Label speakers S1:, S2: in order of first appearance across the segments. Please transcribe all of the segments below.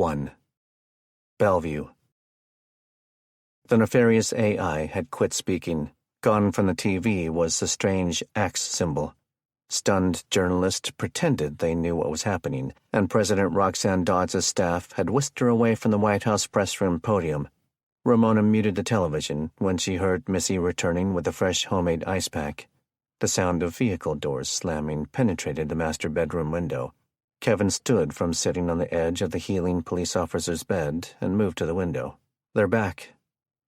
S1: 1. Bellevue. The nefarious AI had quit speaking. Gone from the TV was the strange axe symbol. Stunned journalists pretended they knew what was happening, and President Roxanne Dodds' staff had whisked her away from the White House press room podium. Ramona muted the television when she heard Missy returning with a fresh homemade ice pack. The sound of vehicle doors slamming penetrated the master bedroom window. Kevin stood from sitting on the edge of the healing police officer's bed and moved to the window. They're back.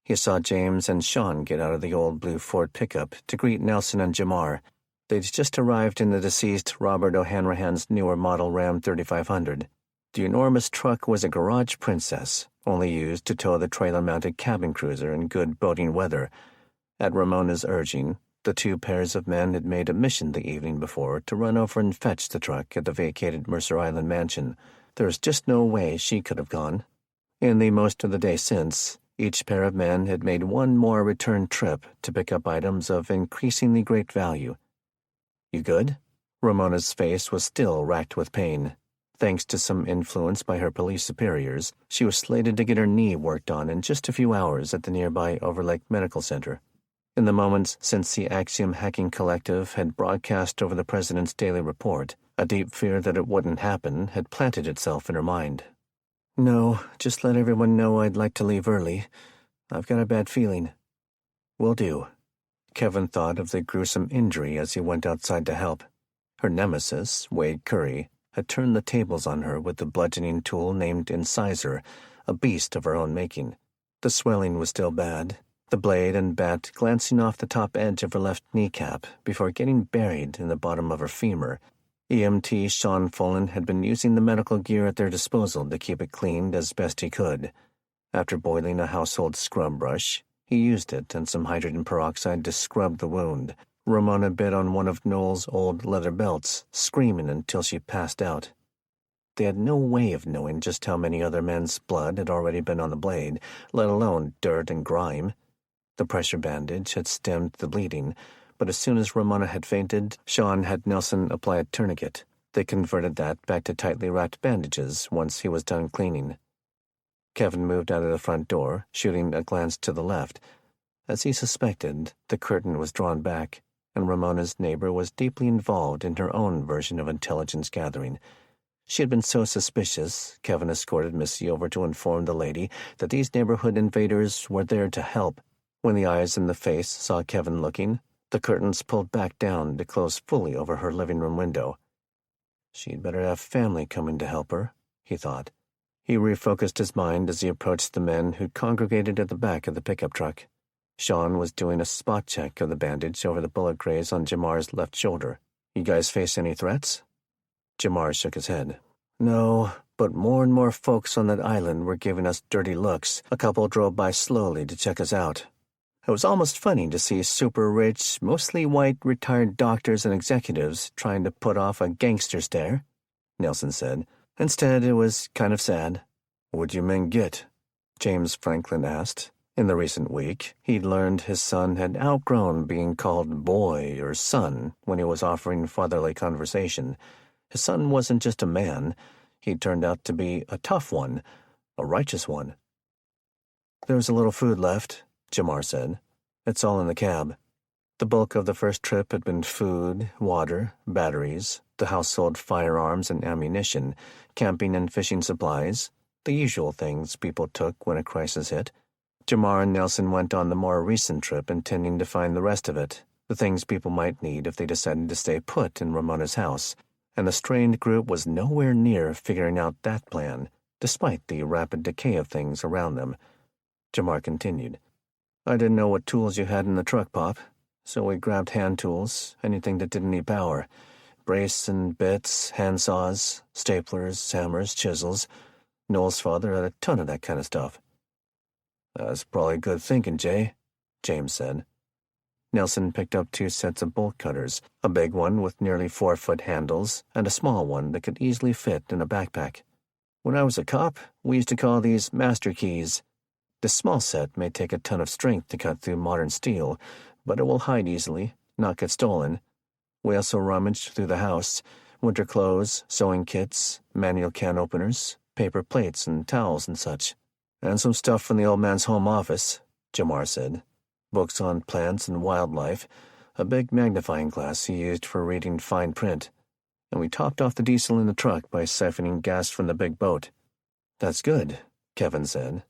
S1: He saw James and Sean get out of the old blue Ford pickup to greet Nelson and Jamar. They'd just arrived in the deceased Robert O'Hanrahan's newer model Ram 3500. The enormous truck was a garage princess, only used to tow the trailer-mounted cabin cruiser in good boating weather. At Ramona's urging, the two pairs of men had made a mission the evening before to run over and fetch the truck at the vacated Mercer Island mansion. There was just no way she could have gone. In the most of the day since, each pair of men had made one more return trip to pick up items of increasingly great value. "You good?" Ramona's face was still racked with pain. Thanks to some influence by her police superiors, she was slated to get her knee worked on in just a few hours at the nearby Overlake Medical Center. In the moments since the Axiom Hacking Collective had broadcast over the president's daily report, a deep fear that it wouldn't happen had planted itself in her mind. "No, just let everyone know I'd like to leave early. I've got a bad feeling." "Will do." Kevin thought of the gruesome injury as he went outside to help. Her nemesis, Wade Curry, had turned the tables on her with the bludgeoning tool named Incisor, a beast of her own making. The swelling was still bad, the blade and bat glancing off the top edge of her left kneecap before getting buried in the bottom of her femur. EMT Sean Fullen had been using the medical gear at their disposal to keep it cleaned as best he could. After boiling a household scrub brush, he used it and some hydrogen peroxide to scrub the wound. Ramona bit on one of Noel's old leather belts, screaming until she passed out. They had no way of knowing just how many other men's blood had already been on the blade, let alone dirt and grime. The pressure bandage had stemmed the bleeding, but as soon as Ramona had fainted, Sean had Nelson apply a tourniquet. They converted that back to tightly wrapped bandages once he was done cleaning. Kevin moved out of the front door, shooting a glance to the left. As he suspected, the curtain was drawn back, and Ramona's neighbor was deeply involved in her own version of intelligence gathering. She had been so suspicious, Kevin escorted Missy over to inform the lady that these neighborhood invaders were there to help. When the eyes in the face saw Kevin looking, the curtains pulled back down to close fully over her living room window. She'd better have family coming to help her, he thought. He refocused his mind as he approached the men who'd congregated at the back of the pickup truck. Sean was doing a spot check of the bandage over the bullet graze on Jamar's left shoulder. "You guys face any threats?" Jamar shook his head. "No, but more and more folks on that island were giving us dirty looks. A couple drove by slowly to check us out. It was almost funny to see super-rich, mostly white retired doctors and executives trying to put off a gangster stare," Nelson said. "Instead, it was kind of sad." "What'd your men get?" James Franklin asked. In the recent week, he'd learned his son had outgrown being called boy or son when he was offering fatherly conversation. His son wasn't just a man. He turned out to be a tough one, a righteous one. "There was a little food left," Jamar said. "It's all in the cab." The bulk of the first trip had been food, water, batteries, the household firearms and ammunition, camping and fishing supplies, the usual things people took when a crisis hit. Jamar and Nelson went on the more recent trip intending to find the rest of it, the things people might need if they decided to stay put in Ramona's house, and the strained group was nowhere near figuring out that plan, despite the rapid decay of things around them. Jamar continued. "I didn't know what tools you had in the truck, Pop, so we grabbed hand tools, anything that didn't need power. Brace and bits, handsaws, staplers, hammers, chisels. Noel's father had a ton of that kind of stuff." "That's probably good thinking, Jay," James said. Nelson picked up 2 sets of bolt cutters, a big one with nearly 4-foot handles and a small one that could easily fit in a backpack. "When I was a cop, we used to call these master keys. This small set may take a ton of strength to cut through modern steel, but it will hide easily, not get stolen. We also rummaged through the house, winter clothes, sewing kits, manual can openers, paper plates and towels and such. And some stuff from the old man's home office, Jamar said. Books on plants and wildlife, a big magnifying glass he used for reading fine print. And we topped off the diesel in the truck by siphoning gas from the big boat. That's good, Kevin said.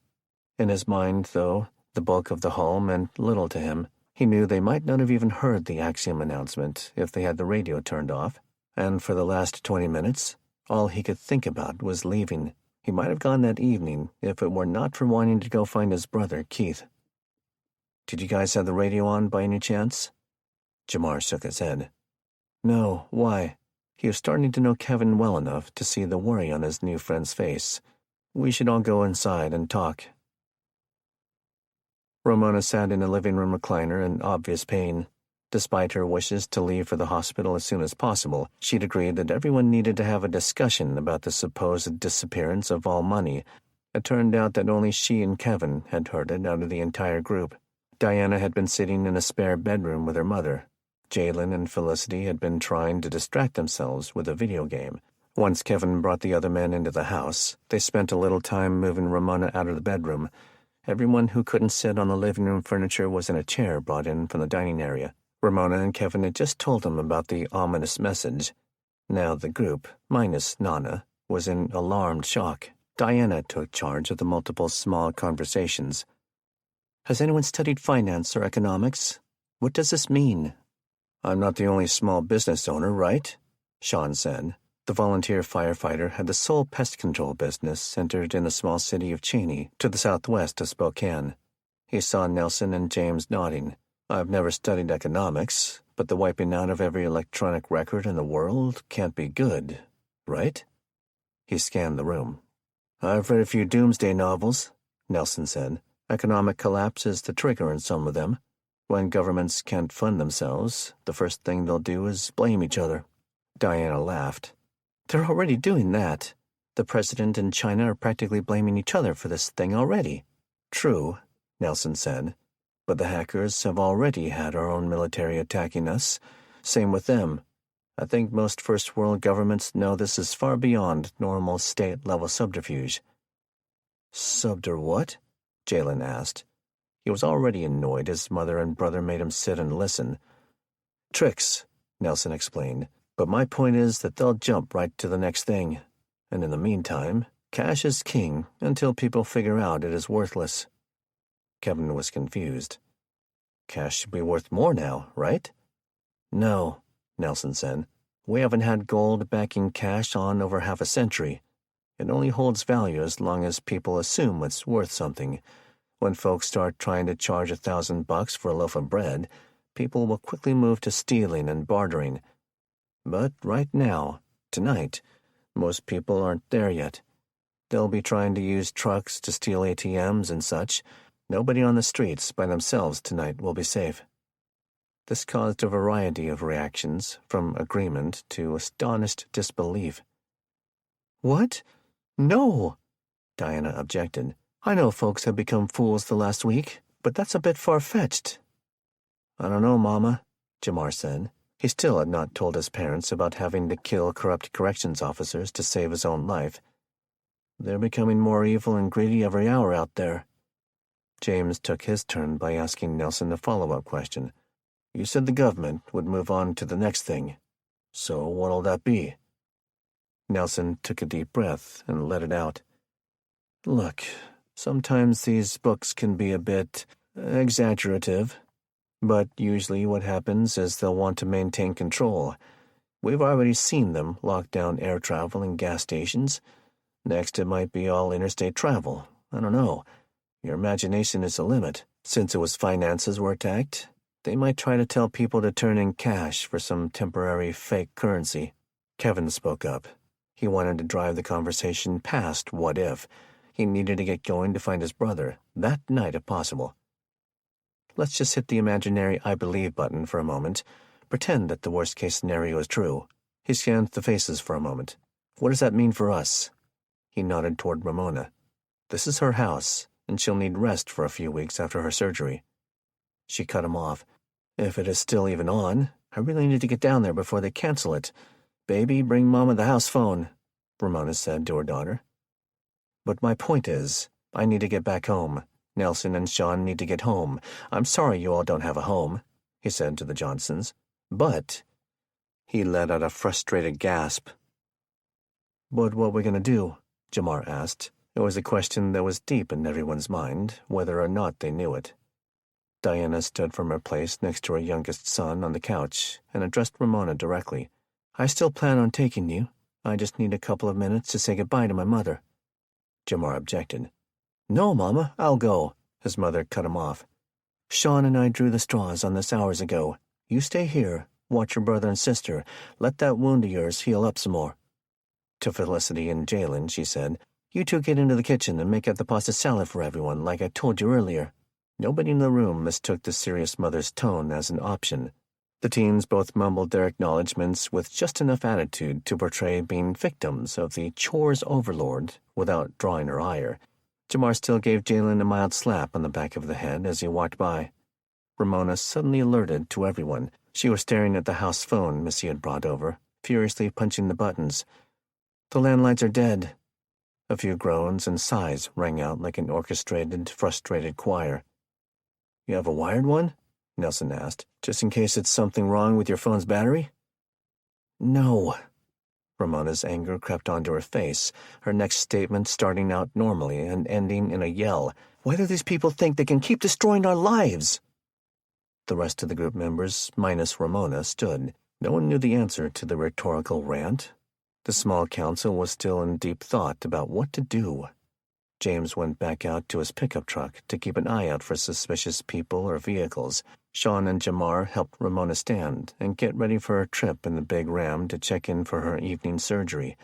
S1: In his mind, though, the bulk of the hull meant little to him. He knew they might not have even heard the Axiom announcement if they had the radio turned off, and for the last 20 minutes, all he could think about was leaving. He might have gone that evening if it were not for wanting to go find his brother, Keith. Did you guys have the radio on by any chance? Jamar shook his head. No, why? He was starting to know Kevin well enough to see the worry on his new friend's face. We should all go inside and talk. Ramona sat in a living room recliner in obvious pain. Despite her wishes to leave for the hospital as soon as possible, she'd agreed that everyone needed to have a discussion about the supposed disappearance of all money. It turned out that only she and Kevin had heard it out of the entire group. Diana had been sitting in a spare bedroom with her mother. Jalen and Felicity had been trying to distract themselves with a video game. Once Kevin brought the other men into the house, they spent a little time moving Ramona out of the bedroom. Everyone who couldn't sit on the living room furniture was in a chair brought in from the dining area. Ramona and Kevin had just told them about the ominous message. Now the group, minus Nana, was in alarmed shock. Diana took charge of the multiple small conversations. Has anyone studied finance or economics? What does this mean? I'm not the only small business owner, right? Sean said. The volunteer firefighter had the sole pest control business centered in the small city of Cheney, to the southwest of Spokane. He saw Nelson and James nodding. I've never studied economics, but the wiping out of every electronic record in the world can't be good, right? He scanned the room. I've read a few doomsday novels, Nelson said. Economic collapse is the trigger in some of them. When governments can't fund themselves, the first thing they'll do is blame each other. Diana laughed. They're already doing that. The president and China are practically blaming each other for this thing already. True, Nelson said. But the hackers have already had our own military attacking us. Same with them. I think most first-world governments know this is far beyond normal state-level subterfuge. Subter what? Jalen asked. He was already annoyed his mother and brother made him sit and listen. Tricks, Nelson explained. But my point is that they'll jump right to the next thing. And in the meantime, cash is king until people figure out it is worthless. Kevin was confused. Cash should be worth more now, right? No, Nelson said. We haven't had gold backing cash on over half a century. It only holds value as long as people assume it's worth something. When folks start trying to charge $1,000 for a loaf of bread, people will quickly move to stealing and bartering. But right now, tonight, most people aren't there yet. They'll be trying to use trucks to steal ATMs and such. Nobody on the streets by themselves tonight will be safe. This caused a variety of reactions, from agreement to astonished disbelief. What? No, Diana objected. I know folks have become fools the last week, but that's a bit far-fetched. I don't know, Mama, Jamar said. He still had not told his parents about having to kill corrupt corrections officers to save his own life. They're becoming more evil and greedy every hour out there. James took his turn by asking Nelson a follow-up question. You said the government would move on to the next thing. So what'll that be? Nelson took a deep breath and let it out. Look, sometimes these books can be a bit exaggerative. But usually what happens is they'll want to maintain control. We've already seen them lock down air travel and gas stations. Next it might be all interstate travel. I don't know. Your imagination is the limit. Since it was finances were attacked, they might try to tell people to turn in cash for some temporary fake currency. Kevin spoke up. He wanted to drive the conversation past what if. He needed to get going to find his brother, that night if possible. Let's just hit the imaginary I believe button for a moment. Pretend that the worst-case scenario is true. He scanned the faces for a moment. What does that mean for us? He nodded toward Ramona. This is her house, and she'll need rest for a few weeks after her surgery. She cut him off. If it is still even on, I really need to get down there before they cancel it. Baby, bring Mama the house phone, Ramona said to her daughter. But my point is, I need to get back home. Nelson and Sean need to get home. I'm sorry you all don't have a home," he said to the Johnsons. "But—" He let out a frustrated gasp. "But what are we going to do?" Jamar asked. It was a question that was deep in everyone's mind, whether or not they knew it. Diana stood from her place next to her youngest son on the couch and addressed Ramona directly. "I still plan on taking you. I just need a couple of minutes to say goodbye to my mother." Jamar objected. "No, Mama, I'll go," his mother cut him off. "Sean and I drew the straws on this hours ago. You stay here, watch your brother and sister, let that wound of yours heal up some more." To Felicity and Jalen, she said, "You two get into the kitchen and make up the pasta salad for everyone, like I told you earlier." Nobody in the room mistook the serious mother's tone as an option. The teens both mumbled their acknowledgments with just enough attitude to portray being victims of the chores overlord without drawing her ire. Jamar still gave Jalen a mild slap on the back of the head as he walked by. Ramona suddenly alerted to everyone. She was staring at the house phone Missy had brought over, furiously punching the buttons. "The landlines are dead." A few groans and sighs rang out like an orchestrated, frustrated choir. "You have a wired one?" Nelson asked, "just in case it's something wrong with your phone's battery?" "No." Ramona's anger crept onto her face, her next statement starting out normally and ending in a yell. "Why do these people think they can keep destroying our lives?" The rest of the group members, minus Ramona, stood. No one knew the answer to the rhetorical rant. The small council was still in deep thought about what to do. James went back out to his pickup truck to keep an eye out for suspicious people or vehicles. Sean and Jamar helped Ramona stand and get ready for her trip in the big Ram to check in for her evening surgery.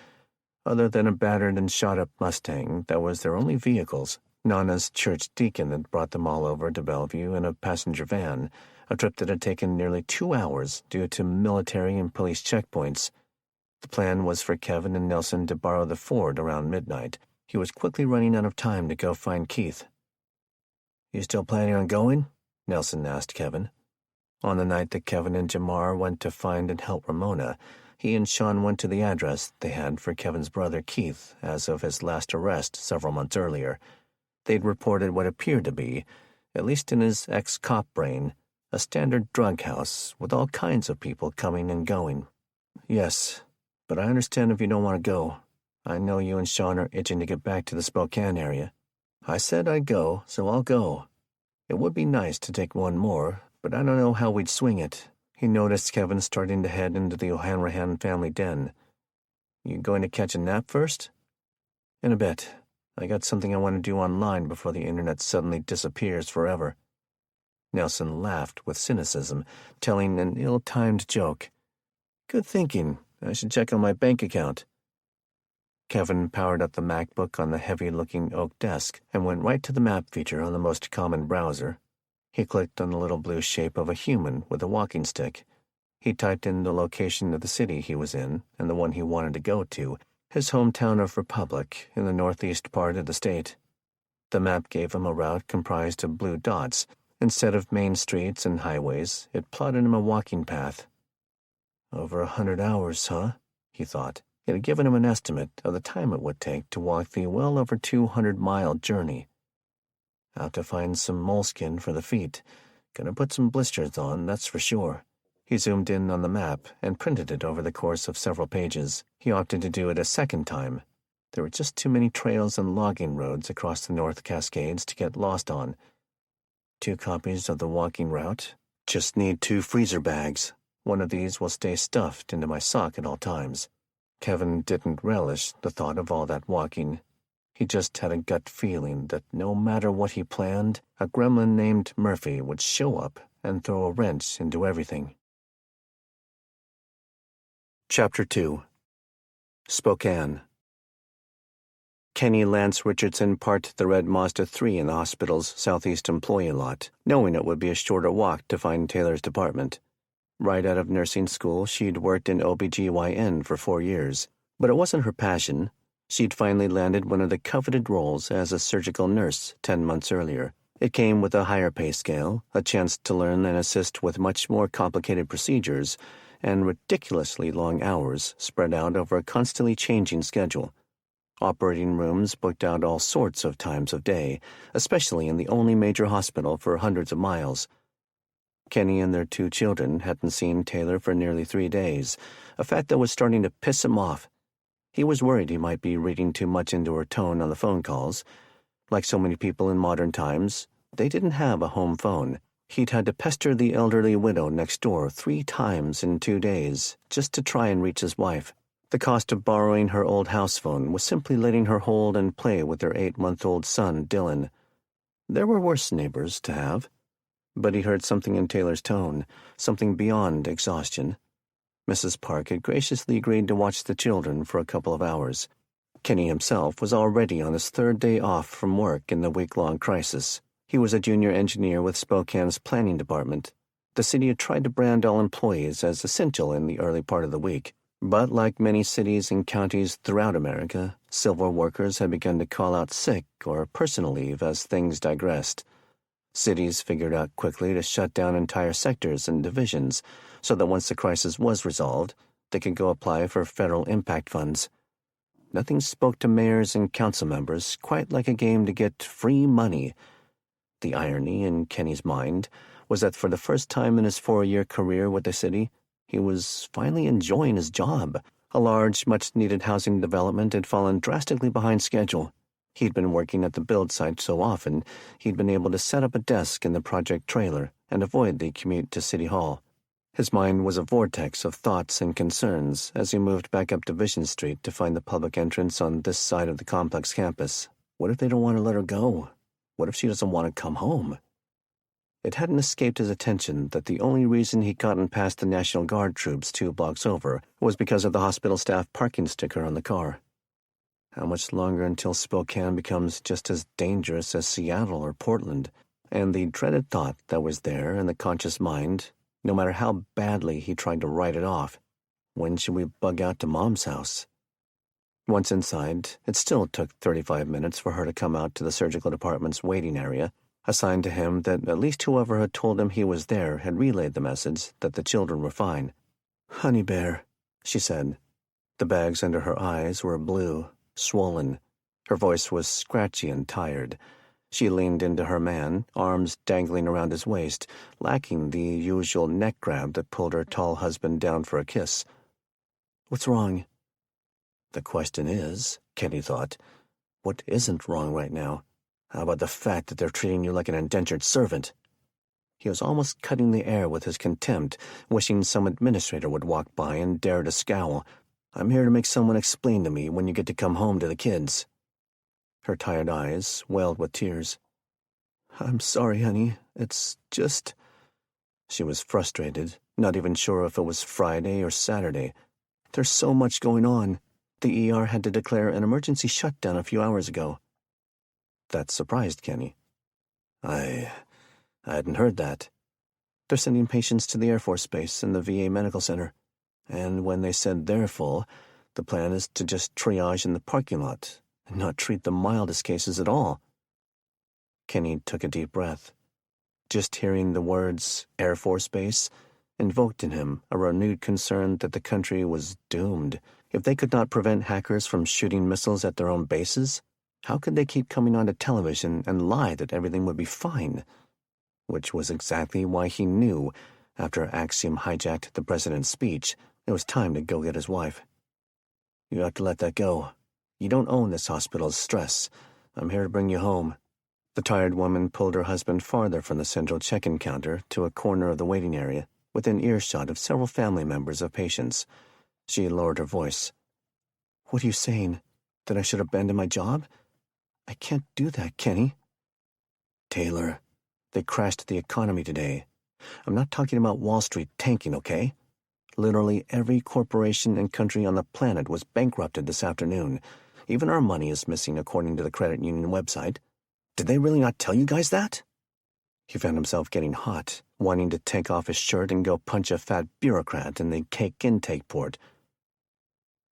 S1: Other than a battered and shot-up Mustang, that was their only vehicles. Nana's church deacon had brought them all over to Bellevue in a passenger van, a trip that had taken nearly 2 hours due to military and police checkpoints. The plan was for Kevin and Nelson to borrow the Ford around midnight. He was quickly running out of time to go find Keith. "You still planning on going?" Nelson asked Kevin. On the night that Kevin and Jamar went to find and help Ramona, he and Sean went to the address they had for Kevin's brother Keith as of his last arrest several months earlier. They'd reported what appeared to be, at least in his ex-cop brain, a standard drug house with all kinds of people coming and going. "Yes, but I understand if you don't want to go. I know you and Sean are itching to get back to the Spokane area. I said I'd go, so I'll go. It would be nice to take one more, but I don't know how we'd swing it." He noticed Kevin starting to head into the O'Hanrahan family den. "You going to catch a nap first?" "In a bit. I got something I want to do online before the internet suddenly disappears forever." Nelson laughed with cynicism, telling an ill-timed joke. "Good thinking. I should check on my bank account." Kevin powered up the MacBook on the heavy-looking oak desk and went right to the map feature on the most common browser. He clicked on the little blue shape of a human with a walking stick. He typed in the location of the city he was in and the one he wanted to go to, his hometown of Republic in the northeast part of the state. The map gave him a route comprised of blue dots. Instead of main streets and highways, it plotted him a walking path. Over 100 hours, huh? He thought. It had given him an estimate of the time it would take to walk the well over 200-mile journey. Out to find some moleskin for the feet. Gonna put some blisters on, that's for sure. He zoomed in on the map and printed it over the course of several pages. He opted to do it a second time. There were just too many trails and logging roads across the North Cascades to get lost on. 2 copies of the walking route. Just need 2 freezer bags. One of these will stay stuffed into my sock at all times. Kevin didn't relish the thought of all that walking. He just had a gut feeling that no matter what he planned, a gremlin named Murphy would show up and throw a wrench into everything. Chapter 2. Spokane. Kenny Lance Richardson parked the red Mazda 3 in the hospital's southeast employee lot, knowing it would be a shorter walk to find Taylor's department. Right out of nursing school, she'd worked in OB/GYN for 4 years, but it wasn't her passion. She'd finally landed one of the coveted roles as a surgical nurse 10 months earlier. It came with a higher pay scale, a chance to learn and assist with much more complicated procedures, and ridiculously long hours spread out over a constantly changing schedule. Operating rooms booked out all sorts of times of day, especially in the only major hospital for hundreds of miles. Kenny and their 2 children hadn't seen Taylor for nearly 3 days, a fact that was starting to piss him off. He was worried he might be reading too much into her tone on the phone calls. Like so many people in modern times, they didn't have a home phone. He'd had to pester the elderly widow next door 3 times in 2 days just to try and reach his wife. The cost of borrowing her old house phone was simply letting her hold and play with their 8-month-old son, Dylan. There were worse neighbors to have. But he heard something in Taylor's tone, something beyond exhaustion. Mrs. Park had graciously agreed to watch the children for a couple of hours. Kenny himself was already on his 3rd day off from work in the week-long crisis. He was a junior engineer with Spokane's planning department. The city had tried to brand all employees as essential in the early part of the week. But like many cities and counties throughout America, civil workers had begun to call out sick or personal leave as things digressed. Cities figured out quickly to shut down entire sectors and divisions so that once the crisis was resolved, they could go apply for federal impact funds. Nothing spoke to mayors and council members quite like a game to get free money. The irony in Kenny's mind was that for the first time in his 4-year career with the city, he was finally enjoying his job. A large, much-needed housing development had fallen drastically behind schedule. He'd been working at the build site so often, he'd been able to set up a desk in the project trailer and avoid the commute to City Hall. His mind was a vortex of thoughts and concerns as he moved back up Division Street to find the public entrance on this side of the complex campus. What if they don't want to let her go? What if she doesn't want to come home? It hadn't escaped his attention that the only reason he'd gotten past the National Guard troops 2 blocks over was because of the hospital staff parking sticker on the car. How much longer until Spokane becomes just as dangerous as Seattle or Portland? And the dreaded thought that was there in the conscious mind, no matter how badly he tried to write it off: when should we bug out to Mom's house? Once inside, it still took 35 minutes for her to come out to the surgical department's waiting area, a sign to him that at least whoever had told him he was there had relayed the message that the children were fine. "Honey bear," she said. The bags under her eyes were blue, swollen. Her voice was scratchy and tired. She leaned into her man, arms dangling around his waist, lacking the usual neck grab that pulled her tall husband down for a kiss. "What's wrong?" The question is, Kenny thought, what isn't wrong right now? How about the fact that they're treating you like an indentured servant? He was almost cutting the air with his contempt, wishing some administrator would walk by and dare to scowl. "I'm here to make someone explain to me when you get to come home to the kids." Her tired eyes welled with tears. "I'm sorry, honey. It's just—" She was frustrated, not even sure if it was Friday or Saturday. There's so much going on. The ER had to declare an emergency shutdown a few hours ago. That surprised Kenny. I hadn't heard that. They're sending patients to the Air Force Base and the VA Medical Center. And when they said they're full, the plan is to just triage in the parking lot and not treat the mildest cases at all. Kenny took a deep breath. Just hearing the words Air Force Base invoked in him a renewed concern that the country was doomed. If they could not prevent hackers from shooting missiles at their own bases, how could they keep coming onto television and lie that everything would be fine? Which was exactly why he knew, after Axiom hijacked the president's speech, it was time to go get his wife. "You have to let that go. You don't own this hospital's stress. I'm here to bring you home." The tired woman pulled her husband farther from the central check-in counter to a corner of the waiting area, within earshot of several family members of patients. She lowered her voice. "What are you saying? That I should abandon my job? I can't do that, Kenny." "Taylor, they crashed the economy today. I'm not talking about Wall Street tanking, okay? Literally every corporation and country on the planet was bankrupted this afternoon. Even our money is missing, according to the credit union website. Did they really not tell you guys that?" He found himself getting hot, wanting to take off his shirt and go punch a fat bureaucrat in the cake intake port.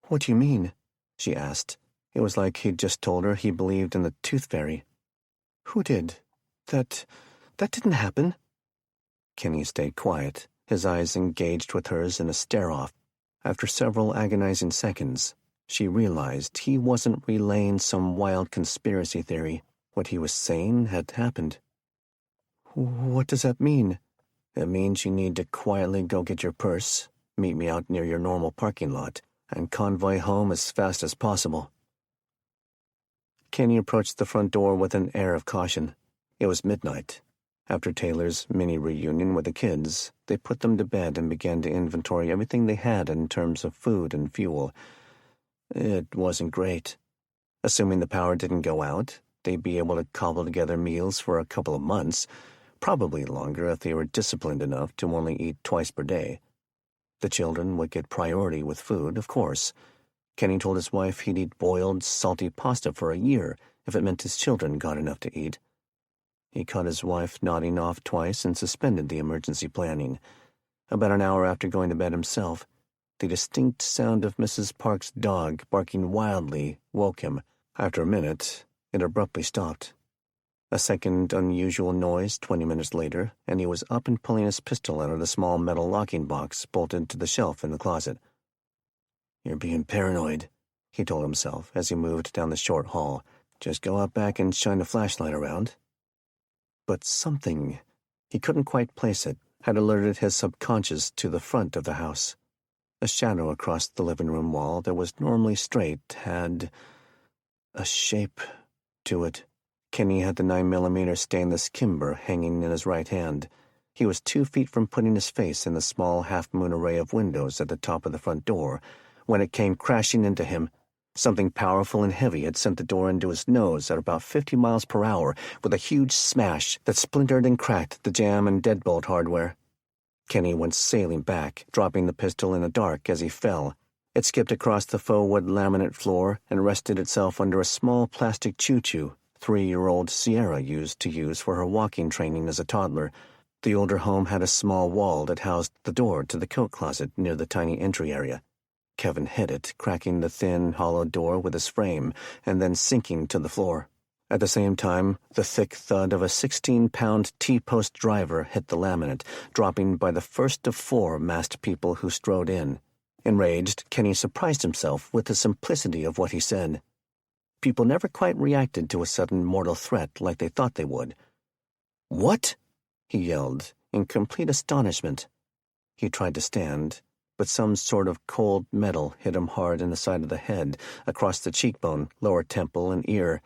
S1: "What do you mean?" she asked. It was like he'd just told her he believed in the tooth fairy. "Who did? That didn't happen." Kenny stayed quiet, his eyes engaged with hers in a stare-off. After several agonizing seconds, She realized he wasn't relaying some wild conspiracy theory. What he was saying had happened. "What does that mean?" "It means you need to quietly go get your purse, meet me out near your normal parking lot, and convoy home as fast as possible." Kenny approached the front door with an air of caution. It was midnight. After Taylor's mini-reunion with the kids, they put them to bed and began to inventory everything they had in terms of food and fuel. It wasn't great. Assuming the power didn't go out, they'd be able to cobble together meals for a couple of months, probably longer if they were disciplined enough to only eat twice per day. The children would get priority with food, of course. Kenny told his wife he'd eat boiled, salty pasta for a year if it meant his children got enough to eat. He caught his wife nodding off twice and suspended the emergency planning. About an hour after going to bed himself, the distinct sound of Mrs. Park's dog barking wildly woke him. After a minute, it abruptly stopped. A second unusual noise 20 minutes later, and he was up and pulling his pistol out of the small metal locking box bolted to the shelf in the closet. "You're being paranoid," he told himself as he moved down the short hall. "Just go out back and shine a flashlight around." But something, he couldn't quite place it, had alerted his subconscious to the front of the house. A shadow across the living room wall that was normally straight had a shape to it. Kenny had the 9mm stainless Kimber hanging in his right hand. He was 2 feet from putting his face in the small half-moon array of windows at the top of the front door when it came crashing into him. Something powerful and heavy had sent the door into his nose at about 50 miles per hour with a huge smash that splintered and cracked the jam and deadbolt hardware. Kenny went sailing back, dropping the pistol in the dark as he fell. It skipped across the faux wood laminate floor and rested itself under a small plastic choo-choo 3-year-old Sierra used for her walking training as a toddler. The older home had a small wall that housed the door to the coat closet near the tiny entry area. Kevin hit it, cracking the thin, hollow door with his frame and then sinking to the floor. At the same time, the thick thud of a 16-pound T-post driver hit the laminate, dropping by the first of 4 masked people who strode in. Enraged, Kenny surprised himself with the simplicity of what he said. People never quite reacted to a sudden mortal threat like they thought they would. "What?" he yelled, in complete astonishment. He tried to stand, but some sort of cold metal hit him hard in the side of the head, across the cheekbone, lower temple, and ear.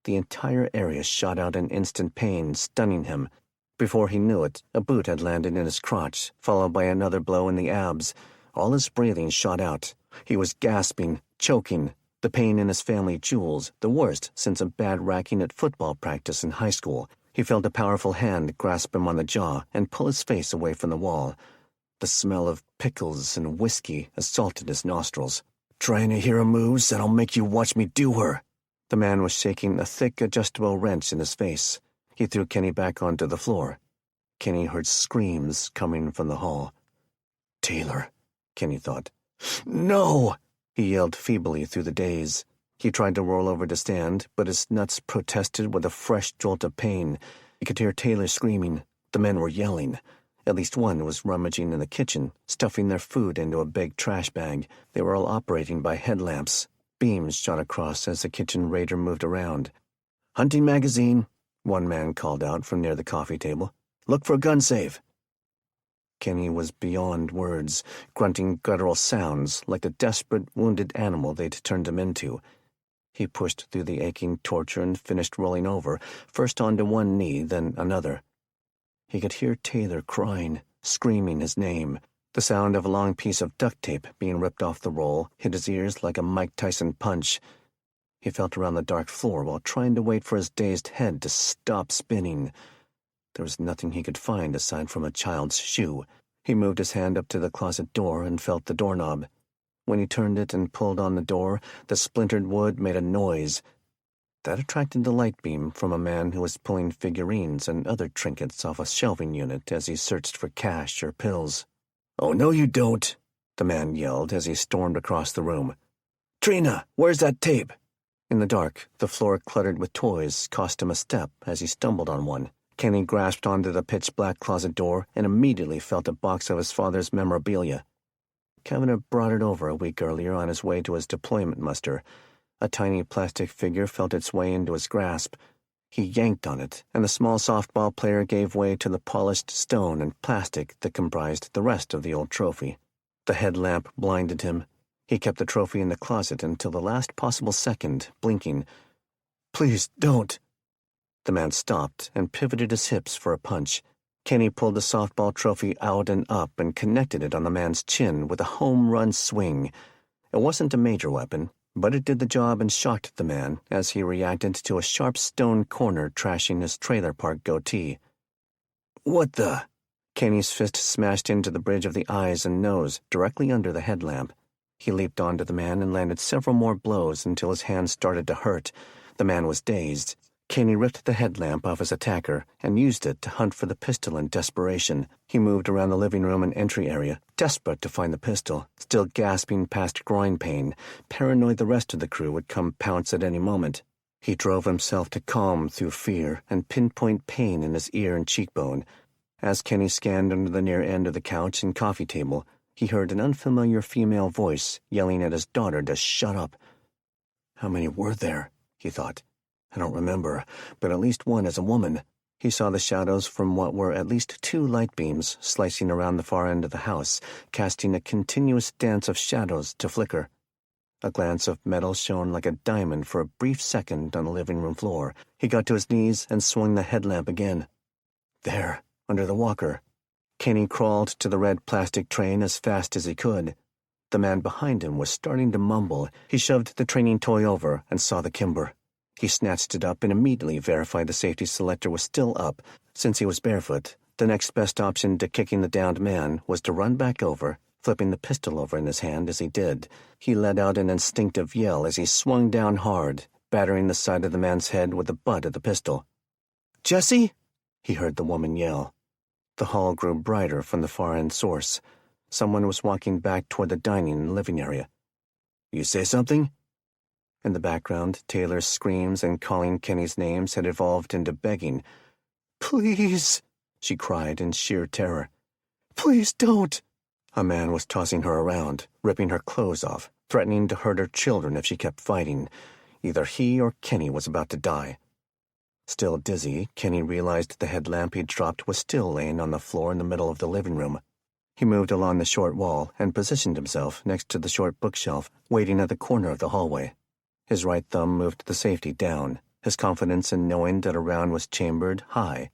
S1: The entire area shot out in instant pain, stunning him. Before he knew it, a boot had landed in his crotch, followed by another blow in the abs. All his breathing shot out. He was gasping, choking, the pain in his family jewels, the worst since a bad racking at football practice in high school. He felt a powerful hand grasp him on the jaw and pull his face away from the wall. The smell of pickles and whiskey assaulted his nostrils. "Trying to hear her moves that'll make you watch me do her." The man was shaking a thick, adjustable wrench in his face. He threw Kenny back onto the floor. Kenny heard screams coming from the hall. "Taylor," Kenny thought. "No!" he yelled feebly through the daze. He tried to roll over to stand, but his nuts protested with a fresh jolt of pain. He could hear Taylor screaming. The men were yelling. At least one was rummaging in the kitchen, stuffing their food into a big trash bag. They were all operating by headlamps. Beams shot across as the kitchen raider moved around. "Hunting magazine," one man called out from near the coffee table. "Look for a gun safe." Kenny was beyond words, grunting guttural sounds like the desperate, wounded animal they'd turned him into. He pushed through the aching torture and finished rolling over, first onto one knee, then another. He could hear Taylor crying, screaming his name. The sound of a long piece of duct tape being ripped off the roll hit his ears like a Mike Tyson punch. He felt around the dark floor while trying to wait for his dazed head to stop spinning. There was nothing he could find aside from a child's shoe. He moved his hand up to the closet door and felt the doorknob. When he turned it and pulled on the door, the splintered wood made a noise. That attracted the light beam from a man who was pulling figurines and other trinkets off a shelving unit as he searched for cash or pills. "Oh, no you don't," the man yelled as he stormed across the room. "Trina, where's that tape?" In the dark, the floor cluttered with toys cost him a step as he stumbled on one. Kenny grasped onto the pitch-black closet door and immediately felt a box of his father's memorabilia. Kevin had brought it over a week earlier on his way to his deployment muster. A tiny plastic figure felt its way into his grasp. He yanked on it, and the small softball player gave way to the polished stone and plastic that comprised the rest of the old trophy. The headlamp blinded him. He kept the trophy in the closet until the last possible second, blinking. "Please, don't." The man stopped and pivoted his hips for a punch. Kenny pulled the softball trophy out and up and connected it on the man's chin with a home run swing. It wasn't a major weapon, but it did the job and shocked the man as he reacted to a sharp stone corner trashing his trailer park goatee. "What the?" Kenny's fist smashed into the bridge of the eyes and nose, directly under the headlamp. He leaped onto the man and landed several more blows until his hands started to hurt. The man was dazed. Kenny ripped the headlamp off his attacker and used it to hunt for the pistol in desperation. He moved around the living room and entry area, desperate to find the pistol, still gasping past groin pain, paranoid the rest of the crew would come pounce at any moment. He drove himself to calm through fear and pinpoint pain in his ear and cheekbone. As Kenny scanned under the near end of the couch and coffee table, he heard an unfamiliar female voice yelling at his daughter to shut up. How many were there? He thought. I don't remember, but at least one is a woman. He saw the shadows from what were at least 2 light beams slicing around the far end of the house, casting a continuous dance of shadows to flicker. A glance of metal shone like a diamond for a brief second on the living room floor. He got to his knees and swung the headlamp again. There, under the walker. Kenny crawled to the red plastic train as fast as he could. The man behind him was starting to mumble. He shoved the training toy over and saw the Kimber. He snatched it up and immediately verified the safety selector was still up. Since he was barefoot, the next best option to kicking the downed man was to run back over, flipping the pistol over in his hand as he did. He let out an instinctive yell as he swung down hard, battering the side of the man's head with the butt of the pistol. "Jesse?" he heard the woman yell. The hall grew brighter from the far-end source. Someone was walking back toward the dining and living area. "You say something?" In the background, Taylor's screams and calling Kenny's names had evolved into begging. "Please," she cried in sheer terror. "Please don't." A man was tossing her around, ripping her clothes off, threatening to hurt her children if she kept fighting. Either he or Kenny was about to die. Still dizzy, Kenny realized the headlamp he'd dropped was still laying on the floor in the middle of the living room. He moved along the short wall and positioned himself next to the short bookshelf, waiting at the corner of the hallway. His right thumb moved the safety down, his confidence in knowing that a round was chambered high.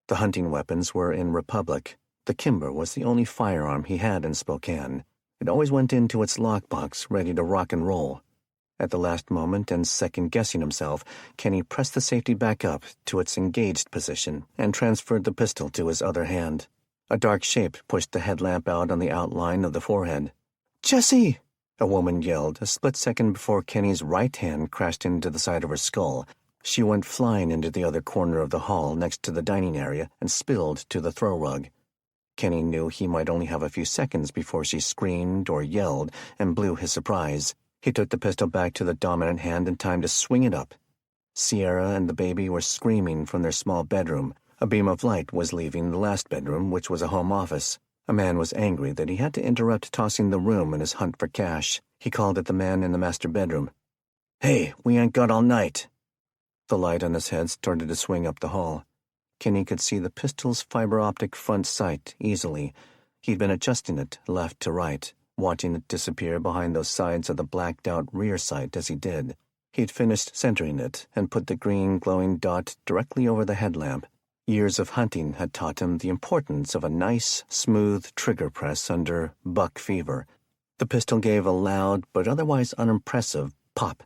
S1: The hunting weapons were in Republic. The Kimber was the only firearm he had in Spokane. It always went into its lockbox, ready to rock and roll. At the last moment, and second-guessing himself, Kenny pressed the safety back up to its engaged position and transferred the pistol to his other hand. A dark shape pushed the headlamp out on the outline of the forehead. "Jesse!" a woman yelled a split second before Kenny's right hand crashed into the side of her skull. She went flying into the other corner of the hall next to the dining area and spilled to the throw rug. Kenny knew he might only have a few seconds before she screamed or yelled and blew his surprise. He took the pistol back to the dominant hand in time to swing it up. Sierra and the baby were screaming from their small bedroom. A beam of light was leaving the last bedroom, which was a home office. A man was angry that he had to interrupt tossing the room in his hunt for cash. He called at the man in the master bedroom. "Hey, we ain't got all night." The light on his head started to swing up the hall. Kenny could see the pistol's fiber-optic front sight easily. He'd been adjusting it left to right, watching it disappear behind those sides of the blacked-out rear sight as he did. He'd finished centering it and put the green glowing dot directly over the headlamp. Years of hunting had taught him the importance of a nice, smooth trigger press under buck fever. The pistol gave a loud but otherwise unimpressive pop.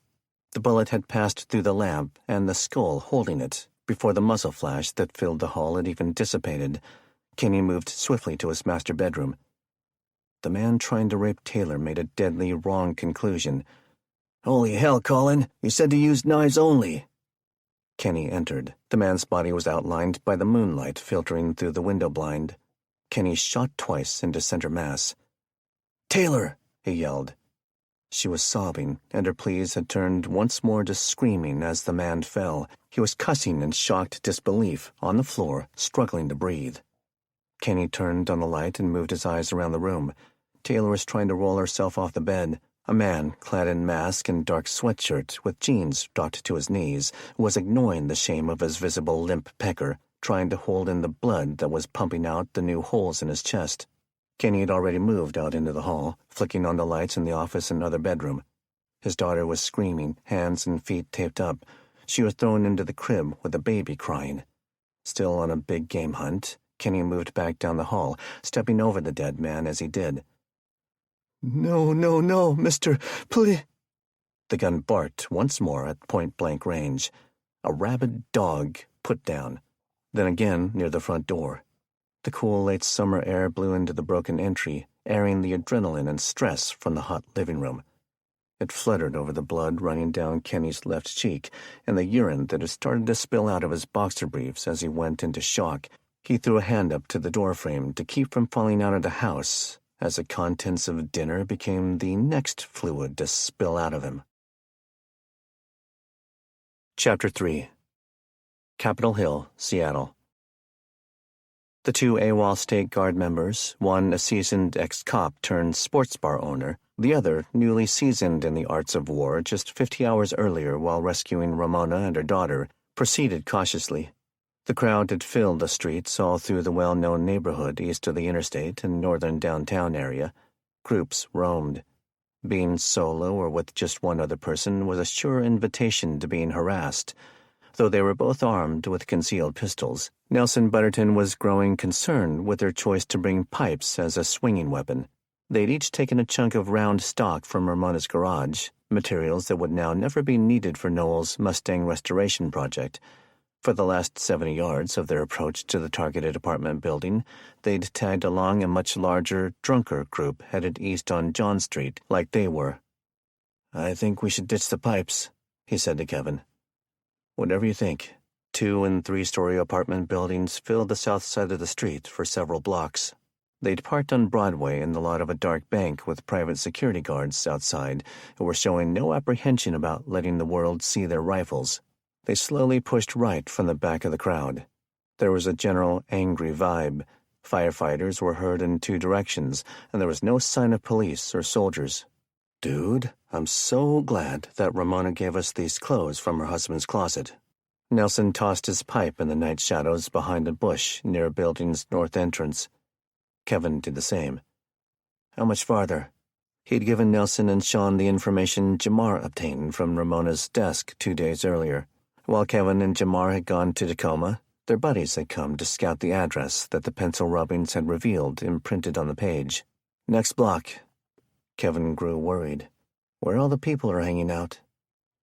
S1: The bullet had passed through the lamp and the skull holding it before the muzzle flash that filled the hall had even dissipated. Kenny moved swiftly to his master bedroom. The man trying to rape Taylor made a deadly wrong conclusion. "Holy hell, Colin, you said to use knives only." Kenny entered. The man's body was outlined by the moonlight filtering through the window blind. Kenny shot twice into center mass. "Taylor!" he yelled. She was sobbing, and her pleas had turned once more to screaming as the man fell. He was cussing in shocked disbelief, on the floor, struggling to breathe. Kenny turned on the light and moved his eyes around the room. Taylor was trying to roll herself off the bed. A man, clad in mask and dark sweatshirt with jeans dropped to his knees, was ignoring the shame of his visible limp pecker, trying to hold in the blood that was pumping out the new holes in his chest. Kenny had already moved out into the hall, flicking on the lights in the office and other bedroom. His daughter was screaming, hands and feet taped up. She was thrown into the crib with the baby crying. Still on a big game hunt, Kenny moved back down the hall, stepping over the dead man as he did. "No, no, no, mister, please." The gun barked once more at point-blank range. A rabid dog put down. Then again near the front door. The cool late summer air blew into the broken entry, airing the adrenaline and stress from the hot living room. It fluttered over the blood running down Kenny's left cheek and the urine that had started to spill out of his boxer briefs as he went into shock. He threw a hand up to the doorframe to keep from falling out of the house as the contents of dinner became the next fluid to spill out of him. Chapter 3. Capitol Hill, Seattle. The two AWOL State Guard members, one a seasoned ex-cop turned sports bar owner, the other newly seasoned in the arts of war just 50 hours earlier while rescuing Ramona and her daughter, proceeded cautiously. The crowd had filled the streets all through the well-known neighborhood east of the interstate and northern downtown area. Groups roamed. Being solo or with just one other person was a sure invitation to being harassed. Though they were both armed with concealed pistols, Nelson Butterton was growing concerned with their choice to bring pipes as a swinging weapon. They'd each taken a chunk of round stock from Ramona's garage, materials that would now never be needed for Noel's Mustang restoration project. For the last 70 yards of their approach to the targeted apartment building, they'd tagged along a much larger, drunker group headed east on John Street, like they were. "I think we should ditch the pipes," he said to Kevin. "Whatever you think." 2- and 3-story apartment buildings filled the south side of the street for several blocks. They'd parked on Broadway in the lot of a dark bank with private security guards outside who were showing no apprehension about letting the world see their rifles. They slowly pushed right from the back of the crowd. There was a general angry vibe. Firefighters were heard in 2 directions, and there was no sign of police or soldiers. "Dude, I'm so glad that Ramona gave us these clothes from her husband's closet." Nelson tossed his pipe in the night shadows behind a bush near a building's north entrance. Kevin did the same. "How much farther?" He'd given Nelson and Sean the information Jamar obtained from Ramona's desk 2 days earlier. While Kevin and Jamar had gone to Tacoma, their buddies had come to scout the address that the pencil rubbings had revealed imprinted on the page. "Next block." Kevin grew worried. Where all the people are hanging out.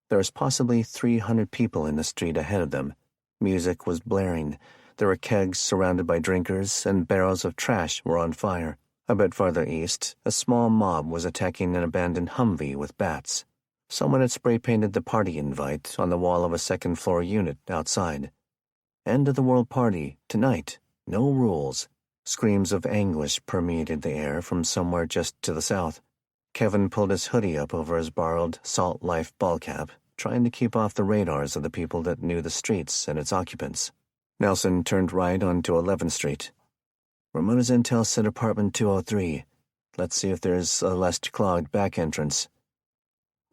S1: There was possibly 300 people in the street ahead of them. Music was blaring. There were kegs surrounded by drinkers, and barrels of trash were on fire. A bit farther east, a small mob was attacking an abandoned Humvee with bats. Someone had spray-painted the party invite on the wall of a second-floor unit outside. "End-of-the-world party, tonight, no rules." Screams of anguish permeated the air from somewhere just to the south. Kevin pulled his hoodie up over his borrowed Salt Life ball cap, trying to keep off the radars of the people that knew the streets and its occupants. Nelson turned right onto 11th Street. "Ramona's intel said apartment 203. Let's see if there's a less clogged back entrance."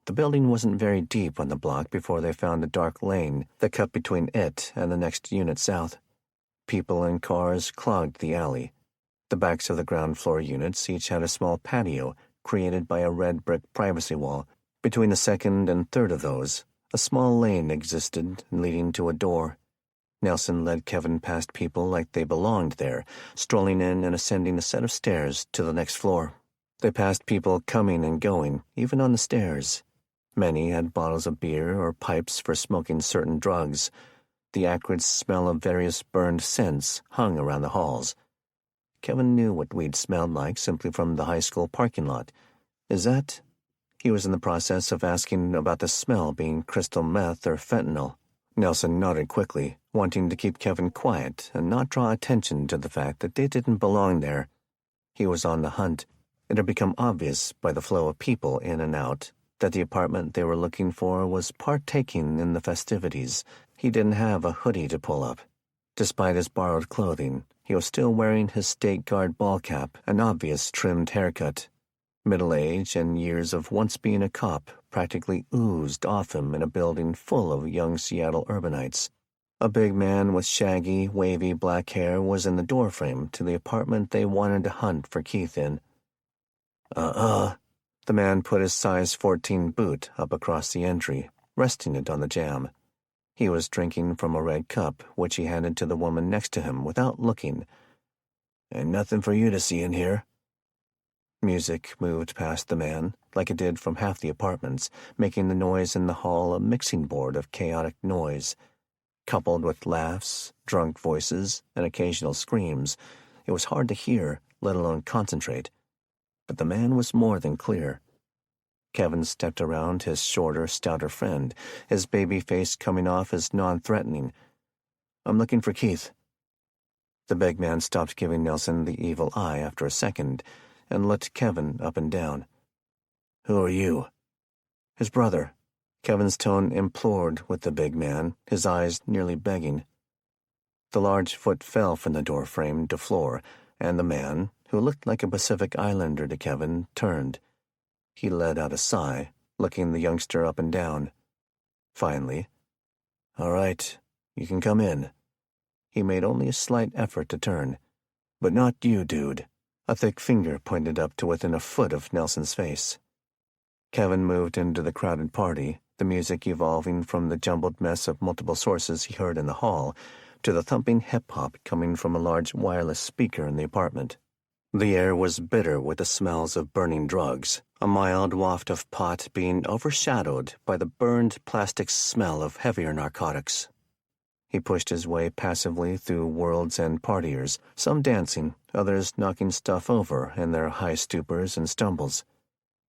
S1: The building wasn't very deep on the block before they found a dark lane that cut between it and the next unit south. People and cars clogged the alley. The backs of the ground floor units each had a small patio created by a red brick privacy wall. Between the second and third of those, a small lane existed leading to a door. Nelson led Kevin past people like they belonged there, strolling in and ascending a set of stairs to the next floor. They passed people coming and going, even on the stairs. Many had bottles of beer or pipes for smoking certain drugs. The acrid smell of various burned scents hung around the halls. Kevin knew what weed smelled like simply from the high school parking lot. "Is that—" He was in the process of asking about the smell being crystal meth or fentanyl. Nelson nodded quickly, wanting to keep Kevin quiet and not draw attention to the fact that they didn't belong there. He was on the hunt. It had become obvious by the flow of people in and out that the apartment they were looking for was partaking in the festivities. He didn't have a hoodie to pull up. Despite his borrowed clothing, he was still wearing his State Guard ball cap, an obvious trimmed haircut, Middle age and years of once being a cop practically oozed off him in a building full of young Seattle urbanites. A big man with shaggy, wavy black hair was in the doorframe to the apartment they wanted to hunt for Keith in. The man put his size 14 boot up across the entry, resting it on the jamb. He was drinking from a red cup, which he handed to the woman next to him without looking. "Ain't nothing for you to see in here." Music moved past the man, like it did from half the apartments, making the noise in the hall a mixing board of chaotic noise. Coupled with laughs, drunk voices, and occasional screams, it was hard to hear, let alone concentrate. But the man was more than clear. Kevin stepped around his shorter, stouter friend, his baby face coming off as non-threatening. "I'm looking for Keith." The big man stopped giving Nelson the evil eye after a second, and looked Kevin up and down. "Who are you?" "His brother." Kevin's tone implored with the big man, his eyes nearly begging. The large foot fell from the doorframe to floor, and the man, who looked like a Pacific Islander to Kevin, turned. He let out a sigh, looking the youngster up and down. Finally, "All right, you can come in." He made only a slight effort to turn. "But not you, dude." A thick finger pointed up to within a foot of Nelson's face. Kevin moved into the crowded party, the music evolving from the jumbled mess of multiple sources he heard in the hall to the thumping hip-hop coming from a large wireless speaker in the apartment. The air was bitter with the smells of burning drugs, a mild waft of pot being overshadowed by the burned plastic smell of heavier narcotics. He pushed his way passively through world's end partiers, some dancing, others knocking stuff over in their high stupors and stumbles.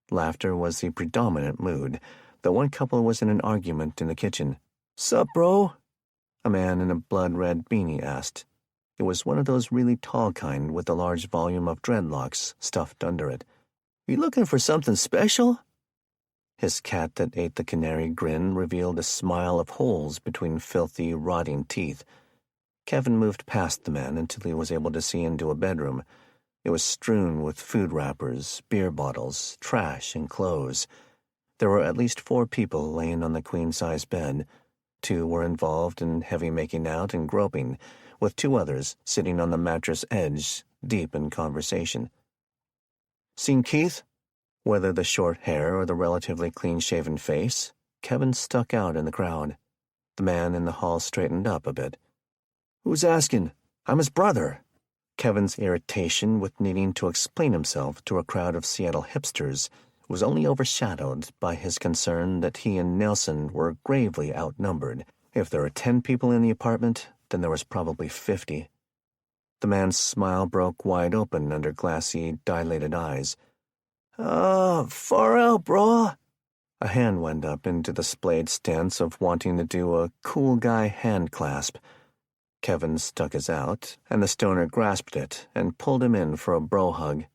S1: Laughter was the predominant mood, though one couple was in an argument in the kitchen. "Sup, bro?" a man in a blood-red beanie asked. It was one of those really tall kind with a large volume of dreadlocks stuffed under it. "You looking for something special?" His cat that ate the canary grin revealed a smile of holes between filthy, rotting teeth. Kevin moved past the man until he was able to see into a bedroom. It was strewn with food wrappers, beer bottles, trash, and clothes. There were at least 4 people laying on the queen-size bed. 2 were involved in heavy making out and groping, with 2 others sitting on the mattress edge, deep in conversation. "Seen Keith?" Whether the short hair or the relatively clean-shaven face, Kevin stuck out in the crowd. The man in the hall straightened up a bit. "Who's asking? I'm his brother." Kevin's irritation with needing to explain himself to a crowd of Seattle hipsters was only overshadowed by his concern that he and Nelson were gravely outnumbered. If there were 10 people in the apartment, then there was probably 50. The man's smile broke wide open under glassy, dilated eyes. Far out, brah." A hand went up into the splayed stance of wanting to do a cool guy hand clasp. Kevin stuck his out, and the stoner grasped it and pulled him in for a bro hug.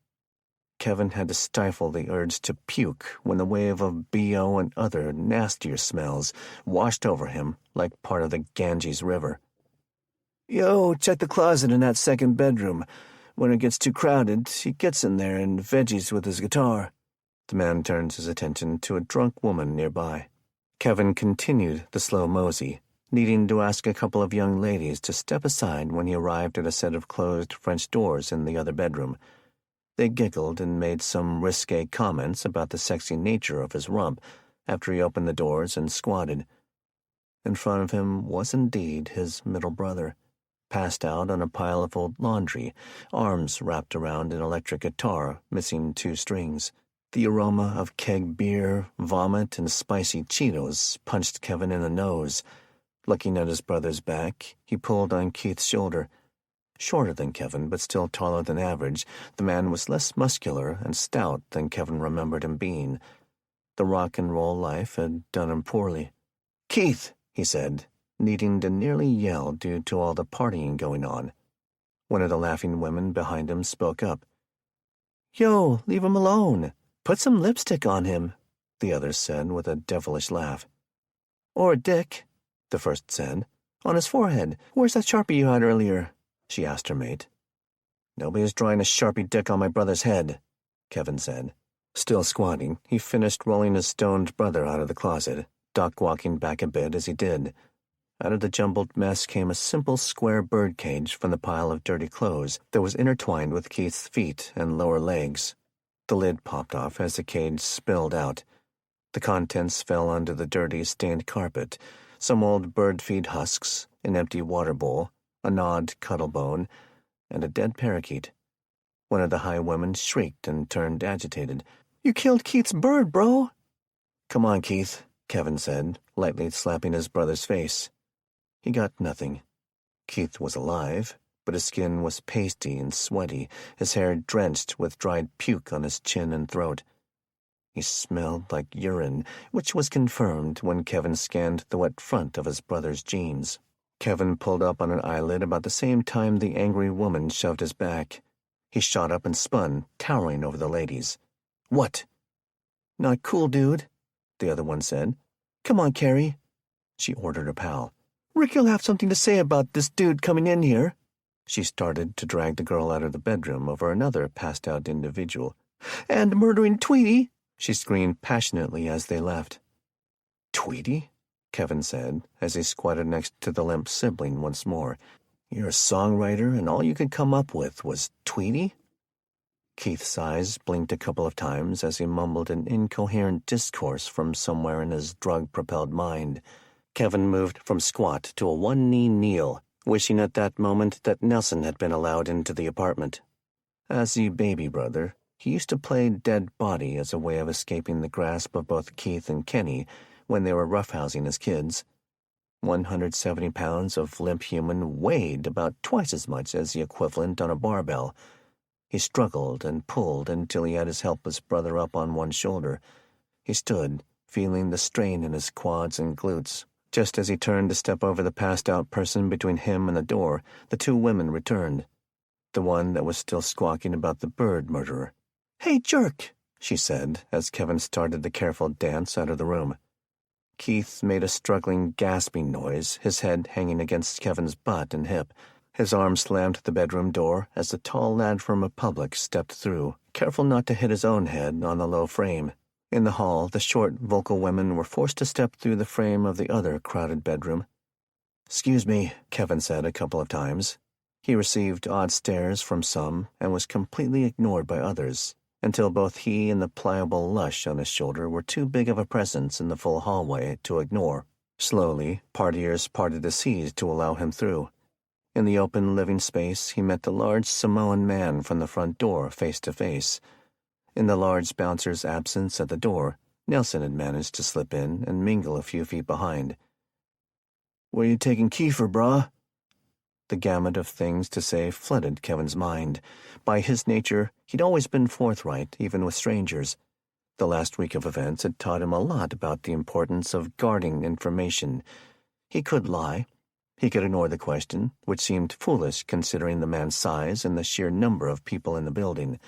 S1: Kevin had to stifle the urge to puke when the wave of BO and other nastier smells washed over him like part of the Ganges River. "Yo, check the closet in that second bedroom. When it gets too crowded, he gets in there and veggies with his guitar." The man turned his attention to a drunk woman nearby. Kevin continued the slow mosey, needing to ask a couple of young ladies to step aside when he arrived at a set of closed French doors in the other bedroom. They giggled and made some risque comments about the sexy nature of his rump after he opened the doors and squatted. In front of him was indeed his middle brother, passed out on a pile of old laundry, arms wrapped around an electric guitar missing 2 strings. The aroma of keg beer, vomit, and spicy Cheetos punched Kevin in the nose. Looking at his brother's back, he pulled on Keith's shoulder. Shorter than Kevin, but still taller than average, the man was less muscular and stout than Kevin remembered him being. The rock and roll life had done him poorly. "Keith," he said, needing to nearly yell due to all the partying going on. One of the laughing women behind him spoke up. "Yo, leave him alone. Put some lipstick on him," the others said with a devilish laugh. "Or a dick," the first said. "On his forehead. Where's that Sharpie you had earlier?" she asked her mate. "Nobody's drawing a Sharpie dick on my brother's head," Kevin said. Still squatting, he finished rolling his stoned brother out of the closet, duck walking back a bit as he did. Out of the jumbled mess came a simple square birdcage from the pile of dirty clothes that was intertwined with Keith's feet and lower legs. The lid popped off as the cage spilled out. The contents fell onto the dirty, stained carpet, some old bird feed husks, an empty water bowl, a gnawed cuttlebone, and a dead parakeet. One of the high women shrieked and turned agitated. "You killed Keith's bird, bro!" "Come on, Keith," Kevin said, lightly slapping his brother's face. He got nothing. Keith was alive, but his skin was pasty and sweaty, his hair drenched with dried puke on his chin and throat. He smelled like urine, which was confirmed when Kevin scanned the wet front of his brother's jeans. Kevin pulled up on an eyelid about the same time the angry woman shoved his back. He shot up and spun, towering over the ladies. "What?" "Not cool, dude," the other one said. "Come on, Carrie," she ordered her pal. "Ricky'll have something to say about this dude coming in here." She started to drag the girl out of the bedroom over another passed-out individual. "And murdering Tweety," she screamed passionately as they left. "Tweety?" Kevin said, as he squatted next to the limp sibling once more. "You're a songwriter, and all you could come up with was Tweety?" Keith's eyes blinked a couple of times as he mumbled an incoherent discourse from somewhere in his drug-propelled mind. Kevin moved from squat to a one-knee kneel, wishing at that moment that Nelson had been allowed into the apartment. As the baby brother, he used to play dead body as a way of escaping the grasp of both Keith and Kenny when they were roughhousing as kids. 170 pounds of limp human weighed about twice as much as the equivalent on a barbell. He struggled and pulled until he had his helpless brother up on one shoulder. He stood, feeling the strain in his quads and glutes. Just as he turned to step over the passed-out person between him and the door, the two women returned. The one that was still squawking about the bird murderer. "Hey, jerk," she said as Kevin started the careful dance out of the room. Keith made a struggling, gasping noise, his head hanging against Kevin's butt and hip. His arm slammed the bedroom door as the tall lad from Republic stepped through, careful not to hit his own head on the low frame. In the hall, the short, vocal women were forced to step through the frame of the other crowded bedroom. "Excuse me," Kevin said a couple of times. He received odd stares from some and was completely ignored by others, until both he and the pliable lush on his shoulder were too big of a presence in the full hallway to ignore. Slowly, partiers parted the seats to allow him through. In the open living space, he met the large Samoan man from the front door face to face. In the large bouncer's absence at the door, Nelson had managed to slip in and mingle a few feet behind. "Where you taking Kiefer, brah?" The gamut of things to say flooded Kevin's mind. By his nature, he'd always been forthright, even with strangers. The last week of events had taught him a lot about the importance of guarding information. He could lie. He could ignore the question, which seemed foolish considering the man's size and the sheer number of people in the building.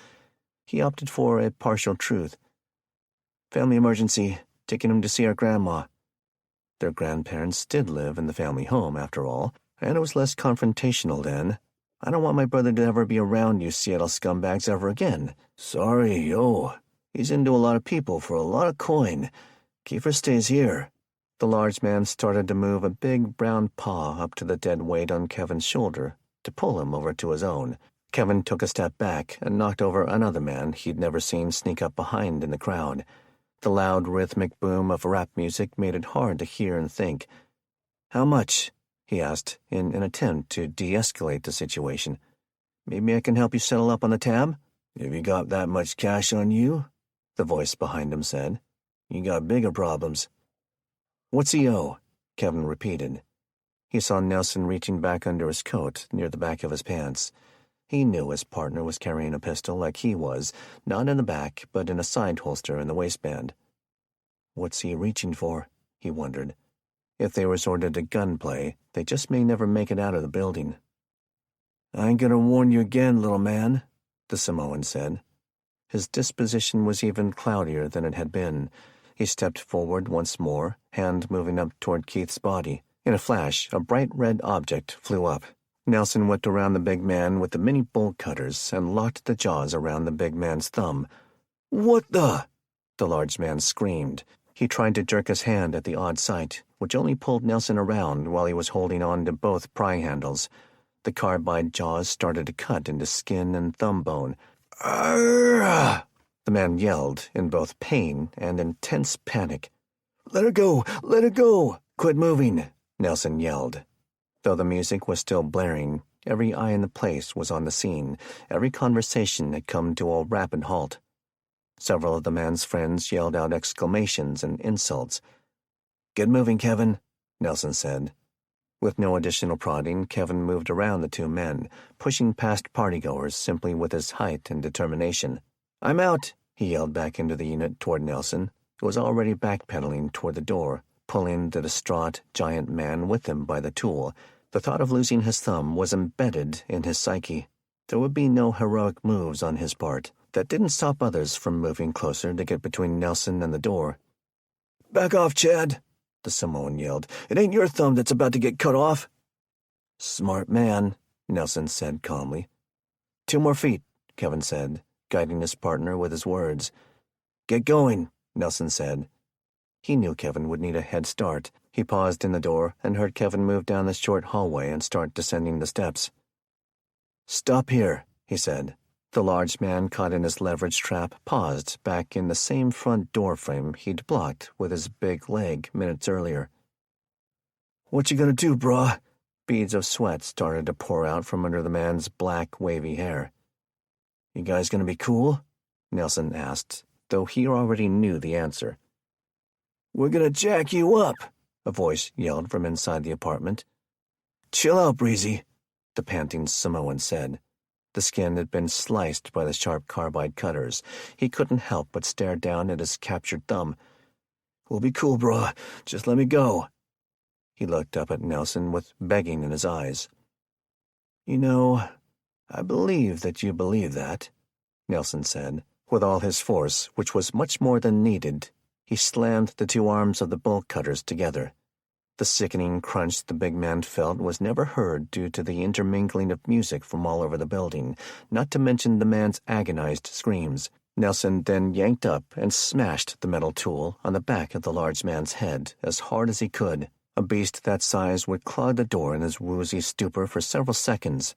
S1: He opted for a partial truth. "Family emergency. Taking him to see our grandma." Their grandparents did live in the family home, after all, and it was less confrontational then. "I don't want my brother to ever be around you Seattle scumbags ever again." "Sorry, yo. He's into a lot of people for a lot of coin. Kiefer stays here." The large man started to move a big brown paw up to the dead weight on Kevin's shoulder to pull him over to his own. Kevin took a step back and knocked over another man he'd never seen sneak up behind in the crowd. The loud, rhythmic boom of rap music made it hard to hear and think. "How much?" he asked, in an attempt to de-escalate the situation. "Maybe I can help you settle up on the tab?" "Have you got that much cash on you?" the voice behind him said. "You got bigger problems." "What's he owe?" Kevin repeated. He saw Nelson reaching back under his coat near the back of his pants. He knew his partner was carrying a pistol like he was, not in the back, but in a side holster in the waistband. What's he reaching for? He wondered. If they resorted to gunplay, they just may never make it out of the building. "I ain't gonna warn you again, little man," the Samoan said. His disposition was even cloudier than it had been. He stepped forward once more, hand moving up toward Keith's body. In a flash, a bright red object flew up. Nelson whipped around the big man with the mini bolt cutters and locked the jaws around the big man's thumb. "What the?" the large man screamed. He tried to jerk his hand at the odd sight, which only pulled Nelson around while he was holding on to both pry handles. The carbide jaws started to cut into skin and thumb bone. "Arrgh!" the man yelled in both pain and intense panic. "Let her go! Let her go! Quit moving!" Nelson yelled. Though the music was still blaring, every eye in the place was on the scene. Every conversation had come to a rapid halt. Several of the man's friends yelled out exclamations and insults. "Get moving, Kevin," Nelson said. With no additional prodding, Kevin moved around the two men, pushing past partygoers simply with his height and determination. "I'm out," he yelled back into the unit toward Nelson, who was already backpedaling toward the door, pulling the distraught giant man with him by the tool. The thought of losing his thumb was embedded in his psyche. There would be no heroic moves on his part. That didn't stop others from moving closer to get between Nelson and the door. "Back off, Chad," the Samoan yelled. "It ain't your thumb that's about to get cut off." "Smart man," Nelson said calmly. "2 more feet," Kevin said, guiding his partner with his words. "Get going," Nelson said. He knew Kevin would need a head start. He paused in the door and heard Kevin move down the short hallway and start descending the steps. "Stop here," he said. The large man caught in his leverage trap paused back in the same front door frame he'd blocked with his big leg minutes earlier. "What you gonna do, brah?" Beads of sweat started to pour out from under the man's black, wavy hair. "You guys gonna be cool?" Nelson asked, though he already knew the answer. "We're gonna jack you up," a voice yelled from inside the apartment. "Chill out, Breezy," the panting Samoan said. The skin had been sliced by the sharp carbide cutters. He couldn't help but stare down at his captured thumb. "We'll be cool, brah. Just let me go." He looked up at Nelson with begging in his eyes. "You know, I believe that you believe that," Nelson said. With all his force, which was much more than needed, he slammed the 2 arms of the bolt cutters together. The sickening crunch the big man felt was never heard due to the intermingling of music from all over the building, not to mention the man's agonized screams. Nelson then yanked up and smashed the metal tool on the back of the large man's head as hard as he could. A beast that size would clog the door in his woozy stupor for several seconds.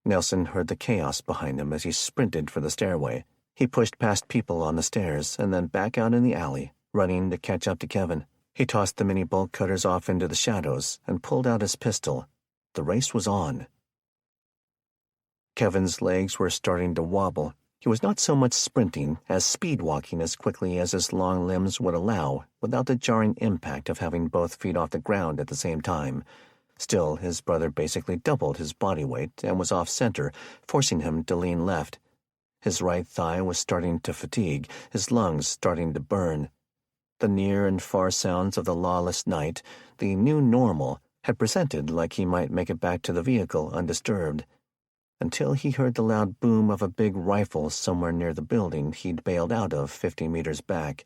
S1: Nelson heard the chaos behind him as he sprinted for the stairway. He pushed past people on the stairs and then back out in the alley, running to catch up to Kevin. He tossed the mini bolt cutters off into the shadows and pulled out his pistol. The race was on. Kevin's legs were starting to wobble. He was not so much sprinting as speed-walking as quickly as his long limbs would allow without the jarring impact of having both feet off the ground at the same time. Still, his brother basically doubled his body weight and was off-center, forcing him to lean left. His right thigh was starting to fatigue, his lungs starting to burn. The near and far sounds of the lawless night, the new normal, had presented like he might make it back to the vehicle undisturbed, until he heard the loud boom of a big rifle somewhere near the building he'd bailed out of 50 meters back.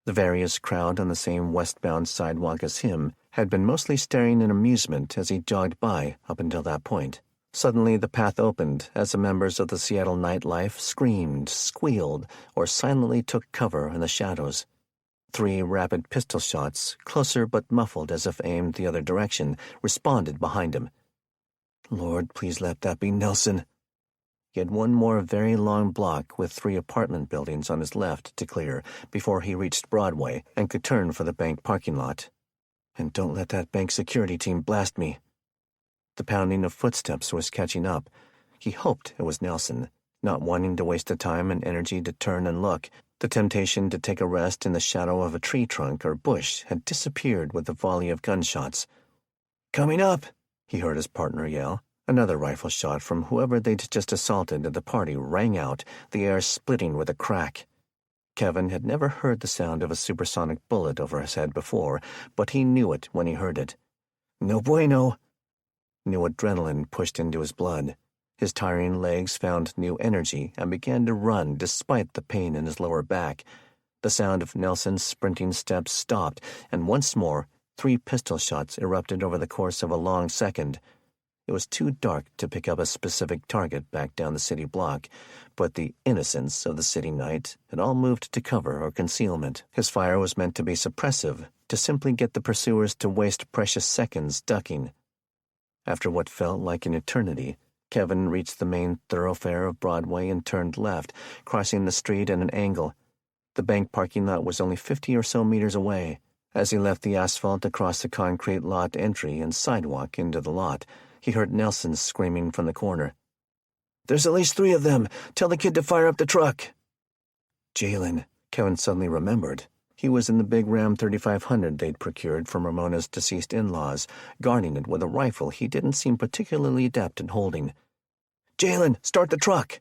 S1: The various crowd on the same westbound sidewalk as him had been mostly staring in amusement as he jogged by up until that point. Suddenly the path opened as the members of the Seattle nightlife screamed, squealed, or silently took cover in the shadows. 3 rapid pistol shots, closer but muffled as if aimed the other direction, responded behind him. Lord, please let that be Nelson. He had one more very long block with 3 apartment buildings on his left to clear before he reached Broadway and could turn for the bank parking lot. And don't let that bank security team blast me. The pounding of footsteps was catching up. He hoped it was Nelson, not wanting to waste the time and energy to turn and look. The temptation to take a rest in the shadow of a tree trunk or bush had disappeared with the volley of gunshots. "Coming up!" he heard his partner yell. Another rifle shot from whoever they'd just assaulted at the party rang out, the air splitting with a crack. Kevin had never heard the sound of a supersonic bullet over his head before, but he knew it when he heard it. No bueno! New adrenaline pushed into his blood. His tiring legs found new energy and began to run despite the pain in his lower back. The sound of Nelson's sprinting steps stopped, and once more 3 pistol shots erupted over the course of a long second. It was too dark to pick up a specific target back down the city block, but the innocence of the city night had all moved to cover or concealment. His fire was meant to be suppressive, to simply get the pursuers to waste precious seconds ducking. After what felt like an eternity, Kevin reached the main thoroughfare of Broadway and turned left, crossing the street at an angle. The bank parking lot was only 50 or so meters away. As he left the asphalt across the concrete lot entry and sidewalk into the lot, he heard Nelson screaming from the corner. "There's at least 3 of them! Tell the kid to fire up the truck!" Jalen, Kevin suddenly remembered. He was in the big Ram 3500 they'd procured from Ramona's deceased in-laws, guarding it with a rifle he didn't seem particularly adept at holding. "Jalen, start the truck!"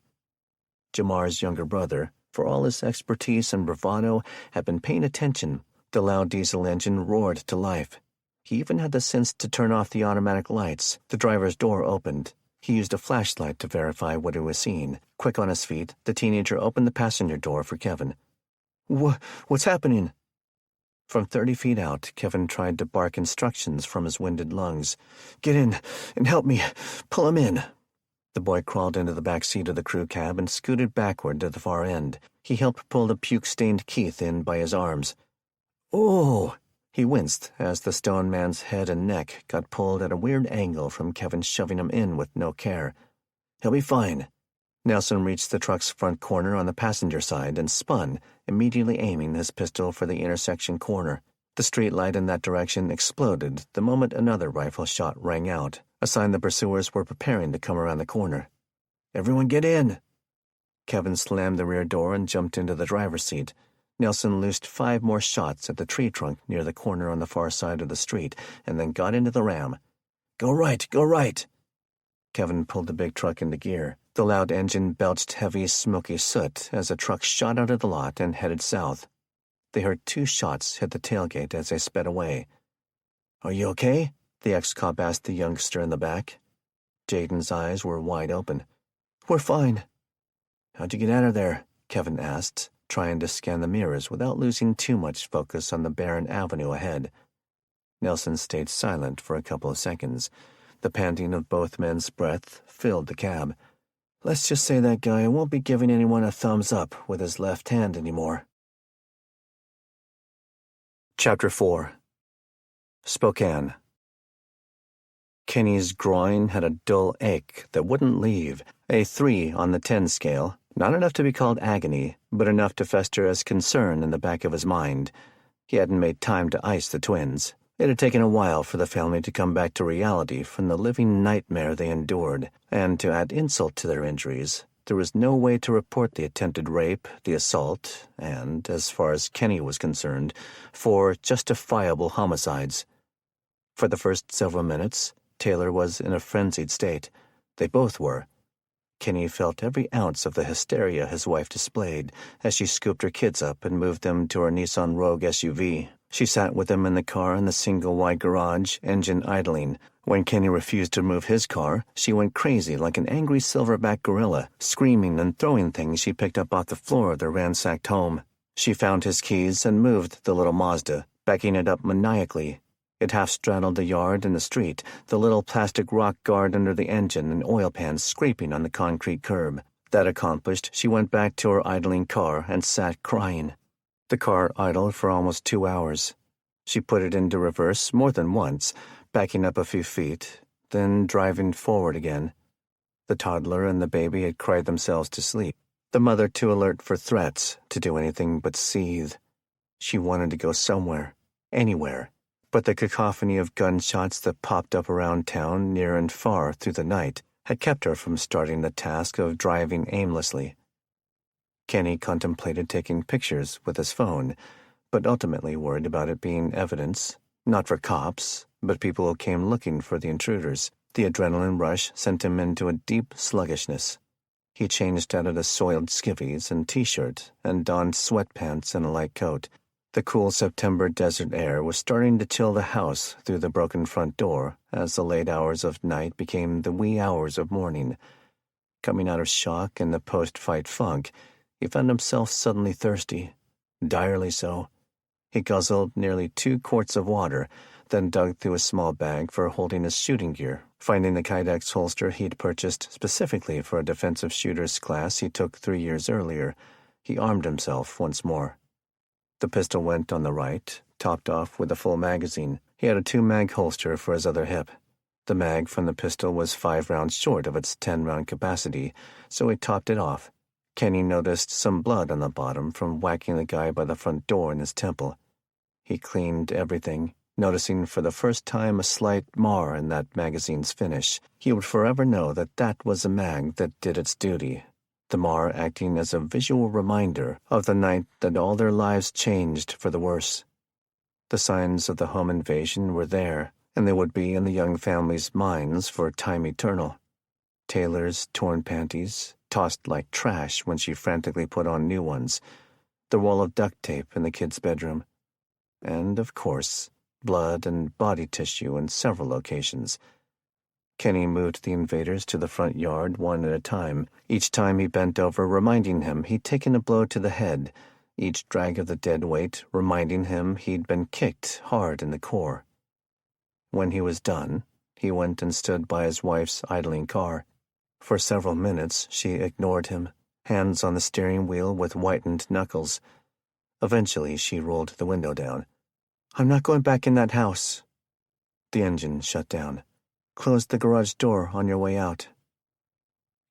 S1: Jamar's younger brother, for all his expertise and bravado, had been paying attention. The loud diesel engine roared to life. He even had the sense to turn off the automatic lights. The driver's door opened. He used a flashlight to verify what he was seeing. Quick on his feet, the teenager opened the passenger door for Kevin. What's happening?" From 30 feet out, Kevin tried to bark instructions from his winded lungs. "Get in and help me. Pull him in." The boy crawled into the back seat of the crew cab and scooted backward to the far end. He helped pull the puke-stained Keith in by his arms. "Oh!" He winced as the stone man's head and neck got pulled at a weird angle from Kevin shoving him in with no care. "He'll be fine." Nelson reached the truck's front corner on the passenger side and spun, immediately aiming his pistol for the intersection corner. The street light in that direction exploded the moment another rifle shot rang out, a sign the pursuers were preparing to come around the corner. "Everyone get in!" Kevin slammed the rear door and jumped into the driver's seat. Nelson loosed 5 more shots at the tree trunk near the corner on the far side of the street and then got into the Ram. Go right! Go right!" Kevin pulled the big truck into gear. The loud engine belched heavy, smoky soot as the truck shot out of the lot and headed south. They heard 2 shots hit the tailgate as they sped away. "Are you okay?" the ex-cop asked the youngster in the back. Jaden's eyes were wide open. "We're fine." "How'd you get out of there?" Kevin asked, trying to scan the mirrors without losing too much focus on the barren avenue ahead. Nelson stayed silent for a couple of seconds. The panting of both men's breath filled the cab. "Let's just say that guy won't be giving anyone a thumbs up with his left hand anymore." Chapter 4. Spokane. Kenny's groin had a dull ache that wouldn't leave, a 3 on the 10 scale, not enough to be called agony, but enough to fester as concern in the back of his mind. He hadn't made time to ice the twins. It had taken a while for the family to come back to reality from the living nightmare they endured, and to add insult to their injuries, there was no way to report the attempted rape, the assault, and, as far as Kenny was concerned, 4 justifiable homicides. For the first several minutes, Taylor was in a frenzied state. They both were. Kenny felt every ounce of the hysteria his wife displayed as she scooped her kids up and moved them to her Nissan Rogue SUV. She sat with them in the car in the single-wide garage, engine idling. When Kenny refused to move his car, she went crazy like an angry silverback gorilla, screaming and throwing things she picked up off the floor of their ransacked home. She found his keys and moved the little Mazda, backing it up maniacally. It half-straddled the yard and the street, the little plastic rock guard under the engine and oil pans scraping on the concrete curb. That accomplished, she went back to her idling car and sat crying. The car idled for almost 2 hours. She put it into reverse more than once, backing up a few feet, then driving forward again. The toddler and the baby had cried themselves to sleep, the mother too alert for threats to do anything but seethe. She wanted to go somewhere, anywhere, but the cacophony of gunshots that popped up around town near and far through the night had kept her from starting the task of driving aimlessly. Kenny contemplated taking pictures with his phone, but ultimately worried about it being evidence, not for cops, but people who came looking for the intruders. The adrenaline rush sent him into a deep sluggishness. He changed out of the soiled skivvies and T-shirt and donned sweatpants and a light coat. The cool September desert air was starting to chill the house through the broken front door as the late hours of night became the wee hours of morning. Coming out of shock and the post-fight funk, he found himself suddenly thirsty, direly so. He guzzled nearly 2 quarts of water, then dug through a small bag for holding his shooting gear, finding the Kydex holster he'd purchased specifically for a defensive shooters class he took 3 years earlier. He armed himself once more. The pistol went on the right, topped off with a full magazine. He had a 2-mag holster for his other hip. The mag from the pistol was 5 rounds short of its 10-round capacity, so he topped it off. Kenny noticed some blood on the bottom from whacking the guy by the front door in his temple. He cleaned everything, noticing for the first time a slight mar in that magazine's finish. He would forever know that that was a mag that did its duty, the mar acting as a visual reminder of the night that all their lives changed for the worse. The signs of the home invasion were there, and they would be in the young family's minds for time eternal. Taylor's torn panties, tossed like trash when she frantically put on new ones, the roll of duct tape in the kid's bedroom, and, of course, blood and body tissue in several locations. Kenny moved the invaders to the front yard one at a time, each time he bent over reminding him he'd taken a blow to the head, each drag of the dead weight reminding him he'd been kicked hard in the core. When he was done, he went and stood by his wife's idling car. For several minutes she ignored him, hands on the steering wheel with whitened knuckles. Eventually she rolled the window down. "I'm not going back in that house." The engine shut down. "Close the garage door on your way out."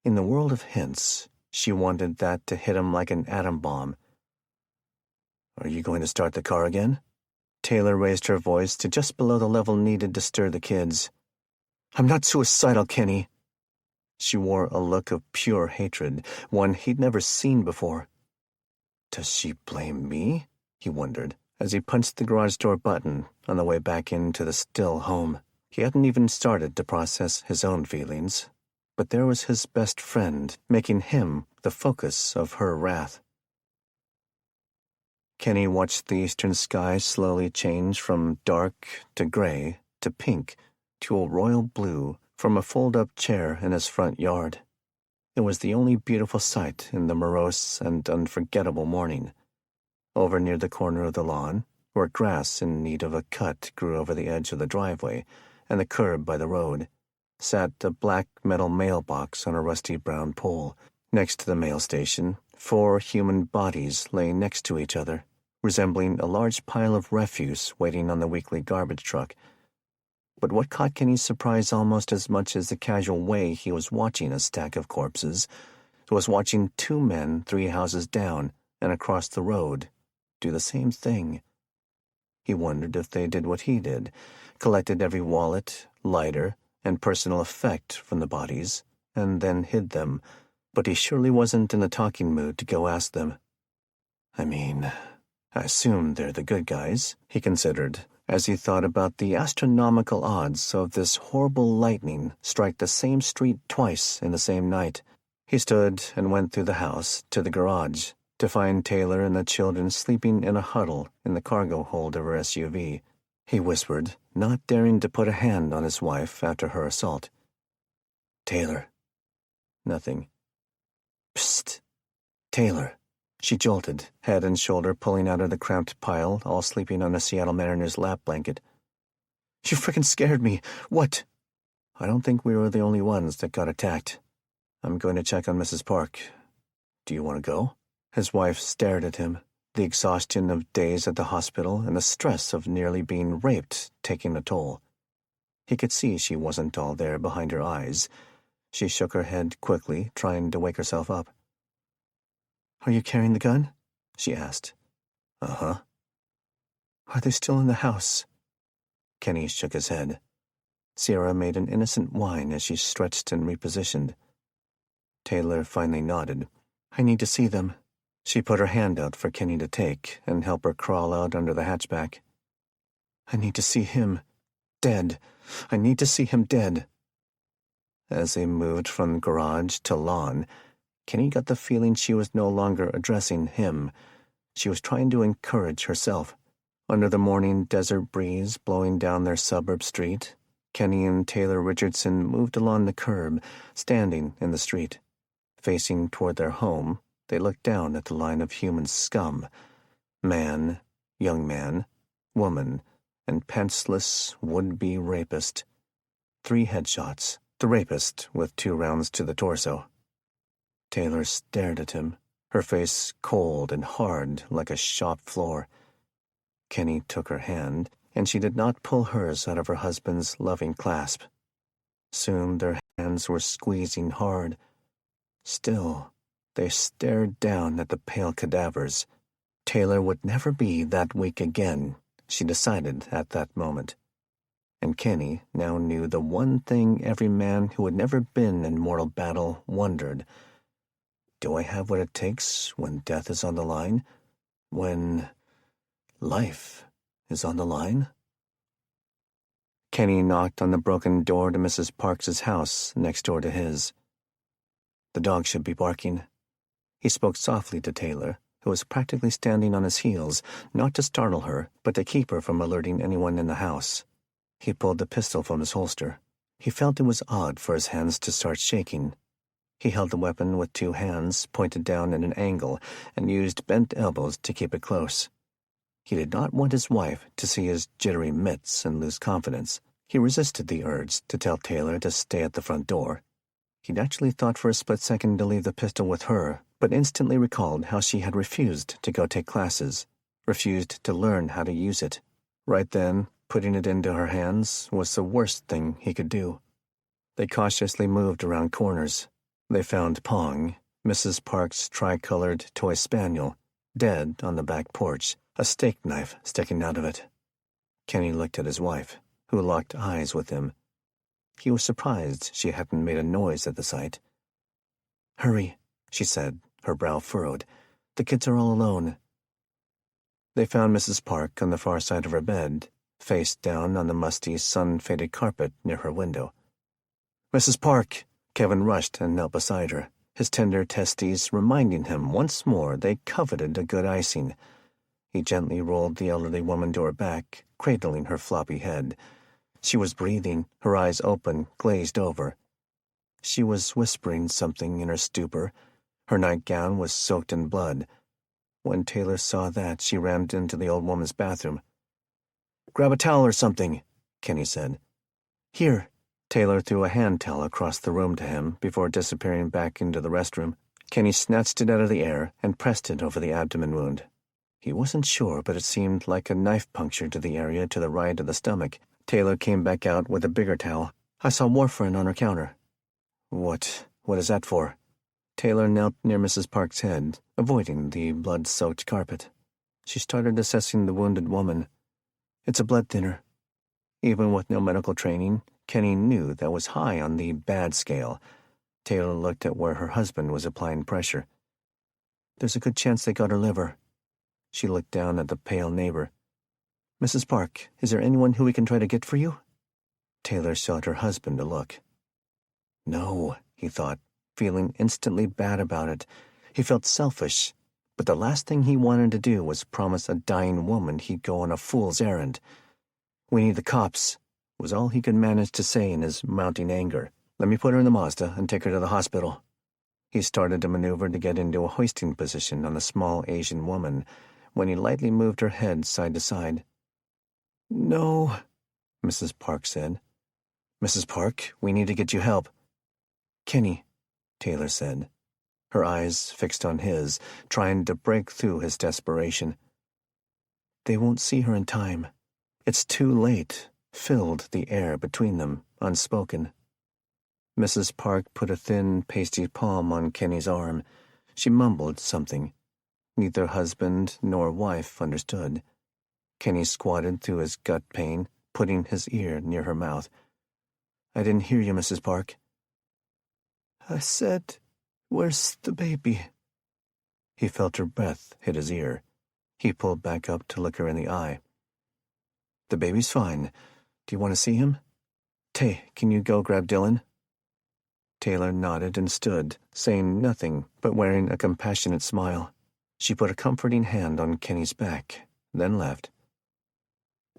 S1: In the world of hints, she wanted that to hit him like an atom bomb. "Are you going to start the car again?" Taylor raised her voice to just below the level needed to stir the kids. "I'm not suicidal, Kenny." She wore a look of pure hatred, one he'd never seen before. Does she blame me? He wondered, as he punched the garage door button on the way back into the still home. He hadn't even started to process his own feelings, but there was his best friend, making him the focus of her wrath. Kenny watched the eastern sky slowly change from dark to gray to pink to a royal blue from a fold-up chair in his front yard. It was the only beautiful sight in the morose and unforgettable morning. Over near the corner of the lawn, where grass in need of a cut grew over the edge of the driveway and the curb by the road, sat a black metal mailbox on a rusty brown pole. Next to the mail station, 4 human bodies lay next to each other, resembling a large pile of refuse waiting on the weekly garbage truck. But what caught Kenny's surprise almost as much as the casual way he was watching a stack of corpses was watching 2 men 3 houses down and across the road do the same thing. He wondered if they did what he did, collected every wallet, lighter, and personal effect from the bodies, and then hid them, but he surely wasn't in the talking mood to go ask them. I assume they're the good guys, he considered, as he thought about the astronomical odds of this horrible lightning strike the same street twice in the same night. He stood and went through the house to the garage to find Taylor and the children sleeping in a huddle in the cargo hold of her SUV. He whispered, not daring to put a hand on his wife after her assault. "Taylor." Nothing. "Psst. Taylor." She jolted, head and shoulder pulling out of the cramped pile, all sleeping on a Seattle Mariners lap blanket. "You frickin' scared me. What?" "I don't think we were the only ones that got attacked. I'm going to check on Mrs. Park. Do you want to go?" His wife stared at him, the exhaustion of days at the hospital and the stress of nearly being raped taking a toll. He could see she wasn't all there behind her eyes. She shook her head quickly, trying to wake herself up. "Are you carrying the gun?" she asked. "Uh-huh." "Are they still in the house?" Kenny shook his head. Sierra made an innocent whine as she stretched and repositioned. Taylor finally nodded. "I need to see them." She put her hand out for Kenny to take and help her crawl out under the hatchback. "I need to see him dead. I need to see him dead." As they moved from garage to lawn, Kenny got the feeling she was no longer addressing him. She was trying to encourage herself. Under the morning desert breeze blowing down their suburb street, Kenny and Taylor Richardson moved along the curb, standing in the street. Facing toward their home, they looked down at the line of human scum. Man, young man, woman, and pantsless would-be rapist. 3 headshots, the rapist with 2 rounds to the torso. Taylor stared at him, her face cold and hard like a shop floor. Kenny took her hand, and she did not pull hers out of her husband's loving clasp. Soon their hands were squeezing hard. Still, they stared down at the pale cadavers. Taylor would never be that weak again, she decided at that moment. And Kenny now knew the one thing every man who had never been in mortal battle wondered. Do I have what it takes when death is on the line? When life is on the line? Kenny knocked on the broken door to Mrs. Parks's house next door to his. The dog should be barking. He spoke softly to Taylor, who was practically standing on his heels, not to startle her, but to keep her from alerting anyone in the house. He pulled the pistol from his holster. He felt it was odd for his hands to start shaking. He held the weapon with 2 hands, pointed down at an angle, and used bent elbows to keep it close. He did not want his wife to see his jittery mitts and lose confidence. He resisted the urge to tell Taylor to stay at the front door. He'd actually thought for a split second to leave the pistol with her, but instantly recalled how she had refused to go take classes, refused to learn how to use it. Right then, putting it into her hands was the worst thing he could do. They cautiously moved around corners. They found Pong, Mrs. Park's tricolored toy spaniel, dead on the back porch, a steak knife sticking out of it. Kenny looked at his wife, who locked eyes with him. He was surprised she hadn't made a noise at the sight. "Hurry," she said, her brow furrowed. "The kids are all alone." They found Mrs. Park on the far side of her bed, face down on the musty, sun-faded carpet near her window. "Mrs. Park!" Kevin rushed and knelt beside her, his tender testes reminding him once more they coveted a good icing. He gently rolled the elderly woman to her back, cradling her floppy head. She was breathing, her eyes open, glazed over. She was whispering something in her stupor. Her nightgown was soaked in blood. When Taylor saw that, she ran into the old woman's bathroom. "Grab a towel or something," Kenny said. "Here." Taylor threw a hand towel across the room to him before disappearing back into the restroom. Kenny snatched it out of the air and pressed it over the abdomen wound. He wasn't sure, but it seemed like a knife puncture to the area to the right of the stomach. Taylor came back out with a bigger towel. "I saw warfarin on her counter." What is that for?" Taylor knelt near Mrs. Park's head, avoiding the blood-soaked carpet. She started assessing the wounded woman. "It's a blood thinner." Even with no medical training, Kenny knew that was high on the bad scale. Taylor looked at where her husband was applying pressure. "There's a good chance they got her liver." She looked down at the pale neighbor. "Mrs. Park, is there anyone who we can try to get for you?" Taylor shot her husband a look. No, he thought, feeling instantly bad about it. He felt selfish, but the last thing he wanted to do was promise a dying woman he'd go on a fool's errand. "We need the cops," was all he could manage to say in his mounting anger. "Let me put her in the Mazda and take her to the hospital." He started to maneuver to get into a hoisting position on the small Asian woman when he lightly moved her head side to side. "No," Mrs. Park said. "Mrs. Park, we need to get you help." "Kenny," Taylor said, her eyes fixed on his, trying to break through his desperation. "They won't see her in time. It's too late," filled the air between them, unspoken. Mrs. Park put a thin, pasty palm on Kenny's arm. She mumbled something. Neither husband nor wife understood. Kenny squatted through his gut pain, putting his ear near her mouth. "I didn't hear you, Mrs. Park." "I said, where's the baby?" He felt her breath hit his ear. He pulled back up to look her in the eye. "The baby's fine. Do you want to see him? Tay, can you go grab Dylan?" Taylor nodded and stood, saying nothing but wearing a compassionate smile. She put a comforting hand on Kenny's back, then left.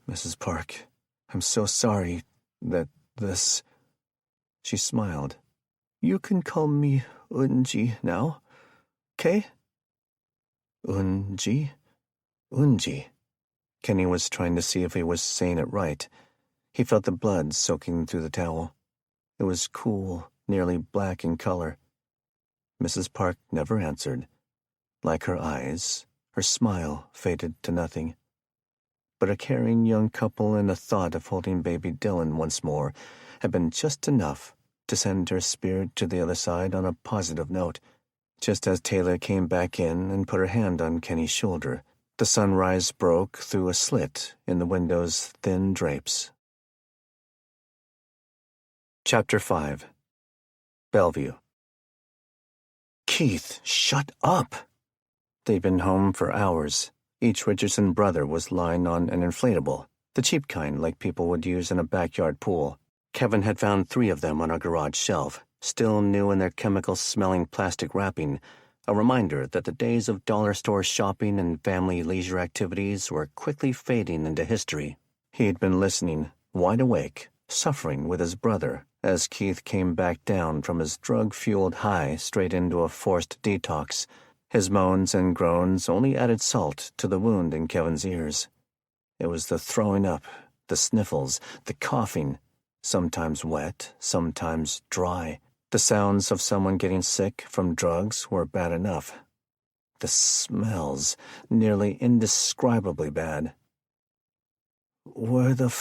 S1: "Mrs. Park, I'm so sorry that this—" She smiled. "You can call me Unji now, 'kay?" "Unji? Unji?" Kenny was trying to see if he was saying it right. He felt the blood soaking through the towel. It was cool, nearly black in color. Mrs. Park never answered. Like her eyes, her smile faded to nothing. But a caring young couple and the thought of holding baby Dylan once more had been just enough to send her spirit to the other side on a positive note. Just as Taylor came back in and put her hand on Kenny's shoulder, the sunrise broke through a slit in the window's thin drapes. Chapter 5. Bellevue. Keith, shut up! They'd been home for hours. Each Richardson brother was lying on an inflatable, the cheap kind like people would use in a backyard pool. Kevin had found 3 of them on a garage shelf, still new in their chemical-smelling plastic wrapping, a reminder that the days of dollar store shopping and family leisure activities were quickly fading into history. He'd been listening, wide awake, suffering with his brother, as Keith came back down from his drug-fueled high straight into a forced detox. His moans and groans only added salt to the wound in Kevin's ears. It was the throwing up, the sniffles, the coughing, sometimes wet, sometimes dry. The sounds of someone getting sick from drugs were bad enough. The smells, nearly indescribably bad. Where the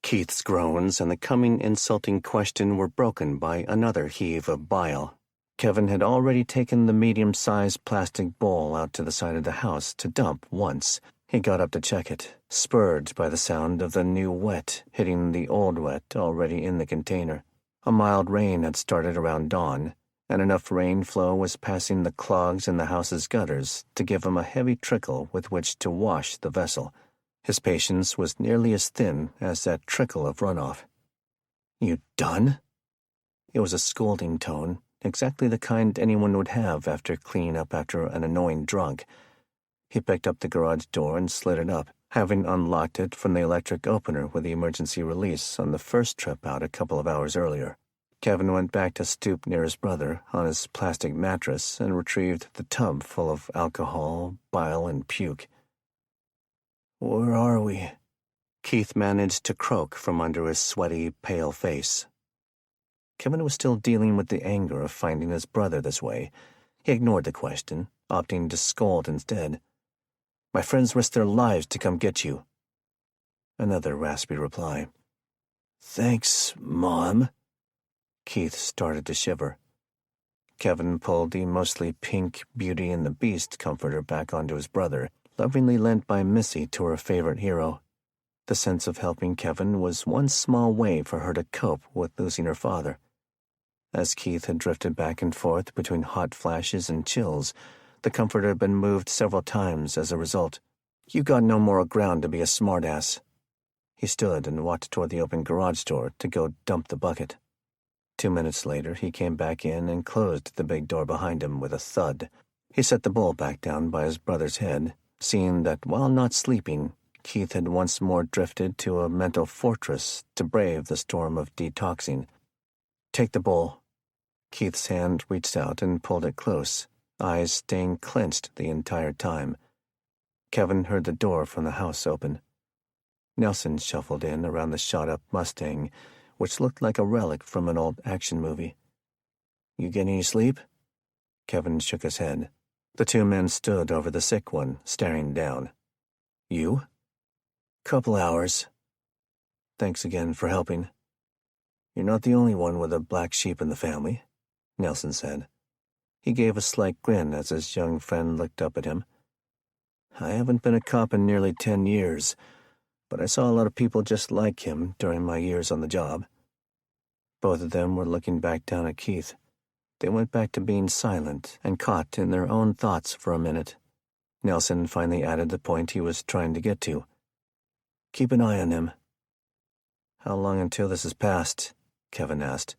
S1: Keith's groans and the coming insulting question were broken by another heave of bile. Kevin had already taken the medium-sized plastic bowl out to the side of the house to dump once. He got up to check it, spurred by the sound of the new wet hitting the old wet already in the container. A mild rain had started around dawn, and enough rain flow was passing the clogs in the house's gutters to give him a heavy trickle with which to wash the vessel. His patience was nearly as thin as that trickle of runoff. "You done?" It was a scolding tone, exactly the kind anyone would have after cleaning up after an annoying drunk. He picked up the garage door and slid it up, having unlocked it from the electric opener with the emergency release on the first trip out a couple of hours earlier. Kevin went back to stoop near his brother on his plastic mattress and retrieved the tub full of alcohol, bile, and puke. "Where are we?" Keith managed to croak from under his sweaty, pale face. Kevin was still dealing with the anger of finding his brother this way. He ignored the question, opting to scold instead. "My friends risked their lives to come get you." Another raspy reply. "Thanks, Mom." Keith started to shiver. Kevin pulled the mostly pink Beauty and the Beast comforter back onto his brother, lovingly lent by Missy to her favorite hero. The sense of helping Kevin was one small way for her to cope with losing her father. As Keith had drifted back and forth between hot flashes and chills, the comforter had been moved several times as a result. "You got no more ground to be a smartass." He stood and walked toward the open garage door to go dump the bucket. 2 minutes later, he came back in and closed the big door behind him with a thud. He set the bowl back down by his brother's head, seeing that while not sleeping, Keith had once more drifted to a mental fortress to brave the storm of detoxing. "Take the bowl." Keith's hand reached out and pulled it close, eyes staying clenched the entire time. Kevin heard the door from the house open. Nelson shuffled in around the shot-up Mustang, which looked like a relic from an old action movie. "You get any sleep?" Kevin shook his head. The 2 men stood over the sick one, staring down. "You?" "Couple hours. Thanks again for helping." "You're not the only one with a black sheep in the family," Nelson said. He gave a slight grin as his young friend looked up at him. "I haven't been a cop in nearly 10 years, but I saw a lot of people just like him during my years on the job." Both of them were looking back down at Keith. They went back to being silent and caught in their own thoughts for a minute. Nelson finally added the point he was trying to get to. "Keep an eye on him." "How long until this is past?" Kevin asked.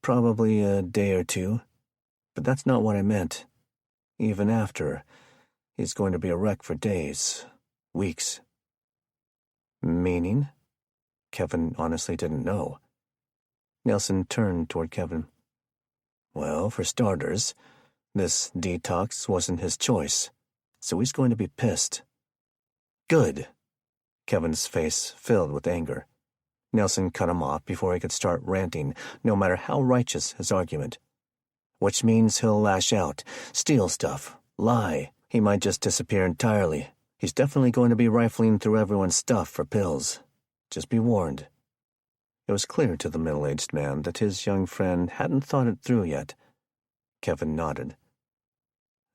S1: "Probably a day or 2, but that's not what I meant. Even after, he's going to be a wreck for days, weeks." "Meaning?" Kevin honestly didn't know. Nelson turned toward Kevin. "Well, for starters, this detox wasn't his choice, so he's going to be pissed. Good. Kevin's face filled with anger. Nelson cut him off before he could start ranting, no matter how righteous his argument. Which means he'll lash out, steal stuff, lie. He might just disappear entirely. He's definitely going to be rifling through everyone's stuff for pills. Just be warned. It was clear to the middle-aged man that his young friend hadn't thought it through yet. Kevin nodded.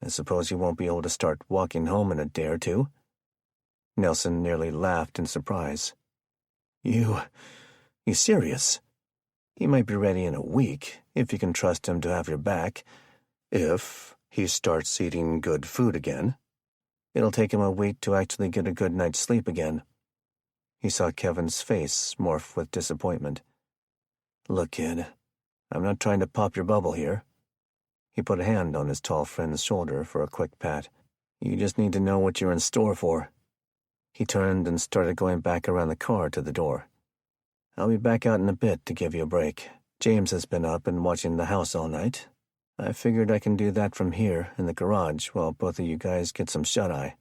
S1: I suppose you won't be able to start walking home in a day or two? Nelson nearly laughed in surprise. You serious? He might be ready in a week, if you can trust him to have your back. If he starts eating good food again. It'll take him a week to actually get a good night's sleep again. He saw Kevin's face morph with disappointment. Look, kid, I'm not trying to pop your bubble here. He put a hand on his tall friend's shoulder for a quick pat. You just need to know what you're in store for. He turned and started going back around the car to the door. I'll be back out in a bit to give you a break. James has been up and watching the house all night. I figured I can do that from here in the garage while both of you guys get some shut-eye.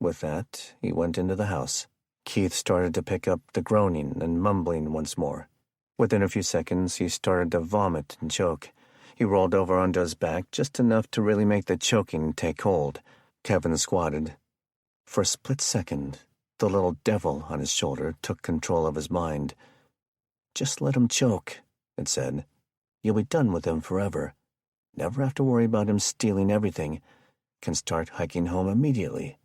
S1: With that, he went into the house. Keith started to pick up the groaning and mumbling once more. Within a few seconds, he started to vomit and choke. He rolled over onto his back just enough to really make the choking take hold. Kevin squatted. For a split second, the little devil on his shoulder took control of his mind. Just let him choke, it said. You'll be done with him forever. Never have to worry about him stealing everything. Can start hiking home immediately.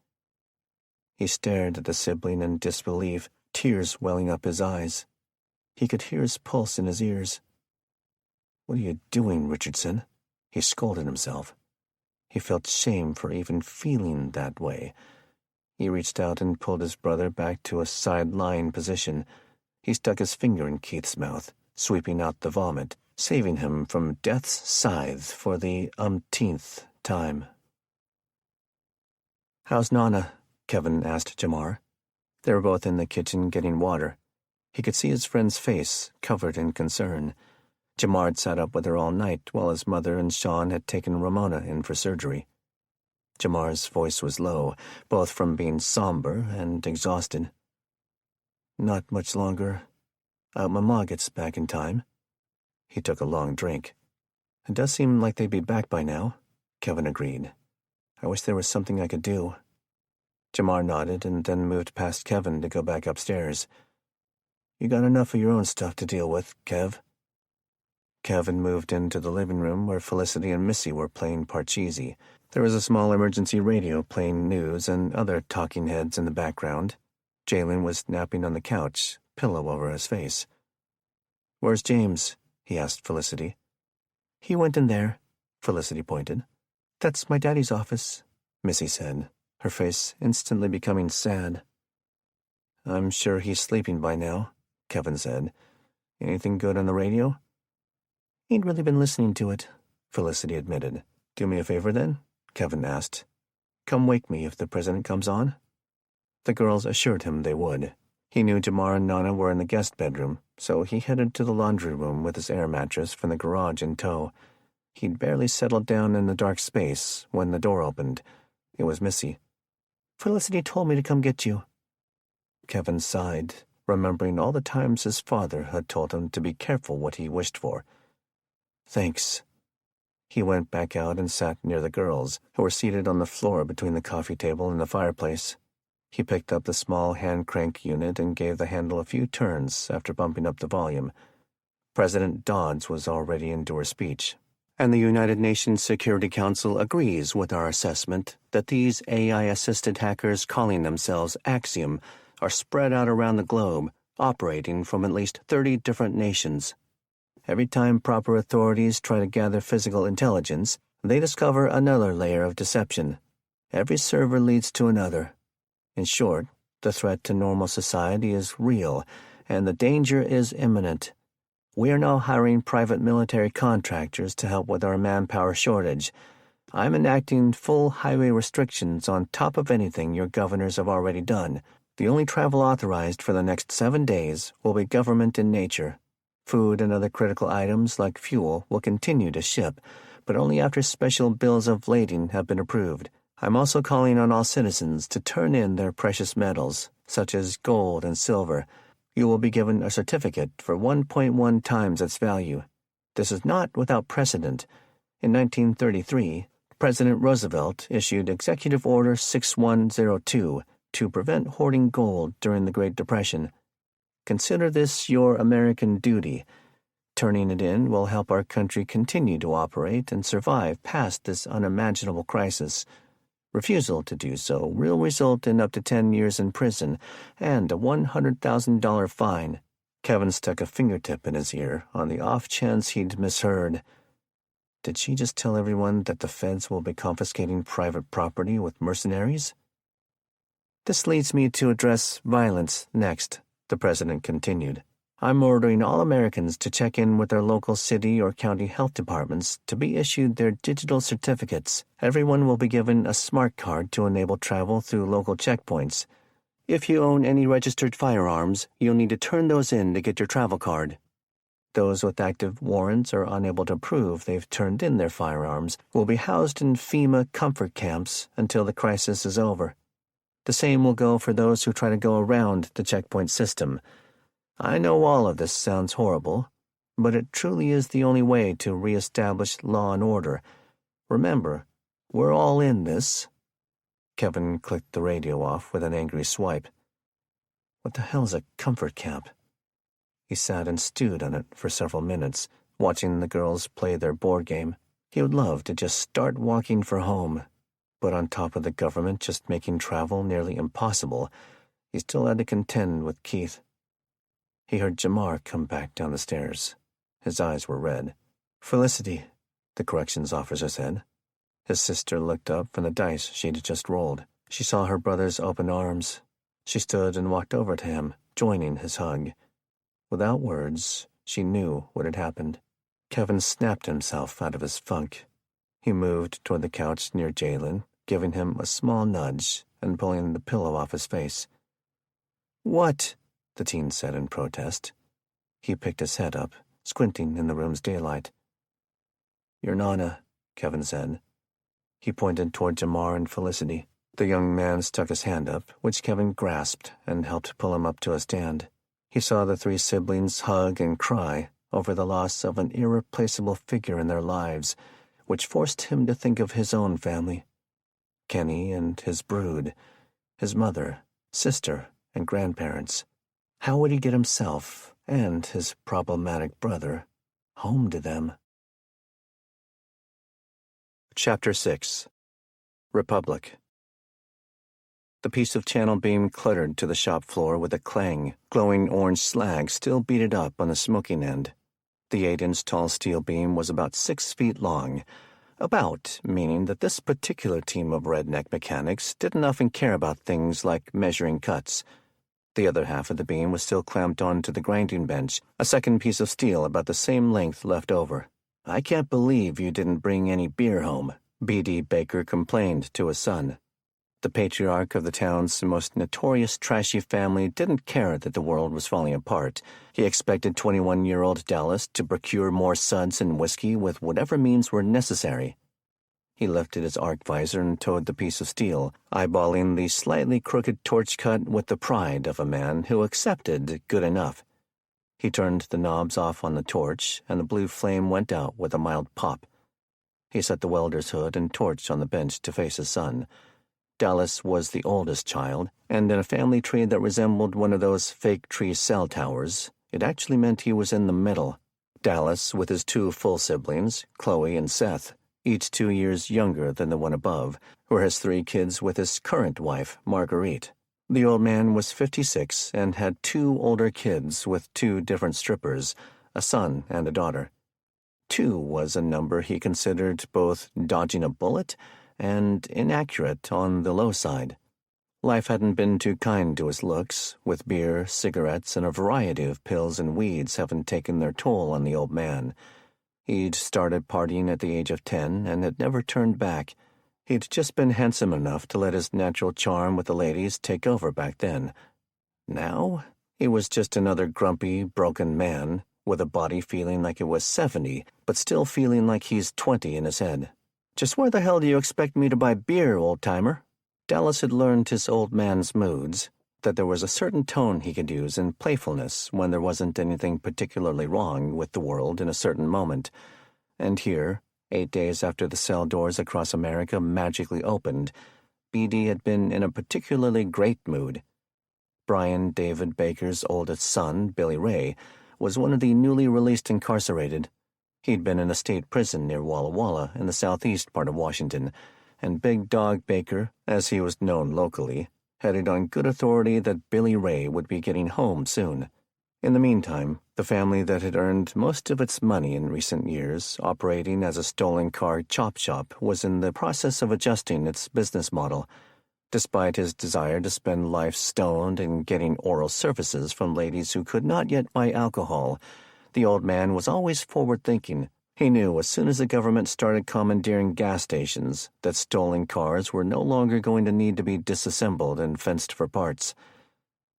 S1: He stared at the sibling in disbelief, tears welling up his eyes. He could hear his pulse in his ears. What are you doing, Richardson? He scolded himself. He felt shame for even feeling that way. He reached out and pulled his brother back to a side-lying position. He stuck his finger in Keith's mouth, sweeping out the vomit, saving him from death's scythe for the umpteenth time. How's Nana? Kevin asked Jamar. They were both in the kitchen getting water. He could see his friend's face, covered in concern. Jamar had sat up with her all night while his mother and Sean had taken Ramona in for surgery. Jamar's voice was low, both from being somber and exhausted. Not much longer. My ma gets back in time. He took a long drink. It does seem like they'd be back by now, Kevin agreed. I wish there was something I could do. Jamar nodded and then moved past Kevin to go back upstairs. You got enough of your own stuff to deal with, Kev. Kevin moved into the living room where Felicity and Missy were playing Parcheesi. There was a small emergency radio playing news and other talking heads in the background. Jalen was napping on the couch, pillow over his face. Where's James? He asked Felicity. He went in there, Felicity pointed. That's my daddy's office, Missy said, her face instantly becoming sad. I'm sure he's sleeping by now, Kevin said. Anything good on the radio? Ain't really been listening to it, Felicity admitted. Do me a favor then, Kevin asked. Come wake me if the president comes on. The girls assured him they would. He knew Jamar and Nana were in the guest bedroom, so he headed to the laundry room with his air mattress from the garage in tow. He'd barely settled down in the dark space when the door opened. It was Missy. Felicity told me to come get you. Kevin sighed, remembering all the times his father had told him to be careful what he wished for. Thanks. He went back out and sat near the girls, who were seated on the floor between the coffee table and the fireplace. He picked up the small hand crank unit and gave the handle a few turns after bumping up the volume. President Dodds was already into her speech. And the United Nations Security Council agrees with our assessment that these AI-assisted hackers calling themselves Axiom are spread out around the globe, operating from at least 30 different nations. Every time proper authorities try to gather physical intelligence, they discover another layer of deception. Every server leads to another. In short, the threat to normal society is real, and the danger is imminent. We are now hiring private military contractors to help with our manpower shortage. I'm enacting full highway restrictions on top of anything your governors have already done. The only travel authorized for the next 7 days will be government in nature. Food and other critical items like fuel will continue to ship, but only after special bills of lading have been approved. I'm also calling on all citizens to turn in their precious metals, such as gold and silver. You will be given a certificate for 1.1 times its value. This is not without precedent. In 1933, President Roosevelt issued Executive Order 6102 to prevent hoarding gold during the Great Depression. Consider this your American duty. Turning it in will help our country continue to operate and survive past this unimaginable crisis. Refusal to do so will result in up to 10 years in prison and a $100,000 fine. Kevin stuck a fingertip in his ear on the off chance he'd misheard. Did she just tell everyone that the feds will be confiscating private property with mercenaries? This leads me to address violence next, the president continued. I'm ordering all Americans to check in with their local city or county health departments to be issued their digital certificates. Everyone will be given a smart card to enable travel through local checkpoints. If you own any registered firearms, you'll need to turn those in to get your travel card. Those with active warrants or unable to prove they've turned in their firearms will be housed in FEMA comfort camps until the crisis is over. The same will go for those who try to go around the checkpoint system. I know all of this sounds horrible, but it truly is the only way to reestablish law and order. Remember, we're all in this. Kevin clicked the radio off with an angry swipe. What the hell's a comfort camp? He sat and stewed on it for several minutes, watching the girls play their board game. He would love to just start walking for home, but on top of the government just making travel nearly impossible, he still had to contend with Keith. He heard Jamar come back down the stairs. His eyes were red. "Felicity," the corrections officer said. His sister looked up from the dice she'd just rolled. She saw her brother's open arms. She stood and walked over to him, joining his hug. Without words, she knew what had happened. Kevin snapped himself out of his funk. He moved toward the couch near Jalen, giving him a small nudge and pulling the pillow off his face. "What?" the teen said in protest. He picked his head up, squinting in the room's daylight. "Your Nana," Kevin said. He pointed toward Jamar and Felicity. The young man stuck his hand up, which Kevin grasped and helped pull him up to a stand. He saw the three siblings hug and cry over the loss of an irreplaceable figure in their lives, which forced him to think of his own family. Kenny and his brood, his mother, sister, and grandparents. How would he get himself and his problematic brother home to them? Chapter 6. Republic. The piece of channel beam clattered to the shop floor with a clang. Glowing orange slag still beaded up on the smoking end. The 8-inch tall steel beam was about 6 feet long. About, meaning that this particular team of redneck mechanics didn't often care about things like measuring cuts. The other half of the beam was still clamped onto the grinding bench, a second piece of steel about the same length left over. "I can't believe you didn't bring any beer home," B.D. Baker complained to his son. The patriarch of the town's most notorious trashy family didn't care that the world was falling apart. He expected 21-year-old Dallas to procure more suds and whiskey with whatever means were necessary. He lifted his arc visor and towed the piece of steel, eyeballing the slightly crooked torch cut with the pride of a man who accepted good enough. He turned the knobs off on the torch, and the blue flame went out with a mild pop. He set the welder's hood and torch on the bench to face his son. Dallas was the oldest child, and in a family tree that resembled one of those fake tree cell towers, it actually meant he was in the middle. Dallas, with his two full siblings, Chloe and Seth, each 2 years younger than the one above, were his 3 kids with his current wife, Marguerite. The old man was 56 and had 2 older kids with 2 different strippers, a son and a daughter. 2 was a number he considered both dodging a bullet and inaccurate on the low side. Life hadn't been too kind to his looks, with beer, cigarettes, and a variety of pills and weeds having taken their toll on the old man. He'd started partying at the age of 10 and had never turned back. He'd just been handsome enough to let his natural charm with the ladies take over back then. Now, he was just another grumpy, broken man, with a body feeling like it was 70, but still feeling like he's 20 in his head. "Just where the hell do you expect me to buy beer, old-timer?" Dallas had learned his old man's moods, that there was a certain tone he could use in playfulness when there wasn't anything particularly wrong with the world in a certain moment. And here, 8 days after the cell doors across America magically opened, BD had been in a particularly great mood. Brian David Baker's oldest son, Billy Ray, was one of the newly released incarcerated. He'd been in a state prison near Walla Walla in the southeast part of Washington, and Big Dog Baker, as he was known locally, had it on good authority that Billy Ray would be getting home soon. In the meantime, the family that had earned most of its money in recent years operating as a stolen car chop shop was in the process of adjusting its business model. Despite his desire to spend life stoned and getting oral services from ladies who could not yet buy alcohol, the old man was always forward-thinking. He knew as soon as the government started commandeering gas stations that stolen cars were no longer going to need to be disassembled and fenced for parts.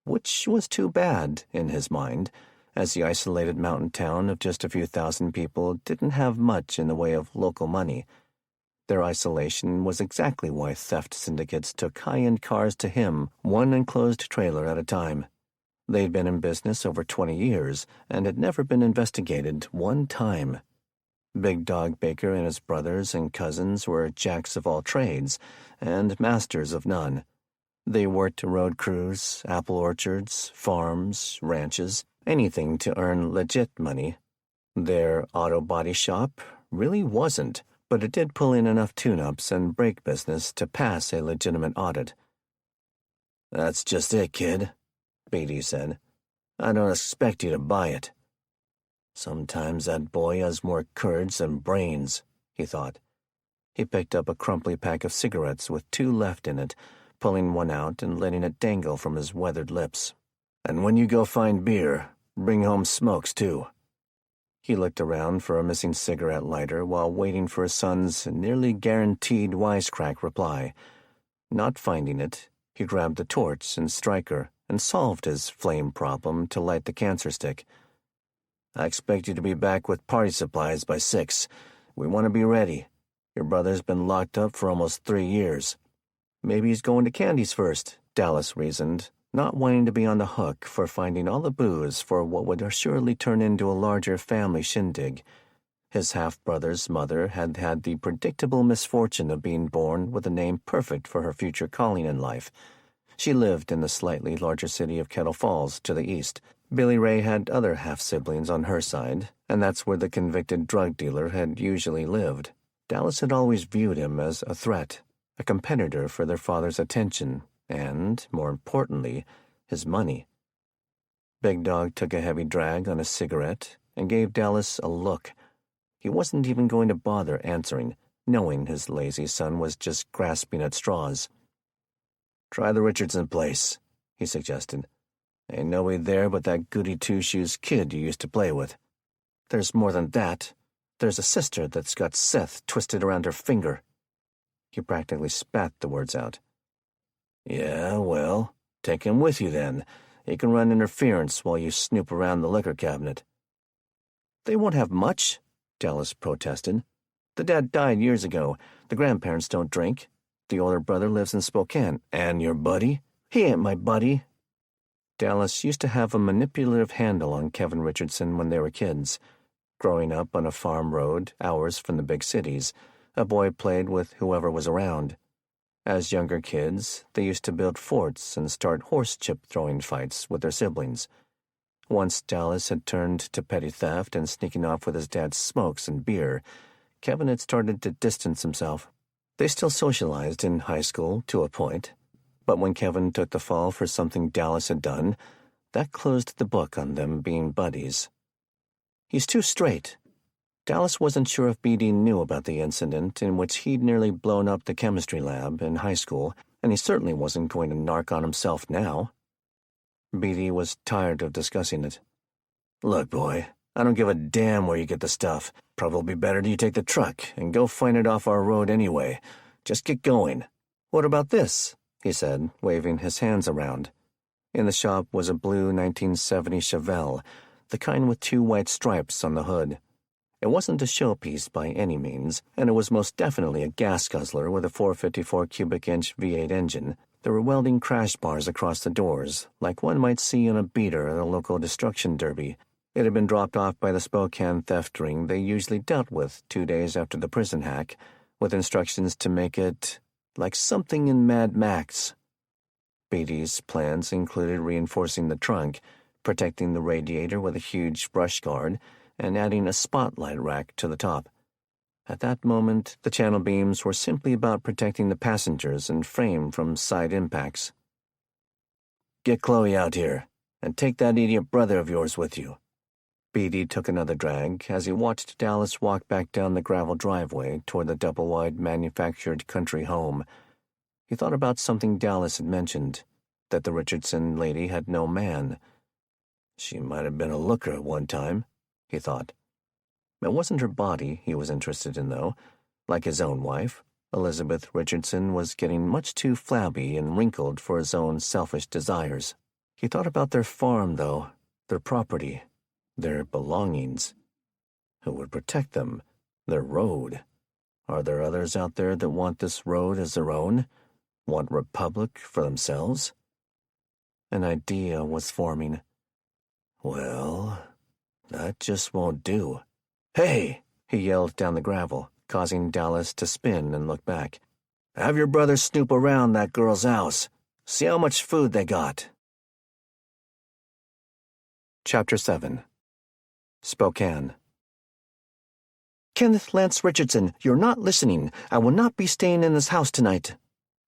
S1: Which was too bad, in his mind, as the isolated mountain town of just a few thousand people didn't have much in the way of local money. Their isolation was exactly why theft syndicates took high-end cars to him, one enclosed trailer at a time. They'd been in business over 20 years and had never been investigated one time. Big Dog Baker and his brothers and cousins were jacks of all trades and masters of none. They worked road crews, apple orchards, farms, ranches, anything to earn legit money. Their auto body shop really wasn't, but it did pull in enough tune-ups and brake business to pass a legitimate audit. "That's just it, kid," Beatty said. "I don't expect you to buy it." Sometimes that boy has more courage than brains, he thought. He picked up a crumply pack of cigarettes with 2 left in it, pulling one out and letting it dangle from his weathered lips. "And when you go find beer, bring home smokes, too." He looked around for a missing cigarette lighter while waiting for his son's nearly guaranteed wisecrack reply. Not finding it, he grabbed the torch and striker and solved his flame problem to light the cancer stick. "I expect you to be back with party supplies by 6. We want to be ready. Your brother's been locked up for almost 3 years. Maybe he's going to Candy's first," Dallas reasoned, not wanting to be on the hook for finding all the booze for what would assuredly turn into a larger family shindig. His half-brother's mother had had the predictable misfortune of being born with a name perfect for her future calling in life. She lived in the slightly larger city of Kettle Falls to the east. Billy Ray had other half-siblings on her side, and that's where the convicted drug dealer had usually lived. Dallas had always viewed him as a threat, a competitor for their father's attention, and, more importantly, his money. Big Dog took a heavy drag on his cigarette and gave Dallas a look. He wasn't even going to bother answering, knowing his lazy son was just grasping at straws. "Try the Richardson place," he suggested. "Ain't nobody there but that goody two-shoes kid you used to play with. There's more than that. There's a sister that's got Seth twisted around her finger." He practically spat the words out. "Yeah, well, take him with you then. He can run interference while you snoop around the liquor cabinet." "They won't have much," Dallas protested. "The dad died years ago. The grandparents don't drink. The older brother lives in Spokane. And your buddy?" "He ain't my buddy." Dallas used to have a manipulative handle on Kevin Richardson when they were kids. Growing up on a farm road, hours from the big cities, a boy played with whoever was around. As younger kids, they used to build forts and start horse chip throwing fights with their siblings. Once Dallas had turned to petty theft and sneaking off with his dad's smokes and beer, Kevin had started to distance himself. They still socialized in high school to a point, but when Kevin took the fall for something Dallas had done, that closed the book on them being buddies. "He's too straight." Dallas wasn't sure if BD knew about the incident in which he'd nearly blown up the chemistry lab in high school, and he certainly wasn't going to narc on himself now. BD was tired of discussing it. "Look, boy, I don't give a damn where you get the stuff. Probably better you take the truck and go find it off our road anyway. Just get going." "What about this?" he said, waving his hands around. In the shop was a blue 1970 Chevelle, the kind with 2 white stripes on the hood. It wasn't a showpiece by any means, and it was most definitely a gas guzzler with a 454 cubic inch V8 engine. There were welding crash bars across the doors, like one might see on a beater at a local destruction derby. It had been dropped off by the Spokane theft ring they usually dealt with 2 days after the prison hack, with instructions to make it like something in Mad Max. Beatty's plans included reinforcing the trunk, protecting the radiator with a huge brush guard, and adding a spotlight rack to the top. At that moment, the channel beams were simply about protecting the passengers and frame from side impacts. "Get Chloe out here, and take that idiot brother of yours with you." Beatty took another drag as he watched Dallas walk back down the gravel driveway toward the double-wide manufactured country home. He thought about something Dallas had mentioned, that the Richardson lady had no man. She might have been a looker at one time, he thought. It wasn't her body he was interested in, though. Like his own wife, Elizabeth Richardson was getting much too flabby and wrinkled for his own selfish desires. He thought about their farm, though, their property, their belongings. Who would protect them? Their road. Are there others out there that want this road as their own? Want Republic for themselves? An idea was forming. Well, that just won't do. "Hey!" he yelled down the gravel, causing Dallas to spin and look back. "Have your brother snoop around that girl's house. See how much food they got." Chapter 7. Spokane. "Kenneth Lance Richardson, you're not listening. I will not be staying in this house tonight."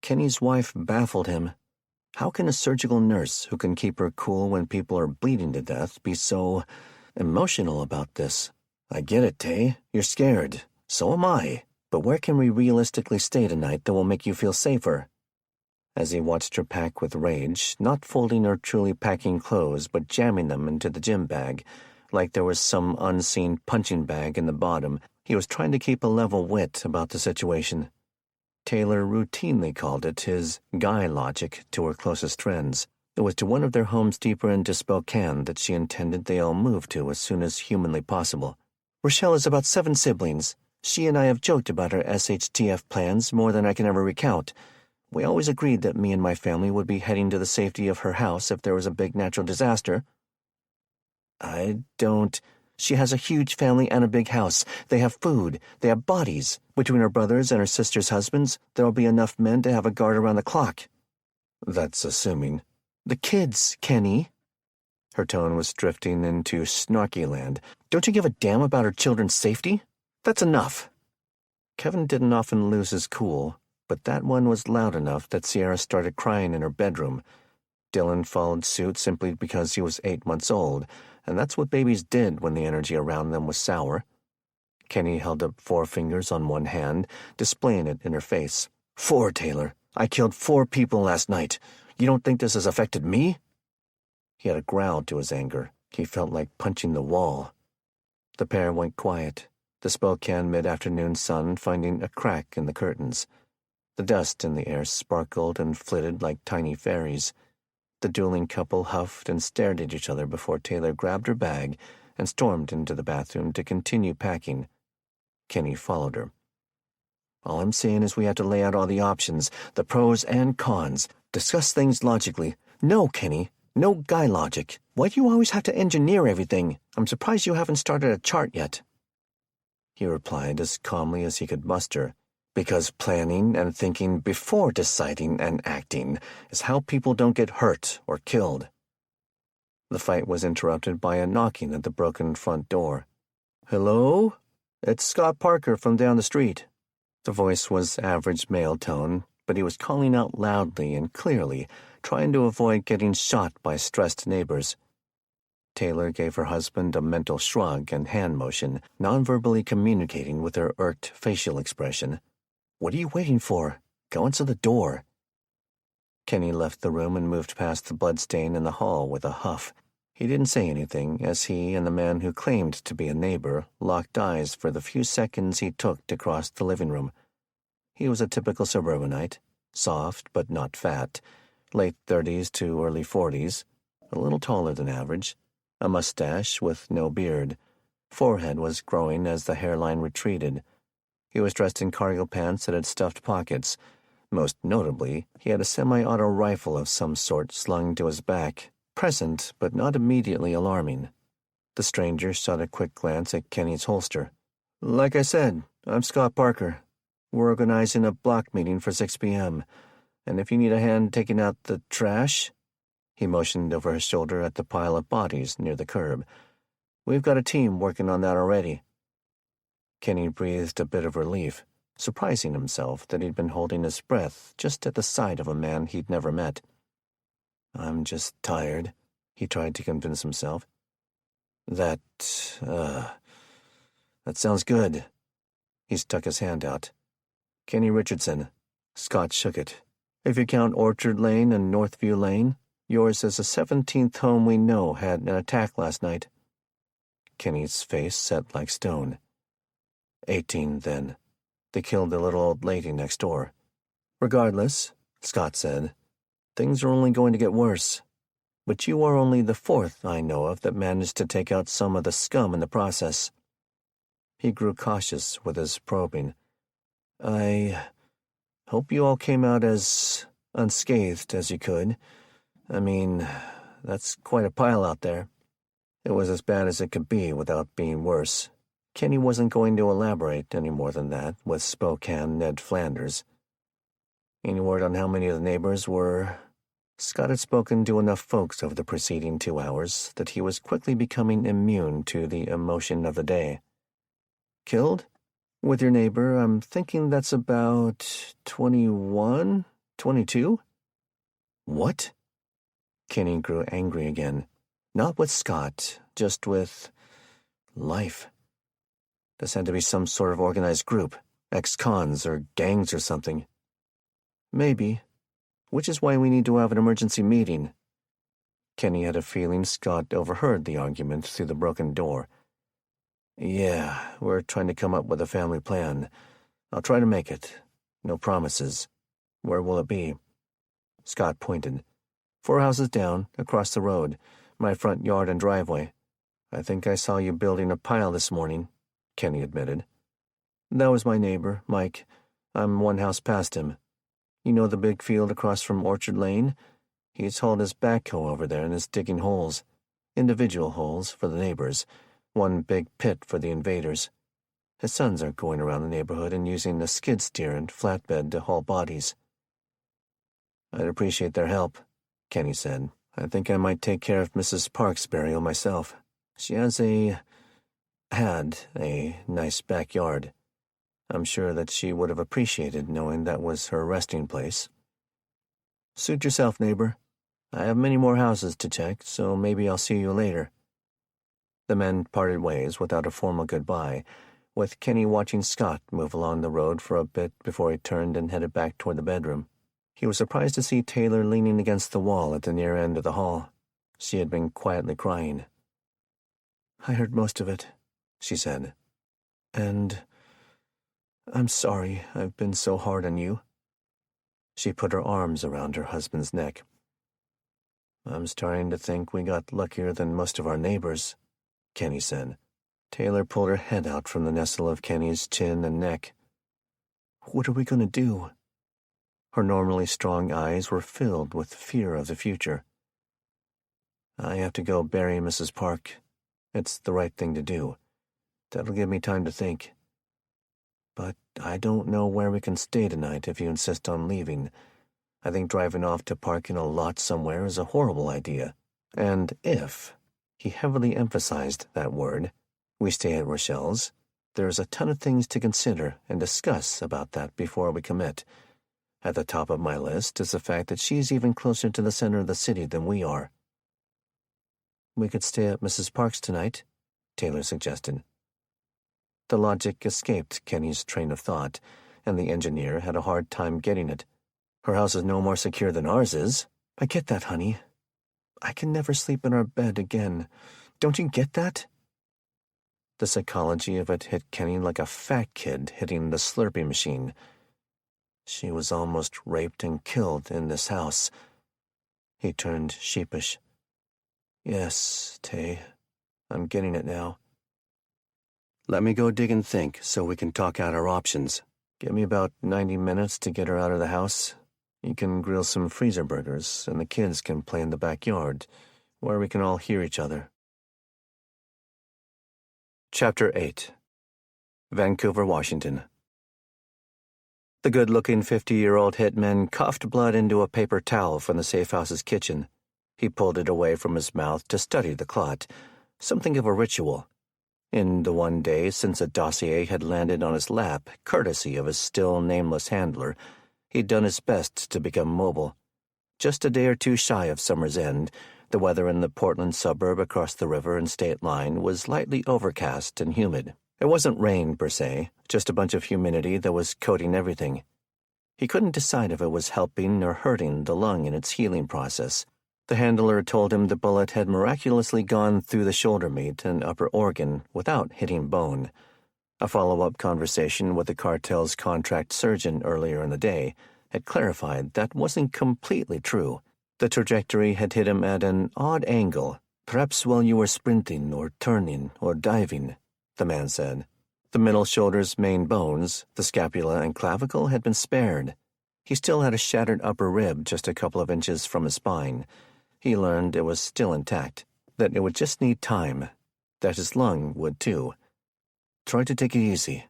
S1: Kenny's wife baffled him. How can a surgical nurse who can keep her cool when people are bleeding to death be so emotional about this? "I get it, Tay. You're scared. So am I. But where can we realistically stay tonight that will make you feel safer?" As he watched her pack with rage, not folding or truly packing clothes but jamming them into the gym bag, like there was some unseen punching bag in the bottom, he was trying to keep a level wit about the situation. Taylor routinely called it his guy logic to her closest friends. It was to one of their homes deeper into Spokane that she intended they all move to as soon as humanly possible. "Rochelle is about 7 siblings. She and I have joked about our SHTF plans more than I can ever recount. We always agreed that me and my family would be heading to the safety of her house if there was a big natural disaster." She has a huge family and a big house. They have food. They have bodies. Between her brothers and her sister's husbands, there'll be enough men to have a guard around the clock." "That's assuming." "The kids, Kenny." Her tone was drifting into snarky land. "Don't you give a damn about her children's safety? That's enough." Kevin didn't often lose his cool, but that one was loud enough that Sierra started crying in her bedroom. Dylan followed suit simply because he was 8 months old, and that's what babies did when the energy around them was sour. Kenny held up 4 fingers on one hand, displaying it in her face. 4, Taylor. I killed 4 people last night. You don't think this has affected me?" He had a growl to his anger. He felt like punching the wall. The pair went quiet, the Spokane mid-afternoon sun finding a crack in the curtains. The dust in the air sparkled and flitted like tiny fairies. The dueling couple huffed and stared at each other before Taylor grabbed her bag and stormed into the bathroom to continue packing. Kenny followed her. "All I'm saying is we have to lay out all the options, the pros and cons, discuss things logically. No, Kenny, no guy logic. Why do you always have to engineer everything? I'm surprised you haven't started a chart yet." He replied as calmly as he could muster. "Because planning and thinking before deciding and acting is how people don't get hurt or killed." The fight was interrupted by a knocking at the broken front door. "Hello? It's Scott Parker from down the street." The voice was average male tone, but he was calling out loudly and clearly, trying to avoid getting shot by stressed neighbors. Taylor gave her husband a mental shrug and hand motion, non-verbally communicating with her irked facial expression. "What are you waiting for? Go into the door." Kenny left the room and moved past the bloodstain in the hall with a huff. He didn't say anything as he and the man who claimed to be a neighbor locked eyes for the few seconds he took to cross the living room. He was a typical suburbanite, soft but not fat, late 30s to early 40s, a little taller than average, a mustache with no beard. Forehead was growing as the hairline retreated. He was dressed in cargo pants that had stuffed pockets. Most notably, he had a semi-auto rifle of some sort slung to his back, present but not immediately alarming. The stranger shot a quick glance at Kenny's holster. "Like I said, I'm Scott Parker. We're organizing a block meeting for 6 p.m., and if you need a hand taking out the trash," he motioned over his shoulder at the pile of bodies near the curb, "we've got a team working on that already." Kenny breathed a bit of relief, surprising himself that he'd been holding his breath just at the sight of a man he'd never met. "I'm just tired," he tried to convince himself. That sounds good." He stuck his hand out. "Kenny Richardson." Scott shook it. "If you count Orchard Lane and Northview Lane, yours is the 17th home we know had an attack last night." Kenny's face set like stone. 18, then. They killed the little old lady next door. "Regardless," Scott said, "things are only going to get worse. But you are only the 4th I know of that managed to take out some of the scum in the process." He grew cautious with his probing. "I hope you all came out as unscathed as you could. I mean, that's quite a pile out there." It was as bad as it could be without being worse. Kenny wasn't going to elaborate any more than that with Spokane Ned Flanders. "Any word on how many of the neighbors were—" Scott had spoken to enough folks over the preceding 2 hours that he was quickly becoming immune to the emotion of the day. "Killed? With your neighbor, I'm thinking that's about 21, 22? "What?" Kenny grew angry again. Not with Scott, just with life. This had to be some sort of organized group, ex-cons or gangs or something. "Maybe. Which is why we need to have an emergency meeting." Kenny had a feeling Scott overheard the argument through the broken door. "Yeah, we're trying to come up with a family plan. I'll try to make it. No promises. Where will it be?" Scott pointed. 4 houses down, across the road, my front yard and driveway. "I think I saw you building a pile this morning," Kenny admitted. "That was my neighbor, Mike. I'm 1 house past him. You know the big field across from Orchard Lane? He's hauled his backhoe over there and is digging holes. Individual holes for the neighbors. One big pit for the invaders. His sons are going around the neighborhood and using the skid steer and flatbed to haul bodies." "I'd appreciate their help," Kenny said. "I think I might take care of Mrs. Park's burial myself. She had a nice backyard. I'm sure that she would have appreciated knowing that was her resting place." "Suit yourself, neighbor. I have many more houses to check, so maybe I'll see you later." The men parted ways without a formal goodbye, with Kenny watching Scott move along the road for a bit before he turned and headed back toward the bedroom. He was surprised to see Taylor leaning against the wall at the near end of the hall. She had been quietly crying. "I heard most of it," she said. "And I'm sorry I've been so hard on you." She put her arms around her husband's neck. "I'm starting to think we got luckier than most of our neighbors," Kenny said. Taylor pulled her head out from the nestle of Kenny's chin and neck. "What are we going to do?" Her normally strong eyes were filled with fear of the future. "I have to go bury Mrs. Park. It's the right thing to do. That'll give me time to think. But I don't know where we can stay tonight if you insist on leaving. I think driving off to park in a lot somewhere is a horrible idea. And if," he heavily emphasized that word, "we stay at Rochelle's, there's a ton of things to consider and discuss about that before we commit. At the top of my list is the fact that she's even closer to the center of the city than we are." "We could stay at Mrs. Park's tonight," Taylor suggested. The logic escaped Kenny's train of thought, and the engineer had a hard time getting it. "Her house is no more secure than ours is." "I get that, honey. I can never sleep in our bed again. Don't you get that?" The psychology of it hit Kenny like a fat kid hitting the Slurpee machine. She was almost raped and killed in this house. He turned sheepish. "Yes, Tay, I'm getting it now. Let me go dig and think so we can talk out our options. Give me about 90 minutes to get her out of the house. You can grill some freezer burgers, and the kids can play in the backyard, where we can all hear each other. Chapter 8. Vancouver, Washington. The good-looking 50-year-old hitman coughed blood into a paper towel from the safehouse's kitchen. He pulled it away from his mouth to study the clot, something of a ritual. In the one day since a dossier had landed on his lap, courtesy of his still nameless handler, he'd done his best to become mobile. Just a day or two shy of summer's end, the weather in the Portland suburb across the river and state line was lightly overcast and humid. It wasn't rain, per se, just a bunch of humidity that was coating everything. He couldn't decide if it was helping or hurting the lung in its healing process. The handler told him the bullet had miraculously gone through the shoulder meat and upper organ without hitting bone. A follow-up conversation with the cartel's contract surgeon earlier in the day had clarified that wasn't completely true. The trajectory had hit him at an odd angle, perhaps while you were sprinting or turning or diving, the man said. The middle shoulder's main bones, the scapula and clavicle, had been spared. He still had a shattered upper rib just a couple of inches from his spine. He learned it was still intact, that it would just need time, that his lung would too. Try to take it easy.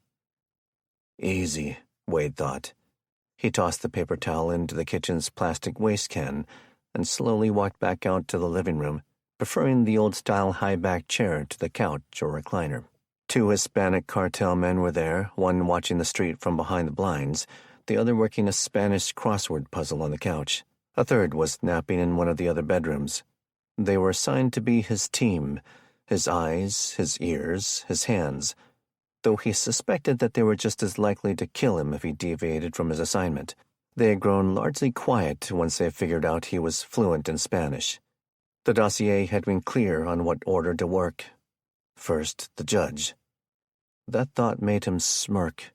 S1: Easy, Wade thought. He tossed the paper towel into the kitchen's plastic waste can and slowly walked back out to the living room, preferring the old-style high-back chair to the couch or recliner. 2 Hispanic cartel men were there, one watching the street from behind the blinds, the other working a Spanish crossword puzzle on the couch. A third was napping in one of the other bedrooms. They were assigned to be his team, his eyes, his ears, his hands, though he suspected that they were just as likely to kill him if he deviated from his assignment. They had grown largely quiet once they figured out he was fluent in Spanish. The dossier had been clear on what order to work. First, the judge. That thought made him smirk.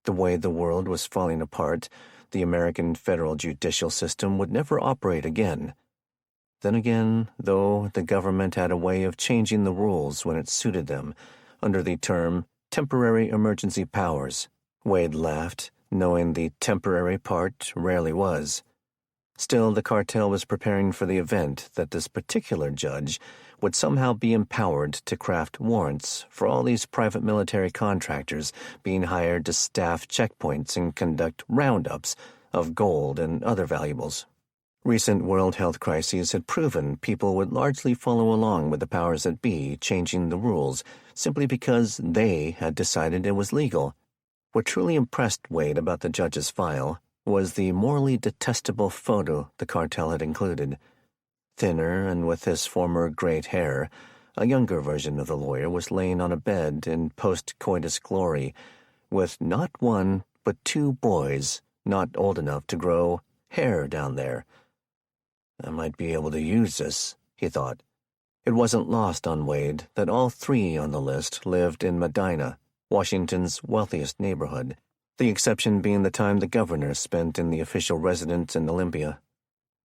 S1: The way the world was falling apart, the American federal judicial system would never operate again. Then again, though, the government had a way of changing the rules when it suited them, under the term temporary emergency powers. Wade laughed, knowing the temporary part rarely was. Still, the cartel was preparing for the event that this particular judge would somehow be empowered to craft warrants for all these private military contractors being hired to staff checkpoints and conduct roundups of gold and other valuables. Recent world health crises had proven people would largely follow along with the powers that be changing the rules simply because they had decided it was legal. What truly impressed Wade about the judge's file was the morally detestable photo the cartel had included. Thinner and with his former great hair, a younger version of the lawyer was laying on a bed in post-coitus glory, with not one but 2 boys not old enough to grow hair down there. I might be able to use this, he thought. It wasn't lost on Wade that all 3 on the list lived in Medina, Washington's wealthiest neighborhood, the exception being the time the governor spent in the official residence in Olympia.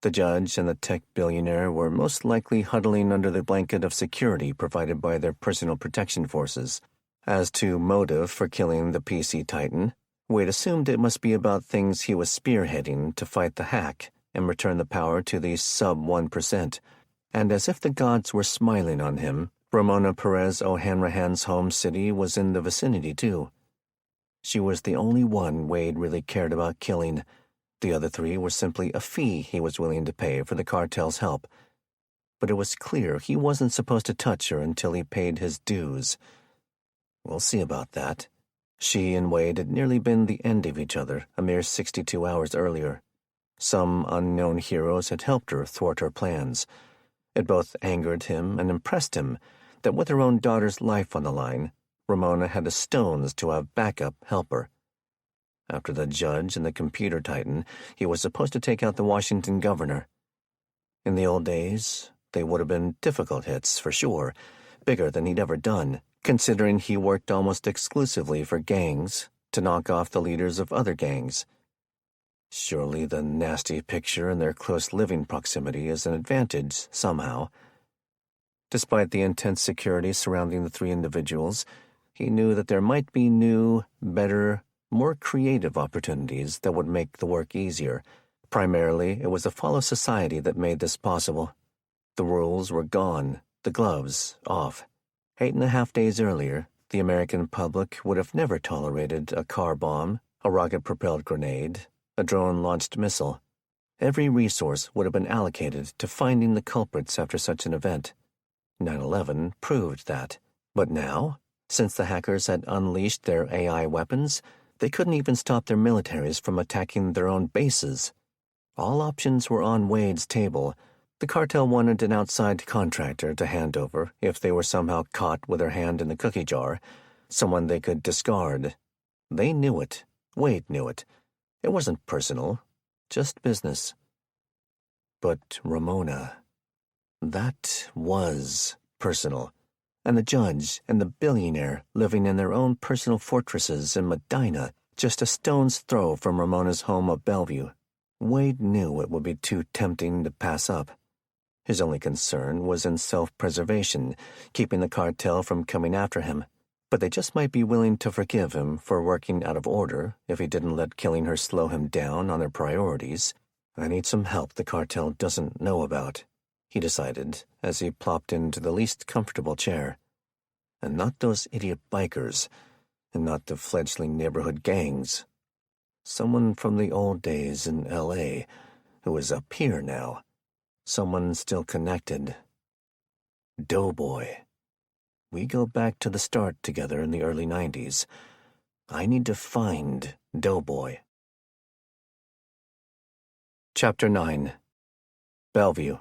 S1: The judge and the tech billionaire were most likely huddling under the blanket of security provided by their personal protection forces. As to motive for killing the PC Titan, Wade assumed it must be about things he was spearheading to fight the hack and return the power to the sub-1%. And as if the gods were smiling on him, Ramona Perez O'Hanrahan's home city was in the vicinity too. She was the only one Wade really cared about killing. The other 3 were simply a fee he was willing to pay for the cartel's help. But it was clear he wasn't supposed to touch her until he paid his dues. We'll see about that. She and Wade had nearly been the end of each other a mere 62 hours earlier. Some unknown heroes had helped her thwart her plans. It both angered him and impressed him that with her own daughter's life on the line, Ramona had the stones to have backup help her. After the judge and the computer titan, he was supposed to take out the Washington governor. In the old days, they would have been difficult hits, for sure, bigger than he'd ever done, considering he worked almost exclusively for gangs to knock off the leaders of other gangs. Surely the nasty picture and their close living proximity is an advantage, somehow. Despite the intense security surrounding the 3 individuals, He knew that there might be new, better, more creative opportunities that would make the work easier. Primarily, it was the fall of society that made this possible. The rules were gone, the gloves off. 8.5 days earlier, the American public would have never tolerated a car bomb, a rocket-propelled grenade, a drone-launched missile. Every resource would have been allocated to finding the culprits after such an event. 9/11 proved that. But now, since the hackers had unleashed their AI weapons, they couldn't even stop their militaries from attacking their own bases. All options were on Wade's table. The cartel wanted an outside contractor to hand over if they were somehow caught with their hand in the cookie jar, someone they could discard. They knew it. Wade knew it. It wasn't personal, just business. But Ramona, that was personal. And the judge and the billionaire living in their own personal fortresses in Medina, just a stone's throw from Ramona's home of Bellevue. Wade knew it would be too tempting to pass up. His only concern was in self-preservation, keeping the cartel from coming after him. But they just might be willing to forgive him for working out of order if he didn't let killing her slow him down on their priorities. I need some help the cartel doesn't know about, he decided as he plopped into the least comfortable chair. And not those idiot bikers, and not the fledgling neighborhood gangs. Someone from the old days in L.A. who is up here now. Someone still connected. Doughboy. We go back to the start together in the early 90s. I need to find Doughboy. Chapter 9. Bellevue.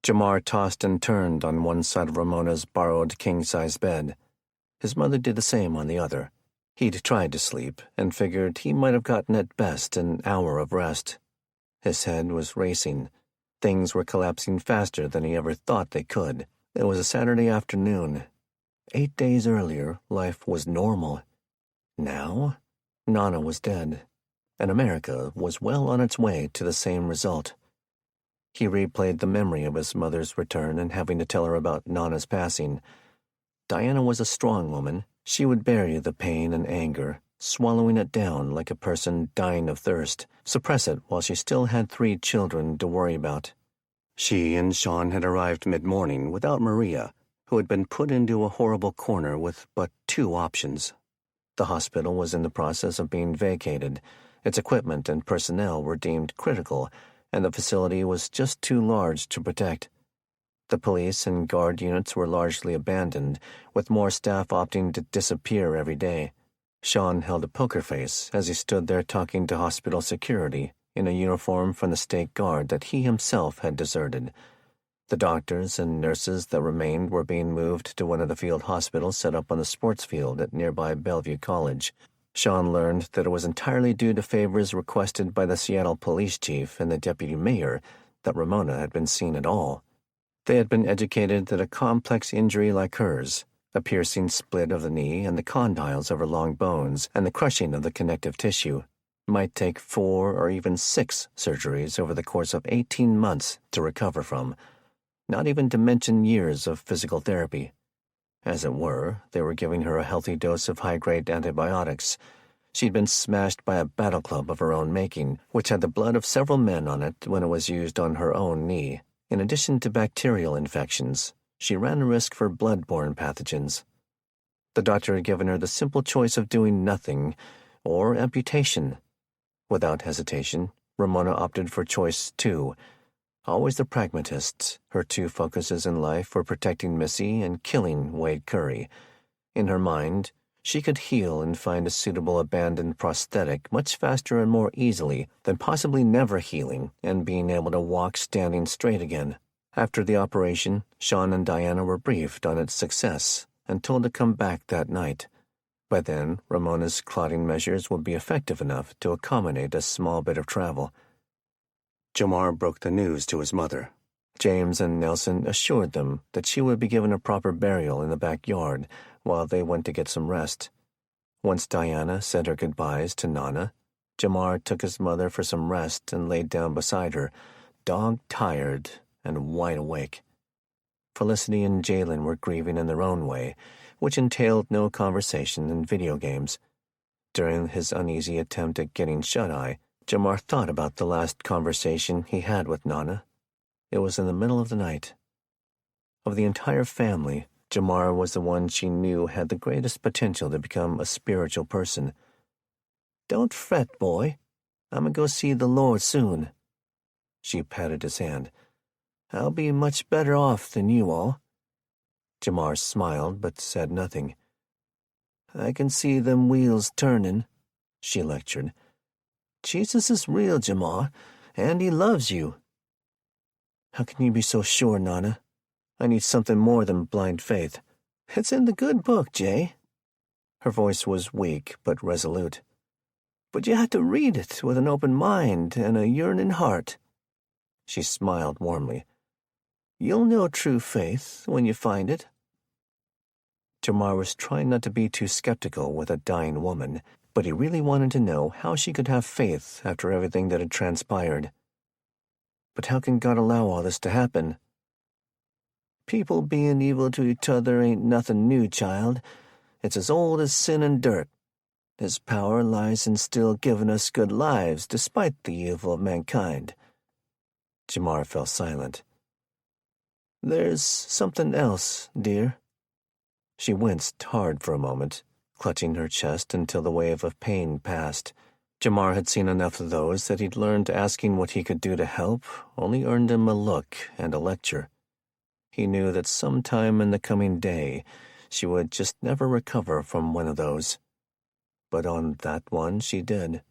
S1: Jamar tossed and turned on one side of Ramona's borrowed king-size bed. His mother did the same on the other. He'd tried to sleep and figured he might have gotten at best an hour of rest. His head was racing. Things were collapsing faster than he ever thought they could. It was a Saturday afternoon. 8 days earlier, life was normal. Now, Nana was dead, and America was well on its way to the same result. He replayed the memory of his mother's return and having to tell her about Nana's passing. Diana was a strong woman. She would bury the pain and anger, swallowing it down like a person dying of thirst, suppress it while she still had 3 children to worry about. She and Sean had arrived mid-morning without Maria, who had been put into a horrible corner with but 2 options. The hospital was in the process of being vacated. Its equipment and personnel were deemed critical, and the facility was just too large to protect. The police and guard units were largely abandoned, with more staff opting to disappear every day. Sean held a poker face as he stood there talking to hospital security in a uniform from the state guard that he himself had deserted. The doctors and nurses that remained were being moved to one of the field hospitals set up on the sports field at nearby Bellevue College. Sean learned that it was entirely due to favors requested by the Seattle police chief and the deputy mayor that Ramona had been seen at all. They had been educated that a complex injury like hers, a piercing split of the knee and the condyles of her long bones and the crushing of the connective tissue, might take 4 or even 6 surgeries over the course of 18 months to recover from, not even to mention years of physical therapy. As it were, they were giving her a healthy dose of high-grade antibiotics. She'd been smashed by a battle club of her own making, which had the blood of several men on it when it was used on her own knee. In addition to bacterial infections, she ran a risk for blood-borne pathogens. The doctor had given her the simple choice of doing nothing or amputation. Without hesitation, Ramona opted for choice 2. Always the pragmatist, her 2 focuses in life were protecting Missy and killing Wade Curry. In her mind, she could heal and find a suitable abandoned prosthetic much faster and more easily than possibly never healing and being able to walk standing straight again. After the operation, Sean and Diana were briefed on its success and told to come back that night. By then, Ramona's clotting measures would be effective enough to accommodate a small bit of travel. Jamar broke the news to his mother. James and Nelson assured them that she would be given a proper burial in the backyard while they went to get some rest. Once Diana said her goodbyes to Nana, Jamar took his mother for some rest and laid down beside her, dog-tired and wide awake. Felicity and Jalen were grieving in their own way, which entailed no conversation and video games. During his uneasy attempt at getting shut-eye, Jamar thought about the last conversation he had with Nana. It was in the middle of the night. Of the entire family, Jamar was the one she knew had the greatest potential to become a spiritual person. "Don't fret, boy. I'm gonna go see the Lord soon." She patted his hand. "I'll be much better off than you all." Jamar smiled but said nothing. "I can see them wheels turning," she lectured. "Jesus is real, Jamar, and he loves you." "How can you be so sure, Nana? I need something more than blind faith." "It's in the good book, Jay." Her voice was weak but resolute. "But you have to read it with an open mind and a yearning heart." She smiled warmly. "You'll know true faith when you find it." Jamar was trying not to be too skeptical with a dying woman, but he really wanted to know how she could have faith after everything that had transpired. "But how can God allow all this to happen?" "People being evil to each other ain't nothing new, child. It's as old as sin and dirt. His power lies in still giving us good lives despite the evil of mankind." Jamar fell silent. "There's something else, dear." She winced hard for a moment, clutching her chest until the wave of pain passed. Jamar had seen enough of those that he'd learned asking what he could do to help only earned him a look and a lecture. He knew that sometime in the coming day she would just never recover from one of those. But on that one she did.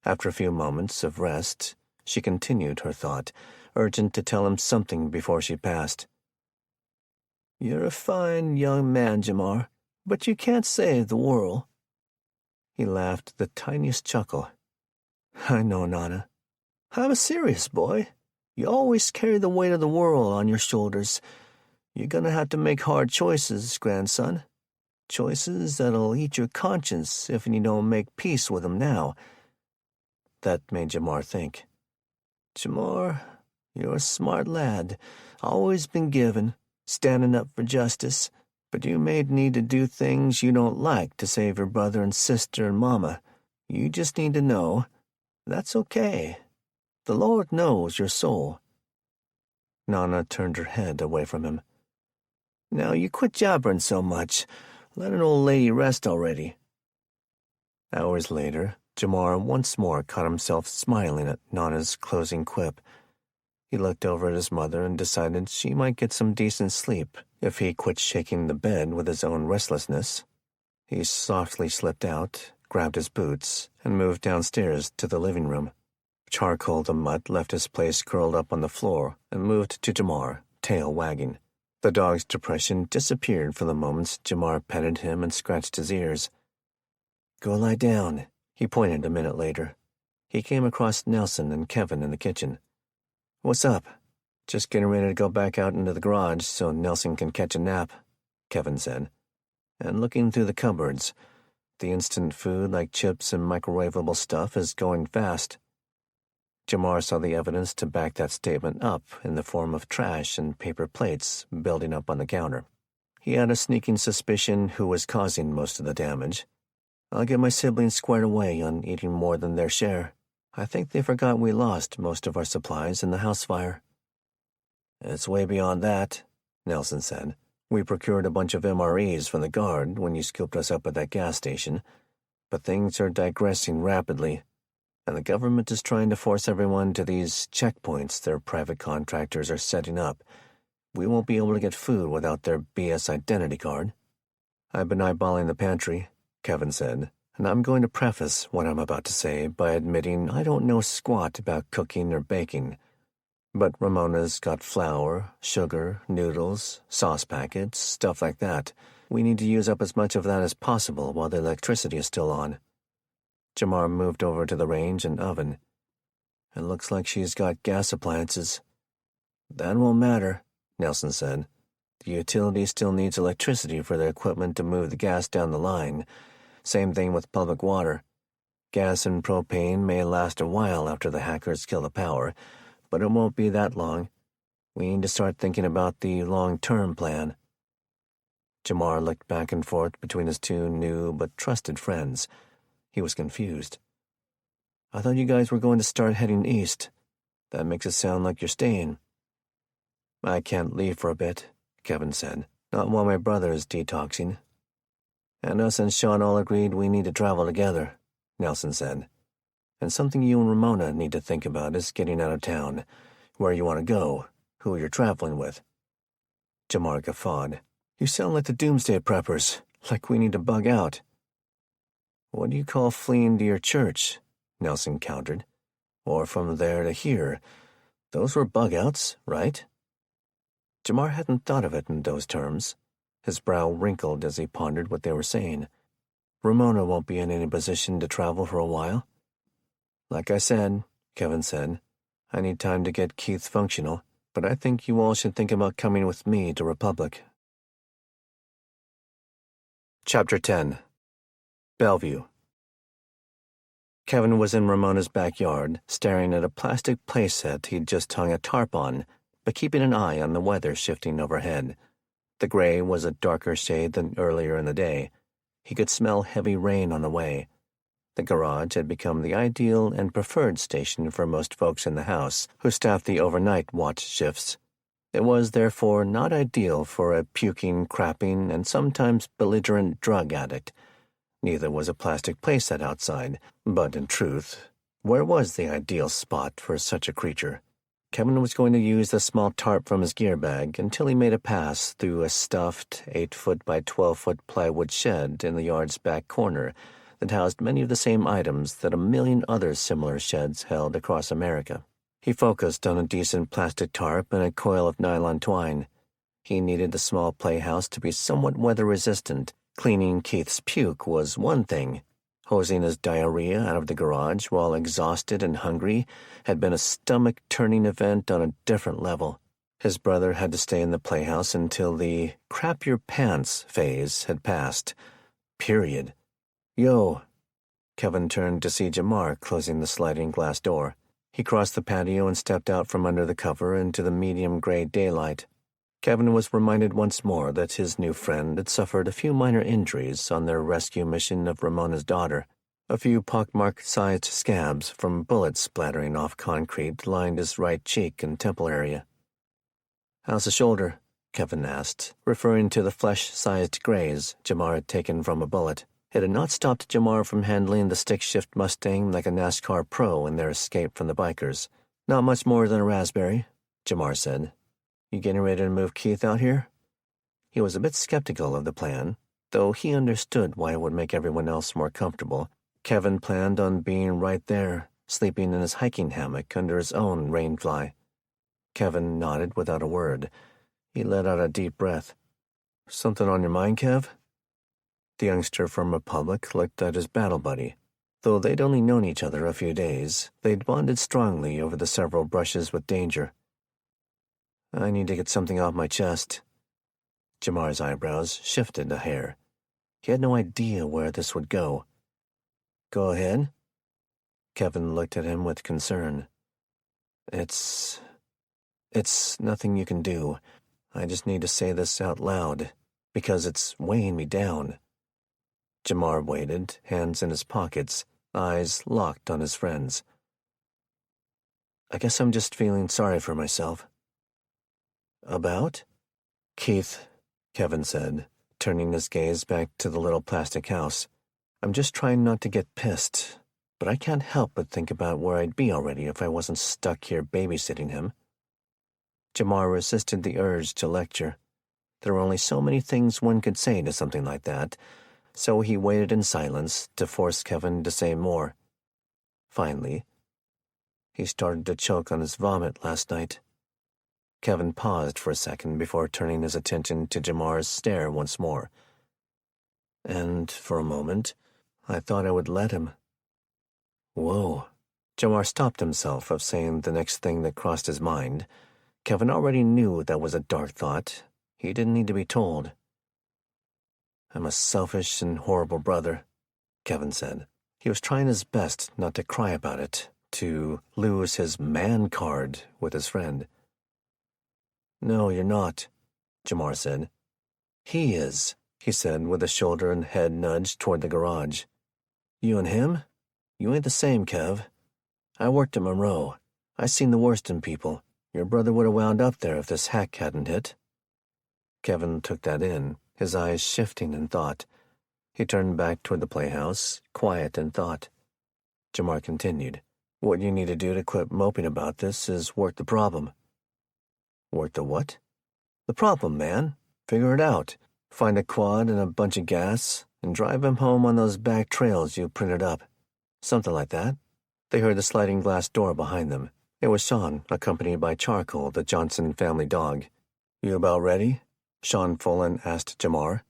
S1: After a few moments of rest, she continued her thought, urgent to tell him something before she passed. "You're a fine young man, Jamar, but you can't save the world." He laughed the tiniest chuckle. "I know, Nana. I'm a serious boy. You always carry the weight of the world on your shoulders. You're gonna have to make hard choices, grandson. Choices that'll eat your conscience if you don't make peace with them now." That made Jamar think. "Jamar, you're a smart lad, always been giving, standing up for justice, but you may need to do things you don't like to save your brother and sister and mama. You just need to know that's okay. The Lord knows your soul." Nana turned her head away from him. "Now you quit jabbering so much. Let an old lady rest already." Hours later, Jamar once more caught himself smiling at Nana's closing quip. He looked over at his mother and decided she might get some decent sleep if he quit shaking the bed with his own restlessness. He softly slipped out, grabbed his boots, and moved downstairs to the living room. Charcoal the mutt left his place curled up on the floor and moved to Jamar, tail wagging. The dog's depression disappeared for the moments Jamar petted him and scratched his ears. "Go lie down," he pointed a minute later. He came across Nelson and Kevin in the kitchen. "What's up?" "Just getting ready to go back out into the garage so Nelson can catch a nap," Kevin said. "And looking through the cupboards. The instant food like chips and microwavable stuff is going fast." Jamar saw the evidence to back that statement up in the form of trash and paper plates building up on the counter. He had a sneaking suspicion who was causing most of the damage. "I'll get my siblings squared away on eating more than their share. I think they forgot we lost most of our supplies in the house fire." "It's way beyond that," Nelson said. "We procured a bunch of MREs from the guard when you scooped us up at that gas station. But things are digressing rapidly, and the government is trying to force everyone to these checkpoints their private contractors are setting up. We won't be able to get food without their BS identity card." "I've been eyeballing the pantry," Kevin said, "and I'm going to preface what I'm about to say by admitting I don't know squat about cooking or baking. But Ramona's got flour, sugar, noodles, sauce packets, stuff like that. We need to use up as much of that as possible while the electricity is still on." Jamar moved over to the range and oven. "It looks like she's got gas appliances." "That won't matter," Nelson said. "The utility still needs electricity for their equipment to move the gas down the line. Same thing with public water. Gas and propane may last a while after the hackers kill the power, but it won't be that long. We need to start thinking about the long-term plan." Jamar looked back and forth between his two new but trusted friends. He was confused. "I thought you guys were going to start heading east. That makes it sound like you're staying." "I can't leave for a bit," Kevin said. "Not while my brother is detoxing." "And us and Sean all agreed we need to travel together," Nelson said. "And something you and Ramona need to think about is getting out of town, where you want to go, who you're traveling with." Jamar guffawed. "You sound like the doomsday preppers, like we need to bug out." "What do you call fleeing to your church?" Nelson countered. "Or from there to here. Those were bug-outs, right?" Jamar hadn't thought of it in those terms. His brow wrinkled as he pondered what they were saying. "Ramona won't be in any position to travel for a while." "Like I said," Kevin said, "I need time to get Keith functional, but I think you all should think about coming with me to Republic." Chapter 10. Bellevue. Kevin was in Ramona's backyard, staring at a plastic playset he'd just hung a tarp on, but keeping an eye on the weather shifting overhead. The gray was a darker shade than earlier in the day. He could smell heavy rain on the way. The garage had become the ideal and preferred station for most folks in the house, who staffed the overnight watch shifts. It was, therefore, not ideal for a puking, crapping, and sometimes belligerent drug addict. Neither was a plastic playset outside, but in truth, where was the ideal spot for such a creature? Kevin was going to use the small tarp from his gear bag until he made a pass through a stuffed 8-foot by 12-foot plywood shed in the yard's back corner that housed many of the same items that a million other similar sheds held across America. He focused on a decent plastic tarp and a coil of nylon twine. He needed the small playhouse to be somewhat weather-resistant. Cleaning Keith's puke was one thing. Hosing his diarrhea out of the garage while exhausted and hungry had been a stomach-turning event on a different level. His brother had to stay in the playhouse until the crap-your-pants phase had passed. Period. "Yo." Kevin turned to see Jamar closing the sliding glass door. He crossed the patio and stepped out from under the cover into the medium-gray daylight. Kevin was reminded once more that his new friend had suffered a few minor injuries on their rescue mission of Ramona's daughter. A few pockmark-sized scabs from bullets splattering off concrete lined his right cheek and temple area. "How's the shoulder?" Kevin asked, referring to the flesh-sized graze Jamar had taken from a bullet. It had not stopped Jamar from handling the stick-shift Mustang like a NASCAR pro in their escape from the bikers. "Not much more than a raspberry," Jamar said. "You getting ready to move Keith out here?" He was a bit skeptical of the plan, though he understood why it would make everyone else more comfortable. Kevin planned on being right there, sleeping in his hiking hammock under his own rainfly. Kevin nodded without a word. He let out a deep breath. "Something on your mind, Kev?" The youngster from Republic looked at his battle buddy. Though they'd only known each other a few days, they'd bonded strongly over the several brushes with danger. "I need to get something off my chest." Jamar's eyebrows shifted a hair. He had no idea where this would go. "Go ahead." Kevin looked at him with concern. It's nothing you can do. I just need to say this out loud, because it's weighing me down." Jamar waited, hands in his pockets, eyes locked on his friend's. "I guess I'm just feeling sorry for myself." "About?" "Keith," Kevin said, turning his gaze back to the little plastic house. "I'm just trying not to get pissed, but I can't help but think about where I'd be already if I wasn't stuck here babysitting him." Jamar resisted the urge to lecture. There were only so many things one could say to something like that, so he waited in silence to force Kevin to say more. Finally, he started to choke on his vomit last night. Kevin paused for a second before turning his attention to Jamar's stare once more. "And for a moment, I thought I would let him." "Whoa." Jamar stopped himself of saying the next thing that crossed his mind. Kevin already knew that was a dark thought. He didn't need to be told. "I'm a selfish and horrible brother," Kevin said. He was trying his best not to cry about it, to lose his man card with his friend. "No, you're not," Jamar said. He is, he said with a shoulder and head nudge toward the garage. You and him? You ain't the same, Kev. I worked at Monroe. I seen the worst in people. Your brother would have wound up there if this hack hadn't hit. Kevin took that in, his eyes shifting in thought. He turned back toward the playhouse, quiet in thought. Jamar continued. What you need to do to quit moping about this is work the problem. Work the what? The problem, man. Figure it out. Find a quad and a bunch of gas, and drive him home on those back trails you printed up. Something like that. They heard the sliding glass door behind them. It was Sean, accompanied by Charcoal, the Johnson family dog. You about ready? Sean FuLL asked Jamar.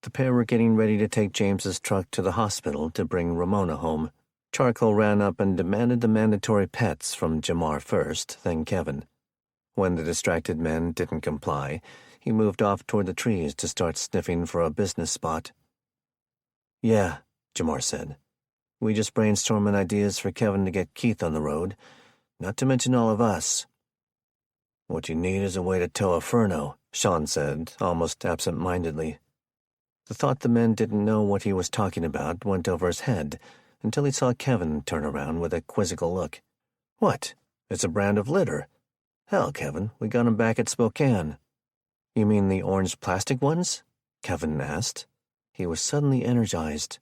S1: The pair were getting ready to take James's truck to the hospital to bring Ramona home. Charcoal ran up and demanded the mandatory pets from Jamar first, then Kevin. When the distracted men didn't comply, he moved off toward the trees to start sniffing for a business spot. Yeah, Jamar said. We just brainstorming ideas for Kevin to get Keith on the road, not to mention all of us. What you need is a way to tow a Furno, Sean said, almost absent-mindedly. The thought the men didn't know what he was talking about went over his head until he saw Kevin turn around with a quizzical look. What? It's a brand of litter. Hell, Kevin, we got 'em back at Spokane. You mean the orange plastic ones? Kevin asked. He was suddenly energized.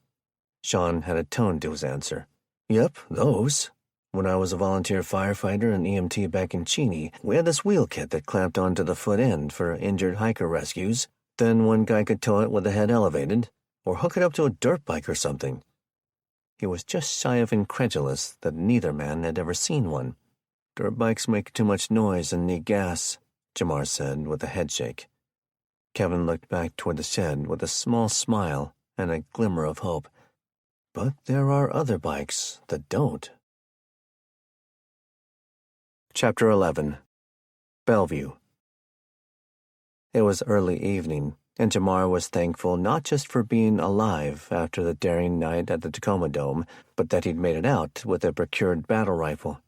S1: Sean had a tone to his answer. Yep, those. When I was a volunteer firefighter and EMT back in Cheney, we had this wheel kit that clamped onto the foot end for injured hiker rescues. Then one guy could tow it with the head elevated, or hook it up to a dirt bike or something. He was just shy of incredulous that neither man had ever seen one. Dirt bikes make too much noise and need gas, Jamar said with a headshake. Kevin looked back toward the shed with a small smile and a glimmer of hope. But there are other bikes that don't. Chapter 11. Bellevue. It was early evening, and Jamar was thankful not just for being alive after the daring night at the Tacoma Dome, but that he'd made it out with a procured battle rifle.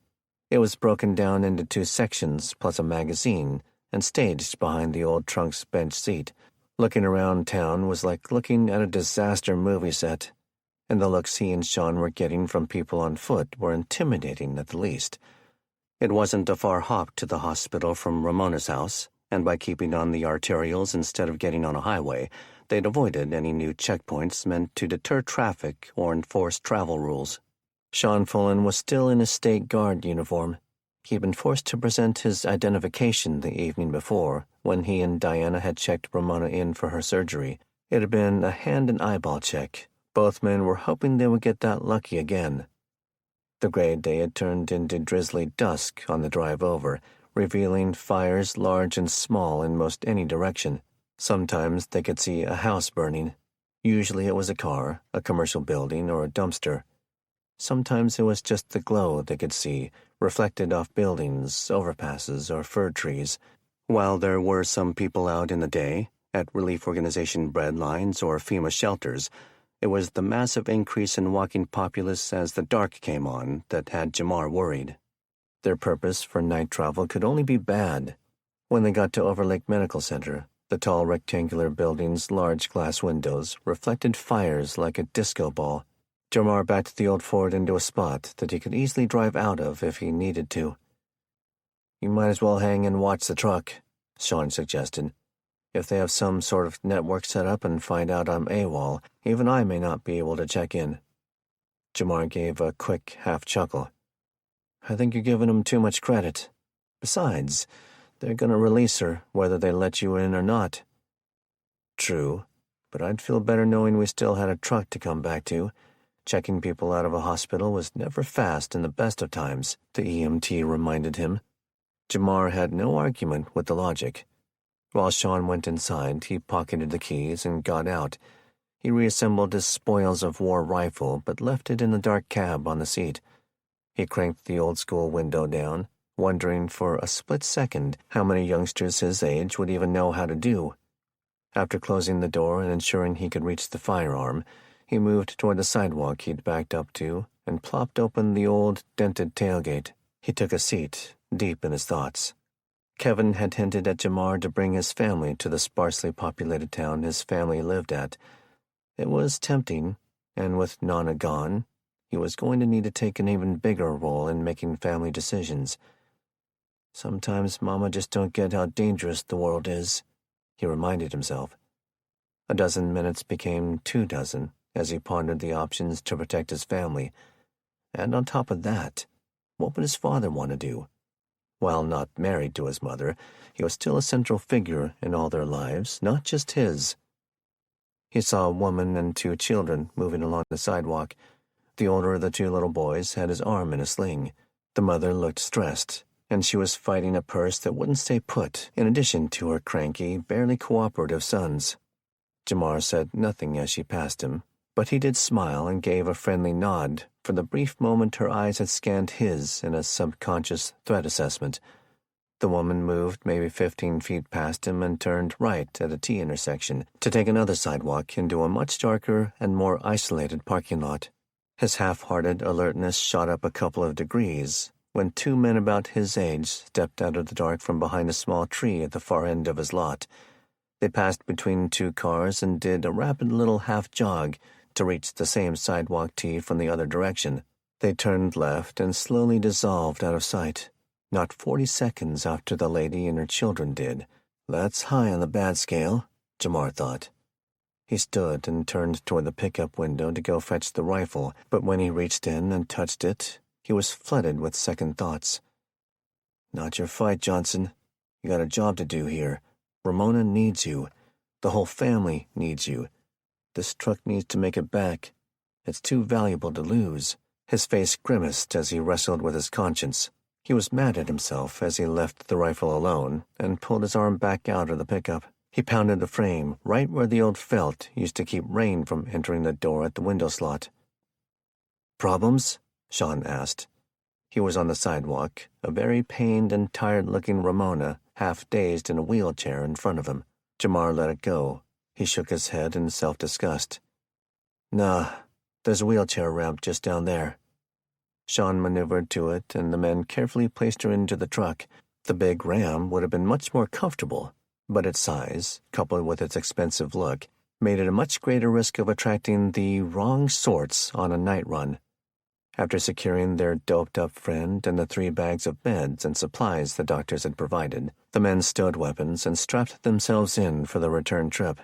S1: It was broken down into 2 sections plus a magazine and staged behind the old trunk's bench seat. Looking around town was like looking at a disaster movie set, and the looks he and Sean were getting from people on foot were intimidating at the least. It wasn't a far hop to the hospital from Ramona's house, and by keeping on the arterials instead of getting on a highway, they'd avoided any new checkpoints meant to deter traffic or enforce travel rules. Sean FuLL was still in his state guard uniform. He'd been forced to present his identification the evening before, when he and Diana had checked Ramona in for her surgery. It had been a hand and eyeball check. Both men were hoping they would get that lucky again. The gray day had turned into drizzly dusk on the drive over, revealing fires large and small in most any direction. Sometimes they could see a house burning. Usually it was a car, a commercial building, or a dumpster. Sometimes it was just the glow they could see, reflected off buildings, overpasses, or fir trees. While there were some people out in the day, at relief organization bread lines or FEMA shelters, it was the massive increase in walking populace as the dark came on that had Jamar worried. Their purpose for night travel could only be bad. When they got to Overlake Medical Center, the tall rectangular building's large glass windows reflected fires like a disco ball. Jamar backed the old Ford into a spot that he could easily drive out of if he needed to. You might as well hang and watch the truck, Sean suggested. If they have some sort of network set up and find out I'm AWOL, even I may not be able to check in. Jamar gave a quick half-chuckle. I think you're giving them too much credit. Besides, they're going to release her, whether they let you in or not. True, but I'd feel better knowing we still had a truck to come back to. Checking people out of a hospital was never fast in the best of times, the EMT reminded him. Jamar had no argument with the logic. While Sean went inside, he pocketed the keys and got out. He reassembled his spoils of war rifle, but left it in the dark cab on the seat. He cranked the old-school window down, wondering for a split second how many youngsters his age would even know how to do. After closing the door and ensuring he could reach the firearm, he moved toward the sidewalk he'd backed up to and plopped open the old, dented tailgate. He took a seat, deep in his thoughts. Kevin had hinted at Jamar to bring his family to the sparsely populated town his family lived at. It was tempting, and with Nana gone, he was going to need to take an even bigger role in making family decisions. Sometimes Mama just don't get how dangerous the world is, he reminded himself. A dozen minutes became 24 as he pondered the options to protect his family. And on top of that, what would his father want to do? While not married to his mother, he was still a central figure in all their lives, not just his. He saw a woman and 2 children moving along the sidewalk. The older of the 2 little boys had his arm in a sling. The mother looked stressed, and she was fighting a purse that wouldn't stay put, in addition to her cranky, barely cooperative sons. Jamar said nothing as she passed him, but he did smile and gave a friendly nod for the brief moment her eyes had scanned his in a subconscious threat assessment. The woman moved maybe 15 feet past him and turned right at a T intersection to take another sidewalk into a much darker and more isolated parking lot. His half-hearted alertness shot up a couple of degrees when 2 men about his age stepped out of the dark from behind a small tree at the far end of his lot. They passed between 2 cars and did a rapid little half-jog to reach the same sidewalk T from the other direction. They turned left and slowly dissolved out of sight, not 40 seconds after the lady and her children did. That's high on the bad scale, Jamar thought. He stood and turned toward the pickup window to go fetch the rifle, but when he reached in and touched it, he was flooded with second thoughts. Not your fight, Johnson. You got a job to do here. Ramona needs you. The whole family needs you. This truck needs to make it back. It's too valuable to lose. His face grimaced as he wrestled with his conscience. He was mad at himself as he left the rifle alone and pulled his arm back out of the pickup. He pounded the frame right where the old felt used to keep rain from entering the door at the window slot. "Problems?" Sean asked. He was on the sidewalk, a very pained and tired-looking Ramona, half-dazed in a wheelchair in front of him. Jamar let it go. He shook his head in self-disgust. "Nah, there's a wheelchair ramp just down there." Sean maneuvered to it, and the men carefully placed her into the truck. The big Ram would have been much more comfortable, but its size, coupled with its expensive look, made it a much greater risk of attracting the wrong sorts on a night run. After securing their doped-up friend and the 3 bags of meds and supplies the doctors had provided, the men stowed weapons and strapped themselves in for the return trip.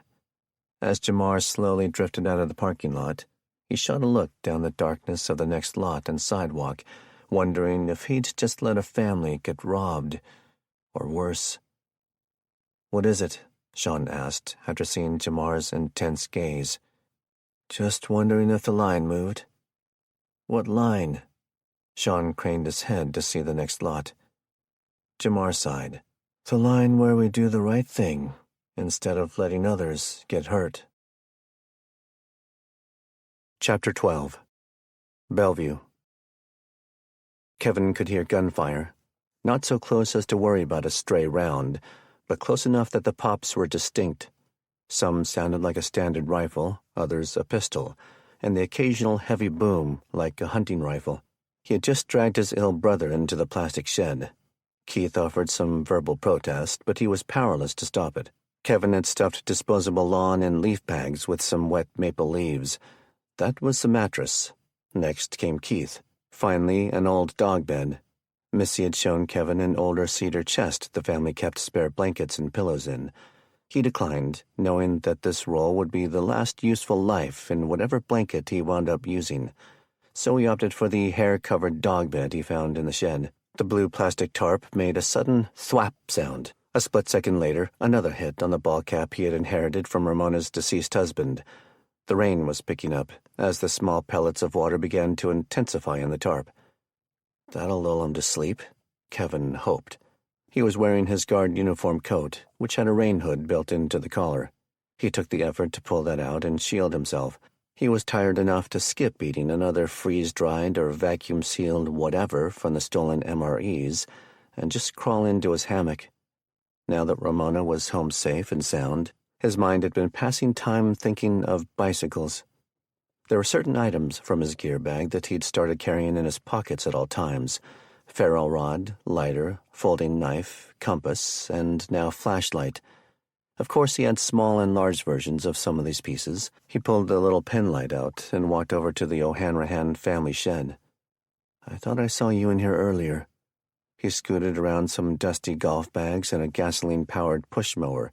S1: As Jamar slowly drifted out of the parking lot, he shot a look down the darkness of the next lot and sidewalk, wondering if he'd just let a family get robbed, or worse. "What is it?" Sean asked after seeing Jamar's intense gaze. "Just wondering if the line moved." "What line?" Sean craned his head to see the next lot. Jamar sighed. "The line where we do the right thing, instead of letting others get hurt." Chapter 12. Bellevue. Kevin could hear gunfire, not so close as to worry about a stray round, but close enough that the pops were distinct. Some sounded like a standard rifle, others a pistol, and the occasional heavy boom like a hunting rifle. He had just dragged his ill brother into the plastic shed. Keith offered some verbal protest, but he was powerless to stop it. Kevin had stuffed disposable lawn in leaf bags with some wet maple leaves. That was the mattress. Next came Keith. Finally, an old dog bed. Missy had shown Kevin an older cedar chest the family kept spare blankets and pillows in. He declined, knowing that this roll would be the last useful life in whatever blanket he wound up using. So he opted for the hair-covered dog bed he found in the shed. The blue plastic tarp made a sudden thwap sound. A split second later, another hit on the ball cap he had inherited from Ramona's deceased husband. The rain was picking up as the small pellets of water began to intensify in the tarp. That'll lull him to sleep, Kevin hoped. He was wearing his guard uniform coat, which had a rain hood built into the collar. He took the effort to pull that out and shield himself. He was tired enough to skip eating another freeze-dried or vacuum-sealed whatever from the stolen MREs and just crawl into his hammock. Now that Ramona was home safe and sound, his mind had been passing time thinking of bicycles. There were certain items from his gear bag that he'd started carrying in his pockets at all times. ferro rod, lighter, folding knife, compass, and now flashlight. Of course, he had small and large versions of some of these pieces. He pulled the little pen light out and walked over to the O'Hanrahan family shed. "I thought I saw you in here earlier." He scooted around some dusty golf bags and a gasoline-powered push mower.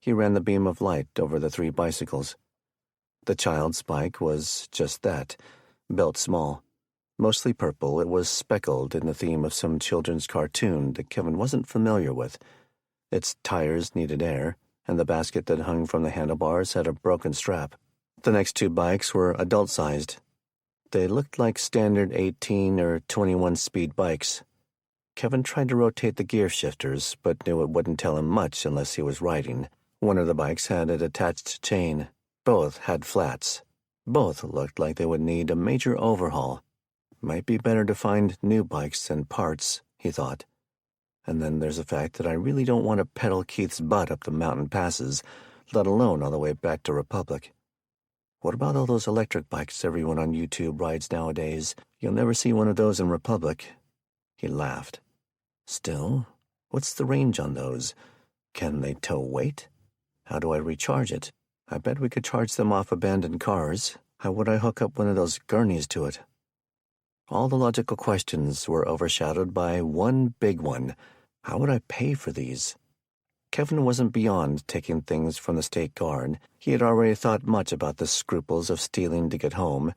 S1: He ran the beam of light over the 3 bicycles. The child's bike was just that, built small. Mostly purple, it was speckled in the theme of some children's cartoon that Kevin wasn't familiar with. Its tires needed air, and the basket that hung from the handlebars had a broken strap. The next 2 bikes were adult-sized. They looked like standard 18 or 21 speed bikes. Kevin tried to rotate the gear shifters, but knew it wouldn't tell him much unless he was riding. One of the bikes had a detached chain. Both had flats. Both looked like they would need a major overhaul. Might be better to find new bikes and parts, he thought. And then there's the fact that I really don't want to pedal Keith's butt up the mountain passes, let alone all the way back to Republic. What about all those electric bikes everyone on YouTube rides nowadays? You'll never see one of those in Republic. He laughed. Still, what's the range on those? Can they tow weight? How do I recharge it? I bet we could charge them off abandoned cars. How would I hook up one of those gurneys to it? All the logical questions were overshadowed by one big one. How would I pay for these? Kevin wasn't beyond taking things from the state guard. He had already thought much about the scruples of stealing to get home.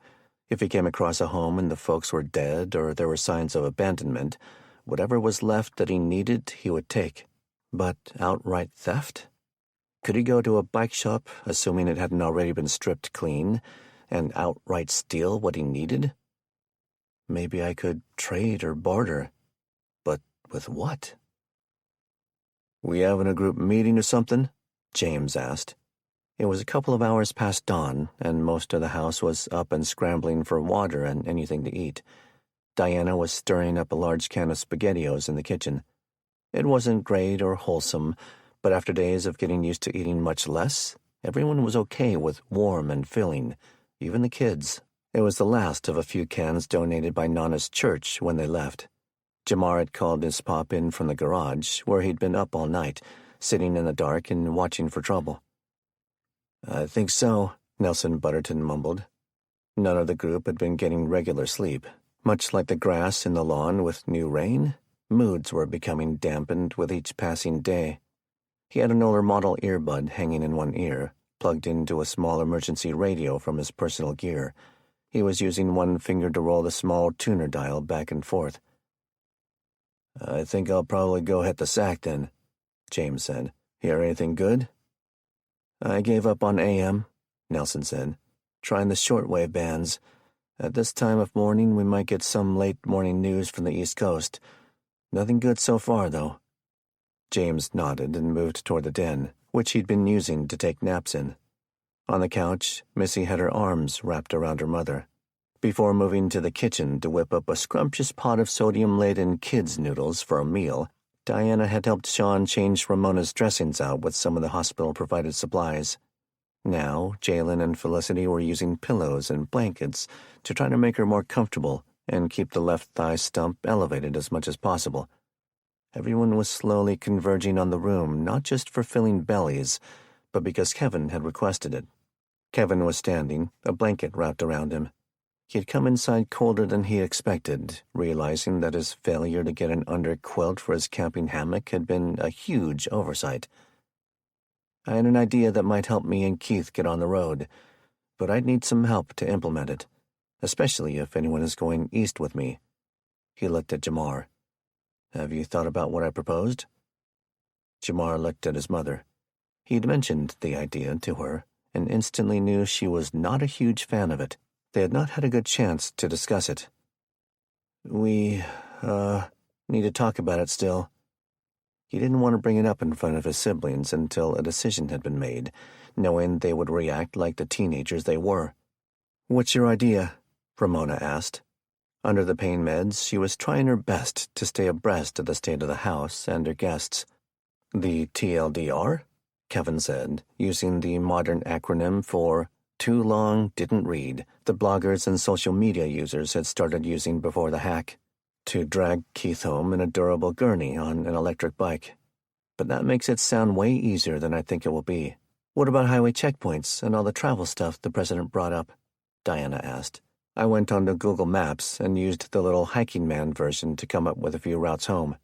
S1: If he came across a home and the folks were dead or there were signs of abandonment, whatever was left that he needed, he would take. But outright theft? Could he go to a bike shop, assuming it hadn't already been stripped clean, and outright steal what he needed? Maybe I could trade or barter. But with what? "We having a group meeting or something?" James asked. It was a couple of hours past dawn, and most of the house was up and scrambling for water and anything to eat. Diana was stirring up a large can of SpaghettiOs in the kitchen. It wasn't great or wholesome, but after days of getting used to eating much less, everyone was okay with warm and filling, even the kids. It was the last of a few cans donated by Nana's church when they left. Jamar had called his pop in from the garage, where he'd been up all night, sitting in the dark and watching for trouble. "I think so," Nelson Butterton mumbled. None of the group had been getting regular sleep. Much like the grass in the lawn with new rain, moods were becoming dampened with each passing day. He had an older model earbud hanging in one ear, plugged into a small emergency radio from his personal gear. He was using one finger to roll the small tuner dial back and forth. "I think I'll probably go hit the sack then," James said. "Hear anything good?" "I gave up on AM," Nelson said. "Trying the shortwave bands. At this time of morning, we might get some late morning news from the East Coast. Nothing good so far, though." James nodded and moved toward the den, which he'd been using to take naps in. On the couch, Missy had her arms wrapped around her mother. Before moving to the kitchen to whip up a scrumptious pot of sodium-laden kids' noodles for a meal, Diana had helped Sean change Ramona's dressings out with some of the hospital-provided supplies. Now, Jalen and Felicity were using pillows and blankets to try to make her more comfortable and keep the left thigh stump elevated as much as possible. Everyone was slowly converging on the room, not just for filling bellies, but because Kevin had requested it. Kevin was standing, a blanket wrapped around him. He had come inside colder than he expected, realizing that his failure to get an underquilt for his camping hammock had been a huge oversight. "I had an idea that might help me and Keith get on the road, but I'd need some help to implement it, especially if anyone is going east with me." He looked at Jamar. "Have you thought about what I proposed?" Jamar looked at his mother. He'd mentioned the idea to her, and instantly knew she was not a huge fan of it. They had not had a good chance to discuss it. "We, need to talk about it still." He didn't want to bring it up in front of his siblings until a decision had been made, knowing they would react like the teenagers they were. "What's your idea?" Ramona asked. Under the pain meds, she was trying her best to stay abreast of the state of the house and her guests. "The TLDR?" Kevin said, using the modern acronym for Too Long Didn't Read, the bloggers and social media users had started using before the hack. to drag Keith home in a durable gurney on an electric bike. But that makes it sound way easier than I think it will be. What about highway checkpoints and all the travel stuff the president brought up? Diana asked. I went onto Google Maps and used the little Hiking Man version to come up with a few routes home,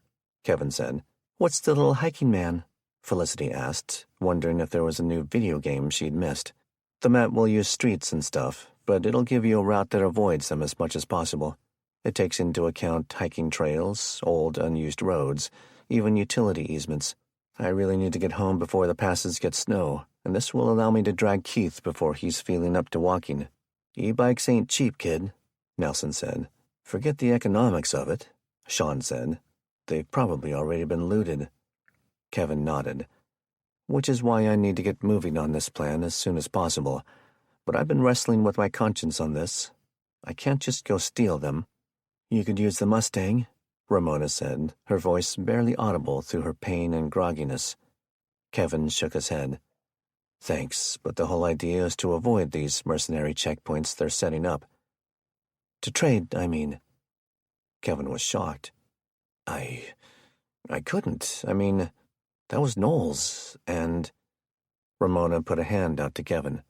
S1: Kevin said. What's the little Hiking Man? Felicity asked, wondering if there was a new video game she'd missed. The map will use streets and stuff, but it'll give you a route that avoids them as much as possible. It takes into account hiking trails, old unused roads, even utility easements. I really need to get home before the passes get snow, and this will allow me to drag Keith before he's feeling up to walking. E-bikes ain't cheap, kid, Nelson said. Forget the economics of it, Sean said. They've probably already been looted. Kevin nodded. Which is why I need to get moving on this plan as soon as possible. But I've been wrestling with my conscience on this. I can't just go steal them. You could use the Mustang, Ramona said, her voice barely audible through her pain and grogginess. Kevin shook his head. Thanks, but the whole idea is to avoid these mercenary checkpoints they're setting up. To trade, I mean. Kevin was shocked. I couldn't. I mean, that was Knowles, and... Ramona put a hand out to Kevin.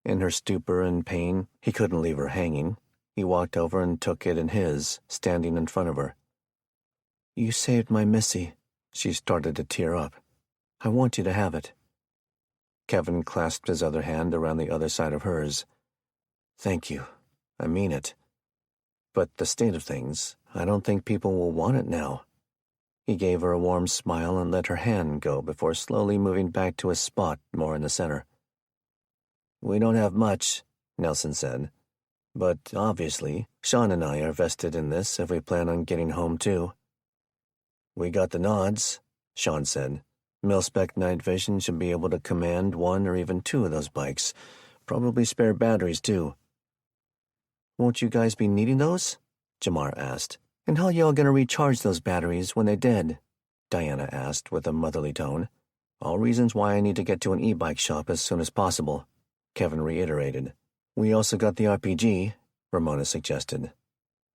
S1: In her stupor and pain, he couldn't leave her hanging. He walked over and took it in his, standing in front of her. You saved my Missy. She started to tear up. I want you to have it. Kevin clasped his other hand around the other side of hers. Thank you. I mean it. But the state of things, I don't think people will want it now. He gave her a warm smile and let her hand go before slowly moving back to his spot more in the center. We don't have much, Nelson said. But obviously, Sean and I are vested in this if we plan on getting home too. We got the nods, Sean said. Mil-spec night vision should be able to command one or even two of those bikes. Probably spare batteries too. Won't you guys be needing those? Jamar asked. And how y'all gonna recharge those batteries when they're dead? Diana asked with a motherly tone. All reasons why I need to get to an e-bike shop as soon as possible, Kevin reiterated. We also got the RPG, Ramona suggested.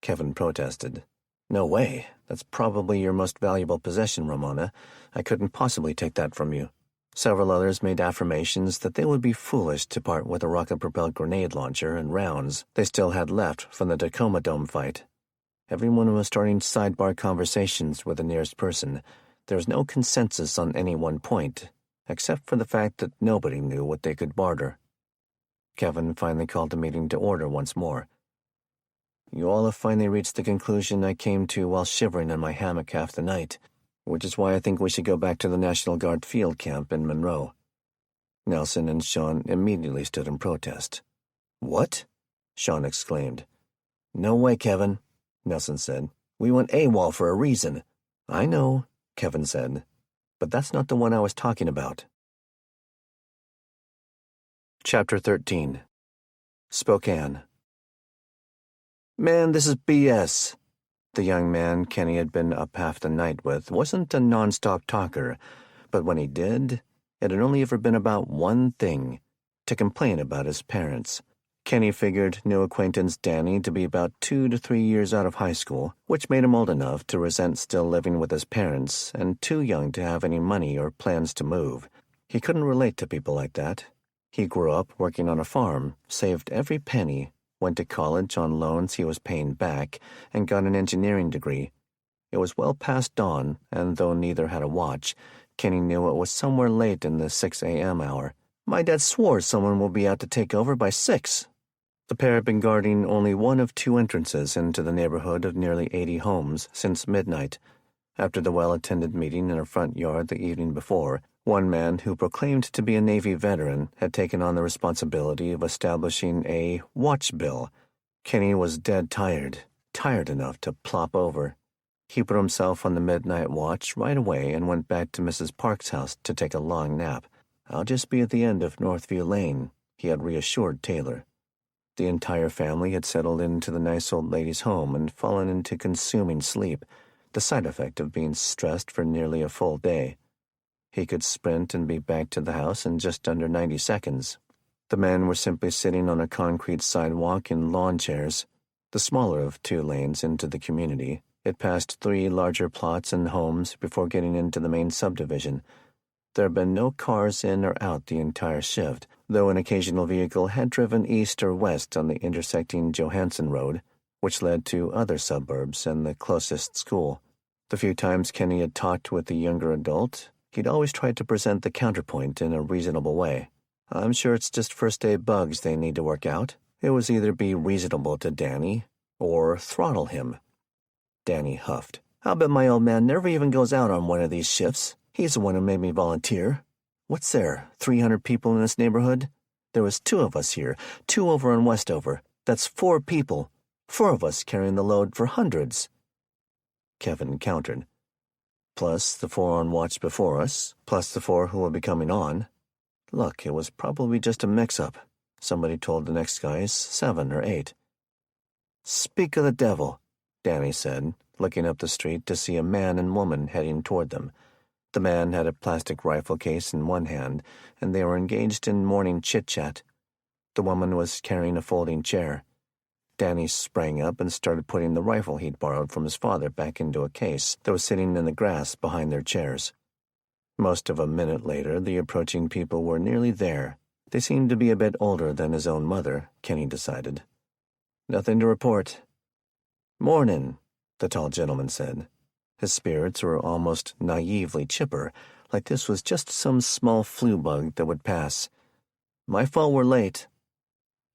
S1: Kevin protested. No way. That's probably your most valuable possession, Ramona. I couldn't possibly take that from you. Several others made affirmations that they would be foolish to part with a rocket-propelled grenade launcher and rounds they still had left from the Tacoma Dome fight. Everyone was starting sidebar conversations with the nearest person. There was no consensus on any one point, except for the fact that nobody knew what they could barter. Kevin finally called the meeting to order once more. You all have finally reached the conclusion I came to while shivering in my hammock half the night, which is why I think we should go back to the National Guard field camp in Monroe. Nelson and Sean immediately stood in protest. What? Sean exclaimed. No way, Kevin, Nelson said. We went AWOL for a reason. I know, Kevin said, but that's not the one I was talking about. Chapter 13. Spokane. Man, this is BS. The young man Kenny had been up half the night with wasn't a non-stop talker, but when he did, it had only ever been about one thing, to complain about his parents. Kenny figured new acquaintance Danny to be about 2 to 3 years out of high school, which made him old enough to resent still living with his parents and too young to have any money or plans to move. He couldn't relate to people like that. He grew up working on a farm, saved every penny, went to college on loans he was paying back, and got an engineering degree. It was well past dawn, and though neither had a watch, Kenny knew it was somewhere late in the 6 a.m. hour. My dad swore someone will be out to take over by 6. The pair had been guarding only one of 2 entrances into the neighborhood of nearly 80 homes since midnight. After the well-attended meeting in a front yard the evening before, one man who proclaimed to be a Navy veteran had taken on the responsibility of establishing a watch bill. Kenny was dead tired enough to plop over. He put himself on the midnight watch right away and went back to Mrs. Park's house to take a long nap. I'll just be at the end of Northview Lane, he had reassured Taylor. The entire family had settled into the nice old lady's home and fallen into consuming sleep, the side effect of being stressed for nearly a full day. He could sprint and be back to the house in just under 90 seconds. The men were simply sitting on a concrete sidewalk in lawn chairs, the smaller of 2 lanes into the community, It passed 3 larger plots and homes before getting into the main subdivision. There had been no cars in or out the entire shift, though an occasional vehicle had driven east or west on the intersecting Johansson Road, which led to other suburbs and the closest school. The few times Kenny had talked with the younger adult, he'd always tried to present the counterpoint in a reasonable way. "I'm sure it's just first-day bugs they need to work out. It was either be reasonable to Danny or throttle him." Danny huffed. "I'll bet my old man never even goes out on one of these shifts. He's the one who made me volunteer. What's there, 300 people in this neighborhood? There was 2 of us here, 2 over on Westover. That's 4 people. 4 of us carrying the load for hundreds." Kevin countered. "Plus the 4 on watch before us, plus the 4 who will be coming on. Look, it was probably just a mix-up. Somebody told the next guys 7 or 8. "Speak of the devil," Danny said, looking up the street to see a man and woman heading toward them. The man had a plastic rifle case in one hand, and they were engaged in morning chit-chat. The woman was carrying a folding chair. Danny sprang up and started putting the rifle he'd borrowed from his father back into a case that was sitting in the grass behind their chairs. Most of a minute later, the approaching people were nearly there. They seemed to be a bit older than his own mother, Kenny decided. "Nothing to report." "Mornin'," the tall gentleman said. His spirits were almost naively chipper, like this was just some small flu bug that would pass. "My fault we're late."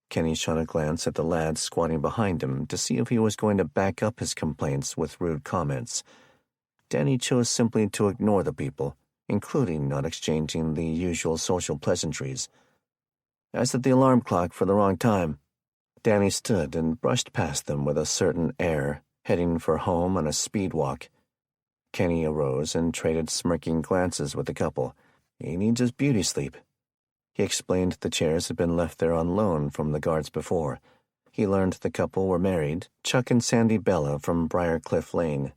S1: Kenny shot a glance at the lad squatting behind him to see if he was going to back up his complaints with rude comments. Danny chose simply to ignore the people, including not exchanging the usual social pleasantries. "I set the alarm clock for the wrong time." Danny stood and brushed past them with a certain air, heading for home on a speed walk. Kenny arose and traded smirking glances with the couple. "He needs his beauty sleep." He explained the chairs had been left there on loan from the guards before. He learned the couple were married, Chuck and Sandy Bella from Briarcliff Lane.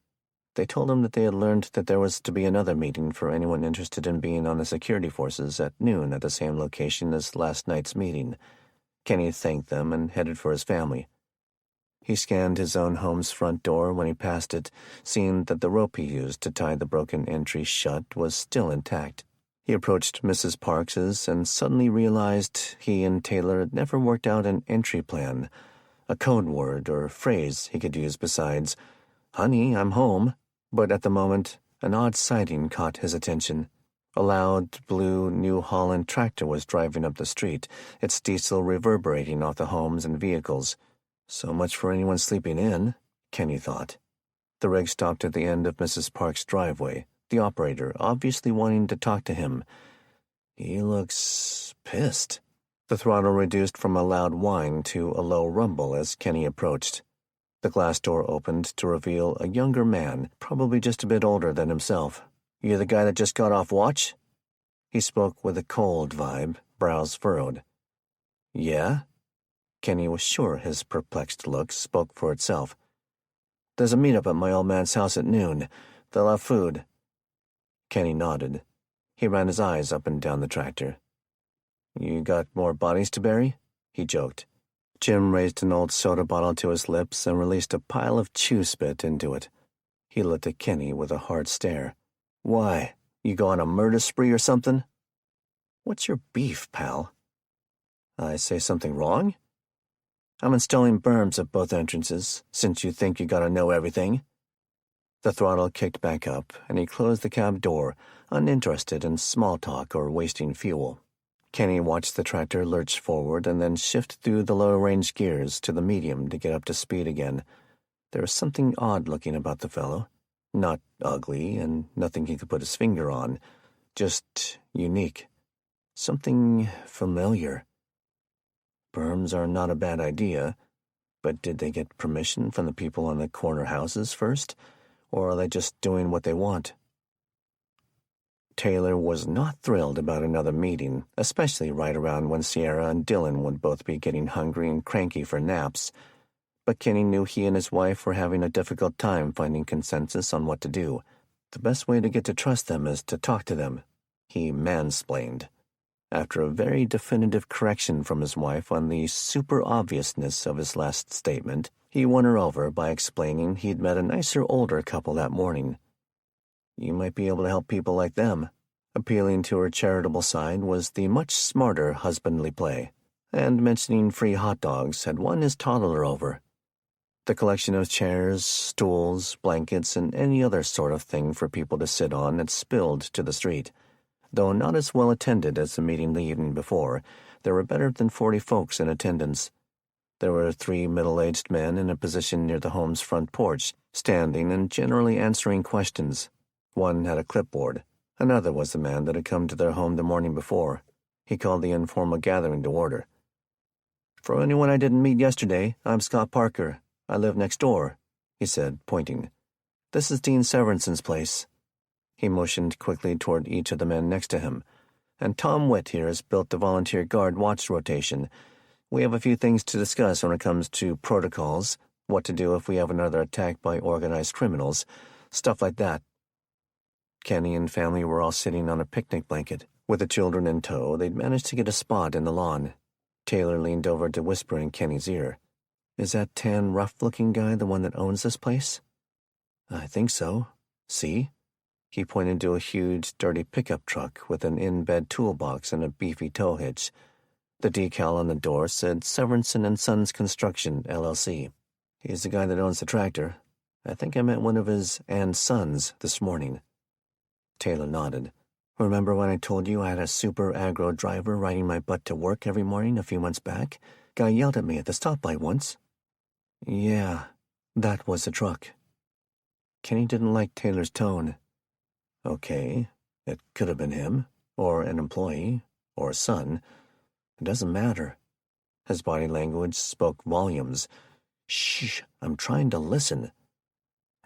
S1: They told him that they had learned that there was to be another meeting for anyone interested in being on the security forces at noon at the same location as last night's meeting. Kenny thanked them and headed for his family. He scanned his own home's front door when he passed it, seeing that the rope he used to tie the broken entry shut was still intact. He approached Mrs. Parks's and suddenly realized he and Taylor had never worked out an entry plan, a code word or phrase he could use besides, "Honey, I'm home." But at the moment, an odd sighting caught his attention. A loud, blue New Holland tractor was driving up the street, its diesel reverberating off the homes and vehicles. So much for anyone sleeping in, Kenny thought. The rig stopped at the end of Mrs. Park's driveway, the operator obviously wanting to talk to him. He looks pissed. The throttle reduced from a loud whine to a low rumble as Kenny approached. The glass door opened to reveal a younger man, probably just a bit older than himself. "You the guy that just got off watch?" He spoke with a cold vibe, brows furrowed. "Yeah?" Kenny was sure his perplexed look spoke for itself. "There's a meet-up at my old man's house at noon. They'll have food." Kenny nodded. He ran his eyes up and down the tractor. "You got more bodies to bury?" he joked. Jim raised an old soda bottle to his lips and released a pile of chew spit into it. He looked at Kenny with a hard stare. "Why, you go on a murder spree or something?" "What's your beef, pal?" "I say something wrong?" "I'm installing berms at both entrances, since you think you gotta know everything." The throttle kicked back up, and he closed the cab door, uninterested in small talk or wasting fuel. Kenny watched the tractor lurch forward and then shift through the low-range gears to the medium to get up to speed again. There was something odd-looking about the fellow. Not ugly, and nothing he could put his finger on. Just unique. Something familiar. Berms are not a bad idea, but did they get permission from the people on the corner houses first, or are they just doing what they want? Taylor was not thrilled about another meeting, especially right around when Sierra and Dylan would both be getting hungry and cranky for naps. But Kenny knew he and his wife were having a difficult time finding consensus on what to do. The best way to get to trust them is to talk to them. He mansplained. After a very definitive correction from his wife on the super-obviousness of his last statement, He won her over by explaining he'd met a nicer older couple that morning. You might be able to help people like them. Appealing to her charitable side was the much smarter husbandly play, and mentioning free hot dogs had won his toddler over. The collection of chairs, stools, blankets, and any other sort of thing for people to sit on had spilled to the street. Though not as well attended as the meeting the evening before, there were better than 40 folks in attendance. There were 3 middle-aged men in a position near the home's front porch, standing and generally answering questions. One had a clipboard. Another was the man that had come to their home the morning before. He called the informal gathering to order. "For anyone I didn't meet yesterday, I'm Scott Parker. I live next door," he said, pointing. "This is Dean Severinson's place." He motioned quickly toward each of the men next to him. "And Tom Witt here has built the volunteer guard watch rotation. We have a few things to discuss when it comes to protocols, what to do if we have another attack by organized criminals, stuff like that." Kenny and family were all sitting on a picnic blanket. With the children in tow, they'd managed to get a spot in the lawn. Taylor leaned over to whisper in Kenny's ear. "Is that tan, rough-looking guy the one that owns this place?" "I think so. See?" He pointed to a huge, dirty pickup truck with an in-bed toolbox and a beefy tow hitch. The decal on the door said Severinson and Sons Construction, LLC. "He's the guy that owns the tractor. I think I met one of his and Sons this morning." Taylor nodded. "Remember when I told you I had a super aggro driver riding my butt to work every morning a few months back? Guy yelled at me at the stoplight once." "Yeah, that was the truck." Kenny didn't like Taylor's tone. "Okay, it could have been him, or an employee, or a son. It doesn't matter." His body language spoke volumes. "Shh, I'm trying to listen."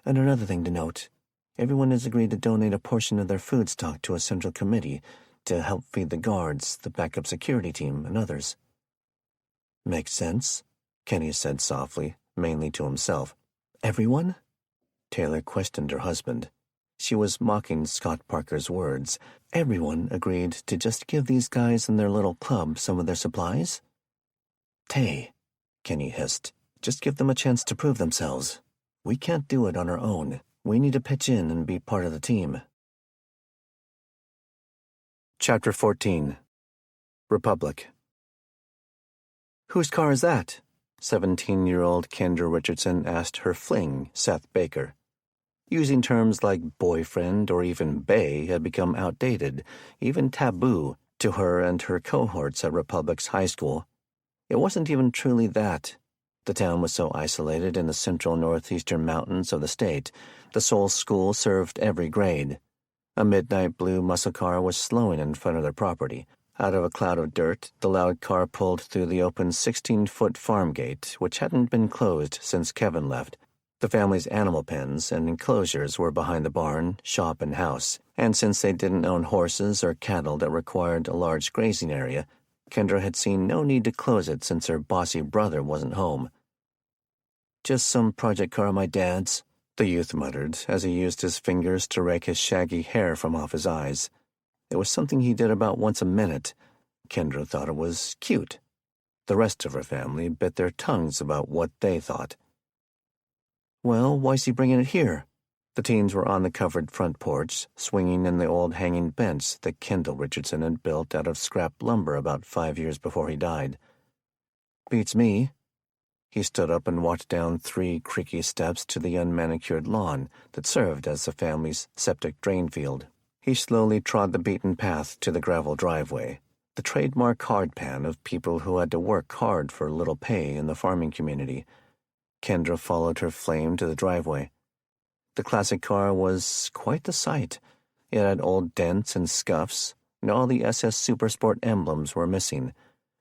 S1: "And another thing to note. Everyone has agreed to donate a portion of their food stock to a central committee to help feed the guards, the backup security team, and others." "Makes sense," Kenny said softly, mainly to himself. "Everyone?" Taylor questioned her husband. She was mocking Scott Parker's words. "Everyone agreed to just give these guys in their little club some of their supplies?" "Tay," Kenny hissed, "just give them a chance to prove themselves. We can't do it on our own. We need to pitch in and be part of the team." Chapter 14. Republic. "Whose car is that?" 17-year-old Kendra Richardson asked her fling, Seth Baker. Using terms like boyfriend or even bae had become outdated, even taboo, to her and her cohorts at Republic's high school. It wasn't even truly that. The town was so isolated in the central northeastern mountains of the state, the sole school served every grade. A midnight blue muscle car was slowing in front of their property. Out of a cloud of dirt, the loud car pulled through the open 16-foot farm gate, which hadn't been closed since Kevin left. The family's animal pens and enclosures were behind the barn, shop, and house, and since they didn't own horses or cattle that required a large grazing area, Kendra had seen no need to close it since her bossy brother wasn't home. "Just some project car of my dad's," the youth muttered as he used his fingers to rake his shaggy hair from off his eyes. It was something he did about once a minute. Kendra thought it was cute. The rest of her family bit their tongues about what they thought. "Well, why's he bringing it here?" The teens were on the covered front porch, swinging in the old hanging bench that Kendall Richardson had built out of scrap lumber about 5 years before he died. "Beats me." He stood up and walked down 3 creaky steps to the unmanicured lawn that served as the family's septic drain field. He slowly trod the beaten path to the gravel driveway, the trademark hardpan of people who had to work hard for little pay in the farming community. Kendra followed her flame to the driveway. The classic car was quite the sight. It had old dents and scuffs, and all the SS Supersport emblems were missing.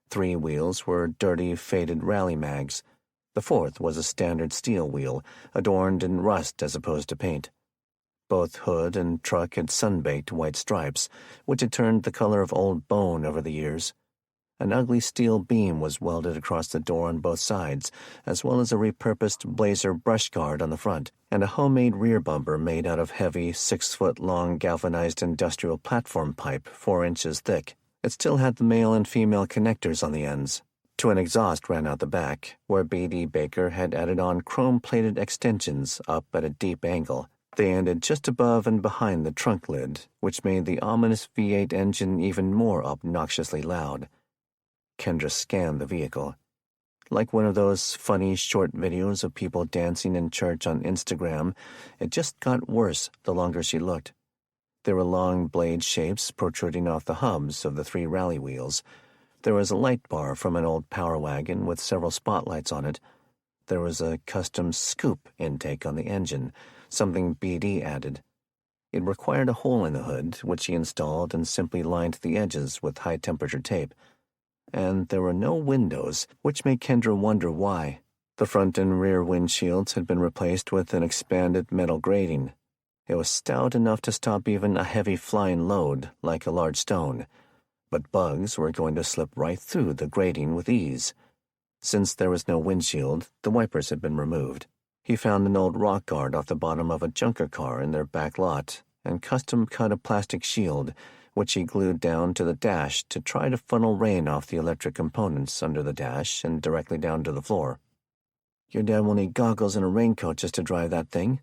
S1: 3 wheels were dirty, faded rally mags. The 4th was a standard steel wheel, adorned in rust as opposed to paint. Both hood and truck had sun-baked white stripes, which had turned the color of old bone over the years. An ugly steel beam was welded across the door on both sides, as well as a repurposed Blazer brush guard on the front, and a homemade rear bumper made out of heavy, 6-foot-long galvanized industrial platform pipe 4 inches thick. It still had the male and female connectors on the ends. to an exhaust ran out the back, where B.D. Baker had added on chrome-plated extensions up at a deep angle. They ended just above and behind the trunk lid, which made the ominous V8 engine even more obnoxiously loud. Kendra scanned the vehicle. Like one of those funny short videos of people dancing in church on Instagram, it just got worse the longer she looked. There were long blade shapes protruding off the hubs of the 3 rally wheels. There was a light bar from an old power wagon with several spotlights on it. There was a custom scoop intake on the engine, something BD added. It required a hole in the hood, which he installed and simply lined the edges with high-temperature tape. And there were no windows, which made Kendra wonder why. The front and rear windshields had been replaced with an expanded metal grating. It was stout enough to stop even a heavy flying load, like a large stone. But bugs were going to slip right through the grating with ease. Since there was no windshield, the wipers had been removed. He found an old rock guard off the bottom of a junker car in their back lot and custom cut a plastic shield, which he glued down to the dash to try to funnel rain off the electric components under the dash and directly down to the floor. "Your dad will need goggles and a raincoat just to drive that thing,"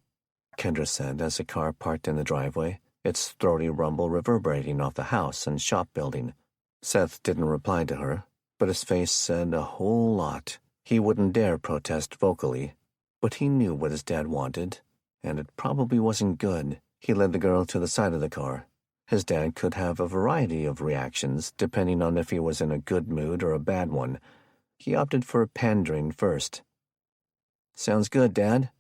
S1: Kendra said as the car parked in the driveway, its throaty rumble reverberating off the house and shop building. Seth didn't reply to her, but his face said a whole lot. He wouldn't dare protest vocally, but he knew what his dad wanted, and it probably wasn't good. He led the girl to the side of the car. His dad could have a variety of reactions, depending on if he was in a good mood or a bad one. He opted for pandering first. "Sounds good, Dad."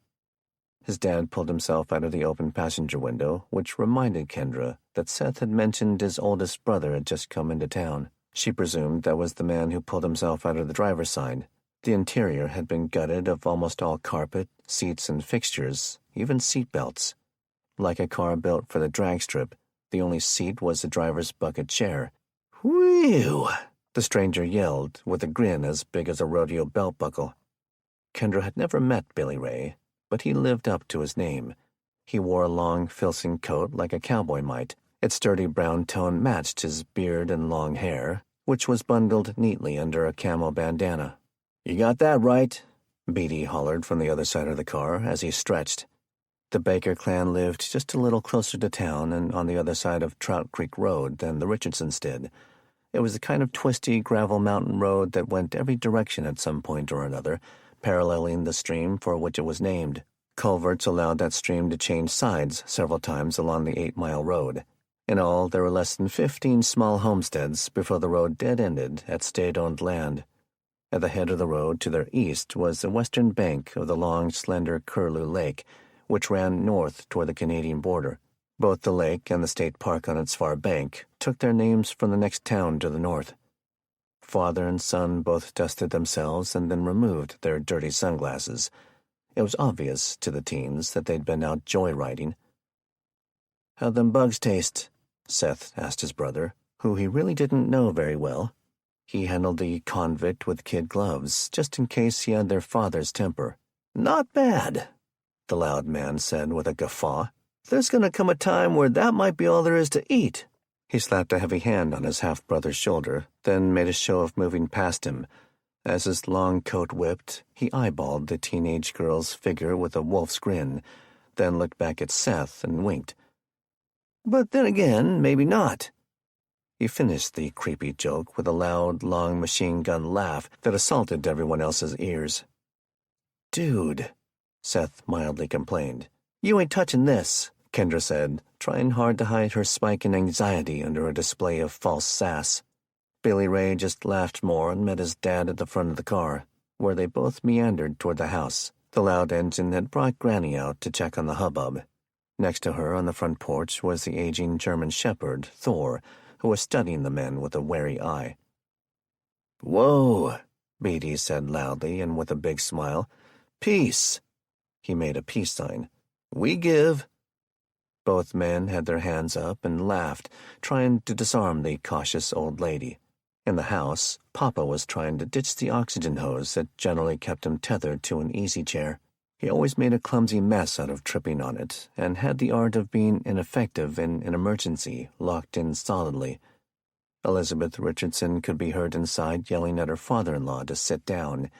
S1: His dad pulled himself out of the open passenger window, which reminded Kendra that Seth had mentioned his oldest brother had just come into town. She presumed that was the man who pulled himself out of the driver's side. The interior had been gutted of almost all carpet, seats, and fixtures, even seat belts. Like a car built for the drag strip, the only seat was the driver's bucket chair. "Whew!" the stranger yelled, with a grin as big as a rodeo belt buckle. Kendra had never met Billy Ray, but he lived up to his name. He wore a long, Filson coat like a cowboy might. Its sturdy brown tone matched his beard and long hair, which was bundled neatly under a camo bandana. "You got that right," Beatty hollered from the other side of the car as he stretched. The Baker clan lived just a little closer to town and on the other side of Trout Creek Road than the Richardsons did. It was the kind of twisty gravel mountain road that went every direction at some point or another, paralleling the stream for which it was named. Culverts allowed that stream to change sides several times along the 8-mile road. In all, there were less than 15 small homesteads before the road dead-ended at state-owned land. At the head of the road to their east was the western bank of the long, slender Curlew Lake, which ran north toward the Canadian border. Both the lake and the state park on its far bank took their names from the next town to the north. Father and son both dusted themselves and then removed their dirty sunglasses. It was obvious to the teens that they'd been out joyriding. "How'd them bugs taste?" Seth asked his brother, who he really didn't know very well. He handled the convict with kid gloves, just in case he had their father's temper. "Not bad," the loud man said with a guffaw. "There's going to come a time where that might be all there is to eat." He slapped a heavy hand on his half-brother's shoulder, then made a show of moving past him. As his long coat whipped, he eyeballed the teenage girl's figure with a wolf's grin, then looked back at Seth and winked. "But then again, maybe not." He finished the creepy joke with a loud, long machine gun laugh that assaulted everyone else's ears. "Dude," Seth mildly complained. "You ain't touching this," Kendra said, trying hard to hide her spike in anxiety under a display of false sass. Billy Ray just laughed more and met his dad at the front of the car, where they both meandered toward the house. The loud engine had brought Granny out to check on the hubbub. Next to her on the front porch was the aging German shepherd, Thor, who was studying the men with a wary eye. "Whoa," Beatty said loudly and with a big smile. "Peace." He made a peace sign. "We give." Both men had their hands up and laughed, trying to disarm the cautious old lady. In the house, Papa was trying to ditch the oxygen hose that generally kept him tethered to an easy chair. He always made a clumsy mess out of tripping on it, and had the art of being ineffective in an emergency, locked in solidly. Elizabeth Richardson could be heard inside yelling at her father-in-law to sit down.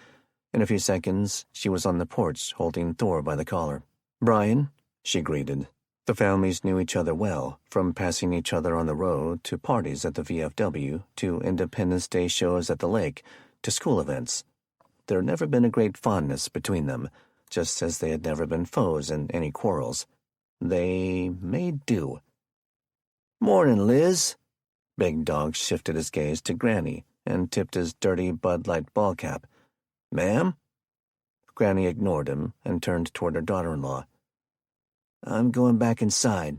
S1: In a few seconds, she was on the porch holding Thor by the collar. "Brian," she greeted. The families knew each other well, from passing each other on the road to parties at the VFW, to Independence Day shows at the lake, to school events. There had never been a great fondness between them, just as they had never been foes in any quarrels. They made do. "Morning, Liz." Big Dog shifted his gaze to Granny and tipped his dirty Bud Light ball cap. "Ma'am?" Granny ignored him and turned toward her daughter-in-law. "I'm going back inside."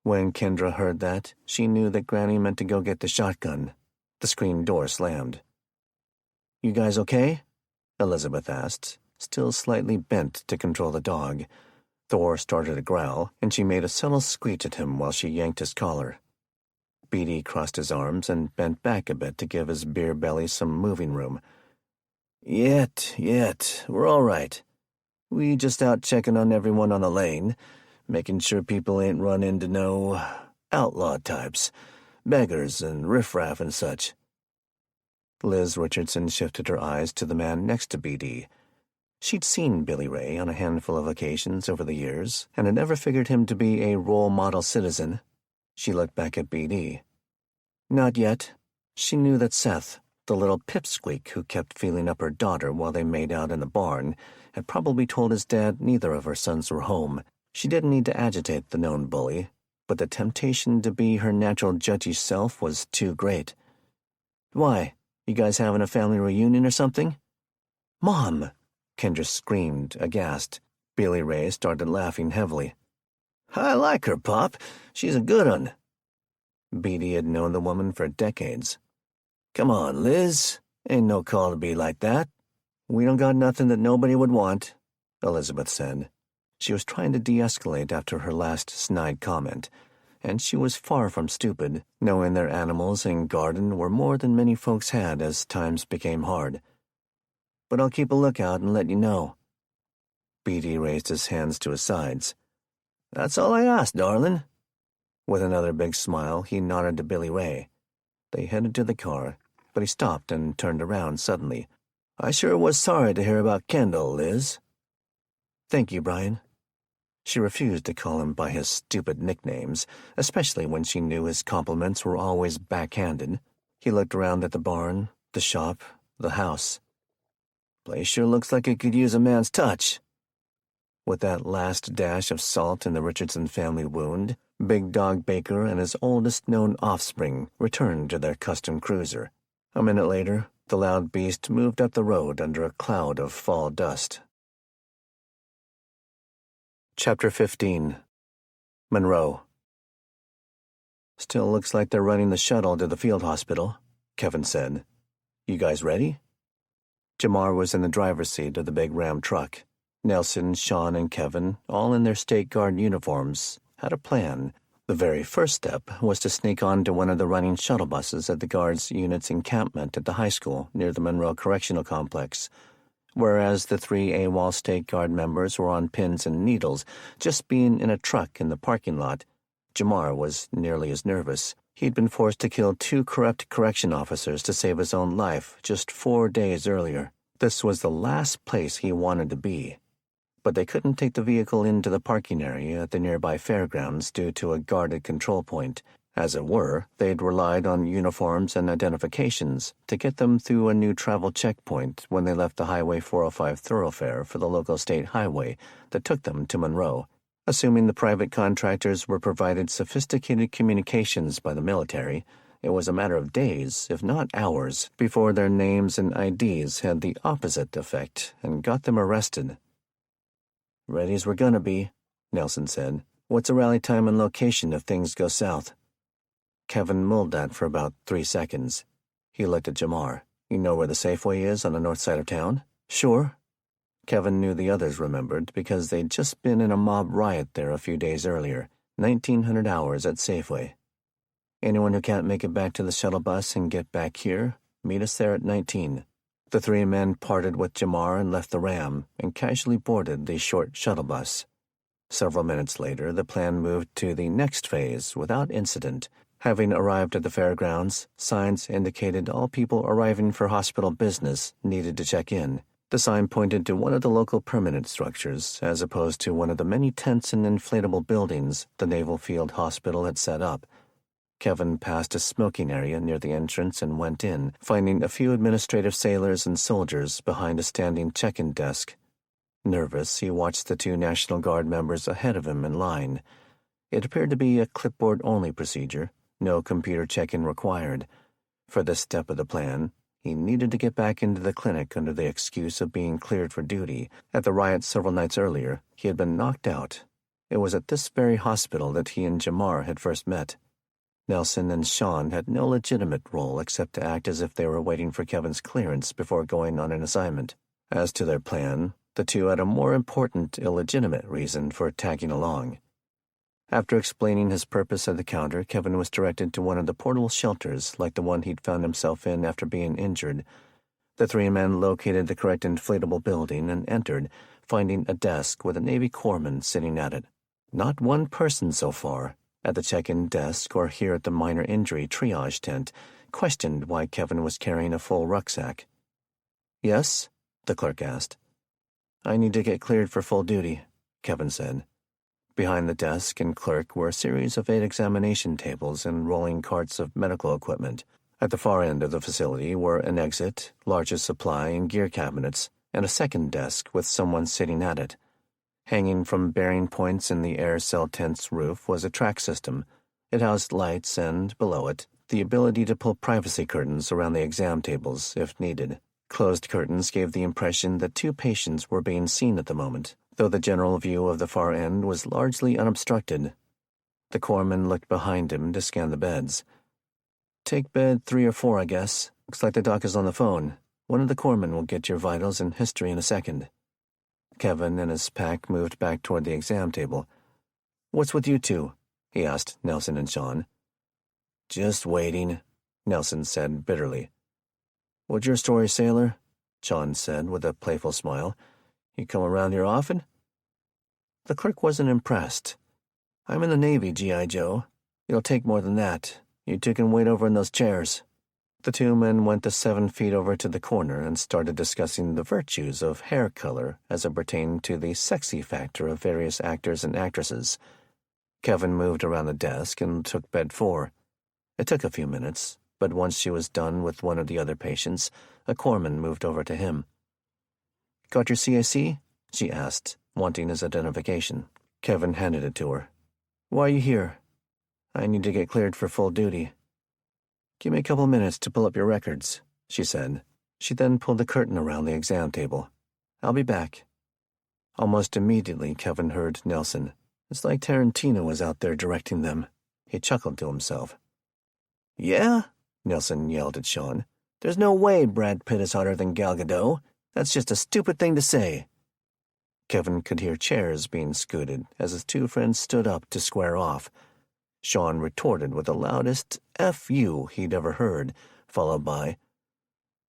S1: When Kendra heard that, she knew that Granny meant to go get the shotgun. The screen door slammed. "You guys okay?" Elizabeth asked, still slightly bent to control the dog. Thor started to growl, and she made a subtle screech at him while she yanked his collar. Beatty crossed his arms and bent back a bit to give his beer belly some moving room. Yet, we're all right. We just out checking on everyone on the lane, making sure people ain't run into no outlaw types, beggars and riffraff and such." Liz Richardson shifted her eyes to the man next to BD. She'd seen Billy Ray on a handful of occasions over the years, and had never figured him to be a role model citizen. She looked back at BD. Not yet. She knew that Seth, the little pipsqueak who kept feeling up her daughter while they made out in the barn, had probably told his dad neither of her sons were home. She didn't need to agitate the known bully, but the temptation to be her natural judgy self was too great. "Why? You guys having a family reunion or something?" "Mom!" Kendra screamed, aghast. Billy Ray started laughing heavily. "I like her, Pop. She's a good un." Beatty had known the woman for decades. "Come on, Liz. Ain't no call to be like that." "We don't got nothing that nobody would want," Elizabeth said. She was trying to de-escalate after her last snide comment, and she was far from stupid, knowing their animals and garden were more than many folks had as times became hard. "But I'll keep a lookout and let you know." Beatty raised his hands to his sides. "That's all I ask, darling." With another big smile, he nodded to Billy Ray. They headed to the car, but he stopped and turned around suddenly. "I sure was sorry to hear about Kendall, Liz." "Thank you, Brian." She refused to call him by his stupid nicknames, especially when she knew his compliments were always backhanded. He looked around at the barn, the shop, the house. "Place sure looks like it could use a man's touch." With that last dash of salt in the Richardson family wound, Big Dog Baker and his oldest known offspring returned to their custom cruiser. A minute later, the loud beast moved up the road under a cloud of fall dust. Chapter 15. Monroe. "Still looks like they're running the shuttle to the field hospital," Kevin said. "You guys ready?" Jamar was in the driver's seat of the big Ram truck. Nelson, Sean, and Kevin, all in their State Guard uniforms, had a plan. The very first step was to sneak onto one of the running shuttle buses at the Guards unit's encampment at the high school near the Monroe Correctional Complex. Whereas the 3 AWOL State Guard members were on pins and needles, just being in a truck in the parking lot, Jamar was nearly as nervous. He'd been forced to kill 2 corrupt correction officers to save his own life just 4 days earlier. This was the last place he wanted to be. But they couldn't take the vehicle into the parking area at the nearby fairgrounds due to a guarded control point. As it were, they'd relied on uniforms and identifications to get them through a new travel checkpoint when they left the Highway 405 thoroughfare for the local state highway that took them to Monroe. Assuming the private contractors were provided sophisticated communications by the military, it was a matter of days, if not hours, before their names and IDs had the opposite effect and got them arrested. "Ready as we're gonna be," Nelson said. "What's a rally time and location if things go south?" Kevin mulled that for about 3 seconds. He looked at Jamar. "You know where the Safeway is on the north side of town?" "Sure." Kevin knew the others remembered because they'd just been in a mob riot there a few days earlier, 1,900 hours at Safeway. "Anyone who can't make it back to the shuttle bus and get back here, meet us there at 19. The 3 men parted with Jamar and left the Ram and casually boarded the short shuttle bus. Several minutes later, the plan moved to the next phase without incident. Having arrived at the fairgrounds, signs indicated all people arriving for hospital business needed to check in. The sign pointed to one of the local permanent structures, as opposed to one of the many tents and inflatable buildings the Naval Field Hospital had set up. Kevin passed a smoking area near the entrance and went in, finding a few administrative sailors and soldiers behind a standing check-in desk. Nervous, he watched the 2 National Guard members ahead of him in line. It appeared to be a clipboard-only procedure, no computer check-in required. For this step of the plan, he needed to get back into the clinic under the excuse of being cleared for duty. At the riot several nights earlier, he had been knocked out. It was at this very hospital that he and Jamar had first met. Nelson and Sean had no legitimate role except to act as if they were waiting for Kevin's clearance before going on an assignment. As to their plan, the 2 had a more important, illegitimate reason for tagging along. After explaining his purpose at the counter, Kevin was directed to one of the portable shelters like the one he'd found himself in after being injured. The 3 men located the correct inflatable building and entered, finding a desk with a Navy corpsman sitting at it. Not one person so far, at the check-in desk or here at the minor injury triage tent, questioned why Kevin was carrying a full rucksack. "Yes?" the clerk asked. "I need to get cleared for full duty," Kevin said. Behind the desk and clerk were a series of 8 examination tables and rolling carts of medical equipment. At the far end of the facility were an exit, largest supply and gear cabinets, and a second desk with someone sitting at it. Hanging from bearing points in the air cell tent's roof was a track system. It housed lights and, below it, the ability to pull privacy curtains around the exam tables if needed. Closed curtains gave the impression that 2 patients were being seen at the moment, though the general view of the far end was largely unobstructed. The corpsman looked behind him to scan the beds. "Take bed 3 or 4, I guess. Looks like the doc is on the phone. One of the corpsmen will get your vitals and history in a second." Kevin and his pack moved back toward the exam table. "What's with you 2? He asked Nelson and Sean. "Just waiting," Nelson said bitterly. "What's your story, sailor?" Sean said with a playful smile. "You come around here often?" The clerk wasn't impressed. "I'm in the Navy, G.I. Joe. It'll take more than that. You 2 can wait over in those chairs." The 2 men went the 7 feet over to the corner and started discussing the virtues of hair color as it pertained to the sexy factor of various actors and actresses. Kevin moved around the desk and took bed 4. It took a few minutes, but once she was done with one of the other patients, a corpsman moved over to him. "Got your CAC?" she asked, wanting his identification. Kevin handed it to her. "Why are you here?" "I need to get cleared for full duty." "Give me a couple minutes to pull up your records," she said. She then pulled the curtain around the exam table. "I'll be back." Almost immediately, Kevin heard Nelson. It's like Tarantino was out there directing them. He chuckled to himself. "Yeah?" Nelson yelled at Sean. "There's no way Brad Pitt is hotter than Gal Gadot. That's just a stupid thing to say." Kevin could hear chairs being scooted as his 2 friends stood up to square off. Sean retorted with the loudest F you he'd ever heard, followed by,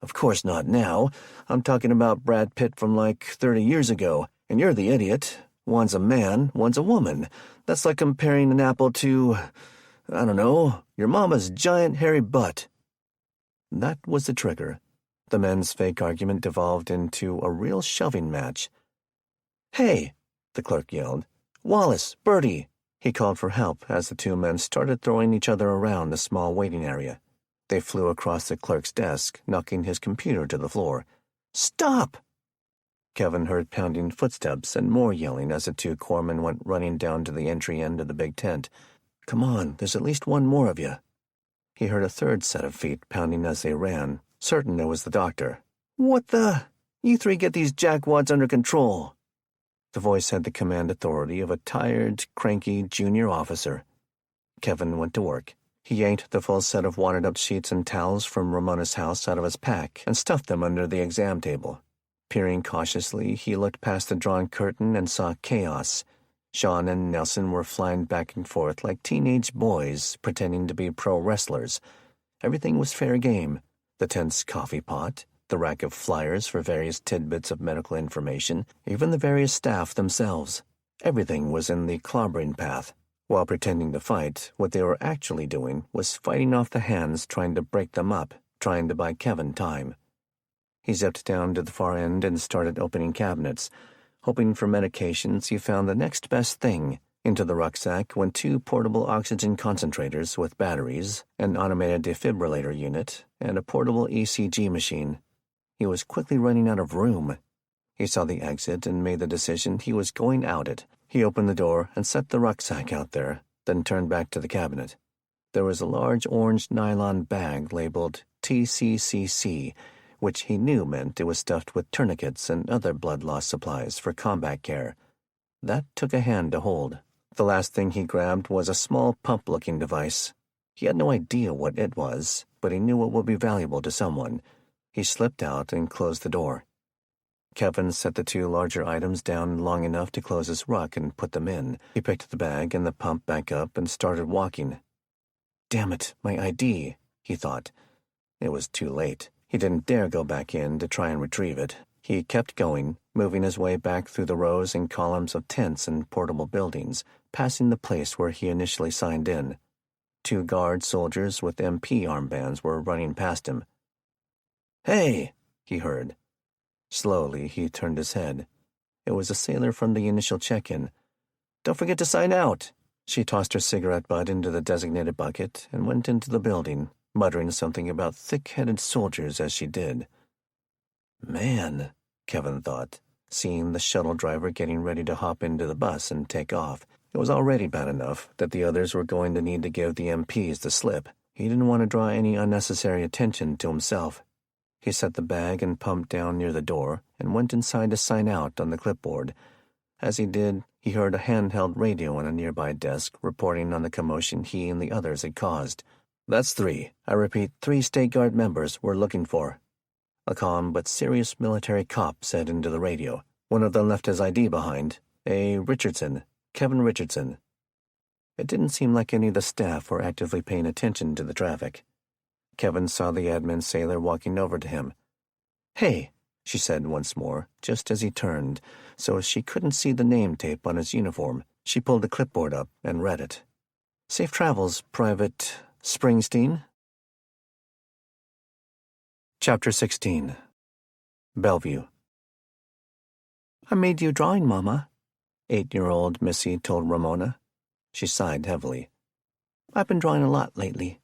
S1: "Of course not now. I'm talking about Brad Pitt from like 30 years ago, and you're the idiot. One's a man, one's a woman. That's like comparing an apple to, I don't know, your mama's giant hairy butt." That was the trigger. The men's fake argument devolved into a real shoving match. "Hey!" the clerk yelled. "Wallace, Bertie!" He called for help as the 2 men started throwing each other around the small waiting area. They flew across the clerk's desk, knocking his computer to the floor. "Stop!" Kevin heard pounding footsteps and more yelling as the 2 corpsmen went running down to the entry end of the big tent. "Come on, there's at least one more of you." He heard a 3rd set of feet pounding as they ran, certain it was the doctor. "What the? You 3 get these jackwads under control." The voice had the command authority of a tired, cranky junior officer. Kevin went to work. He yanked the full set of wadded-up sheets and towels from Ramona's house out of his pack and stuffed them under the exam table. Peering cautiously, he looked past the drawn curtain and saw chaos. Sean and Nelson were flying back and forth like teenage boys pretending to be pro wrestlers. Everything was fair game. The tent's coffee pot, the rack of flyers for various tidbits of medical information, even the various staff themselves. Everything was in the clobbering path. While pretending to fight, what they were actually doing was fighting off the hands trying to break them up, trying to buy Kevin time. He zipped down to the far end and started opening cabinets. Hoping for medications, he found the next best thing. Into the rucksack went 2 portable oxygen concentrators with batteries, an automated defibrillator unit, and a portable ECG machine. He was quickly running out of room. He saw the exit and made the decision he was going out it. He opened the door and set the rucksack out there, then turned back to the cabinet. There was a large orange nylon bag labeled TCCC, which he knew meant it was stuffed with tourniquets and other blood loss supplies for combat care. That took a hand to hold. The last thing he grabbed was a small pump-looking device. He had no idea what it was, but he knew it would be valuable to someone. He slipped out and closed the door. Kevin set the 2 larger items down long enough to close his ruck and put them in. He picked the bag and the pump back up and started walking. "Damn it, my ID," he thought. It was too late. He didn't dare go back in to try and retrieve it. He kept going, moving his way back through the rows and columns of tents and portable buildings, passing the place where he initially signed in. 2 guard soldiers with MP armbands were running past him. "Hey!" he heard. Slowly, he turned his head. It was a sailor from the initial check-in. "Don't forget to sign out." She tossed her cigarette butt into the designated bucket and went into the building, muttering something about thick-headed soldiers as she did. Man, Kevin thought, seeing the shuttle driver getting ready to hop into the bus and take off. It was already bad enough that the others were going to need to give the MPs the slip. He didn't want to draw any unnecessary attention to himself. He set the bag and pump down near the door and went inside to sign out on the clipboard. As he did, he heard a handheld radio on a nearby desk reporting on the commotion he and the others had caused. "That's 3. I repeat, 3 State Guard members we're looking for." A calm but serious military cop said into the radio. "One of them left his ID behind. A Richardson, Kevin Richardson." It didn't seem like any of the staff were actively paying attention to the traffic. Kevin saw the admin sailor walking over to him. "Hey," she said once more, just as he turned, so she couldn't see the name tape on his uniform. She pulled the clipboard up and read it. "Safe travels, Private Springsteen." Chapter 16. Bellevue. "I made you a drawing, Mama," 8-year-old Missy told Ramona. She sighed heavily. "I've been drawing a lot lately."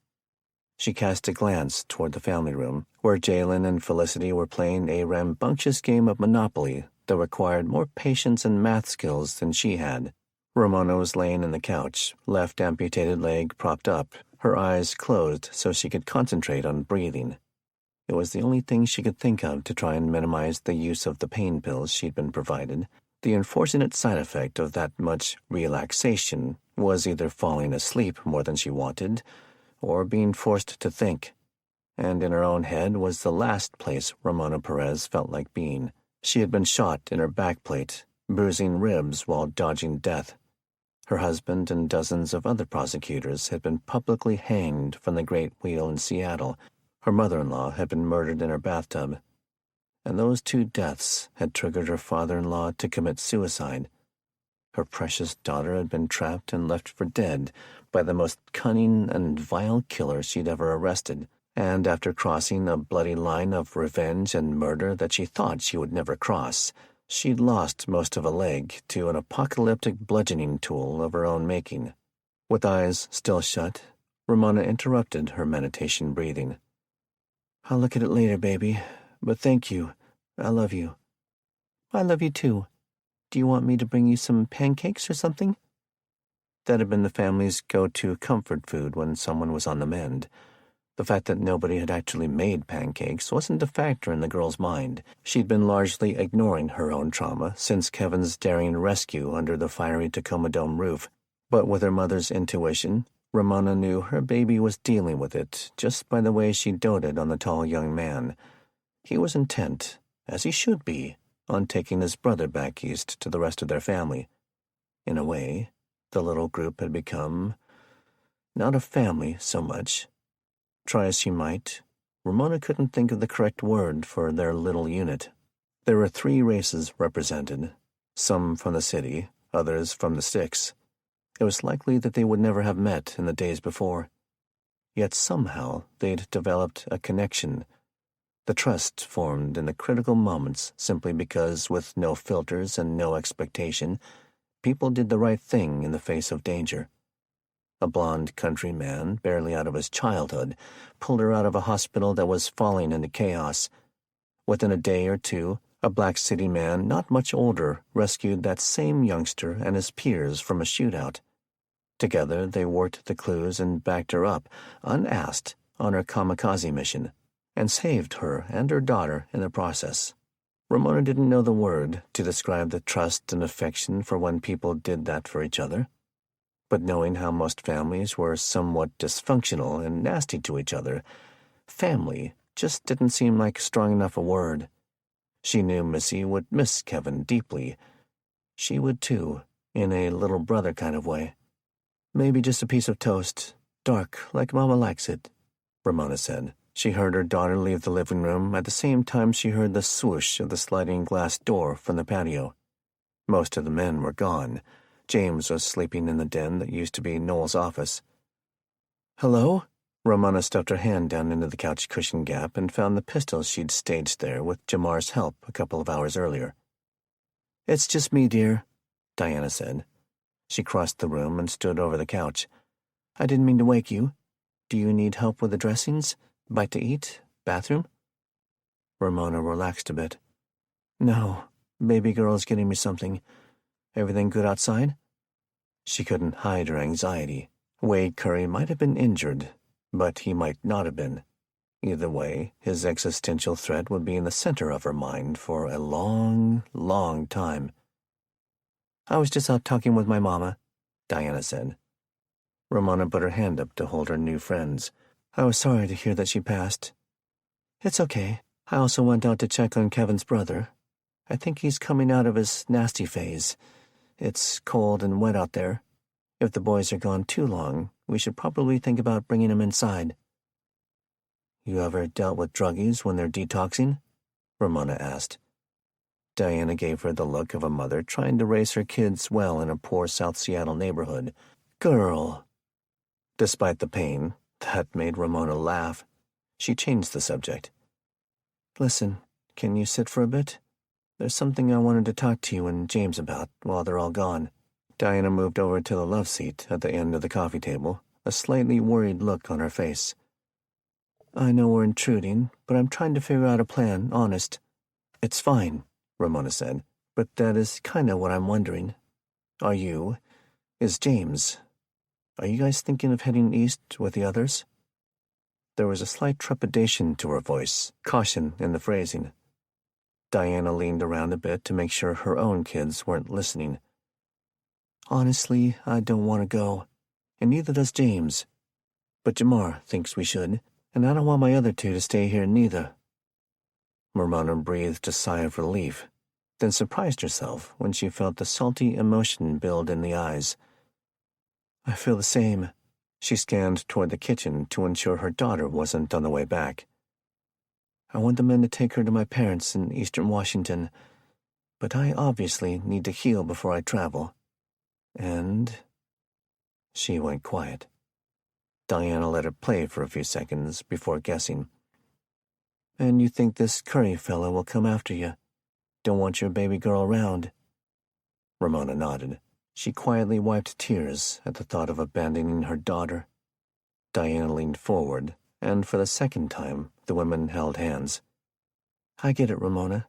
S1: She cast a glance toward the family room, where Jalen and Felicity were playing a rambunctious game of Monopoly that required more patience and math skills than she had. Ramona was laying on the couch, left amputated leg propped up, her eyes closed so she could concentrate on breathing. It was the only thing she could think of to try and minimize the use of the pain pills she'd been provided. The unfortunate side effect of that much relaxation was either falling asleep more than she wanted, or being forced to think. And in her own head was the last place Ramona Perez felt like being. She had been shot in her backplate, bruising ribs while dodging death. Her husband and dozens of other prosecutors had been publicly hanged from the Great Wheel in Seattle. Her mother-in-law had been murdered in her bathtub. And those 2 deaths had triggered her father-in-law to commit suicide. Her precious daughter had been trapped and left for dead by the most cunning and vile killer she'd ever arrested, and after crossing a bloody line of revenge and murder that she thought she would never cross, she'd lost most of a leg to an apocalyptic bludgeoning tool of her own making. With eyes still shut, Ramona interrupted her meditation breathing. "I'll look at it later, baby, but thank you. I love you." "I love you too. Do you want me to bring you some pancakes or something?" That had been the family's go-to comfort food when someone was on the mend. The fact that nobody had actually made pancakes wasn't a factor in the girl's mind. She'd been largely ignoring her own trauma since Kevin's daring rescue under the fiery Tacoma Dome roof. But with her mother's intuition, Ramona knew her baby was dealing with it just by the way she doted on the tall young man. He was intent, as he should be, on taking his brother back east to the rest of their family. In a way, the little group had become not a family so much. Try as she might, Ramona couldn't think of the correct word for their little unit. There were 3 races represented, some from the city, others from the sticks. It was likely that they would never have met in the days before. Yet somehow they'd developed a connection. The trust formed in the critical moments simply because, with no filters and no expectation, people did the right thing in the face of danger. A blond country man, barely out of his childhood, pulled her out of a hospital that was falling into chaos. Within a day or two, a black city man, not much older, rescued that same youngster and his peers from a shootout. Together, they worked the clues and backed her up, unasked, on her kamikaze mission, and saved her and her daughter in the process. Ramona didn't know the word to describe the trust and affection for when people did that for each other. But knowing how most families were somewhat dysfunctional and nasty to each other, family just didn't seem like strong enough a word. She knew Missy would miss Kevin deeply. She would too, in a little brother kind of way. "Maybe just a piece of toast, dark like Mama likes it," Ramona said. She heard her daughter leave the living room at the same time she heard the swoosh of the sliding glass door from the patio. Most of the men were gone. James was sleeping in the den that used to be Noel's office. "Hello?" Ramona stuffed her hand down into the couch cushion gap and found the pistol she'd staged there with Jamar's help a couple of hours earlier. "It's just me, dear," Diana said. She crossed the room and stood over the couch. "I didn't mean to wake you. Do you need help with the dressings? Bite to eat? Bathroom?" Ramona relaxed a bit. "No, baby girl's getting me something. Everything good outside?" She couldn't hide her anxiety. Wade Curry might have been injured, but he might not have been. Either way, his existential threat would be in the center of her mind for a long, long time. "I was just out talking with my mama," Diana said. Ramona put her hand up to hold her new friends. "I was sorry to hear that she passed." "It's okay. I also went out to check on Kevin's brother. I think he's coming out of his nasty phase. It's cold and wet out there. If the boys are gone too long, we should probably think about bringing him inside." "You ever dealt with druggies when they're detoxing?" Ramona asked. Diana gave her the look of a mother trying to raise her kids well in a poor South Seattle neighborhood. "Girl." Despite the pain, that made Ramona laugh. She changed the subject. "Listen, can you sit for a bit? There's something I wanted to talk to you and James about while they're all gone." Diana moved over to the love seat at the end of the coffee table, a slightly worried look on her face. "I know we're intruding, but I'm trying to figure out a plan, honest." "It's fine," Ramona said, "but that is kind of what I'm wondering. Is James, are you guys thinking of heading east with the others?" There was a slight trepidation to her voice, caution in the phrasing. Diana leaned around a bit to make sure her own kids weren't listening. "Honestly, I don't want to go, and neither does James. But Jamar thinks we should, and I don't want my other two to stay here neither." Ramona breathed a sigh of relief, then surprised herself when she felt the salty emotion build in the eyes. "I feel the same." She scanned toward the kitchen to ensure her daughter wasn't on the way back. "I want the men to take her to my parents in eastern Washington, but I obviously need to heal before I travel. And—" She went quiet. Diana let her play for a few seconds before guessing. "And you think this Curry fellow will come after you? Don't want your baby girl around?" Ramona nodded. She quietly wiped tears at the thought of abandoning her daughter. Diana leaned forward, and for the second time, the women held hands. "I get it, Ramona.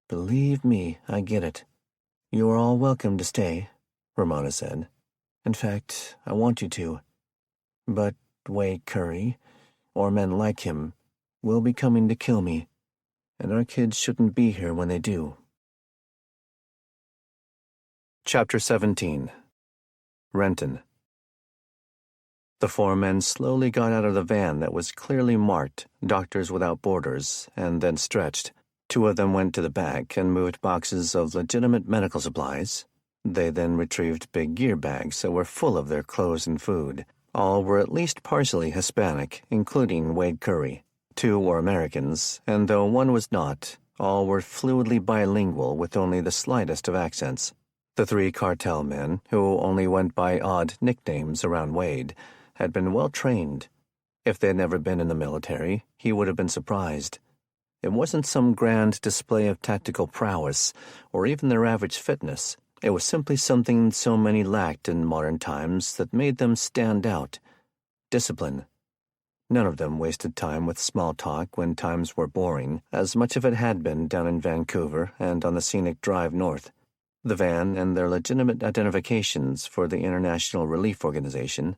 S1: Believe me, I get it. You are all welcome to stay," Ramona said. "In fact, I want you to. But Wade Curry, or men like him, will be coming to kill me, and our kids shouldn't be here when they do." Chapter 17. Renton. The four men slowly got out of the van that was clearly marked Doctors Without Borders and then stretched. Two of them went to the back and moved boxes of legitimate medical supplies. They then retrieved big gear bags that were full of their clothes and food. All were at least partially Hispanic, including Wade Curry. Two were Americans, and though one was not, all were fluidly bilingual with only the slightest of accents. The three cartel men, who only went by odd nicknames around Wade, had been well trained. If they had never been in the military, he would have been surprised. It wasn't some grand display of tactical prowess, or even their average fitness. It was simply something so many lacked in modern times that made them stand out: discipline. None of them wasted time with small talk when times were boring, as much of it had been down in Vancouver and on the scenic drive north. The van and their legitimate identifications for the International Relief Organization.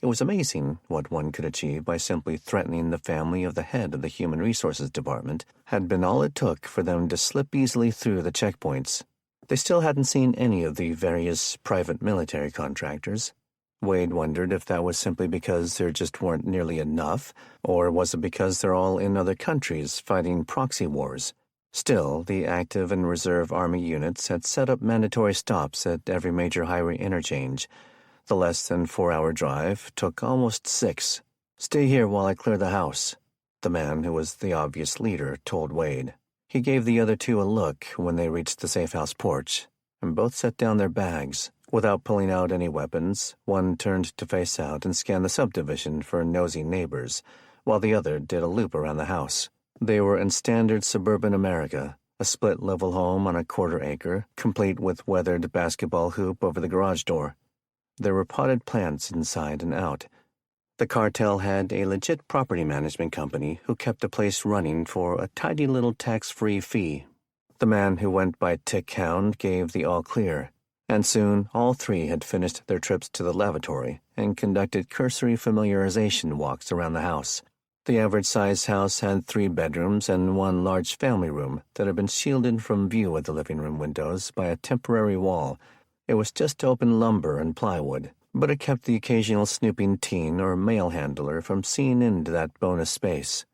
S1: It was amazing what one could achieve by simply threatening the family of the head of the Human Resources Department had been all it took for them to slip easily through the checkpoints. They still hadn't seen any of the various private military contractors. Wade wondered if that was simply because there just weren't nearly enough, or was it because they're all in other countries fighting proxy wars? Still, the active and reserve Army units had set up mandatory stops at every major highway interchange. The less than 4-hour drive took almost 6. "Stay here while I clear the house," the man who was the obvious leader told Wade. He gave the other two a look when they reached the safe house porch, and both set down their bags. Without pulling out any weapons, one turned to face out and scan the subdivision for nosy neighbors, while the other did a loop around the house. They were in standard suburban America, a split-level home on a quarter-acre, complete with weathered basketball hoop over the garage door. There were potted plants inside and out. The cartel had a legit property management company who kept the place running for a tidy little tax-free fee. The man who went by Tick Hound gave the all-clear, and soon all three had finished their trips to the lavatory and conducted cursory familiarization walks around the house. The average-sized house had 3 bedrooms and 1 large family room that had been shielded from view at the living room windows by a temporary wall. It was just open lumber and plywood, but it kept the occasional snooping teen or mail handler from seeing into that bonus space.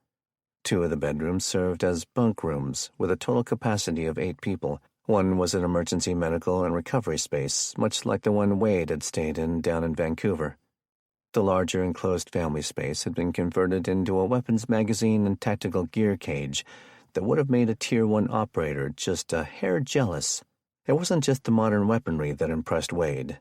S1: 2 of the bedrooms served as bunk rooms with a total capacity of 8 people. One was an emergency medical and recovery space, much like the one Wade had stayed in down in Vancouver. The larger enclosed family space had been converted into a weapons magazine and tactical gear cage that would have made a Tier 1 operator just a hair jealous. It wasn't just the modern weaponry that impressed Wade.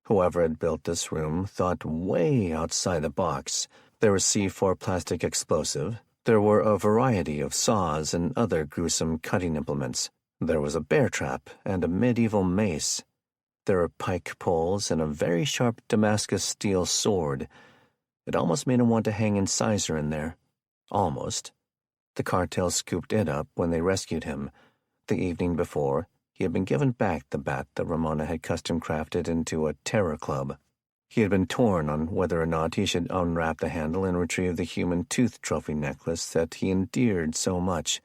S1: Whoever had built this room thought way outside the box. There was C4 plastic explosive. There were a variety of saws and other gruesome cutting implements. There was a bear trap and a medieval mace. There were pike poles and a very sharp Damascus steel sword. It almost made him want to hang incisor in there. Almost. The cartel scooped it up when they rescued him. The evening before, he had been given back the bat that Ramona had custom-crafted into a terror club. He had been torn on whether or not he should unwrap the handle and retrieve the human tooth trophy necklace that he endeared so much.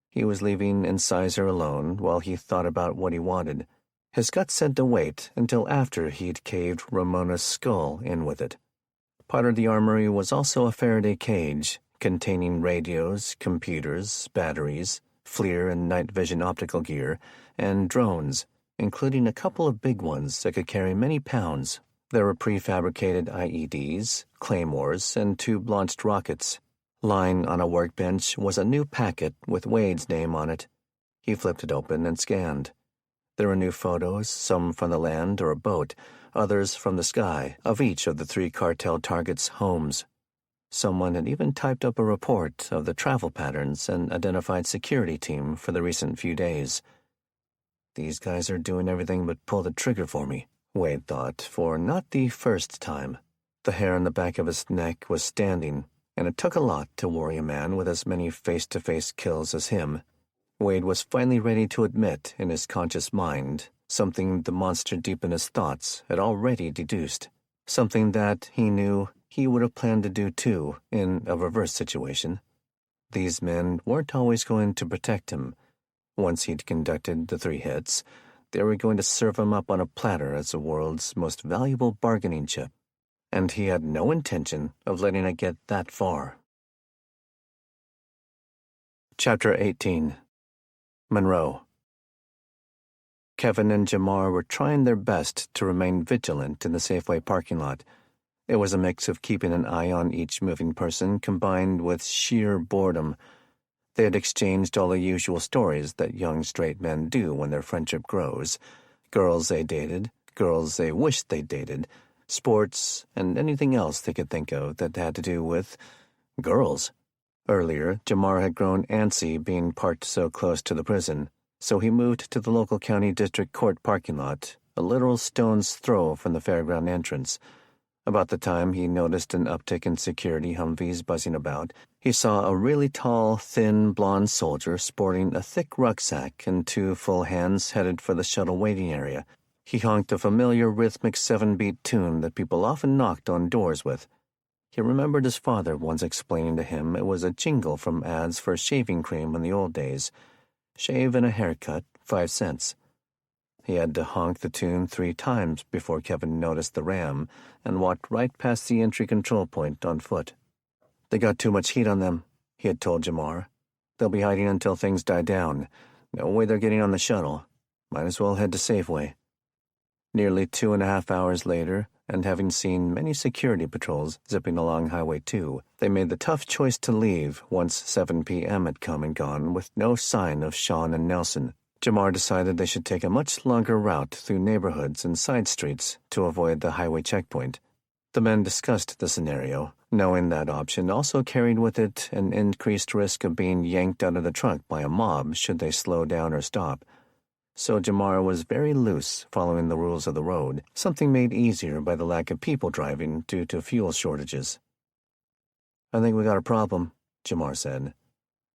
S1: He was leaving incisor alone while he thought about what he wanted. His gut said to wait until after he'd caved Ramona's skull in with it. Part of the armory was also a Faraday cage containing radios, computers, batteries, FLIR and night vision optical gear, and drones, including a couple of big ones that could carry many pounds. There were prefabricated IEDs, claymores, and 2 launched rockets. Lying on a workbench was a new packet with Wade's name on it. He flipped it open and scanned. There were new photos, some from the land or a boat, others from the sky, of each of the 3 cartel targets' homes. Someone had even typed up a report of the travel patterns and identified security team for the recent few days. These guys are doing everything but pull the trigger for me, Wade thought, for not the first time. The hair on the back of his neck was standing, and it took a lot to worry a man with as many face-to-face kills as him. Wade was finally ready to admit in his conscious mind something the monster deep in his thoughts had already deduced, something that he knew he would have planned to do too in a reverse situation. These men weren't always going to protect him. Once he'd conducted the 3 hits, they were going to serve him up on a platter as the world's most valuable bargaining chip, and he had no intention of letting it get that far. Chapter 18. Monroe. Kevin and Jamar were trying their best to remain vigilant in the Safeway parking lot. It was a mix of keeping an eye on each moving person combined with sheer boredom. They had exchanged all the usual stories that young straight men do when their friendship grows. Girls they dated, girls they wished they dated, sports, and anything else they could think of that had to do with girls. Earlier, Jamar had grown antsy being parked so close to the prison, so he moved to the local county district court parking lot, a literal stone's throw from the fairground entrance. About the time he noticed an uptick in security Humvees buzzing about, he saw a really tall, thin, blonde soldier sporting a thick rucksack and 2 full hands headed for the shuttle waiting area. He honked a familiar rhythmic 7-beat tune that people often knocked on doors with. He remembered his father once explaining to him it was a jingle from ads for shaving cream in the old days. Shave and a haircut, 5 cents. He had to honk the tune 3 times before Kevin noticed the ram and walked right past the entry control point on foot. They got too much heat on them, he had told Jamar. They'll be hiding until things die down. No way they're getting on the shuttle. Might as well head to Safeway. Nearly 2.5 hours later, and having seen many security patrols zipping along Highway 2, they made the tough choice to leave once 7 p.m. had come and gone with no sign of Sean and Nelson. Jamar decided they should take a much longer route through neighborhoods and side streets to avoid the highway checkpoint. The men discussed the scenario, knowing that option also carried with it an increased risk of being yanked out of the truck by a mob should they slow down or stop. So Jamar was very loose following the rules of the road, something made easier by the lack of people driving due to fuel shortages. "I think we got a problem," Jamar said.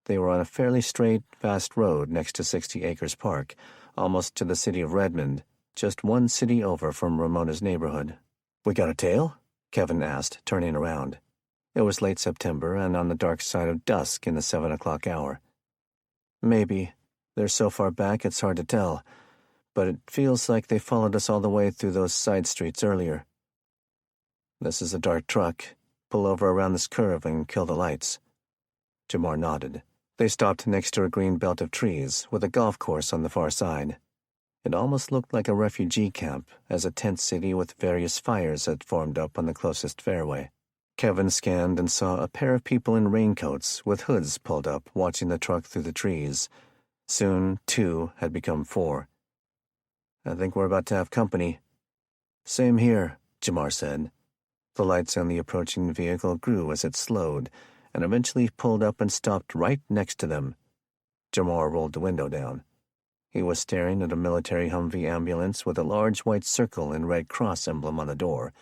S1: They were on a fairly straight, fast road next to 60 Acres Park, almost to the city of Redmond, just 1 city over from Ramona's neighborhood. "We got a tail?" Kevin asked, turning around. It was late September and on the dark side of dusk in the 7 o'clock hour. "Maybe. They're so far back it's hard to tell, but it feels like they followed us all the way through those side streets earlier." "This is a dark truck. Pull over around this curve and kill the lights." Jamar nodded. They stopped next to a green belt of trees with a golf course on the far side. It almost looked like a refugee camp, as a tent city with various fires had formed up on the closest fairway. Kevin scanned and saw a pair of people in raincoats with hoods pulled up watching the truck through the trees. Soon, 2 had become 4. "I think we're about to have company." "Same here," Jamar said. The lights on the approaching vehicle grew as it slowed, and eventually pulled up and stopped right next to them. Jamar rolled the window down. He was staring at a military Humvee ambulance with a large white circle and Red Cross emblem on the door.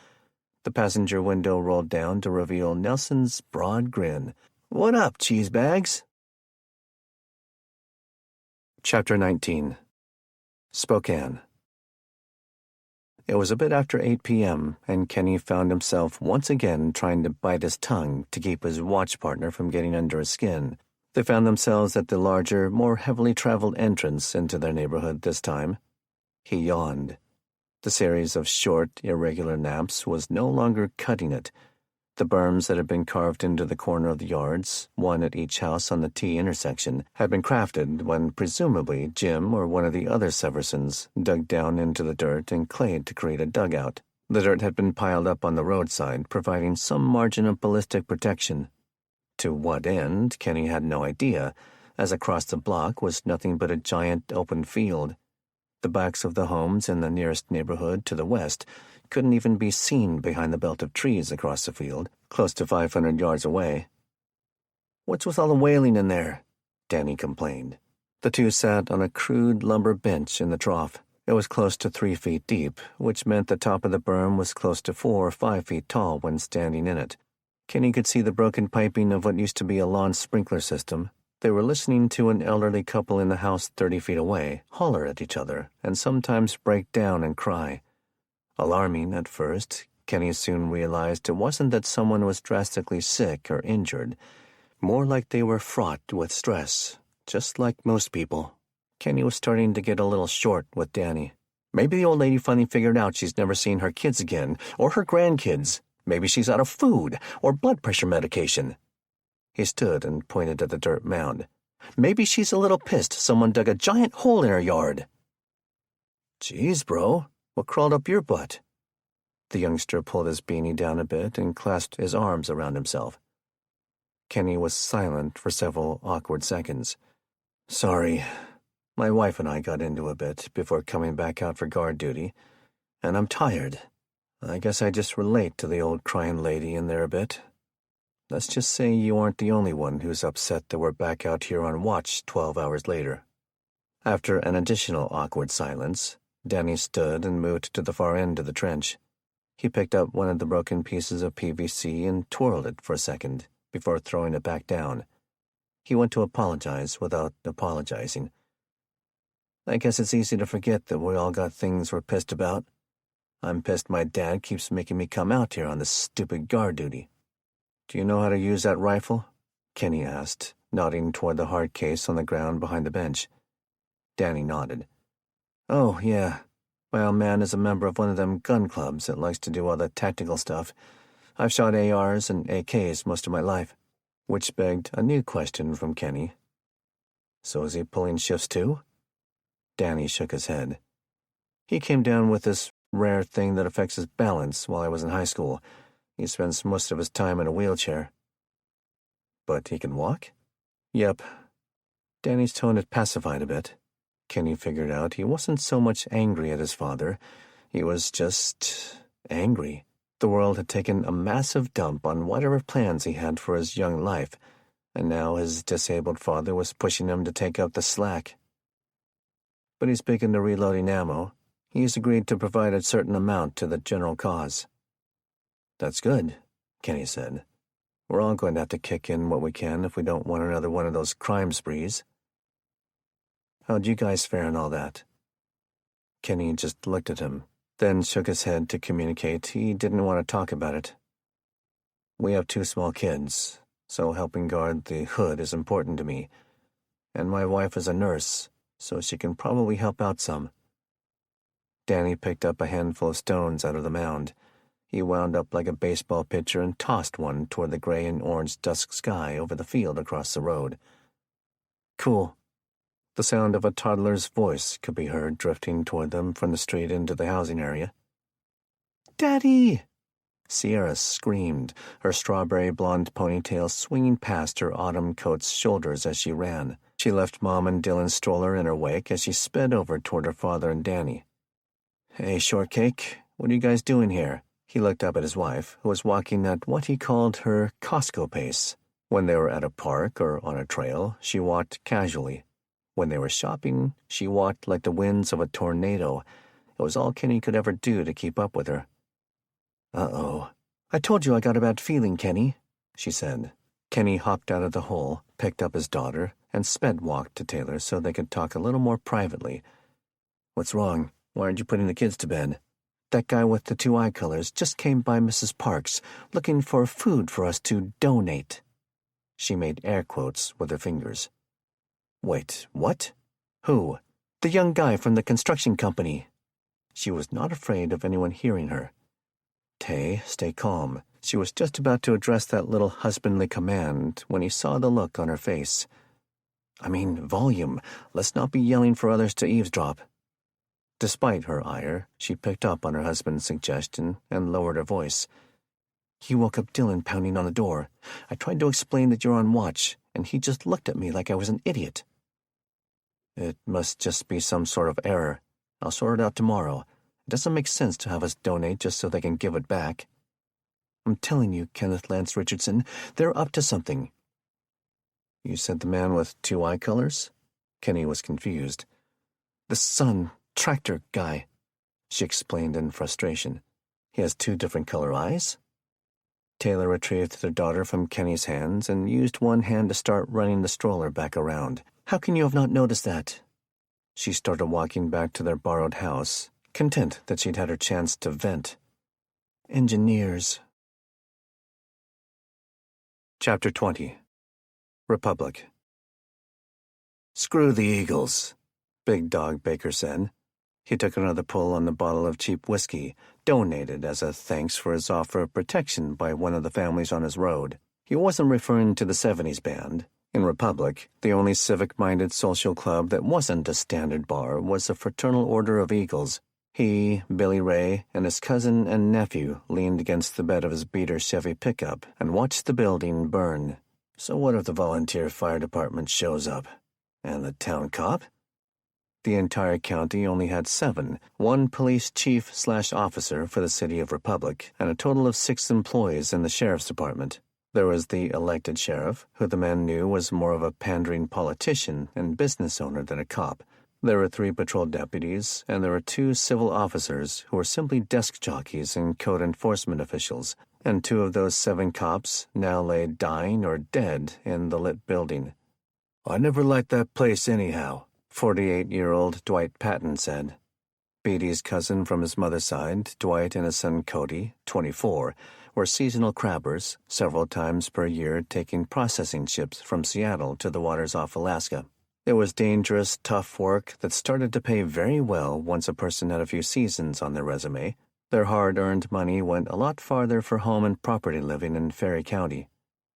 S1: The passenger window rolled down to reveal Nelson's broad grin. "What up, cheese bags?" Chapter 19. Spokane. It was a bit after 8 p.m., and Kenny found himself once again trying to bite his tongue to keep his watch partner from getting under his skin. They found themselves at the larger, more heavily traveled entrance into their neighborhood this time. He yawned. The series of short, irregular naps was no longer cutting it. The berms that had been carved into the corner of the yards, 1 at each house on the T intersection, had been crafted when presumably Jim or one of the other Seversons dug down into the dirt and clayed to create a dugout. The dirt had been piled up on the roadside, providing some margin of ballistic protection. To what end, Kenny had no idea, as across the block was nothing but a giant open field. The backs of the homes in the nearest neighborhood to the west couldn't even be seen behind the belt of trees across the field, close to 500 yards away. "What's with all the wailing in there?" Danny complained. The 2 sat on a crude lumber bench in the trough. It was close to 3 feet deep, which meant the top of the berm was close to 4 or 5 feet tall when standing in it. Kenny could see the broken piping of what used to be a lawn sprinkler system. They were listening to an elderly couple in the house 30 feet away holler at each other and sometimes break down and cry. Alarming at first, Kenny soon realized it wasn't that someone was drastically sick or injured, more like they were fraught with stress, just like most people. Kenny was starting to get a little short with Danny. Maybe the old lady finally figured out she's never seen her kids again, or her grandkids. Maybe she's out of food or blood pressure medication. He stood and pointed at the dirt mound. Maybe she's a little pissed someone dug a giant hole in her yard. "Geez, bro, what crawled up your butt?" The youngster pulled his beanie down a bit and clasped his arms around himself. Kenny was silent for several awkward seconds. "Sorry. My wife and I got into a bit before coming back out for guard duty, and I'm tired. I guess I just relate to the old crying lady in there a bit. Let's just say you aren't the only one who's upset that we're back out here on watch 12 hours later." After an additional awkward silence, Danny stood and moved to the far end of the trench. He picked up one of the broken pieces of PVC and twirled it for a second before throwing it back down. He went to apologize without apologizing. "I guess it's easy to forget that we all got things we're pissed about. I'm pissed my dad keeps making me come out here on this stupid guard duty." "Do you know how to use that rifle?" Kenny asked, nodding toward the hard case on the ground behind the bench. Danny nodded. "Oh, yeah. My old man is a member of one of them gun clubs that likes to do all the tactical stuff. I've shot ARs and AKs most of my life." Which begged a new question from Kenny. "So is he pulling shifts too?" Danny shook his head. "He came down with this rare thing that affects his balance while I was in high school. He spends most of his time in a wheelchair." "But he can walk?" "Yep." Danny's tone had pacified a bit. Kenny figured out he wasn't so much angry at his father. He was just angry. The world had taken a massive dump on whatever plans he had for his young life, and now his disabled father was pushing him to take up the slack. "But he's big into reloading ammo. He's agreed to provide a certain amount to the general cause." "That's good," Kenny said. "We're all going to have to kick in what we can if we don't want another one of those crime sprees." "How'd you guys fare in all that?" Kenny just looked at him, then shook his head to communicate he didn't want to talk about it. "We have 2 small kids, so helping guard the hood is important to me. And my wife is a nurse, so she can probably help out some." Danny picked up a handful of stones out of the mound. He wound up like a baseball pitcher and tossed one toward the gray and orange dusk sky over the field across the road. "Cool." The sound of a toddler's voice could be heard drifting toward them from the street into the housing area. "Daddy!" Sierra screamed, her strawberry blonde ponytail swinging past her autumn coat's shoulders as she ran. She left Mom and Dylan's stroller in her wake as she sped over toward her father and Danny. "Hey, Shortcake, what are you guys doing here?" He looked up at his wife, who was walking at what he called her Costco pace. When they were at a park or on a trail, she walked casually. When they were shopping, she walked like the winds of a tornado. It was all Kenny could ever do to keep up with her. "Uh-oh. I told you I got a bad feeling, Kenny," she said. Kenny hopped out of the hole, picked up his daughter, and sped-walked to Taylor so they could talk a little more privately. "What's wrong? Why aren't you putting the kids to bed?" "That guy with the 2 eye colors just came by Mrs. Parks, looking for food for us to donate." She made air quotes with her fingers. "Wait, what? Who?" "The young guy from the construction company." She was not afraid of anyone hearing her. "Tay, stay calm." She was just about to address that little husbandly command when he saw the look on her face. "I mean, volume. Let's not be yelling for others to eavesdrop." Despite her ire, she picked up on her husband's suggestion and lowered her voice. "He woke up Dylan pounding on the door. I tried to explain that you're on watch, and he just looked at me like I was an idiot." "It must just be some sort of error. I'll sort it out tomorrow. It doesn't make sense to have us donate just so they can give it back." "I'm telling you, Kenneth Lance Richardson, they're up to something." "You said the man with 2 eye colors?" Kenny was confused. "The son tractor guy," she explained in frustration. "He has 2 different color eyes?" Taylor retrieved their daughter from Kenny's hands and used one hand to start running the stroller back around. "How can you have not noticed that?" She started walking back to their borrowed house, content that she'd had her chance to vent. "Engineers." Chapter 20. Republic. "Screw the Eagles," Big Dog Baker said. He took another pull on the bottle of cheap whiskey, donated as a thanks for his offer of protection by one of the families on his road. He wasn't referring to the 70s band. In Republic, the only civic-minded social club that wasn't a standard bar was the Fraternal Order of Eagles. He, Billy Ray, and his cousin and nephew leaned against the bed of his beater Chevy pickup and watched the building burn. So what if the volunteer fire department shows up? And the town cop? The entire county only had 7, one police chief/officer for the City of Republic, and a total of 6 employees in the sheriff's department. There was the elected sheriff, who the men knew was more of a pandering politician and business owner than a cop. There were 3 patrol deputies, and there were 2 civil officers who were simply desk jockeys and code enforcement officials, and 2 of those 7 cops now lay dying or dead in the lit building. "I never liked that place anyhow," 48-year-old Dwight Patton said. Beatty's cousin from his mother's side, Dwight, and his son Cody, 24, were seasonal crabbers, several times per year taking processing ships from Seattle to the waters off Alaska. It was dangerous, tough work that started to pay very well once a person had a few seasons on their resume. Their hard-earned money went a lot farther for home and property living in Ferry County.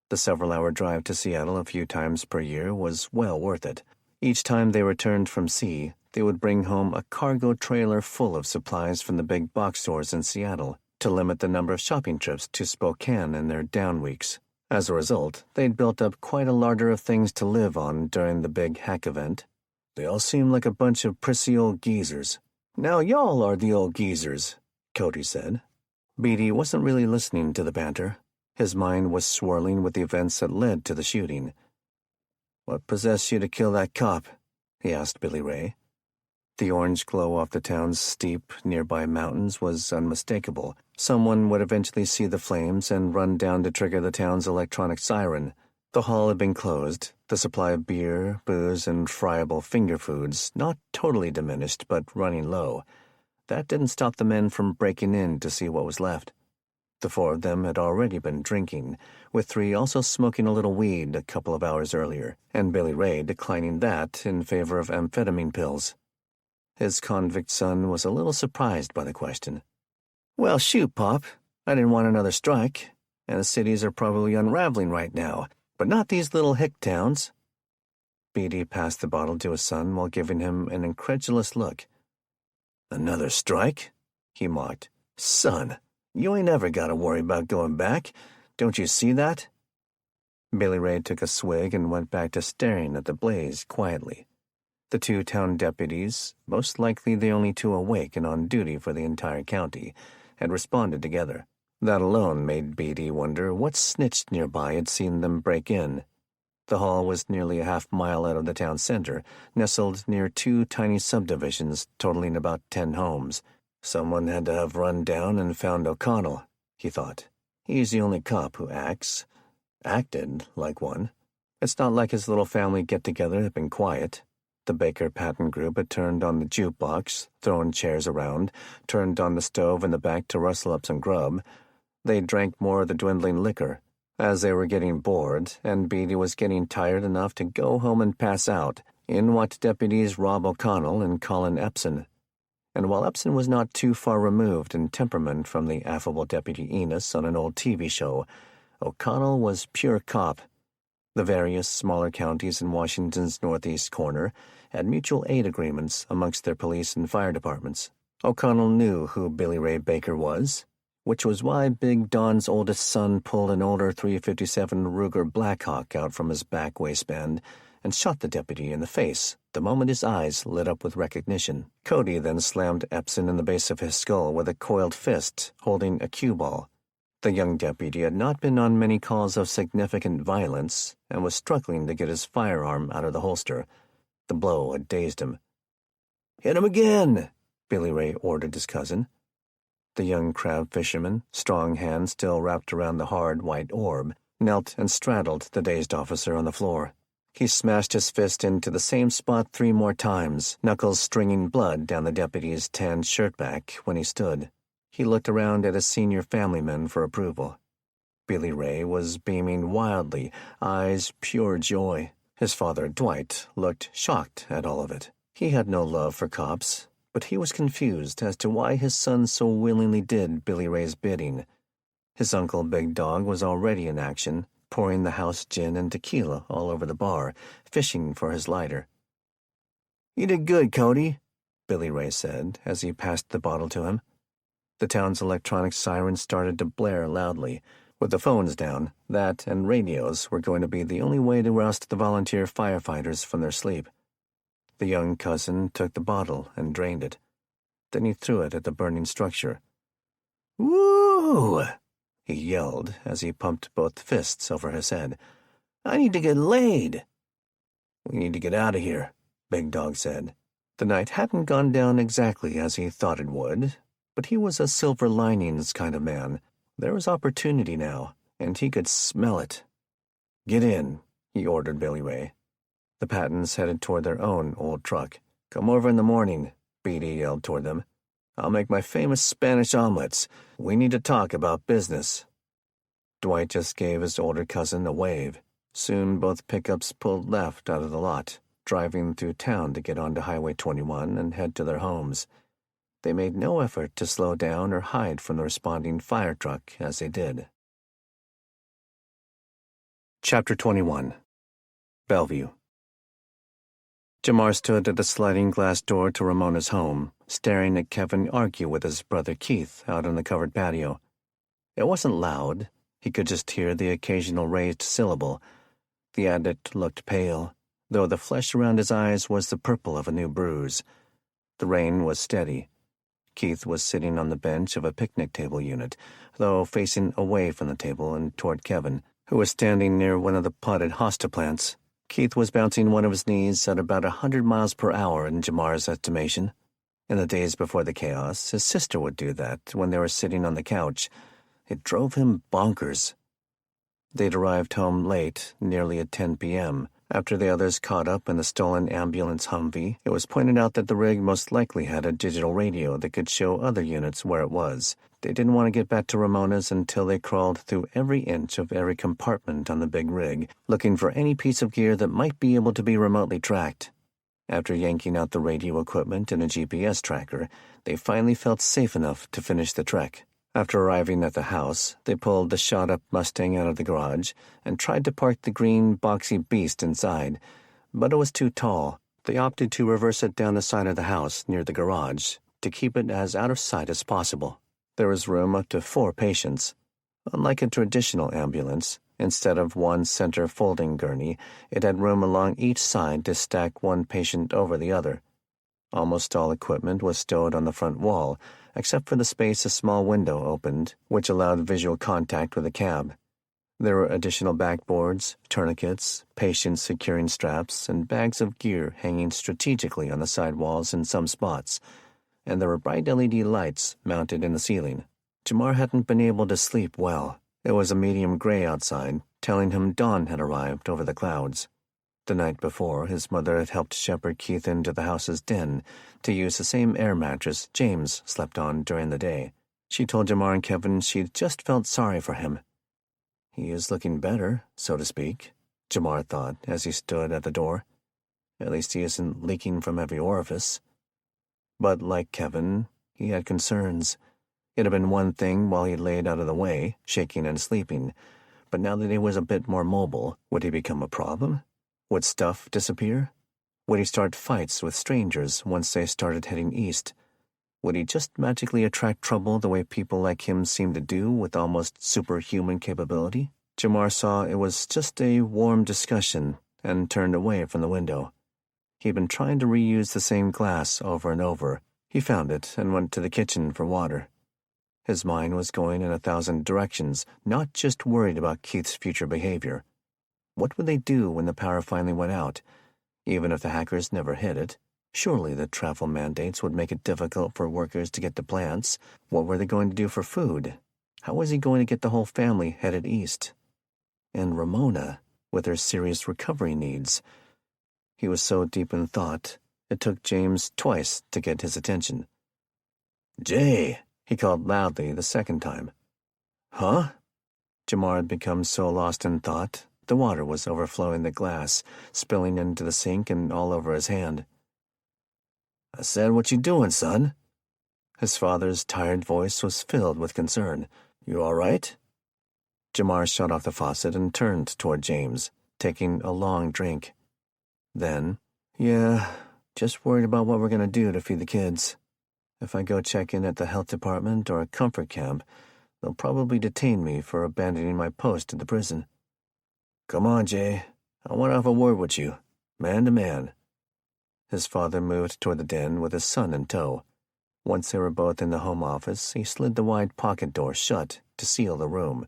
S1: The several-hour drive to Seattle a few times per year was well worth it. Each time they returned from sea, they would bring home a cargo trailer full of supplies from the big box stores in Seattle to limit the number of shopping trips to Spokane in their down weeks. As a result, they'd built up quite a larder of things to live on during the big hack event. "They all seem like a bunch of prissy old geezers." "Now y'all are the old geezers," Cody said. Beatty wasn't really listening to the banter. His mind was swirling with the events that led to the shooting. "What possessed you to kill that cop?" he asked Billy Ray. The orange glow off the town's steep, nearby mountains was unmistakable. Someone would eventually see the flames and run down to trigger the town's electronic siren. The hall had been closed, the supply of beer, booze, and friable finger foods not totally diminished but running low. That didn't stop the men from breaking in to see what was left. The 4 of them had already been drinking, with 3 also smoking a little weed a couple of hours earlier, and Billy Ray declining that in favor of amphetamine pills. His convict son was a little surprised by the question. "Well, shoot, Pop. I didn't want another strike, and the cities are probably unraveling right now, but not these little hick towns." Beatty passed the bottle to his son while giving him an incredulous look. "Another strike?" he mocked. "Son, you ain't ever got to worry about going back. Don't you see that?" Billy Ray took a swig and went back to staring at the blaze quietly. The 2 town deputies, most likely the only 2 awake and on duty for the entire county, had responded together. That alone made Beatty wonder what snitch nearby had seen them break in. The hall was nearly a half-mile out of the town center, nestled near 2 tiny subdivisions totaling about 10 homes. Someone had to have run down and found O'Connell, he thought. He's the only cop who acted like one. It's not like his little family get-together had been quiet. The Baker-Patton group had turned on the jukebox, thrown chairs around, turned on the stove in the back to rustle up some grub. They drank more of the dwindling liquor. As they were getting bored, and Beatty was getting tired enough to go home and pass out, in walked deputies Rob O'Connell and Colin Epson. And while Epson was not too far removed in temperament from the affable Deputy Enos on an old TV show, O'Connell was pure cop. The various smaller counties in Washington's northeast corner had mutual aid agreements amongst their police and fire departments. O'Connell knew who Billy Ray Baker was, which was why Big Don's oldest son pulled an older .357 Ruger Blackhawk out from his back waistband and shot the deputy in the face the moment his eyes lit up with recognition. Cody then slammed Epson in the base of his skull with a coiled fist, holding a cue ball. The young deputy had not been on many calls of significant violence and was struggling to get his firearm out of the holster. The blow had dazed him. "Hit him again," Billy Ray ordered his cousin. The young crab fisherman, strong hand still wrapped around the hard white orb, knelt and straddled the dazed officer on the floor. He smashed his fist into the same spot 3 more times, knuckles stringing blood down the deputy's tanned shirt back when he stood. He looked around at his senior family men for approval. Billy Ray was beaming wildly, eyes pure joy. His father, Dwight, looked shocked at all of it. He had no love for cops, but he was confused as to why his son so willingly did Billy Ray's bidding. His uncle Big Dog was already in action, pouring the house gin and tequila all over the bar, fishing for his lighter. "You did good, Cody," Billy Ray said as he passed the bottle to him. The town's electronic siren started to blare loudly. With the phones down, that and radios were going to be the only way to roust the volunteer firefighters from their sleep. The young cousin took the bottle and drained it. Then he threw it at the burning structure. "Woo!" he yelled as he pumped both fists over his head. "I need to get laid." "We need to get out of here," Big Dog said. The night hadn't gone down exactly as he thought it would, but he was a silver linings kind of man. There was opportunity now, and he could smell it. "Get in," he ordered Billy Ray. The Pattons headed toward their own old truck. "Come over in the morning," Beatty yelled toward them. "I'll make my famous Spanish omelets. We need to talk about business." Dwight just gave his older cousin a wave. Soon both pickups pulled left out of the lot, driving through town to get onto Highway 21 and head to their homes. They made no effort to slow down or hide from the responding fire truck as they did. Chapter 21. Bellevue. Jamar stood at the sliding glass door to Ramona's home, staring at Kevin argue with his brother Keith out on the covered patio. It wasn't loud. He could just hear the occasional raised syllable. The addict looked pale, though the flesh around his eyes was the purple of a new bruise. The rain was steady. Keith was sitting on the bench of a picnic table unit, though facing away from the table and toward Kevin, who was standing near one of the potted hosta plants. Keith was bouncing one of his knees at about 100 miles per hour in Jamar's estimation. In the days before the chaos, his sister would do that when they were sitting on the couch. It drove him bonkers. They'd arrived home late, nearly at 10 p.m. After the others caught up in the stolen ambulance Humvee, it was pointed out that the rig most likely had a digital radio that could show other units where it was. They didn't want to get back to Ramona's until they crawled through every inch of every compartment on the big rig, looking for any piece of gear that might be able to be remotely tracked. After yanking out the radio equipment and a GPS tracker, they finally felt safe enough to finish the trek. After arriving at the house, they pulled the shot-up Mustang out of the garage and tried to park the green, boxy beast inside, but it was too tall. They opted to reverse it down the side of the house near the garage to keep it as out of sight as possible. There was room up to 4 patients. Unlike a traditional ambulance, instead of one center folding gurney, it had room along each side to stack one patient over the other. Almost all equipment was stowed on the front wall, except for the space a small window opened, which allowed visual contact with the cab. There were additional backboards, tourniquets, patients securing straps, and bags of gear hanging strategically on the side walls in some spots, and there were bright LED lights mounted in the ceiling. Jamar hadn't been able to sleep well. It was a medium gray outside, telling him dawn had arrived over the clouds. The night before, his mother had helped shepherd Keith into the house's den to use the same air mattress James slept on during the day. She told Jamar and Kevin she'd just felt sorry for him. He is looking better, so to speak, Jamar thought as he stood at the door. At least he isn't leaking from every orifice. But like Kevin, he had concerns. It had been one thing while he laid out of the way, shaking and sleeping, but now that he was a bit more mobile, would he become a problem? Would stuff disappear? Would he start fights with strangers once they started heading east? Would he just magically attract trouble the way people like him seem to do with almost superhuman capability? Jamar saw it was just a warm discussion and turned away from the window. He'd been trying to reuse the same glass over and over. He found it and went to the kitchen for water. His mind was going in 1,000 directions, not just worried about Keith's future behavior. What would they do when the power finally went out? Even if the hackers never hit it, surely the travel mandates would make it difficult for workers to get to plants. What were they going to do for food? How was he going to get the whole family headed east? And Ramona, with her serious recovery needs. He was so deep in thought, it took James twice to get his attention. "Jay," he called loudly the second time. "Huh?" Jamar had become so lost in thought, the water was overflowing the glass, spilling into the sink and all over his hand. "I said, what you doing, son?" His father's tired voice was filled with concern. "You all right?" Jamar shut off the faucet and turned toward James, taking a long drink. Then, "Yeah, just worried about what we're going to do to feed the kids. If I go check in at the health department or a comfort camp, they'll probably detain me for abandoning my post at the prison. Come on, Jay. I want to have a word with you, man to man." His father moved toward the den with his son in tow. Once they were both in the home office, he slid the wide pocket door shut to seal the room.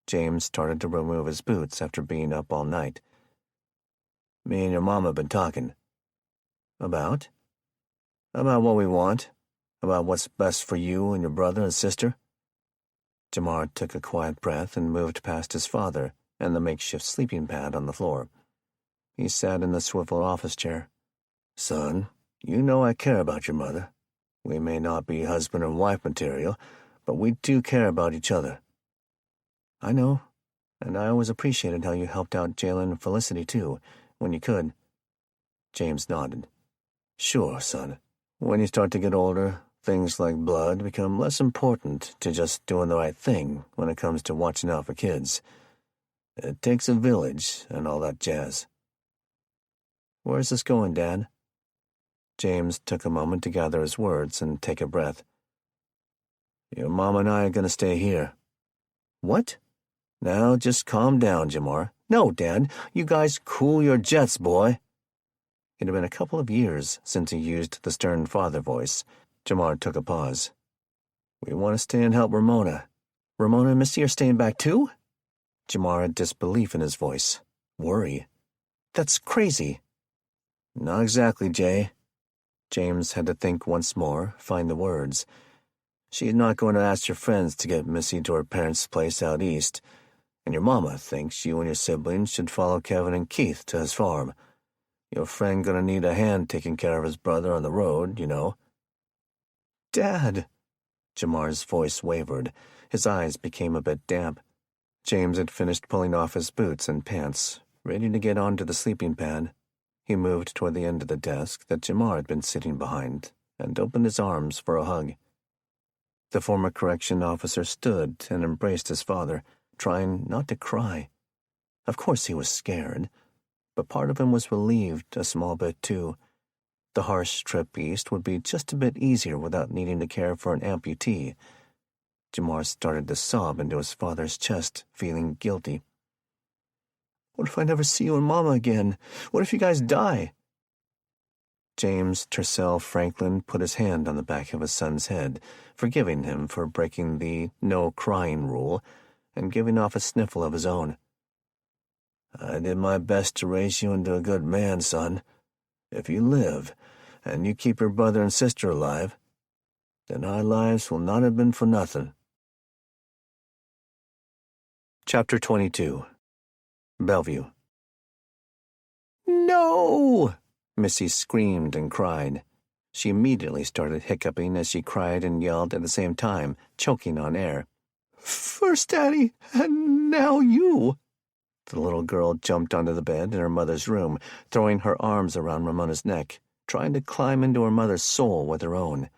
S1: James started to remove his boots after being up all night. "Me and your mama have been talking." "About?" "About what we want. About what's best for you and your brother and sister." Jamar took a quiet breath and moved past his father and the makeshift sleeping pad on the floor. He sat in the swivel office chair. "Son, you know I care about your mother. We may not be husband and wife material, but we do care about each other." "I know, and I always appreciated how you helped out Jalen and Felicity, too, when you could." James nodded. "Sure, son. When you start to get older, things like blood become less important to just doing the right thing when it comes to watching out for kids. It takes a village and all that jazz." "Where's this going, Dad?" James took a moment to gather his words and take a breath. "Your mom and I are going to stay here." "What?" "Now just calm down, Jamar." "No, Dad, you guys cool your jets, boy." It had been a couple of years since he used the stern father voice. Jamar took a pause. "We want to stay and help Ramona." "Ramona and Missy are staying back too?" Jamar had disbelief in his voice. Worry. "That's crazy." "Not exactly, Jay." James had to think once more, find the words. "She's not going to ask your friends to get Missy to her parents' place out east, and your mama thinks you and your siblings should follow Kevin and Keith to his farm. Your friend gonna need a hand taking care of his brother on the road, you know." "Dad!" Jamar's voice wavered. His eyes became a bit damp. James had finished pulling off his boots and pants, ready to get onto the sleeping pad. He moved toward the end of the desk that Jamar had been sitting behind and opened his arms for a hug. The former correction officer stood and embraced his father, trying not to cry. Of course he was scared, but part of him was relieved a small bit too. The harsh trip east would be just a bit easier without needing to care for an amputee. Jamar started to sob into his father's chest, feeling guilty. "What if I never see you and Mama again? What if you guys die?" James Tercel Franklin put his hand on the back of his son's head, forgiving him for breaking the no-crying rule and giving off a sniffle of his own. "I did my best to raise you into a good man, son. If you live, and you keep your brother and sister alive, then our lives will not have been for nothing." Chapter 22. Bellevue. "No!" Missy screamed and cried. She immediately started hiccuping as she cried and yelled at the same time, choking on air. "First Daddy, and now you!" The little girl jumped onto the bed in her mother's room, throwing her arms around Ramona's neck, trying to climb into her mother's soul with her own.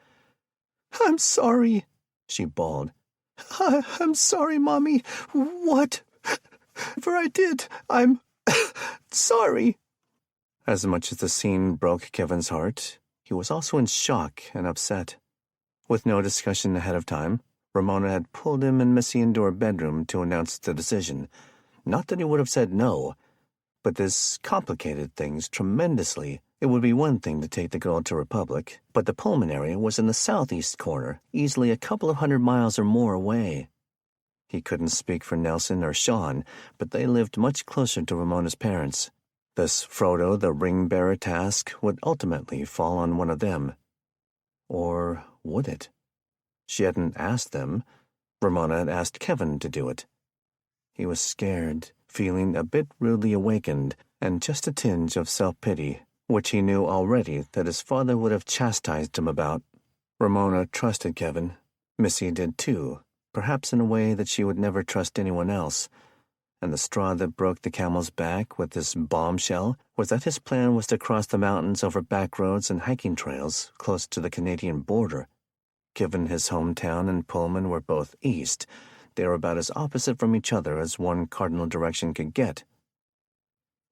S1: "I'm sorry," she bawled. I'm sorry, Mommy. Whatever I did, I'm sorry." As much as the scene broke Kevin's heart, he was also in shock and upset. With no discussion ahead of time, Ramona had pulled him and Missy into her bedroom to announce the decision. Not that he would have said no, but this complicated things tremendously. It would be one thing to take the girl to Republic, but the Pullman area was in the southeast corner, easily a couple of 100 miles or more away. He couldn't speak for Nelson or Sean, but they lived much closer to Ramona's parents. This Frodo the ring-bearer task would ultimately fall on one of them. Or would it? She hadn't asked them. Ramona had asked Kevin to do it. He was scared, feeling a bit rudely awakened, and just a tinge of self-pity, which he knew already that his father would have chastised him about. Ramona trusted Kevin. Missy did too, perhaps in a way that she would never trust anyone else. And the straw that broke the camel's back with this bombshell was that his plan was to cross the mountains over back roads and hiking trails close to the Canadian border. Given his hometown and Pullman were both east, they were about as opposite from each other as one cardinal direction could get.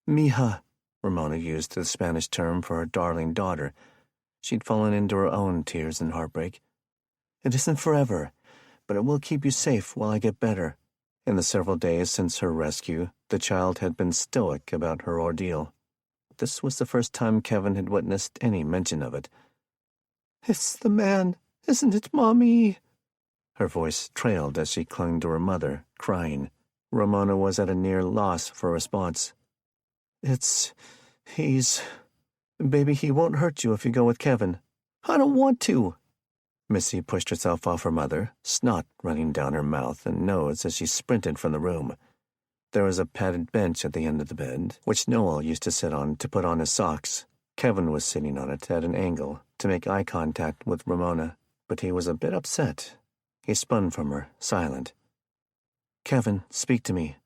S1: "Mija," Ramona used the Spanish term for her darling daughter. She'd fallen into her own tears and heartbreak. "It isn't forever, but it will keep you safe while I get better." In the several days since her rescue, the child had been stoic about her ordeal. this was the first time Kevin had witnessed any mention of it. "It's the man, isn't it, Mommy?" Her voice trailed as she clung to her mother, crying. Ramona was at a near loss for a response. Baby, he won't hurt you if you go with Kevin." "I don't want to." Missy pushed herself off her mother, snot running down her mouth and nose as she sprinted from the room. There was a padded bench at the end of the bed, which Noel used to sit on to put on his socks. Kevin was sitting on it at an angle to make eye contact with Ramona, but he was a bit upset. He spun from her, silent. "Kevin, speak to me."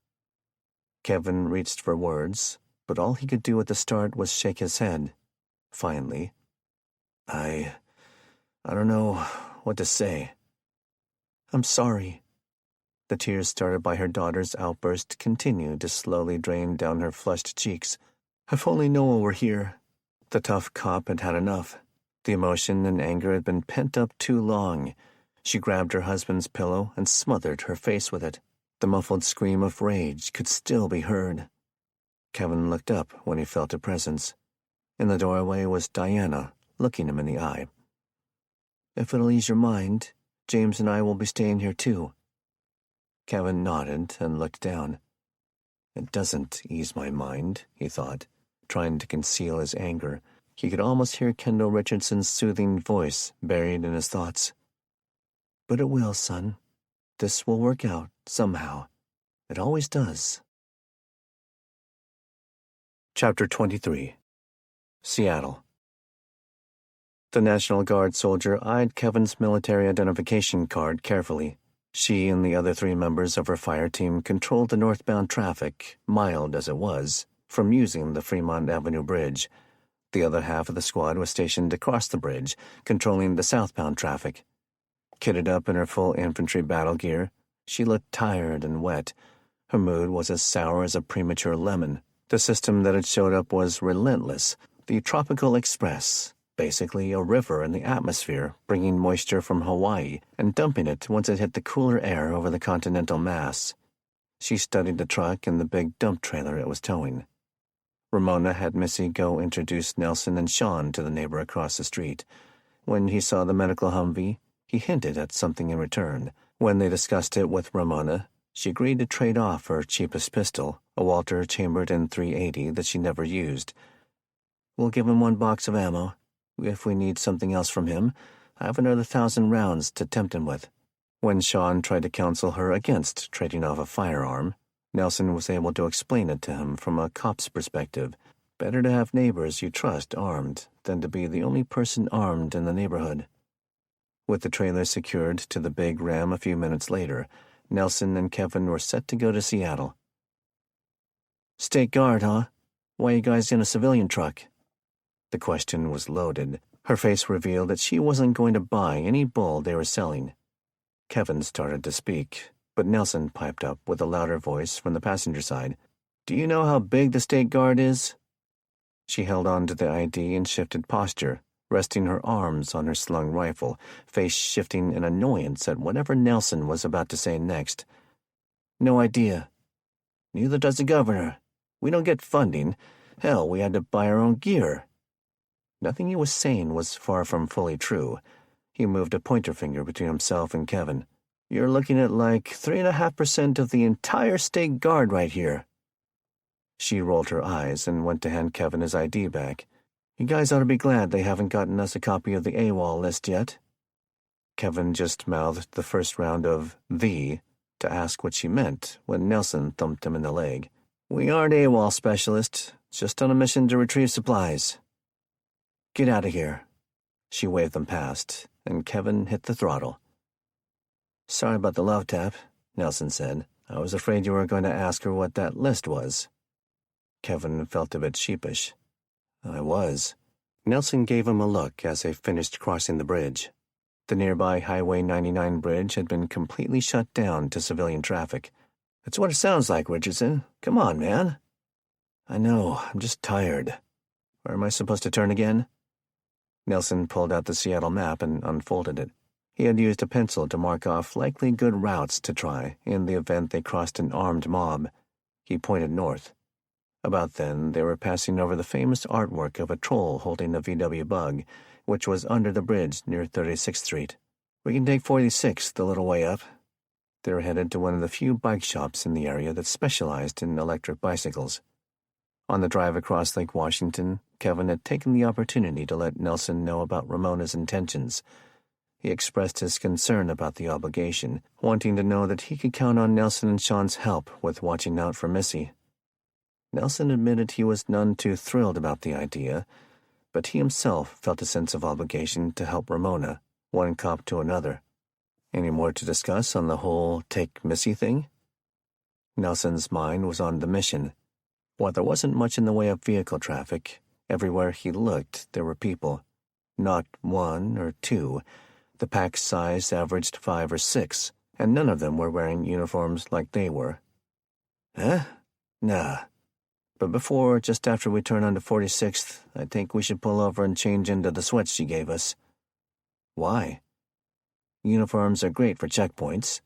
S1: Kevin reached for words, but all he could do at the start was shake his head. Finally, I don't know what to say." "I'm sorry." The tears started by her daughter's outburst continued to slowly drain down her flushed cheeks. "If only Noel were here." The tough cop had had enough. The emotion and anger had been pent up too long. She grabbed her husband's pillow and smothered her face with it. The muffled scream of rage could still be heard. Kevin looked up when he felt a presence. In the doorway was Diana, looking him in the eye. "If it'll ease your mind, James and I will be staying here too." Kevin nodded and looked down. It doesn't ease my mind, he thought, trying to conceal his anger. He could almost hear Kendall Richardson's soothing voice buried in his thoughts. "But it will, son. This will work out, somehow. It always does." Chapter 23. Seattle. The National Guard soldier eyed Kevin's military identification card carefully. She and the other 3 members of her fire team controlled the northbound traffic, mild as it was, from using the Fremont Avenue Bridge. The other half of the squad was stationed across the bridge, controlling the southbound traffic. Kitted up in her full infantry battle gear, she looked tired and wet. Her mood was as sour as a premature lemon. The system that had showed up was relentless, the Tropical Express, basically a river in the atmosphere, bringing moisture from Hawaii and dumping it once it hit the cooler air over the continental mass. She studied the truck and the big dump trailer it was towing. Ramona had Missy go introduce Nelson and Sean to the neighbor across the street. When he saw the medical Humvee, he hinted at something in return. When they discussed it with Ramona, she agreed to trade off her cheapest pistol, a Walter chambered in .380 that she never used. "We'll give him 1 box of ammo. If we need something else from him, I have another 1,000 rounds to tempt him with." When Sean tried to counsel her against trading off a firearm, Nelson was able to explain it to him from a cop's perspective. Better to have neighbors you trust armed than to be the only person armed in the neighborhood. With the trailer secured to the big Ram a few minutes later, Nelson and Kevin were set to go to Seattle. "State Guard, huh? Why are you guys in a civilian truck?" The question was loaded. Her face revealed that she wasn't going to buy any bull they were selling. Kevin started to speak, but Nelson piped up with a louder voice from the passenger side. "Do you know how big the State Guard is?" She held on to the ID and shifted posture, resting her arms on her slung rifle, face shifting in annoyance at whatever Nelson was about to say next. "No idea. Neither does the governor. We don't get funding. Hell, we had to buy our own gear." Nothing he was saying was far from fully true. He moved a pointer finger between himself and Kevin. "You're looking at like 3.5% of the entire State Guard right here." She rolled her eyes and went to hand Kevin his ID back. "You guys ought to be glad they haven't gotten us a copy of the AWOL list yet." Kevin just mouthed the first round of "the" to ask what she meant when Nelson thumped him in the leg. "We aren't AWOL specialists, just on a mission to retrieve supplies. Get out of here." She waved them past, and Kevin hit the throttle. "Sorry about the love tap," Nelson said. "I was afraid you were going to ask her what that list was." Kevin felt a bit sheepish. "I was." Nelson gave him a look as they finished crossing the bridge. The nearby Highway 99 bridge had been completely shut down to civilian traffic. "That's what it sounds like, Richardson. Come on, man." "I know, I'm just tired. Where am I supposed to turn again?" Nelson pulled out the Seattle map and unfolded it. He had used a pencil to mark off likely good routes to try in the event they crossed an armed mob. He pointed north. About then, they were passing over the famous artwork of a troll holding a VW bug, which was under the bridge near 36th Street. "We can take 46th a little way up." They were headed to one of the few bike shops in the area that specialized in electric bicycles. On the drive across Lake Washington, Kevin had taken the opportunity to let Nelson know about Ramona's intentions. He expressed his concern about the obligation, wanting to know that he could count on Nelson and Sean's help with watching out for Missy. Nelson admitted he was none too thrilled about the idea, but he himself felt a sense of obligation to help Ramona, one cop to another. Any more to discuss on the whole take Missy thing? Nelson's mind was on the mission. While there wasn't much in the way of vehicle traffic, everywhere he looked there were people. Not one or two. The pack size averaged 5 or 6, and none of them were wearing uniforms like they were. Huh? Nah. But just after we turn onto 46th, I think we should pull over and change into the sweats she gave us. Why? Uniforms are great for checkpoints.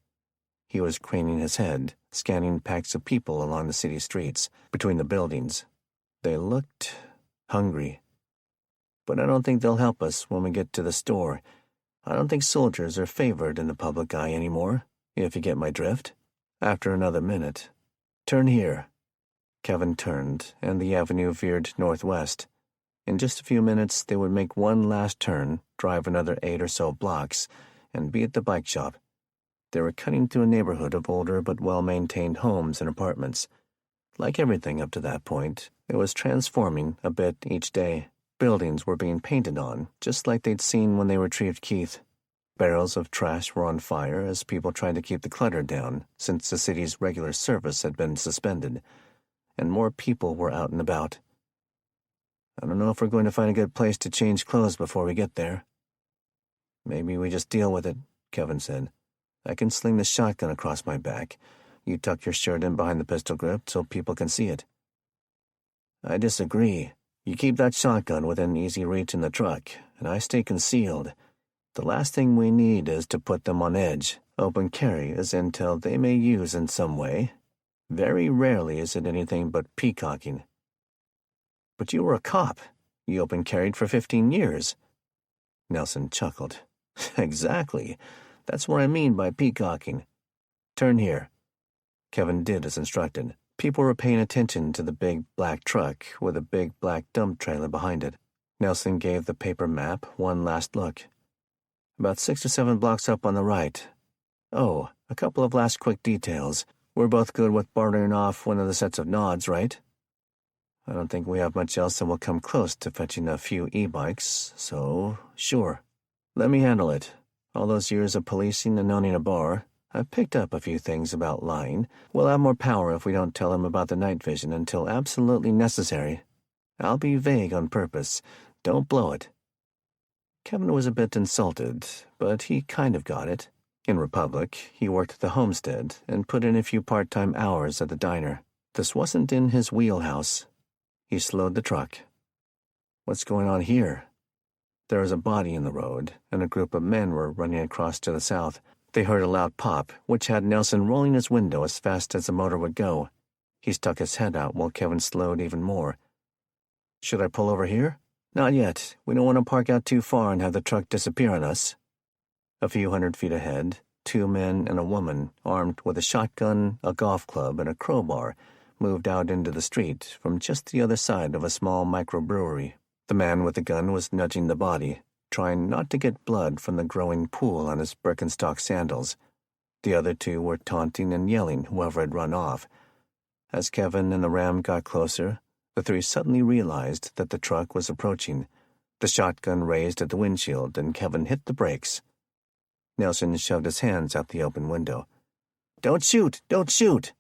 S1: He was craning his head, scanning packs of people along the city streets, between the buildings. They looked hungry. But I don't think they'll help us when we get to the store. I don't think soldiers are favored in the public eye anymore, if you get my drift. After another minute, "Turn here." Kevin turned, and the avenue veered northwest. In just a few minutes, they would make one last turn, drive another 8 or so blocks, and be at the bike shop. They were cutting through a neighborhood of older but well-maintained homes and apartments. Like everything up to that point, it was transforming a bit each day. Buildings were being painted on, just like they'd seen when they retrieved Keith. Barrels of trash were on fire as people tried to keep the clutter down, since the city's regular service had been suspended. And more people were out and about. "I don't know if we're going to find a good place to change clothes before we get there." "Maybe we just deal with it," Kevin said. "I can sling the shotgun across my back. You tuck your shirt in behind the pistol grip so people can see it." "I disagree. You keep that shotgun within easy reach in the truck, and I stay concealed. The last thing we need is to put them on edge. Open carry is intel they may use in some way. Very rarely is it anything but peacocking." "But you were a cop. You open carried for 15 years. Nelson chuckled. "Exactly. That's what I mean by peacocking. Turn here." Kevin did as instructed. People were paying attention to the big black truck with a big black dump trailer behind it. Nelson gave the paper map one last look. "About 6 or 7 blocks up on the right. Oh, a couple of last quick details. We're both good with bartering off one of the sets of nods, right? I don't think we have much else that will come close to fetching a few e-bikes, so sure. Let me handle it. All those years of policing and owning a bar, I've picked up a few things about lying. We'll have more power if we don't tell them about the night vision until absolutely necessary. I'll be vague on purpose. Don't blow it." Kevin was a bit insulted, but he kind of got it. In Republic, he worked at the homestead and put in a few part-time hours at the diner. This wasn't in his wheelhouse. He slowed the truck. "What's going on here?" There was a body in the road, and a group of men were running across to the south. They heard a loud pop, which had Nelson rolling his window as fast as the motor would go. He stuck his head out while Kevin slowed even more. "Should I pull over here?" "Not yet. We don't want to park out too far and have the truck disappear on us." A few hundred feet ahead, 2 men and a woman, armed with a shotgun, a golf club, and a crowbar, moved out into the street from just the other side of a small microbrewery. The man with the gun was nudging the body, trying not to get blood from the growing pool on his Birkenstock sandals. The other 2 were taunting and yelling whoever had run off. As Kevin and the ram got closer, the 3 suddenly realized that the truck was approaching. The shotgun raised at the windshield, and Kevin hit the brakes. Nelson shoved his hands out the open window. "Don't shoot! Don't shoot!"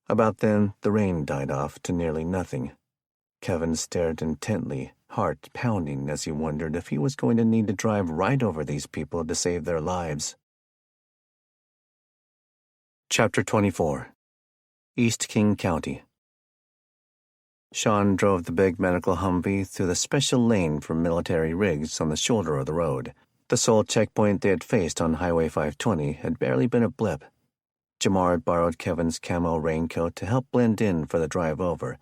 S1: About then, the rain died off to nearly nothing. Kevin stared intently, heart pounding as he wondered if he was going to need to drive right over these people to save their lives. Chapter 24. East King County. Sean drove the big medical Humvee through the special lane for military rigs on the shoulder of the road. The sole checkpoint they had faced on Highway 520 had barely been a blip. Jamar had borrowed Kevin's camo raincoat to help blend in for the drive over.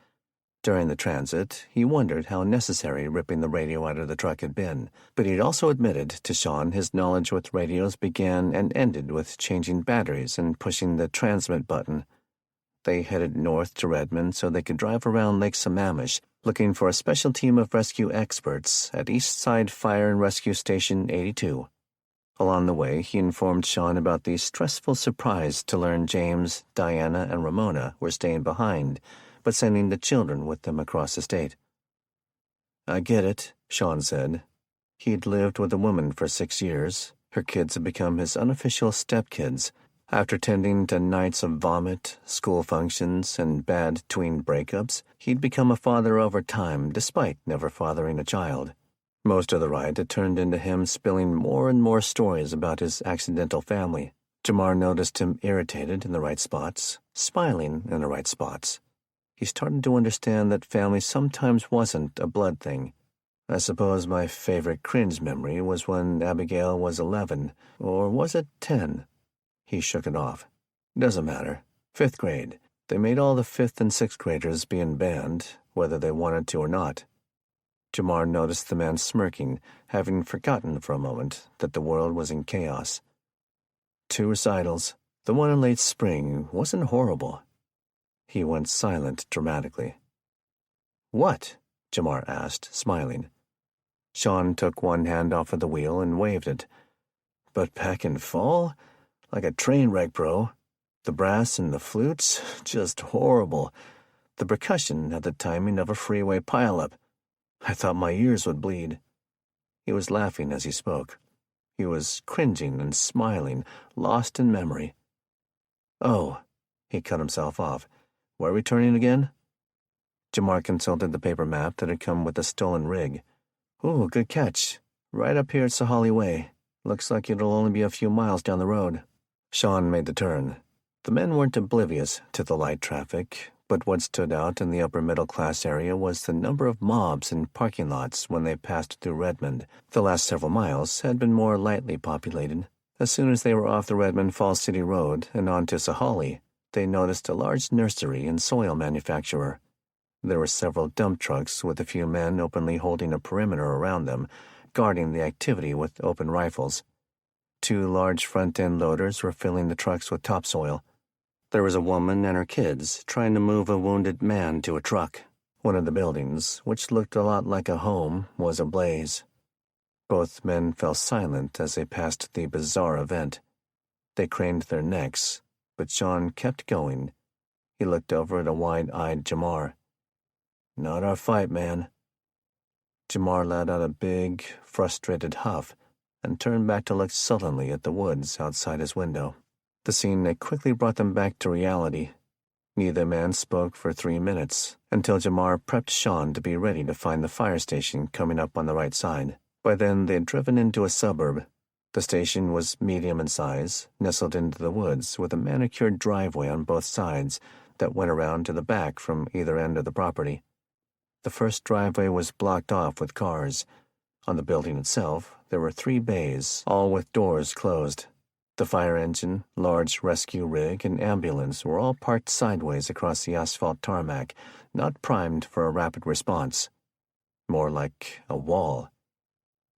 S1: During the transit, he wondered how necessary ripping the radio out of the truck had been, but he'd also admitted to Sean his knowledge with radios began and ended with changing batteries and pushing the transmit button. They headed north to Redmond so they could drive around Lake Sammamish, looking for a special team of rescue experts at East Side Fire and Rescue Station 82. Along the way, he informed Sean about the stressful surprise to learn James, Diana, and Ramona were staying behind, but sending the children with them across the state. "I get it," Sean said. He'd lived with a woman for 6 years. Her kids had become his unofficial stepkids. After tending to nights of vomit, school functions, and bad tween breakups, he'd become a father over time despite never fathering a child. Most of the ride had turned into him spilling more and more stories about his accidental family. Jamar noticed him irritated in the right spots, smiling in the right spots. He started to understand that family sometimes wasn't a blood thing. "I suppose my favorite cringe memory was when Abigail was 11, or was it 10? He shook it off. "Doesn't matter. 5th grade. They made all the 5th and 6th graders be in band, whether they wanted to or not." Jamar noticed the man smirking, having forgotten for a moment that the world was in chaos. 2 recitals. The one in late spring wasn't horrible. He went silent dramatically. "What?" Jamar asked, smiling. Sean took one hand off of the wheel and waved it. "But back in fall? Like a train wreck, bro. The brass and the flutes, just horrible. The percussion had the timing of a freeway pileup. I thought my ears would bleed." He was laughing as he spoke. He was cringing and smiling, lost in memory. "Oh," he cut himself off. "Where are we turning again?" Jamar consulted the paper map that had come with the stolen rig. "Ooh, good catch. Right up here at Sahali Way. Looks like it'll only be a few miles down the road." Sean made the turn. The men weren't oblivious to the light traffic, but what stood out in the upper-middle-class area was the number of mobs in parking lots when they passed through Redmond. The last several miles had been more lightly populated. As soon as they were off the Redmond Falls City Road and onto Sahali, they noticed a large nursery and soil manufacturer. There were several dump trucks with a few men openly holding a perimeter around them, guarding the activity with open rifles. 2 large front-end loaders were filling the trucks with topsoil. There was a woman and her kids trying to move a wounded man to a truck. One of the buildings, which looked a lot like a home, was ablaze. Both men fell silent as they passed the bizarre event. They craned their necks, but Sean kept going. He looked over at a wide-eyed Jamar. "Not our fight, man." Jamar let out a big, frustrated huff and turned back to look sullenly at the woods outside his window. The scene had quickly brought them back to reality. Neither man spoke for 3 minutes, until Jamar prepped Sean to be ready to find the fire station coming up on the right side. By then, they had driven into a suburb. The station was medium in size, nestled into the woods with a manicured driveway on both sides that went around to the back from either end of the property. The first driveway was blocked off with cars. On the building itself, there were 3 bays, all with doors closed. The fire engine, large rescue rig, and ambulance were all parked sideways across the asphalt tarmac, not primed for a rapid response. More like a wall.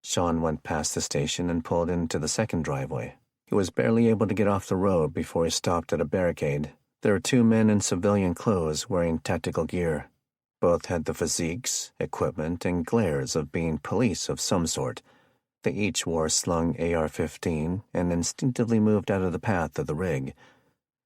S1: Sean went past the station and pulled into the second driveway. He was barely able to get off the road before he stopped at a barricade. There were 2 men in civilian clothes wearing tactical gear. Both had the physiques, equipment, and glares of being police of some sort. They each wore a slung AR-15 and instinctively moved out of the path of the rig.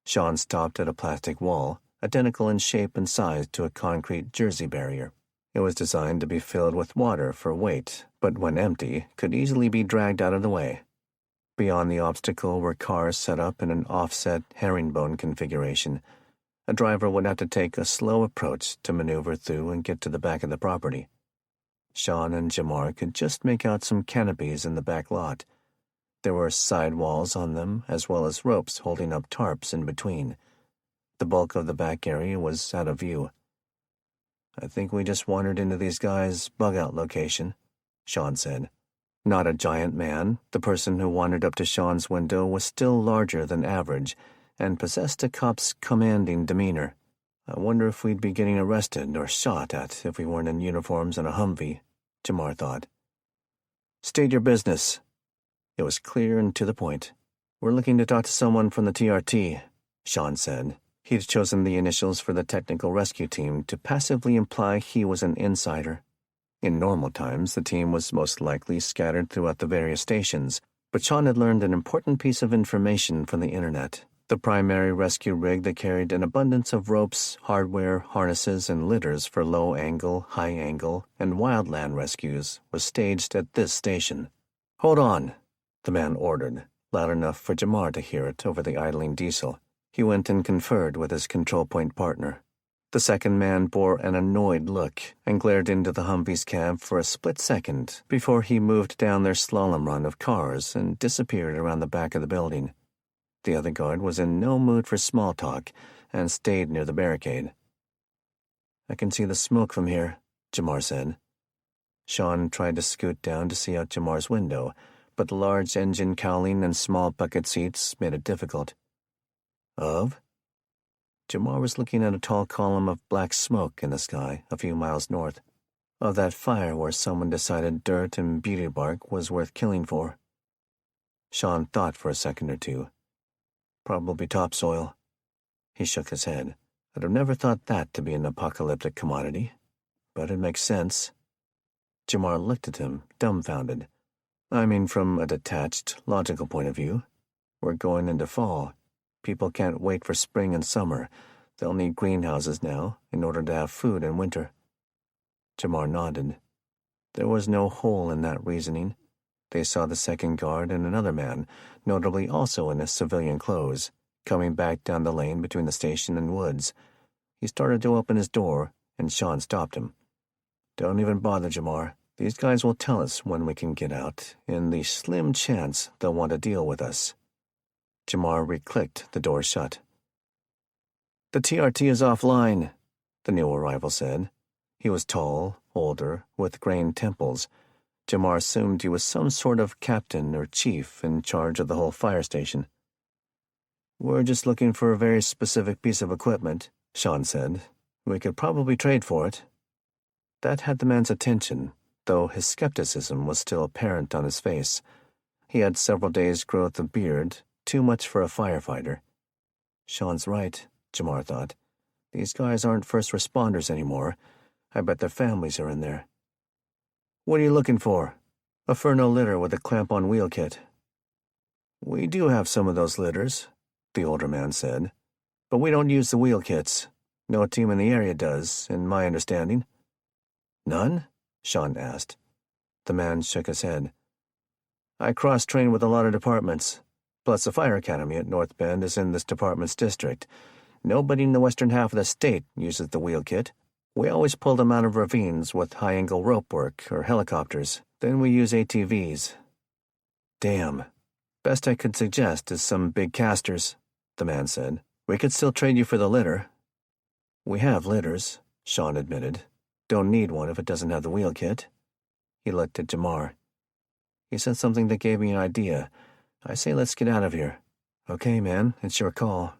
S1: Sean stopped at a plastic wall, identical in shape and size to a concrete Jersey barrier. It was designed to be filled with water for weight, but when empty, could easily be dragged out of the way. Beyond the obstacle were cars set up in an offset herringbone configuration. A driver would have to take a slow approach to maneuver through and get to the back of the property. Sean and Jamar could just make out some canopies in the back lot. There were side walls on them, as well as ropes holding up tarps in between. The bulk of the back area was out of view. "I think we just wandered into these guys' bug-out location," Sean said. Not a giant man, the person who wandered up to Sean's window was still larger than average and possessed a cop's commanding demeanor. I wonder if we'd be getting arrested or shot at if we weren't in uniforms and a Humvee, Jamar thought. State your business. It was clear and to the point. We're looking to talk to someone from the TRT, Sean said. He'd chosen the initials for the technical rescue team to passively imply he was an insider. In normal times, the team was most likely scattered throughout the various stations, but Sean had learned an important piece of information from the internet. The primary rescue rig that carried an abundance of ropes, hardware, harnesses, and litters for low-angle, high-angle, and wildland rescues was staged at this station. "Hold on," the man ordered, loud enough for Jamar to hear it over the idling diesel. He went and conferred with his control point partner. The second man bore an annoyed look and glared into the Humvee's cab for a split second before he moved down their slalom run of cars and disappeared around the back of the building. The other guard was in no mood for small talk and stayed near the barricade. "I can see the smoke from here," Jamar said. Sean tried to scoot down to see out Jamar's window, but the large engine cowling and small bucket seats made it difficult. Of? Jamar was looking at a tall column of black smoke in the sky a few miles north. Of that fire where someone decided dirt and beauty bark was worth killing for. Sean thought for a second or two. Probably topsoil. He shook his head. I'd have never thought that to be an apocalyptic commodity, but it makes sense. Jamar looked at him, dumbfounded. I mean, from a detached, logical point of view. We're going into fall. People can't wait for spring and summer. They'll need greenhouses now in order to have food in winter. Jamar nodded. There was no hole in that reasoning. They saw the second guard and another man, notably also in his civilian clothes, coming back down the lane between the station and woods. He started to open his door, and Sean stopped him. Don't even bother, Jamar. These guys will tell us when we can get out, in the slim chance they'll want to deal with us. Jamar re-clicked the door shut. The TRT is offline, the new arrival said. He was tall, older, with grained temples. Jamar assumed he was some sort of captain or chief in charge of the whole fire station. We're just looking for a very specific piece of equipment, Sean said. We could probably trade for it. That had the man's attention, though his skepticism was still apparent on his face. He had several days' growth of beard, too much for a firefighter. Sean's right, Jamar thought. These guys aren't first responders anymore. I bet their families are in there. What are you looking for? A Furno litter with a clamp-on wheel kit. We do have some of those litters, the older man said, but we don't use the wheel kits. No team in the area does, in my understanding. None? Sean asked. The man shook his head. I cross-train with a lot of departments, plus the fire academy at North Bend is in this department's district. Nobody in the western half of the state uses the wheel kit. We always pull them out of ravines with high-angle rope work or helicopters. Then we use ATVs. Damn. Best I could suggest is some big casters, the man said. We could still trade you for the litter. We have litters, Sean admitted. Don't need one if it doesn't have the wheel kit. He looked at Jamar. He said something that gave me an idea. I say let's get out of here. Okay, man, it's your call.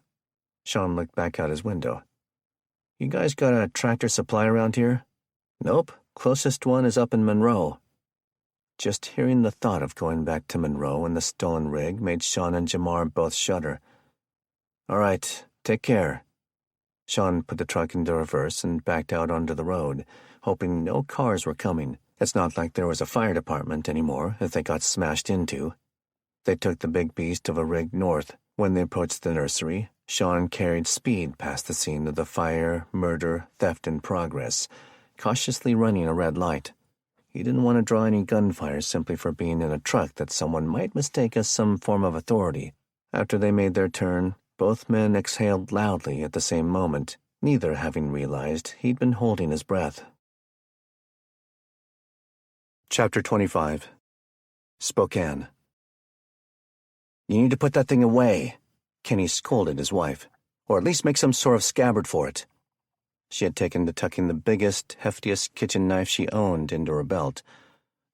S1: Sean looked back out his window. You guys got a tractor supply around here? Nope. Closest one is up in Monroe. Just hearing the thought of going back to Monroe in the stolen rig made Sean and Jamar both shudder. All right, take care. Sean put the truck into reverse and backed out onto the road, hoping no cars were coming. It's not like there was a fire department anymore if they got smashed into. They took the big beast of a rig north. When they approached the nursery, Sean carried speed past the scene of the fire, murder, theft in progress, cautiously running a red light. He didn't want to draw any gunfire simply for being in a truck that someone might mistake as some form of authority. After they made their turn, both men exhaled loudly at the same moment, neither having realized he'd been holding his breath. Chapter 25. Spokane. You need to put that thing away, Kenny scolded his wife, or at least make some sort of scabbard for it. She had taken to tucking the biggest, heftiest kitchen knife she owned into her belt.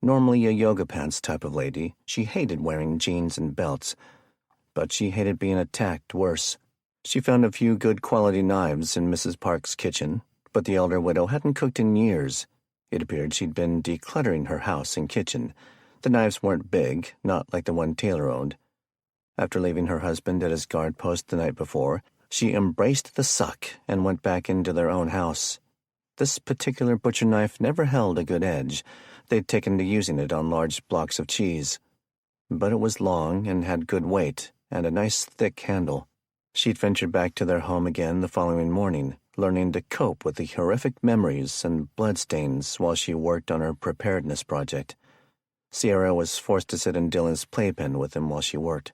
S1: Normally a yoga pants type of lady, she hated wearing jeans and belts, but she hated being attacked worse. She found a few good quality knives in Mrs. Park's kitchen, but the elder widow hadn't cooked in years. It appeared she'd been decluttering her house and kitchen. The knives weren't big, not like the one Taylor owned. After leaving her husband at his guard post the night before, she embraced the suck and went back into their own house. This particular butcher knife never held a good edge. They'd taken to using it on large blocks of cheese. But it was long and had good weight and a nice thick handle. She'd ventured back to their home again the following morning, learning to cope with the horrific memories and bloodstains while she worked on her preparedness project. Sierra was forced to sit in Dylan's playpen with him while she worked.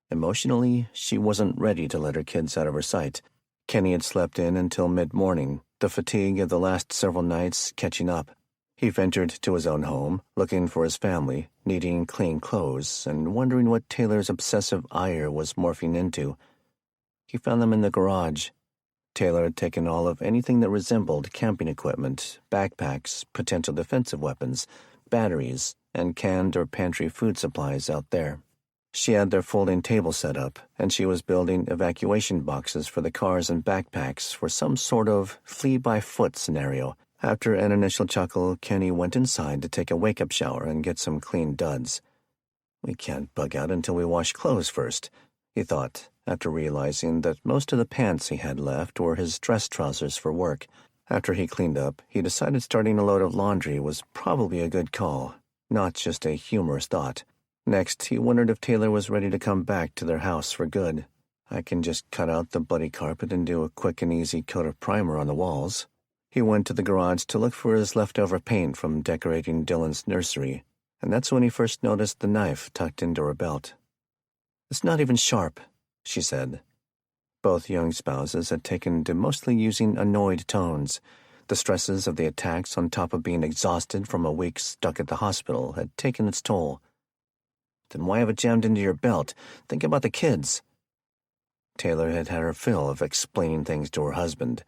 S1: Emotionally, she wasn't ready to let her kids out of her sight. Kenny had slept in until mid-morning, the fatigue of the last several nights catching up. He ventured to his own home, looking for his family, needing clean clothes, and wondering what Taylor's obsessive ire was morphing into. He found them in the garage. Taylor had taken all of anything that resembled camping equipment, backpacks, potential defensive weapons, batteries, and canned or pantry food supplies out there. She had their folding table set up, and she was building evacuation boxes for the cars and backpacks for some sort of flee-by-foot scenario. After an initial chuckle, Kenny went inside to take a wake-up shower and get some clean duds. "We can't bug out until we wash clothes first," he thought, after realizing that most of the pants he had left were his dress trousers for work. After he cleaned up, he decided starting a load of laundry was probably a good call, not just a humorous thought. Next, he wondered if Taylor was ready to come back to their house for good. "I can just cut out the bloody carpet and do a quick and easy coat of primer on the walls." He went to the garage to look for his leftover paint from decorating Dylan's nursery, and that's when he first noticed the knife tucked into her belt. "It's not even sharp," she said. Both young spouses had taken to mostly using annoyed tones. The stresses of the attacks on top of being exhausted from a week stuck at the hospital had taken its toll. "Then why have it jammed into your belt? Think about the kids." Taylor had had her fill of explaining things to her husband.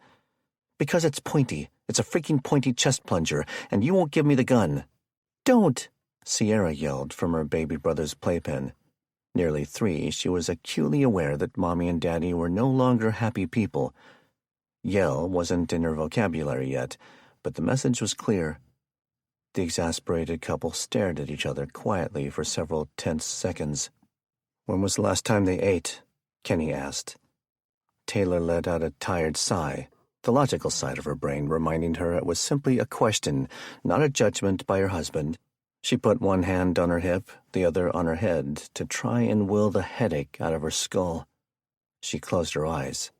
S1: "Because it's pointy. It's a freaking pointy chest plunger, and you won't give me the gun." "Don't!" Sierra yelled from her baby brother's playpen. Nearly 3, she was acutely aware that Mommy and Daddy were no longer happy people. Yell wasn't in her vocabulary yet, but the message was clear. The exasperated couple stared at each other quietly for several tense seconds. "When was the last time they ate?" Kenny asked. Taylor let out a tired sigh, the logical side of her brain reminding her it was simply a question, not a judgment by her husband. She put one hand on her hip, the other on her head, to try and will the headache out of her skull. She closed her eyes.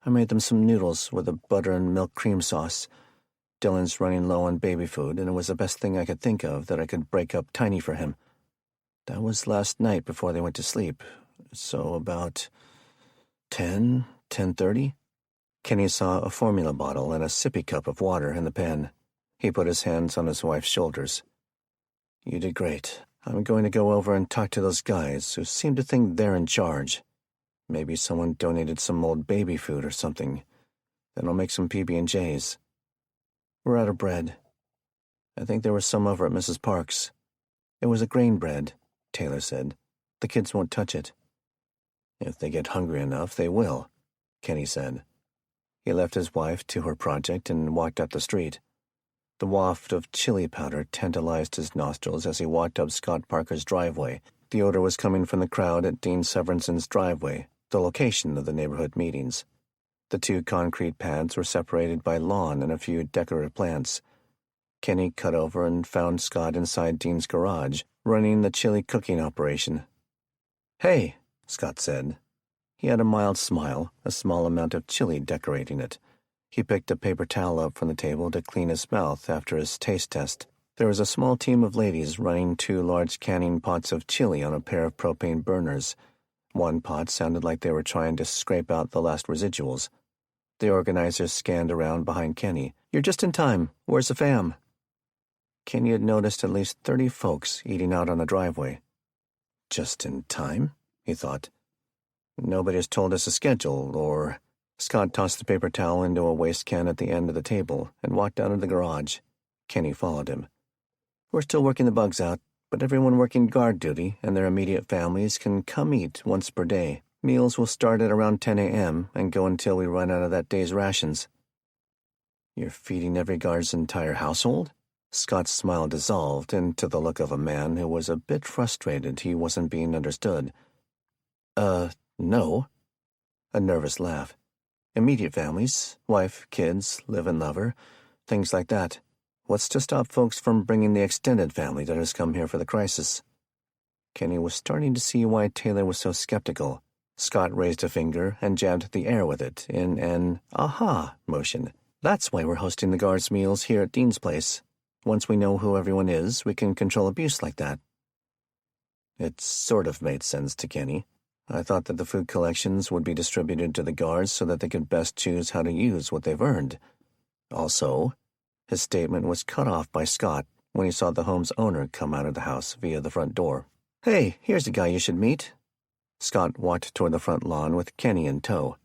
S1: "I made them some noodles with a butter and milk cream sauce. Dylan's running low on baby food, and it was the best thing I could think of that I could break up tiny for him. That was last night before they went to sleep, so about 10:30. Kenny saw a formula bottle and a sippy cup of water in the pan. He put his hands on his wife's shoulders. "You did great. I'm going to go over and talk to those guys who seem to think they're in charge. Maybe someone donated some old baby food or something. Then I'll make some PB&Js. We're out of bread. I think there was some over at Mrs. Park's. It was a grain bread," Taylor said. "The kids won't touch it." "If they get hungry enough, they will," Kenny said. He left his wife to her project and walked up the street. The waft of chili powder tantalized his nostrils as he walked up Scott Parker's driveway. The odor was coming from the crowd at Dean Severinson's driveway, the location of the neighborhood meetings. The 2 concrete pads were separated by lawn and a few decorative plants. Kenny cut over and found Scott inside Dean's garage, running the chili cooking operation. "Hey," Scott said. He had a mild smile, a small amount of chili decorating it. He picked a paper towel up from the table to clean his mouth after his taste test. There was a small team of ladies running 2 large canning pots of chili on a pair of propane burners. One pot sounded like they were trying to scrape out the last residuals. The organizers scanned around behind Kenny. "You're just in time. Where's the fam?" Kenny had noticed at least 30 folks eating out on the driveway. "Just in time?" he thought. "Nobody's told us a schedule, or—" Scott tossed the paper towel into a waste can at the end of the table and walked out of the garage. Kenny followed him. "We're still working the bugs out, but everyone working guard duty and their immediate families can come eat once per day. Meals will start at around 10 a.m. and go until we run out of that day's rations." "You're feeding every guard's entire household?" Scott's smile dissolved into the look of a man who was a bit frustrated he wasn't being understood. No." A nervous laugh. "Immediate families, wife, kids, live-in lover, things like that. What's to stop folks from bringing the extended family that has come here for the crisis?" Kenny was starting to see why Taylor was so skeptical. Scott raised a finger and jabbed the air with it in an aha motion. "That's why we're hosting the guards' meals here at Dean's place. Once we know who everyone is, we can control abuse like that." It sort of made sense to Kenny. I thought that the food collections would be distributed to the guards so that they could best choose how to use what they've earned. Also, his statement was cut off by Scott when he saw the home's owner come out of the house via the front door. "Hey, here's a guy you should meet." Scott walked toward the front lawn with Kenny in tow.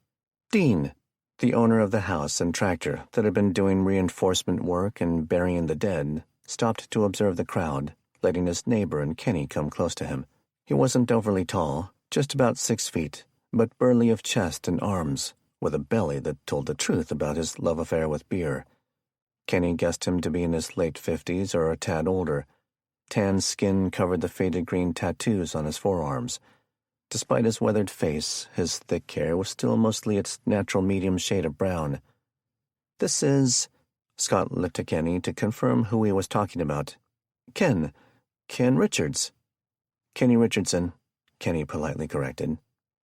S1: Dean, the owner of the house and tractor that had been doing reinforcement work and burying the dead, stopped to observe the crowd, letting his neighbor and Kenny come close to him. He wasn't overly tall, just about 6 feet, but burly of chest and arms, with a belly that told the truth about his love affair with beer. Kenny guessed him to be in his late 50s or a tad older. Tan skin covered the faded green tattoos on his forearms. Despite his weathered face, his thick hair was still mostly its natural medium shade of brown. "This is—" Scott looked to Kenny to confirm who he was talking about. Ken Richards." "Kenny Richardson," Kenny politely corrected.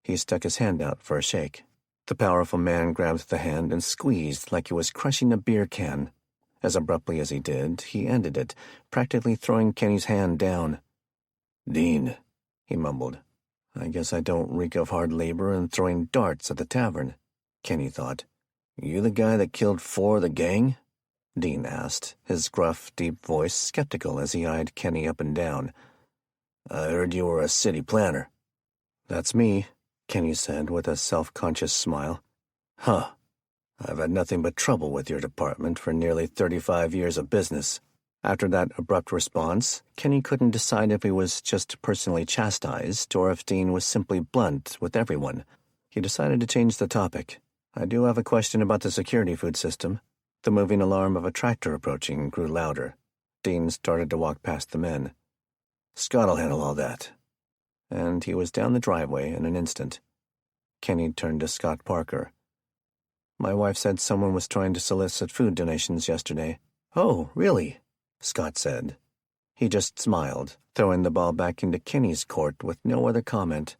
S1: He stuck his hand out for a shake. The powerful man grabbed the hand and squeezed like he was crushing a beer can. As abruptly as he did, he ended it, practically throwing Kenny's hand down. "Dean," he mumbled. "I guess I don't reek of hard labor and throwing darts at the tavern," Kenny thought. "You the guy that killed 4 of the gang?" Dean asked, his gruff, deep voice skeptical as he eyed Kenny up and down. "I heard you were a city planner." "That's me," Kenny said with a self-conscious smile. "Huh. I've had nothing but trouble with your department for nearly 35 years of business." After that abrupt response, Kenny couldn't decide if he was just personally chastised or if Dean was simply blunt with everyone. He decided to change the topic. "I do have a question about the security food system." The moving alarm of a tractor approaching grew louder. Dean started to walk past the men. "Scott'll handle all that." And he was down the driveway in an instant. Kenny turned to Scott Parker. "My wife said someone was trying to solicit food donations yesterday." "Oh, really?" Scott said. He just smiled, throwing the ball back into Kenny's court with no other comment.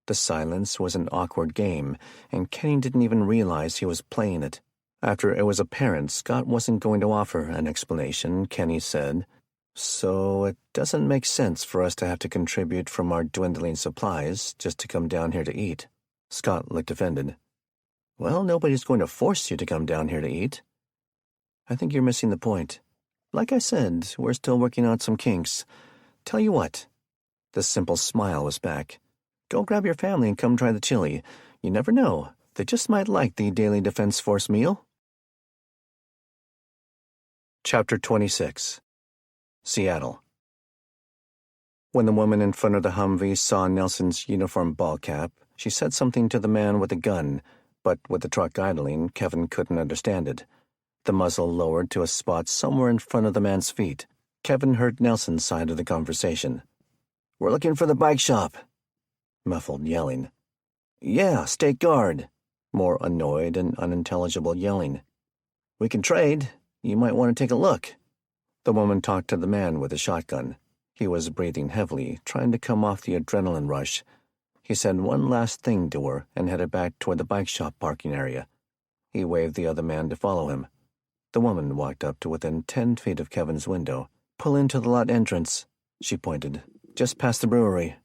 S1: The silence was an awkward game, and Kenny didn't even realize he was playing it. After it was apparent Scott wasn't going to offer an explanation, Kenny said, "So it doesn't make sense for us to have to contribute from our dwindling supplies just to come down here to eat." Scott looked offended. "Well, nobody's going to force you to come down here to eat." "I think you're missing the point. Like I said, we're still working out some kinks. Tell you what." The simple smile was back. "Go grab your family and come try the chili. You never know. They just might like the Daily Defense Force meal." Chapter 26. Seattle. When the woman in front of the Humvee saw Nelson's uniform ball cap, she said something to the man with the gun, but with the truck idling, Kevin couldn't understand it. The muzzle lowered to a spot somewhere in front of the man's feet. Kevin heard Nelson's side of the conversation. "We're looking for the bike shop." Muffled yelling. "Yeah, State Guard." More annoyed and unintelligible yelling. "We can trade. You might want to take a look." The woman talked to the man with the shotgun. He was breathing heavily, trying to come off the adrenaline rush. He said one last thing to her and headed back toward the bike shop parking area. He waved the other man to follow him. The woman walked up to within 10 feet of Kevin's window. "Pull into the lot entrance," she pointed. "Just past the brewery."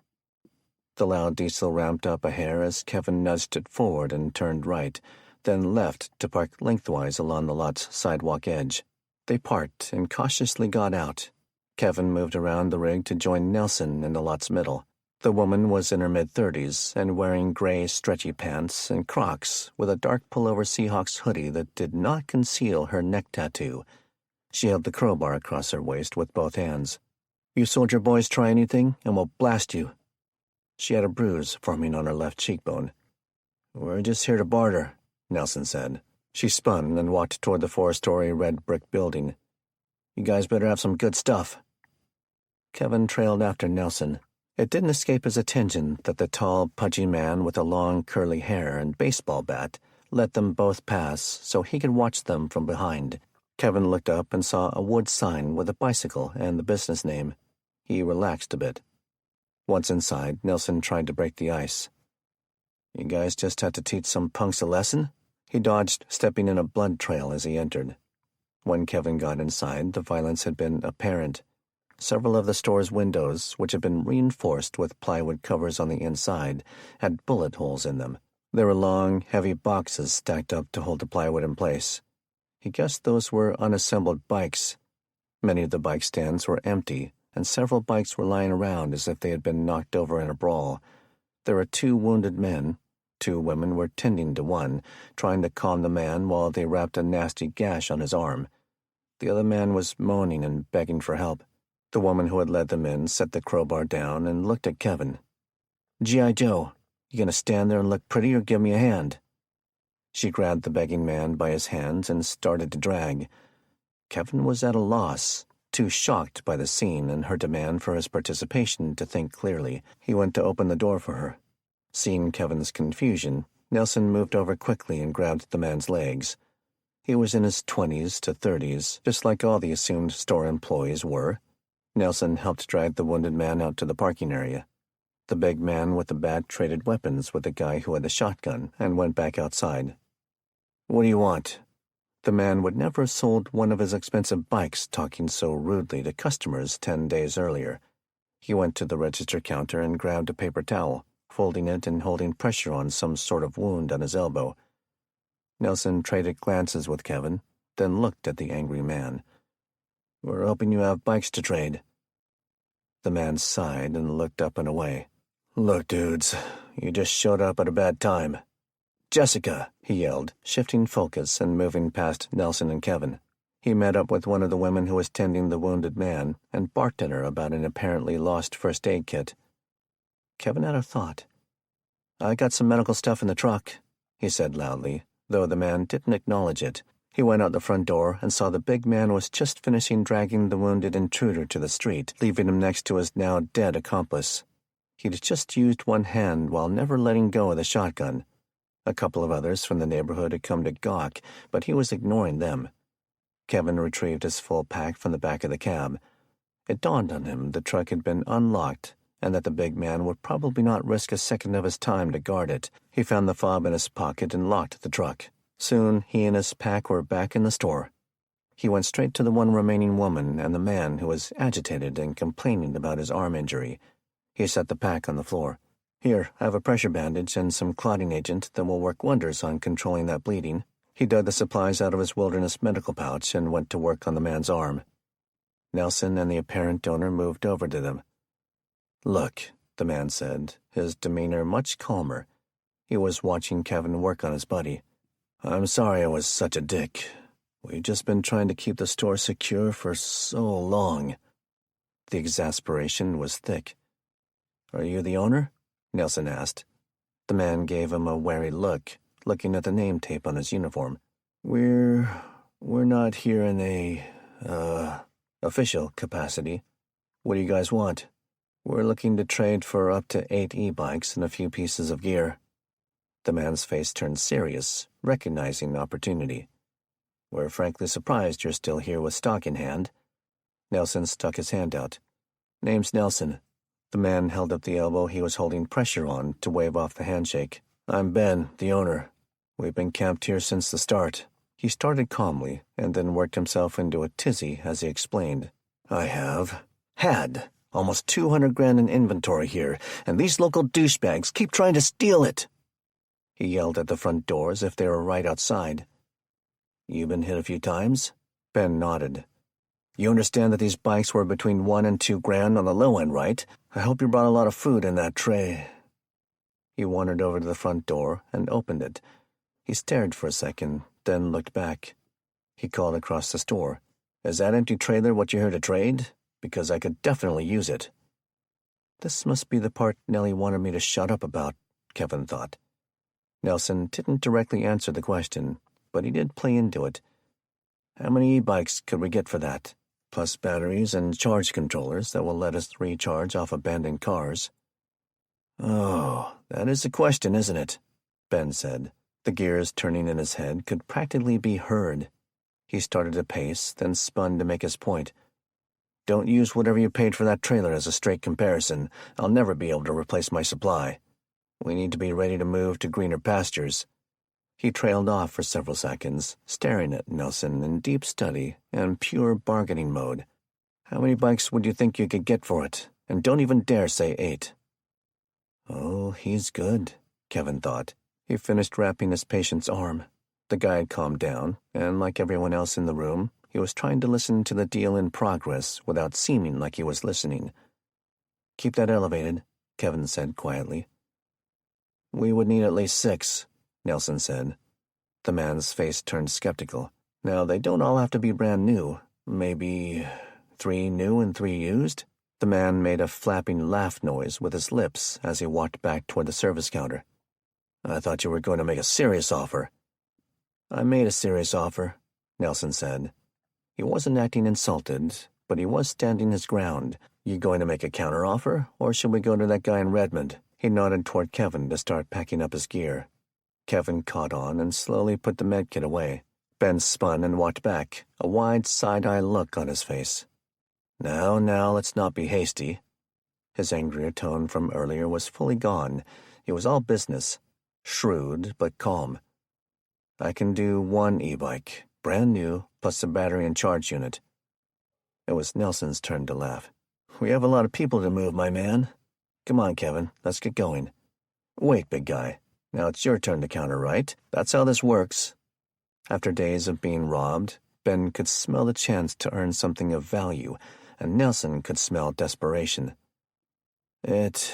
S1: The loud diesel ramped up a hair as Kevin nudged it forward and turned right, then left to park lengthwise along the lot's sidewalk edge. They parked and cautiously got out. Kevin moved around the rig to join Nelson in the lot's middle. The woman was in her mid-30s and wearing gray, stretchy pants and Crocs with a dark pullover Seahawks hoodie that did not conceal her neck tattoo. She held the crowbar across her waist with both hands. "You soldier boys try anything, and we'll blast you." She had a bruise forming on her left cheekbone. "We're just here to barter," Nelson said. She spun and walked toward the 4-story red brick building. "You guys better have some good stuff." Kevin trailed after Nelson. It didn't escape his attention that the tall, pudgy man with the long, curly hair and baseball bat let them both pass so he could watch them from behind. Kevin looked up and saw a wood sign with a bicycle and the business name. He relaxed a bit. Once inside, Nelson tried to break the ice. "You guys just had to teach some punks a lesson?" He dodged, stepping in a blood trail as he entered. When Kevin got inside, the violence had been apparent. Several of the store's windows, which had been reinforced with plywood covers on the inside, had bullet holes in them. There were long, heavy boxes stacked up to hold the plywood in place. He guessed those were unassembled bikes. Many of the bike stands were empty, and several bikes were lying around as if they had been knocked over in a brawl. There were 2 wounded men. 2 women were tending to one, trying to calm the man while they wrapped a nasty gash on his arm. The other man was moaning and begging for help. The woman who had led them in set the crowbar down and looked at Kevin. "G.I. Joe, you gonna stand there and look pretty or give me a hand?" She grabbed the begging man by his hands and started to drag. Kevin was at a loss, too shocked by the scene and her demand for his participation to think clearly. He went to open the door for her. Seeing Kevin's confusion, Nelson moved over quickly and grabbed the man's legs. He was in his 20s to 30s, just like all the assumed store employees were. Nelson helped drag the wounded man out to the parking area. The big man with the bat traded weapons with the guy who had the shotgun and went back outside. "What do you want?" The man would never have sold one of his expensive bikes talking so rudely to customers 10 days earlier. He went to the register counter and grabbed a paper towel, folding it and holding pressure on some sort of wound on his elbow. Nelson traded glances with Kevin, then looked at the angry man. "We're hoping you have bikes to trade." The man sighed and looked up and away. "Look, dudes, you just showed up at a bad time. Jessica," he yelled, shifting focus and moving past Nelson and Kevin. He met up with one of the women who was tending the wounded man and barked at her about an apparently lost first aid kit. Kevin had a thought. "I got some medical stuff in the truck," he said loudly, though the man didn't acknowledge it. He went out the front door and saw the big man was just finishing dragging the wounded intruder to the street, leaving him next to his now dead accomplice. He'd just used one hand while never letting go of the shotgun. A couple of others from the neighborhood had come to gawk, but he was ignoring them. Kevin retrieved his full pack from the back of the cab. It dawned on him the truck had been unlocked and that the big man would probably not risk a second of his time to guard it. He found the fob in his pocket and locked the truck. Soon he and his pack were back in the store. He went straight to the one remaining woman and the man who was agitated and complaining about his arm injury. He set the pack on the floor. "Here, I have a pressure bandage and some clotting agent that will work wonders on controlling that bleeding." He dug the supplies out of his wilderness medical pouch and went to work on the man's arm. Nelson and the apparent donor moved over to them. "Look," the man said, his demeanor much calmer. He was watching Kevin work on his buddy. "I'm sorry I was such a dick. We've just been trying to keep the store secure for so long." The exasperation was thick. "Are you the owner?" Nelson asked. The man gave him a wary look, looking at the name tape on his uniform. We're not here in a, official capacity. What do you guys want?" "We're looking to trade for up to 8 e-bikes and a few pieces of gear." The man's face turned serious, recognizing opportunity. "We're frankly surprised you're still here with stock in hand." Nelson stuck his hand out. "Name's Nelson." The man held up the elbow he was holding pressure on to wave off the handshake. "I'm Ben, the owner. We've been camped here since the start." He started calmly and then worked himself into a tizzy as he explained. "I have had almost 200 grand in inventory here, and these local douchebags keep trying to steal it." He yelled at the front door as if they were right outside. "You been hit a few times?" Ben nodded. "You understand that these bikes were between 1 and 2 grand on the low end, right? I hope you brought a lot of food in that tray." He wandered over to the front door and opened it. He stared for a second, then looked back. He called across the store. "Is that empty trailer what you're here to trade? Because I could definitely use it." This must be the part Nellie wanted me to shut up about, Kevin thought. Nelson didn't directly answer the question, but he did play into it. How many e-bikes could we get for that? Plus batteries and charge controllers that will let us recharge off abandoned cars. Oh, that is the question, isn't it? Ben said. The gears turning in his head could practically be heard. He started to pace, then spun to make his point. Don't use whatever you paid for that trailer as a straight comparison. I'll never be able to replace my supply. We need to be ready to move to greener pastures. He trailed off for several seconds, staring at Nelson in deep study and pure bargaining mode. How many bikes would you think you could get for it? And don't even dare say 8. Oh, he's good, Kevin thought. He finished wrapping his patient's arm. The guy had calmed down, and like everyone else in the room, he was trying to listen to the deal in progress without seeming like he was listening. Keep that elevated, Kevin said quietly. We would need at least 6, Nelson said. The man's face turned skeptical. Now, they don't all have to be brand new. Maybe 3 new and 3 used? The man made a flapping laugh noise with his lips as he walked back toward the service counter. I thought you were going to make a serious offer. I made a serious offer, Nelson said. He wasn't acting insulted, but he was standing his ground. You going to make a counteroffer, or should we go to that guy in Redmond? He nodded toward Kevin to start packing up his gear. Kevin caught on and slowly put the medkit away. Ben spun and walked back, a wide side-eye look on his face. Now, let's not be hasty. His angrier tone from earlier was fully gone. He was all business, shrewd but calm. I can do 1 e-bike, brand new, plus a battery and charge unit. It was Nelson's turn to laugh. We have a lot of people to move, my man. Come on, Kevin, let's get going. Wait, big guy. Now it's your turn to counter, right? That's how this works. After days of being robbed, Ben could smell the chance to earn something of value, and Nelson could smell desperation. It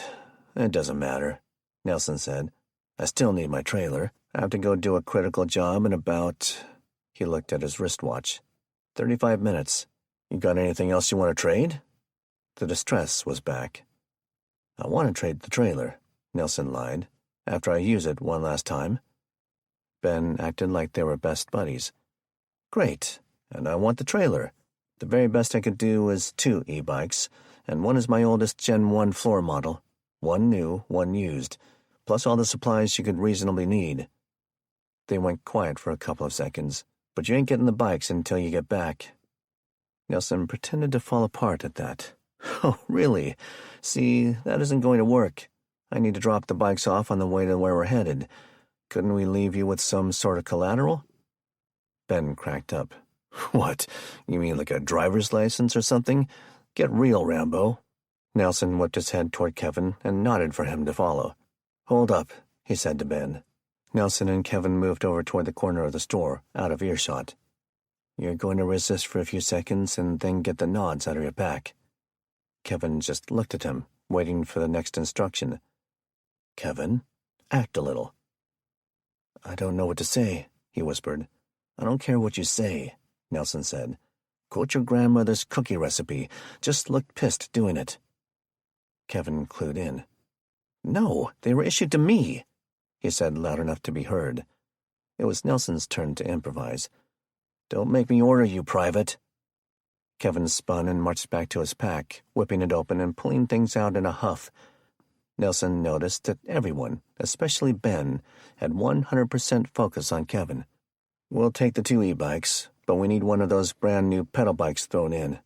S1: doesn't matter, Nelson said. I still need my trailer. I have to go do a critical job in about... He looked at his wristwatch. 35 minutes. You got anything else you want to trade? The distress was back. I want to trade the trailer, Nelson lied, after I use it one last time. Ben acted like they were best buddies. Great, and I want the trailer. The very best I could do is 2 e-bikes, and one is my oldest Gen 1 floor model. 1 new, 1 used, plus all the supplies you could reasonably need. They went quiet for a couple of seconds, but you ain't getting the bikes until you get back. Nelson pretended to fall apart at that. Oh, really? See, that isn't going to work. I need to drop the bikes off on the way to where we're headed. Couldn't we leave you with some sort of collateral? Ben cracked up. What? You mean like a driver's license or something? Get real, Rambo. Nelson whipped his head toward Kevin and nodded for him to follow. Hold up, he said to Ben. Nelson and Kevin moved over toward the corner of the store, out of earshot. You're going to resist for a few seconds and then get the nods out of your pack. Kevin just looked at him, waiting for the next instruction. Kevin, act a little. I don't know what to say, he whispered. I don't care what you say, Nelson said. Quote your grandmother's cookie recipe. Just look pissed doing it. Kevin clued in. No, they were issued to me, he said loud enough to be heard. It was Nelson's turn to improvise. Don't make me order you, Private. Kevin spun and marched back to his pack, whipping it open and pulling things out in a huff. Nelson noticed that everyone, especially Ben, had 100% focus on Kevin. We'll take the 2 e-bikes, but we need one of those brand new pedal bikes thrown in.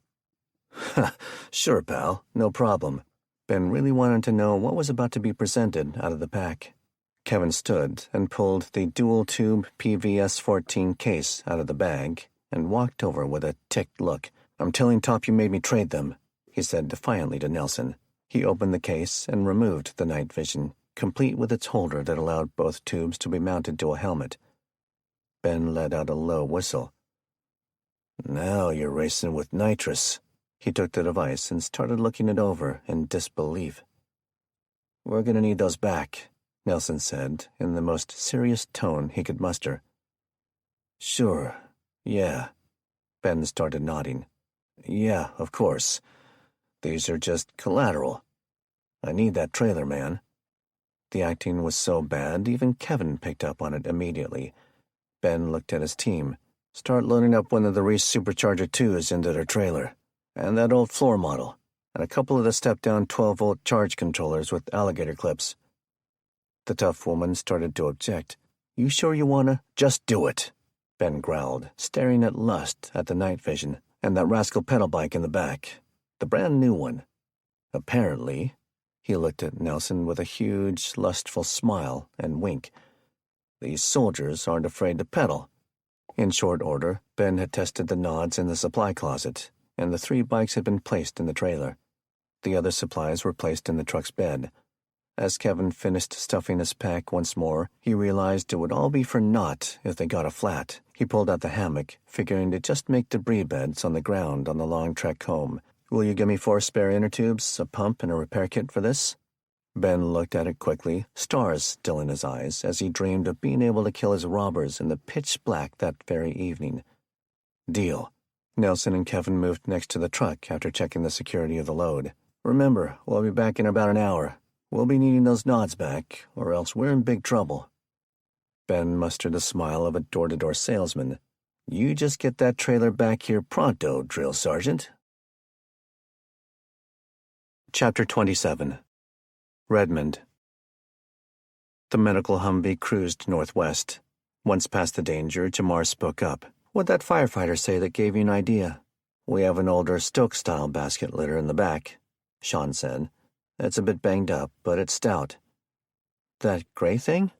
S1: Sure, pal, no problem. Ben really wanted to know what was about to be presented out of the pack. Kevin stood and pulled the dual-tube PVS-14 case out of the bag and walked over with a ticked look. I'm telling Top you made me trade them, he said defiantly to Nelson. He opened the case and removed the night vision, complete with its holder that allowed both tubes to be mounted to a helmet. Ben let out a low whistle. Now you're racing with nitrous. He took the device and started looking it over in disbelief. We're going to need those back, Nelson said in the most serious tone he could muster. Sure, yeah. Ben started nodding. Yeah, of course. These are just collateral. I need that trailer, man." The acting was so bad, even Kevin picked up on it immediately. Ben looked at his team. "Start loading up one of the Reese Supercharger 2s into their trailer, and that old floor model, and a couple of the step-down 12-volt charge controllers with alligator clips." The tough woman started to object. "You sure you wanna?" "Just do it," Ben growled, staring at lust at the night vision and that rascal pedal bike in the back, the brand new one. Apparently, he looked at Nelson with a huge, lustful smile and wink. These soldiers aren't afraid to pedal. In short order, Ben had tested the nods in the supply closet, and the 3 bikes had been placed in the trailer. The other supplies were placed in the truck's bed. As Kevin finished stuffing his pack once more, he realized it would all be for naught if they got a flat. He pulled out the hammock, figuring to just make debris beds on the ground on the long trek home. "Will you give me 4 spare inner tubes, a pump, and a repair kit for this?" Ben looked at it quickly, stars still in his eyes, as he dreamed of being able to kill his robbers in the pitch black that very evening. "Deal." Nelson and Kevin moved next to the truck after checking the security of the load. "Remember, we'll be back in about an hour. We'll be needing those nods back, or else we're in big trouble." Ben mustered the smile of a door-to-door salesman. "You just get that trailer back here pronto, drill sergeant." Chapter 27. Redmond. The medical Humvee cruised northwest. Once past the danger, Jamar spoke up. "What'd that firefighter say that gave you an idea?" "We have an older Stoke-style basket litter in the back," Sean said. "It's a bit banged up, but it's stout." "That gray thing?"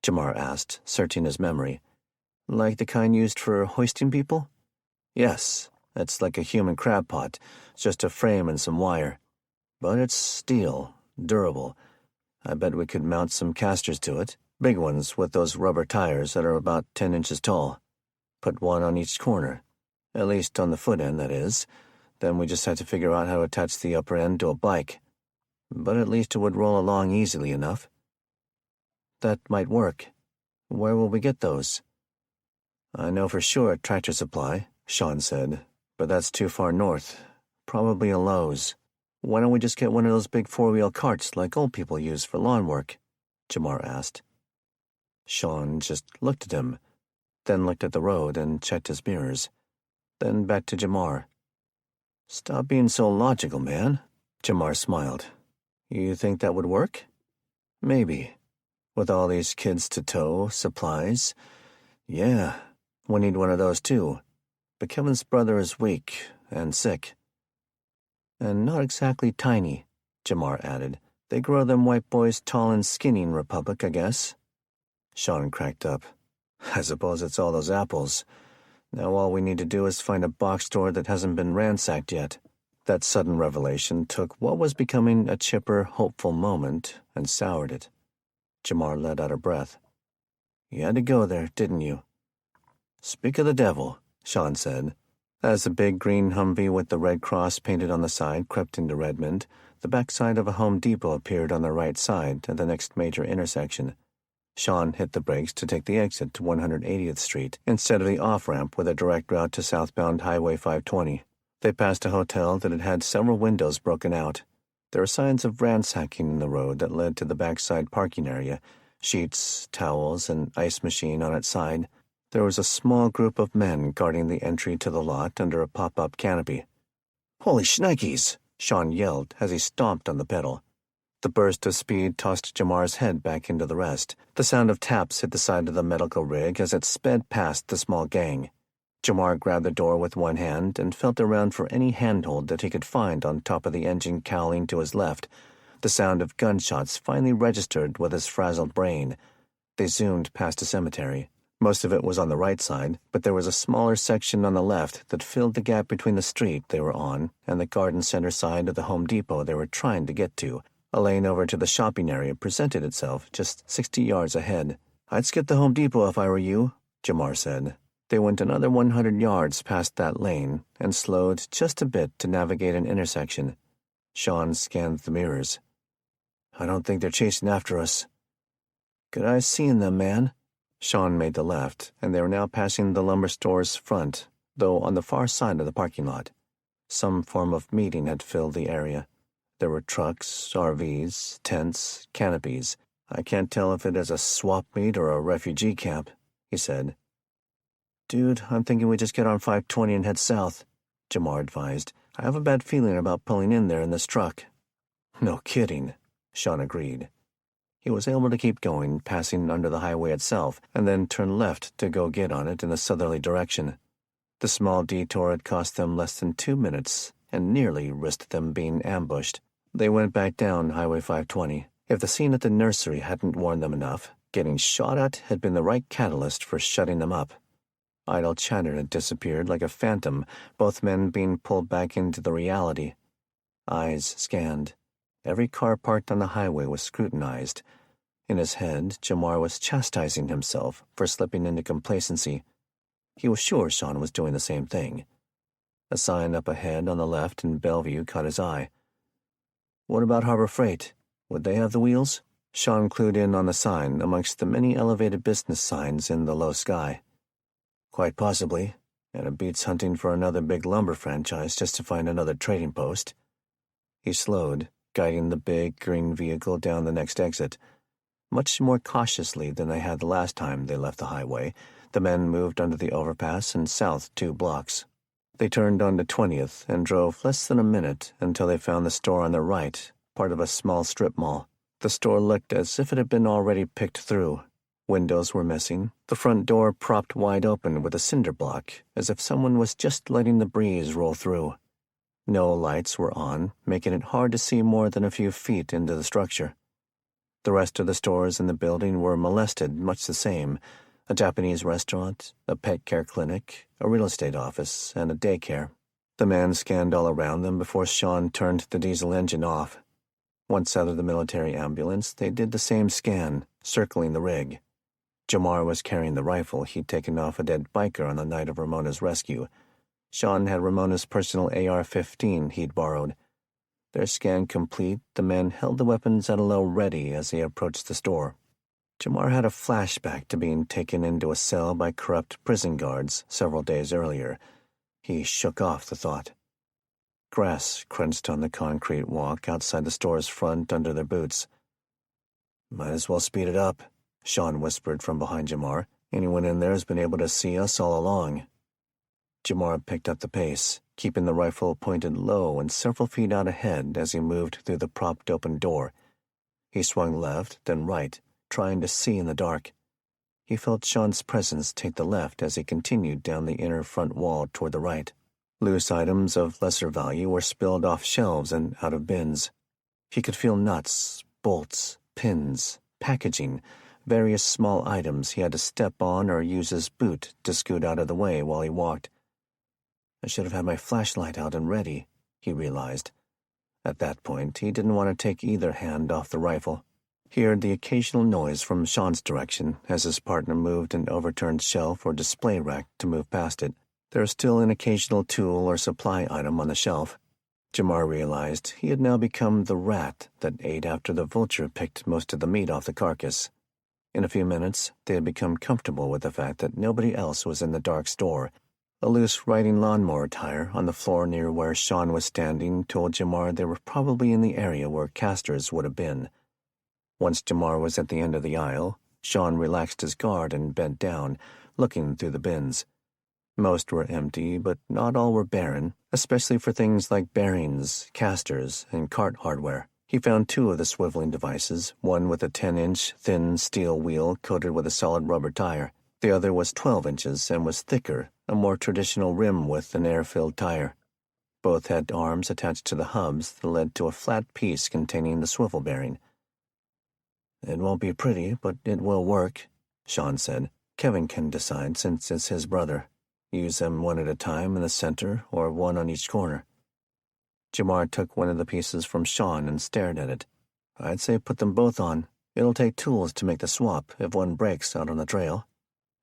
S1: Jamar asked, searching his memory. "Like the kind used for hoisting people?" "Yes, it's like a human crab pot, just a frame and some wire. But it's steel, durable. I bet we could mount some casters to it, big ones with those rubber tires that are about 10 inches tall. Put one on each corner, at least on the foot end, that is. Then we just had to figure out how to attach the upper end to a bike. But at least it would roll along easily enough." "That might work. Where will we get those?" "I know for sure at Tractor Supply," Sean said, "but that's too far north. Probably a Lowe's." "Why don't we just get one of those big 4-wheel carts like old people use for lawn work?" Jamar asked. Sean just looked at him, then looked at the road and checked his mirrors. Then back to Jamar. "Stop being so logical, man." Jamar smiled. "You think that would work?" "Maybe. With all these kids to tow, supplies. Yeah, we need one of those too. But Kevin's brother is weak and sick. And not exactly tiny," Jamar added. "They grow them white boys tall and skinny in Republic, I guess." Sean cracked up. "I suppose it's all those apples. Now all we need to do is find a box store that hasn't been ransacked yet." That sudden revelation took what was becoming a chipper, hopeful moment and soured it. Jamar let out a breath. "You had to go there, didn't you?" "Speak of the devil," Sean said. As the big green Humvee with the red cross painted on the side crept into Redmond, the backside of a Home Depot appeared on the right side at the next major intersection. Sean hit the brakes to take the exit to 180th Street instead of the off-ramp with a direct route to southbound Highway 520. They passed a hotel that had had several windows broken out. There were signs of ransacking in the road that led to the backside parking area, sheets, towels, and ice machine on its side. There was a small group of men guarding the entry to the lot under a pop-up canopy. "Holy shnikes!" Sean yelled as he stomped on the pedal. The burst of speed tossed Jamar's head back into the rest. The sound of taps hit the side of the medical rig as it sped past the small gang. Jamar grabbed the door with one hand and felt around for any handhold that he could find on top of the engine cowling to his left. The sound of gunshots finally registered with his frazzled brain. They zoomed past a cemetery. Most of it was on the right side, but there was a smaller section on the left that filled the gap between the street they were on and the garden center side of the Home Depot they were trying to get to. A lane over to the shopping area presented itself just 60 yards ahead. "I'd skip the Home Depot if I were you," Jamar said. They went another 100 yards past that lane and slowed just a bit to navigate an intersection. Sean scanned the mirrors. "I don't think they're chasing after us." "Good eyes seeing them, man." Sean made the left, and they were now passing the lumber store's front, though on the far side of the parking lot. Some form of meeting had filled the area. There were trucks, RVs, tents, canopies. I can't tell if it is a swap meet or a refugee camp, he said. Dude, I'm thinking we just get on 520 and head south, Jamar advised. I have a bad feeling about pulling in there in this truck. No kidding, Sean agreed. He was able to keep going, passing under the highway itself, and then turn left to go get on it in the southerly direction. The small detour had cost them less than 2 minutes and nearly risked them being ambushed. They went back down Highway 520. If the scene at the nursery hadn't warned them enough, getting shot at had been the right catalyst for shutting them up. Idle chatter had disappeared like a phantom, both men being pulled back into the reality. Eyes scanned. Every car parked on the highway was scrutinized. In his head, Jamar was chastising himself for slipping into complacency. He was sure Sean was doing the same thing. A sign up ahead on the left in Bellevue caught his eye. What about Harbor Freight? Would they have the wheels? Sean clued in on the sign amongst the many elevated business signs in the low sky. Quite possibly, and it beats hunting for another big lumber franchise just to find another trading post. He slowed, guiding the big green vehicle down the next exit. Much more cautiously than they had the last time they left the highway, the men moved under the overpass and south 2 blocks. They turned onto 20th and drove less than a minute until they found the store on their right, part of a small strip mall. The store looked as if it had been already picked through. Windows were missing, the front door propped wide open with a cinder block, as if someone was just letting the breeze roll through. No lights were on, making it hard to see more than a few feet into the structure. The rest of the stores in the building were molested much the same: a Japanese restaurant, a pet care clinic, a real estate office, and a daycare. The man scanned all around them before Sean turned the diesel engine off. Once out of the military ambulance, they did the same scan, circling the rig. Jamar was carrying the rifle he'd taken off a dead biker on the night of Ramona's rescue. Sean had Ramona's personal AR-15 he'd borrowed. Their scan complete, the men held the weapons at a low ready as they approached the store. Jamar had a flashback to being taken into a cell by corrupt prison guards several days earlier. He shook off the thought. Grass crunched on the concrete walk outside the store's front under their boots. Might as well speed it up, Sean whispered from behind Jamar. Anyone in there has been able to see us all along. Jamar picked up the pace, keeping the rifle pointed low and several feet out ahead as he moved through the propped-open door. He swung left, then right, trying to see in the dark. He felt Sean's presence take the left as he continued down the inner front wall toward the right. Loose items of lesser value were spilled off shelves and out of bins. He could feel nuts, bolts, pins, packaging, various small items he had to step on or use his boot to scoot out of the way while he walked. I should have had my flashlight out and ready, he realized. At that point, he didn't want to take either hand off the rifle. He heard the occasional noise from Sean's direction as his partner moved an overturned shelf or display rack to move past it. There was still an occasional tool or supply item on the shelf. Jamar realized he had now become the rat that ate after the vulture picked most of the meat off the carcass. In a few minutes, they had become comfortable with the fact that nobody else was in the dark store. A loose riding lawnmower tire on the floor near where Sean was standing told Jamar they were probably in the area where Castor's would have been. Once Jamar was at the end of the aisle, Sean relaxed his guard and bent down, looking through the bins. Most were empty, but not all were barren, especially for things like bearings, casters, and cart hardware. He found 2 of the swiveling devices, one with a 10-inch thin steel wheel coated with a solid rubber tire. The other was 12 inches and was thicker, a more traditional rim with an air-filled tire. Both had arms attached to the hubs that led to a flat piece containing the swivel bearing. It won't be pretty, but it will work, Sean said. Kevin can decide since it's his brother. Use them one at a time in the center or one on each corner. Jamar took one of the pieces from Sean and stared at it. I'd say put them both on. It'll take tools to make the swap if one breaks out on the trail.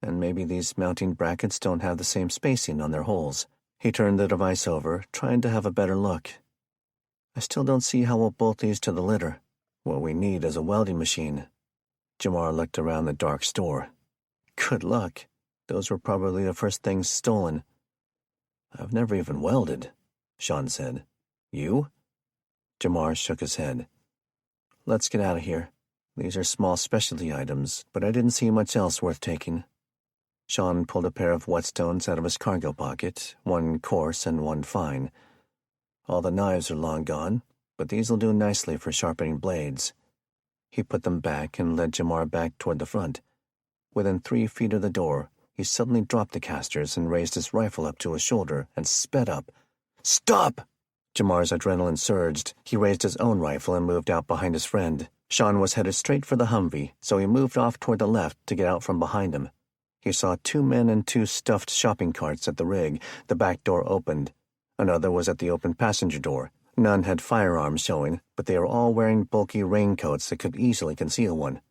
S1: And maybe these mounting brackets don't have the same spacing on their holes. He turned the device over, trying to have a better look. I still don't see how we'll bolt these to the litter. What we need is a welding machine. Jamar looked around the dark store. Good luck. Those were probably the first things stolen. I've never even welded, Sean said. You? Jamar shook his head. Let's get out of here. These are small specialty items, but I didn't see much else worth taking. Sean pulled a pair of whetstones out of his cargo pocket, one coarse and one fine. All the knives are long gone, but these'll do nicely for sharpening blades. He put them back and led Jamar back toward the front. Within 3 feet of the door, he suddenly dropped the casters and raised his rifle up to his shoulder and sped up. Stop! Jamar's adrenaline surged. He raised his own rifle and moved out behind his friend. Sean was headed straight for the Humvee, so he moved off toward the left to get out from behind him. He saw 2 men and 2 stuffed shopping carts at the rig. The back door opened. Another was at the open passenger door. None had firearms showing, but they were all wearing bulky raincoats that could easily conceal one.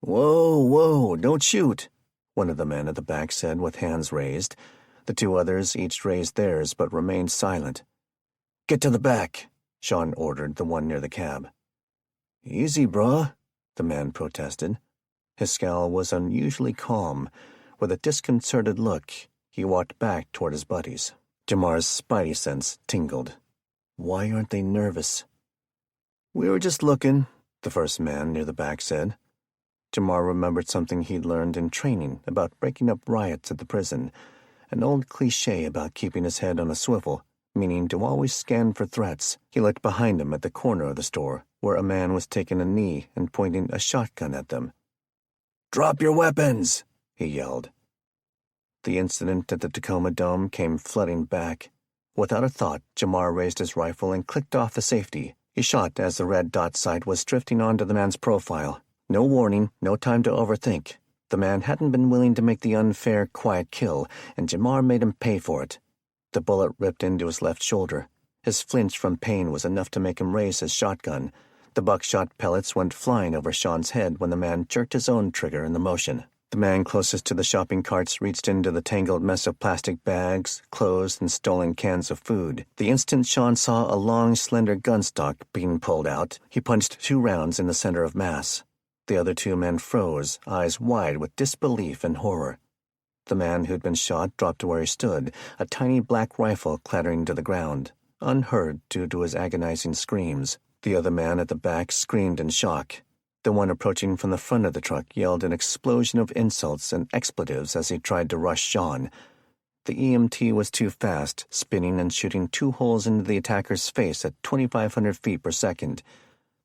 S1: Whoa, don't shoot, one of the men at the back said with hands raised. The 2 others each raised theirs but remained silent. Get to the back, Sean ordered the one near the cab. Easy, brah, the man protested. His scowl was unusually calm. With a disconcerted look, he walked back toward his buddies. Jamar's spidey sense tingled. Why aren't they nervous? We were just looking, the first man near the back said. Jamar remembered something he'd learned in training about breaking up riots at the prison, an old cliché about keeping his head on a swivel, meaning to always scan for threats. He looked behind him at the corner of the store, where a man was taking a knee and pointing a shotgun at them. Drop your weapons, he yelled. The incident at the Tacoma Dome came flooding back. Without a thought, Jamar raised his rifle and clicked off the safety. He shot as the red dot sight was drifting onto the man's profile. No warning, no time to overthink. The man hadn't been willing to make the unfair, quiet kill, and Jamar made him pay for it. The bullet ripped into his left shoulder. His flinch from pain was enough to make him raise his shotgun. The buckshot pellets went flying over Sean's head when the man jerked his own trigger in the motion. The man closest to the shopping carts reached into the tangled mess of plastic bags, clothes, and stolen cans of food. The instant Sean saw a long, slender gun stock being pulled out, he punched 2 rounds in the center of mass. The other 2 men froze, eyes wide with disbelief and horror. The man who'd been shot dropped to where he stood, a tiny black rifle clattering to the ground, unheard due to his agonizing screams. The other man at the back screamed in shock. The one approaching from the front of the truck yelled an explosion of insults and expletives as he tried to rush Sean. The EMT was too fast, spinning and shooting 2 holes into the attacker's face at 2,500 feet per second.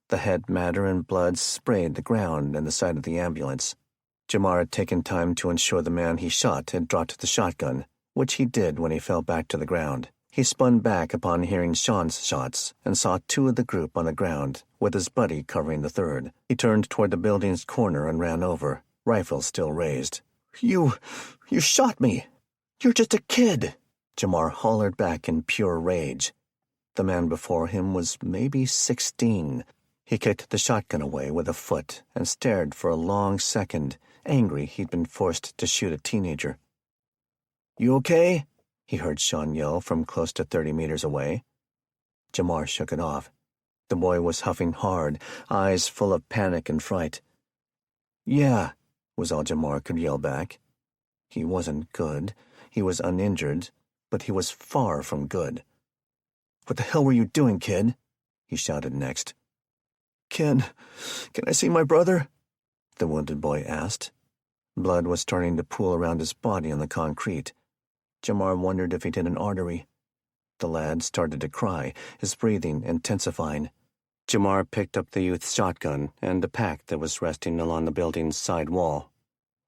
S1: The head matter and blood sprayed the ground and the side of the ambulance. Jamar had taken time to ensure the man he shot had dropped the shotgun, which he did when he fell back to the ground. He spun back upon hearing Sean's shots and saw 2 of the group on the ground, with his buddy covering the 3rd. He turned toward the building's corner and ran over, rifle still raised. You shot me! You're just a kid! Jamar hollered back in pure rage. The man before him was maybe 16. He kicked the shotgun away with a foot and stared for a long second, angry he'd been forced to shoot a teenager. You okay? He heard Sean yell from close to 30 meters away. Jamar shook it off. The boy was huffing hard, eyes full of panic and fright. Yeah, was all Jamar could yell back. He wasn't good. He was uninjured, but he was far from good. What the hell were you doing, kid? He shouted next. Can I see my brother? The wounded boy asked. Blood was starting to pool around his body on the concrete. Jamar wondered if he'd hit an artery. The lad started to cry, his breathing intensifying. Jamar picked up the youth's shotgun and a pack that was resting along the building's side wall.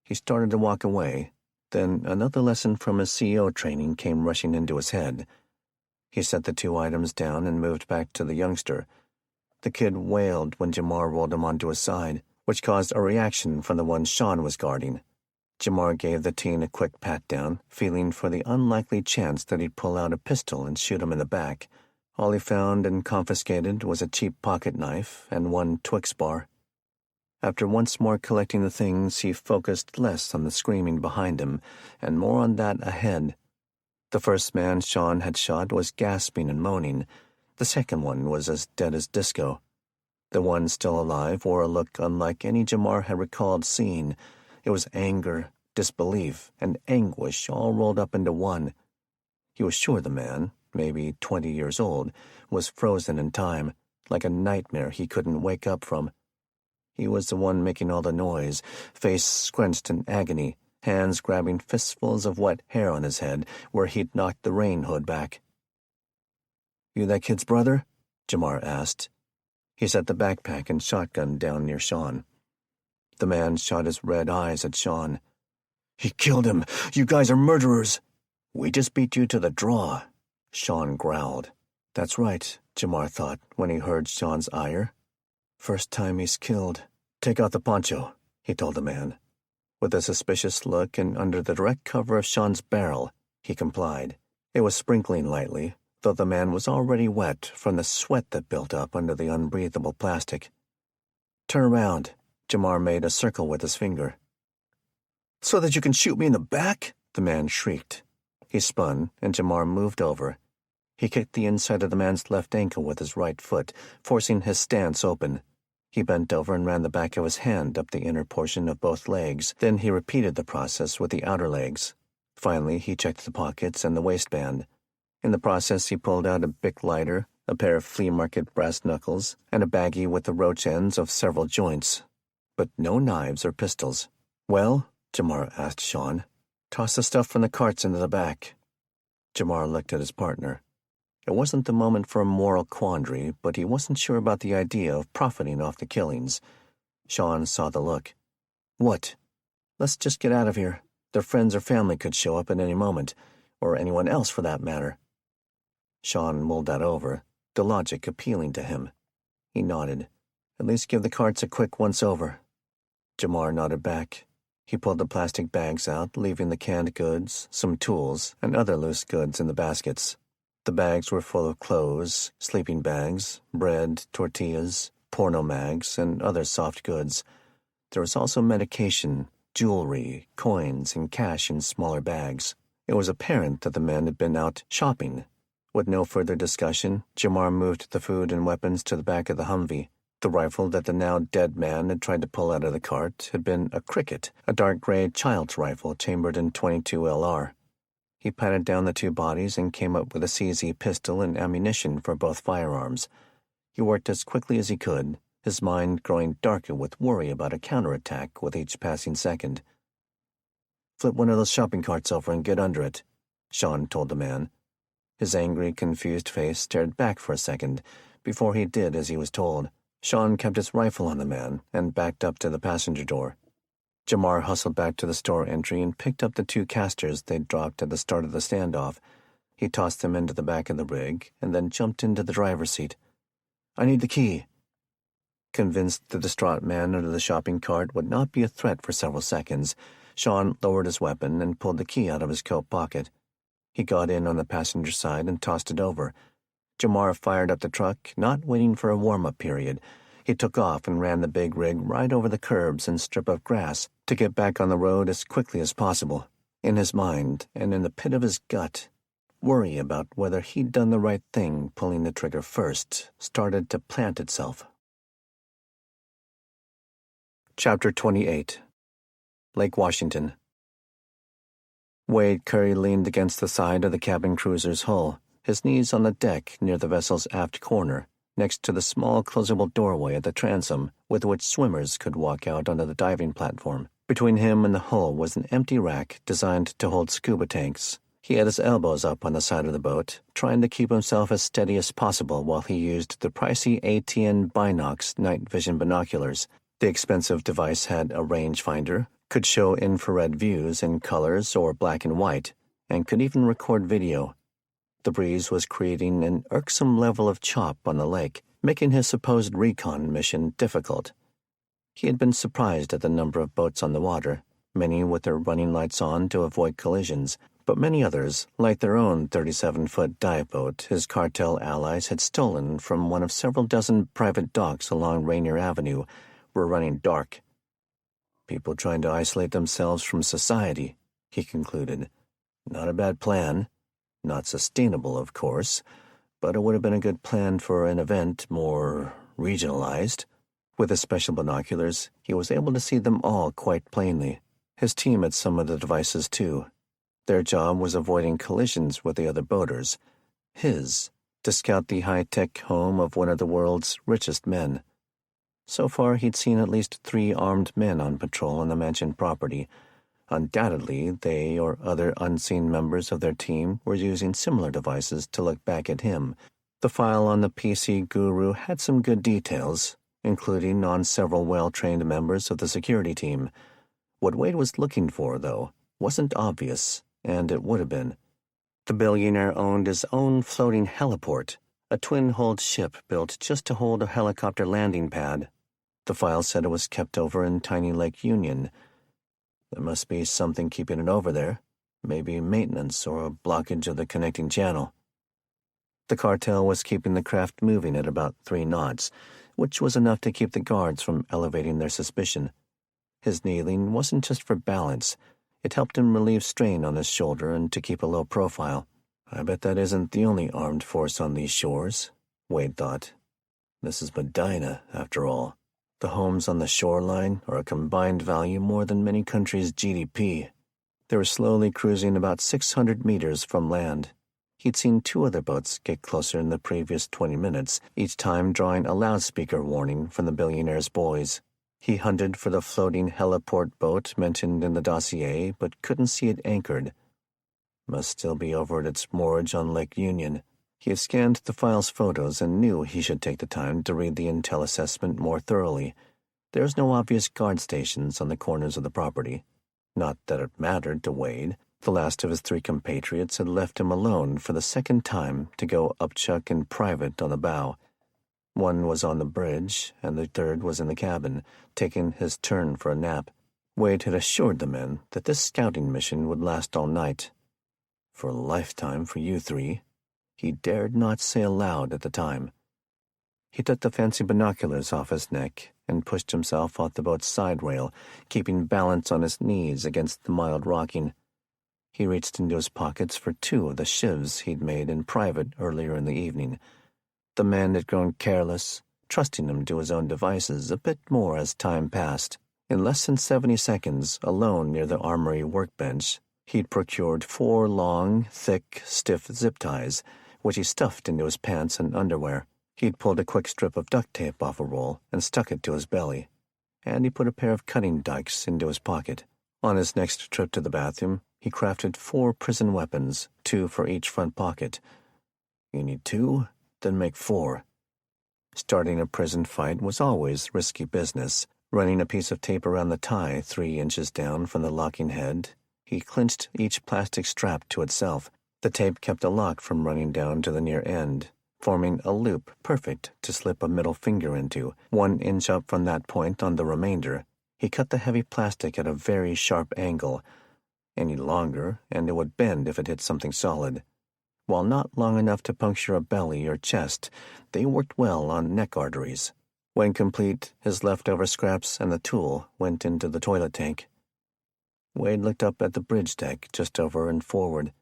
S1: He started to walk away. Then another lesson from his CO training came rushing into his head. He set the 2 items down and moved back to the youngster. The kid wailed when Jamar rolled him onto his side, which caused a reaction from the one Sean was guarding. Jamar gave the teen a quick pat-down, feeling for the unlikely chance that he'd pull out a pistol and shoot him in the back. All he found and confiscated was a cheap pocket knife and 1 Twix bar. After once more collecting the things, he focused less on the screaming behind him and more on that ahead. The first man Sean had shot was gasping and moaning. The second one was as dead as disco. The one still alive wore a look unlike any Jamar had recalled seeing. It was anger, disbelief, and anguish all rolled up into one. He was sure the man, maybe 20 years old, was frozen in time, like a nightmare he couldn't wake up from. He was the one making all the noise, face scrunched in agony, hands grabbing fistfuls of wet hair on his head where he'd knocked the rain hood back. "You that kid's brother?" Jamar asked. He set the backpack and shotgun down near Sean. The man shot his red eyes at Sean. "He killed him! You guys are murderers!" "We just beat you to the draw," Sean growled. That's right, Jamar thought when he heard Sean's ire. "First time he's killed. Take out the poncho," he told the man. With a suspicious look and under the direct cover of Sean's barrel, he complied. It was sprinkling lightly, though the man was already wet from the sweat that built up under the unbreathable plastic. "Turn around," Jamar made a circle with his finger. "So that you can shoot me in the back?" the man shrieked. He spun, and Jamar moved over. He kicked the inside of the man's left ankle with his right foot, forcing his stance open. He bent over and ran the back of his hand up the inner portion of both legs. Then he repeated the process with the outer legs. Finally, he checked the pockets and the waistband. In the process, he pulled out a Bic lighter, a pair of flea market brass knuckles, and a baggie with the roach ends of several joints. But no knives or pistols. "Well?" Jamar asked Sean. "Toss the stuff from the carts into the back." Jamar looked at his partner. It wasn't the moment for a moral quandary, but he wasn't sure about the idea of profiting off the killings. Sean saw the look. "What? Let's just get out of here. Their friends or family could show up at any moment, or anyone else for that matter." Sean mulled that over, the logic appealing to him. He nodded. "At least give the carts a quick once-over." Jamar nodded back. He pulled the plastic bags out, leaving the canned goods, some tools, and other loose goods in the baskets. The bags were full of clothes, sleeping bags, bread, tortillas, porno mags, and other soft goods. There was also medication, jewelry, coins, and cash in smaller bags. It was apparent that the men had been out shopping. With no further discussion, Jamar moved the food and weapons to the back of the Humvee. The rifle that the now dead man had tried to pull out of the cart had been a Cricket, a dark gray child's rifle chambered in .22 LR. He patted down the two bodies and came up with a CZ pistol and ammunition for both firearms. He worked as quickly as he could, his mind growing darker with worry about a counterattack with each passing second. "Flip one of those shopping carts over and get under it," Sean told the man. His angry, confused face stared back for a second before he did as he was told. Sean kept his rifle on the man and backed up to the passenger door. Jamar hustled back to the store entry and picked up the two casters they'd dropped at the start of the standoff. He tossed them into the back of the rig and then jumped into the driver's seat. "I need the key." Convinced the distraught man under the shopping cart would not be a threat for several seconds, Sean lowered his weapon and pulled the key out of his coat pocket. He got in on the passenger side and tossed it over. Jamar fired up the truck, not waiting for a warm-up period. He took off and ran the big rig right over the curbs and strip of grass to get back on the road as quickly as possible. In his mind, and in the pit of his gut, worry about whether he'd done the right thing pulling the trigger first started to plant itself. Chapter 28. Lake Washington. Wade Curry leaned against the side of the cabin cruiser's hull, his knees on the deck near the vessel's aft corner, next to the small closable doorway at the transom with which swimmers could walk out onto the diving platform. Between him and the hull was an empty rack designed to hold scuba tanks. He had his elbows up on the side of the boat, trying to keep himself as steady as possible while he used the pricey ATN Binox night vision binoculars. The expensive device had a rangefinder, could show infrared views in colors or black and white, and could even record video. The breeze was creating an irksome level of chop on the lake, making his supposed recon mission difficult. He had been surprised at the number of boats on the water, many with their running lights on to avoid collisions, but many others, like their own 37-foot dive boat his cartel allies had stolen from one of several dozen private docks along Rainier Avenue, were running dark. People trying to isolate themselves from society, he concluded. Not a bad plan. Not sustainable, of course, but it would have been a good plan for an event more regionalized. With his special binoculars, he was able to see them all quite plainly. His team had some of the devices, too. Their job was avoiding collisions with the other boaters. His to scout the high-tech home of one of the world's richest men. So far, he'd seen at least 3 armed men on patrol on the mansion property. Undoubtedly, they or other unseen members of their team were using similar devices to look back at him. The file on the PC guru had some good details, including on several well-trained members of the security team. What Wade was looking for, though, wasn't obvious, and it would have been. The billionaire owned his own floating heliport, a twin-hulled ship built just to hold a helicopter landing pad. The file said it was kept over in tiny Lake Union. There must be something keeping it over there, maybe maintenance or a blockage of the connecting channel. The cartel was keeping the craft moving at about 3 knots, which was enough to keep the guards from elevating their suspicion. His kneeling wasn't just for balance. It helped him relieve strain on his shoulder and to keep a low profile. I bet that isn't the only armed force on these shores, Wade thought. This is Medina, after all. The homes on the shoreline are a combined value more than many countries' GDP. They were slowly cruising about 600 meters from land. He'd seen 2 other boats get closer in the previous 20 minutes, each time drawing a loudspeaker warning from the billionaire's boys. He hunted for the floating heliport boat mentioned in the dossier, but couldn't see it anchored. Must still be over at its moorage on Lake Union. He had scanned the file's photos and knew he should take the time to read the intel assessment more thoroughly. There was no obvious guard stations on the corners of the property. Not that it mattered to Wade. The last of his 3 compatriots had left him alone for the second time to go upchuck in private on the bow. One was on the bridge, and the 3rd was in the cabin, taking his turn for a nap. Wade had assured the men that this scouting mission would last all night. For a lifetime for you 3, he dared not say aloud at the time. He took the fancy binoculars off his neck and pushed himself off the boat's side rail, keeping balance on his knees against the mild rocking. He reached into his pockets for 2 of the shivs he'd made in private earlier in the evening. The man had grown careless, trusting him to his own devices a bit more as time passed. In less than 70 seconds, alone near the armory workbench, he'd procured 4 long, thick, stiff zip ties, which he stuffed into his pants and underwear. He'd pulled a quick strip of duct tape off a roll and stuck it to his belly, and he put a pair of cutting dikes into his pocket. On his next trip to the bathroom, he crafted 4 prison weapons, 2 for each front pocket. You need 2? Then make 4. Starting a prison fight was always risky business. Running a piece of tape around the tie 3 inches down from the locking head, he clinched each plastic strap to itself. The tape kept a lock from running down to the near end, forming a loop perfect to slip a middle finger into. 1 inch up from that point on the remainder, he cut the heavy plastic at a very sharp angle. Any longer, and it would bend if it hit something solid. While not long enough to puncture a belly or chest, they worked well on neck arteries. When complete, his leftover scraps and the tool went into the toilet tank. Wade looked up at the bridge deck just over and forward.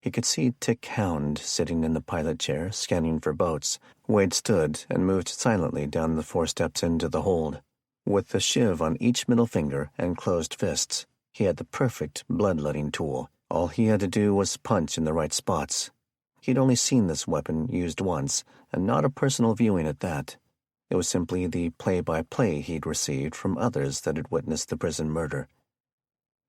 S1: He could see Tick Hound sitting in the pilot chair, scanning for boats. Wade stood and moved silently down the 4 steps into the hold. With the shiv on each middle finger and closed fists, he had the perfect bloodletting tool. All he had to do was punch in the right spots. He'd only seen this weapon used once, and not a personal viewing at that. It was simply the play-by-play he'd received from others that had witnessed the prison murder.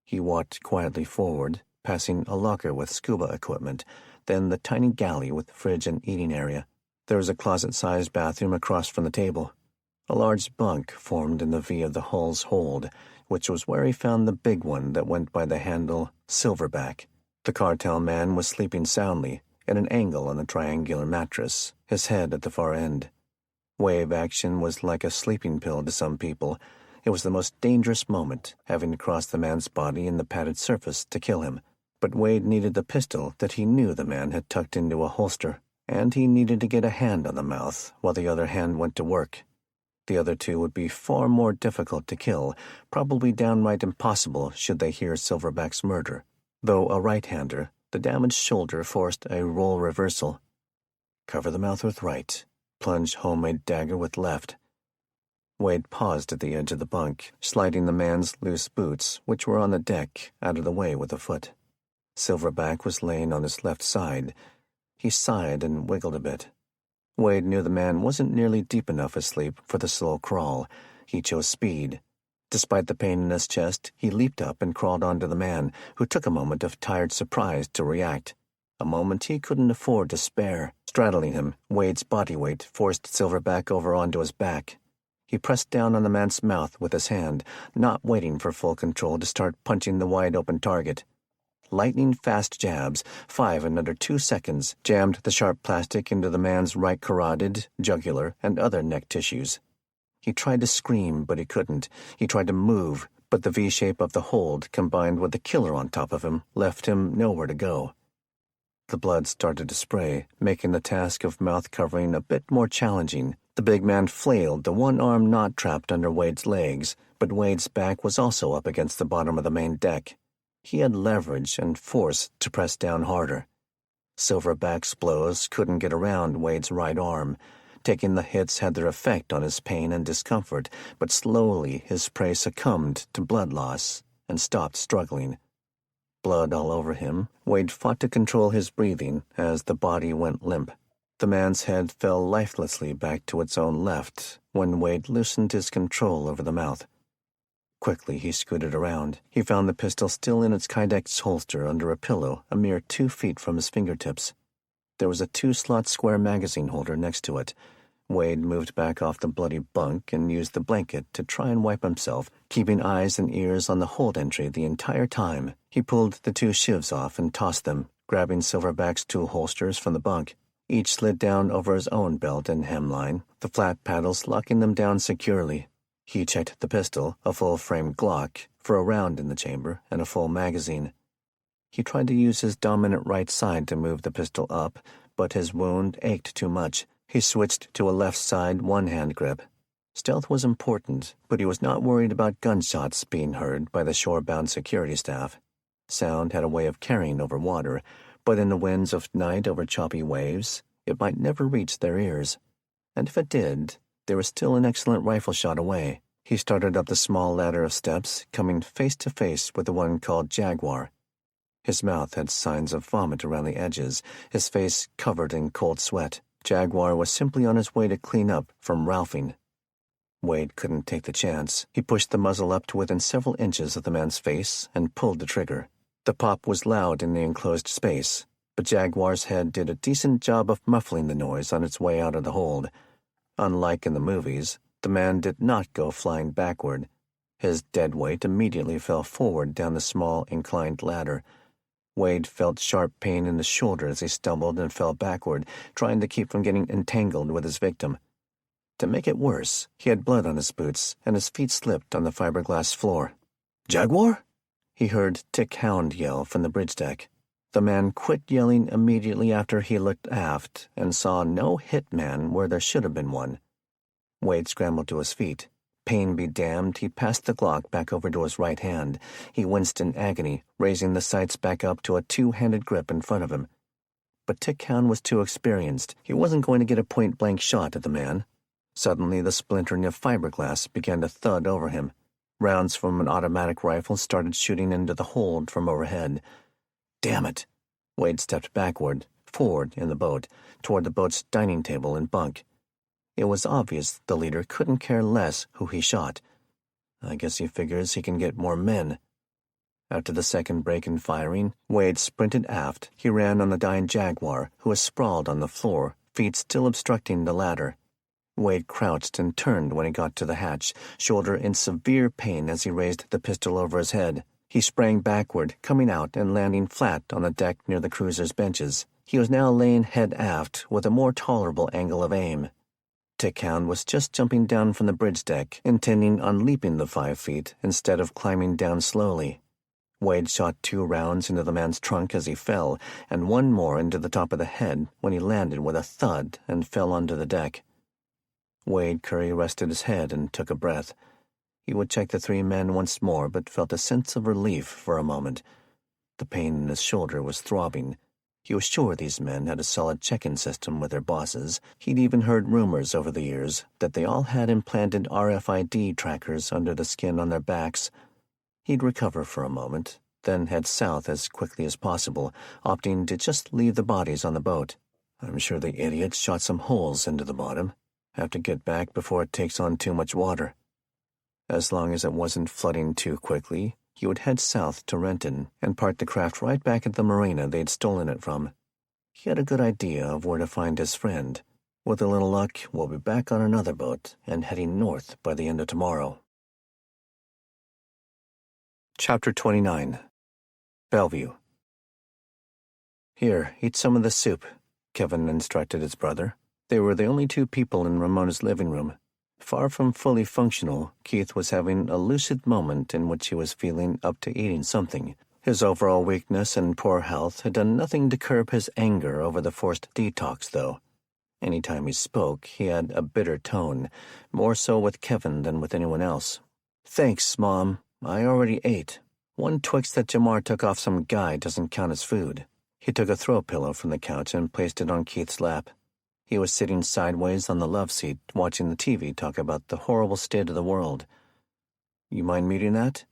S1: He walked quietly forward, passing a locker with scuba equipment, then the tiny galley with fridge and eating area. There was a closet-sized bathroom across from the table. A large bunk formed in the V of the hull's hold, which was where he found the big one that went by the handle Silverback. The cartel man was sleeping soundly, at an angle on the triangular mattress, his head at the far end. Wave action was like a sleeping pill to some people. It was the most dangerous moment, having to cross the man's body in the padded surface to kill him. But Wade needed the pistol that he knew the man had tucked into a holster, and he needed to get a hand on the mouth while the other hand went to work. The other 2 would be far more difficult to kill, probably downright impossible should they hear Silverback's murder. Though a right-hander, the damaged shoulder forced a role reversal. Cover the mouth with right, plunge homemade dagger with left. Wade paused at the edge of the bunk, sliding the man's loose boots, which were on the deck, out of the way with a foot. Silverback was laying on his left side. He sighed and wiggled a bit. Wade knew the man wasn't nearly deep enough asleep for the slow crawl. He chose speed. Despite the pain in his chest, he leaped up and crawled onto the man, who took a moment of tired surprise to react. A moment he couldn't afford to spare. Straddling him, Wade's body weight forced Silverback over onto his back. He pressed down on the man's mouth with his hand, not waiting for full control to start punching the wide-open target. Lightning-fast jabs, 5 in under 2 seconds, jammed the sharp plastic into the man's right carotid, jugular, and other neck tissues. He tried to scream, but he couldn't. He tried to move, but the V-shape of the hold, combined with the killer on top of him, left him nowhere to go. The blood started to spray, making the task of mouth covering a bit more challenging. The big man flailed, the one arm not trapped under Wade's legs, but Wade's back was also up against the bottom of the main deck. He had leverage and force to press down harder. Silverback's blows couldn't get around Wade's right arm. Taking the hits had their effect on his pain and discomfort, but slowly his prey succumbed to blood loss and stopped struggling. Blood all over him, Wade fought to control his breathing as the body went limp. The man's head fell lifelessly back to its own left when Wade loosened his control over the mouth. Quickly he scooted around. He found the pistol still in its Kydex holster under a pillow a mere 2 feet from his fingertips. There was a 2-slot square magazine holder next to it. Wade moved back off the bloody bunk and used the blanket to try and wipe himself, keeping eyes and ears on the hold entry the entire time. He pulled the 2 shivs off and tossed them, grabbing Silverback's 2 holsters from the bunk. Each slid down over his own belt and hemline, the flat paddles locking them down securely. He checked the pistol, a full-frame Glock, for a round in the chamber and a full magazine. He tried to use his dominant right side to move the pistol up, but his wound ached too much. He switched to a left side one-hand grip. Stealth was important, but he was not worried about gunshots being heard by the shore-bound security staff. Sound had a way of carrying over water, but in the winds of night over choppy waves, it might never reach their ears. And if it did, they were still an excellent rifle shot away. He started up the small ladder of steps, coming face to face with the one called Jaguar. His mouth had signs of vomit around the edges, his face covered in cold sweat. Jaguar was simply on his way to clean up from ralphing. Wade couldn't take the chance. He pushed the muzzle up to within several inches of the man's face and pulled the trigger. The pop was loud in the enclosed space, but Jaguar's head did a decent job of muffling the noise on its way out of the hold. Unlike in the movies, the man did not go flying backward. His dead weight immediately fell forward down the small, inclined ladder. Wade felt sharp pain in his shoulder as he stumbled and fell backward, trying to keep from getting entangled with his victim. To make it worse, he had blood on his boots, and his feet slipped on the fiberglass floor. "Jaguar?" He heard Tick Hound yell from the bridge deck. The man quit yelling immediately after he looked aft and saw no hitman where there should have been one. Wade scrambled to his feet. Pain be damned, he passed the Glock back over to his right hand. He winced in agony, raising the sights back up to a 2-handed grip in front of him. But Tick Hound was too experienced. He wasn't going to get a point-blank shot at the man. Suddenly, the splintering of fiberglass began to thud over him. Rounds from an automatic rifle started shooting into the hold from overhead. Damn it! Wade stepped backward, forward in the boat, toward the boat's dining table and bunk. It was obvious the leader couldn't care less who he shot. I guess he figures he can get more men. After the second break in firing, Wade sprinted aft. He ran on the dying Jaguar, who was sprawled on the floor, feet still obstructing the ladder. Wade crouched and turned when he got to the hatch, shoulder in severe pain as he raised the pistol over his head. He sprang backward, coming out and landing flat on the deck near the cruiser's benches. He was now laying head aft with a more tolerable angle of aim. Tick Hound was just jumping down from the bridge deck, intending on leaping the 5 feet instead of climbing down slowly. Wade shot 2 rounds into the man's trunk as he fell, and 1 more into the top of the head when he landed with a thud and fell onto the deck. Wade Curry rested his head and took a breath. He would check the 3 men once more, but felt a sense of relief for a moment. The pain in his shoulder was throbbing. He was sure these men had a solid check-in system with their bosses. He'd even heard rumors over the years that they all had implanted RFID trackers under the skin on their backs. He'd recover for a moment, then head south as quickly as possible, opting to just leave the bodies on the boat. I'm sure the idiot shot some holes into the bottom. Have to get back before it takes on too much water. As long as it wasn't flooding too quickly, he would head south to Renton and park the craft right back at the marina they'd stolen it from. He had a good idea of where to find his friend. With a little luck, we'll be back on another boat and heading north by the end of tomorrow. Chapter 29. Bellevue. Here, eat some of the soup, Kevin instructed his brother. They were the only two people in Ramona's living room. Far from fully functional, Keith was having a lucid moment in which he was feeling up to eating something. His overall weakness and poor health had done nothing to curb his anger over the forced detox, though. Any time he spoke, he had a bitter tone, more so with Kevin than with anyone else. "Thanks, Mom. I already ate. One Twix that Jamar took off some guy doesn't count as food." He took a throw pillow from the couch and placed it on Keith's lap. He was sitting sideways on the love seat, watching the TV talk about the horrible state of the world. "You mind muting that?"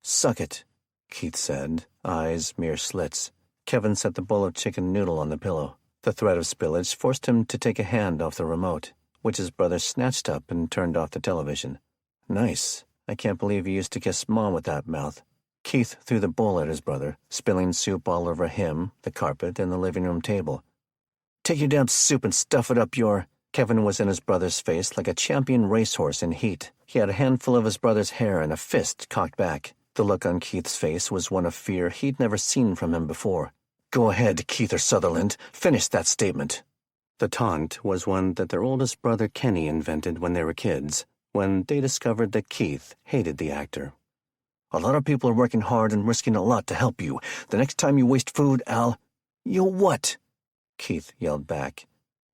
S1: "Suck it," Keith said, eyes mere slits. Kevin set the bowl of chicken noodle on the pillow. The threat of spillage forced him to take a hand off the remote, which his brother snatched up and turned off the television. "Nice. I can't believe you used to kiss Mom with that mouth." Keith threw the bowl at his brother, spilling soup all over him, the carpet, and the living room table. "Take your damn soup and stuff it up your—" Kevin was in his brother's face like a champion racehorse in heat. He had a handful of his brother's hair and a fist cocked back. The look on Keith's face was one of fear he'd never seen from him before. "Go ahead, Keith or Sutherland. Finish that statement." The taunt was one that their oldest brother Kenny invented when they were kids, when they discovered that Keith hated the actor. "A lot of people are working hard and risking a lot to help you. The next time you waste food, You'll what?" Keith yelled back.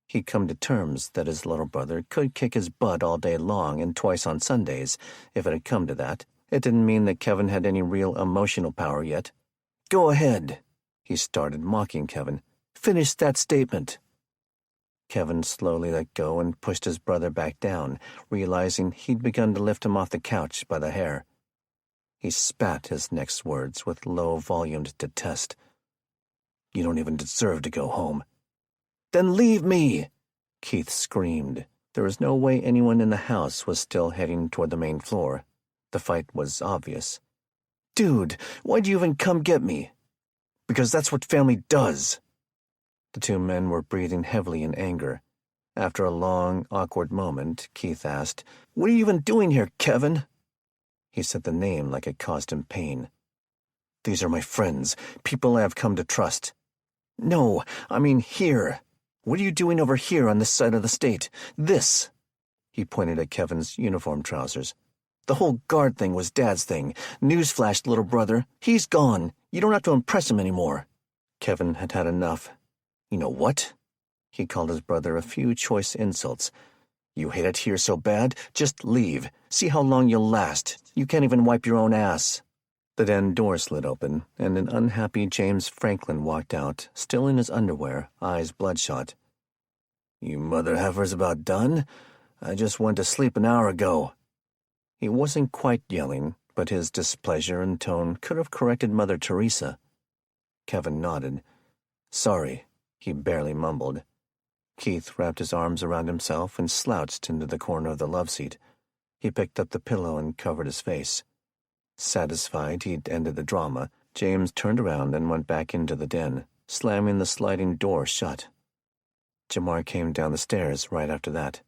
S1: He'd come to terms that his little brother could kick his butt all day long and twice on Sundays, if it had come to that. It didn't mean that Kevin had any real emotional power yet. "Go ahead," he started, mocking Kevin. "Finish that statement." Kevin slowly let go and pushed his brother back down, realizing he'd begun to lift him off the couch by the hair. He spat his next words with low-volumed detest. "You don't even deserve to go home." "Then leave me!" Keith screamed. There was no way anyone in the house was still heading toward the main floor. The fight was obvious. "Dude, why'd you even come get me?" "Because that's what family does." The two men were breathing heavily in anger. After a long, awkward moment, Keith asked, "What are you even doing here, Kevin?" He said the name like it caused him pain. "These are my friends, people I have come to trust." "No, I mean here. What are you doing over here on this side of the state? This." He pointed at Kevin's uniform trousers. "The whole guard thing was Dad's thing. Newsflash, little brother. He's gone. You don't have to impress him anymore." Kevin had had enough. "You know what?" He called his brother a few choice insults. "You hate it here so bad? Just leave. See how long you'll last. You can't even wipe your own ass." The den door slid open, and an unhappy James Franklin walked out, still in his underwear, eyes bloodshot. "You mother heifer's about done? I just went to sleep an hour ago." He wasn't quite yelling, but his displeasure and tone could have corrected Mother Teresa. Kevin nodded. "Sorry," he barely mumbled. Keith wrapped his arms around himself and slouched into the corner of the love seat. He picked up the pillow and covered his face. Satisfied he'd ended the drama, James turned around and went back into the den, slamming the sliding door shut. Jamar came down the stairs right after that.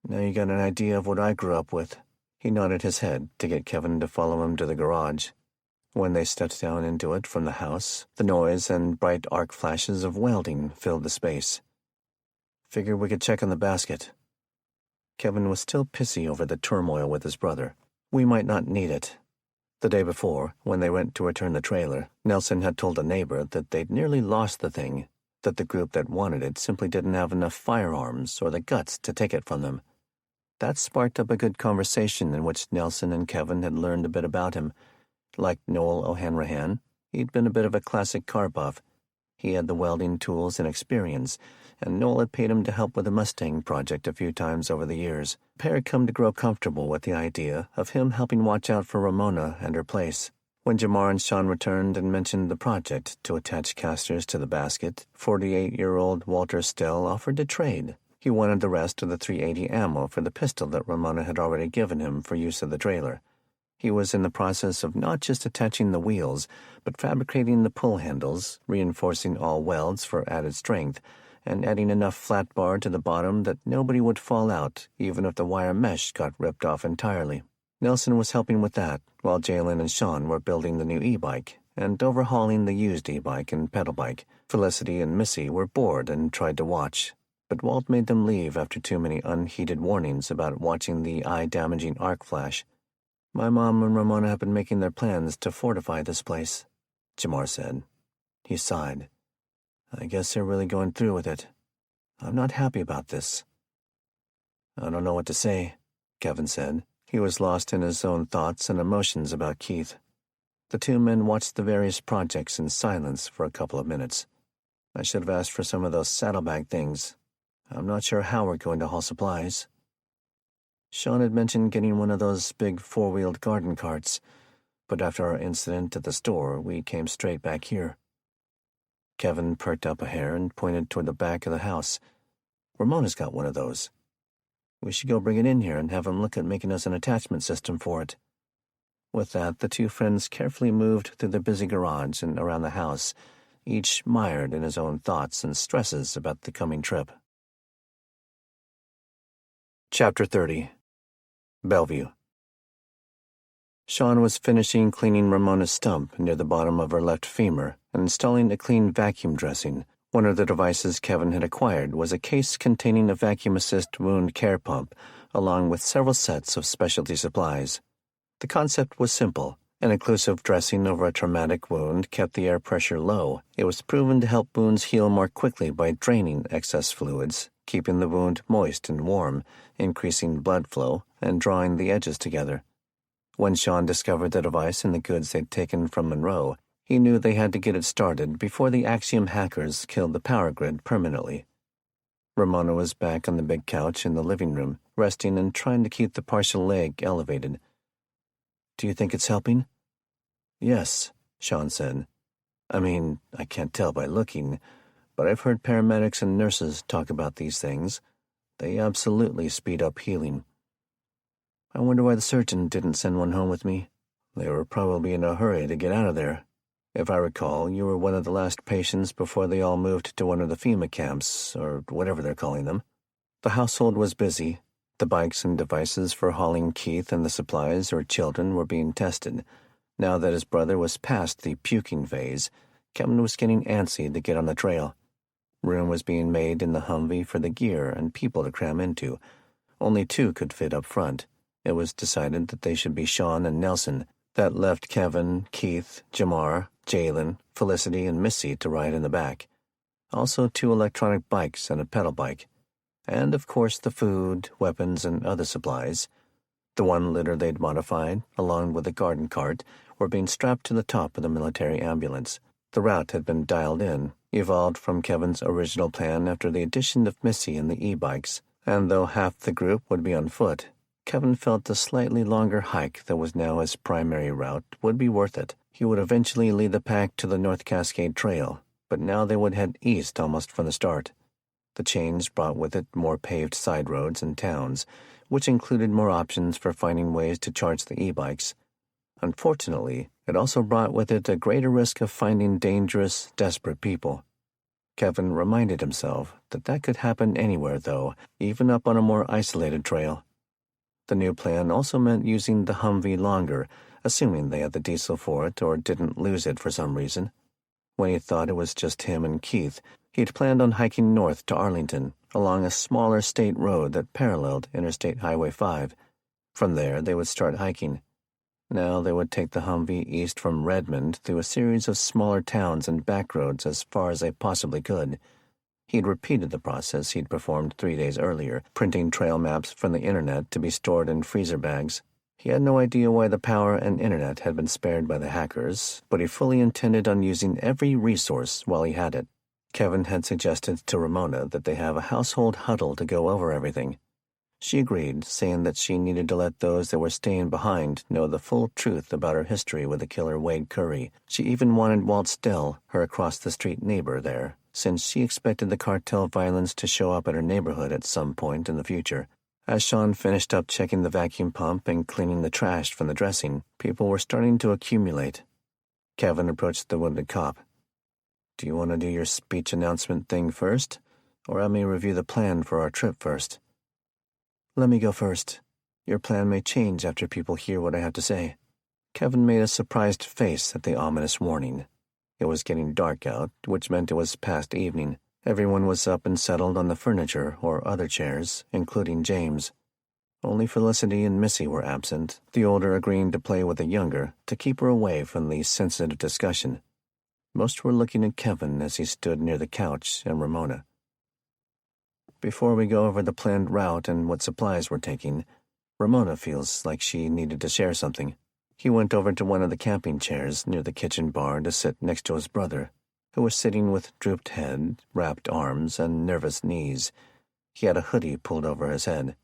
S1: "Now you got an idea of what I grew up with." He nodded his head to get Kevin to follow him to the garage. When they stepped down into it from the house, the noise and bright arc flashes of welding filled the space. "Figured we could check on the basket." Kevin was still pissy over the turmoil with his brother. "We might not need it." The day before, when they went to return the trailer, Nelson had told a neighbor that they'd nearly lost the thing, that the group that wanted it simply didn't have enough firearms or the guts to take it from them. That sparked up a good conversation in which Nelson and Kevin had learned a bit about him. Like Noel O'Hanrahan, he'd been a bit of a classic car buff. He had the welding tools and experience, and Noel had paid him to help with the Mustang project a few times over the years. The pair had come to grow comfortable with the idea of him helping watch out for Ramona and her place. When Jamar and Sean returned and mentioned the project to attach casters to the basket, 48-year-old Walter Stell offered to trade. He wanted the rest of the .380 ammo for the pistol that Ramona had already given him for use of the trailer. He was in the process of not just attaching the wheels, but fabricating the pull handles, reinforcing all welds for added strength, and adding enough flat bar to the bottom that nobody would fall out, even if the wire mesh got ripped off entirely. Nelson was helping with that, while Jalen and Sean were building the new e-bike and overhauling the used e-bike and pedal bike. Felicity and Missy were bored and tried to watch, but Walt made them leave after too many unheeded warnings about watching the eye-damaging arc flash. "My mom and Ramona have been making their plans to fortify this place," Jamar said. He sighed. "I guess they're really going through with it. I'm not happy about this." "I don't know what to say," Kevin said. He was lost in his own thoughts and emotions about Keith. The two men watched the various projects in silence for a couple of minutes. "I should have asked for some of those saddlebag things. I'm not sure how we're going to haul supplies." Sean had mentioned getting one of those big four-wheeled garden carts, but after our incident at the store, we came straight back here. Kevin perked up a hair and pointed toward the back of the house. "Ramona's got one of those. We should go bring it in here and have him look at making us an attachment system for it." With that, the two friends carefully moved through the busy garage and around the house, each mired in his own thoughts and stresses about the coming trip. Chapter 30. Bellevue. Sean was finishing cleaning Ramona's stump near the bottom of her left femur and installing a clean vacuum dressing. One of the devices Kevin had acquired was a case containing a vacuum assist wound care pump, along with several sets of specialty supplies. The concept was simple. An occlusive dressing over a traumatic wound kept the air pressure low. It was proven to help wounds heal more quickly by draining excess fluids, keeping the wound moist and warm, increasing blood flow, and drawing the edges together. When Sean discovered the device in the goods they'd taken from Monroe, he knew they had to get it started before the Axiom hackers killed the power grid permanently. Ramona was back on the big couch in the living room, resting and trying to keep the partial leg elevated. "Do you think it's helping?" "Yes," Sean said. "I mean, I can't tell by looking, but I've heard paramedics and nurses talk about these things. They absolutely speed up healing. I wonder why the surgeon didn't send one home with me. They were probably in a hurry to get out of there. If I recall, you were one of the last patients before they all moved to one of the FEMA camps, or whatever they're calling them." The household was busy. The bikes and devices for hauling Keith and the supplies or children were being tested. Now that his brother was past the puking phase, Kevin was getting antsy to get on the trail. Room was being made in the Humvee for the gear and people to cram into. Only two could fit up front. It was decided that they should be Sean and Nelson. That left Kevin, Keith, Jamar, Jalen, Felicity, and Missy to ride in the back. Also 2 electronic bikes and a pedal bike. And, of course, the food, weapons, and other supplies. The one litter they'd modified, along with the garden cart, were being strapped to the top of the military ambulance. The route had been dialed in, evolved from Kevin's original plan after the addition of Missy and the e-bikes, and though half the group would be on foot, Kevin felt the slightly longer hike that was now his primary route would be worth it. He would eventually lead the pack to the North Cascade Trail, but now they would head east almost from the start. The change brought with it more paved side roads and towns, which included more options for finding ways to charge the e-bikes. Unfortunately, it also brought with it a greater risk of finding dangerous, desperate people. Kevin reminded himself that that could happen anywhere, though, even up on a more isolated trail. The new plan also meant using the Humvee longer, assuming they had the diesel for it or didn't lose it for some reason. When he thought it was just him and Keith, he'd planned on hiking north to Arlington, along a smaller state road that paralleled Interstate Highway 5. From there, they would start hiking. Now they would take the Humvee east from Redmond through a series of smaller towns and back roads as far as they possibly could. He'd repeated the process he'd performed 3 days earlier, printing trail maps from the internet to be stored in freezer bags. He had no idea why the power and internet had been spared by the hackers, but he fully intended on using every resource while he had it. Kevin had suggested to Ramona that they have a household huddle to go over everything. She agreed, saying that she needed to let those that were staying behind know the full truth about her history with the killer Wade Curry. She even wanted Walt Stell, her across-the-street neighbor, there, since she expected the cartel violence to show up at her neighborhood at some point in the future. As Sean finished up checking the vacuum pump and cleaning the trash from the dressing, people were starting to accumulate. Kevin approached the wounded cop. "Do you want to do your speech announcement thing first, or have me review the plan for our trip first?" "Let me go first. Your plan may change after people hear what I have to say." Kevin made a surprised face at the ominous warning. It was getting dark out, which meant it was past evening. Everyone was up and settled on the furniture or other chairs, including James. Only Felicity and Missy were absent, the older agreeing to play with the younger to keep her away from the sensitive discussion. Most were looking at Kevin as he stood near the couch and Ramona. "Before we go over the planned route and what supplies we're taking, Ramona feels like she needed to share something." He went over to one of the camping chairs near the kitchen bar to sit next to his brother, who was sitting with drooped head, wrapped arms, and nervous knees. He had a hoodie pulled over his head.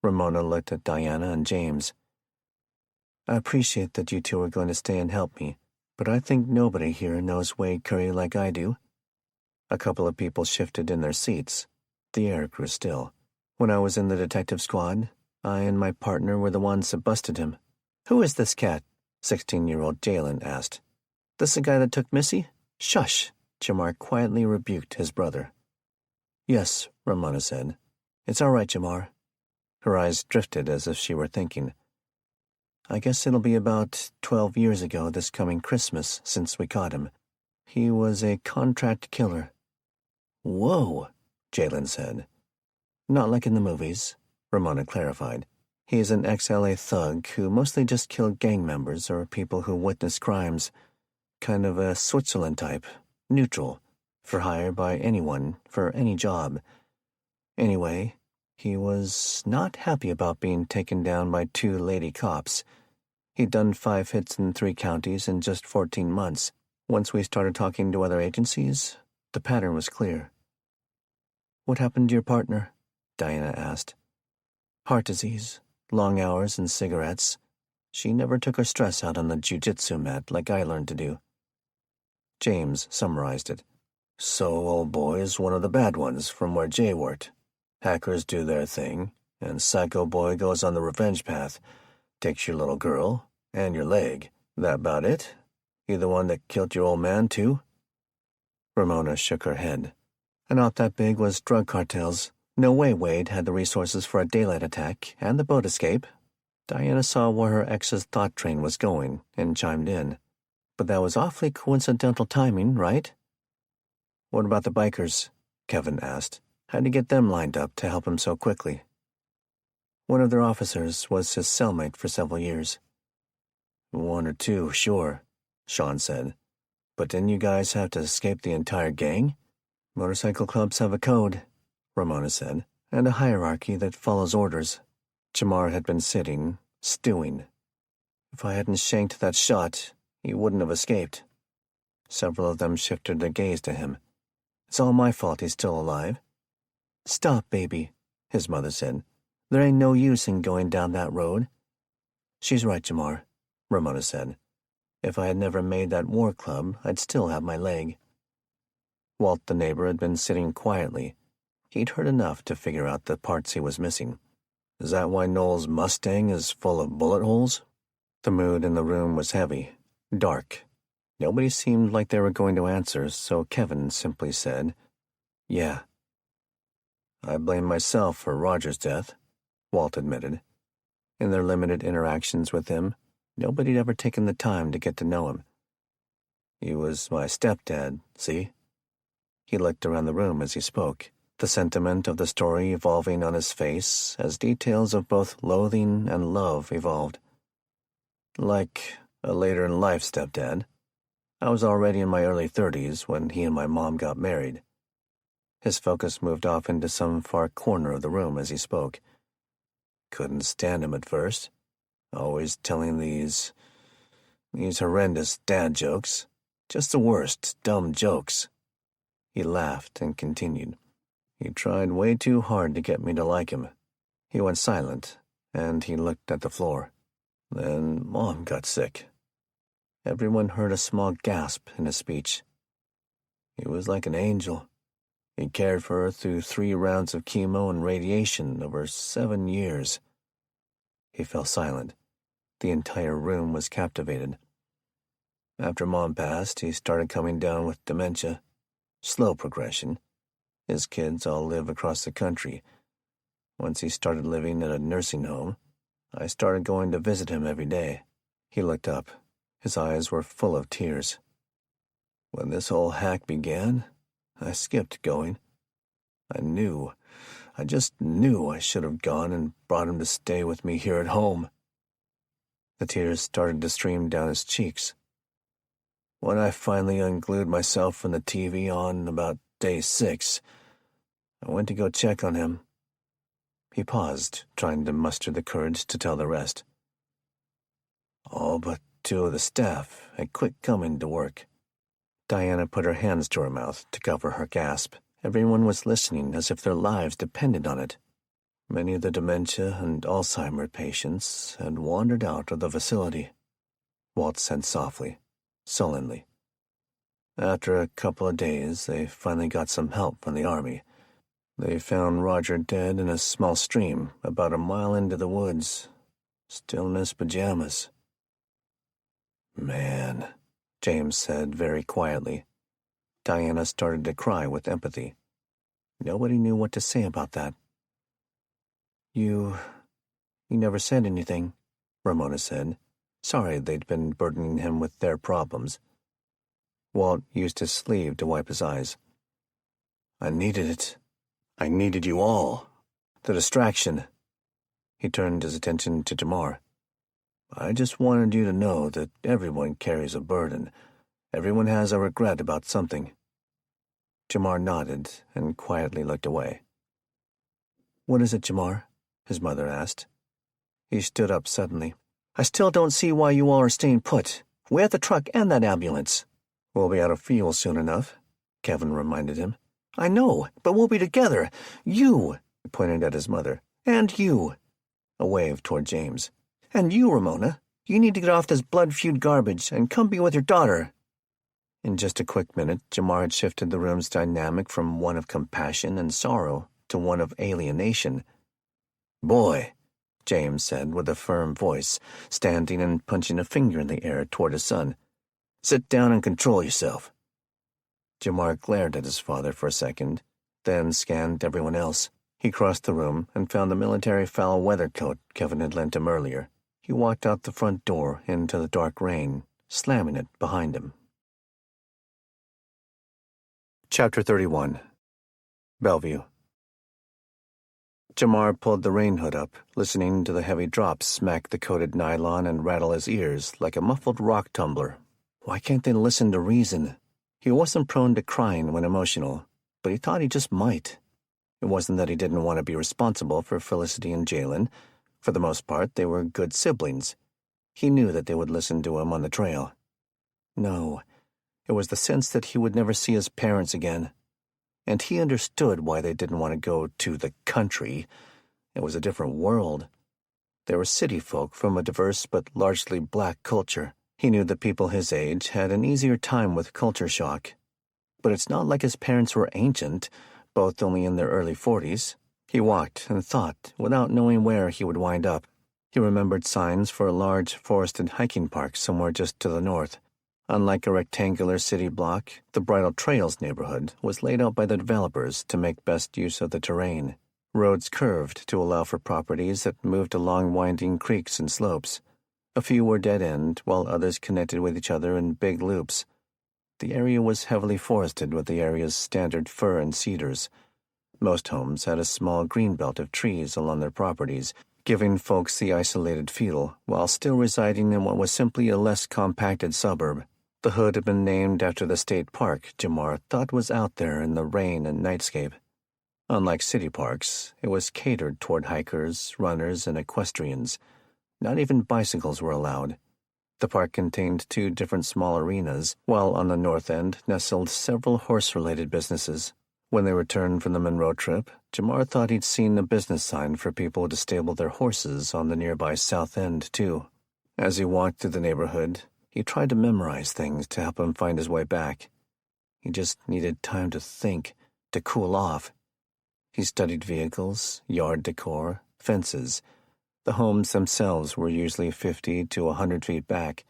S1: Ramona looked at Diana and James. "I appreciate that you two are going to stay and help me, but I think nobody here knows Wade Curry like I do." A couple of people shifted in their seats. The air grew still. "When I was in the detective squad, I and my partner were the ones that busted him." "Who is this cat?" 16-year-old Jalen asked. "This the guy that took Missy?" "Shush," Jamar quietly rebuked his brother. "Yes," Ramona said. "It's all right, Jamar." Her eyes drifted as if she were thinking. "I guess it'll be about 12 years ago this coming Christmas since we caught him. He was a contract killer." "Whoa," Jalen said. "Not like in the movies," Ramona clarified. "He's an ex-LA thug who mostly just killed gang members or people who witnessed crimes. Kind of a Switzerland type, neutral, for hire by anyone, for any job. Anyway, he was not happy about being taken down by 2 lady cops. He'd done 5 hits in 3 counties in just 14 months. Once we started talking to other agencies, the pattern was clear." "What happened to your partner?" Diana asked. "Heart disease, long hours and cigarettes. She never took her stress out on the jiu-jitsu mat like I learned to do." James summarized it. "So old boy is one of the bad ones from where Jay worked. Hackers do their thing, and Psycho Boy goes on the revenge path. Takes your little girl and your leg. That about it? He the one that killed your old man, too?" Ramona shook her head. "And not that big was drug cartels. No way Wade had the resources for a daylight attack and the boat escape." Diana saw where her ex's thought train was going and chimed in. "But that was awfully coincidental timing, right?" "What about the bikers?" Kevin asked. "How'd you get them lined up to help him so quickly?" "One of their officers was his cellmate for several years." "1 or 2, sure," Sean said. "But didn't you guys have to escape the entire gang?" "Motorcycle clubs have a code," Ramona said, "and a hierarchy that follows orders." Jamar had been sitting, stewing. "If I hadn't shanked that shot, he wouldn't have escaped." Several of them shifted their gaze to him. "It's all my fault he's still alive." "Stop, baby," his mother said. "There ain't no use in going down that road." "She's right, Jamar," Ramona said. "If I had never made that war club, I'd still have my leg." Walt, the neighbor, had been sitting quietly. He'd heard enough to figure out the parts he was missing. "Is that why Noel's Mustang is full of bullet holes?" The mood in the room was heavy, dark. Nobody seemed like they were going to answer, so Kevin simply said, "Yeah." "I blame myself for Roger's death," Walt admitted. In their limited interactions with him, nobody had ever taken the time to get to know him. "He was my stepdad, see?" He looked around the room as he spoke, the sentiment of the story evolving on his face as details of both loathing and love evolved. "Like a later-in-life stepdad. I was already in my early 30s when he and my mom got married." His focus moved off into some far corner of the room as he spoke. "Couldn't stand him at first. Always telling these horrendous dad jokes. Just the worst, dumb jokes." He laughed and continued. "He tried way too hard to get me to like him. He went silent, and he looked at the floor. Then Mom got sick. Everyone heard a small gasp in his speech. He was like an angel. He cared for her through 3 rounds of chemo and radiation over 7 years. He fell silent. The entire room was captivated. After Mom passed, he started coming down with dementia. Slow progression. His kids all live across the country. Once he started living at a nursing home, I started going to visit him every day. He looked up. His eyes were full of tears. When this whole hack began, I skipped going. I just knew I should have gone and brought him to stay with me here at home. The tears started to stream down his cheeks. When I finally unglued myself from the TV on about day 6, I went to go check on him. He paused, trying to muster the courage to tell the rest. All but 2 of the staff had quit coming to work. Diana put her hands to her mouth to cover her gasp. Everyone was listening as if their lives depended on it. Many of the dementia and Alzheimer patients had wandered out of the facility. Walt said softly, sullenly. After a couple of days, they finally got some help from the army. They found Roger dead in a small stream about a mile into the woods, still in his pajamas. Man, James said very quietly. Diana started to cry with empathy. Nobody knew what to say about that. You never said anything, Ramona said, sorry they'd been burdening him with their problems. Walt used his sleeve to wipe his eyes. I needed it. I needed you all. The distraction. He turned his attention to Jamar. I just wanted you to know that everyone carries a burden. Everyone has a regret about something. Jamar nodded and quietly looked away. What is it, Jamar? His mother asked. He stood up suddenly. I still don't see why you all are staying put. We have the truck and that ambulance. We'll be out of fuel soon enough, Kevin reminded him. I know, but we'll be together. You, he pointed at his mother, and you. A wave toward James. And you, Ramona. You need to get off this blood feud garbage and come be with your daughter. In just a quick minute, Jamar had shifted the room's dynamic from one of compassion and sorrow to one of alienation. Boy, James said with a firm voice, standing and punching a finger in the air toward his son. Sit down and control yourself. Jamar glared at his father for a second, then scanned everyone else. He crossed the room and found the military foul weather coat Kevin had lent him earlier. He walked out the front door into the dark rain, slamming it behind him. Chapter 31. Bellevue. Jamar pulled the rain hood up, listening to the heavy drops smack the coated nylon and rattle his ears like a muffled rock tumbler. Why can't they listen to reason? He wasn't prone to crying when emotional, but he thought he just might. It wasn't that he didn't want to be responsible for Felicity and Jalen. For the most part, they were good siblings. He knew that they would listen to him on the trail. No, it was the sense that he would never see his parents again. And he understood why they didn't want to go to the country. It was a different world. They were city folk from a diverse but largely black culture. He knew that people his age had an easier time with culture shock. But it's not like his parents were ancient, both only in their early 40s. He walked and thought, without knowing where he would wind up. He remembered signs for a large forested hiking park somewhere just to the north. Unlike a rectangular city block, the Bridle Trails neighborhood was laid out by the developers to make best use of the terrain. Roads curved to allow for properties that moved along winding creeks and slopes. A few were dead-end, while others connected with each other in big loops. The area was heavily forested with the area's standard fir and cedars. Most homes had a small green belt of trees along their properties, giving folks the isolated feel, while still residing in what was simply a less compacted suburb. The hood had been named after the state park Jamar thought was out there in the rain and nightscape. Unlike city parks, it was catered toward hikers, runners, and equestrians. Not even bicycles were allowed. The park contained 2 different small arenas, while on the north end nestled several horse-related businesses. When they returned from the Monroe trip, Jamar thought he'd seen a business sign for people to stable their horses on the nearby South End, too. As he walked through the neighborhood, he tried to memorize things to help him find his way back. He just needed time to think, to cool off. He studied vehicles, yard decor, fences. The homes themselves were usually 50 to 100 feet back.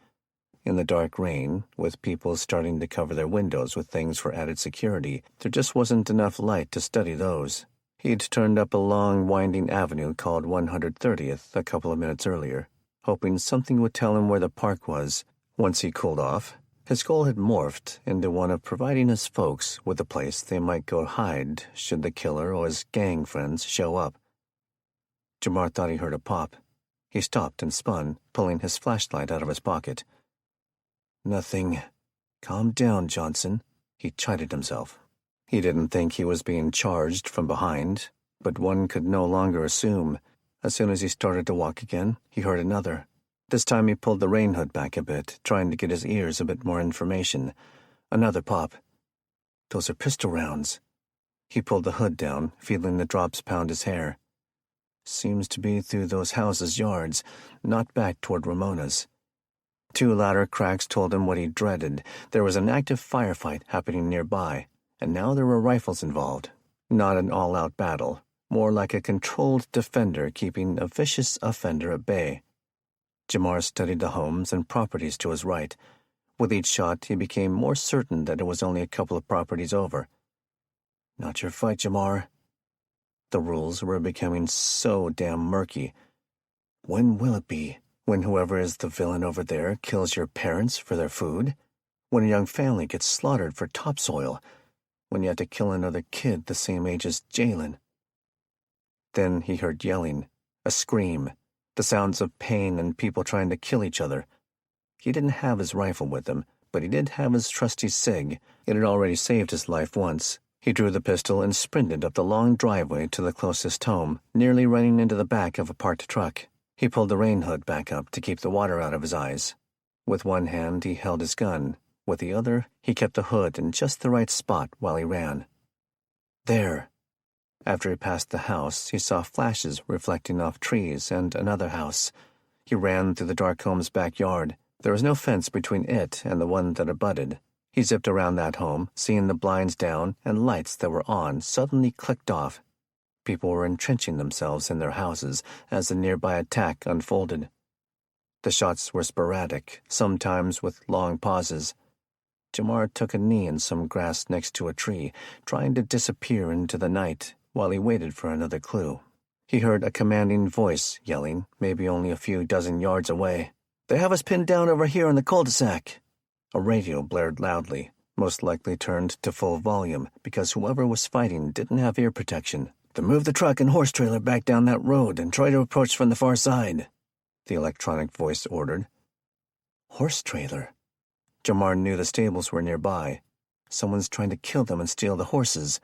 S1: In the dark rain, with people starting to cover their windows with things for added security, there just wasn't enough light to study those. He'd turned up a long, winding avenue called 130th a couple of minutes earlier, hoping something would tell him where the park was. Once he cooled off, his goal had morphed into one of providing his folks with a place they might go hide should the killer or his gang friends show up. Jamar thought he heard a pop. He stopped and spun, pulling his flashlight out of his pocket. Nothing. Calm down, Johnson, he chided himself. He didn't think he was being charged from behind, but one could no longer assume. As soon as he started to walk again, he heard another. This time he pulled the rain hood back a bit, trying to get his ears a bit more information. Another pop. Those are pistol rounds. He pulled the hood down, feeling the drops pound his hair. Seems to be through those houses' yards, not back toward Ramona's. 2 louder cracks told him what he dreaded. There was an active firefight happening nearby, and now there were rifles involved. Not an all-out battle, more like a controlled defender keeping a vicious offender at bay. Jamar studied the homes and properties to his right. With each shot, he became more certain that it was only a couple of properties over. Not your fight, Jamar. The rules were becoming so damn murky. When will it be? When whoever is the villain over there kills your parents for their food? When a young family gets slaughtered for topsoil? When you had to kill another kid the same age as Jalen? Then he heard yelling, a scream, the sounds of pain and people trying to kill each other. He didn't have his rifle with him, but he did have his trusty SIG. It had already saved his life once. He drew the pistol and sprinted up the long driveway to the closest home, nearly running into the back of a parked truck. He pulled the rain hood back up to keep the water out of his eyes. With one hand, he held his gun. With the other, he kept the hood in just the right spot while he ran. There. After he passed the house, he saw flashes reflecting off trees and another house. He ran through the dark home's backyard. There was no fence between it and the one that abutted. He zipped around that home, seeing the blinds down and lights that were on suddenly clicked off. People were entrenching themselves in their houses as the nearby attack unfolded. The shots were sporadic, sometimes with long pauses. Jamar took a knee in some grass next to a tree, trying to disappear into the night while he waited for another clue. He heard a commanding voice yelling, maybe only a few dozen yards away. "They have us pinned down over here in the cul-de-sac." A radio blared loudly, most likely turned to full volume because whoever was fighting didn't have ear protection. "To move the truck and horse trailer back down that road and try to approach from the far side," the electronic voice ordered. Horse trailer? Jamar knew the stables were nearby. Someone's trying to kill them and steal the horses.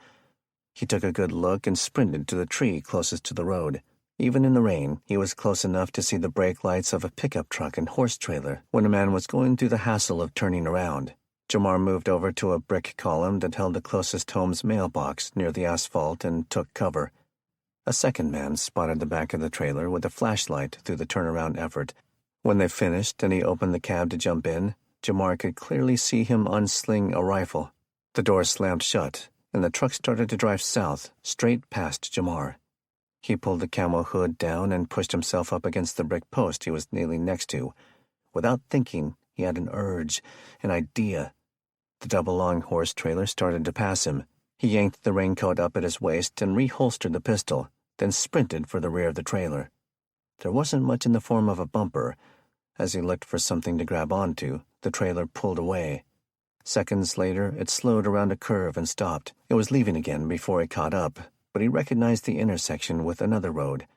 S1: He took a good look and sprinted to the tree closest to the road. Even in the rain, he was close enough to see the brake lights of a pickup truck and horse trailer when a man was going through the hassle of turning around. Jamar moved over to a brick column that held the closest home's mailbox near the asphalt and took cover. A second man spotted the back of the trailer with a flashlight through the turnaround effort. When they finished and he opened the cab to jump in, Jamar could clearly see him unsling a rifle. The door slammed shut, and the truck started to drive south, straight past Jamar. He pulled the camo hood down and pushed himself up against the brick post he was kneeling next to. Without thinking, he had an urge, an idea. The double-long horse trailer started to pass him. He yanked the raincoat up at his waist and reholstered the pistol, then sprinted for the rear of the trailer. There wasn't much in the form of a bumper. As he looked for something to grab onto, the trailer pulled away. Seconds later, it slowed around a curve and stopped. It was leaving again before it caught up, but he recognized the intersection with another road.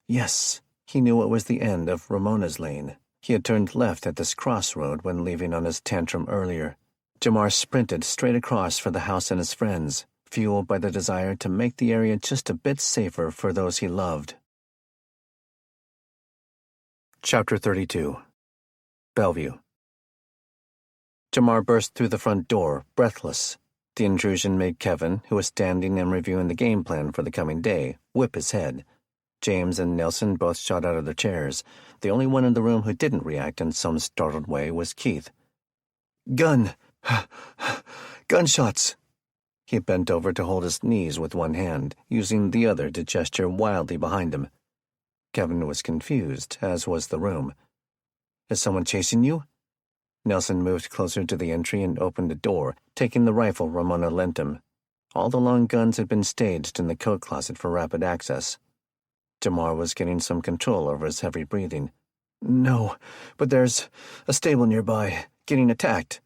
S1: Yes, he knew it was the end of Ramona's lane. He had turned left at this crossroad when leaving on his tantrum earlier. Jamar sprinted straight across for the house and his friends, fueled by the desire to make the area just a bit safer for those he loved. Chapter 32. Bellevue. Jamar burst through the front door, breathless. The intrusion made Kevin, who was standing and reviewing the game plan for the coming day, whip his head. James and Nelson both shot out of their chairs. The only one in the room who didn't react in some startled way was Keith. "Gun! Gunshots!" He bent over to hold his knees with one hand, using the other to gesture wildly behind him. Kevin was confused, as was the room. "Is someone chasing you?" Nelson moved closer to the entry and opened the door, taking the rifle Ramona lent him. All the long guns had been staged in the coat closet for rapid access. Jamar was getting some control over his heavy breathing. "No, but there's a stable nearby, getting attacked."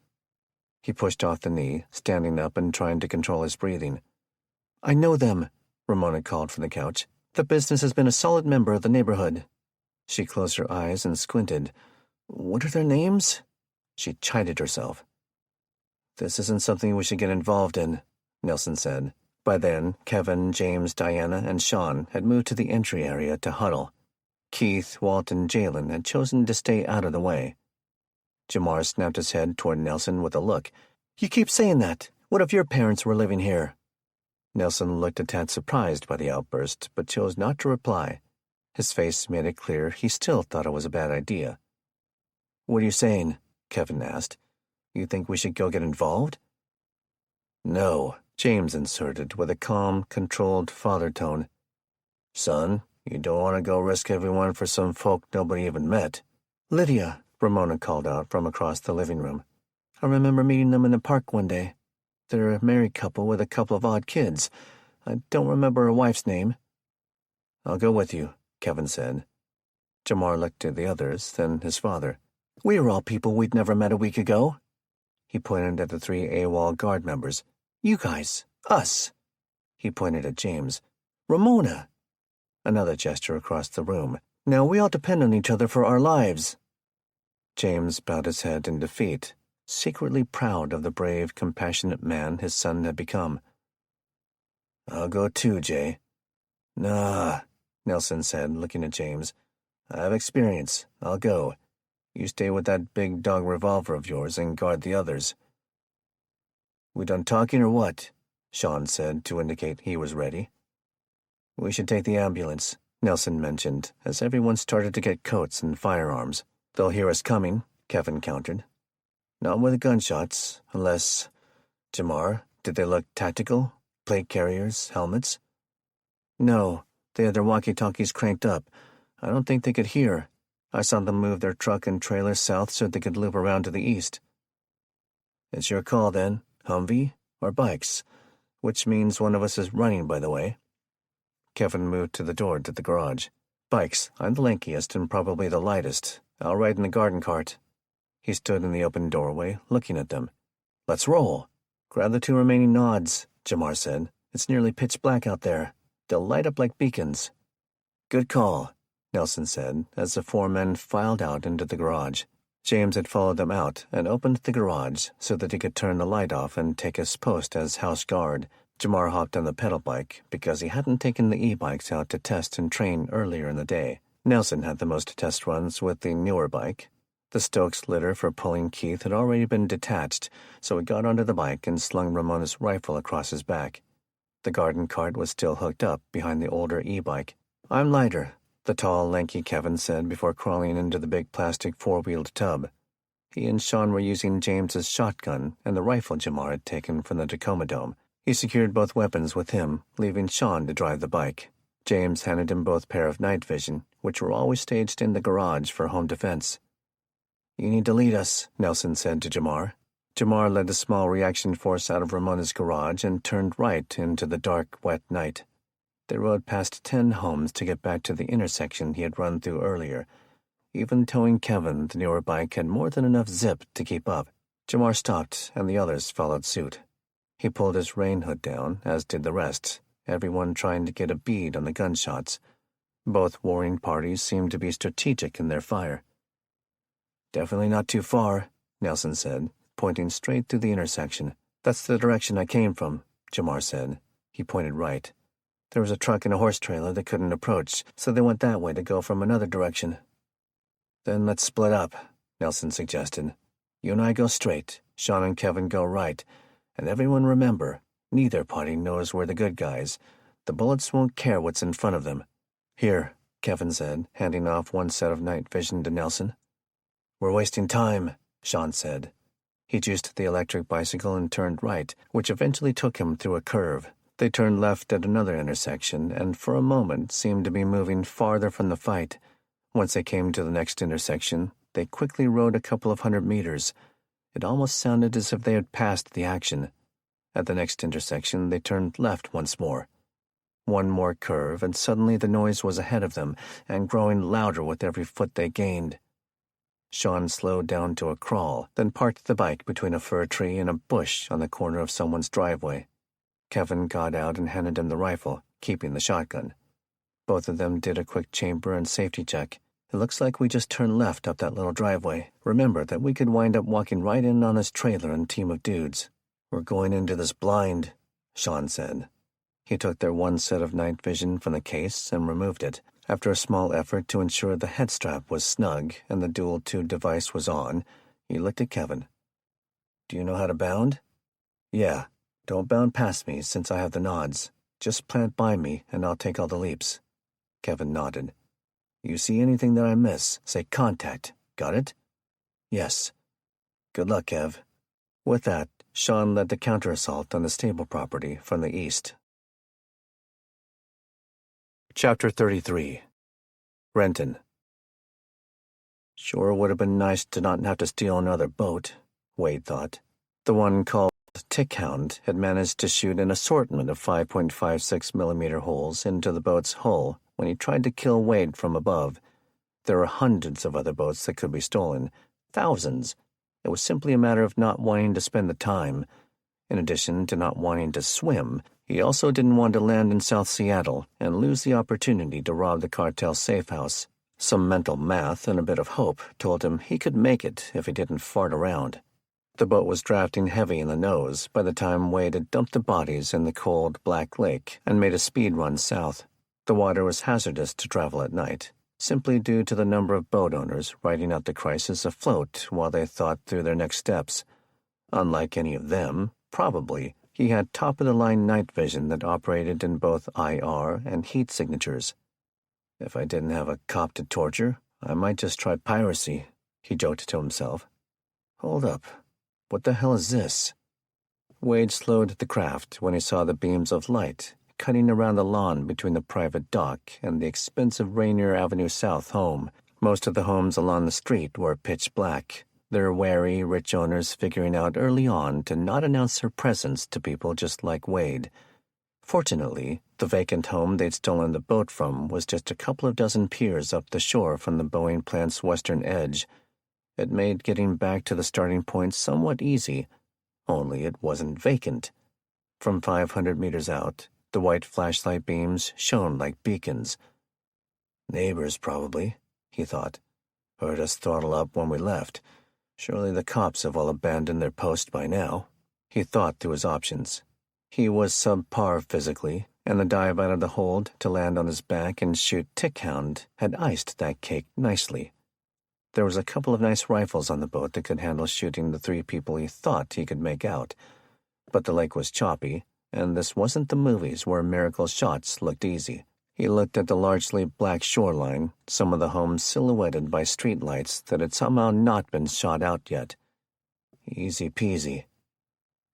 S1: He pushed off the knee, standing up and trying to control his breathing. "I know them," Ramona called from the couch. "The business has been a solid member of the neighborhood." She closed her eyes and squinted. "What are their names?" She chided herself. "This isn't something we should get involved in," Nelson said. By then, Kevin, James, Diana, and Sean had moved to the entry area to huddle. Keith, Walt, and Jalen had chosen to stay out of the way. Jamar snapped his head toward Nelson with a look. "You keep saying that. What if your parents were living here?" Nelson looked a tad surprised by the outburst, but chose not to reply. His face made it clear he still thought it was a bad idea. "What are you saying?" Kevin asked. "You think we should go get involved?" "No," James inserted with a calm, controlled father tone. "Son, you don't want to go risk everyone for some folk nobody even met." "Lydia," Ramona called out from across the living room. "I remember meeting them in the park one day. They're a married couple with a couple of odd kids. I don't remember her wife's name." "I'll go with you," Kevin said. Jamar looked at the others, then his father. "We are all people we'd never met a week ago." He pointed at the 3 AWOL guard members. "You guys. Us." He pointed at James. "Ramona." Another gesture across the room. "Now we all depend on each other for our lives." James bowed his head in defeat, secretly proud of the brave, compassionate man his son had become. "I'll go too, Jay." "Nah," Nelson said, looking at James. "I have experience. I'll go. You stay with that big dog revolver of yours and guard the others." "We done talking or what?" Sean said to indicate he was ready. "We should take the ambulance," Nelson mentioned, as everyone started to get coats and firearms. "They'll hear us coming," Kevin countered. "Not with the gunshots, unless— Jamar, did they look tactical? Plate carriers, helmets?" "No, they had their walkie-talkies cranked up. I don't think they could hear. I saw them move their truck and trailer south so they could loop around to the east." "It's your call, then. Humvee or bikes? Which means one of us is running, by the way." Kevin moved to the door to the garage. "Bikes. I'm the lankiest and probably the lightest. I'll ride in the garden cart." He stood in the open doorway, looking at them. "Let's roll." "Grab the 2 remaining nods," Jamar said. "It's nearly pitch black out there. They'll light up like beacons." "Good call," Nelson said, as the 4 men filed out into the garage. James had followed them out and opened the garage so that he could turn the light off and take his post as house guard. Jamar hopped on the pedal bike because he hadn't taken the e-bikes out to test and train earlier in the day. Nelson had the most test runs with the newer bike. The Stokes litter for pulling Keith had already been detached, so he got onto the bike and slung Ramona's rifle across his back. The garden cart was still hooked up behind the older e-bike. "I'm lighter," the tall, lanky Kevin said before crawling into the big plastic 4-wheeled tub. He and Sean were using James's shotgun and the rifle Jamar had taken from the Tacoma Dome. He secured both weapons with him, leaving Sean to drive the bike. James handed him both pair of night vision, which were always staged in the garage for home defense. "You need to lead us," Nelson said to Jamar. Jamar led the small reaction force out of Ramona's garage and turned right into the dark, wet night. They rode past 10 homes to get back to the intersection he had run through earlier. Even towing Kevin, the newer bike had more than enough zip to keep up. Jamar stopped, and the others followed suit. He pulled his rain hood down, as did the rest, everyone trying to get a bead on the gunshots. Both warring parties seemed to be strategic in their fire. "Definitely not too far," Nelson said, pointing straight through the intersection. "That's the direction I came from," Jamar said. He pointed right. "There was a truck and a horse trailer that couldn't approach, so they went that way to go from another direction." "Then let's split up," Nelson suggested. "You and I go straight, Sean and Kevin go right, And everyone remember, neither party knows we're the good guys. The bullets won't care what's in front of them. Here, Kevin said, handing off one set of night vision to Nelson. We're wasting time, Sean said. He juiced the electric bicycle and turned right, which eventually took him through a curve. They turned left at another intersection and for a moment seemed to be moving farther from the fight. Once they came to the next intersection, they quickly rode a couple of 100 meters. It almost sounded as if they had passed the action. At the next intersection, they turned left once more. One more curve, and suddenly the noise was ahead of them and growing louder with every foot they gained. Sean slowed down to a crawl, then parked the bike between a fir tree and a bush on the corner of someone's driveway. Kevin got out and handed him the rifle, keeping the shotgun. Both of them did a quick chamber and safety check. It looks like we just turned left up that little driveway. Remember that we could wind up walking right in on his trailer and team of dudes. We're going into this blind, Sean said. He took their one set of night vision from the case and removed it. After a small effort to ensure the head strap was snug and the dual-tube device was on, he looked at Kevin. Do you know how to bound? Yeah. Don't bound past me since I have the nods. Just plant by me and I'll take all the leaps. Kevin nodded. You see anything that I miss, say contact. Got it? Yes. Good luck, Kev. With that, Sean led the counter-assault on the stable property from the east. Chapter 33. Renton. Sure would have been nice to not have to steal another boat, Wade thought. The one called Tickhound had managed to shoot an assortment of 5.56mm holes into the boat's hull when he tried to kill Wade from above. There were hundreds of other boats that could be stolen, thousands. It was simply a matter of not wanting to spend the time. In addition to not wanting to swim, he also didn't want to land in South Seattle and lose the opportunity to rob the cartel safe house. Some mental math and a bit of hope told him he could make it if he didn't fart around. The boat was drafting heavy in the nose by the time Wade had dumped the bodies in the cold Black Lake and made a speed run south. The water was hazardous to travel at night, simply due to the number of boat owners riding out the crisis afloat while they thought through their next steps. Unlike any of them, probably, he had top-of-the-line night vision that operated in both IR and heat signatures. If I didn't have a cop to torture, I might just try piracy, he joked to himself. Hold up. What the hell is this? Wade slowed the craft when he saw the beams of light cutting around the lawn between the private dock and the expensive Rainier Avenue South home. Most of the homes along the street were pitch black, their wary, rich owners figuring out early on to not announce their presence to people just like Wade. Fortunately, the vacant home they'd stolen the boat from was just a couple of dozen piers up the shore from the Boeing plant's western edge. It made getting back to the starting point somewhat easy, only it wasn't vacant. From 500 meters out, the white flashlight beams shone like beacons. Neighbors, probably, he thought. Heard us throttle up when we left. Surely the cops have all abandoned their post by now. He thought through his options. He was subpar physically, and the dive out of the hold to land on his back and shoot Tickhound had iced that cake nicely. There was a couple of nice rifles on the boat that could handle shooting the 3 people he thought he could make out. But the lake was choppy, and this wasn't the movies where miracle shots looked easy. He looked at the largely black shoreline, some of the homes silhouetted by streetlights that had somehow not been shot out yet. Easy peasy.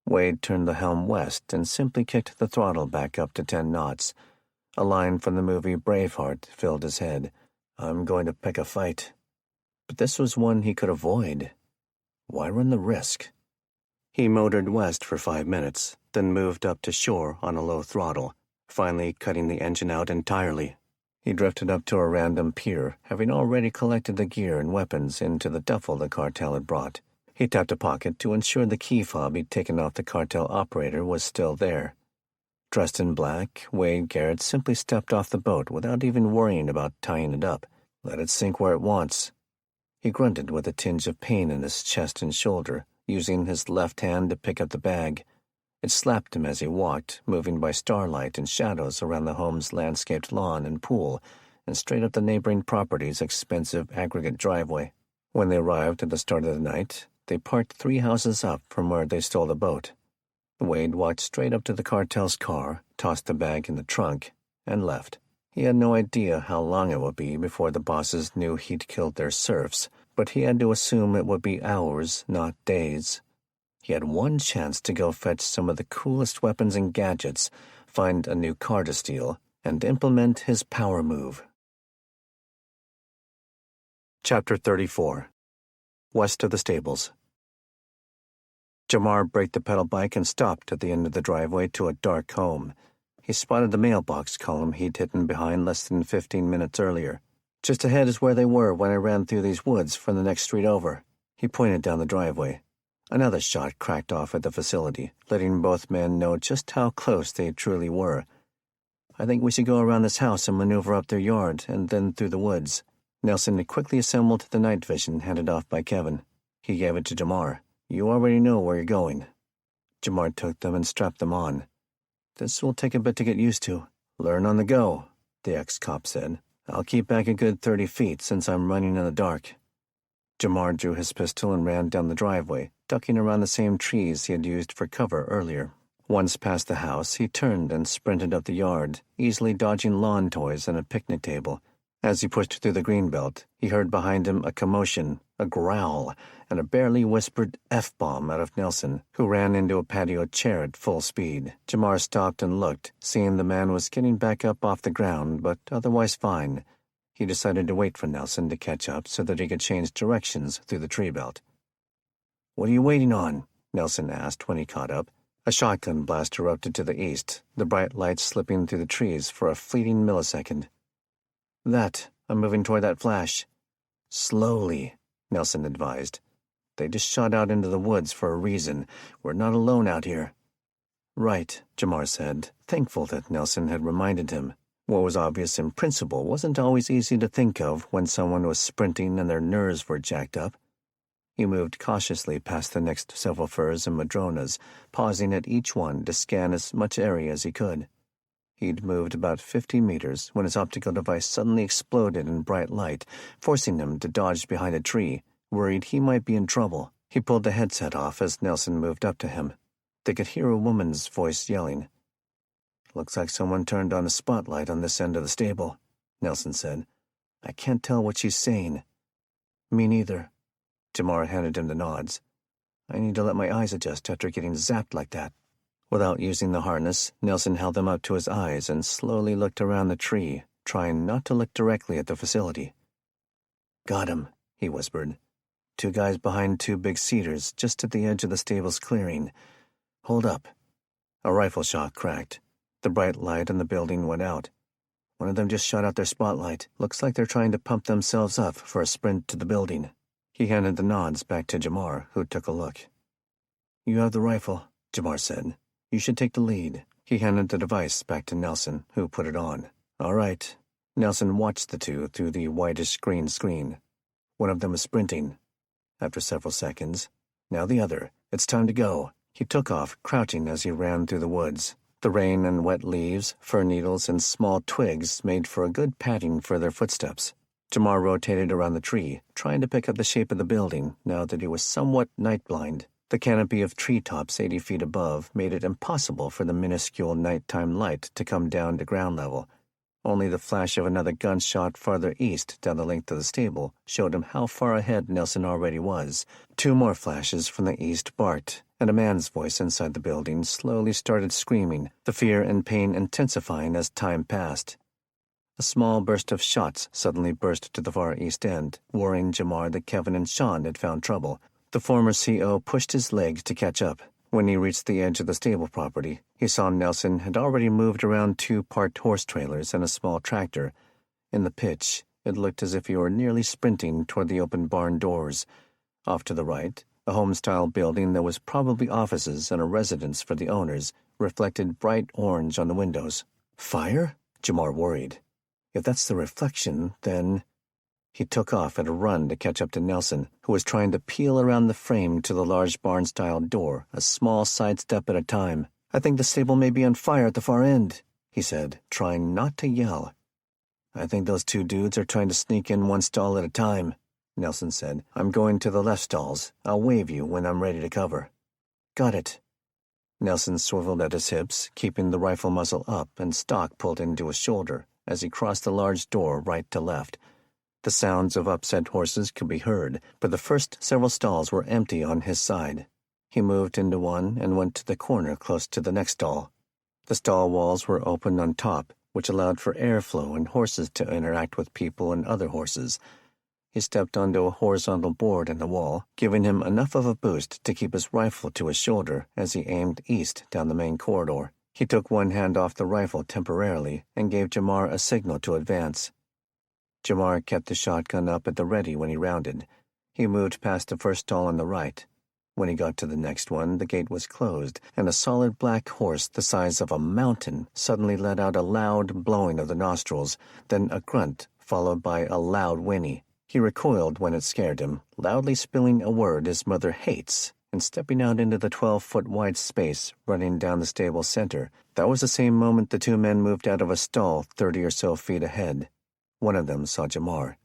S1: Wade turned the helm west and simply kicked the throttle back up to 10 knots. A line from the movie Braveheart filled his head. I'm going to pick a fight. But this was one he could avoid. Why run the risk? He motored west for 5 minutes, then moved up to shore on a low throttle, finally cutting the engine out entirely. He drifted up to a random pier, having already collected the gear and weapons into the duffel the cartel had brought. He tapped a pocket to ensure the key fob he'd taken off the cartel operator was still there. Dressed in black, Wade Garrett simply stepped off the boat without even worrying about tying it up. Let it sink where it wants. He grunted with a tinge of pain in his chest and shoulder, using his left hand to pick up the bag. It slapped him as he walked, moving by starlight and shadows around the home's landscaped lawn and pool, and straight up the neighboring property's expensive aggregate driveway. When they arrived at the start of the night, they parked 3 houses up from where they stole the boat. Wade walked straight up to the cartel's car, tossed the bag in the trunk, and left. He had no idea how long it would be before the bosses knew he'd killed their serfs, but he had to assume it would be hours, not days. He had one chance to go fetch some of the coolest weapons and gadgets, find a new car to steal, and implement his power move. Chapter 34. West of the Stables. Jamar braked the pedal bike and stopped at the end of the driveway to a dark home. He spotted the mailbox column he'd hidden behind less than 15 minutes earlier. Just ahead is where they were when I ran through these woods from the next street over. He pointed down the driveway. Another shot cracked off at the facility, letting both men know just how close they truly were. I think we should go around this house and maneuver up their yard and then through the woods. Nelson had quickly assembled the night vision handed off by Kevin. He gave it to Jamar. You already know where you're going. Jamar took them and strapped them on. This will take a bit to get used to. Learn on the go, the ex-cop said. I'll keep back a good 30 feet since I'm running in the dark. Jamar drew his pistol and ran down the driveway, ducking around the same trees he had used for cover earlier. Once past the house, he turned and sprinted up the yard, easily dodging lawn toys and a picnic table. As he pushed through the greenbelt, he heard behind him a commotion, a growl, and a barely whispered F-bomb out of Nelson, who ran into a patio chair at full speed. Jamar stopped and looked, seeing the man was getting back up off the ground, but otherwise fine. He decided to wait for Nelson to catch up so that he could change directions through the tree belt. What are you waiting on? Nelson asked when he caught up. A shotgun blast erupted to the east, the bright lights slipping through the trees for a fleeting millisecond. I'm moving toward that flash. Slowly, Nelson advised. They just shot out into the woods for a reason. We're not alone out here. Right, Jamar said, thankful that Nelson had reminded him. What was obvious in principle wasn't always easy to think of when someone was sprinting and their nerves were jacked up. He moved cautiously past the next several firs and madronas, pausing at each one to scan as much area as he could. He'd moved about 50 meters when his optical device suddenly exploded in bright light, forcing him to dodge behind a tree, worried he might be in trouble. He pulled the headset off as Nelson moved up to him. They could hear a woman's voice yelling. Looks like someone turned on a spotlight on this end of the stable, Nelson said. I can't tell what she's saying. Me neither. Jamar handed him the nods. I need to let my eyes adjust after getting zapped like that. Without using the harness, Nelson held them up to his eyes and slowly looked around the tree, trying not to look directly at the facility. Got him, he whispered. 2 guys behind 2 big cedars just at the edge of the stable's clearing. Hold up. A rifle shot cracked. The bright light in the building went out. One of them just shot out their spotlight. Looks like they're trying to pump themselves up for a sprint to the building. He handed the nods back to Jamar, who took a look. You have the rifle, Jamar said. You should take the lead. He handed the device back to Nelson, who put it on. All right. Nelson watched the two through the whitish green screen. One of them was sprinting. After several seconds, now the other. It's time to go. He took off, crouching as he ran through the woods. The rain and wet leaves, fir needles, and small twigs made for a good padding for their footsteps. Jamar rotated around the tree, trying to pick up the shape of the building now that he was somewhat night-blind. The canopy of treetops 80 feet above made it impossible for the minuscule nighttime light to come down to ground level. Only the flash of another gunshot farther east down the length of the stable showed him how far ahead Nelson already was. 2 more flashes from the east barked, and a man's voice inside the building slowly started screaming, the fear and pain intensifying as time passed. A small burst of shots suddenly burst to the far east end, warning Jamar that Kevin and Sean had found trouble. The former CO pushed his legs to catch up. When he reached the edge of the stable property, he saw Nelson had already moved around 2 parked horse trailers and a small tractor. In the pitch, it looked as if he were nearly sprinting toward the open barn doors. Off to the right, a home-style building that was probably offices and a residence for the owners reflected bright orange on the windows. Fire? Jamar worried. If that's the reflection, then... He took off at a run to catch up to Nelson, who was trying to peel around the frame to the large barn-style door, a small sidestep at a time. I think the stable may be on fire at the far end, he said, trying not to yell. I think those 2 dudes are trying to sneak in 1 stall at a time, Nelson said. I'm going to the left stalls. I'll wave you when I'm ready to cover. Got it. Nelson swiveled at his hips, keeping the rifle muzzle up and stock pulled into his shoulder as he crossed the large door right to left. The sounds of upset horses could be heard, but the first several stalls were empty on his side. He moved into one and went to the corner close to the next stall. The stall walls were open on top, which allowed for airflow and horses to interact with people and other horses. He stepped onto a horizontal board in the wall, giving him enough of a boost to keep his rifle to his shoulder as he aimed east down the main corridor. He took one hand off the rifle temporarily and gave Jamar a signal to advance. Jamar kept the shotgun up at the ready when he rounded. He moved past the first stall on the right. When he got to the next one, the gate was closed, and a solid black horse the size of a mountain suddenly let out a loud blowing of the nostrils, then a grunt, followed by a loud whinny. He recoiled when it scared him, loudly spilling a word his mother hates, and stepping out into the 12-foot wide space running down the stable center. That was the same moment the two men moved out of a stall 30 or so feet ahead. One of them saw Jamar.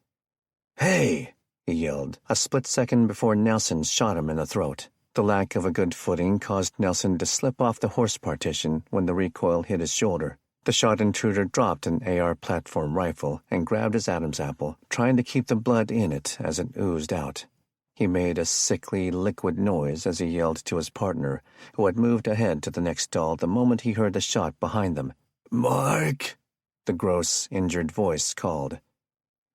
S1: "Hey!" he yelled, a split second before Nelson shot him in the throat. The lack of a good footing caused Nelson to slip off the horse partition when the recoil hit his shoulder. The shot intruder dropped an AR platform rifle and grabbed his Adam's apple, trying to keep the blood in it as it oozed out. He made a sickly, liquid noise as he yelled to his partner, who had moved ahead to the next stall the moment he heard the shot behind them. "Mark!" the gross, injured voice called.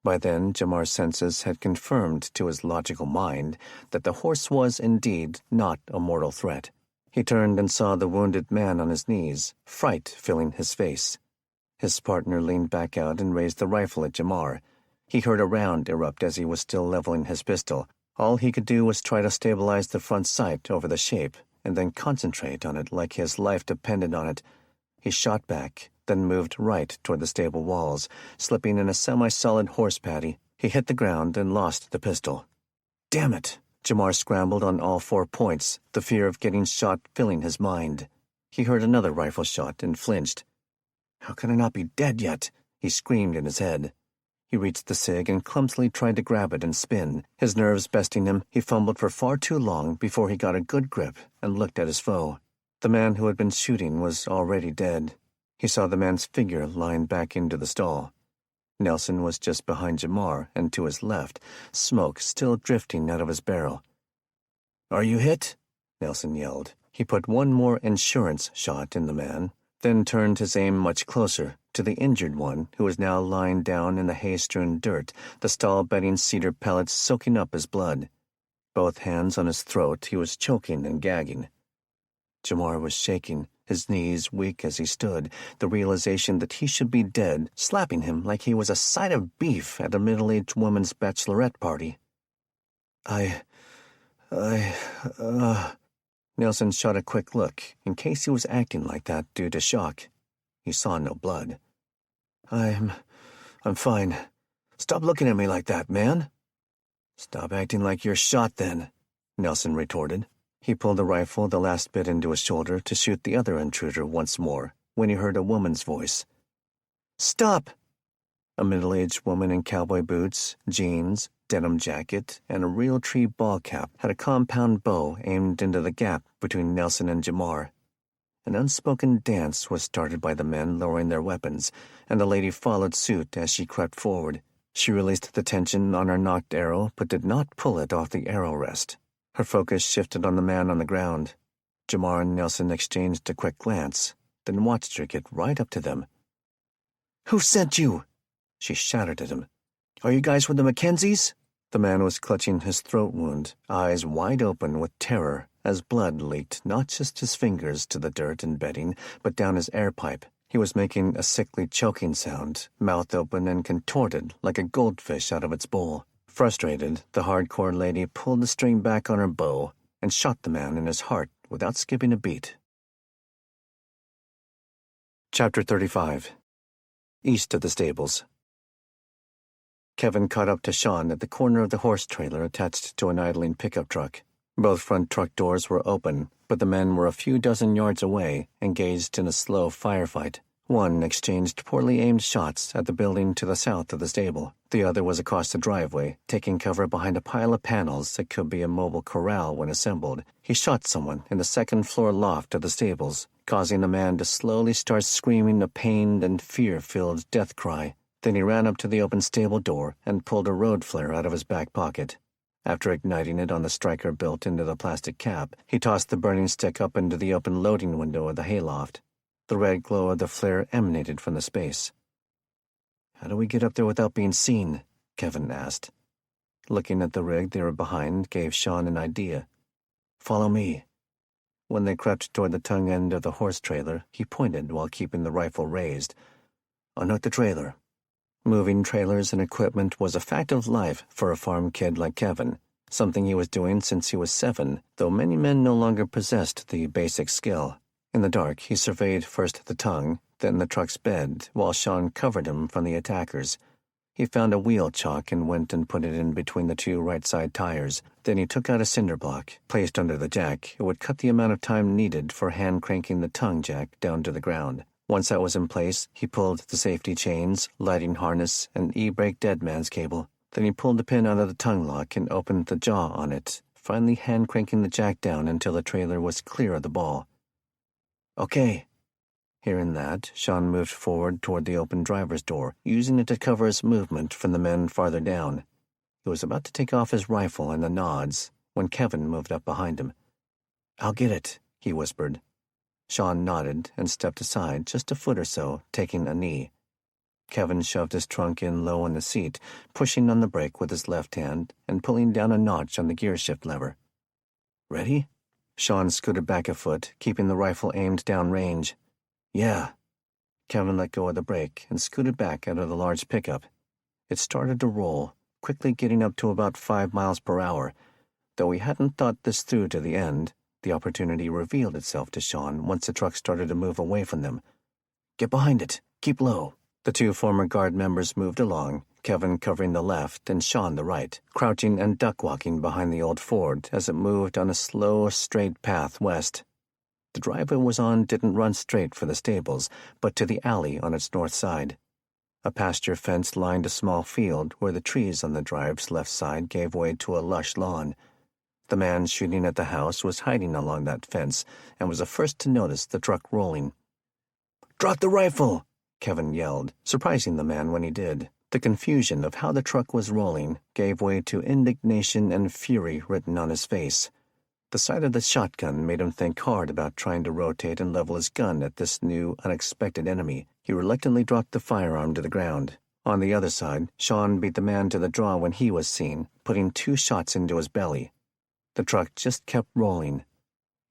S1: By then, Jamar's senses had confirmed to his logical mind that the horse was indeed not a mortal threat. He turned and saw the wounded man on his knees, fright filling his face. His partner leaned back out and raised the rifle at Jamar. He heard a round erupt as he was still leveling his pistol. All he could do was try to stabilize the front sight over the shape, and then concentrate on it like his life depended on it. He shot back, then moved right toward the stable walls, slipping in a semi-solid horse patty. He hit the ground and lost the pistol. Damn it! Jamar scrambled on all 4 points, the fear of getting shot filling his mind. He heard another rifle shot and flinched. How can I not be dead yet? He screamed in his head. He reached the SIG and clumsily tried to grab it and spin. His nerves besting him, he fumbled for far too long before he got a good grip and looked at his foe. The man who had been shooting was already dead. He saw the man's figure lying back into the stall. Nelson was just behind Jamar and to his left, smoke still drifting out of his barrel. "Are you hit?" Nelson yelled. He put one more insurance shot in the man, then turned his aim much closer to the injured one who was now lying down in the hay-strewn dirt, the stall bedding cedar pellets soaking up his blood. Both hands on his throat, he was choking and gagging. Jamar was shaking, his knees weak as he stood, the realization that he should be dead, slapping him like he was a side of beef at a middle-aged woman's bachelorette party. Nelson shot a quick look, in case he was acting like that due to shock. He saw no blood. I'm fine. Stop looking at me like that, man." "Stop acting like you're shot, then," Nelson retorted. He pulled the rifle the last bit into his shoulder to shoot the other intruder once more, when he heard a woman's voice. "Stop!" A middle-aged woman in cowboy boots, jeans, denim jacket, and a Realtree ball cap had a compound bow aimed into the gap between Nelson and Jamar. An unspoken dance was started by the men lowering their weapons, and the lady followed suit as she crept forward. She released the tension on her nocked arrow, but did not pull it off the arrow rest. Her focus shifted on the man on the ground. Jamar and Nelson exchanged a quick glance, then watched her get right up to them. "Who sent you?" she shouted at him. "Are you guys from the Mackenzies?" The man was clutching his throat wound, eyes wide open with terror, as blood leaked not just his fingers to the dirt and bedding, but down his air pipe. He was making a sickly choking sound, mouth open and contorted like a goldfish out of its bowl. Frustrated, the hardcore lady pulled the string back on her bow and shot the man in his heart without skipping a beat. Chapter 35. East of the stables. Kevin caught up to Sean at the corner of the horse trailer attached to an idling pickup truck. Both front truck doors were open, but the men were a few dozen yards away, engaged in a slow firefight. One exchanged poorly aimed shots at the building to the south of the stable. The other was across the driveway, taking cover behind a pile of panels that could be a mobile corral when assembled. He shot someone in the second-floor loft of the stables, causing the man to slowly start screaming a pained and fear-filled death cry. Then he ran up to the open stable door and pulled a road flare out of his back pocket. After igniting it on the striker built into the plastic cap, he tossed the burning stick up into the open loading window of the hayloft. The red glow of the flare emanated from the space. "How do we get up there without being seen?" Kevin asked. Looking at the rig they were behind gave Sean an idea. "Follow me." When they crept toward the tongue end of the horse trailer, he pointed while keeping the rifle raised. "Unearth the trailer." Moving trailers and equipment was a fact of life for a farm kid like Kevin, something he was doing since he was 7, though many men no longer possessed the basic skill. In the dark, he surveyed first the tongue, then the truck's bed, while Sean covered him from the attackers. He found a wheel chock and went and put it in between the two right-side tires. Then he took out a cinder block. Placed under the jack, it would cut the amount of time needed for hand-cranking the tongue jack down to the ground. Once that was in place, he pulled the safety chains, lighting harness, and e-brake deadman's cable. Then he pulled the pin out of the tongue lock and opened the jaw on it, finally hand-cranking the jack down until the trailer was clear of the ball. "Okay." Hearing that, Sean moved forward toward the open driver's door, using it to cover his movement from the men farther down. He was about to take off his rifle in the nods when Kevin moved up behind him. "I'll get it," he whispered. Sean nodded and stepped aside just a foot or so, taking a knee. Kevin shoved his trunk in low in the seat, pushing on the brake with his left hand and pulling down a notch on the gearshift lever. "Ready?" Sean scooted back a foot, keeping the rifle aimed downrange. "Yeah." Kevin let go of the brake and scooted back out of the large pickup. It started to roll, quickly getting up to about 5 miles per hour. Though he hadn't thought this through to the end, the opportunity revealed itself to Sean once the truck started to move away from them. "Get behind it. Keep low." The two former guard members moved along, Kevin covering the left and Sean the right, crouching and duck-walking behind the old Ford as it moved on a slow, straight path west. The drive it was on didn't run straight for the stables, but to the alley on its north side. A pasture fence lined a small field where the trees on the drive's left side gave way to a lush lawn. The man shooting at the house was hiding along that fence and was the first to notice the truck rolling. "Drop the rifle!" Kevin yelled, surprising the man when he did. The confusion of how the truck was rolling gave way to indignation and fury written on his face. The sight of the shotgun made him think hard about trying to rotate and level his gun at this new, unexpected enemy. He reluctantly dropped the firearm to the ground. On the other side, Sean beat the man to the draw when he was seen, putting 2 shots into his belly. The truck just kept rolling.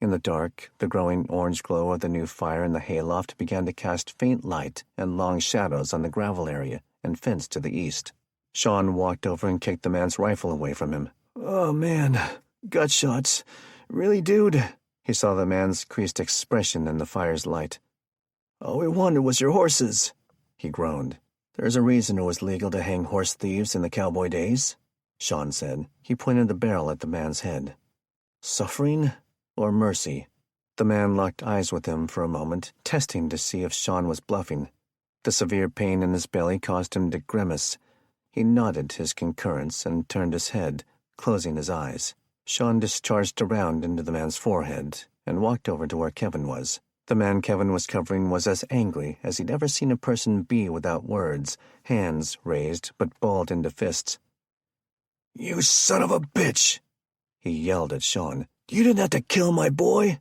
S1: In the dark, the growing orange glow of the new fire in the hayloft began to cast faint light and long shadows on the gravel area and fence to the east. Sean walked over and kicked the man's rifle away from him. "Oh, man. Gut shots. Really, dude?" He saw the man's creased expression in the fire's light. "All we wanted was your horses," he groaned. "There's a reason it was legal to hang horse thieves in the cowboy days," Sean said. He pointed the barrel at the man's head. "Suffering or mercy?" The man locked eyes with him for a moment, testing to see if Sean was bluffing. The severe pain in his belly caused him to grimace. He nodded his concurrence and turned his head, closing his eyes. Sean discharged a round into the man's forehead and walked over to where Kevin was. The man Kevin was covering was as angry as he'd ever seen a person be without words, hands raised but balled into fists. "You son of a bitch!" he yelled at Sean. "You didn't have to kill my boy!"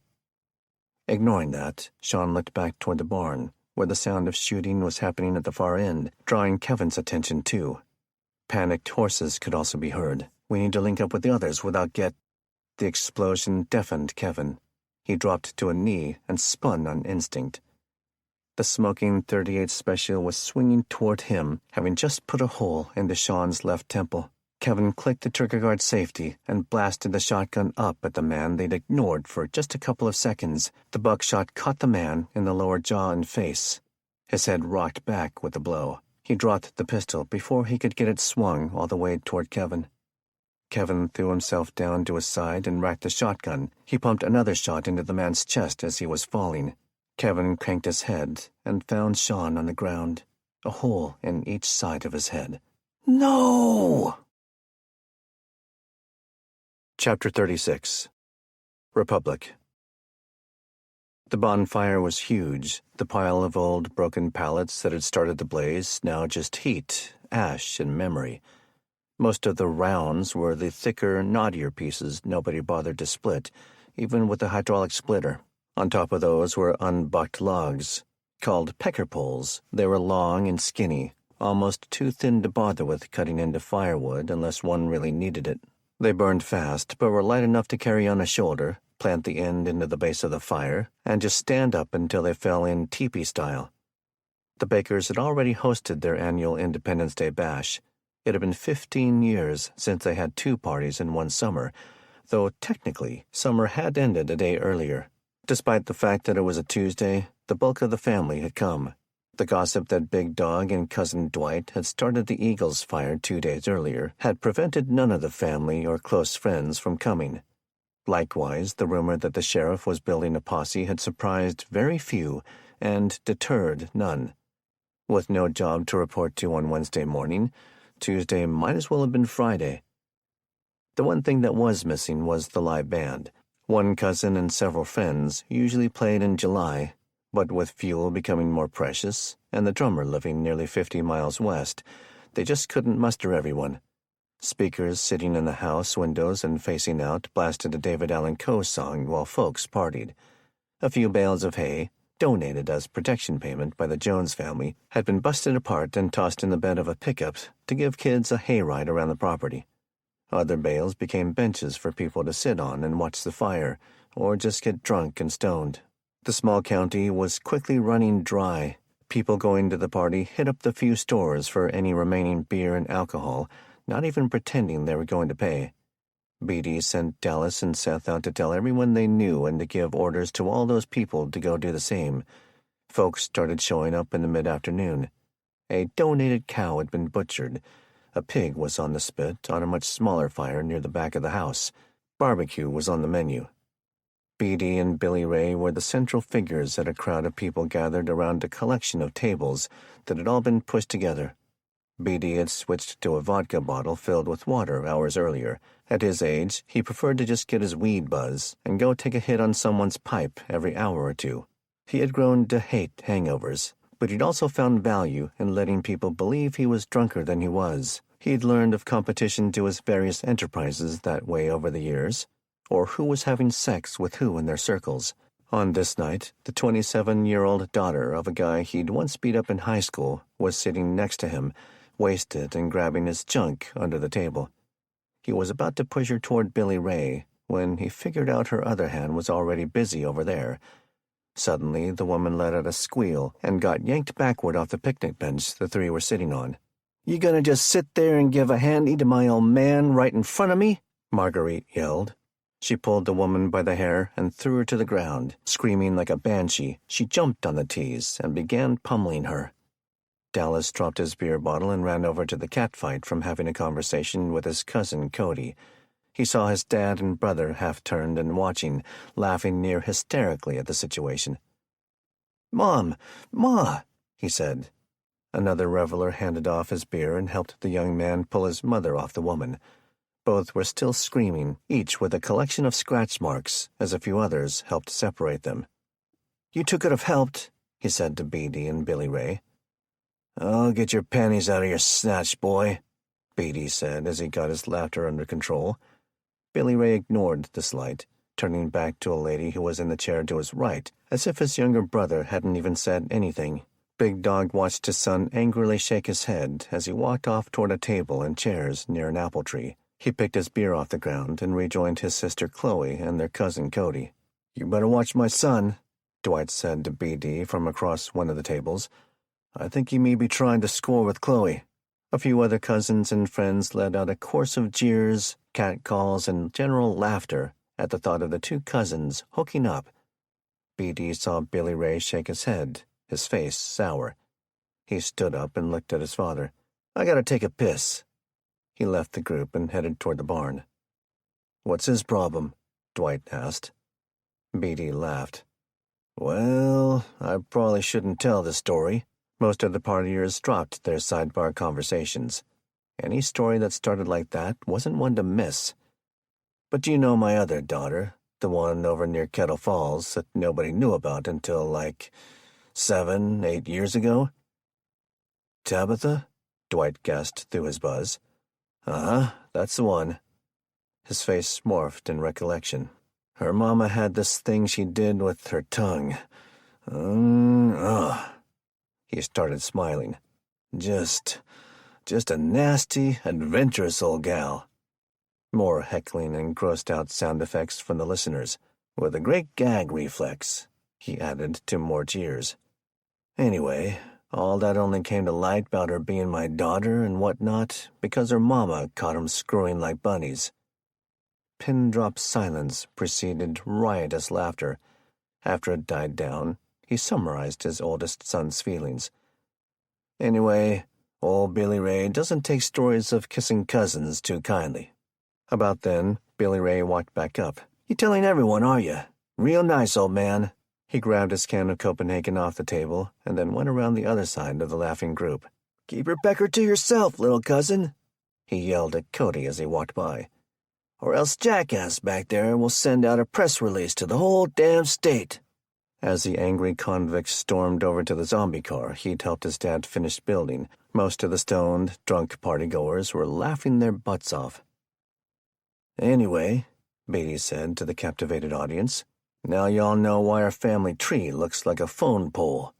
S1: Ignoring that, Sean looked back toward the barn, where the sound of shooting was happening at the far end, drawing Kevin's attention too. Panicked horses could also be heard. "We need to link up with the others without The explosion deafened Kevin. He dropped to a knee and spun on instinct. The smoking .38 Special was swinging toward him, having just put a hole into Sean's left temple. Kevin clicked the trigger guard safety and blasted the shotgun up at the man they'd ignored for just a couple of seconds. The buckshot caught the man in the lower jaw and face. His head rocked back with the blow. He dropped the pistol before he could get it swung all the way toward Kevin. Kevin threw himself down to his side and racked the shotgun. He pumped another shot into the man's chest as he was falling. Kevin cranked his head and found Sean on the ground, a hole in each side of his head. No! Chapter 36. Republic. The bonfire was huge, the pile of old broken pallets that had started the blaze now just heat, ash, and memory. Most of the rounds were the thicker, knottier pieces nobody bothered to split, even with the hydraulic splitter. On top of those were unbucked logs. Called pecker poles, they were long and skinny, almost too thin to bother with cutting into firewood unless one really needed it. They burned fast, but were light enough to carry on a shoulder, plant the end into the base of the fire, and just stand up until they fell in teepee style. The Bakers had already hosted their annual Independence Day bash. It had been 15 years since they had 2 parties in one summer, though technically summer had ended a day earlier. Despite the fact that it was a Tuesday, the bulk of the family had come. The gossip that Big Dog and Cousin Dwight had started the Eagles fire 2 days earlier had prevented none of the family or close friends from coming. Likewise, the rumor that the sheriff was building a posse had surprised very few and deterred none. With no job to report to on Wednesday morning, Tuesday might as well have been Friday. The one thing that was missing was the live band. One cousin and several friends usually played in July, but with fuel becoming more precious and the drummer living nearly 50 miles west, they just couldn't muster everyone. Speakers sitting in the house windows and facing out blasted a David Allan Coe song while folks partied. A few bales of hay, donated as protection payment by the Jones family, had been busted apart and tossed in the bed of a pickup to give kids a hayride around the property. Other bales became benches for people to sit on and watch the fire, or just get drunk and stoned. The small county was quickly running dry. People going to the party hit up the few stores for any remaining beer and alcohol, not even pretending they were going to pay. Beatty sent Dallas and Seth out to tell everyone they knew and to give orders to all those people to go do the same. Folks started showing up in the mid-afternoon. A donated cow had been butchered. A pig was on the spit on a much smaller fire near the back of the house. Barbecue was on the menu. Beatty and Billy Ray were the central figures at a crowd of people gathered around a collection of tables that had all been pushed together. Beatty had switched to a vodka bottle filled with water hours earlier. At his age, he preferred to just get his weed buzz and go take a hit on someone's pipe every hour or two. He had grown to hate hangovers, but he'd also found value in letting people believe he was drunker than he was. He'd learned of competition to his various enterprises that way over the years, or who was having sex with who in their circles. On this night, the 27-year-old daughter of a guy he'd once beat up in high school was sitting next to him, wasted and grabbing his junk under the table. He was about to push her toward Billy Ray when he figured out her other hand was already busy over there. Suddenly, the woman let out a squeal and got yanked backward off the picnic bench the three were sitting on. "You gonna just sit there and give a handy to my old man right in front of me?" Marguerite yelled. She pulled the woman by the hair and threw her to the ground. Screaming like a banshee, she jumped on the tees and began pummeling her. Dallas dropped his beer bottle and ran over to the catfight from having a conversation with his cousin Cody. He saw his dad and brother half-turned and watching, laughing near hysterically at the situation. "Mom! Ma!" he said. Another reveler handed off his beer and helped the young man pull his mother off the woman. Both were still screaming, each with a collection of scratch marks, as a few others helped separate them. "You two could have helped," he said to Beatty and Billy Ray. "I'll get your panties out of your snatch, boy," Beatty said as he got his laughter under control. Billy Ray ignored the slight, turning back to a lady who was in the chair to his right, as if his younger brother hadn't even said anything. Big Dog watched his son angrily shake his head as he walked off toward a table and chairs near an apple tree. He picked his beer off the ground and rejoined his sister Chloe and their cousin Cody. "You better watch my son," Dwight said to BD from across one of the tables. "I think he may be trying to score with Chloe." A few other cousins and friends let out a chorus of jeers, catcalls, and general laughter at the thought of the two cousins hooking up. BD saw Billy Ray shake his head, his face sour. He stood up and looked at his father. "I gotta take a piss." He left the group and headed toward the barn. "What's his problem?" Dwight asked. BD laughed. "Well, Well, I probably shouldn't tell the story. Most of the partiers dropped their sidebar conversations. Any story that started like that wasn't one to miss. But you know my other daughter, the one over near Kettle Falls that nobody knew about until, 7, 8 years ago? Tabitha? Dwight guessed through his buzz. Uh-huh, that's the one. His face morphed in recollection. Her mama had this thing she did with her tongue. He started smiling. Just a nasty, adventurous old gal. More heckling and grossed-out sound effects from the listeners, with a great gag reflex, he added to more cheers. Anyway, all that only came to light about her being my daughter and whatnot because her mama caught 'em screwing like bunnies. Pin-drop silence preceded riotous laughter. After it died down, he summarized his oldest son's feelings. Anyway, old Billy Ray doesn't take stories of kissing cousins too kindly. About then, Billy Ray walked back up. You telling everyone, are you? Real nice, old man. He grabbed his can of Copenhagen off the table and then went around the other side of the laughing group. Keep your pecker to yourself, little cousin, he yelled at Cody as he walked by. Or else Jackass back there will send out a press release to the whole damn state. As the angry convicts stormed over to the zombie car he'd helped his dad finish building, most of the stoned, drunk partygoers were laughing their butts off. Anyway, Beatty said to the captivated audience, now y'all know why our family tree looks like a phone pole.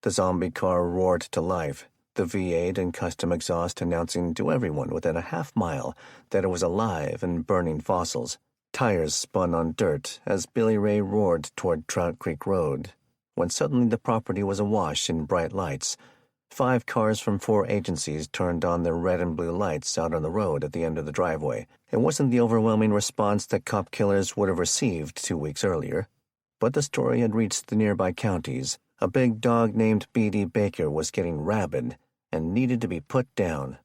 S1: The zombie car roared to life, the V8 and custom exhaust announcing to everyone within a half-mile that it was alive and burning fossils. Tires spun on dirt as Billy Ray roared toward Trout Creek Road, when suddenly the property was awash in bright lights. 5 cars from 4 agencies turned on their red and blue lights out on the road at the end of the driveway. It wasn't the overwhelming response that cop killers would have received 2 weeks earlier, but the story had reached the nearby counties. A big dog named B.D. Baker was getting rabid and needed to be put down.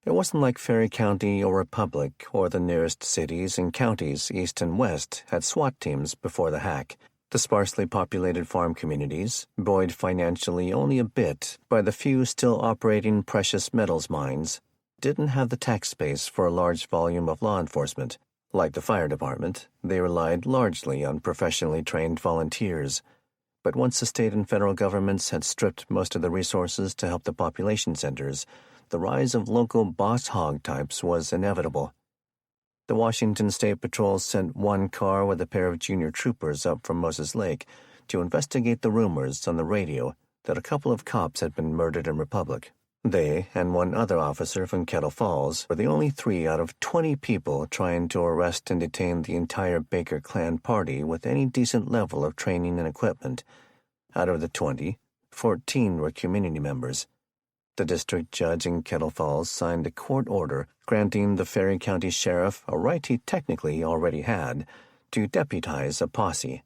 S1: It wasn't like Ferry County or Republic or the nearest cities and counties east and west had SWAT teams before the hack. The sparsely populated farm communities, buoyed financially only a bit by the few still operating precious metals mines, didn't have the tax space for a large volume of law enforcement. Like the fire department, they relied largely on professionally trained volunteers. But once the state and federal governments had stripped most of the resources to help the population centers, the rise of local boss hog types was inevitable. The Washington State Patrol sent 1 car with a pair of junior troopers up from Moses Lake to investigate the rumors on the radio that a couple of cops had been murdered in Republic. They and 1 other officer from Kettle Falls were the only 3 out of 20 people trying to arrest and detain the entire Baker clan party with any decent level of training and equipment. Out of the 20, 14 were community members. The district judge in Kettle Falls signed a court order granting the Ferry County Sheriff a right he technically already had to deputize a posse.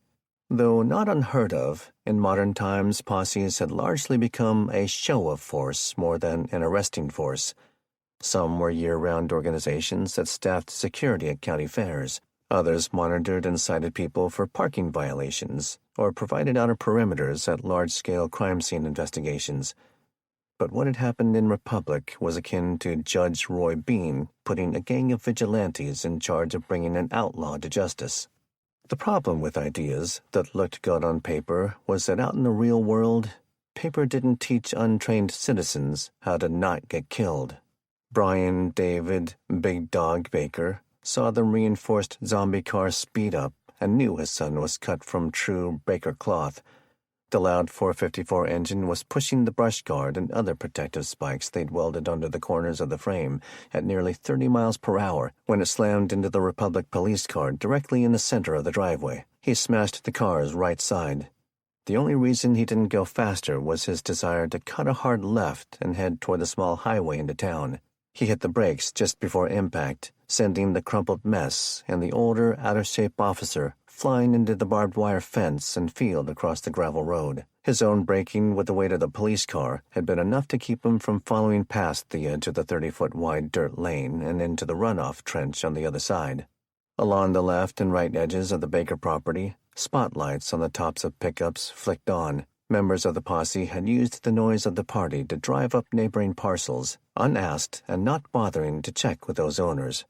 S1: Though not unheard of, in modern times posses had largely become a show of force more than an arresting force. Some were year-round organizations that staffed security at county fairs. Others monitored and cited people for parking violations or provided outer perimeters at large-scale crime scene investigations. But what had happened in Republic was akin to Judge Roy Bean putting a gang of vigilantes in charge of bringing an outlaw to justice. The problem with ideas that looked good on paper was that out in the real world, paper didn't teach untrained citizens how to not get killed. Brian David Big Dog Baker saw the reinforced zombie car speed up and knew his son was cut from true Baker cloth. The loud 454 engine was pushing the brush guard and other protective spikes they'd welded under the corners of the frame at nearly 30 miles per hour when it slammed into the Republic police car directly in the center of the driveway. He smashed the car's right side. The only reason he didn't go faster was his desire to cut a hard left and head toward the small highway into town. He hit the brakes just before impact, sending the crumpled mess and the older, out-of-shape officer flying into the barbed wire fence and field across the gravel road. His own braking with the weight of the police car had been enough to keep him from following past the edge of the 30-foot wide dirt lane and into the runoff trench on the other side. Along the left and right edges of the Baker property, Spotlights on the tops of pickups flicked on. Members of the posse had used the noise of the party to drive up neighboring parcels, unasked and not bothering to check with those owners.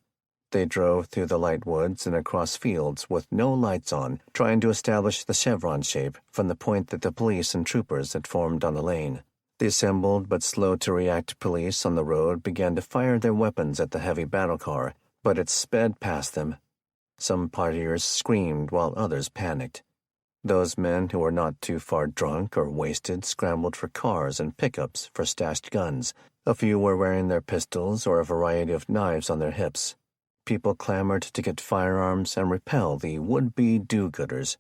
S1: They drove through the light woods and across fields with no lights on, trying to establish the chevron shape from the point that the police and troopers had formed on the lane. The assembled but slow-to-react police on the road began to fire their weapons at the heavy battle car, but it sped past them. Some partiers screamed while others panicked. Those men who were not too far drunk or wasted scrambled for cars and pickups for stashed guns. A few were wearing their pistols or a variety of knives on their hips. People clamored to get firearms and repel the would-be do-gooders.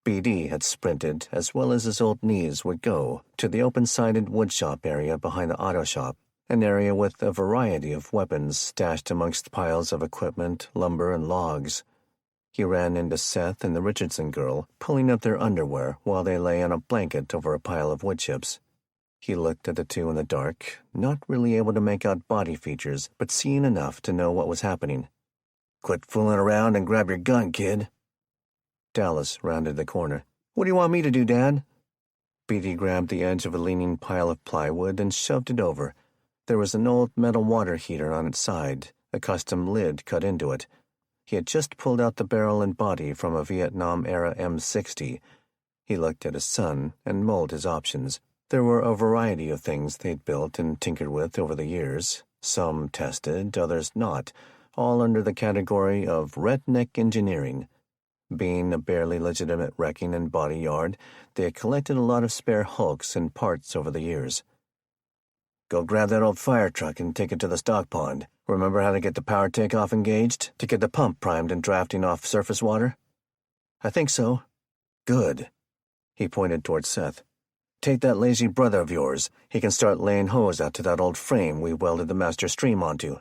S1: BD had sprinted, as well as his old knees would go, to the open-sided woodshop area behind the auto shop, an area with a variety of weapons stashed amongst piles of equipment, lumber, and logs. He ran into Seth and the Richardson girl, pulling up their underwear while they lay on a blanket over a pile of wood chips. He looked at the two in the dark, not really able to make out body features, but seeing enough to know what was happening. "Quit fooling around and grab your gun, kid." Dallas rounded the corner. "What do you want me to do, Dad?" Beatty grabbed the edge of a leaning pile of plywood and shoved it over. There was an old metal water heater on its side, a custom lid cut into it. He had just pulled out the barrel and body from a Vietnam-era M60. He looked at his son and mulled his options. There were a variety of things they'd built and tinkered with over the years, some tested, others not, all under the category of redneck engineering. Being a barely legitimate wrecking and body yard, they had collected a lot of spare hulks and parts over the years. "Go grab that old fire truck and take it to the stock pond. Remember how to get the power takeoff engaged, to get the pump primed and drafting off surface water?" "I think so." "Good." He pointed toward Seth. "Take that lazy brother of yours. He can start laying hose out to that old frame we welded the master stream onto."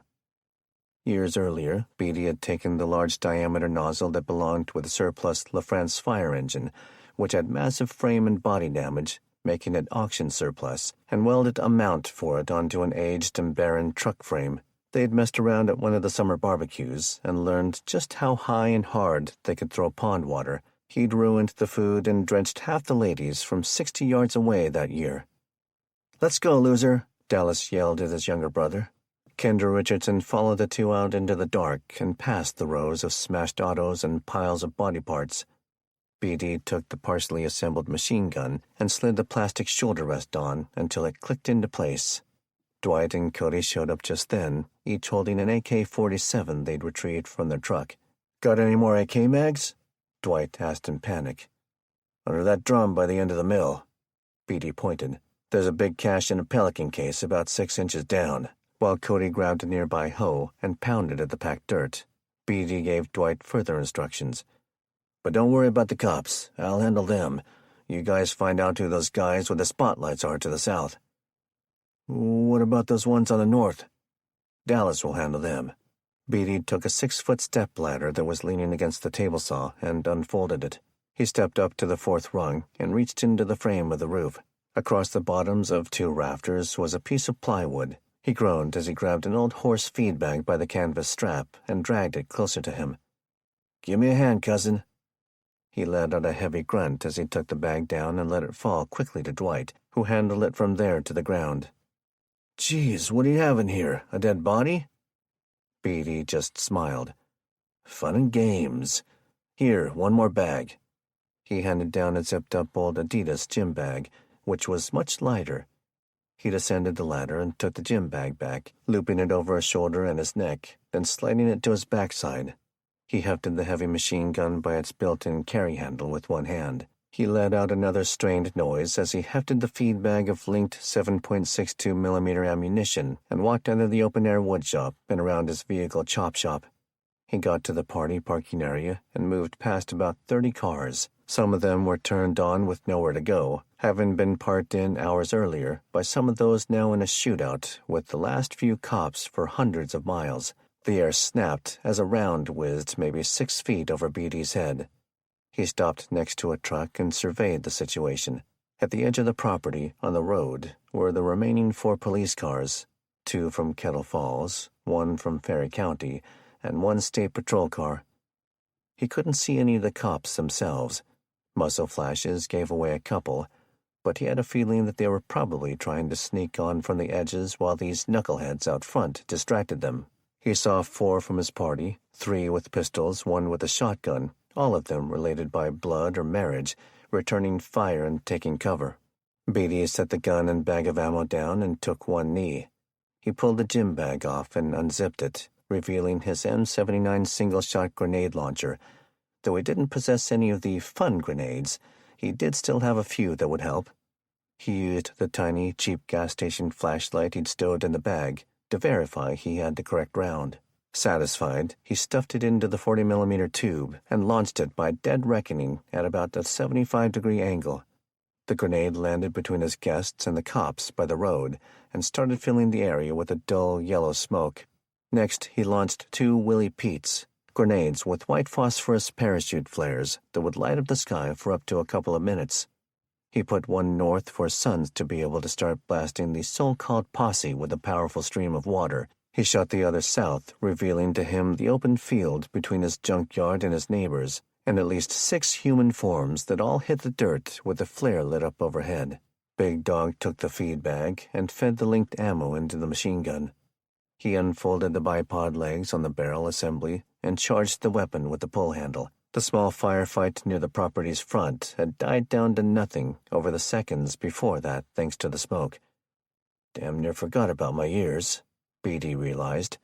S1: Years earlier, Beatty had taken the large-diameter nozzle that belonged with a surplus LaFrance fire engine, which had massive frame and body damage, making it auction surplus, and welded a mount for it onto an aged and barren truck frame. They had messed around at one of the summer barbecues and learned just how high and hard they could throw pond water. He'd ruined the food and drenched half the ladies from 60 yards away that year. "Let's go, loser," Dallas yelled at his younger brother. Kendra Richardson followed the two out into the dark and past the rows of smashed autos and piles of body parts. BD took the partially assembled machine gun and slid the plastic shoulder rest on until it clicked into place. Dwight and Cody showed up just then, each holding an AK-47 they'd retrieved from their truck. "Got any more AK mags?" Dwight asked in panic. "Under that drum by the end of the mill." BD pointed. "There's a big cache in a Pelican case about 6 inches down," while Cody grabbed a nearby hoe and pounded at the packed dirt. BD gave Dwight further instructions. "But don't worry about the cops. I'll handle them. You guys find out who those guys with the spotlights are to the south." "What about those ones on the north?" "Dallas will handle them." Beatty took a 6-foot step ladder that was leaning against the table saw and unfolded it. He stepped up to the 4th rung and reached into the frame of the roof. Across the bottoms of 2 rafters was a piece of plywood. He groaned as he grabbed an old horse feed bag by the canvas strap and dragged it closer to him. "Give me a hand, cousin." He let out a heavy grunt as he took the bag down and let it fall quickly to Dwight, who handled it from there to the ground. "Geez, what do you have in here? A dead body?" Beatty just smiled. "Fun and games. Here, one more bag." He handed down a zipped-up old Adidas gym bag, which was much lighter. He descended the ladder and took the gym bag back, looping it over his shoulder and his neck, then sliding it to his backside. He hefted the heavy machine gun by its built-in carry handle with one hand. He let out another strained noise as he hefted the feed bag of linked 7.62 millimeter ammunition and walked out of the open-air woodshop and around his vehicle chop shop. He got to the party parking area and moved past about 30 cars. Some of them were turned on with nowhere to go, having been parked in hours earlier by some of those now in a shootout with the last few cops for hundreds of miles. The air snapped as a round whizzed maybe 6 feet over Beatty's head. He stopped next to a truck and surveyed the situation. At the edge of the property, on the road, were the remaining 4 police cars, 2 from Kettle Falls, 1 from Ferry County, and 1 state patrol car. He couldn't see any of the cops themselves. Muzzle flashes gave away a couple, but he had a feeling that they were probably trying to sneak on from the edges while these knuckleheads out front distracted them. He saw 4 from his party, 3 with pistols, 1 with a shotgun, all of them related by blood or marriage, returning fire and taking cover. Beatty set the gun and bag of ammo down and took one knee. He pulled the gym bag off and unzipped it, revealing his M79 single-shot grenade launcher. Though he didn't possess any of the fun grenades, he did still have a few that would help. He used the tiny, cheap gas station flashlight he'd stowed in the bag to verify he had the correct round. Satisfied, he stuffed it into the 40mm tube and launched it by dead reckoning at about a 75-degree angle. The grenade landed between his guests and the cops by the road and started filling the area with a dull yellow smoke. Next, he launched 2 Willie Petes, grenades with white phosphorus parachute flares that would light up the sky for up to a couple of minutes. He put one north for Sons to be able to start blasting the so-called posse with a powerful stream of water. He shot the other south, revealing to him the open field between his junkyard and his neighbors, and at least 6 human forms that all hit the dirt with the flare lit up overhead. Big Dog took the feed bag and fed the linked ammo into the machine gun. He unfolded the bipod legs on the barrel assembly and charged the weapon with the pull handle. The small firefight near the property's front had died down to nothing over the seconds before that, thanks to the smoke. Damn near forgot about my ears, Beatty realized.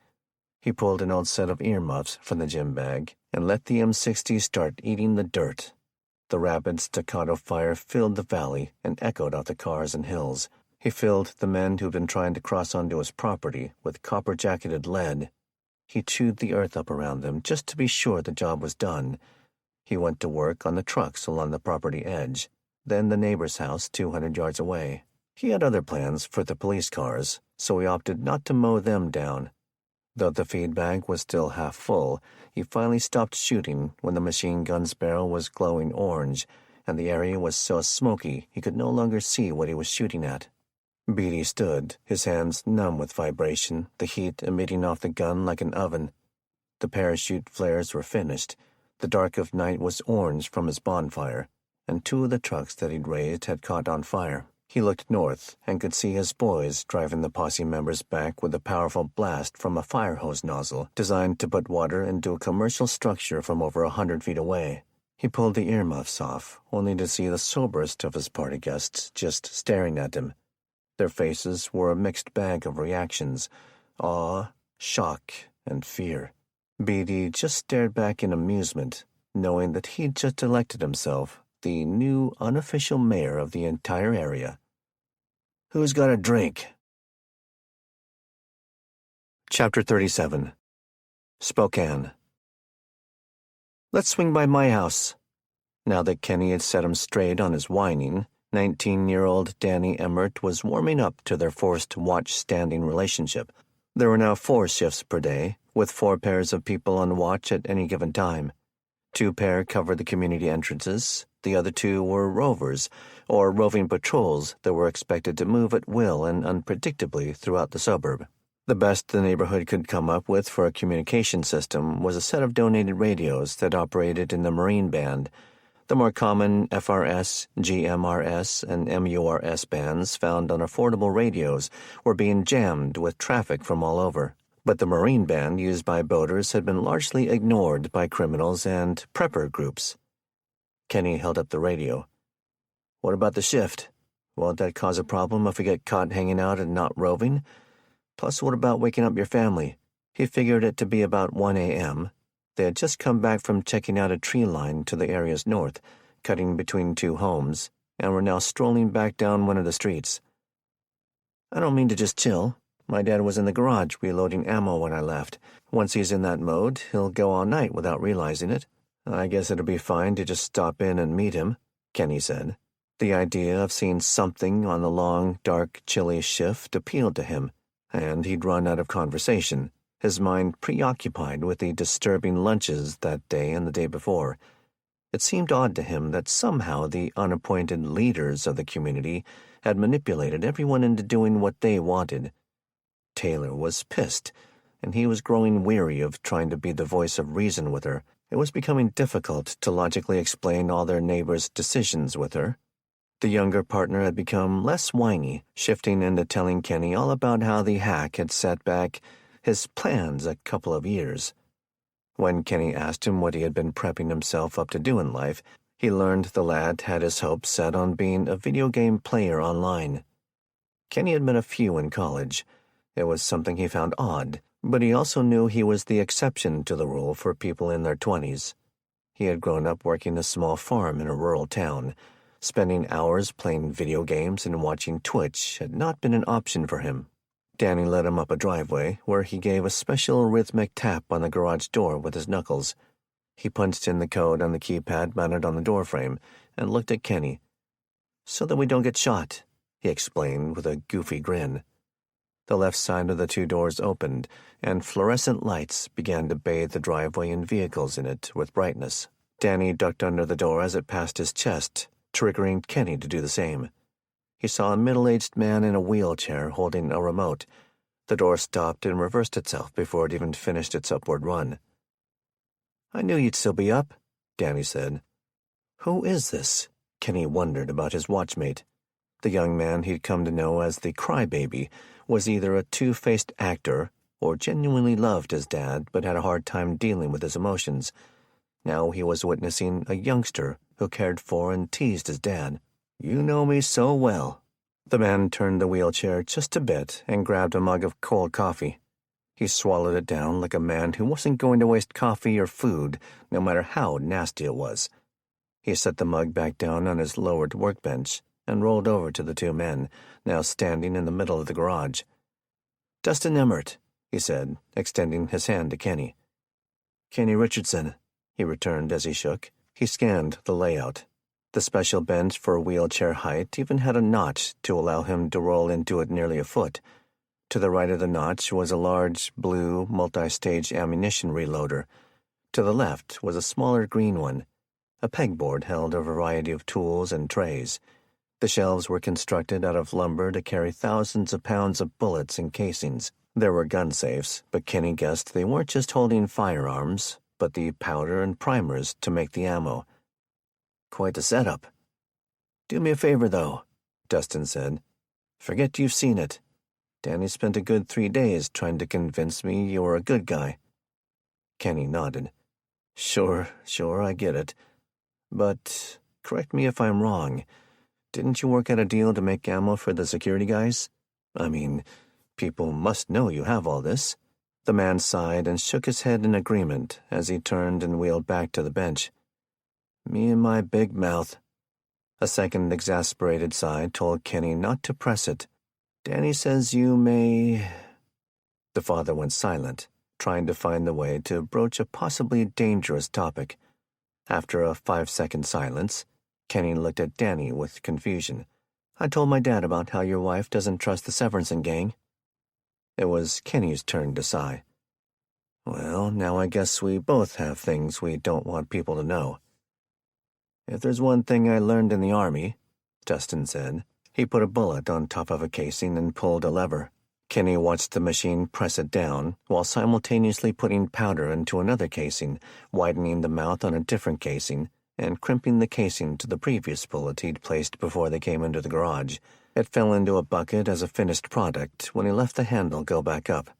S1: He pulled an old set of earmuffs from the gym bag and let the M60 start eating the dirt. The rapid staccato fire filled the valley and echoed off the cars and hills. He filled the men who'd been trying to cross onto his property with copper-jacketed lead. He chewed the earth up around them just to be sure the job was done. He went to work on the trucks along the property edge, then the neighbor's house 200 yards away. He had other plans for the police cars, so he opted not to mow them down. Though the feed bag was still half full, he finally stopped shooting when the machine gun's barrel was glowing orange, and the area was so smoky he could no longer see what he was shooting at. Beatty stood, his hands numb with vibration, the heat emitting off the gun like an oven. The parachute flares were finished. The dark of night was orange from his bonfire, and 2 of the trucks that he'd raised had caught on fire. He looked north and could see his boys driving the posse members back with a powerful blast from a fire hose nozzle designed to put water into a commercial structure from over 100 feet away. He pulled the earmuffs off, only to see the soberest of his party guests just staring at him. Their faces were a mixed bag of reactions: awe, shock, and fear. Beatty just stared back in amusement, knowing that he'd just elected himself the new unofficial mayor of the entire area. Who's got a drink? Chapter 37. Spokane. Let's swing by my house. Now that Kenny had set him straight on his whining, 19-year-old Danny Emmert was warming up to their forced watch-standing relationship. There were now 4 shifts per day, with 4 pairs of people on watch at any given time. 2 pair covered the community entrances. The other 2 were rovers, or roving patrols that were expected to move at will and unpredictably throughout the suburb. The best the neighborhood could come up with for a communication system was a set of donated radios that operated in the Marine band. The more common FRS, GMRS, and MURS bands found on affordable radios were being jammed with traffic from all over. But the Marine band used by boaters had been largely ignored by criminals and prepper groups. Kenny held up the radio. What about the shift? Won't that cause a problem if we get caught hanging out and not roving? Plus, what about waking up your family? He figured it to be about 1 a.m. They had just come back from checking out a tree line to the area's north, cutting between 2 homes, and were now strolling back down one of the streets. I don't mean to just chill. My dad was in the garage reloading ammo when I left. Once he's in that mode, he'll go all night without realizing it. I guess it'll be fine to just stop in and meet him, Kenny said. The idea of seeing something on the long, dark, chilly shift appealed to him, and he'd run out of conversation, his mind preoccupied with the disturbing lunches that day and the day before. It seemed odd to him that somehow the unappointed leaders of the community had manipulated everyone into doing what they wanted. Taylor was pissed, and he was growing weary of trying to be the voice of reason with her. It was becoming difficult to logically explain all their neighbors' decisions with her. The younger partner had become less whiny, shifting into telling Kenny all about how the hack had set back his plans a couple of years. When Kenny asked him what he had been prepping himself up to do in life, he learned the lad had his hopes set on being a video game player online. Kenny had met a few in college. It was something he found odd, but he also knew he was the exception to the rule for people in their 20s. He had grown up working a small farm in a rural town. Spending hours playing video games and watching Twitch had not been an option for him. Danny led him up a driveway where he gave a special rhythmic tap on the garage door with his knuckles. He punched in the code on the keypad mounted on the doorframe and looked at Kenny. "So that we don't get shot," he explained with a goofy grin. The left side of the two doors opened, and fluorescent lights began to bathe the driveway and vehicles in it with brightness. Danny ducked under the door as it passed his chest, triggering Kenny to do the same. He saw a middle-aged man in a wheelchair holding a remote. The door stopped and reversed itself before it even finished its upward run. "I knew you'd still be up," Danny said. Who is this? Kenny wondered about his watchmate. The young man he'd come to know as the crybaby was either a two-faced actor or genuinely loved his dad but had a hard time dealing with his emotions. Now he was witnessing a youngster who cared for and teased his dad. "You know me so well." The man turned the wheelchair just a bit and grabbed a mug of cold coffee. He swallowed it down like a man who wasn't going to waste coffee or food, no matter how nasty it was. He set the mug back down on his lowered workbench and rolled over to the two men, now standing in the middle of the garage. "Dustin Emmert," he said, extending his hand to Kenny. "Kenny Richardson," he returned as he shook. He scanned the layout. The special bench for wheelchair height even had a notch to allow him to roll into it nearly a foot. To the right of the notch was a large, blue, multi-stage ammunition reloader. To the left was a smaller green one. A pegboard held a variety of tools and trays. The shelves were constructed out of lumber to carry thousands of pounds of bullets and casings. There were gun safes, but Kenny guessed they weren't just holding firearms, but the powder and primers to make the ammo. Quite a setup. "Do me a favor, though," Dustin said. "Forget you've seen it. Danny spent a good 3 days trying to convince me you were a good guy." Kenny nodded. Sure, I get it. But, correct me if I'm wrong, didn't you work out a deal to make ammo for the security guys? I mean, people must know you have all this." The man sighed and shook his head in agreement as he turned and wheeled back to the bench. "Me and my big mouth." A second exasperated sigh told Kenny not to press it. "Danny says you may—" The father went silent, trying to find the way to broach a possibly dangerous topic. After a 5-second silence, Kenny looked at Danny with confusion. "I told my dad about how your wife doesn't trust the Severinsen gang." It was Kenny's turn to sigh. "Well, now I guess we both have things we don't want people to know." "If there's one thing I learned in the Army," Dustin said. He put a bullet on top of a casing and pulled a lever. Kenny watched the machine press it down while simultaneously putting powder into another casing, widening the mouth on a different casing, and crimping the casing to the previous bullet he'd placed before they came into the garage. It fell into a bucket as a finished product when he left the handle go back up.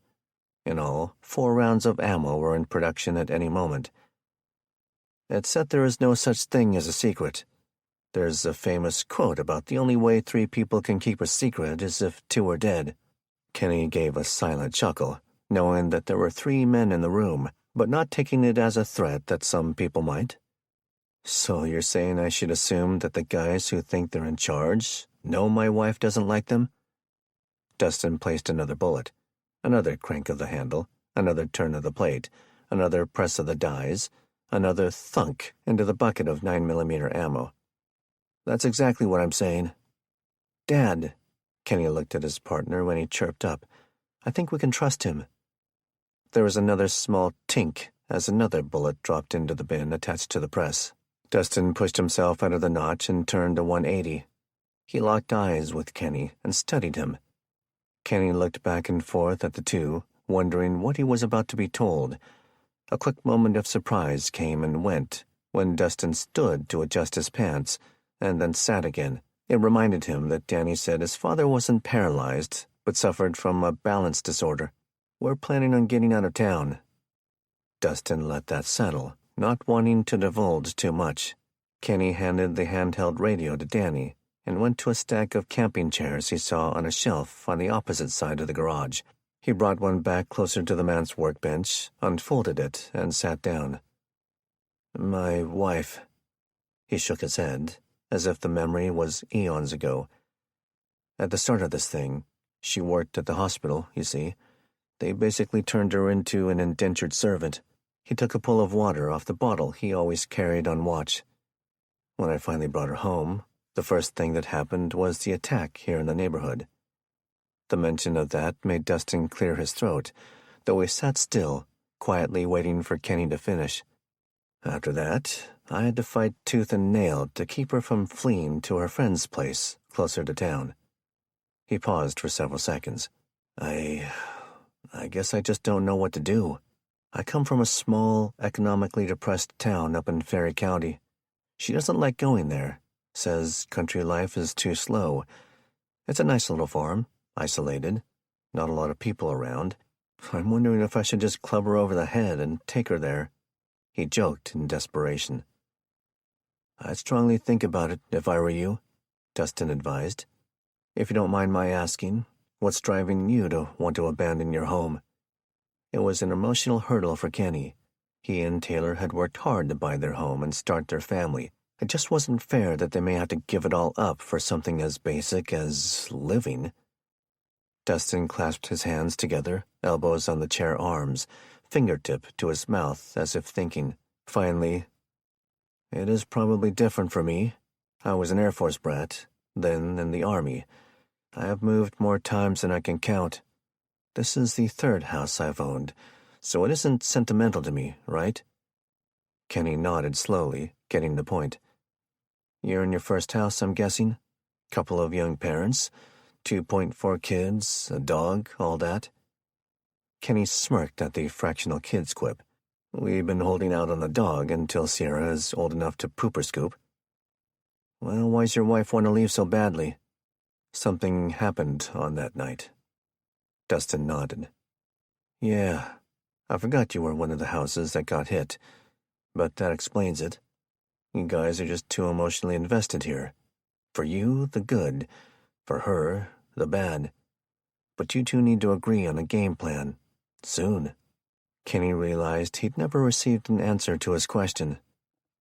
S1: In all, 4 rounds of ammo were in production at any moment. "It's said there is no such thing as a secret. There's a famous quote about the only way 3 people can keep a secret is if 2 are dead." Kenny gave a silent chuckle, knowing that there were 3 men in the room, but not taking it as a threat that some people might. "So you're saying I should assume that the guys who think they're in charge know my wife doesn't like them?" Dustin placed another bullet, another crank of the handle, another turn of the plate, another press of the dies, another thunk into the bucket of 9mm ammo. "That's exactly what I'm saying." "Dad," Kenny looked at his partner when he chirped up, "I think we can trust him." There was another small tink as another bullet dropped into the bin attached to the press. Dustin pushed himself out of the notch and turned to 180. He locked eyes with Kenny and studied him. Kenny looked back and forth at the two, wondering what he was about to be told. A quick moment of surprise came and went when Dustin stood to adjust his pants and then sat again. It reminded him that Danny said his father wasn't paralyzed, but suffered from a balance disorder. "We're planning on getting out of town." Dustin let that settle, not wanting to divulge too much. Kenny handed the handheld radio to Danny and went to a stack of camping chairs he saw on a shelf on the opposite side of the garage. He brought one back closer to the man's workbench, unfolded it, and sat down. "My wife." He shook his head, as if the memory was eons ago. "At the start of this thing, she worked at the hospital, you see. They basically turned her into an indentured servant." He took a pull of water off the bottle he always carried on watch. "When I finally brought her home, the first thing that happened was the attack here in the neighborhood." The mention of that made Dustin clear his throat, though he sat still, quietly waiting for Kenny to finish. "After that, I had to fight tooth and nail to keep her from fleeing to her friend's place closer to town." He paused for several seconds. I guess I just don't know what to do. I come from a small, economically depressed town up in Ferry County. She doesn't like going there, says country life is too slow. It's a nice little farm, isolated, not a lot of people around. I'm wondering if I should just club her over the head and take her there." He joked in desperation. "I'd strongly think about it if I were you," Dustin advised. "If you don't mind my asking, what's driving you to want to abandon your home?" It was an emotional hurdle for Kenny. He and Taylor had worked hard to buy their home and start their family. It just wasn't fair that they may have to give it all up for something as basic as living. Dustin clasped his hands together, elbows on the chair arms, fingertip to his mouth as if thinking. Finally, "It is probably different for me. I was an Air Force brat, then in the Army. I have moved more times than I can count. This is the third house I've owned, so it isn't sentimental to me, right?" Kenny nodded slowly, getting the point. "You're in your first house, I'm guessing? Couple of young parents, 2.4 kids, a dog, all that?" Kenny smirked at the fractional kids quip. "We've been holding out on the dog until Sierra is old enough to poop or scoop." "Well, why's your wife want to leave so badly?" "Something happened on that night." Dustin nodded. "Yeah, I forgot you were one of the houses that got hit, but that explains it. You guys are just too emotionally invested here. For you, the good. For her, the bad. But you two need to agree on a game plan. Soon." Kenny realized he'd never received an answer to his question.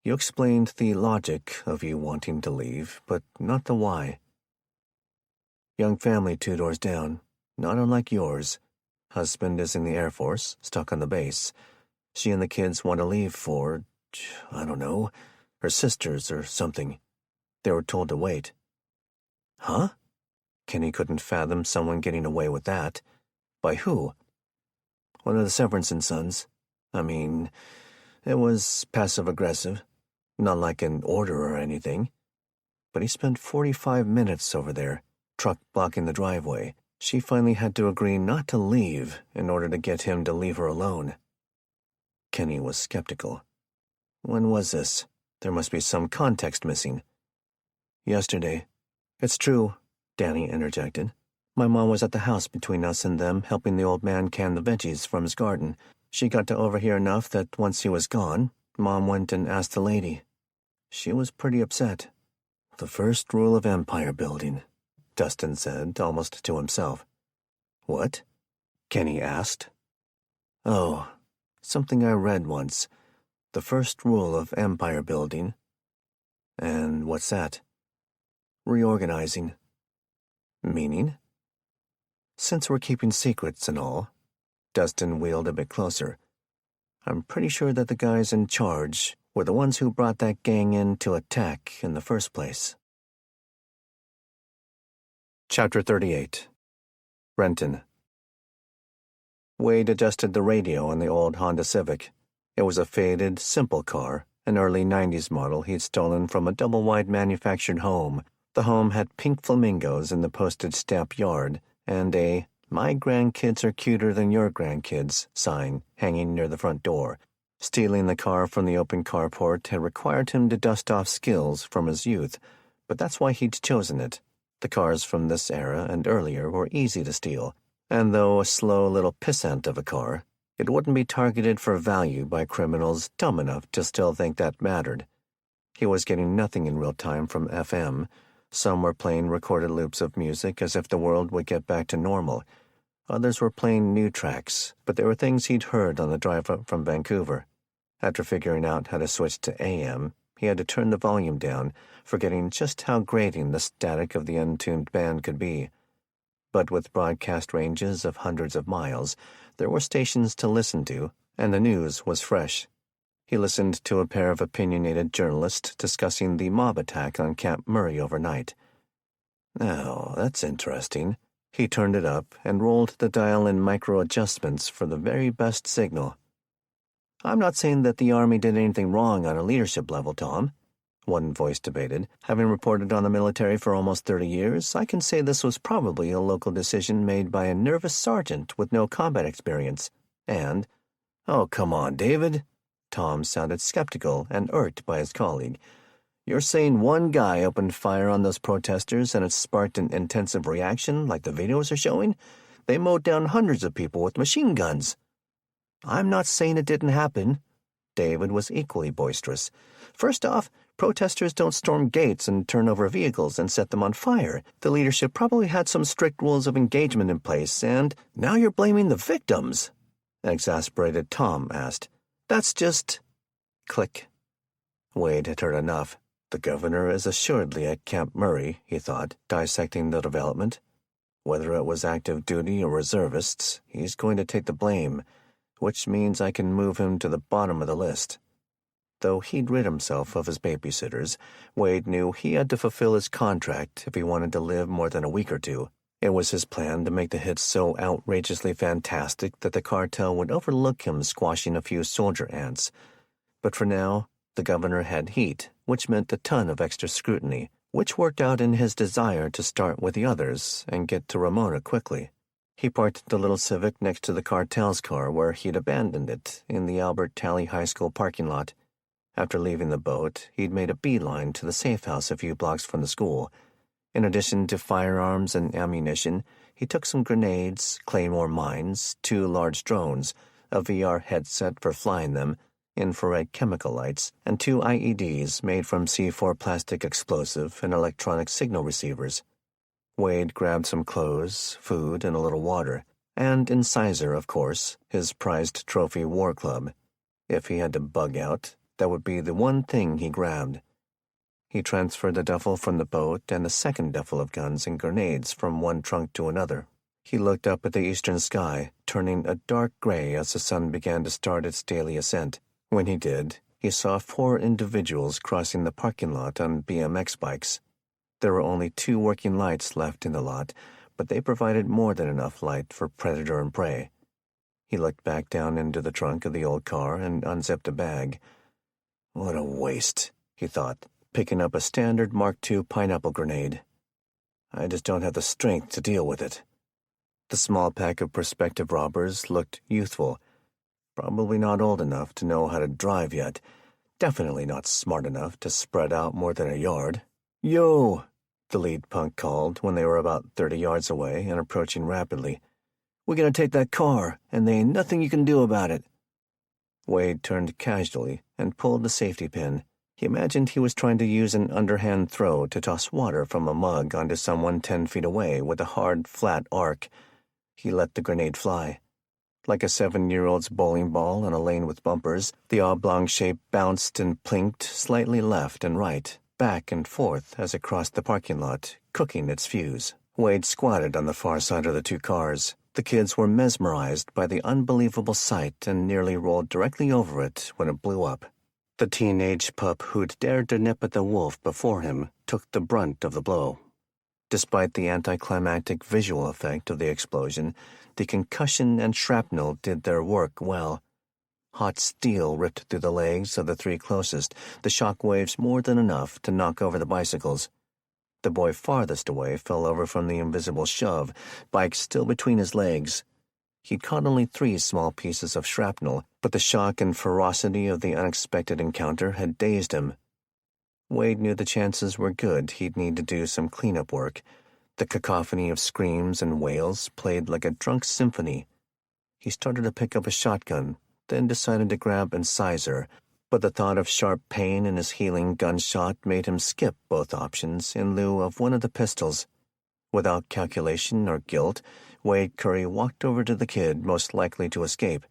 S1: "You explained the logic of you wanting to leave, but not the why." "Young family 2 doors down, not unlike yours. Husband is in the Air Force, stuck on the base. She and the kids want to leave for, I don't know, her sisters or something. They were told to wait." "Huh?" Kenny couldn't fathom someone getting away with that. "By who?" "One of the Severinsen sons. I mean, it was passive-aggressive, not like an order or anything. But he spent 45 minutes over there, truck blocking the driveway. She finally had to agree not to leave in order to get him to leave her alone." Kenny was skeptical. "When was this? There must be some context missing." "Yesterday." "It's true," Danny interjected. "My mom was at the house between us and them helping the old man can the veggies from his garden. She got to overhear enough that once he was gone, Mom went and asked the lady. She was pretty upset." "The first rule of empire building," Dustin said, almost to himself. "What?" Kenny asked. "Oh, something I read once. The first rule of empire building." "And what's that?" "Reorganizing." "Meaning?" "Since we're keeping secrets and all," Dustin wheeled a bit closer, "I'm pretty sure that the guys in charge were the ones who brought that gang in to attack in the first place." Chapter 38. Renton. Wade adjusted the radio on the old Honda Civic. It was a faded, simple car, an early 90s model he'd stolen from a double-wide manufactured home. The home had pink flamingos in the postage stamp yard and a "My grandkids are cuter than your grandkids" sign hanging near the front door. Stealing the car from the open carport had required him to dust off skills from his youth, but that's why he'd chosen it. The cars from this era and earlier were easy to steal, and though a slow little pissant of a car, it wouldn't be targeted for value by criminals dumb enough to still think that mattered. He was getting nothing in real time from FM. Some were playing recorded loops of music as if the world would get back to normal. Others were playing new tracks, but they were things he'd heard on the drive up from Vancouver. After figuring out how to switch to AM, he had to turn the volume down, forgetting just how grating the static of the untuned band could be. But with broadcast ranges of hundreds of miles, there were stations to listen to, and the news was fresh. He listened to a pair of opinionated journalists discussing the mob attack on Camp Murray overnight. Now, that's interesting. He turned it up and rolled the dial in micro-adjustments for the very best signal. "I'm not saying that the Army did anything wrong on a leadership level, Tom," one voice debated. "Having reported on the military for almost 30 years, I can say this was probably a local decision made by a nervous sergeant with no combat experience. And, oh, come on, David." Tom sounded skeptical and irked by his colleague. "You're saying one guy opened fire on those protesters and it sparked an intensive reaction like the videos are showing? They mowed down hundreds of people with machine guns." "I'm not saying it didn't happen." David was equally boisterous. "First off, protesters don't storm gates and turn over vehicles and set them on fire. The leadership probably had some strict rules of engagement in place, and now you're blaming the victims," exasperated Tom asked. "That's just—" Click. Wade had heard enough. The governor is assuredly at Camp Murray, he thought, dissecting the development. Whether it was active duty or reservists, he's going to take the blame, which means I can move him to the bottom of the list. Though he'd rid himself of his babysitters, Wade knew he had to fulfill his contract if he wanted to live more than a week or two. It was his plan to make the hits so outrageously fantastic that the cartel would overlook him squashing a few soldier ants. But for now, the governor had heat, which meant a ton of extra scrutiny, which worked out in his desire to start with the others and get to Ramona quickly. He parked the little Civic next to the cartel's car where he'd abandoned it, in the Albert Talley High School parking lot. After leaving the boat, he'd made a beeline to the safe house a few blocks from the school. In addition to firearms and ammunition, he took some grenades, claymore mines, 2 large drones, a VR headset for flying them, infrared chemical lights, and 2 IEDs made from C4 plastic explosive and electronic signal receivers. Wade grabbed some clothes, food, and a little water, and Incisor, of course, his prized trophy war club. If he had to bug out, that would be the one thing he grabbed. He transferred the duffel from the boat and the second duffel of guns and grenades from one trunk to another. He looked up at the eastern sky, turning a dark gray as the sun began to start its daily ascent. When he did, he saw 4 individuals crossing the parking lot on BMX bikes. There were only 2 working lights left in the lot, but they provided more than enough light for predator and prey. He looked back down into the trunk of the old car and unzipped a bag. "What a waste," he thought, picking up a standard Mark II pineapple grenade. "I just don't have the strength to deal with it." The small pack of prospective robbers looked youthful. Probably not old enough to know how to drive yet. Definitely not smart enough to spread out more than a yard. "Yo!" the lead punk called when they were about 30 yards away and approaching rapidly. "We're gonna take that car, and there ain't nothing you can do about it." Wade turned casually and pulled the safety pin. He imagined he was trying to use an underhand throw to toss water from a mug onto someone 10 feet away with a hard, flat arc. He let the grenade fly. Like a 7-year-old's bowling ball in a lane with bumpers, the oblong shape bounced and plinked slightly left and right, back and forth as it crossed the parking lot, cooking its fuse. Wade squatted on the far side of the 2 cars. The kids were mesmerized by the unbelievable sight and nearly rolled directly over it when it blew up. The teenage pup who'd dared to nip at the wolf before him took the brunt of the blow. Despite the anticlimactic visual effect of the explosion, the concussion and shrapnel did their work well. Hot steel ripped through the legs of the 3 closest, the shock waves more than enough to knock over the bicycles. The boy farthest away fell over from the invisible shove, bike still between his legs. He'd caught only 3 small pieces of shrapnel, but the shock and ferocity of the unexpected encounter had dazed him. Wade knew the chances were good he'd need to do some cleanup work. The cacophony of screams and wails played like a drunk symphony. He started to pick up a shotgun, then decided to grab an incisor, but the thought of sharp pain in his healing gunshot made him skip both options in lieu of one of the pistols. Without calculation or guilt, Wade Curry walked over to the kid most likely to escape.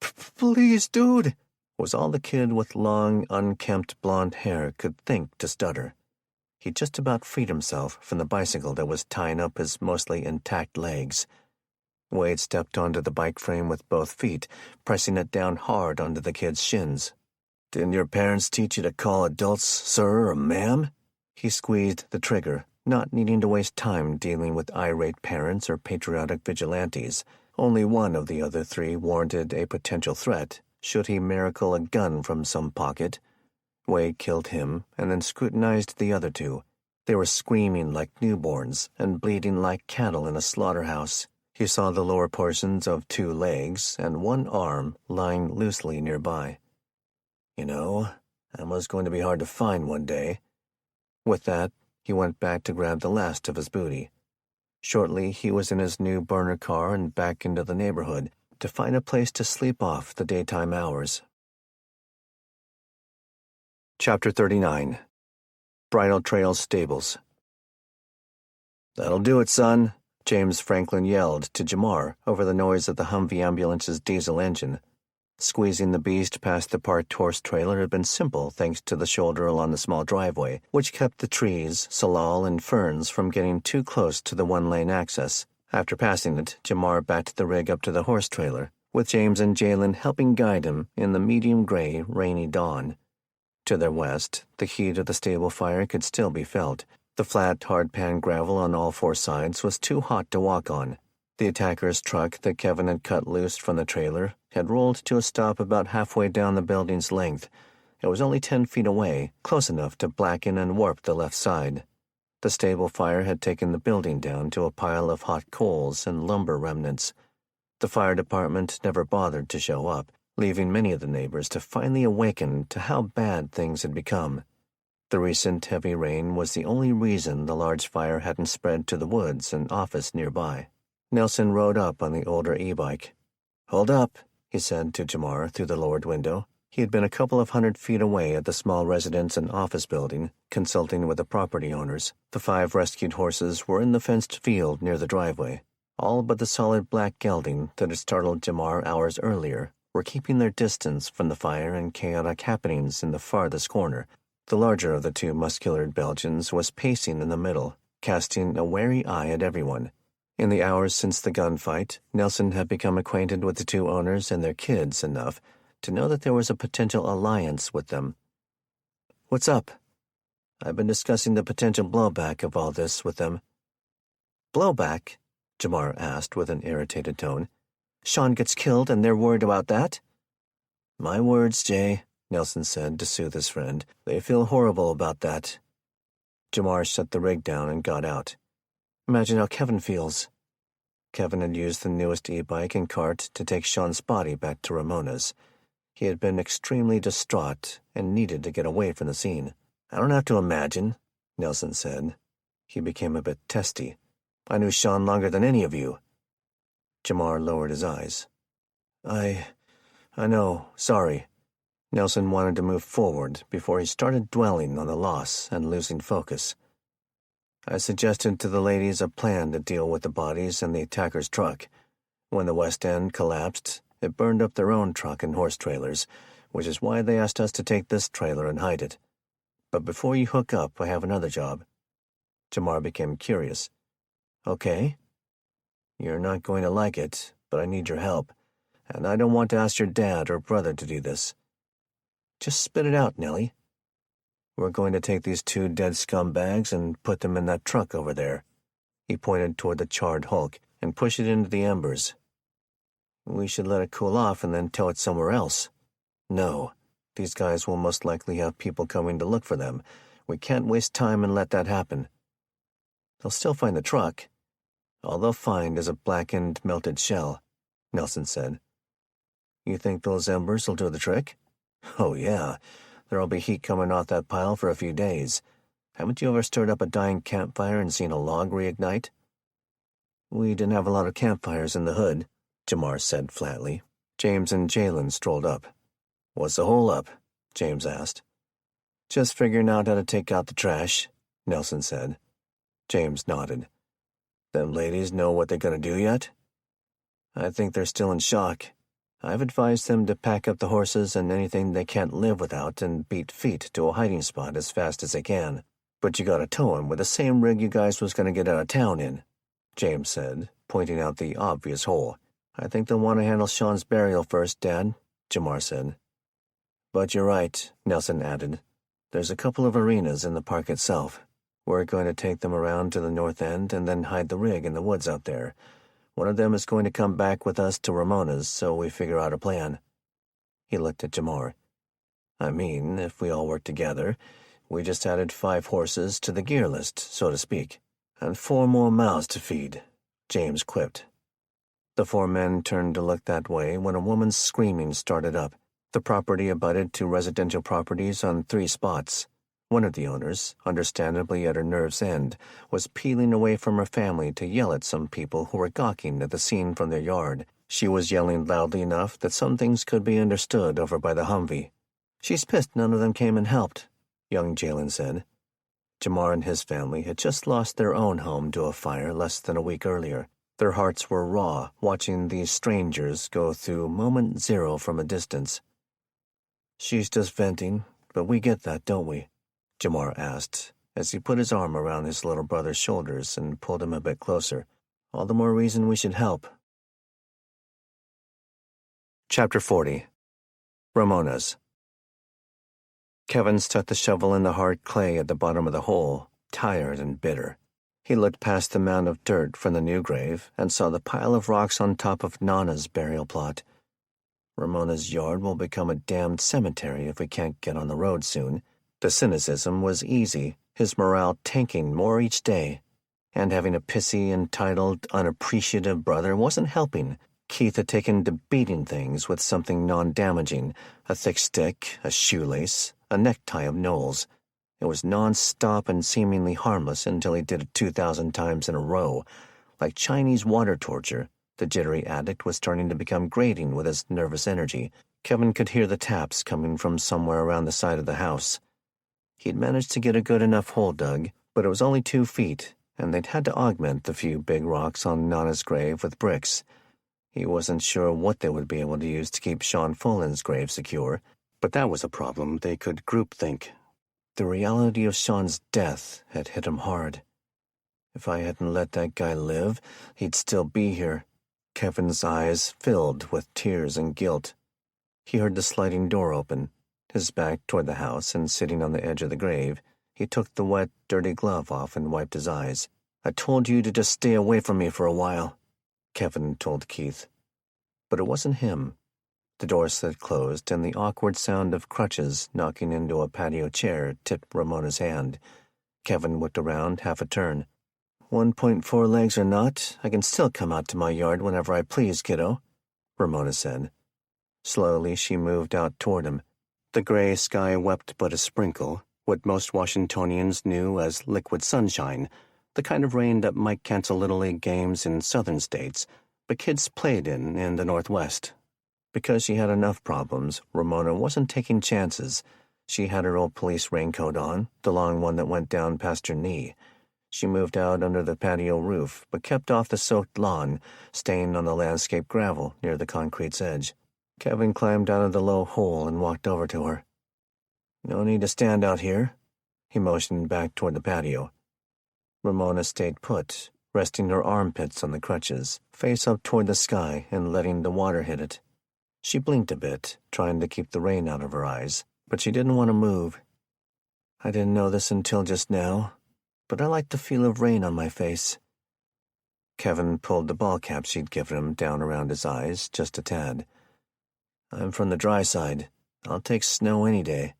S1: "Please, dude," was all the kid with long, unkempt blonde hair could think to stutter. He just about freed himself from the bicycle that was tying up his mostly intact legs. Wade stepped onto the bike frame with both feet, pressing it down hard onto the kid's shins. "Didn't your parents teach you to call adults sir or ma'am?" He squeezed the trigger, not needing to waste time dealing with irate parents or patriotic vigilantes. Only one of the other 3 warranted a potential threat, should he miracle a gun from some pocket. Wade killed him and then scrutinized the other 2. They were screaming like newborns and bleeding like cattle in a slaughterhouse. He saw the lower portions of 2 legs and 1 arm lying loosely nearby. "You know, that was going to be hard to find one day." With that, he went back to grab the last of his booty. Shortly, he was in his new burner car and back into the neighborhood to find a place to sleep off the daytime hours. Chapter 39. Bridle Trail Stables. "That'll do it, son," James Franklin yelled to Jamar over the noise of the Humvee ambulance's diesel engine. Squeezing the beast past the parked horse trailer had been simple thanks to the shoulder along the small driveway, which kept the trees, salal, and ferns from getting too close to the one-lane access. After passing it, Jamar backed the rig up to the horse trailer, with James and Jalen helping guide him in the medium-gray, rainy dawn. To their west, the heat of the stable fire could still be felt. The flat, hard-pan gravel on all 4 sides was too hot to walk on. The attacker's truck that Kevin had cut loose from the trailer had rolled to a stop about halfway down the building's length. It was only 10 feet away, close enough to blacken and warp the left side. The stable fire had taken the building down to a pile of hot coals and lumber remnants. The fire department never bothered to show up, leaving many of the neighbors to finally awaken to how bad things had become. The recent heavy rain was the only reason the large fire hadn't spread to the woods and office nearby. Nelson rode up on the older e-bike. "Hold up," he said to Jamar through the lowered window. He had been a couple of 100 feet away at the small residence and office building, consulting with the property owners. The 5 rescued horses were in the fenced field near the driveway. All but the solid black gelding that had startled Jamar hours earlier were keeping their distance from the fire and chaotic happenings in the farthest corner. The larger of the 2 muscular Belgians was pacing in the middle, casting a wary eye at everyone. In the hours since the gunfight, Nelson had become acquainted with the 2 owners and their kids enough to know that there was a potential alliance with them. "What's up?" "I've been discussing the potential blowback of all this with them." "Blowback?" Jamar asked with an irritated tone. "Sean gets killed and they're worried about that?" "My words, Jay," Nelson said to soothe his friend. "They feel horrible about that." Jamar shut the rig down and got out. "Imagine how Kevin feels." Kevin had used the newest e-bike and cart to take Sean's body back to Ramona's. He had been extremely distraught and needed to get away from the scene. "I don't have to imagine," Nelson said. He became a bit testy. "I knew Sean longer than any of you." Jamar lowered his eyes. I know, sorry." Nelson wanted to move forward before he started dwelling on the loss and losing focus. "I suggested to the ladies a plan to deal with the bodies and the attacker's truck. When the West End collapsed, it burned up their own truck and horse trailers, which is why they asked us to take this trailer and hide it. But before you hook up, I have another job." Jamar became curious. "Okay. You're not going to like it, but I need your help, and I don't want to ask your dad or brother to do this. Just spit it out, Nellie. We're going to take these 2 dead scumbags and put them in that truck over there." He pointed toward the charred hulk and push it into the embers. "We should let it cool off and then tow it somewhere else." "No. These guys will most likely have people coming to look for them. We can't waste time and let that happen." "They'll still find the truck. All they'll find is a blackened, melted shell. Nelson said. You think those embers will do the trick? Oh, yeah. There'll be heat coming off that pile for a few days. Haven't you ever stirred up a dying campfire and seen a log reignite? We didn't have a lot of campfires in the hood, Jamar said flatly. James and Jalen strolled up. What's the hole up? James asked. Just figuring out how to take out the trash, Nelson said. James nodded. Them ladies know what they're going to do yet? I think they're still in shock. I've advised them to pack up the horses and anything they can't live without and beat feet to a hiding spot as fast as they can. But you gotta tow 'em with the same rig you guys was gonna get out of town in, James said, pointing out the obvious hole. I think they'll want to handle Sean's burial first, Dad, Jamar said. But you're right, Nelson added. There's a couple of arenas in the park itself. We're going to take them around to the north end and then hide the rig in the woods out there. One of them is going to come back with us to Ramona's, so we figure out a plan. He looked at Jamar. I mean, if we all work together, we just added 5 horses to the gear list, so to speak. And 4 more mouths to feed, James quipped. The 4 men turned to look that way when a woman's screaming started up. The property abutted to residential properties on 3 spots. One of the owners, understandably at her nerve's end, was peeling away from her family to yell at some people who were gawking at the scene from their yard. She was yelling loudly enough that some things could be understood over by the Humvee. She's pissed none of them came and helped, young Jalen said. Jamar and his family had just lost their own home to a fire less than a week earlier. Their hearts were raw watching these strangers go through moment zero from a distance. She's just venting, but we get that, don't we? Jamar asked, as he put his arm around his little brother's shoulders and pulled him a bit closer. All the more reason we should help. Chapter 40. Ramona's. Kevin stuck the shovel in the hard clay at the bottom of the hole, tired and bitter. He looked past the mound of dirt from the new grave and saw the pile of rocks on top of Nana's burial plot. Ramona's yard will become a damned cemetery if we can't get on the road soon. The cynicism was easy, his morale tanking more each day. And having a pissy, entitled, unappreciative brother wasn't helping. Keith had taken to beating things with something non-damaging, a thick stick, a shoelace, a necktie of Noel's. It was non-stop and seemingly harmless until he did it 2,000 times in a row. Like Chinese water torture, the jittery addict was starting to become grating with his nervous energy. Kevin could hear the taps coming from somewhere around the side of the house. He'd managed to get a good enough hole dug, but it was only 2 feet, and they'd had to augment the few big rocks on Nana's grave with bricks. He wasn't sure what they would be able to use to keep Sean Fullen's grave secure, but that was a problem they could groupthink. The reality of Sean's death had hit him hard. If I hadn't let that guy live, he'd still be here. Kevin's eyes filled with tears and guilt. He heard the sliding door open. His back toward the house and sitting on the edge of the grave, he took the wet, dirty glove off and wiped his eyes. I told you to just stay away from me for a while, Kevin told Keith. But it wasn't him. The door slid closed and the awkward sound of crutches knocking into a patio chair tipped Ramona's hand. Kevin looked around half a turn. 1.4 legs or not, I can still come out to my yard whenever I please, kiddo, Ramona said. Slowly she moved out toward him. The gray sky wept but a sprinkle, what most Washingtonians knew as liquid sunshine, the kind of rain that might cancel Little League games in southern states, but kids played in the Northwest. Because she had enough problems, Ramona wasn't taking chances. She had her old police raincoat on, the long one that went down past her knee. She moved out under the patio roof, but kept off the soaked lawn, staying on the landscape gravel near the concrete's edge. Kevin climbed out of the low hole and walked over to her. No need to stand out here. He motioned back toward the patio. Ramona stayed put, resting her armpits on the crutches, face up toward the sky and letting the water hit it. She blinked a bit, trying to keep the rain out of her eyes, but she didn't want to move. I didn't know this until just now, but I liked the feel of rain on my face. Kevin pulled the ball cap she'd given him down around his eyes just a tad. I'm from the dry side. I'll take snow any day.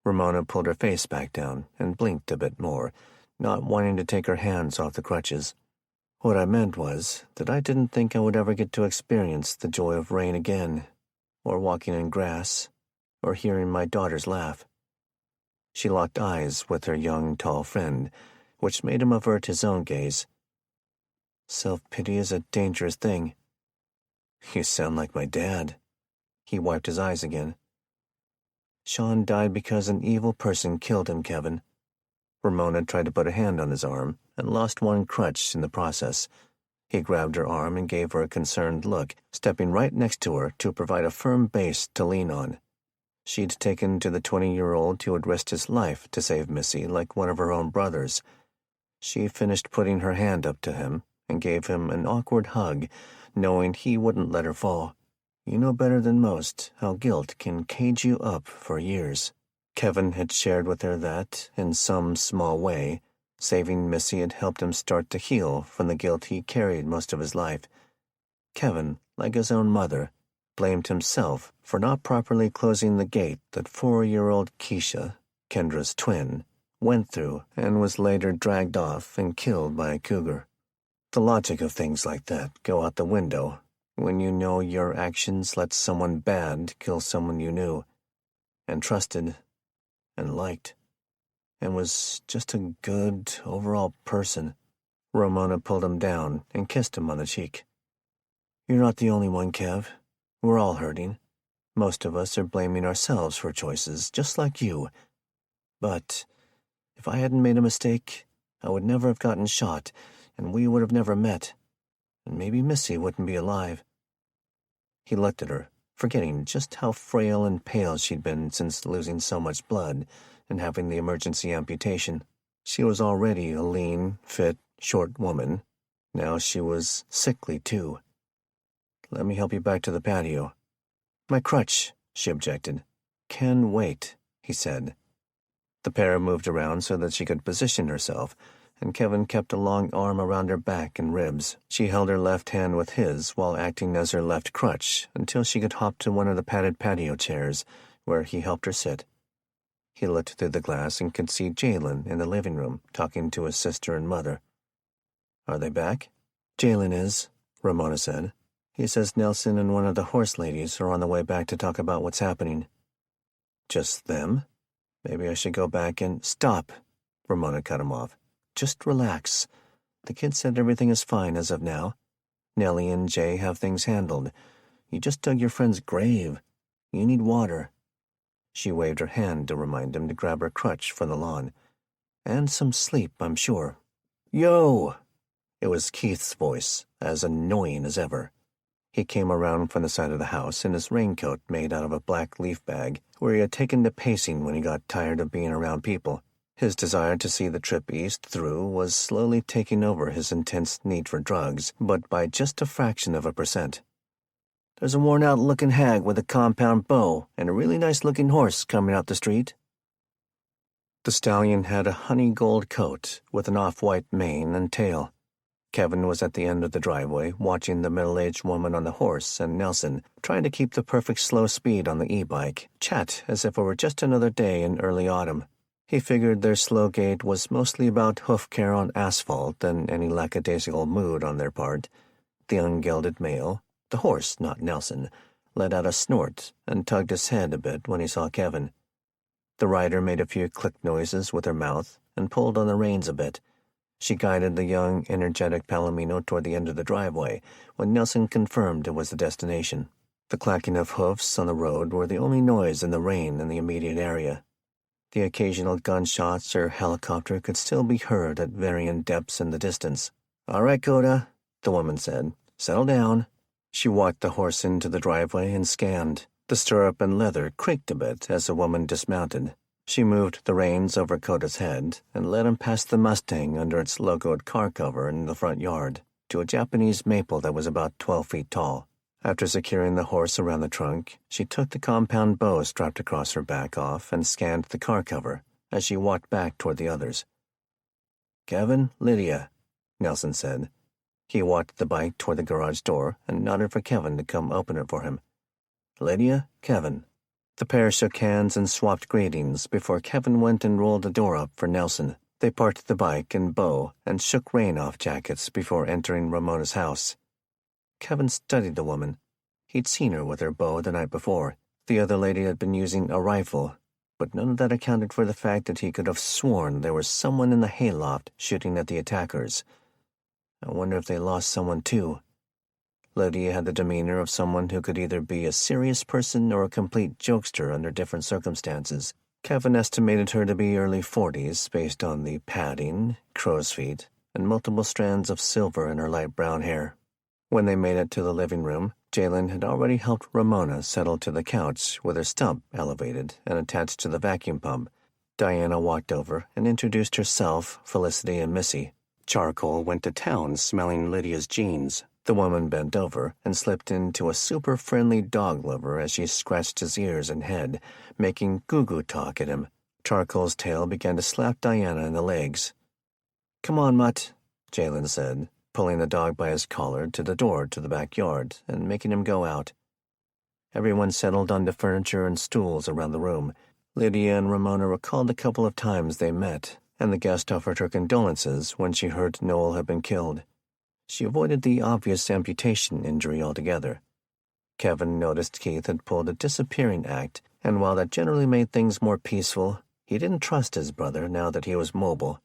S1: Ramona pulled her face back down and blinked a bit more, not wanting to take her hands off the crutches. What I meant was that I didn't think I would ever get to experience the joy of rain again, or walking in grass, or hearing my daughter's laugh. She locked eyes with her young, tall friend, which made him avert his own gaze. Self-pity is a dangerous thing. You sound like my dad. He wiped his eyes again. Sean died because an evil person killed him, Kevin. Ramona tried to put a hand on his arm and lost one crutch in the process. He grabbed her arm and gave her a concerned look, stepping right next to her to provide a firm base to lean on. She'd taken to the 20-year-old who had risked his life to save Missy like one of her own brothers. She finished putting her hand up to him and gave him an awkward hug, knowing he wouldn't let her fall. You know better than most how guilt can cage you up for years. Kevin had shared with her that, in some small way, saving Missy had helped him start to heal from the guilt he carried most of his life. Kevin, like his own mother, blamed himself for not properly closing the gate that 4-year-old Keisha, Kendra's twin, went through and was later dragged off and killed by a cougar. The logic of things like that go out the window when you know your actions let someone bad kill someone you knew and trusted and liked and was just a good overall person. Ramona pulled him down and kissed him on the cheek. You're not the only one, Kev. We're all hurting. Most of us are blaming ourselves for choices, just like you. But if I hadn't made a mistake, I would never have gotten shot, and we would have never met. And maybe Missy wouldn't be alive. He looked at her, forgetting just how frail and pale she'd been since losing so much blood and having the emergency amputation. She was already a lean, fit, short woman. Now she was sickly, too. Let me help you back to the patio. My crutch, she objected. Can wait, he said. The pair moved around so that she could position herself, and Kevin kept a long arm around her back and ribs. She held her left hand with his while acting as her left crutch until she could hop to one of the padded patio chairs, where he helped her sit. He looked through the glass and could see Jalen in the living room, talking to his sister and mother. Are they back? Jalen is, Ramona said. He says Nelson and one of the horse ladies are on the way back to talk about what's happening. Just them? Maybe I should go back and— Stop, Ramona cut him off. Just relax. The kid said everything is fine as of now. Nellie and Jay have things handled. You just dug your friend's grave. You need water. She waved her hand to remind him to grab her crutch for the lawn. And some sleep, I'm sure. Yo! It was Keith's voice, as annoying as ever. He came around from the side of the house in his raincoat made out of a black leaf bag, where he had taken to pacing when he got tired of being around people. His desire to see the trip east through was slowly taking over his intense need for drugs, but by just a fraction of a %. There's a worn-out-looking hag with a compound bow and a really nice-looking horse coming out the street. The stallion had a honey gold coat with an off-white mane and tail. Kevin was at the end of the driveway, watching the middle-aged woman on the horse and Nelson, trying to keep the perfect slow speed on the e-bike, chat as if it were just another day in early autumn. He figured their slow gait was mostly about hoof care on asphalt than any lackadaisical mood on their part. The ungelded male, the horse, not Nelson, let out a snort and tugged his head a bit when he saw Kevin. The rider made a few click noises with her mouth and pulled on the reins a bit. She guided the young, energetic Palomino toward the end of the driveway when Nelson confirmed it was the destination. The clacking of hoofs on the road were the only noise in the rain in the immediate area. The occasional gunshots or helicopter could still be heard at varying depths in the distance. All right, Coda, the woman said. Settle down. She walked the horse into the driveway and scanned. The stirrup and leather creaked a bit as the woman dismounted. She moved the reins over Coda's head and led him past the Mustang under its logoed car cover in the front yard to a Japanese maple that was about 12 feet tall. After securing the horse around the trunk, she took the compound bow strapped across her back off and scanned the car cover as she walked back toward the others. Kevin, Lydia, Nelson said. He walked the bike toward the garage door and nodded for Kevin to come open it for him. Lydia, Kevin. The pair shook hands and swapped greetings before Kevin went and rolled the door up for Nelson. They parked the bike and bow and shook rain off jackets before entering Ramona's house. Kevin studied the woman. He'd seen her with her bow the night before. The other lady had been using a rifle, but none of that accounted for the fact that he could have sworn there was someone in the hayloft shooting at the attackers. I wonder if they lost someone too. Lydia had the demeanor of someone who could either be a serious person or a complete jokester under different circumstances. Kevin estimated her to be early 40s based on the padding, crow's feet, and multiple strands of silver in her light brown hair. When they made it to the living room, Jalen had already helped Ramona settle to the couch with her stump elevated and attached to the vacuum pump. Diana walked over and introduced herself, Felicity, and Missy. Charcoal went to town smelling Lydia's jeans. The woman bent over and slipped into a super-friendly dog lover as she scratched his ears and head, making goo-goo talk at him. Charcoal's tail began to slap Diana in the legs. "Come on, Mutt," Jalen said, pulling the dog by his collar to the door to the backyard and making him go out. Everyone settled onto furniture and stools around the room. Lydia and Ramona recalled a couple of times they met, and the guest offered her condolences when she heard Noel had been killed. She avoided the obvious amputation injury altogether. Kevin noticed Keith had pulled a disappearing act, and while that generally made things more peaceful, he didn't trust his brother now that he was mobile.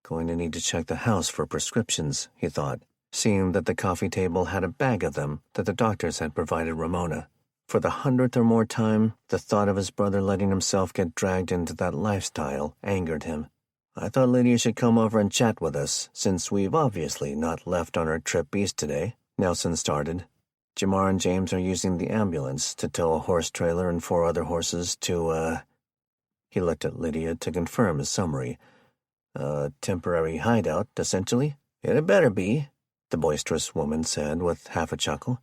S1: Going to need to check the house for prescriptions, he thought, seeing that the coffee table had a bag of them that the doctors had provided Ramona. For the 100th or more time, the thought of his brother letting himself get dragged into that lifestyle angered him. "I thought Lydia should come over and chat with us, since we've obviously not left on our trip east today," Nelson started. "Jamar and James are using the ambulance to tow a horse trailer and 4 other horses to, He looked at Lydia to confirm his summary. "A temporary hideout, essentially." "It had better be," the boisterous woman said with half a chuckle.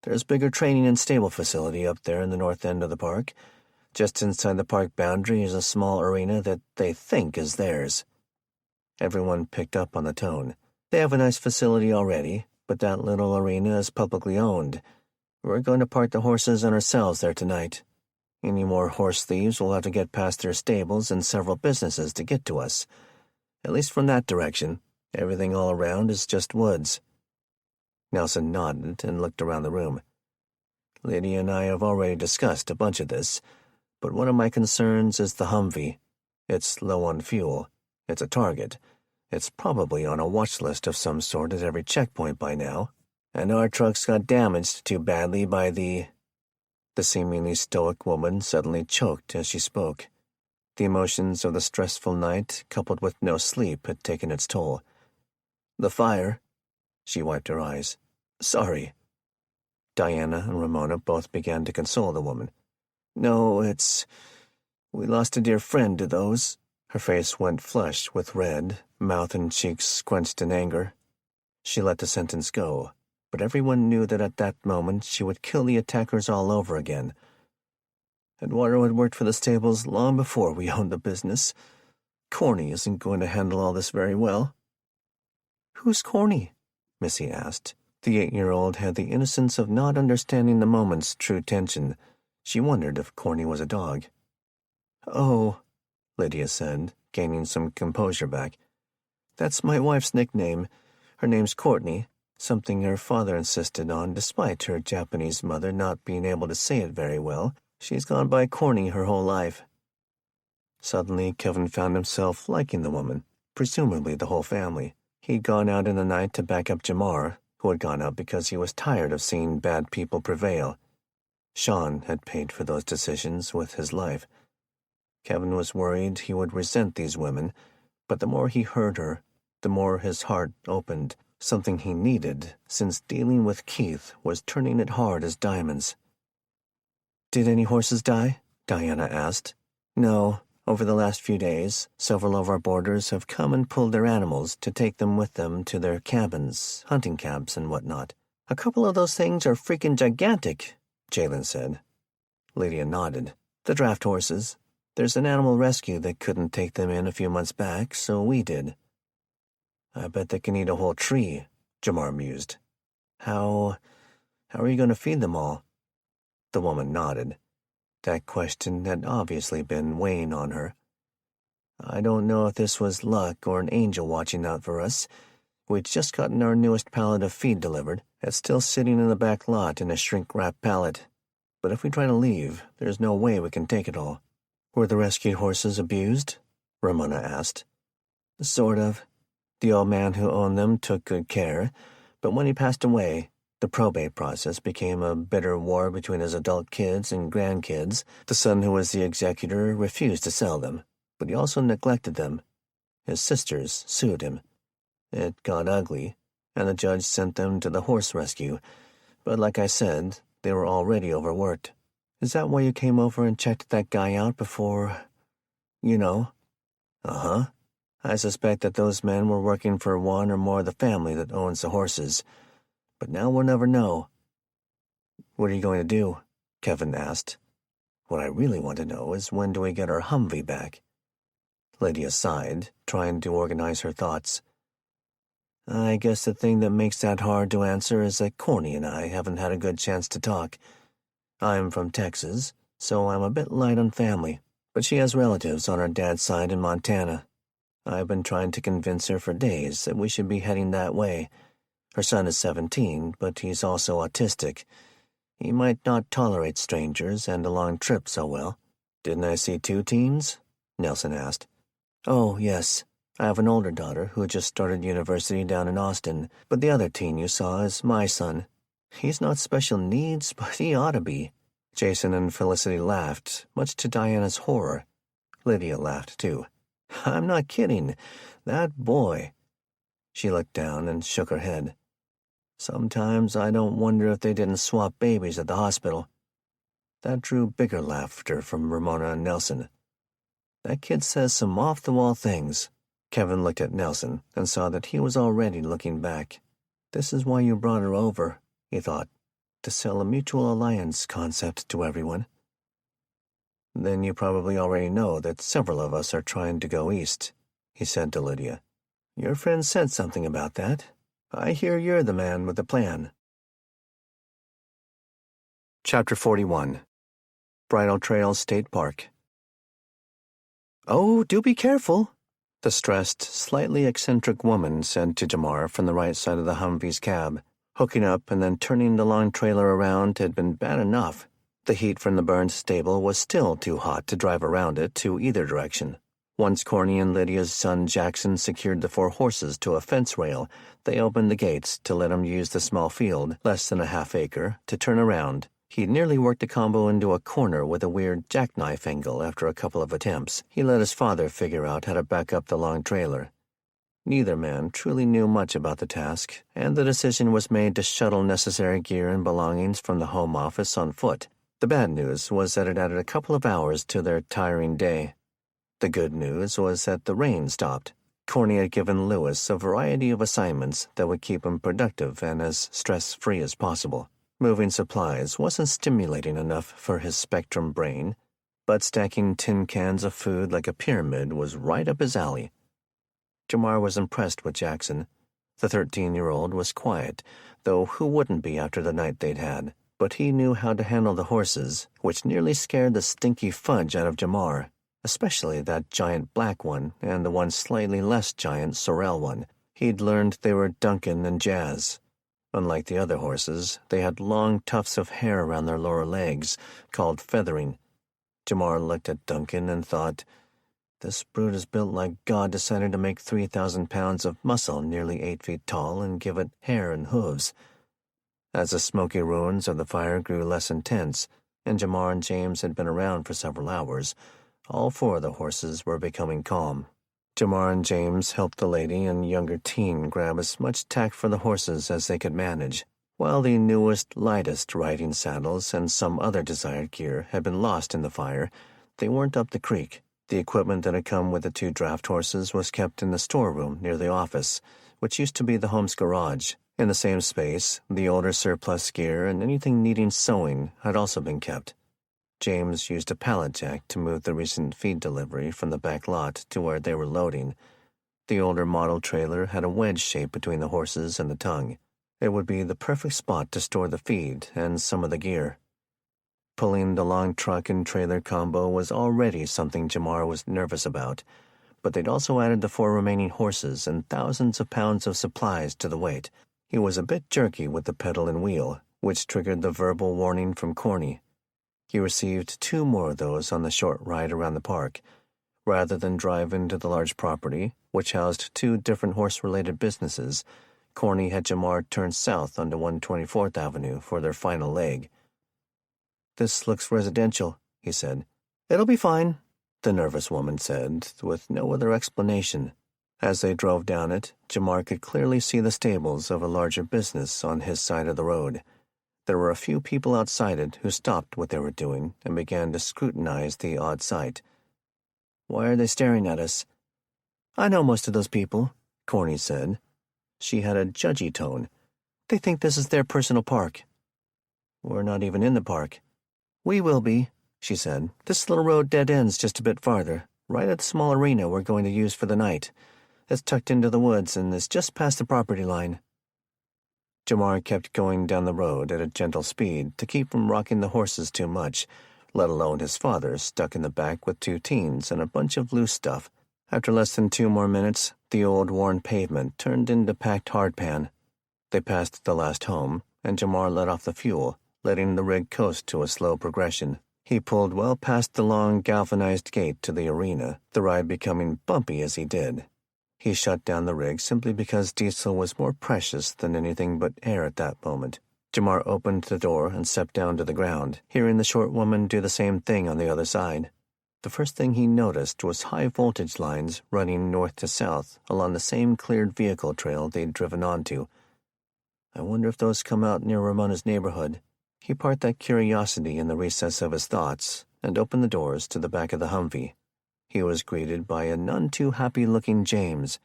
S1: "There's bigger training and stable facility up there in the north end of the park. Just inside the park boundary is a small arena that they think is theirs." Everyone picked up on the tone. "They have a nice facility already, but that little arena is publicly owned. We're going to park the horses and ourselves there tonight. Any more horse thieves will have to get past their stables and several businesses to get to us. At least from that direction. Everything all around is just woods." Nelson nodded and looked around the room. "Lydia and I have already discussed a bunch of this, but one of my concerns is the Humvee. It's low on fuel. It's a target. It's probably on a watch list of some sort at every checkpoint by now. And our trucks got damaged too badly by the seemingly stoic woman suddenly choked as she spoke. The emotions of the stressful night, coupled with no sleep, had taken its toll. "The fire." She wiped her eyes. "Sorry." Diana and Ramona both began to console the woman. "No, we lost a dear friend to those." Her face went flushed with red, mouth and cheeks squenched in anger. She let the sentence go, but everyone knew that at that moment she would kill the attackers all over again. Eduardo had worked for the stables long before we owned the business. Corny isn't going to handle all this very well." "Who's Corny?" Missy asked. The 8-year-old had the innocence of not understanding the moment's true tension. She wondered if Corny was a dog. "Oh," Lydia said, gaining some composure back. "That's my wife's nickname. Her name's Courtney, something her father insisted on despite her Japanese mother not being able to say it very well. She's gone by Corny her whole life." Suddenly, Kevin found himself liking the woman, presumably the whole family. He'd gone out in the night to back up Jamar, who had gone out because he was tired of seeing bad people prevail. Sean had paid for those decisions with his life. Kevin was worried he would resent these women, but the more he heard her, the more his heart opened, something he needed, since dealing with Keith was turning it hard as diamonds. "Did any horses die?" Diana asked. "No. Over the last few days, several of our boarders have come and pulled their animals to take them with them to their cabins, hunting cabs and whatnot. A couple of those things are freaking gigantic," Jalen said. Lydia nodded. "The draft horses. There's an animal rescue that couldn't take them in a few months back, so we did." "I bet they can eat a whole tree," Jamar mused. How are you going to feed them all?" The woman nodded. That question had obviously been weighing on her. I don't know if this was luck or an angel watching out for us. We'd just gotten our newest pallet of feed delivered. It's still sitting in the back lot in a shrink-wrap pallet. But if we try to leave, there's no way we can take it all." "Were the rescued horses abused?" Ramona asked. "Sort of. The old man who owned them took good care, but when he passed away, the probate process became a bitter war between his adult kids and grandkids. The son who was the executor refused to sell them, but he also neglected them. His sisters sued him. It got ugly, and the judge sent them to the horse rescue. But like I said, they were already overworked. Is that why you came over and checked that guy out before... you know?" "Uh-huh. I suspect that those men were working for one or more of the family that owns the horses. But now we'll never know." "What are you going to do?" Kevin asked. "What I really want to know is when do we get our Humvee back?" Lydia sighed, trying to organize her thoughts. "I guess the thing that makes that hard to answer is that Corny and I haven't had a good chance to talk. I'm from Texas, so I'm a bit light on family, but she has relatives on her dad's side in Montana. I've been trying to convince her for days that we should be heading that way. Her son is 17, but he's also autistic. He might not tolerate strangers and a long trip so well." "Didn't I see 2 teens?" Nelson asked. "Oh, yes. I have an older daughter who just started university down in Austin, but the other teen you saw is my son. He's not special needs, but he ought to be." Jason and Felicity laughed, much to Diana's horror. Lydia laughed, too. "I'm not kidding. That boy." She looked down and shook her head. "Sometimes I don't wonder if they didn't swap babies at the hospital." That drew bigger laughter from Ramona and Nelson. "That kid says some off-the-wall things." Kevin looked at Nelson and saw that he was already looking back. "This is why you brought her over," he thought, "to sell a mutual alliance concept to everyone." "Then you probably already know that several of us are trying to go east," he said to Lydia. "Your friend said something about that. I hear you're the man with the plan." Chapter 41. Bridal Trail State Park. "Oh, do be careful," the stressed, slightly eccentric woman said to Jamar from the right side of the Humvee's cab. Hooking up and then turning the long trailer around had been bad enough. The heat from the burned stable was still too hot to drive around it to either direction. Once Corny and Lydia's son Jackson secured the 4 horses to a fence rail, they opened the gates to let him use the small field, less than a half-acre, to turn around. He'd nearly worked the combo into a corner with a weird jackknife angle after a couple of attempts. He let his father figure out how to back up the long trailer. Neither man truly knew much about the task, and the decision was made to shuttle necessary gear and belongings from the home office on foot. The bad news was that it added a couple of hours to their tiring day. The good news was that the rain stopped. Corny had given Lewis a variety of assignments that would keep him productive and as stress-free as possible. Moving supplies wasn't stimulating enough for his spectrum brain, but stacking tin cans of food like a pyramid was right up his alley. Jamar was impressed with Jackson. The 13-year-old was quiet, though who wouldn't be after the night they'd had? But he knew how to handle the horses, which nearly scared the stinky fudge out of Jamar, especially that giant black one and the one slightly less giant sorrel one. He'd learned they were Duncan and Jazz. Unlike the other horses, they had long tufts of hair around their lower legs, called feathering. Jamar looked at Duncan and thought, "This brute is built like God decided to make 3,000 pounds of muscle nearly 8 feet tall and give it hair and hooves." As the smoky ruins of the fire grew less intense, and Jamar and James had been around for several hours, all 4 of the horses were becoming calm. Jamar and James helped the lady and younger teen grab as much tack for the horses as they could manage. While the newest, lightest riding saddles and some other desired gear had been lost in the fire, they weren't up the creek. The equipment that had come with the 2 draft horses was kept in the storeroom near the office, which used to be the home's garage. In the same space, the older surplus gear and anything needing sewing had also been kept. James used a pallet jack to move the recent feed delivery from the back lot to where they were loading. The older model trailer had a wedge shape between the horses and the tongue. It would be the perfect spot to store the feed and some of the gear. Pulling the long truck and trailer combo was already something Jamar was nervous about, but they'd also added the 4 remaining horses and thousands of pounds of supplies to the weight. He was a bit jerky with the pedal and wheel, which triggered the verbal warning from Corny. He received 2 more of those on the short ride around the park. Rather than drive into the large property, which housed 2 different horse-related businesses, Corny had Jamar turn south onto 124th Avenue for their final leg. "This looks residential," he said. "It'll be fine," the nervous woman said, with no other explanation. As they drove down it, Jamar could clearly see the stables of a larger business on his side of the road. There were a few people outside it who stopped what they were doing and began to scrutinize the odd sight. "Why are they staring at us?" "I know most of those people," Corny said. She had a judgy tone. "They think this is their personal park." "We're not even in the park." "We will be," she said. "This little road dead ends just a bit farther, right at the small arena we're going to use for the night. It's tucked into the woods and is just past the property line." Jamar kept going down the road at a gentle speed to keep from rocking the horses too much, let alone his father stuck in the back with 2 teens and a bunch of loose stuff. After less than 2 more minutes, the old worn pavement turned into packed hardpan. They passed the last home, and Jamar let off the fuel, letting the rig coast to a slow progression. He pulled well past the long galvanized gate to the arena, the ride becoming bumpy as he did. He shut down the rig simply because diesel was more precious than anything but air at that moment. Jamar opened the door and stepped down to the ground, hearing the short woman do the same thing on the other side. The first thing he noticed was high-voltage lines running north to south along the same cleared vehicle trail they'd driven onto. I wonder if those come out near Ramona's neighborhood. He parked that curiosity in the recess of his thoughts and opened the doors to the back of the Humvee. He was greeted by a none-too-happy-looking James.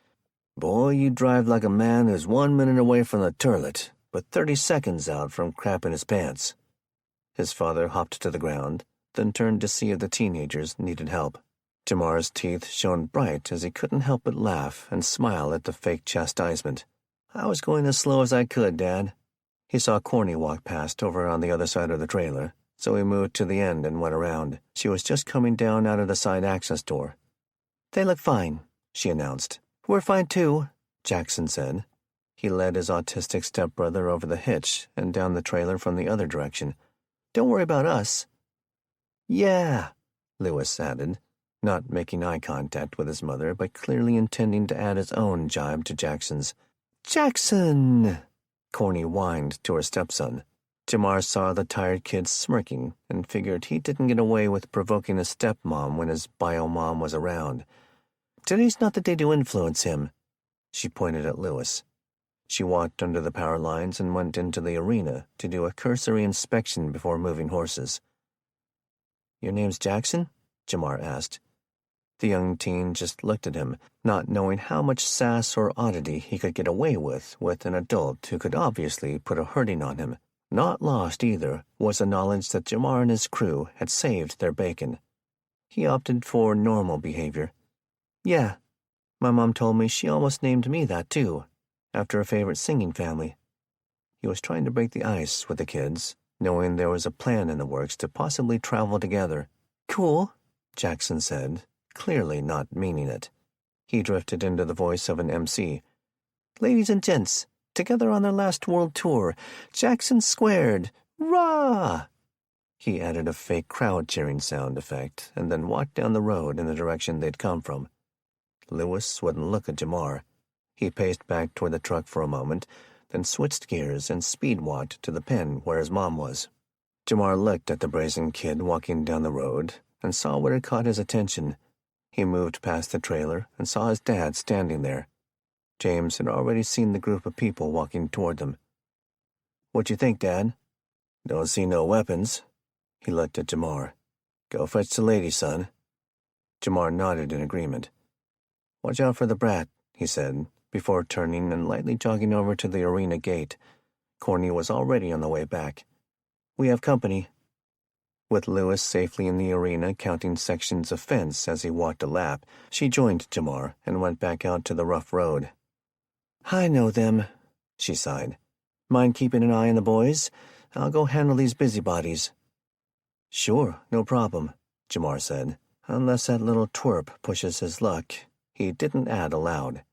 S1: "Boy, you drive like a man who's 1 minute away from the toilet, but 30 seconds out from crapping his pants." His father hopped to the ground, then turned to see if the teenagers needed help. Jamar's teeth shone bright as he couldn't help but laugh and smile at the fake chastisement. "I was going as slow as I could, Dad." He saw Corny walk past over on the other side of the trailer, so he moved to the end and went around. She was just coming down out of the side access door. "They look fine," she announced. "We're fine too," Jackson said. He led his autistic stepbrother over the hitch and down the trailer from the other direction. "Don't worry about us." "Yeah," Lewis added, not making eye contact with his mother, but clearly intending to add his own jibe to Jackson's. "Jackson!" Corny whined to her stepson. Jamar saw the tired kid smirking and figured he didn't get away with provoking his stepmom when his bio-mom was around. "Today's not the day to influence him." She pointed at Lewis. She walked under the power lines and went into the arena to do a cursory inspection before moving horses. "Your name's Jackson?" Jamar asked. The young teen just looked at him, not knowing how much sass or oddity he could get away with an adult who could obviously put a hurting on him. Not lost, either, was the knowledge that Jamar and his crew had saved their bacon. He opted for normal behavior. "Yeah, my mom told me she almost named me that, too, after a favorite singing family." He was trying to break the ice with the kids, knowing there was a plan in the works to possibly travel together. "Cool," Jackson said, clearly not meaning it. He drifted into the voice of an MC. "Ladies and gents, together on their last world tour, Jackson squared. Rah!" He added a fake crowd cheering sound effect and then walked down the road in the direction they'd come from. Lewis wouldn't look at Jamar. He paced back toward the truck for a moment, then switched gears and speed-walked to the pen where his mom was. Jamar looked at the brazen kid walking down the road and saw what had caught his attention. He moved past the trailer and saw his dad standing there. James had already seen the group of people walking toward them. "What you think, Dad?" "Don't see no weapons." He looked at Jamar. "Go fetch the lady, son." Jamar nodded in agreement. "Watch out for the brat," he said, before turning and lightly jogging over to the arena gate. Corny was already on the way back. "We have company." With Lewis safely in the arena counting sections of fence as he walked a lap, she joined Jamar and went back out to the rough road. "I know them," she sighed. "Mind keeping an eye on the boys? I'll go handle these busybodies." "Sure, no problem," Jamar said. "Unless that little twerp pushes his luck." He didn't add aloud.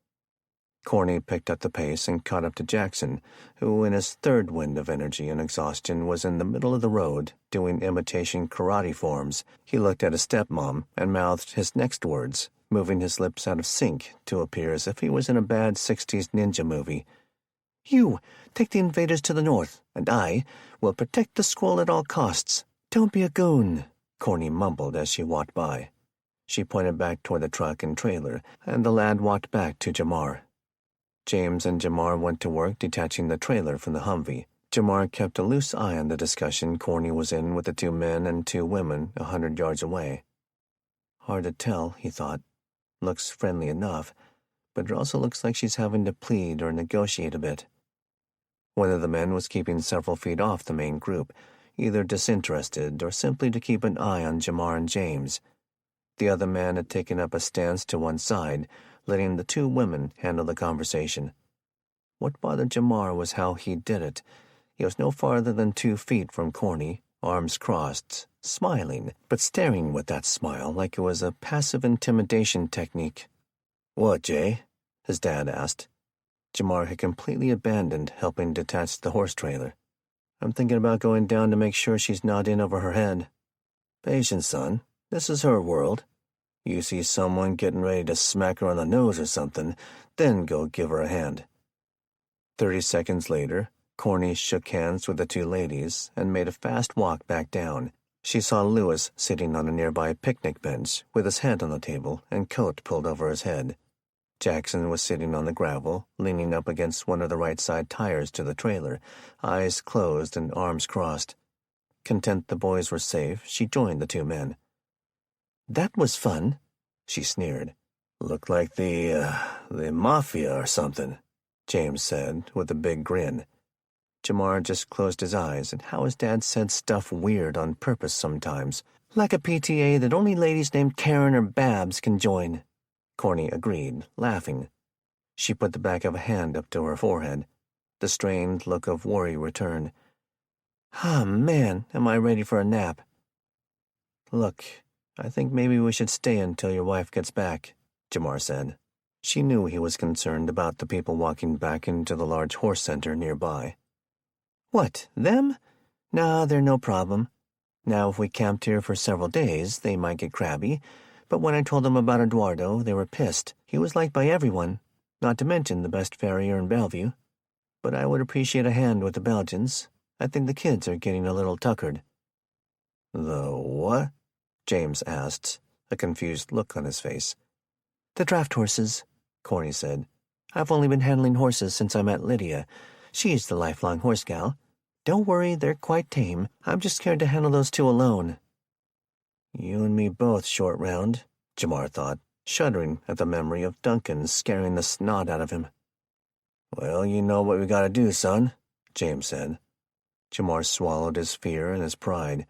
S1: Corny picked up the pace and caught up to Jackson, who, in his third wind of energy and exhaustion, was in the middle of the road, doing imitation karate forms. He looked at his stepmom and mouthed his next words, moving his lips out of sync to appear as if he was in a bad 60s ninja movie. "You, take the invaders to the north, and I will protect the squirrel at all costs. Don't be a goon," Corny mumbled as she walked by. She pointed back toward the truck and trailer, and the lad walked back to Jamar. James and Jamar went to work detaching the trailer from the Humvee. Jamar kept a loose eye on the discussion Corny was in with the 2 men and 2 women 100 yards away. Hard to tell, he thought. Looks friendly enough, but it also looks like she's having to plead or negotiate a bit. One of the men was keeping several feet off the main group, either disinterested or simply to keep an eye on Jamar and James. The other man had taken up a stance to one side, letting the 2 women handle the conversation. What bothered Jamar was how he did it. He was no farther than 2 feet from Corny, arms crossed, smiling, but staring with that smile like it was a passive intimidation technique. "What, Jay?" his dad asked. Jamar had completely abandoned helping detach the horse trailer. "I'm thinking about going down to make sure she's not in over her head." "Patience, son. This is her world. You see someone getting ready to smack her on the nose or something, then go give her a hand." 30 seconds later, Corny shook hands with the 2 ladies and made a fast walk back down. She saw Lewis sitting on a nearby picnic bench with his head on the table and coat pulled over his head. Jackson was sitting on the gravel, leaning up against one of the right side tires to the trailer, eyes closed and arms crossed. Content the boys were safe, she joined the 2 men. "That was fun," she sneered. "Looked like the mafia or something," James said with a big grin. Jamar just closed his eyes at how his dad said stuff weird on purpose sometimes. "Like a PTA that only ladies named Karen or Babs can join," Corny agreed, laughing. She put the back of a hand up to her forehead. The strained look of worry returned. "Ah, man, am I ready for a nap." "Look, I think maybe we should stay until your wife gets back," Jamar said. She knew he was concerned about the people walking back into the large horse center nearby. "What, them? Nah, they're no problem. Now, if we camped here for several days, they might get crabby, but when I told them about Eduardo, they were pissed. He was liked by everyone, not to mention the best farrier in Bellevue. But I would appreciate a hand with the Belgians. I think the kids are getting a little tuckered." "The what?" James asked, a confused look on his face. "The draft horses," Corny said. "I've only been handling horses since I met Lydia. She's the lifelong horse gal. Don't worry, they're quite tame. I'm just scared to handle those 2 alone." "You and me both, Short Round," Jamar thought, shuddering at the memory of Duncan scaring the snot out of him. "Well, you know what we gotta do, son," James said. Jamar swallowed his fear and his pride.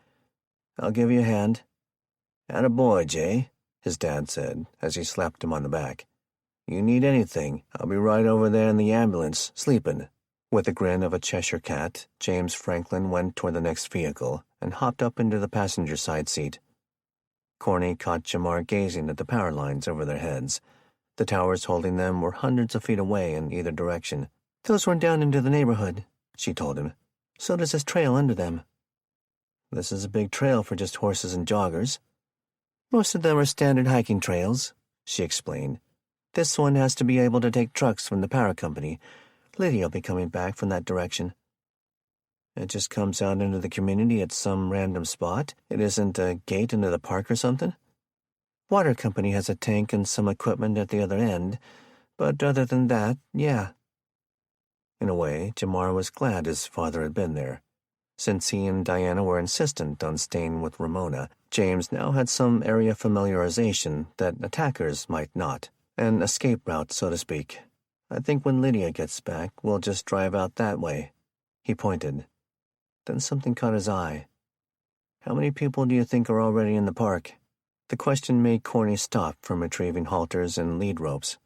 S1: "I'll give you a hand." "Attaboy, Jay," his dad said as he slapped him on the back. "You need anything, I'll be right over there in the ambulance, sleeping." With the grin of a Cheshire cat, James Franklin went toward the next vehicle and hopped up into the passenger side seat. Corny caught Jamar gazing at the power lines over their heads. The towers holding them were hundreds of feet away in either direction. "Those run down into the neighborhood," she told him. "So does this trail under them." "This is a big trail for just horses and joggers." "Most of them are standard hiking trails," she explained. "This one has to be able to take trucks from the power company. Lydia'll be coming back from that direction." "It just comes out into the community at some random spot? It isn't a gate into the park or something?" "Water company has a tank and some equipment at the other end, but other than that, yeah." In a way, Jamar was glad his father had been there. Since he and Diana were insistent on staying with Ramona, James now had some area familiarization that attackers might not. An escape route, so to speak. "I think when Lydia gets back, we'll just drive out that way." He pointed. Then something caught his eye. "How many people do you think are already in the park?" The question made Corny stop from retrieving halters and lead ropes.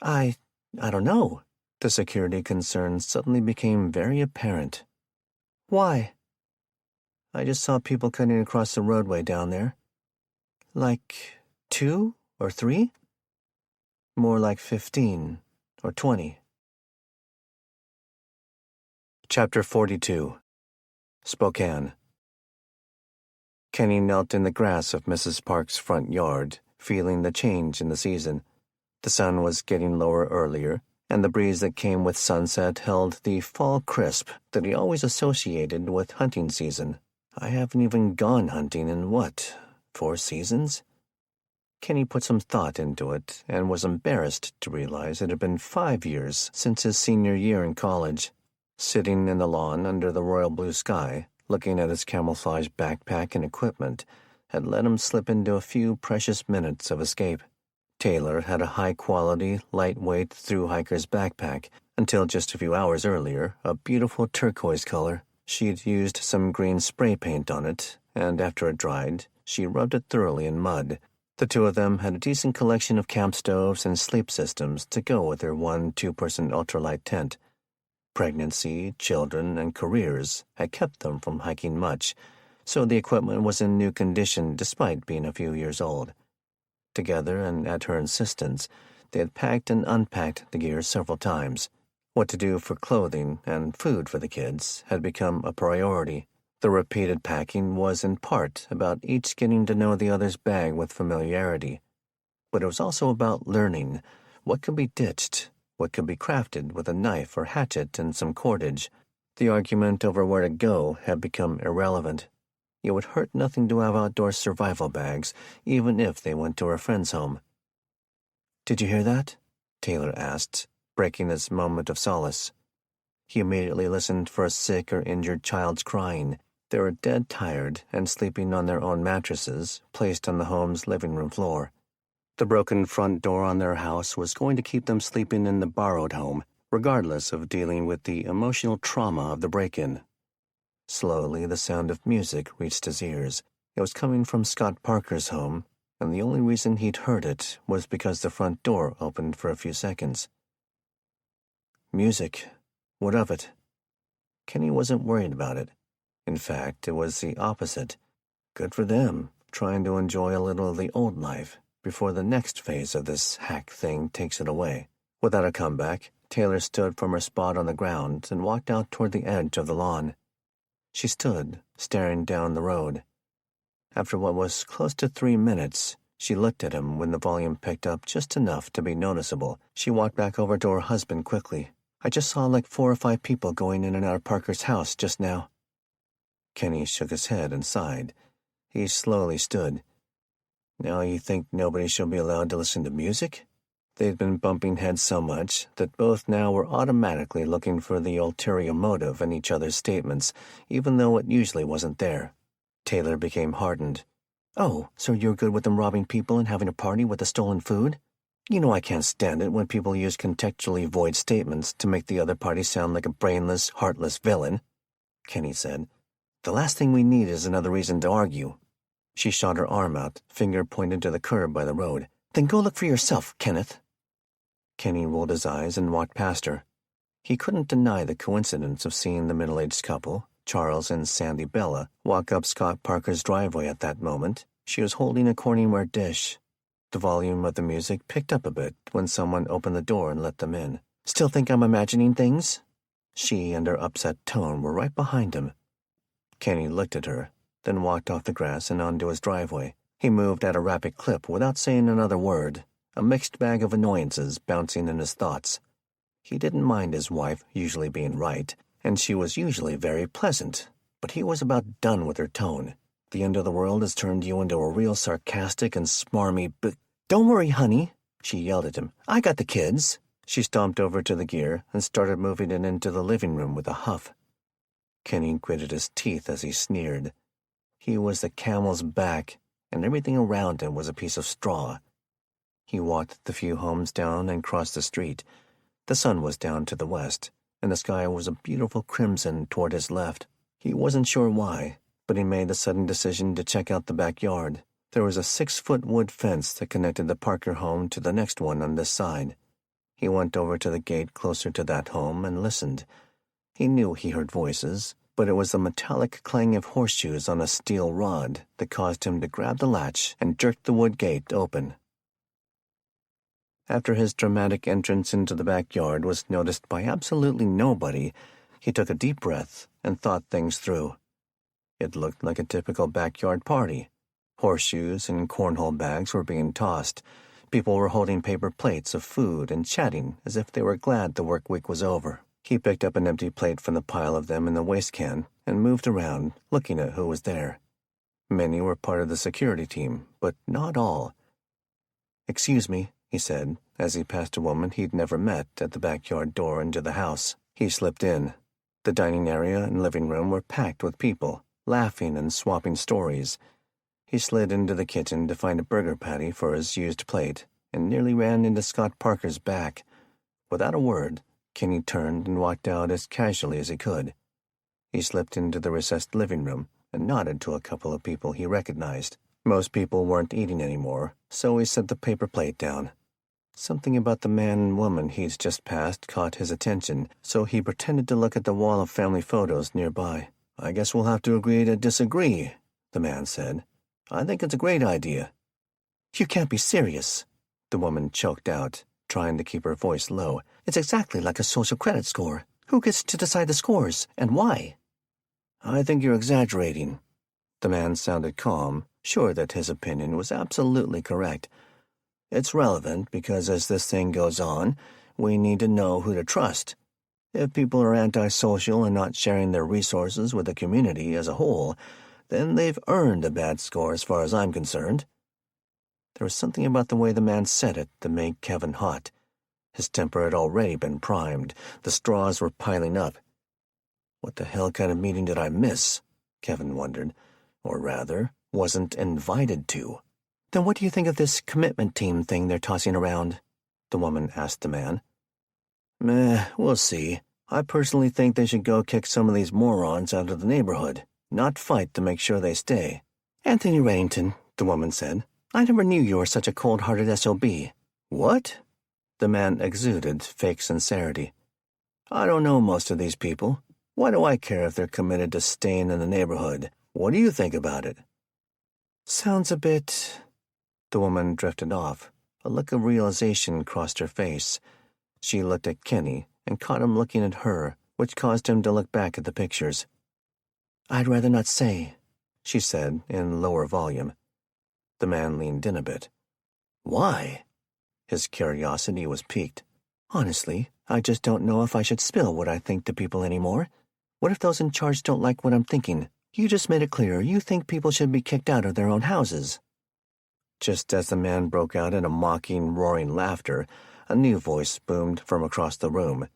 S1: I don't know." The security concern suddenly became very apparent. "Why?" "I just saw people cutting across the roadway down there." "Like 2 or 3? More like 15 or 20. Chapter 42. Spokane. Kenny knelt in the grass of Mrs. Park's front yard, feeling the change in the season. The sun was getting lower earlier, and the breeze that came with sunset held the fall crisp that he always associated with hunting season. I haven't even gone hunting in 4 seasons? Kenny put some thought into it and was embarrassed to realize it had been 5 years since his senior year in college. Sitting in the lawn under the royal blue sky, looking at his camouflage backpack and equipment, had let him slip into a few precious minutes of escape. Taylor had a high-quality, lightweight thru-hiker's backpack until just a few hours earlier, a beautiful turquoise color. She'd used some green spray paint on it, and after it dried, she rubbed it thoroughly in mud. The two of them had a decent collection of camp stoves and sleep systems to go with their 1-2-person ultralight tent. Pregnancy, children, and careers had kept them from hiking much, so the equipment was in new condition despite being a few years old. Together, and at her insistence, they had packed and unpacked the gear several times. What to do for clothing and food for the kids had become a priority. The repeated packing was in part about each getting to know the other's bag with familiarity. But it was also about learning what could be ditched, what could be crafted with a knife or hatchet and some cordage. The argument over where to go had become irrelevant. It would hurt nothing to have outdoor survival bags, even if they went to her friend's home. "Did you hear that?" Taylor asked, breaking his moment of solace. He immediately listened for a sick or injured child's crying. They were dead tired and sleeping on their own mattresses, placed on the home's living room floor. The broken front door on their house was going to keep them sleeping in the borrowed home, regardless of dealing with the emotional trauma of the break-in. Slowly, the sound of music reached his ears. It was coming from Scott Parker's home, and the only reason he'd heard it was because the front door opened for a few seconds. Music. What of it? Kenny wasn't worried about it. In fact, it was the opposite. Good for them, trying to enjoy a little of the old life before the next phase of this hack thing takes it away. Without a comeback, Taylor stood from her spot on the ground and walked out toward the edge of the lawn. She stood, staring down the road. After what was close to 3 minutes, she looked at him when the volume picked up just enough to be noticeable. She walked back over to her husband quickly. "I just saw like 4 or 5 people going in and out of Parker's house just now." Kenny shook his head and sighed. He slowly stood. "Now you think nobody shall be allowed to listen to music?" They'd been bumping heads so much that both now were automatically looking for the ulterior motive in each other's statements, even though it usually wasn't there. Taylor became hardened. "Oh, so you're good with them robbing people and having a party with the stolen food? You know I can't stand it when people use contextually void statements to make the other party sound like a brainless, heartless villain," Kenny said. "The last thing we need is another reason to argue." She shot her arm out, finger pointed to the curb by the road. "Then go look for yourself, Kenneth." Kenny rolled his eyes and walked past her. He couldn't deny the coincidence of seeing the middle-aged couple, Charles and Sandy Bella, walk up Scott Parker's driveway at that moment. She was holding a Corningware dish. The volume of the music picked up a bit when someone opened the door and let them in. "Still think I'm imagining things?" She and her upset tone were right behind him. Kenny looked at her, then walked off the grass and onto his driveway. He moved at a rapid clip without saying another word, a mixed bag of annoyances bouncing in his thoughts. He didn't mind his wife usually being right, and she was usually very pleasant, but he was about done with her tone. The end of the world has turned you into a real sarcastic and smarmy "Don't worry, honey," she yelled at him. "I got the kids." She stomped over to the gear and started moving it into the living room with a huff. Kenny gritted his teeth as he sneered. He was the camel's back, and everything around him was a piece of straw. He walked the few homes down and crossed the street. The sun was down to the west, and the sky was a beautiful crimson toward his left. He wasn't sure why, but he made the sudden decision to check out the backyard. There was a 6-foot wood fence that connected the Parker home to the next one on this side. He went over to the gate closer to that home and listened. He knew he heard voices, but it was the metallic clang of horseshoes on a steel rod that caused him to grab the latch and jerk the wood gate open. After his dramatic entrance into the backyard was noticed by absolutely nobody, he took a deep breath and thought things through. It looked like a typical backyard party. Horseshoes and cornhole bags were being tossed. People were holding paper plates of food and chatting as if they were glad the work week was over. He picked up an empty plate from the pile of them in the waste can and moved around, looking at who was there. Many were part of the security team, but not all. "Excuse me," he said, as he passed a woman he'd never met at the backyard door into the house. He slipped in. The dining area and living room were packed with people, laughing and swapping stories. He slid into the kitchen to find a burger patty for his used plate and nearly ran into Scott Parker's back. Without a word, Kenny turned and walked out as casually as he could. He slipped into the recessed living room and nodded to a couple of people he recognized. Most people weren't eating anymore, so he set the paper plate down. Something about the man and woman he'd just passed caught his attention, so he pretended to look at the wall of family photos nearby. "I guess we'll have to agree to disagree," the man said. "I think it's a great idea." "You can't be serious," the woman choked out, trying to keep her voice low. "It's exactly like a social credit score. Who gets to decide the scores, and why?" "I think you're exaggerating." The man sounded calm, sure that his opinion was absolutely correct. "It's relevant because as this thing goes on, we need to know who to trust. If people are antisocial and not sharing their resources with the community as a whole, then they've earned a bad score as far as I'm concerned." There was something about the way the man said it that made Kevin hot. His temper had already been primed. The straws were piling up. What the hell kind of meeting did I miss? Kevin wondered. Or rather, wasn't invited to. "Then what do you think of this commitment team thing they're tossing around?" the woman asked the man. "Meh, we'll see. I personally think they should go kick some of these morons out of the neighborhood, not fight to make sure they stay." "Anthony Reddington," the woman said, "I never knew you were such a cold-hearted SOB. "What?" The man exuded fake sincerity. "I don't know most of these people. Why do I care if they're committed to staying in the neighborhood? What do you think about it?" "Sounds a bit—" The woman drifted off. A look of realization crossed her face. She looked at Kenny and caught him looking at her, which caused him to look back at the pictures. "I'd rather not say," she said in lower volume. The man leaned in a bit. "Why?" His curiosity was piqued. "Honestly, I just don't know if I should spill what I think to people anymore. What if those in charge don't like what I'm thinking? You just made it clear you think people should be kicked out of their own houses." Just as the man broke out in a mocking, roaring laughter, a new voice boomed from across the room.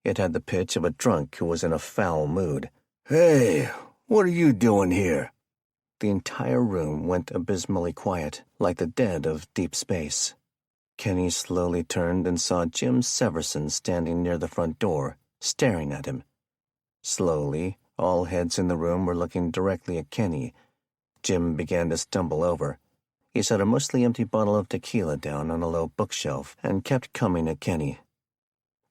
S1: It had the pitch of a drunk who was in a foul mood. "Hey, what are you doing here?" The entire room went abysmally quiet, like the dead of deep space. Kenny slowly turned and saw Jim Severson standing near the front door, staring at him. Slowly, all heads in the room were looking directly at Kenny. Jim began to stumble over. He set a mostly empty bottle of tequila down on a low bookshelf and kept coming at Kenny.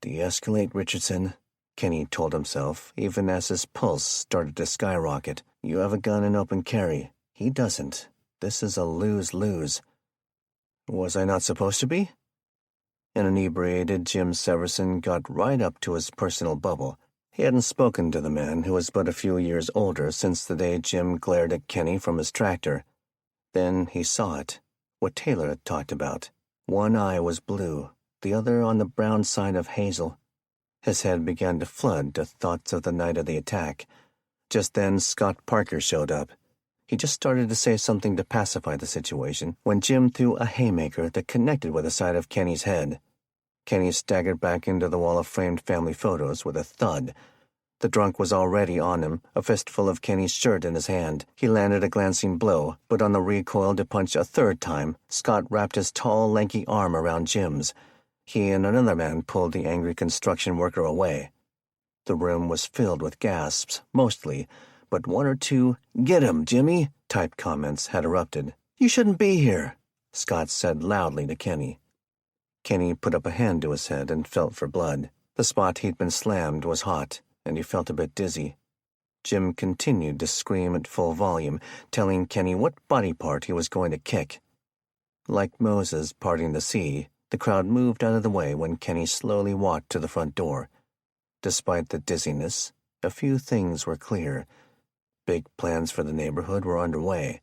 S1: "De-escalate, Richardson," Kenny told himself, even as his pulse started to skyrocket. "You have a gun in open carry. He doesn't. This is a lose-lose." Was I not supposed to be? An inebriated Jim Severson got right up to his personal bubble. He hadn't spoken to the man, who was but a few years older, since the day Jim glared at Kenny from his tractor. Then he saw it, what Taylor had talked about. One eye was blue, the other on the brown side of hazel. His head began to flood to thoughts of the night of the attack. Just then Scott Parker showed up. He just started to say something to pacify the situation when Jim threw a haymaker that connected with the side of Kenny's head. Kenny staggered back into the wall of framed family photos with a thud. The drunk was already on him, a fistful of Kenny's shirt in his hand. He landed a glancing blow, but on the recoil to punch a third time, Scott wrapped his tall, lanky arm around Jim's. He and another man pulled the angry construction worker away. The room was filled with gasps, mostly, but one or two "Get him, Jimmy!" type comments had erupted. "You shouldn't be here," Scott said loudly to Kenny. Kenny put up a hand to his head and felt for blood. The spot he'd been slammed was hot, and he felt a bit dizzy. Jim continued to scream at full volume, telling Kenny what body part he was going to kick. Like Moses parting the sea, The crowd moved out of the way when Kenny slowly walked to the front door. Despite the dizziness, a few things were clear. Big plans for the neighborhood were underway,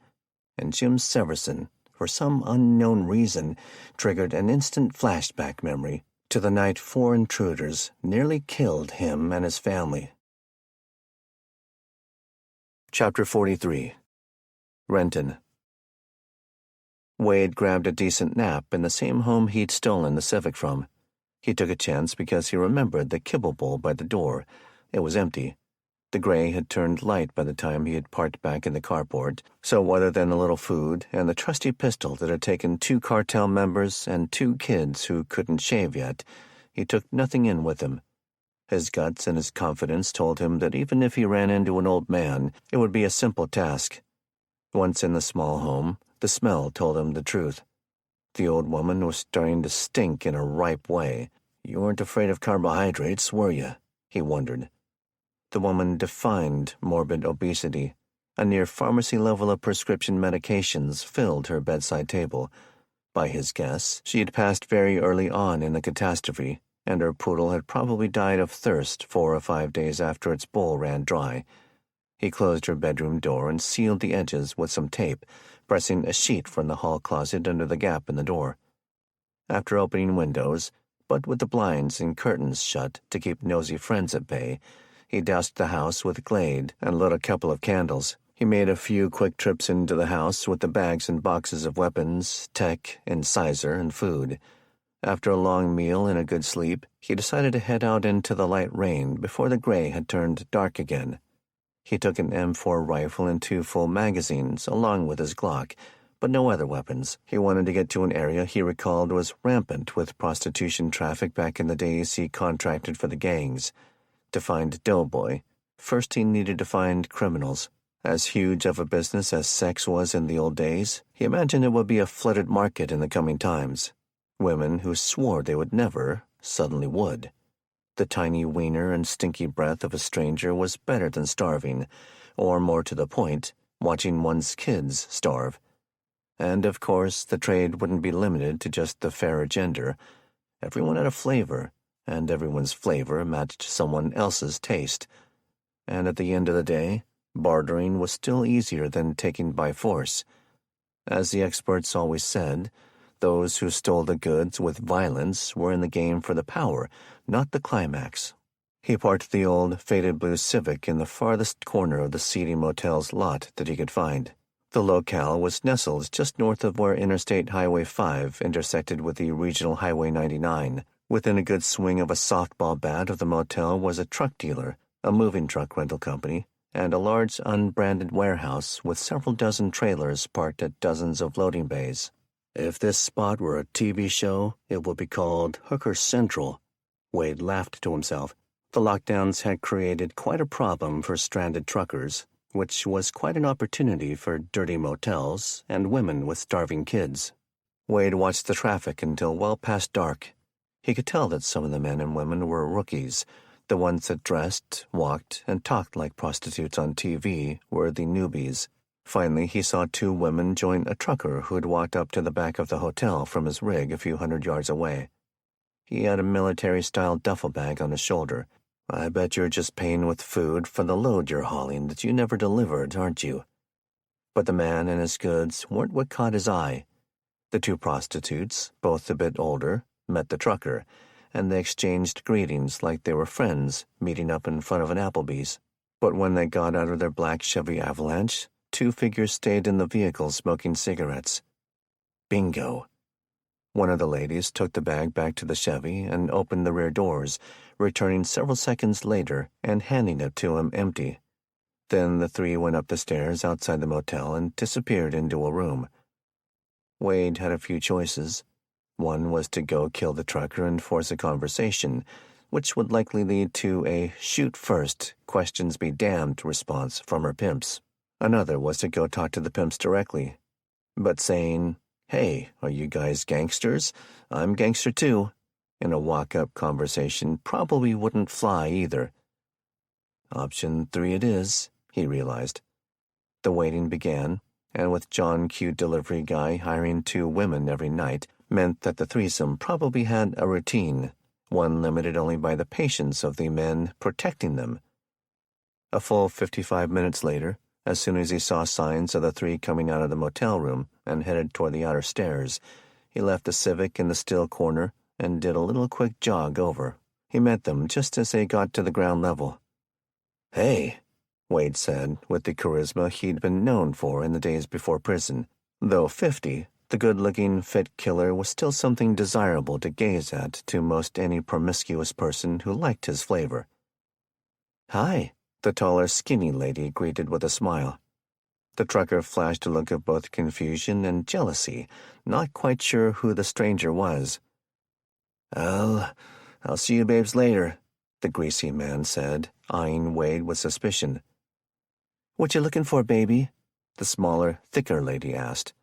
S1: and Jim Severson, for some unknown reason, triggered an instant flashback memory to the night 4 intruders nearly killed him and his family. Chapter 43. Renton. Wade grabbed a decent nap in the same home he'd stolen the Civic from. He took a chance because he remembered the kibble bowl by the door. It was empty. The gray had turned light by the time he had parked back in the carport, so other than a little food and the trusty pistol that had taken 2 cartel members and 2 kids who couldn't shave yet, he took nothing in with him. His guts and his confidence told him that even if he ran into an old man, it would be a simple task. Once in the small home, the smell told him the truth. The old woman was starting to stink in a ripe way. "You weren't afraid of carbohydrates, were you?" he wondered. The woman defined morbid obesity. A near pharmacy level of prescription medications filled her bedside table. By his guess, she had passed very early on in the catastrophe, and her poodle had probably died of thirst 4 or 5 days after its bowl ran dry. He closed her bedroom door and sealed the edges with some tape, pressing a sheet from the hall closet under the gap in the door. After opening windows, but with the blinds and curtains shut to keep nosy friends at bay, he doused the house with Glade and lit a couple of candles. He made a few quick trips into the house with the bags and boxes of weapons, tech, incisor, and food. After a long meal and a good sleep, he decided to head out into the light rain before the gray had turned dark again. He took an M4 rifle and 2 full magazines, along with his Glock, but no other weapons. He wanted to get to an area he recalled was rampant with prostitution traffic back in the days he contracted for the gangs. To find Doughboy, first he needed to find criminals. As huge of a business as sex was in the old days, he imagined it would be a flooded market in the coming times. Women who swore they would never, suddenly would. The tiny wiener and stinky breath of a stranger was better than starving, or more to the point, watching one's kids starve. And, of course, the trade wouldn't be limited to just the fairer gender. Everyone had a flavor, and everyone's flavor matched someone else's taste. And at the end of the day, bartering was still easier than taking by force. As the experts always said, those who stole the goods with violence were in the game for the power, not the climax. He parked the old, faded blue Civic in the farthest corner of the seedy motel's lot that he could find. The locale was nestled just north of where Interstate Highway 5 intersected with the Regional Highway 99. Within a good swing of a softball bat of the motel was a truck dealer, a moving truck rental company, and a large unbranded warehouse with several dozen trailers parked at dozens of loading bays. If this spot were a TV show, it would be called Hooker Central. Wade laughed to himself. The lockdowns had created quite a problem for stranded truckers, which was quite an opportunity for dirty motels and women with starving kids. Wade watched the traffic until well past dark. He could tell that some of the men and women were rookies. The ones that dressed, walked, and talked like prostitutes on TV were the newbies. Finally, he saw 2 women join a trucker who had walked up to the back of the hotel from his rig a few hundred yards away. He had a military-style duffel bag on his shoulder. "I bet you're just paying with food for the load you're hauling that you never delivered, aren't you?" But the man and his goods weren't what caught his eye. The 2 prostitutes, both a bit older, met the trucker, and they exchanged greetings like they were friends meeting up in front of an Applebee's. But when they got out of their black Chevy Avalanche, 2 figures stayed in the vehicle smoking cigarettes. Bingo. One of the ladies took the bag back to the Chevy and opened the rear doors, returning several seconds later and handing it to him empty. Then the 3 went up the stairs outside the motel and disappeared into a room. Wade had a few choices. One was to go kill the trucker and force a conversation, which would likely lead to a shoot first, questions be damned response from her pimps. Another was to go talk to the pimps directly. But saying, "Hey, are you guys gangsters? I'm gangster too," in a walk-up conversation probably wouldn't fly either. Option 3 it is, he realized. The waiting began, and with John Q. Delivery Guy hiring 2 women every night, meant that the threesome probably had a routine, one limited only by the patience of the men protecting them. A full 55 minutes later, as soon as he saw signs of the three coming out of the motel room and headed toward the outer stairs, he left the Civic in the still corner and did a little quick jog over. He met them just as they got to the ground level. "Hey," Wade said, with the charisma he'd been known for in the days before prison. Though 50, the good-looking, fit killer was still something desirable to gaze at to most any promiscuous person who liked his flavor. "Hi," the taller, skinny lady greeted with a smile. The trucker flashed a look of both confusion and jealousy, not quite sure who the stranger was. I'll see you babes later," the greasy man said, eyeing Wade with suspicion. "What you looking for, baby?" the smaller, thicker lady asked.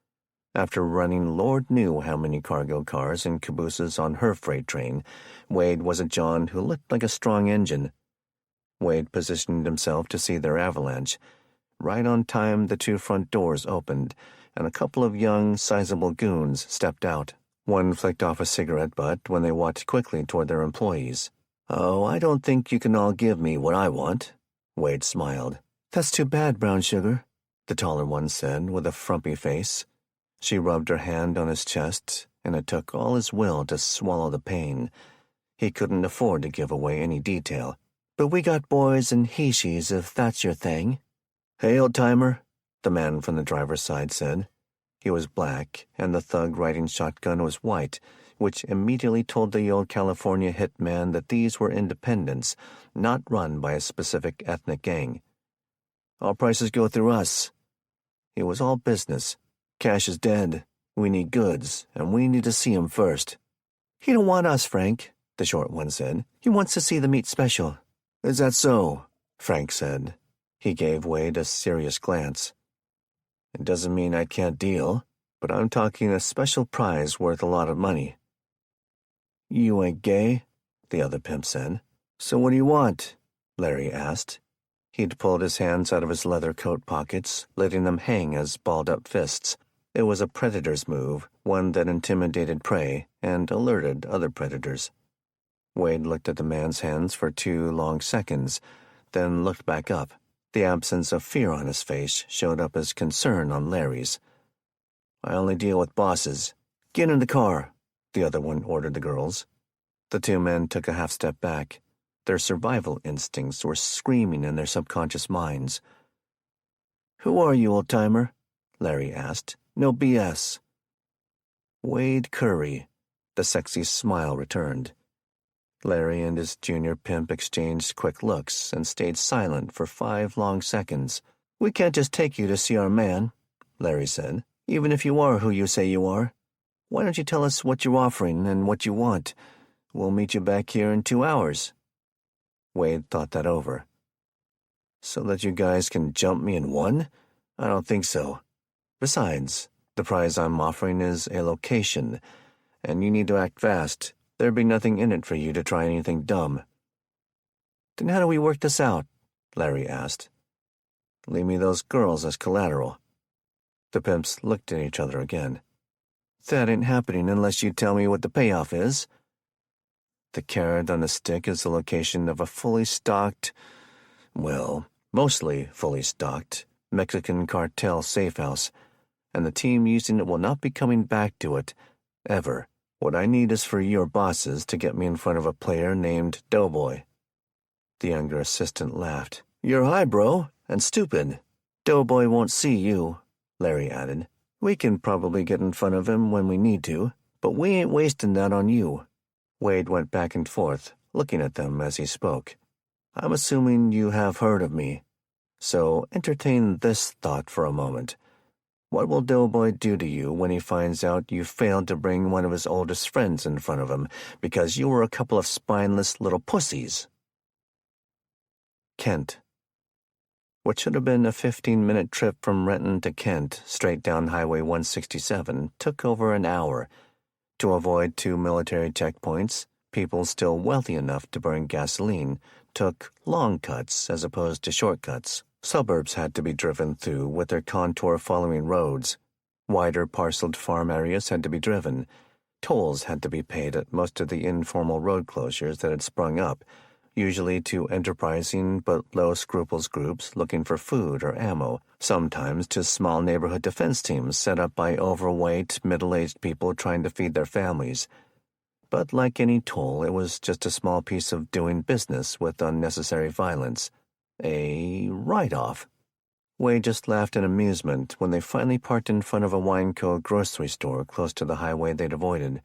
S1: After running Lord knew how many cargo cars and cabooses on her freight train, Wade was a John who looked like a strong engine. Wade positioned himself to see their avalanche. Right on time, the two front doors opened, and a couple of young, sizable goons stepped out. One flicked off a cigarette butt when they walked quickly toward their employees. "Oh, I don't think you can all give me what I want," Wade smiled. "That's too bad, brown sugar," the taller one said with a frumpy face. She rubbed her hand on his chest, and it took all his will to swallow the pain. He couldn't afford to give away any detail. "But we got boys and he-shes if that's your thing." "Hey, old-timer," the man from the driver's side said. He was black, and the thug riding shotgun was white, which immediately told the old California hitman that these were independents, not run by a specific ethnic gang. "All prices go through us." It was all business. "Cash is dead. We need goods, and we need to see 'em first." "He don't want us, Frank," the short one said. "He wants to see the meat special." "Is that so?" Frank said. He gave Wade a serious glance. "It doesn't mean I can't deal, but I'm talking a special prize worth a lot of money." "You ain't gay," the other pimp said. "So what do you want?" Larry asked. He'd pulled his hands out of his leather coat pockets, letting them hang as balled-up fists. It was a predator's move, one that intimidated prey and alerted other predators. Wade looked at the man's hands for 2 long seconds, then looked back up. The absence of fear on his face showed up as concern on Larry's. "I only deal with bosses. Get in the car," the other one ordered the girls. The two men took a half step back. Their survival instincts were screaming in their subconscious minds. "Who are you, old-timer?" Larry asked. "No BS." "Wade Curry." The sexy smile returned. Larry and his junior pimp exchanged quick looks and stayed silent for 5 long seconds. "We can't just take you to see our man," Larry said, "even if you are who you say you are. Why don't you tell us what you're offering and what you want? We'll meet you back here in 2 hours. Wade thought that over. "So that you guys can jump me in one? I don't think so. Besides, the prize I'm offering is a location, and you need to act fast. There'd be nothing in it for you to try anything dumb." "Then how do we work this out?" Larry asked. "Leave me those girls as collateral." The pimps looked at each other again. "That ain't happening unless you tell me what the payoff is." The carrot on the stick is the location of a fully stocked, well, mostly fully stocked, Mexican cartel safe house, and the team using it will not be coming back to it, ever. What I need is for your bosses to get me in front of a player named Doughboy. The younger assistant laughed. "You're high, bro, and stupid. Doughboy won't see you," Larry added. "We can probably get in front of him when we need to, but we ain't wasting that on you." Wade went back and forth, looking at them as he spoke. "I'm assuming you have heard of me, so entertain this thought for a moment. What will Doughboy do to you when he finds out you failed to bring one of his oldest friends in front of him because you were a couple of spineless little pussies?" Kent. What should have been a 15-minute trip from Renton to Kent, straight down Highway 167, took over an hour. To avoid 2 military checkpoints, people still wealthy enough to burn gasoline took long cuts as opposed to shortcuts. Suburbs had to be driven through with their contour-following roads. Wider parceled farm areas had to be driven. tolls had to be paid at most of the informal road closures that had sprung up, usually to enterprising but low-scruples groups looking for food or ammo, sometimes to small neighborhood defense teams set up by overweight, middle-aged people trying to feed their families. But like any toll, it was just a small piece of doing business with unnecessary violence. A write-off. Wade just laughed in amusement when they finally parked in front of a Wineco grocery store close to the highway they'd avoided.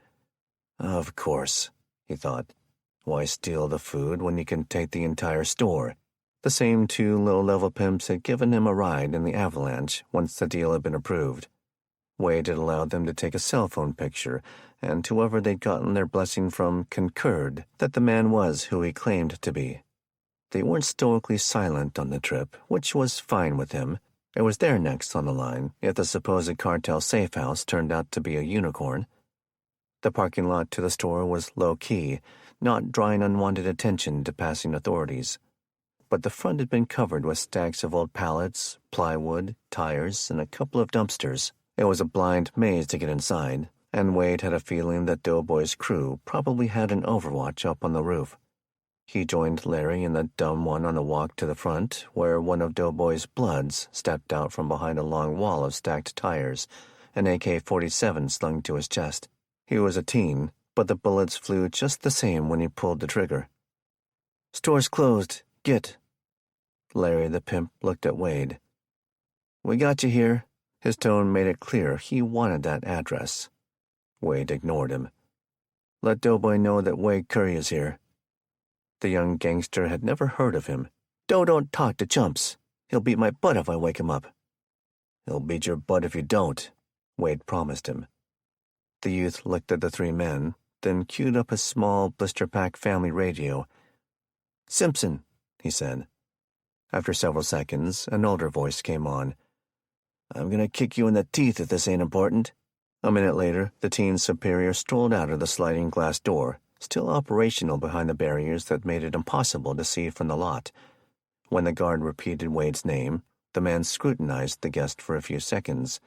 S1: Of course, he thought. Why steal the food when you can take the entire store? The same two low-level pimps had given him a ride in the Avalanche once the deal had been approved. Wade had allowed them to take a cell phone picture, and whoever they'd gotten their blessing from concurred that the man was who he claimed to be. They weren't stoically silent on the trip, which was fine with him. It was their necks on the line if the supposed cartel safe house turned out to be a unicorn. The parking lot to the store was low-key, not drawing unwanted attention to passing authorities. But the front had been covered with stacks of old pallets, plywood, tires, and a couple of dumpsters. It was a blind maze to get inside, and Wade had a feeling that Doughboy's crew probably had an overwatch up on the roof. He joined Larry and the dumb one on the walk to the front, where one of Doughboy's bloods stepped out from behind a long wall of stacked tires, an AK-47 slung to his chest. He was a teen, but the bullets flew just the same when he pulled the trigger. "Store's closed. Get." Larry the pimp looked at Wade. "We got you here." His tone made it clear he wanted that address. Wade ignored him. "Let Doughboy know that Wade Curry is here." The young gangster had never heard of him. Don't talk to chumps. He'll beat my butt if I wake him up." "He'll beat your butt if you don't," Wade promised him. The youth looked at the three men, then queued up a small blister-pack family radio. "Simpson," he said. After several seconds, an older voice came on. "I'm gonna kick you in the teeth if this ain't important." A minute later, the teen's superior strolled out of the sliding glass door, still operational behind the barriers that made it impossible to see from the lot. When the guard repeated Wade's name, the man scrutinized the guest for a few seconds.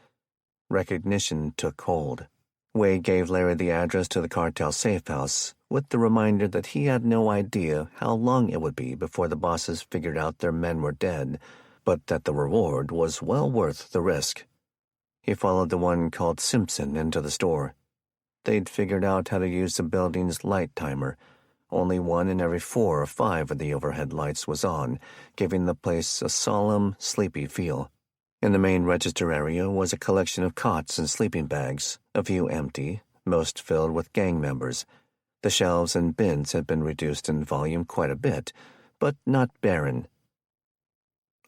S1: Recognition took hold. Wade gave Larry the address to the cartel safe house, with the reminder that he had no idea how long it would be before the bosses figured out their men were dead, but that the reward was well worth the risk. He followed the one called Simpson into the store. They'd figured out how to use the building's light timer. Only 1 in every 4 or 5 of the overhead lights was on, giving the place a solemn, sleepy feel. In the main register area was a collection of cots and sleeping bags, a few empty, most filled with gang members. The shelves and bins had been reduced in volume quite a bit, but not barren.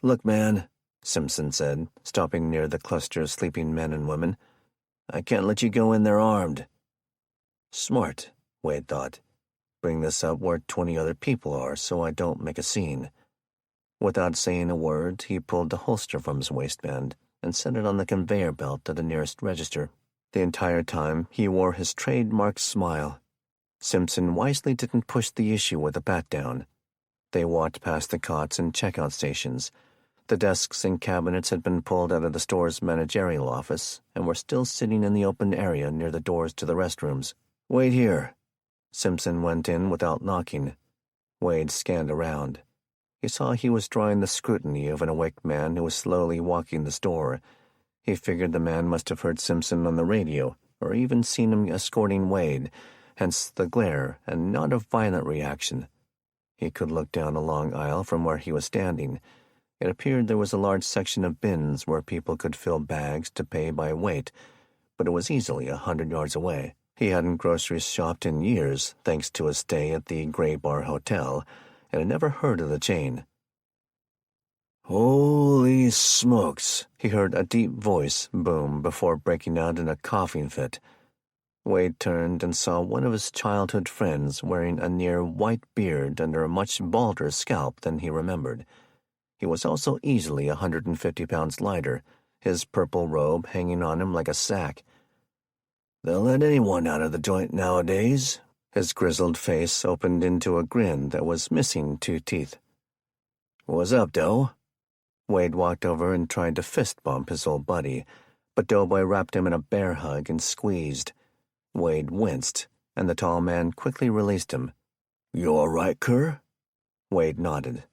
S1: "Look, man," Simpson said, stopping near the cluster of sleeping men and women. "I can't let you go in there armed." Smart, Wade thought. Bring this up where 20 other people are so I don't make a scene. Without saying a word, he pulled the holster from his waistband and set it on the conveyor belt at the nearest register. The entire time, he wore his trademark smile. Simpson wisely didn't push the issue with a pat-down. They walked past the cots and checkout stations. The desks and cabinets had been pulled out of the store's managerial office and were still sitting in the open area near the doors to the restrooms. "Wait here." Simpson went in without knocking. Wade scanned around. He saw he was drawing the scrutiny of an awake man who was slowly walking the store. He figured the man must have heard Simpson on the radio, or even seen him escorting Wade, hence the glare and not a violent reaction. He could look down a long aisle from where he was standing. It appeared there was a large section of bins where people could fill bags to pay by weight, but it was easily 100 yards away. He hadn't grocery shopped in years, thanks to a stay at the Gray Bar Hotel, and had never heard of the chain. "Holy smokes," he heard a deep voice boom before breaking out in a coughing fit. Wade turned and saw one of his childhood friends wearing a near white beard under a much balder scalp than he remembered. He was also easily 150 pounds lighter, his purple robe hanging on him like a sack. "They'll let anyone out of the joint nowadays." His grizzled face opened into a grin that was missing 2 teeth. "What's up, Doe?" Wade walked over and tried to fist bump his old buddy, but Doughboy wrapped him in a bear hug and squeezed. Wade winced, and the tall man quickly released him. "You all right, Kerr?" Wade nodded.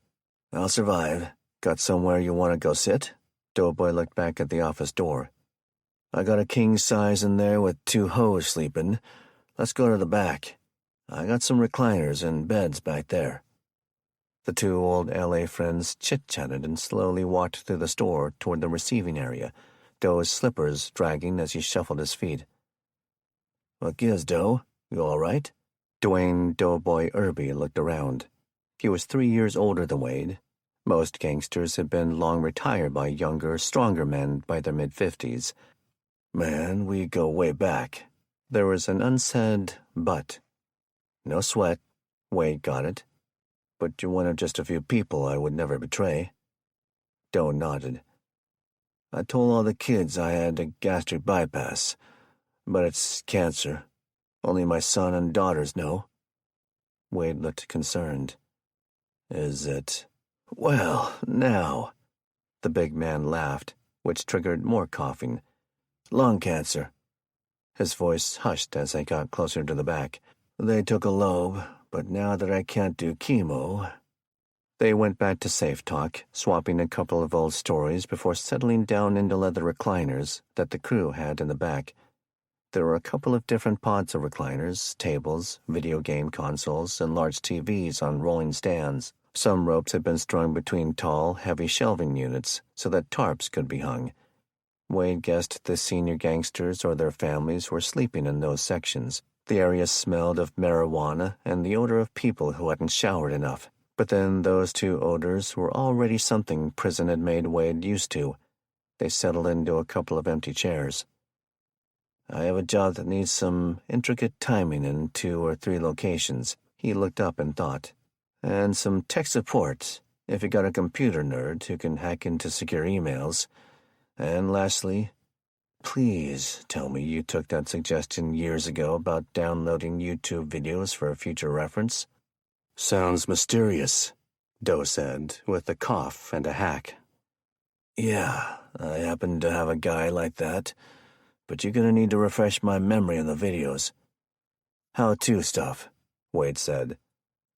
S1: "I'll survive. Got somewhere you want to go sit?" Doughboy looked back at the office door. "I got a king size in there with 2 hoes sleeping. Let's go to the back. I got some recliners and beds back there." The 2 old L.A. friends chit-chatted and slowly walked through the store toward the receiving area, Dough's slippers dragging as he shuffled his feet. "What gives, Doe? You all right?" Dwayne Doughboy Irby looked around. He was 3 years older than Wade. Most gangsters had been long retired by younger, stronger men by their mid-50s. "Man, we go way back." There was an unsaid but. "No sweat." Wade got it. "But you're one of just a few people I would never betray." Doe nodded. "I told all the kids I had a gastric bypass, but it's cancer. Only my son and daughters know." Wade looked concerned. "Is it?" "Well, now." The big man laughed, which triggered more coughing. "Lung cancer." His voice hushed as they got closer to the back. "They took a lobe, but now that I can't do chemo..." They went back to safe talk, swapping a couple of old stories before settling down into leather recliners that the crew had in the back. There were a couple of different pods of recliners, tables, video game consoles, and large TVs on rolling stands. Some ropes had been strung between tall, heavy shelving units so that tarps could be hung. Wade guessed the senior gangsters or their families were sleeping in those sections. The area smelled of marijuana and the odor of people who hadn't showered enough. But then those 2 odors were already something prison had made Wade used to. They settled into a couple of empty chairs. "I have a job that needs some intricate timing in 2 or 3 locations." He looked up and thought. "And some tech support, if you got a computer nerd who can hack into secure emails. And lastly, please tell me you took that suggestion years ago about downloading YouTube videos for future reference." "Sounds mysterious," Doe said, with a cough and a hack. "Yeah, I happen to have a guy like that, but you're gonna need to refresh my memory on the videos." "How-to stuff," Wade said.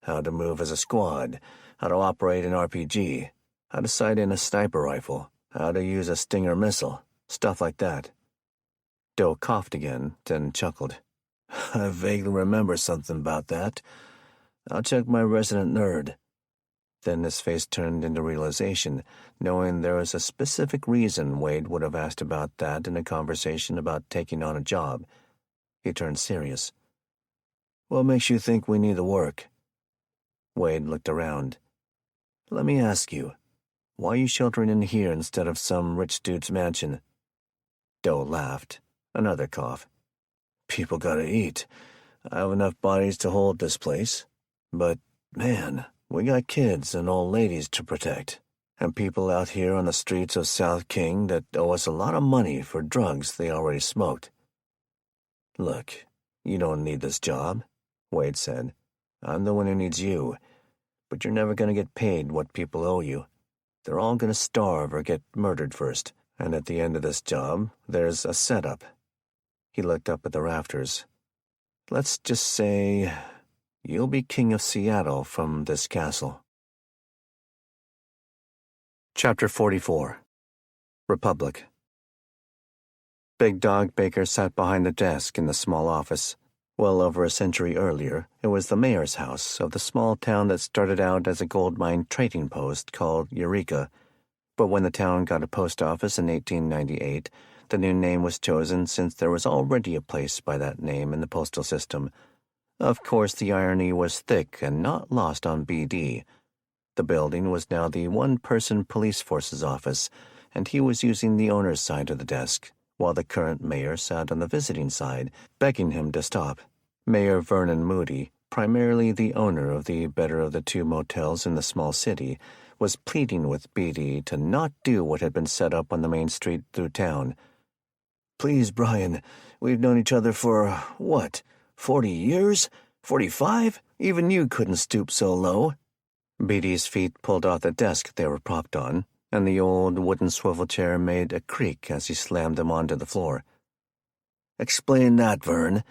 S1: "How to move as a squad, how to operate an RPG, how to sight in a sniper rifle, how to use a Stinger missile, stuff like that." Doe coughed again, then chuckled. "I vaguely remember something about that. I'll check my resident nerd." Then his face turned into realization, knowing there was a specific reason Wade would have asked about that in a conversation about taking on a job. He turned serious. "What makes you think we need the work?" Wade looked around. "Let me ask you, why are you sheltering in here instead of some rich dude's mansion?" Doe laughed. Another cough. "People gotta eat. I have enough bodies to hold this place. But, man, we got kids and old ladies to protect, and people out here on the streets of South King that owe us a lot of money for drugs they already smoked." "Look, you don't need this job," Wade said. "I'm the one who needs you, but you're never going to get paid what people owe you. They're all going to starve or get murdered first, and at the end of this job, there's a setup." He looked up at the rafters. "Let's just say you'll be king of Seattle from this castle." Chapter 44. Republic. Big Dog Baker sat behind the desk in the small office. Well over a century earlier, it was the mayor's house of the small town that started out as a gold mine trading post called Eureka. But when the town got a post office in 1898, the new name was chosen since there was already a place by that name in the postal system. Of course, the irony was thick and not lost on BD. The building was now the one-person police force's office, and he was using the owner's side of the desk, while the current mayor sat on the visiting side, begging him to stop. Mayor Vernon Moody, primarily the owner of the better of the 2 motels in the small city, was pleading with BD to not do what had been set up on the main street through town. "Please, Brian, we've known each other for, what, 40 years? 45? Even you couldn't stoop so low." BD's feet pulled off the desk they were propped on, and the old wooden swivel chair made a creak as he slammed them onto the floor. "Explain that, Vern.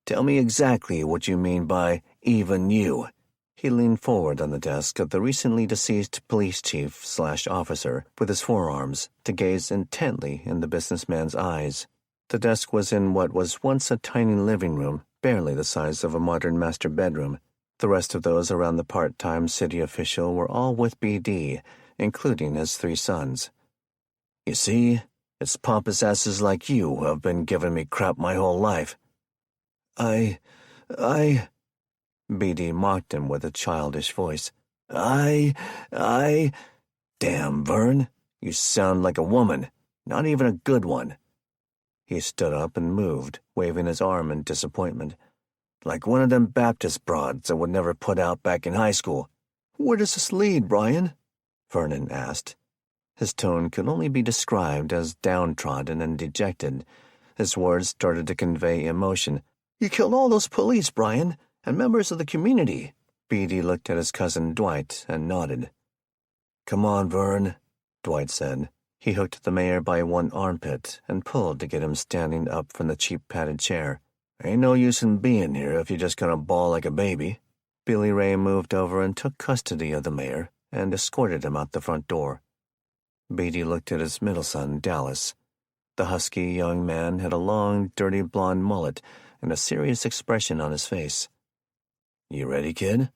S1: Tell me exactly what you mean by even you." He leaned forward on the desk of the recently deceased police chief/officer with his forearms to gaze intently in the businessman's eyes. The desk was in what was once a tiny living room, barely the size of a modern master bedroom. The rest of those around the part-time city official were all with BD, including his 3 sons. "You see, it's pompous asses like you who have been giving me crap my whole life." I... BD mocked him with a childish voice. I... Damn, Vern, you sound like a woman, not even a good one." He stood up and moved, waving his arm in disappointment. "Like one of them Baptist broads I would never put out back in high school." "Where does this lead, Brian?" Vernon asked. His tone could only be described as downtrodden and dejected. His words started to convey emotion. "You killed all those police, Brian, and members of the community." BD looked at his cousin Dwight and nodded. "Come on, Vern," Dwight said. He hooked the mayor by one armpit and pulled to get him standing up from the cheap padded chair. "Ain't no use in being here if you're just gonna bawl like a baby." Billy Ray moved over and took custody of the mayor and escorted him out the front door. BD looked at his middle son, Dallas. The husky young man had a long, dirty blonde mullet and a serious expression on his face. "You ready, kid?"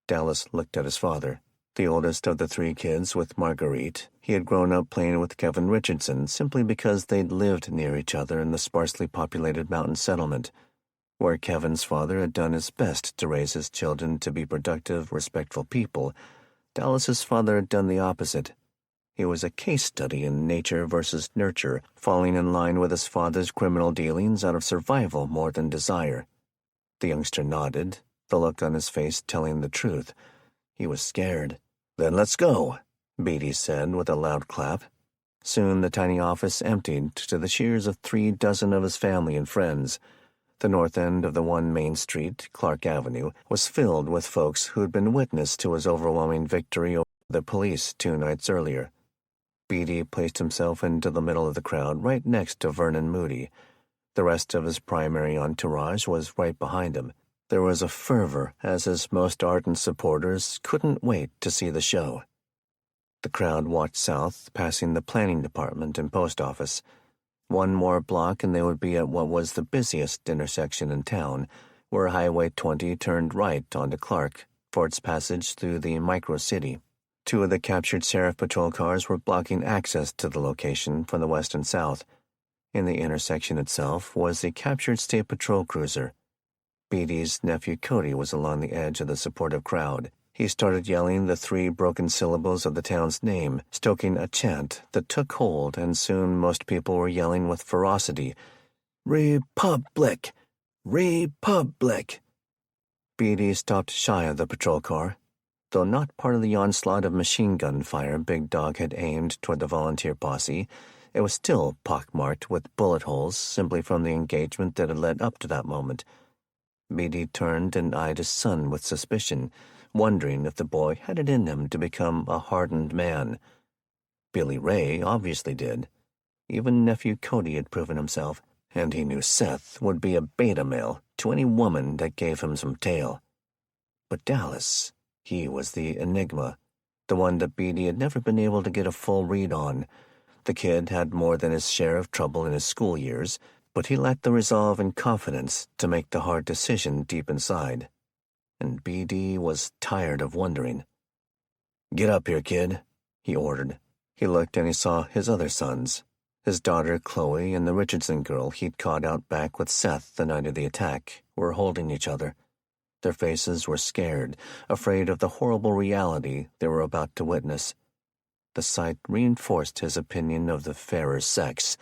S1: Dallas looked at his father. The oldest of the 3 kids with Marguerite, he had grown up playing with Kevin Richardson simply because they'd lived near each other in the sparsely populated mountain settlement, where Kevin's father had done his best to raise his children to be productive, respectful people. Dallas's father had done the opposite. He was a case study in nature versus nurture, falling in line with his father's criminal dealings out of survival more than desire. The youngster nodded, the look on his face telling the truth. He was scared. "Then let's go," Beatty said with a loud clap. Soon the tiny office emptied to the cheers of 3 dozen of his family and friends. The north end of the one main street, Clark Avenue, was filled with folks who had been witness to his overwhelming victory over the police 2 nights earlier. Beatty placed himself into the middle of the crowd right next to Vernon Moody. The rest of his primary entourage was right behind him. There was a fervor as his most ardent supporters couldn't wait to see the show. The crowd walked south, passing the planning department and post office. 1 more block and they would be at what was the busiest intersection in town, where Highway 20 turned right onto Clark for its passage through the micro-city. 2 of the captured sheriff patrol cars were blocking access to the location from the west and south. In the intersection itself was the captured state patrol cruiser. Beatty's nephew Cody was along the edge of the supportive crowd. He started yelling the 3 broken syllables of the town's name, stoking a chant that took hold, and soon most people were yelling with ferocity, "Republic! Republic!" Beatty stopped shy of the patrol car. Though not part of the onslaught of machine gun fire Big Dog had aimed toward the volunteer posse, it was still pockmarked with bullet holes simply from the engagement that had led up to that moment. Beatty turned and eyed his son with suspicion, wondering if the boy had it in him to become a hardened man. Billy Ray obviously did. Even nephew Cody had proven himself, and he knew Seth would be a beta male to any woman that gave him some tail. But Dallas, he was the enigma, the one that Beatty had never been able to get a full read on. The kid had more than his share of trouble in his school years, but he lacked the resolve and confidence to make the hard decision deep inside. And BD was tired of wondering. "Get up here, kid," he ordered. He looked and he saw his other sons, his daughter Chloe and the Richardson girl he'd caught out back with Seth the night of the attack, were holding each other. Their faces were scared, afraid of the horrible reality they were about to witness. The sight reinforced his opinion of the fairer sex.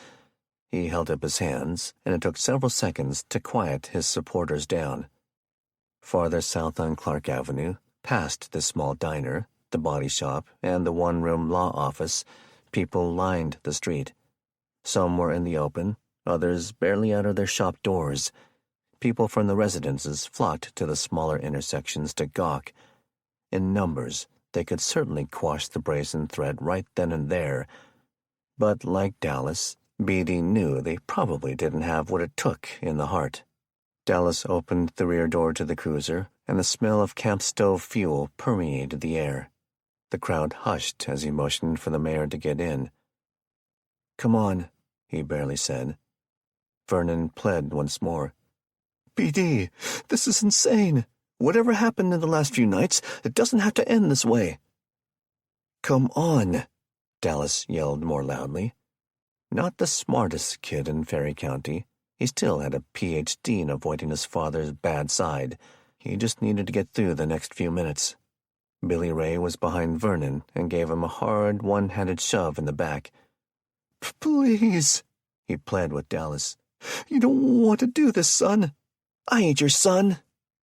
S1: He held up his hands, and it took several seconds to quiet his supporters down. Farther south on Clark Avenue, past the small diner, the body shop, and the 1-room law office, people lined the street. Some were in the open, others barely out of their shop doors. People from the residences flocked to the smaller intersections to gawk. In numbers, they could certainly quash the brazen threat right then and there. But like Dallas, Beatty knew they probably didn't have what it took in the heart. Dallas opened the rear door to the cruiser, and the smell of camp stove fuel permeated the air. The crowd hushed as he motioned for the mayor to get in. "Come on," he barely said. Vernon pled once more. "BD, this is insane. Whatever happened in the last few nights, it doesn't have to end this way." "Come on," Dallas yelled more loudly. Not the smartest kid in Ferry County, he still had a Ph.D. in avoiding his father's bad side. He just needed to get through the next few minutes. Billy Ray was behind Vernon and gave him a hard, one-handed shove in the back. "Please," he pled with Dallas. "You don't want to do this, son." "I ain't your son,"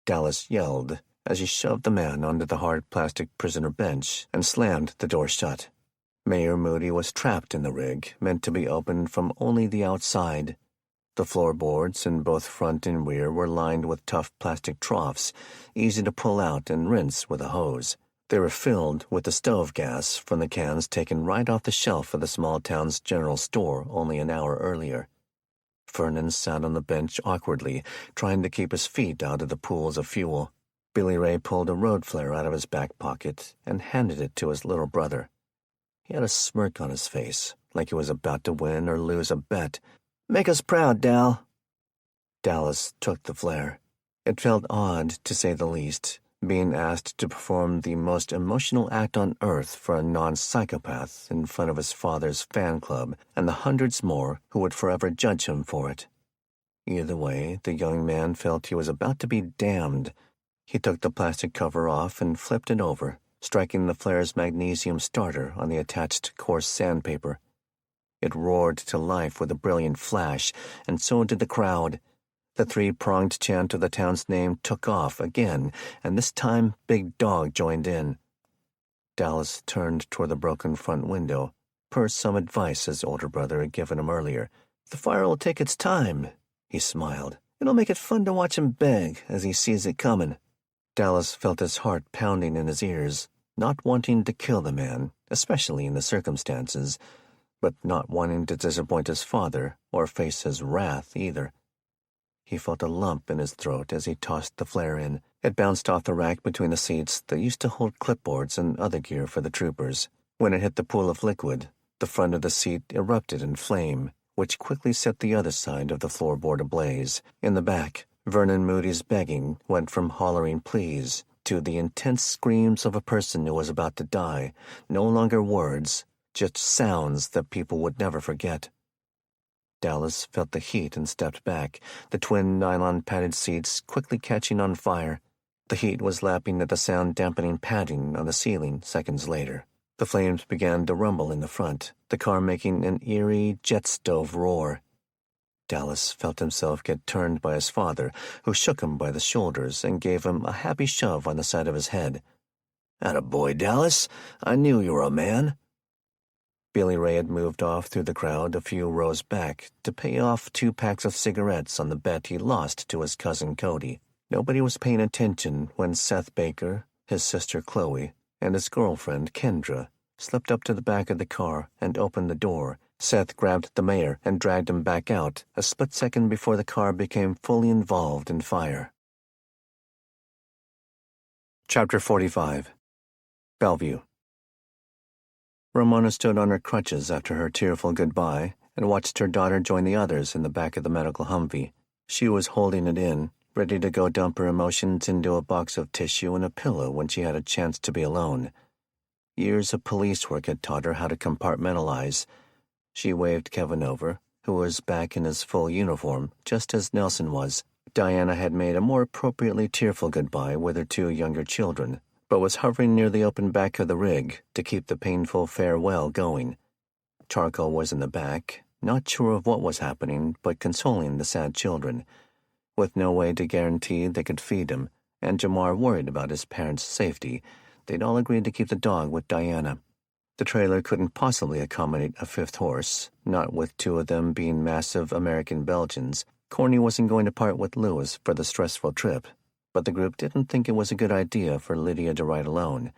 S1: Dallas yelled as he shoved the man onto the hard plastic prisoner bench and slammed the door shut. Mayor Moody was trapped in the rig, meant to be opened from only the outside. The floorboards in both front and rear were lined with tough plastic troughs, easy to pull out and rinse with a hose. They were filled with the stove gas from the cans taken right off the shelf of the small town's general store only an hour earlier. Vernon sat on the bench awkwardly, trying to keep his feet out of the pools of fuel. Billy Ray pulled a road flare out of his back pocket and handed it to his little brother. He had a smirk on his face, like he was about to win or lose a bet. "Make us proud, Dal." Dallas took the flare. It felt odd, to say the least, being asked to perform the most emotional act on earth for a non-psychopath in front of his father's fan club and the hundreds more who would forever judge him for it. Either way, the young man felt he was about to be damned. He took the plastic cover off and flipped it over, striking the flare's magnesium starter on the attached coarse sandpaper. It roared to life with a brilliant flash, and so did the crowd. The three-pronged chant of the town's name took off again, and this time Big Dog joined in. Dallas turned toward the broken front window, per some advice his older brother had given him earlier. "The fire will take its time," he smiled. "It'll make it fun to watch him beg as he sees it coming." Dallas felt his heart pounding in his ears, not wanting to kill the man, especially in the circumstances, but not wanting to disappoint his father or face his wrath either. He felt a lump in his throat as he tossed the flare in. It bounced off the rack between the seats that used to hold clipboards and other gear for the troopers. When it hit the pool of liquid, the front of the seat erupted in flame, which quickly set the other side of the floorboard ablaze. In the back, Vernon Moody's begging went from hollering pleas to the intense screams of a person who was about to die, no longer words, just sounds that people would never forget. Dallas felt the heat and stepped back, the twin nylon-padded seats quickly catching on fire. The heat was lapping at the sound-dampening padding on the ceiling seconds later. The flames began to rumble in the front, the car making an eerie jet stove roar. Dallas felt himself get turned by his father, who shook him by the shoulders and gave him a happy shove on the side of his head. "Attaboy, Dallas. I knew you were a man." Billy Ray had moved off through the crowd a few rows back to pay off 2 packs of cigarettes on the bet he lost to his cousin Cody. Nobody was paying attention when Seth Baker, his sister Chloe, and his girlfriend Kendra slipped up to the back of the car and opened the door. Seth grabbed the mayor and dragged him back out a split second before the car became fully involved in fire. Chapter 45. Bellevue. Ramona stood on her crutches after her tearful goodbye and watched her daughter join the others in the back of the medical Humvee. She was holding it in, ready to go dump her emotions into a box of tissue and a pillow when she had a chance to be alone. Years of police work had taught her how to compartmentalize. She waved Kevin over, who was back in his full uniform, just as Nelson was. Diana had made a more appropriately tearful goodbye with her 2 younger children, but was hovering near the open back of the rig to keep the painful farewell going. Charcoal was in the back, not sure of what was happening, but consoling the sad children. With no way to guarantee they could feed him, and Jamar worried about his parents' safety, they'd all agreed to keep the dog with Diana. The trailer couldn't possibly accommodate a 5th horse, not with 2 of them being massive American Belgians. Corny wasn't going to part with Lewis for the stressful trip, but the group didn't think it was a good idea for Lydia to ride alone.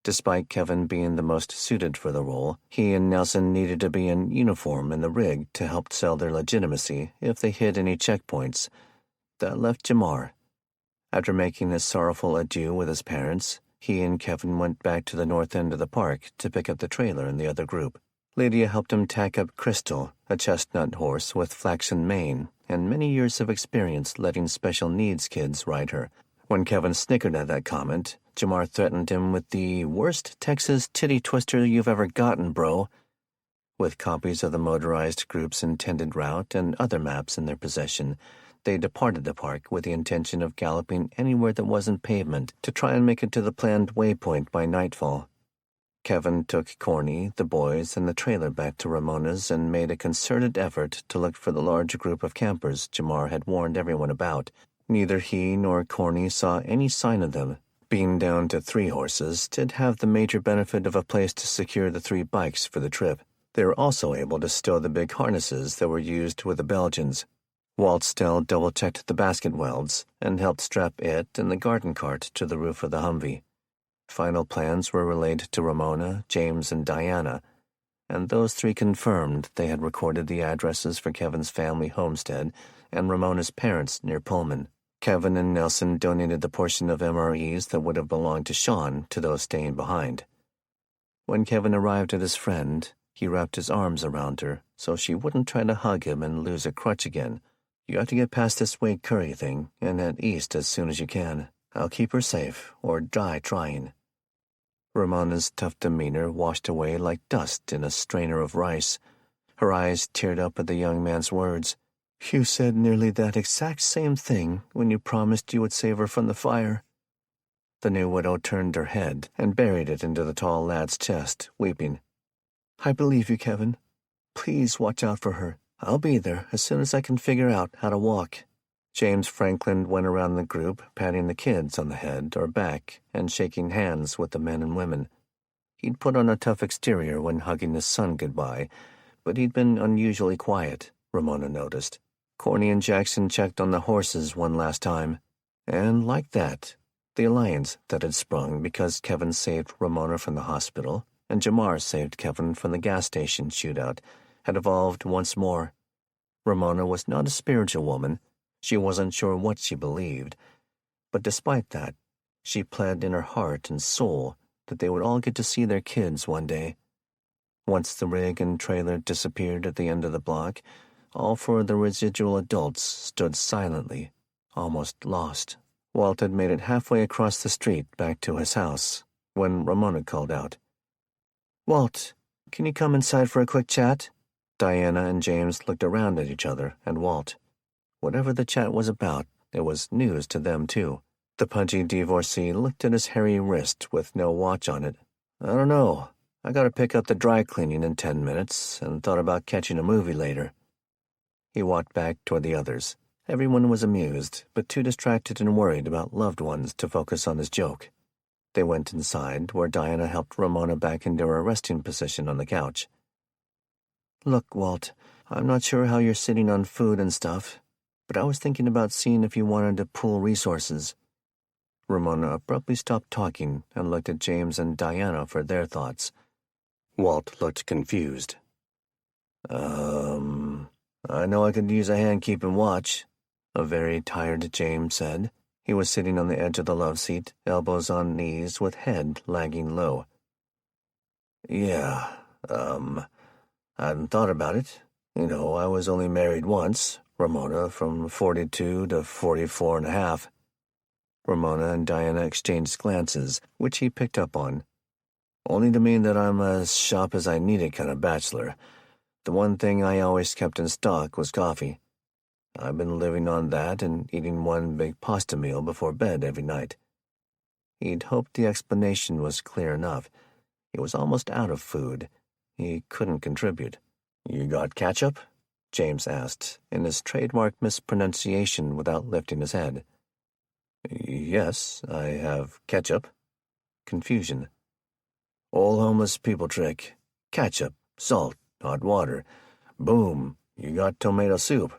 S1: Despite Kevin being the most suited for the role, he and Nelson needed to be in uniform in the rig to help sell their legitimacy if they hit any checkpoints. That left Jamar. After making his sorrowful adieu with his parents, he and Kevin went back to the north end of the park to pick up the trailer and the other group. Lydia helped him tack up Crystal, a chestnut horse with flaxen mane and many years of experience letting special needs kids ride her. When Kevin snickered at that comment, Jamar threatened him with the worst Texas titty twister you've ever gotten, bro. With copies of the motorized group's intended route and other maps in their possession, they departed the park with the intention of galloping anywhere that wasn't pavement to try and make it to the planned waypoint by nightfall. Kevin took Corny, the boys, and the trailer back to Ramona's and made a concerted effort to look for the large group of campers Jamar had warned everyone about. Neither he nor Corny saw any sign of them. Being down to 3 horses did have the major benefit of a place to secure the 3 bikes for the trip. They were also able to stow the big harnesses that were used with the Belgians. Walt still double-checked the basket welds and helped strap it and the garden cart to the roof of the Humvee. Final plans were relayed to Ramona, James, and Diana, and those 3 confirmed they had recorded the addresses for Kevin's family homestead and Ramona's parents near Pullman. Kevin and Nelson donated the portion of MREs that would have belonged to Sean to those staying behind. When Kevin arrived at his friend, he wrapped his arms around her so she wouldn't try to hug him and lose her crutch again. "You have to get past this Wade Curry thing and head east as soon as you can. I'll keep her safe, or die trying." Ramona's tough demeanor washed away like dust in a strainer of rice. Her eyes teared up at the young man's words. "You said nearly that exact same thing when you promised you would save her from the fire." The new widow turned her head and buried it into the tall lad's chest, weeping. "I believe you, Kevin. Please watch out for her. I'll be there as soon as I can figure out how to walk." James Franklin went around the group, patting the kids on the head or back and shaking hands with the men and women. He'd put on a tough exterior when hugging his son goodbye, but he'd been unusually quiet, Ramona noticed. Corny and Jackson checked on the horses one last time. And like that, the alliance that had sprung because Kevin saved Ramona from the hospital and Jamar saved Kevin from the gas station shootout had evolved once more. Ramona was not a spiritual woman. She wasn't sure what she believed, but despite that, she pled in her heart and soul that they would all get to see their kids one day. Once the rig and trailer disappeared at the end of the block, all 4 of the residual adults stood silently, almost lost. Walt had made it halfway across the street back to his house when Ramona called out, "Walt, can you come inside for a quick chat?" Diana and James looked around at each other and Walt. Whatever the chat was about, it was news to them, too. The pudgy divorcee looked at his hairy wrist with no watch on it. "I don't know. I gotta pick up the dry cleaning in 10 minutes and thought about catching a movie later." He walked back toward the others. Everyone was amused, but too distracted and worried about loved ones to focus on his joke. They went inside, where Diana helped Ramona back into her resting position on the couch. "Look, Walt, I'm not sure how you're sitting on food and stuff, but I was thinking about seeing if you wanted to pool resources." Ramona abruptly stopped talking and looked at James and Diana for their thoughts. Walt looked confused. I know I could use a hand keeping watch," a very tired James said. He was sitting on the edge of the love seat, elbows on knees with head lagging low. "Yeah, I hadn't thought about it. You know, I was only married once, Ramona, from 42 to 44 and a half. Ramona and Diana exchanged glances, which he picked up on. "Only to mean that I'm as shop as I needed kind of bachelor. The one thing I always kept in stock was coffee. I've been living on that and eating one big pasta meal before bed every night." He'd hoped the explanation was clear enough. He was almost out of food. He couldn't contribute. "You got ketchup?" James asked, in his trademark mispronunciation without lifting his head. "Yes, I have ketchup." Confusion. "Old homeless people trick. Ketchup, salt, hot water. Boom, you got tomato soup."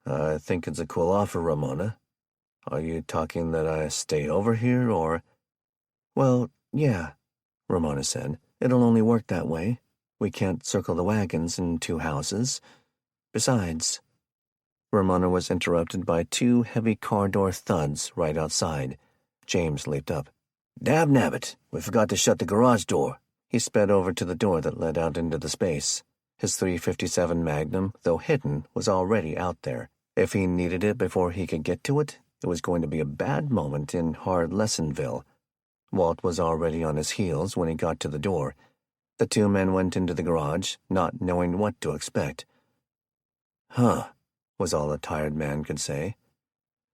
S1: "I think it's a cool offer, Ramona. Are you talking that I stay over here, or—" "Well, yeah," Ramona said. "It'll only work that way. We can't circle the wagons in 2 houses. Besides—" Ramona was interrupted by two heavy car door thuds right outside. James leaped up. Dab-nabbit, we forgot to shut the garage door. He sped over to the door that led out into the space. His .357 Magnum, though hidden, was already out there. If he needed it before he could get to it, it was going to be a bad moment in Hard Lessonville. Walt was already on his heels when he got to the door. The two men went into the garage, not knowing what to expect. Huh, was all the tired man could say.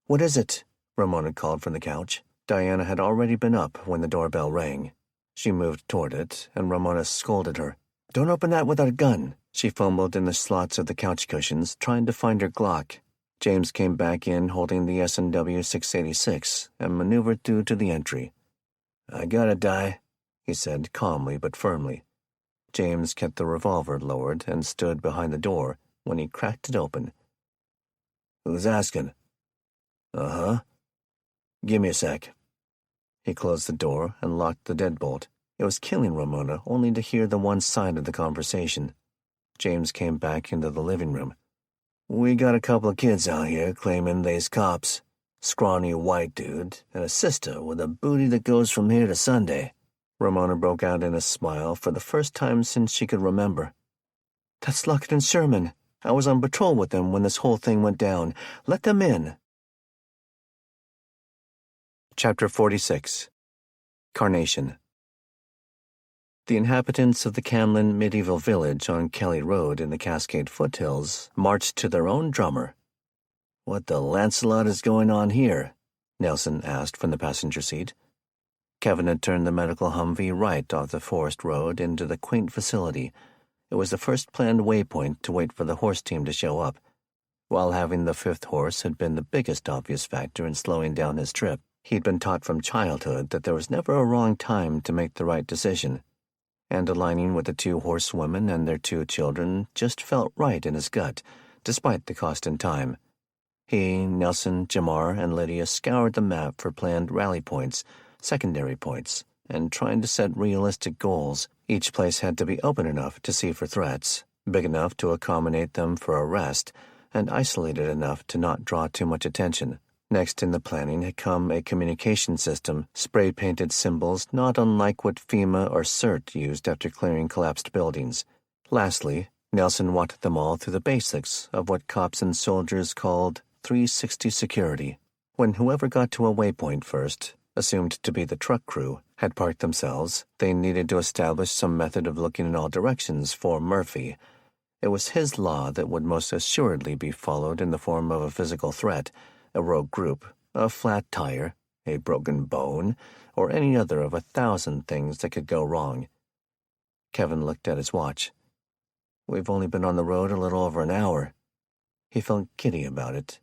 S1: What is it? Ramona called from the couch. Diana had already been up when the doorbell rang. She moved toward it, and Ramona scolded her. Don't open that without a gun. She fumbled in the slots of the couch cushions, trying to find her Glock. James came back in holding the S&W 686 and maneuvered through to the entry. I gotta die, he said calmly but firmly. James kept the revolver lowered and stood behind the door when he cracked it open. Who's asking? Uh-huh. Give me a sec. He closed the door and locked the deadbolt. It was killing Ramona only to hear the one side of the conversation. James came back into the living room. We got a couple of kids out here claiming they's cops. Scrawny white dude and a sister with a booty that goes from here to Sunday. Ramona broke out in a smile for the first time since she could remember. That's Luckett and Sherman. I was on patrol with them when this whole thing went down. Let them in. Chapter 46. Carnation. The inhabitants of the Camlin medieval village on Kelly Road in the Cascade foothills marched to their own drummer. What the Lancelot is going on here? Nelson asked from the passenger seat. Kevin had turned the medical Humvee right off the forest road into the quaint facility. It was the first planned waypoint to wait for the horse team to show up. While having the fifth horse had been the biggest obvious factor in slowing down his trip, he'd been taught from childhood that there was never a wrong time to make the right decision. And aligning with the two horsewomen and their two children just felt right in his gut, despite the cost and time. He, Nelson, Jamar, and Lydia scoured the map for planned rally points, secondary points, and trying to set realistic goals. Each place had to be open enough to see for threats, big enough to accommodate them for a rest, and isolated enough to not draw too much attention. Next in the planning had come a communication system, spray-painted symbols not unlike what FEMA or CERT used after clearing collapsed buildings. Lastly, Nelson walked them all through the basics of what cops and soldiers called 360 security. When whoever got to a waypoint first, assumed to be the truck crew, had parked themselves, they needed to establish some method of looking in all directions for Murphy. It was his law that would most assuredly be followed in the form of a physical threat, a rogue group, a flat tire, a broken bone, or any other of 1,000 things that could go wrong. Kevin looked at his watch. We've only been on the road a little over an hour. He felt giddy about it.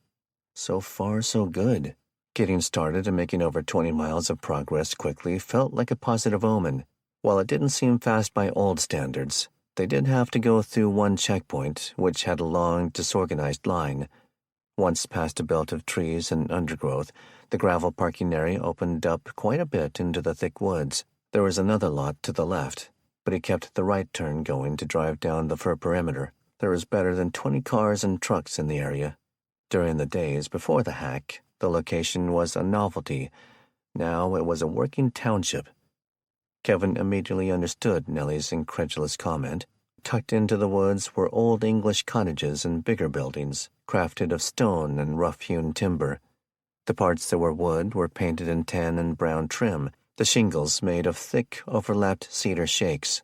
S1: So far, so good. Getting started and making over 20 miles of progress quickly felt like a positive omen. While it didn't seem fast by old standards, they did have to go through one checkpoint, which had a long, disorganized line. Once past a belt of trees and undergrowth, the gravel parking area opened up quite a bit into the thick woods. There was another lot to the left, but he kept the right turn going to drive down the fur perimeter. There was better than 20 cars and trucks in the area. During the days before the hack, the location was a novelty. Now it was a working township. Kevin immediately understood Nellie's incredulous comment. Tucked into the woods were old English cottages and bigger buildings, crafted of stone and rough-hewn timber. The parts that were wood were painted in tan and brown trim, the shingles made of thick, overlapped cedar shakes.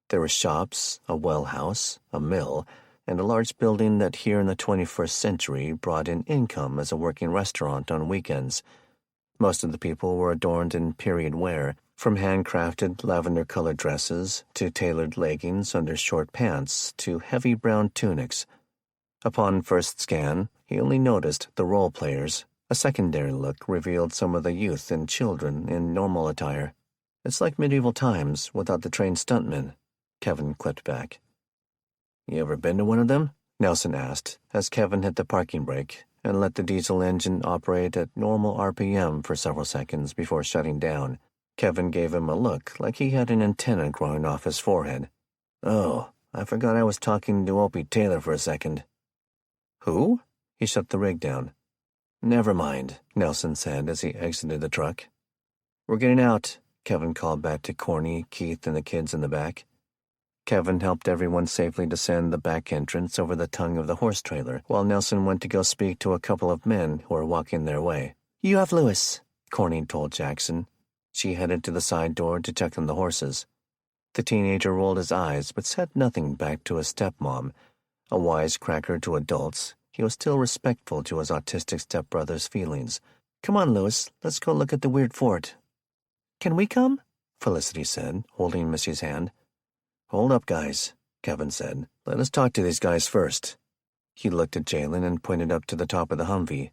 S1: There were shops, a well house, a mill, and a large building that here in the 21st century brought in income as a working restaurant on weekends. Most of the people were adorned in period wear, from handcrafted lavender-colored dresses to tailored leggings under short pants to heavy brown tunics. Upon first scan, he only noticed the role players. A secondary look revealed some of the youth and children in normal attire. It's like medieval times without the trained stuntmen, Kevin clipped back. You ever been to one of them? Nelson asked, as Kevin hit the parking brake and let the diesel engine operate at normal RPM for several seconds before shutting down. Kevin gave him a look like he had an antenna growing off his forehead. Oh, I forgot I was talking to Opie Taylor for a second. Who? He shut the rig down. "Never mind," Nelson said as he exited the truck. "We're getting out," Kevin called back to Corny, Keith, and the kids in the back. Kevin helped everyone safely descend the back entrance over the tongue of the horse trailer, while Nelson went to go speak to a couple of men who were walking their way. "You have Lewis," Corny told Jackson. She headed to the side door to check on the horses. The teenager rolled his eyes but said nothing back to his stepmom. A wisecracker to adults, he was still respectful to his autistic stepbrother's feelings. "Come on, Lewis, let's go look at the weird fort." "Can we come?" Felicity said, holding Missy's hand. "Hold up, guys," Kevin said. "Let us talk to these guys first." He looked at Jalen and pointed up to the top of the Humvee.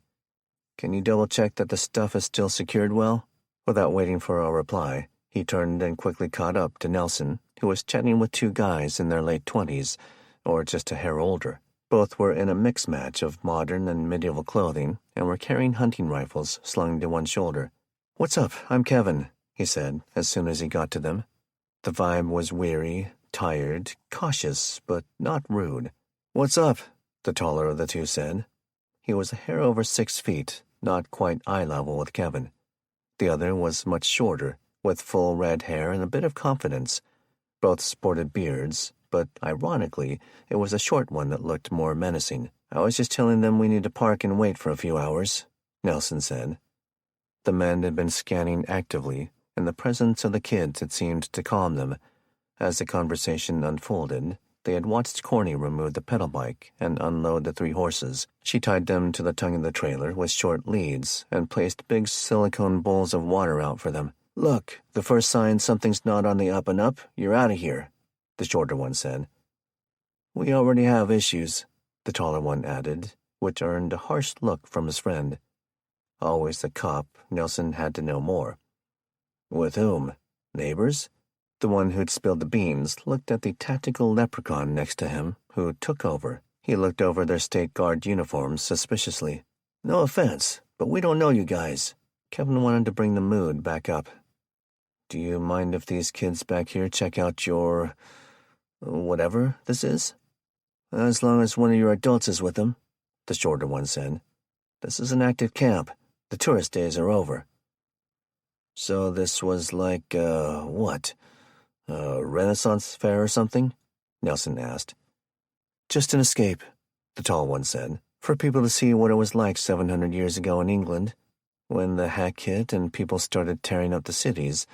S1: "Can you double-check that the stuff is still secured well?" Without waiting for a reply, he turned and quickly caught up to Nelson, who was chatting with two guys in their late 20s, or just a hair older. Both were in a mixed match of modern and medieval clothing and were carrying hunting rifles slung to one shoulder. "What's up? I'm Kevin," he said as soon as he got to them. The vibe was weary, tired, cautious, but not rude. "What's up?" the taller of the two said. He was a hair over 6 feet, not quite eye level with Kevin. The other was much shorter, with full red hair and a bit of confidence. Both sported beards, but ironically, it was a short one that looked more menacing. "I was just telling them we need to park and wait for a few hours," Nelson said. The men had been scanning actively, and the presence of the kids had seemed to calm them. As the conversation unfolded, they had watched Corny remove the pedal bike and unload the 3 horses. She tied them to the tongue of the trailer with short leads and placed big silicone bowls of water out for them. "Look, the first sign something's not on the up and up, you're out of here," the shorter one said. "We already have issues," the taller one added, which earned a harsh look from his friend. Always the cop, Nelson had to know more. "With whom? Neighbors?" The one who'd spilled the beans looked at the tactical leprechaun next to him, who took over. He looked over their state guard uniforms suspiciously. "No offense, but we don't know you guys." Kevin wanted to bring the mood back up. "Do you mind if these kids back here check out your... whatever this is?" "As long as one of your adults is with them," the shorter one said. "This is an active camp. The tourist days are over." "So this was like, what? A Renaissance fair or something?" Nelson asked. "Just an escape," the tall one said, "for people to see what it was like 700 years ago in England. When the hack hit and people started tearing up the cities,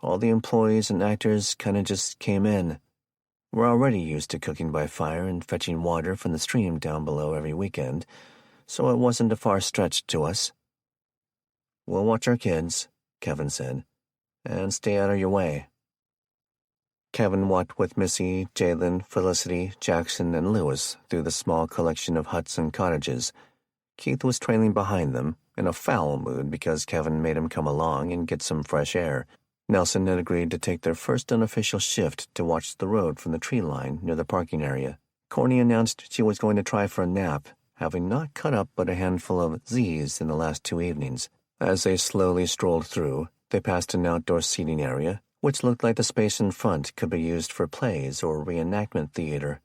S1: all the employees and actors kind of just came in. We're already used to cooking by fire and fetching water from the stream down below every weekend, so it wasn't a far stretch to us." "We'll watch our kids," Kevin said, "and stay out of your way." Kevin walked with Missy, Jalen, Felicity, Jackson, and Lewis through the small collection of huts and cottages. Keith was trailing behind them, in a foul mood because Kevin made him come along and get some fresh air. Nelson had agreed to take their first unofficial shift to watch the road from the tree line near the parking area. Corny announced she was going to try for a nap, having not cut up but a handful of Z's in the last 2 evenings. As they slowly strolled through, they passed an outdoor seating area, which looked like the space in front could be used for plays or reenactment theater.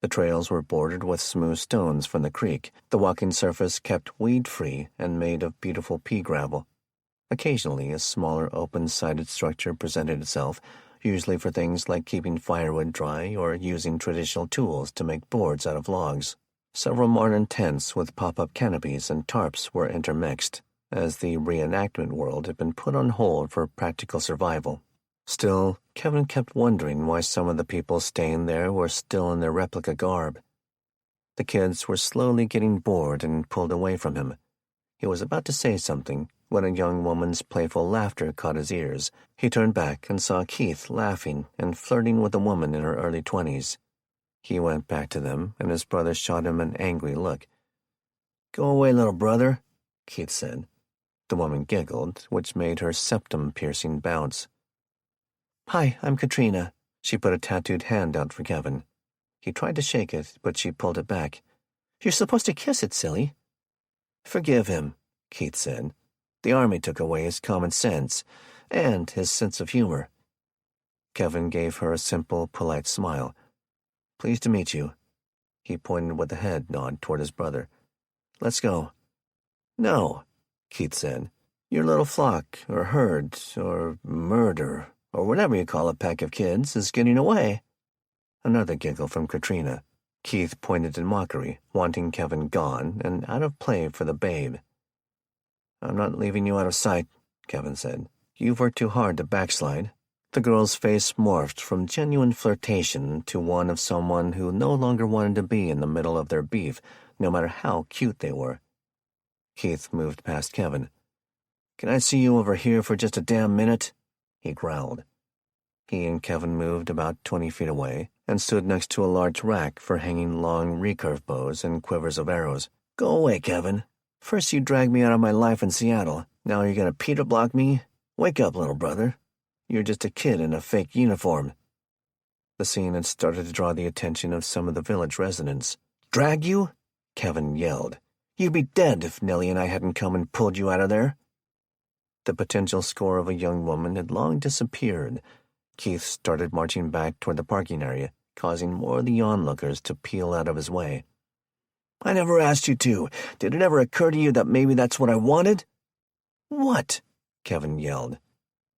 S1: The trails were bordered with smooth stones from the creek, the walking surface kept weed-free and made of beautiful pea gravel. Occasionally, a smaller open-sided structure presented itself, usually for things like keeping firewood dry or using traditional tools to make boards out of logs. Several modern tents with pop-up canopies and tarps were intermixed, as the reenactment world had been put on hold for practical survival. Still, Kevin kept wondering why some of the people staying there were still in their replica garb. The kids were slowly getting bored and pulled away from him. He was about to say something when a young woman's playful laughter caught his ears. He turned back and saw Keith laughing and flirting with a woman in her early 20s. He went back to them, and his brother shot him an angry look. "Go away, little brother," Keith said. The woman giggled, which made her septum-piercing bounce. "Hi, I'm Katrina." She put a tattooed hand out for Kevin. He tried to shake it, but she pulled it back. "You're supposed to kiss it, silly." "Forgive him," Keith said. "The army took away his common sense and his sense of humor." Kevin gave her a simple, polite smile. "Pleased to meet you." He pointed with a head nod toward his brother. Let's go." "No," Keith said. "Your little flock, or herd, or murder, or whatever you call a pack of kids, is getting away." Another giggle from Katrina. Keith pointed in mockery, wanting Kevin gone and out of play for the babe. "I'm not leaving you out of sight," Kevin said. "You've worked too hard to backslide." The girl's face morphed from genuine flirtation to one of someone who no longer wanted to be in the middle of their beef, no matter how cute they were. Keith moved past Kevin. "Can I see you over here for just a damn minute?" he growled. He and Kevin moved about 20 feet away and stood next to a large rack for hanging long recurve bows and quivers of arrows. "Go away, Kevin. First you dragged me out of my life in Seattle. Now you're going to Peter block me? Wake up, little brother. You're just a kid in a fake uniform." The scene had started to draw the attention of some of the village residents. "Drag you?" Kevin yelled. "You'd be dead if Nellie and I hadn't come and pulled you out of there." The potential score of a young woman had long disappeared. Keith started marching back toward the parking area, causing more of the onlookers to peel out of his way. "I never asked you to. Did it ever occur to you that maybe that's what I wanted?" "What?" Kevin yelled.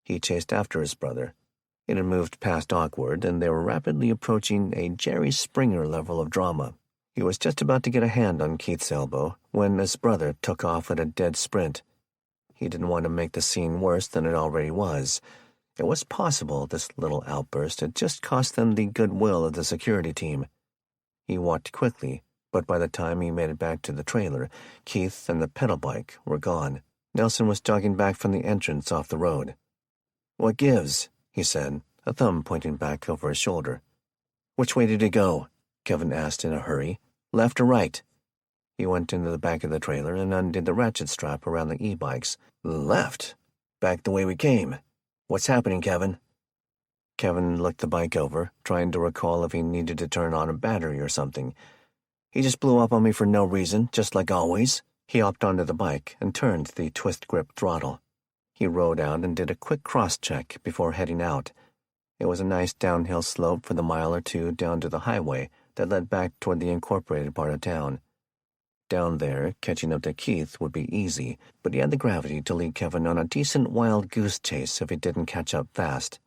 S1: He chased after his brother. It had moved past awkward, and they were rapidly approaching a Jerry Springer level of drama. He was just about to get a hand on Keith's elbow when his brother took off at a dead sprint. He didn't want to make the scene worse than it already was. It was possible this little outburst had just cost them the goodwill of the security team. He walked quickly, but by the time he made it back to the trailer, Keith and the pedal bike were gone. Nelson was jogging back from the entrance off the road. "What gives?" he said, a thumb pointing back over his shoulder. "Which way did he go?" Kevin asked in a hurry. "Left or right?" He went into the back of the trailer and undid the ratchet strap around the e-bikes. "Left. Back the way we came. What's happening, Kevin?" Kevin looked the bike over, trying to recall if he needed to turn on a battery or something. "He just blew up on me for no reason, just like always." He hopped onto the bike and turned the twist-grip throttle. He rode out and did a quick cross-check before heading out. It was a nice downhill slope for the mile or two down to the highway that led back toward the incorporated part of town. Down there, catching up to Keith would be easy, but he had the gravity to lead Kevin on a decent wild goose chase if he didn't catch up fast.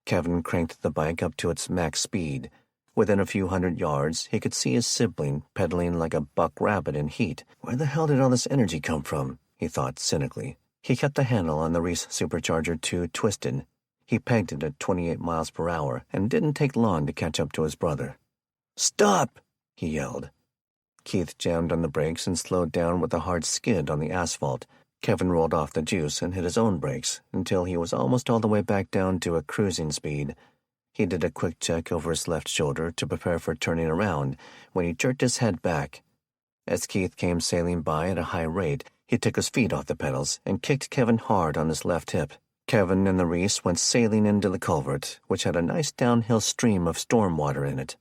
S1: Kevin cranked the bike up to its max speed. Within a few hundred yards, he could see his sibling pedaling like a buck rabbit in heat. Where the hell did all this energy come from? He thought cynically. He kept the handle on the Reese Supercharger 2 twisted. He pegged it at 28 miles per hour and didn't take long to catch up to his brother. "Stop!" he yelled. Keith jammed on the brakes and slowed down with a hard skid on the asphalt. Kevin rolled off the juice and hit his own brakes until he was almost all the way back down to a cruising speed. He did a quick check over his left shoulder to prepare for turning around when he jerked his head back. As Keith came sailing by at a high rate, he took his feet off the pedals and kicked Kevin hard on his left hip. Kevin and the Reese went sailing into the culvert, which had a nice downhill stream of storm water in it.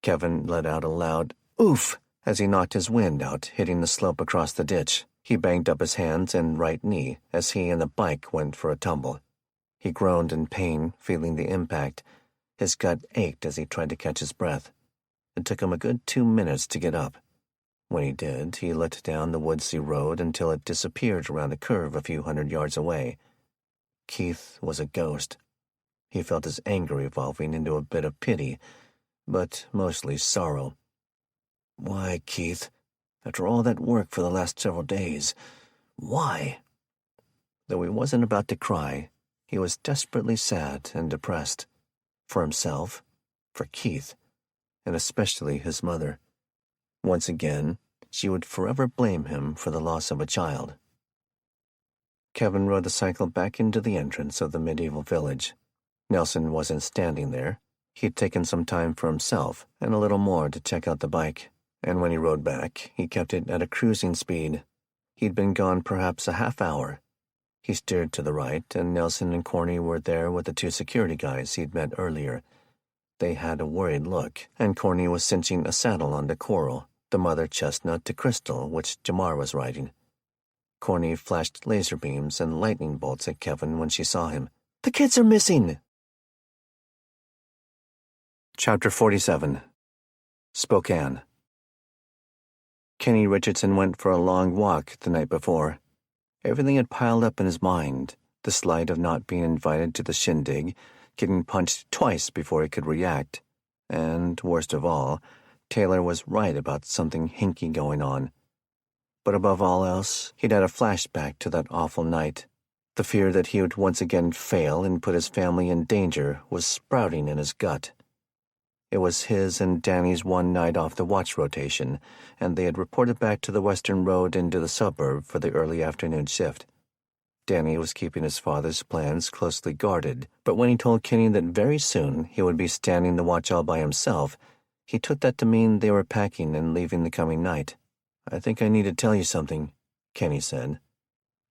S1: Kevin let out a loud oof as he knocked his wind out, hitting the slope across the ditch. He banged up his hands and right knee as he and the bike went for a tumble. He groaned in pain, feeling the impact. His gut ached as he tried to catch his breath. It took him a good 2 minutes to get up. When he did, he looked down the woodsy road until it disappeared around a curve a few hundred yards away. Keith was a ghost. He felt his anger evolving into a bit of pity, but mostly sorrow. Why, Keith? After all that work for the last several days, why? Though he wasn't about to cry, he was desperately sad and depressed. For himself, for Keith, and especially his mother. Once again, she would forever blame him for the loss of a child. Kevin rode the cycle back into the entrance of the medieval village. Nelson wasn't standing there. He'd taken some time for himself and a little more to check out the bike, and when he rode back, he kept it at a cruising speed. He'd been gone perhaps a half hour. He steered to the right, and Nelson and Corny were there with the 2 security guys he'd met earlier. They had a worried look, and Corny was cinching a saddle onto Coral, the mother chestnut to Crystal, which Jamar was riding. Corny flashed laser beams and lightning bolts at Kevin when she saw him. "The kids are missing!" Chapter 47. Spokane. Kenny Richardson went for a long walk the night before. Everything had piled up in his mind, the slight of not being invited to the shindig, getting punched twice before he could react, and, worst of all, Taylor was right about something hinky going on. But above all else, he'd had a flashback to that awful night. The fear that he would once again fail and put his family in danger was sprouting in his gut. It was his and Danny's one night off the watch rotation, and they had reported back to the western road into the suburb for the early afternoon shift. Danny was keeping his father's plans closely guarded, but when he told Kenny that very soon he would be standing the watch all by himself, he took that to mean they were packing and leaving the coming night. "I think I need to tell you something," Kenny said.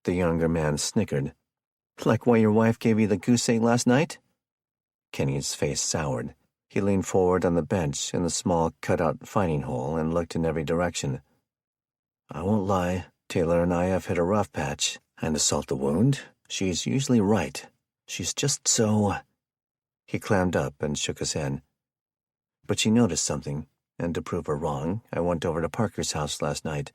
S1: The younger man snickered. "Like why your wife gave you the goose egg last night?" Kenny's face soured. He leaned forward on the bench in the small cut-out fighting hole and looked in every direction. "I won't lie. Taylor and I have hit a rough patch, and to salt the wound, she's usually right. She's just so—" He clammed up and shook his head. "But she noticed something, and to prove her wrong, I went over to Parker's house last night.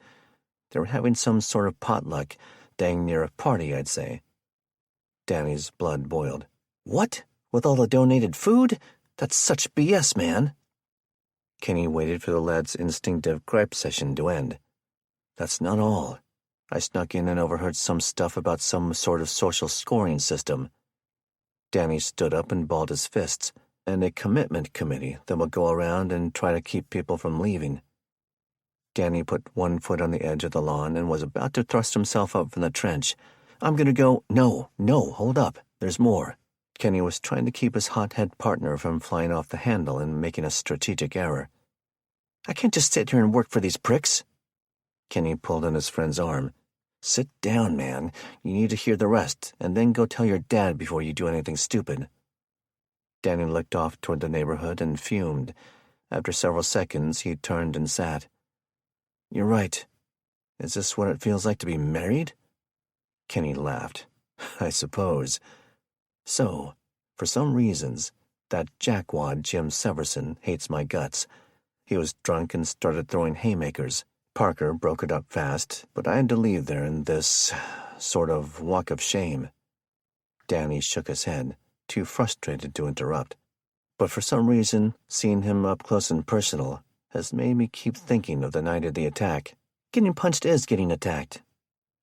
S1: They were having some sort of potluck, dang near a party, I'd say." Danny's blood boiled. "What? With all the donated food? That's such BS, man." Kenny waited for the lad's instinctive gripe session to end. "That's not all. I snuck in and overheard some stuff about some sort of social scoring system." Danny stood up and balled his fists. "And a commitment committee that will go around and try to keep people from leaving." Danny put one foot on the edge of the lawn and was about to thrust himself up from the trench. "I'm gonna go—" No, hold up. There's more." Kenny was trying to keep his hothead partner from flying off the handle and making a strategic error. "I can't just sit here and work for these pricks." Kenny pulled on his friend's arm. "Sit down, man. You need to hear the rest, and then go tell your dad before you do anything stupid." Danny looked off toward the neighborhood and fumed. After several seconds, he turned and sat. "You're right. Is this what it feels like to be married?" Kenny laughed. "I suppose. So, for some reasons, that jackwad Jim Severson hates my guts. He was drunk and started throwing haymakers. Parker broke it up fast, but I had to leave there in this sort of walk of shame." Danny shook his head, too frustrated to interrupt. "But for some reason, seeing him up close and personal has made me keep thinking of the night of the attack." "Getting punched is getting attacked."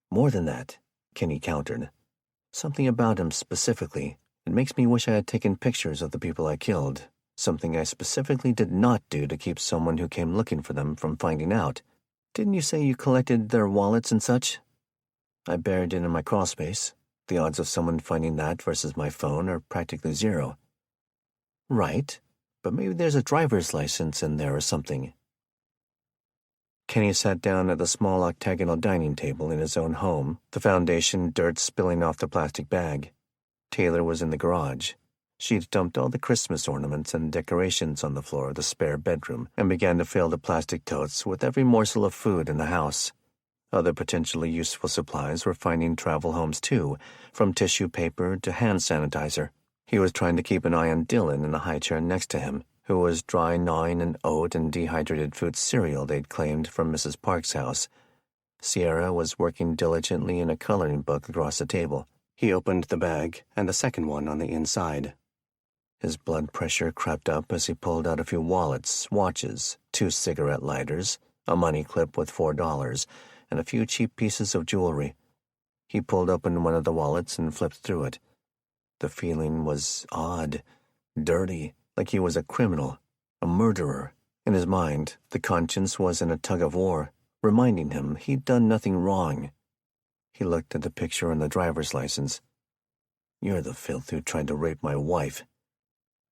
S1: "More than that," Kenny countered. "Something about him specifically. It makes me wish I had taken pictures of the people I killed, something I specifically did not do to keep someone who came looking for them from finding out. Didn't you say you collected their wallets and such?" "I buried it in my crawlspace. The odds of someone finding that versus my phone are practically zero." "Right, but maybe there's a driver's license in there or something." Kenny sat down at the small octagonal dining table in his own home, the foundation dirt spilling off the plastic bag. Taylor was in the garage. She'd dumped all the Christmas ornaments and decorations on the floor of the spare bedroom and began to fill the plastic totes with every morsel of food in the house. Other potentially useful supplies were finding travel homes too, from tissue paper to hand sanitizer. He was trying to keep an eye on Dylan in the high chair next to him, who was dry gnawing an oat and dehydrated fruit cereal they'd claimed from Mrs. Park's house. Sierra was working diligently in a coloring book across the table. He opened the bag and the second one on the inside. His blood pressure crept up as he pulled out a few wallets, watches, 2 cigarette lighters, a money clip with $4, and a few cheap pieces of jewelry. He pulled open one of the wallets and flipped through it. The feeling was odd, dirty, like he was a criminal, a murderer. In his mind, the conscience was in a tug-of-war, reminding him he'd done nothing wrong. He looked at the picture on the driver's license. "You're the filth who tried to rape my wife."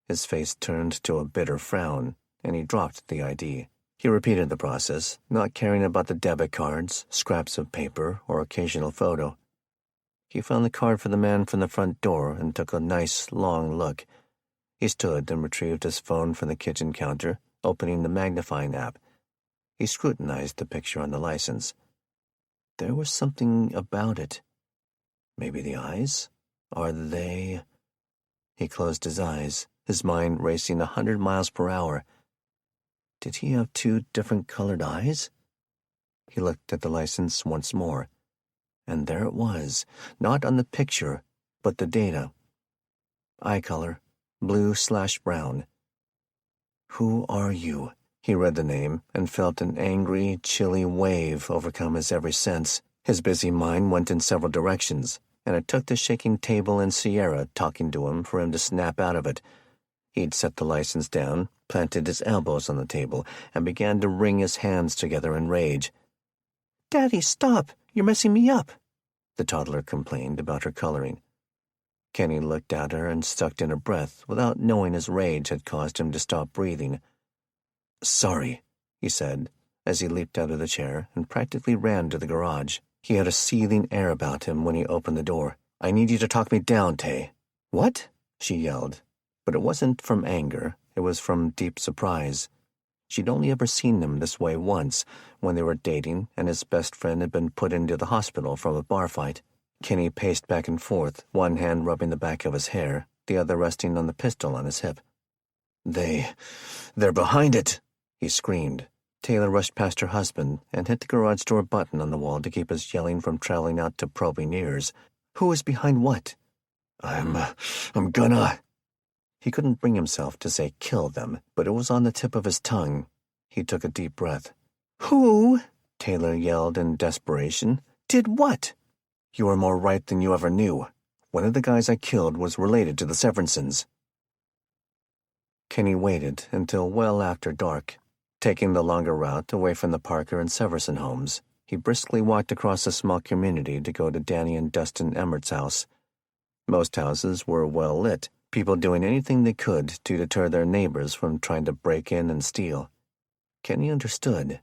S1: His face turned to a bitter frown, and he dropped the ID. He repeated the process, not caring about the debit cards, scraps of paper, or occasional photo. He found the card for the man from the front door and took a nice, long look. He stood and retrieved his phone from the kitchen counter, opening the magnifying app. He scrutinized the picture on the license. There was something about it. Maybe the eyes? Are they... He closed his eyes, his mind racing 100 miles per hour. Did he have 2 different colored eyes? He looked at the license once more. And there it was, not on the picture, but the data. Eye color, blue/brown. Who are you? He read the name and felt an angry, chilly wave overcome his every sense. His busy mind went in several directions, and it took the shaking table and Sierra talking to him for him to snap out of it. He'd set the license down, planted his elbows on the table, and began to wring his hands together in rage. "Daddy, stop! You're messing me up!" the toddler complained about her coloring. Kenny looked at her and sucked in a breath without knowing his rage had caused him to stop breathing. "Sorry," he said, as he leaped out of the chair and practically ran to the garage. He had a seething air about him when he opened the door. "I need you to talk me down, Tay." "What?" she yelled. But it wasn't from anger, it was from deep surprise. She'd only ever seen him this way once, when they were dating and his best friend had been put into the hospital from a bar fight. Kenny paced back and forth, one hand rubbing the back of his hair, the other resting on the pistol on his hip. They're behind it!" he screamed. Taylor rushed past her husband and hit the garage door button on the wall to keep his yelling from traveling out to probing ears. "Who is behind what?" I'm gonna..." He couldn't bring himself to say kill them, but it was on the tip of his tongue. He took a deep breath. "Who?" Taylor yelled in desperation. "Did what?" "You were more right than you ever knew. One of the guys I killed was related to the Severinsons." Kenny waited until well after dark. Taking the longer route away from the Parker and Severson homes, he briskly walked across a small community to go to Danny and Dustin Emmert's house. Most houses were well lit, people doing anything they could to deter their neighbors from trying to break in and steal. Kenny understood.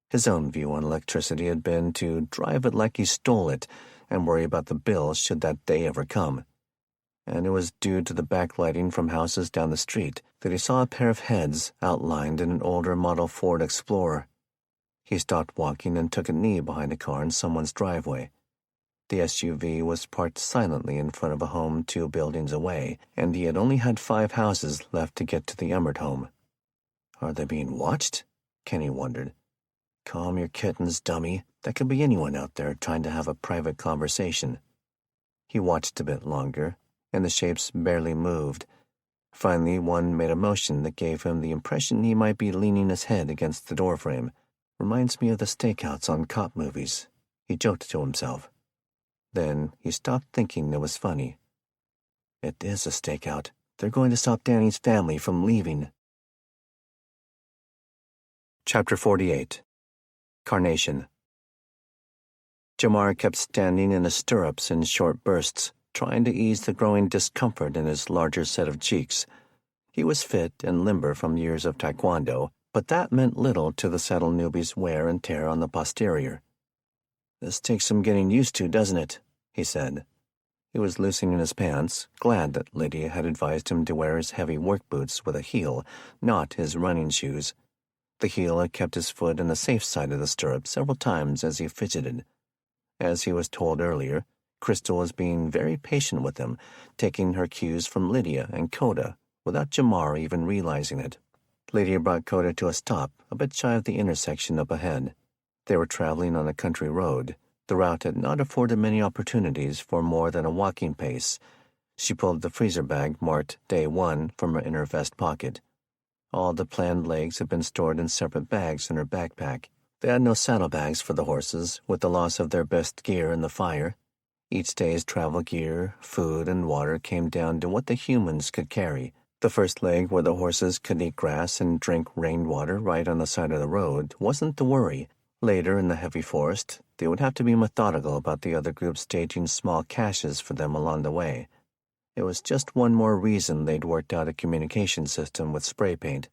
S1: His own view on electricity had been to drive it like he stole it and worry about the bill should that day ever come. And it was due to the backlighting from houses down the street that he saw a pair of heads outlined in an older model Ford Explorer. He stopped walking and took a knee behind a car in someone's driveway. The SUV was parked silently in front of a home 2 buildings away, and he had only had 5 houses left to get to the Emmert home. Are they being watched? Kenny wondered. Calm your kittens, dummy. That could be anyone out there trying to have a private conversation. He watched a bit longer, and the shapes barely moved. Finally, one made a motion that gave him the impression he might be leaning his head against the doorframe. Reminds me of the stakeouts on cop movies, he joked to himself. Then he stopped thinking it was funny. It is a stakeout. They're going to stop Danny's family from leaving. Chapter 48. Carnation. Jamar kept standing in his stirrups in short bursts, trying to ease the growing discomfort in his larger set of cheeks. He was fit and limber from years of taekwondo, but that meant little to the saddle newbie's wear and tear on the posterior. "This takes some getting used to, doesn't it?" he said. He was loosening his pants, glad that Lydia had advised him to wear his heavy work boots with a heel, not his running shoes. The heel had kept his foot in the safe side of the stirrup several times as he fidgeted. As he was told earlier, Crystal was being very patient with him, taking her cues from Lydia and Coda, without Jamar even realizing it. Lydia brought Coda to a stop, a bit shy of the intersection up ahead. They were traveling on a country road. The route had not afforded many opportunities for more than a walking pace. She pulled the freezer bag marked Day 1 from her inner vest pocket. All the planned legs had been stored in separate bags in her backpack. They had no saddlebags for the horses, with the loss of their best gear in the fire. Each day's travel gear, food, and water came down to what the humans could carry. The first leg, where the horses could eat grass and drink rainwater right on the side of the road, wasn't the worry. Later, in the heavy forest, they would have to be methodical about the other group staging small caches for them along the way. It was just one more reason they'd worked out a communication system with spray paint.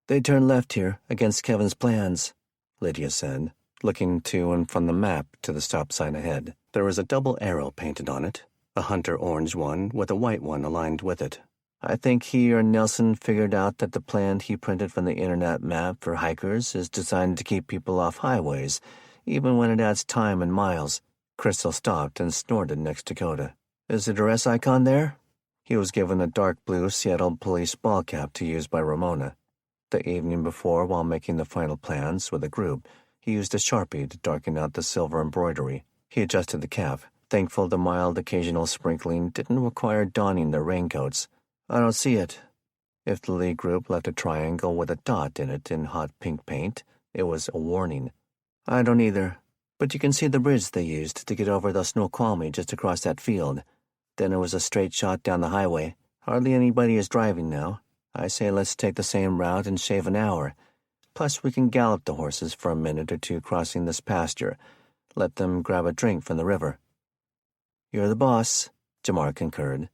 S1: "They turned left here, against Kevin's plans," Lydia said, looking to and from the map to the stop sign ahead. There was a double arrow painted on it, a hunter orange one with a white one aligned with it. "I think he or Nelson figured out that the plan he printed from the internet map for hikers is designed to keep people off highways, even when it adds time and miles." Crystal stopped and snorted next to Coda. "Is the duress icon there?" He was given a dark blue Seattle police ball cap to use by Ramona. The evening before, while making the final plans with the group, He used a Sharpie to darken out the silver embroidery. He adjusted the cap, thankful the mild occasional sprinkling didn't require donning their raincoats. "I don't see it." If the lead group left a triangle with a dot in it in hot pink paint, it was a warning. "I don't either, but you can see the bridge they used to get over the Snoqualmie just across that field. Then it was a straight shot down the highway. Hardly anybody is driving now. I say let's take the same route and shave an hour. Plus we can gallop the horses for a minute or two crossing this pasture. Let them grab a drink from the river." "You're the boss," Jamar concurred.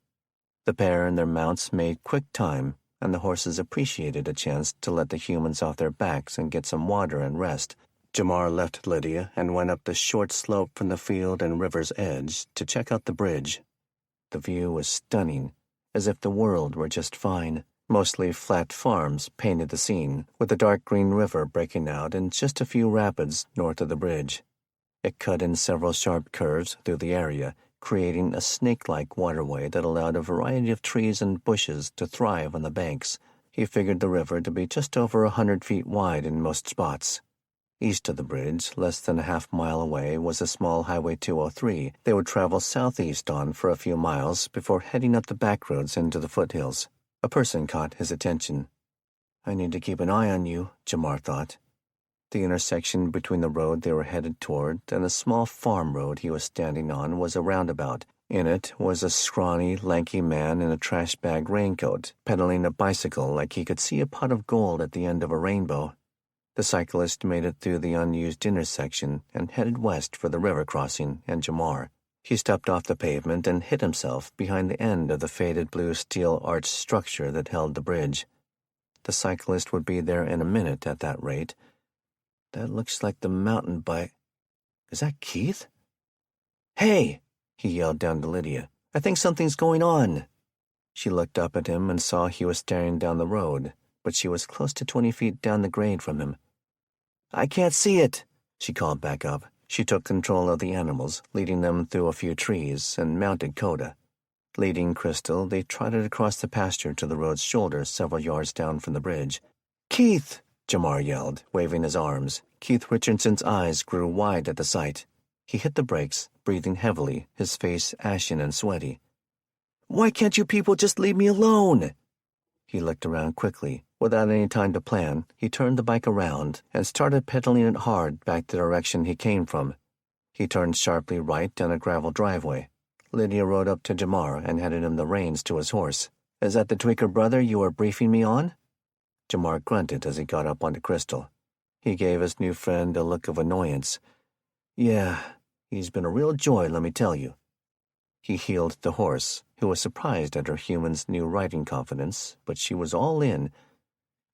S1: The pair and their mounts made quick time, and the horses appreciated a chance to let the humans off their backs and get some water and rest. Jamar left Lydia and went up the short slope from the field and river's edge to check out the bridge. The view was stunning, as if the world were just fine. Mostly flat farms painted the scene, with the dark green river breaking out and just a few rapids north of the bridge. It cut in several sharp curves through the area, creating a snake-like waterway that allowed a variety of trees and bushes to thrive on the banks. He figured the river to be just over 100 feet wide in most spots. East of the bridge, less than a half-mile away, was a small Highway 203 they would travel southeast on for a few miles before heading up the back roads into the foothills. A person caught his attention. "I need to keep an eye on you," Jamar thought. The intersection between the road they were headed toward and the small farm road he was standing on was a roundabout. In it was a scrawny, lanky man in a trash-bag raincoat, pedaling a bicycle like he could see a pot of gold at the end of a rainbow. The cyclist made it through the unused intersection and headed west for the river crossing and Jamar. He stepped off the pavement and hid himself behind the end of the faded blue steel arch structure that held the bridge. The cyclist would be there in a minute at that rate. "That looks like the mountain bike. Is that Keith?" "Hey!" he yelled down to Lydia. "I think something's going on." She looked up at him and saw he was staring down the road, but she was close to 20 feet down the grade from him. "I can't see it," she called back up. She took control of the animals, leading them through a few trees, and mounted Coda. Leading Crystal, they trotted across the pasture to the road's shoulder several yards down from the bridge. "Keith!" Jamar yelled, waving his arms. Keith Richardson's eyes grew wide at the sight. He hit the brakes, breathing heavily, his face ashen and sweaty. "Why can't you people just leave me alone?" He looked around quickly. Without any time to plan, he turned the bike around and started pedaling it hard back the direction he came from. He turned sharply right down a gravel driveway. Lydia rode up to Jamar and handed him the reins to his horse. "Is that the tweaker brother you were briefing me on?" Jamar grunted as he got up onto Crystal. He gave his new friend a look of annoyance. "Yeah, he's been a real joy, let me tell you." He heeled the horse, who was surprised at her human's new riding confidence, but she was all in.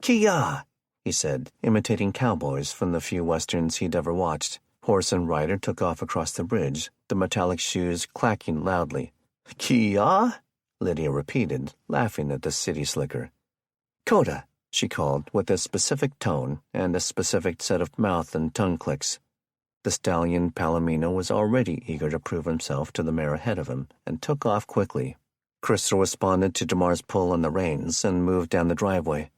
S1: "Kia!" he said, imitating cowboys from the few westerns he'd ever watched. Horse and rider took off across the bridge, the metallic shoes clacking loudly. "Kia?" Lydia repeated, laughing at the city slicker. "Coda," she called with a specific tone and a specific set of mouth and tongue clicks. The stallion Palomino was already eager to prove himself to the mare ahead of him and took off quickly. Crystal responded to Jamar's pull on the reins and moved down the driveway.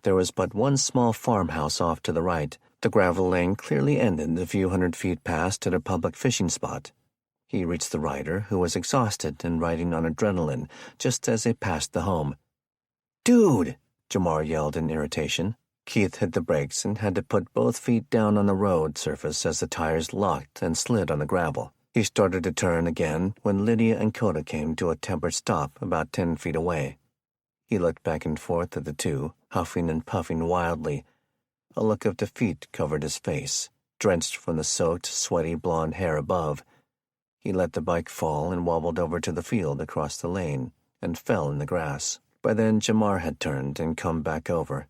S1: There was but one small farmhouse off to the right. The gravel lane clearly ended a few hundred feet past at a public fishing spot. He reached the rider, who was exhausted and riding on adrenaline, just as they passed the home. "Dude!" Jamar yelled in irritation. Keith hit the brakes and had to put both feet down on the road surface as the tires locked and slid on the gravel. He started to turn again when Lydia and Coda came to a tempered stop about 10 feet away. He looked back and forth at the two, huffing and puffing wildly. A look of defeat covered his face, drenched from the soaked, sweaty blonde hair above. He let the bike fall and wobbled over to the field across the lane and fell in the grass. By then Jamar had turned and come back over.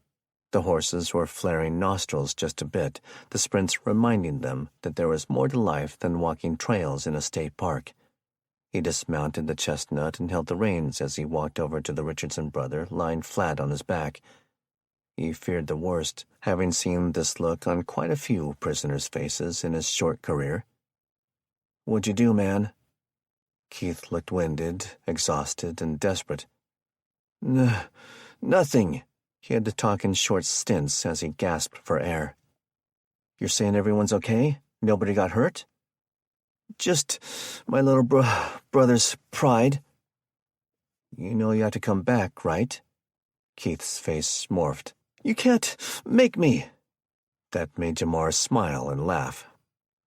S1: The horses were flaring nostrils just a bit, the sprints reminding them that there was more to life than walking trails in a state park. He dismounted the chestnut and held the reins as he walked over to the Richardson brother lying flat on his back. He feared the worst, having seen this look on quite a few prisoners' faces in his short career. "What'd you do, man?" Keith looked winded, exhausted, and desperate. Nothing." He had to talk in short stints as he gasped for air. You're saying everyone's okay? Nobody got hurt? Just my little brother's pride. You know you have to come back, right? Keith's face morphed. You can't make me. That made Jamar smile and laugh.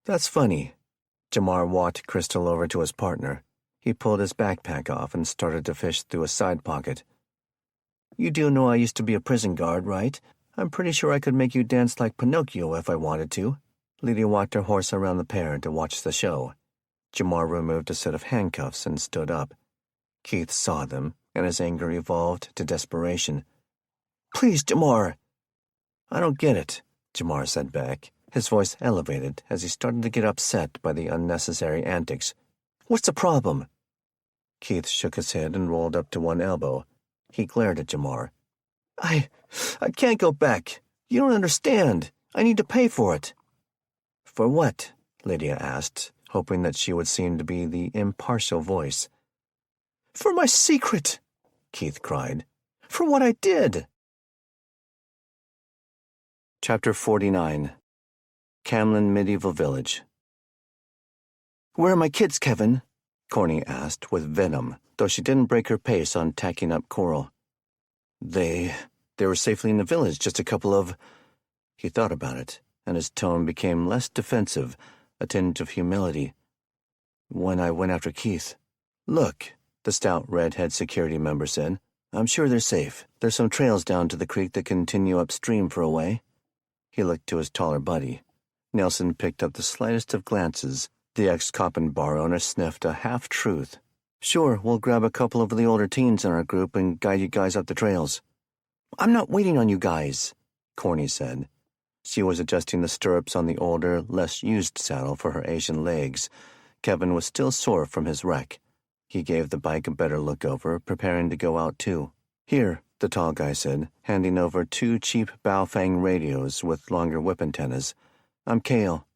S1: That's funny. Jamar walked Crystal over to his partner. He pulled his backpack off and started to fish through a side pocket. You do know I used to be a prison guard, right? I'm pretty sure I could make you dance like Pinocchio if I wanted to. Lydia walked her horse around the pair to watch the show. Jamar removed a set of handcuffs and stood up. Keith saw them, and his anger evolved to desperation. Please, Jamar! I don't get it, Jamar said back, his voice elevated as he started to get upset by the unnecessary antics. What's the problem? Keith shook his head and rolled up to one elbow. He glared at Jamar. I can't go back. You don't understand. I need to pay for it. For what? Lydia asked, hoping that she would seem to be the impartial voice. For my secret, Keith cried. For what I did. Chapter 49. Camlin Medieval Village. Where are my kids, Kevin? Corny asked with venom, though she didn't break her pace on tacking up Coral. They were safely in the village, just a couple of... He thought about it, and his tone became less defensive, a tinge of humility. When I went after Keith. Look, the stout redhead security member said. I'm sure they're safe. There's some trails down to the creek that continue upstream for a way. He looked to his taller buddy. Nelson picked up the slightest of glances. The ex-cop and bar owner sniffed a half-truth. Sure, we'll grab a couple of the older teens in our group and guide you guys up the trails. I'm not waiting on you guys, Corny said. She was adjusting the stirrups on the older, less used saddle for her Asian legs. Kevin was still sore from his wreck. He gave the bike a better look over, preparing to go out too. Here, the tall guy said, handing over 2 cheap Baofeng radios with longer whip antennas. I'm Kale.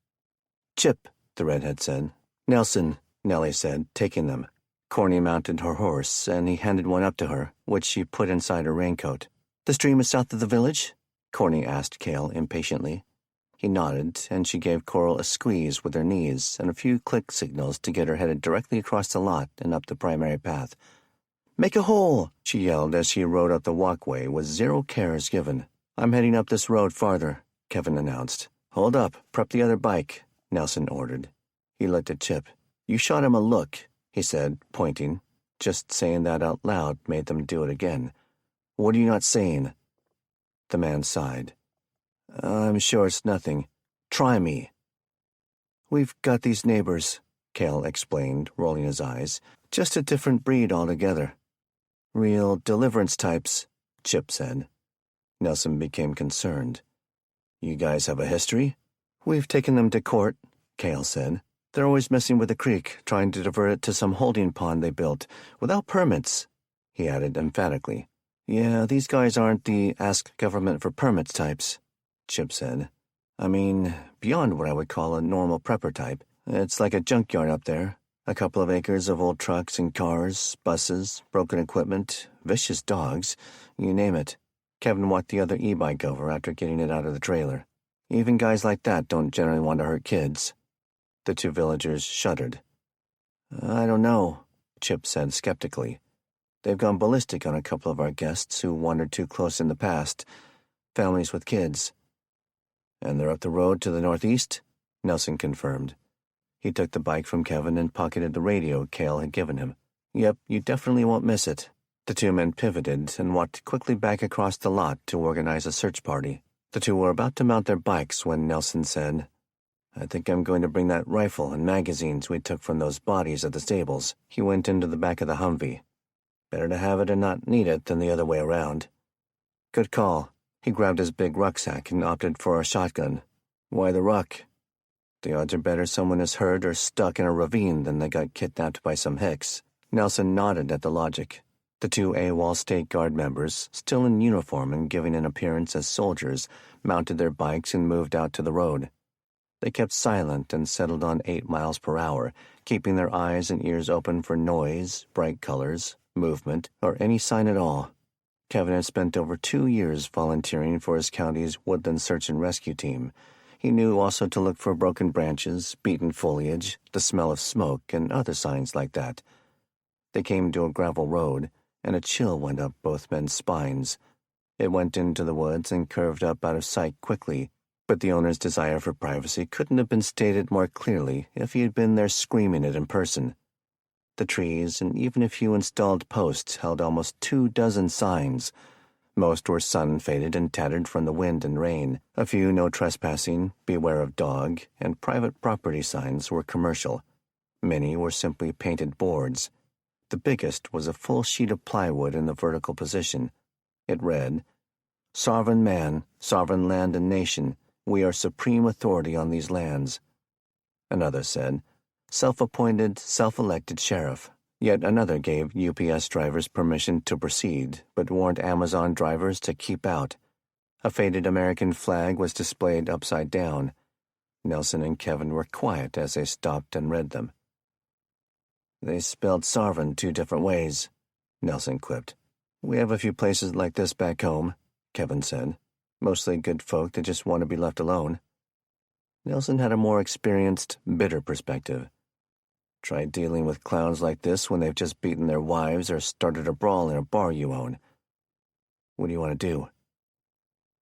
S1: Chip, the redhead said. Nelson, Nellie said, taking them. Corny mounted her horse, and he handed one up to her, which she put inside her raincoat. The stream is south of the village? Corny asked Kale impatiently. He nodded, and she gave Coral a squeeze with her knees and a few click signals to get her headed directly across the lot and up the primary path. Make a hole, she yelled as she rode up the walkway with zero cares given. I'm heading up this road farther, Kevin announced. Hold up, prep the other bike, Nelson ordered. He looked at Chip. You shot him a look, he said, pointing. Just saying that out loud made them do it again. What are you not saying? The man sighed. I'm sure it's nothing. Try me. We've got these neighbors, Kale explained, rolling his eyes. Just a different breed altogether. Real deliverance types, Chip said. Nelson became concerned. You guys have a history? We've taken them to court, Kale said. They're always messing with the creek, trying to divert it to some holding pond they built, without permits, he added emphatically. Yeah, these guys aren't the ask government for permits types, Chip said. I mean, beyond what I would call a normal prepper type. It's like a junkyard up there. A couple of acres of old trucks and cars, buses, broken equipment, vicious dogs, you name it. Kevin walked the other e-bike over after getting it out of the trailer. Even guys like that don't generally want to hurt kids. The 2 villagers shuddered. I don't know, Chip said skeptically. They've gone ballistic on a couple of our guests who wandered too close in the past. Families with kids. And they're up the road to the northeast? Nelson confirmed. He took the bike from Kevin and pocketed the radio Kale had given him. Yep, you definitely won't miss it. The 2 men pivoted and walked quickly back across the lot to organize a search party. The 2 were about to mount their bikes when Nelson said, I think I'm going to bring that rifle and magazines we took from those bodies at the stables. He went into the back of the Humvee. Better to have it and not need it than the other way around. Good call. He grabbed his big rucksack and opted for a shotgun. Why the ruck? The odds are better someone is hurt or stuck in a ravine than they got kidnapped by some hicks. Nelson nodded at the logic. The 2 AWOL State Guard members, still in uniform and giving an appearance as soldiers, mounted their bikes and moved out to the road. They kept silent and settled on 8 miles per hour, keeping their eyes and ears open for noise, bright colors, movement, or any sign at all. Kevin had spent over 2 years volunteering for his county's woodland search and rescue team. He knew also to look for broken branches, beaten foliage, the smell of smoke, and other signs like that. They came to a gravel road, and a chill went up both men's spines. It went into the woods and curved up out of sight quickly, but the owner's desire for privacy couldn't have been stated more clearly if he had been there screaming it in person. The trees and even a few installed posts held almost 24 signs. Most were sun-faded and tattered from the wind and rain. A few no trespassing, beware of dog, and private property signs were commercial. Many were simply painted boards. The biggest was a full sheet of plywood in the vertical position. It read, "Sovereign man, sovereign land and nation, we are supreme authority on these lands." Another said, "Self-appointed, self-elected sheriff." Yet another gave UPS drivers permission to proceed, but warned Amazon drivers to keep out. A faded American flag was displayed upside down. Nelson and Kevin were quiet as they stopped and read them. "They spelled sovereign 2 different ways," Nelson quipped. "We have a few places like this back home," Kevin said. "Mostly good folk that just want to be left alone." Nelson had a more experienced, bitter perspective. Try dealing with clowns like this when they've just beaten their wives or started a brawl in a bar you own. "What do you want to do?"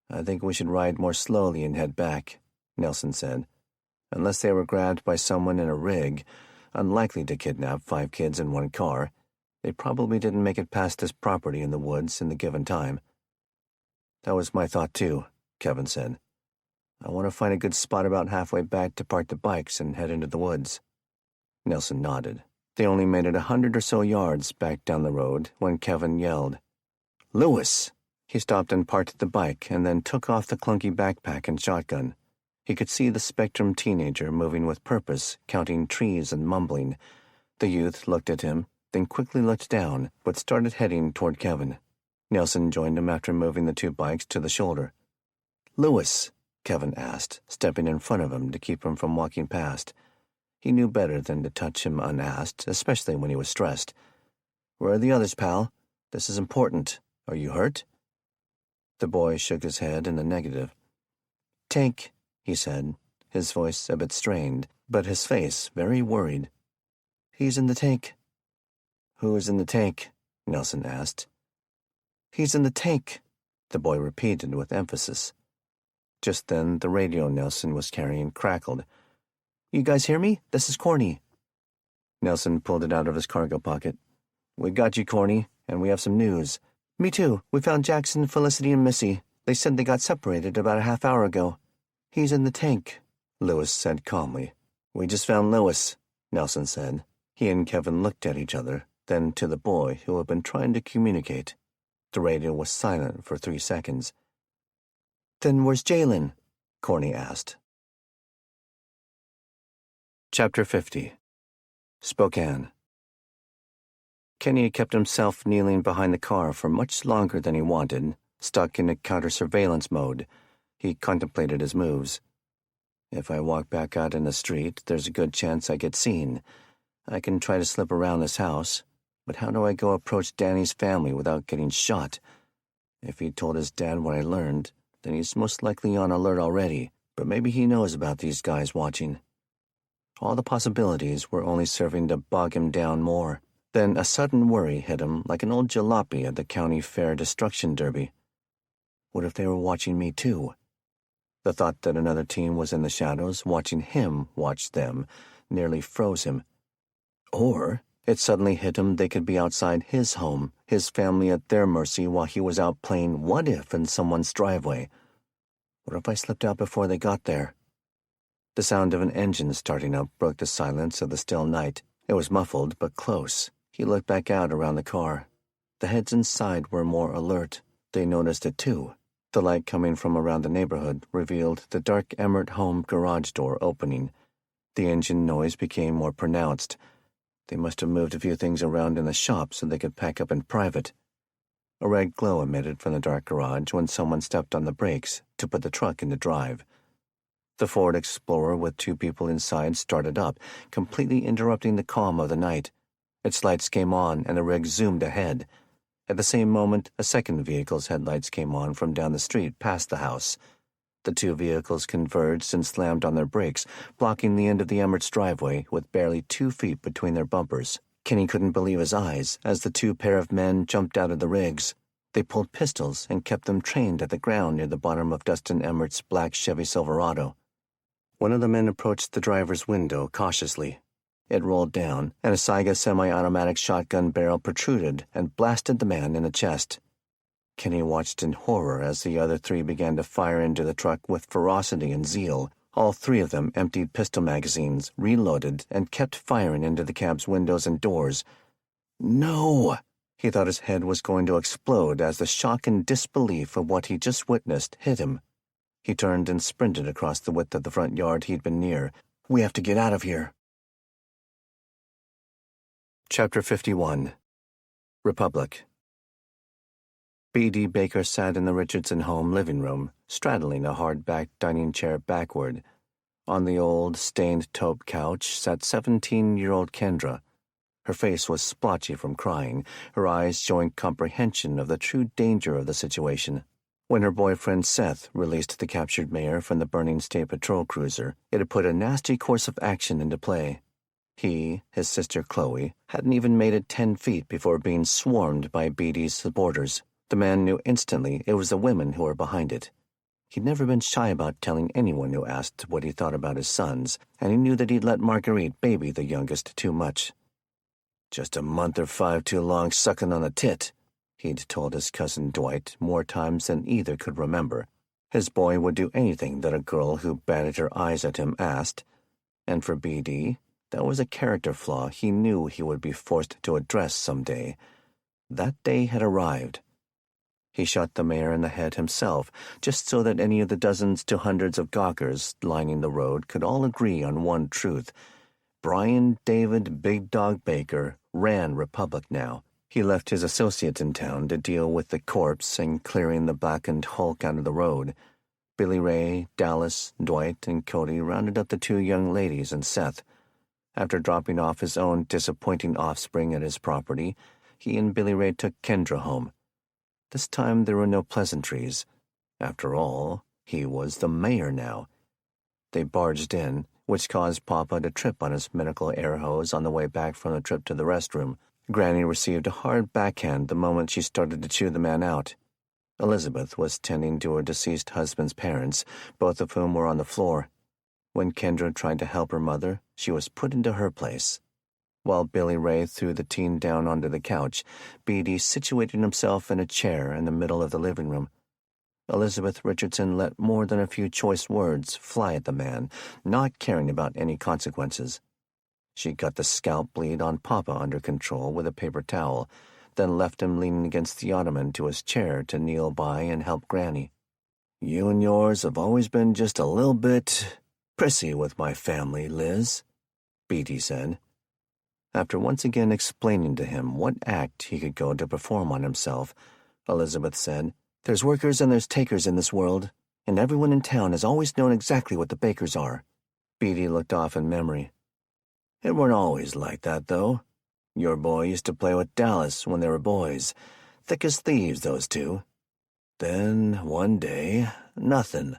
S1: "I think we should ride more slowly and head back," Nelson said. "Unless they were grabbed by someone in a rig, unlikely to kidnap 5 kids in 1 car, they probably didn't make it past this property in the woods in the given time." "That was my thought too," Kevin said. "I want to find a good spot about halfway back to park the bikes and head into the woods." Nelson nodded. They only made it 100 or so yards back down the road when Kevin yelled, "Lewis!" He stopped and parked the bike and then took off the clunky backpack and shotgun. He could see the Spectrum teenager moving with purpose, counting trees and mumbling. The youth looked at him, then quickly looked down, but started heading toward Kevin. Nelson joined him after moving the 2 bikes to the shoulder. "Lewis?" Kevin asked, stepping in front of him to keep him from walking past. He knew better than to touch him unasked, especially when he was stressed. "Where are the others, pal? This is important. Are you hurt?" The boy shook his head in the negative. "Tank," he said, his voice a bit strained, but his face very worried. "He's in the tank." "Who is in the tank?" Nelson asked. "He's in the tank," the boy repeated with emphasis. Just then the radio Nelson was carrying crackled. "You guys hear me? This is Corny." Nelson pulled it out of his cargo pocket. "We got you, Corny, and we have some news." "Me too. We found Jackson, Felicity, and Missy. They said they got separated about a half hour ago." "He's in the tank," Lewis said calmly. "We just found Lewis," Nelson said. He and Kevin looked at each other, then to the boy who had been trying to communicate. The radio was silent for 3 seconds. "Then where's Jalen?" Corny asked. Chapter 50. Spokane. Kenny had kept himself kneeling behind the car for much longer than he wanted, stuck in a counter-surveillance mode. He contemplated his moves. "If I walk back out in the street, there's a good chance I get seen. I can try to slip around this house, but how do I go approach Danny's family without getting shot? If he told his dad what I learned, then he's most likely on alert already, but maybe he knows about these guys watching." All the possibilities were only serving to bog him down more. Then a sudden worry hit him like an old jalopy at the county fair destruction derby. What if they were watching me too? The thought that another team was in the shadows watching him watch them nearly froze him. Or it suddenly hit him they could be outside his home, his family at their mercy while he was out playing what if in someone's driveway. What if I slipped out before they got there? The sound of an engine starting up broke the silence of the still night. It was muffled, but close. He looked back out around the car. The heads inside were more alert. They noticed it too. The light coming from around the neighborhood revealed the dark Emmert home garage door opening. The engine noise became more pronounced. They must have moved a few things around in the shop so they could pack up in private. A red glow emitted from the dark garage when someone stepped on the brakes to put the truck into drive. The Ford Explorer with 2 people inside started up, completely interrupting the calm of the night. Its lights came on and the rig zoomed ahead. At the same moment, a second vehicle's headlights came on from down the street past the house. The two vehicles converged and slammed on their brakes, blocking the end of the Emmert's driveway with barely 2 feet between their bumpers. Kenny couldn't believe his eyes as the two pair of men jumped out of the rigs. They pulled pistols and kept them trained at the ground near the bottom of Dustin Emmert's black Chevy Silverado. One of the men approached the driver's window cautiously. It rolled down, and a Saiga semi-automatic shotgun barrel protruded and blasted the man in the chest. Kenny watched in horror as the other three began to fire into the truck with ferocity and zeal. All three of them emptied pistol magazines, reloaded, and kept firing into the cab's windows and doors. No! He thought his head was going to explode as the shock and disbelief of what he just witnessed hit him. He turned and sprinted across the width of the front yard he'd been near. "We have to get out of here." Chapter 51. Republic. B.D. Baker sat in the Richardson home living room, straddling a hard-backed dining chair backward. On the old, stained taupe couch sat 17-year-old Kendra. Her face was splotchy from crying, her eyes showing comprehension of the true danger of the situation. When her boyfriend Seth released the captured mayor from the burning state patrol cruiser, it had put a nasty course of action into play. He, his sister Chloe, hadn't even made it 10 feet before being swarmed by BD's supporters. The man knew instantly it was the women who were behind it. He'd never been shy about telling anyone who asked what he thought about his sons, and he knew that he'd let Marguerite baby the youngest too much. "Just a month or 5 too long sucking on a tit," he'd told his cousin Dwight more times than either could remember. His boy would do anything that a girl who batted her eyes at him asked, and for BD, that was a character flaw he knew he would be forced to address someday. That day had arrived. He shot the mayor in the head himself, just so that any of the dozens to hundreds of gawkers lining the road could all agree on one truth. Brian David Big Dog Baker ran Republic now. He left his associates in town to deal with the corpse and clearing the blackened hulk out of the road. Billy Ray, Dallas, Dwight, and Cody rounded up the 2 young ladies and Seth. After dropping off his own disappointing offspring at his property, he and Billy Ray took Kendra home. This time there were no pleasantries. After all, he was the mayor now. They barged in, which caused Papa to trip on his medical air hose on the way back from the trip to the restroom. Granny received a hard backhand the moment she started to chew the man out. Elizabeth was tending to her deceased husband's parents, both of whom were on the floor. When Kendra tried to help her mother, she was put into her place. While Billy Ray threw the teen down onto the couch, B.D. situated himself in a chair in the middle of the living room. Elizabeth Richardson let more than a few choice words fly at the man, not caring about any consequences. She got the scalp bleed on Papa under control with a paper towel, then left him leaning against the ottoman to his chair to kneel by and help Granny. "You and yours have always been just a little bit prissy with my family, Liz," Beatty said. After once again explaining to him what act he could go to perform on himself, Elizabeth said, "There's workers and there's takers in this world, and everyone in town has always known exactly what the Bakers are." Beatty looked off in memory. "It weren't always like that, though. Your boy used to play with Dallas when they were boys. Thick as thieves, those two. Then, one day, nothing.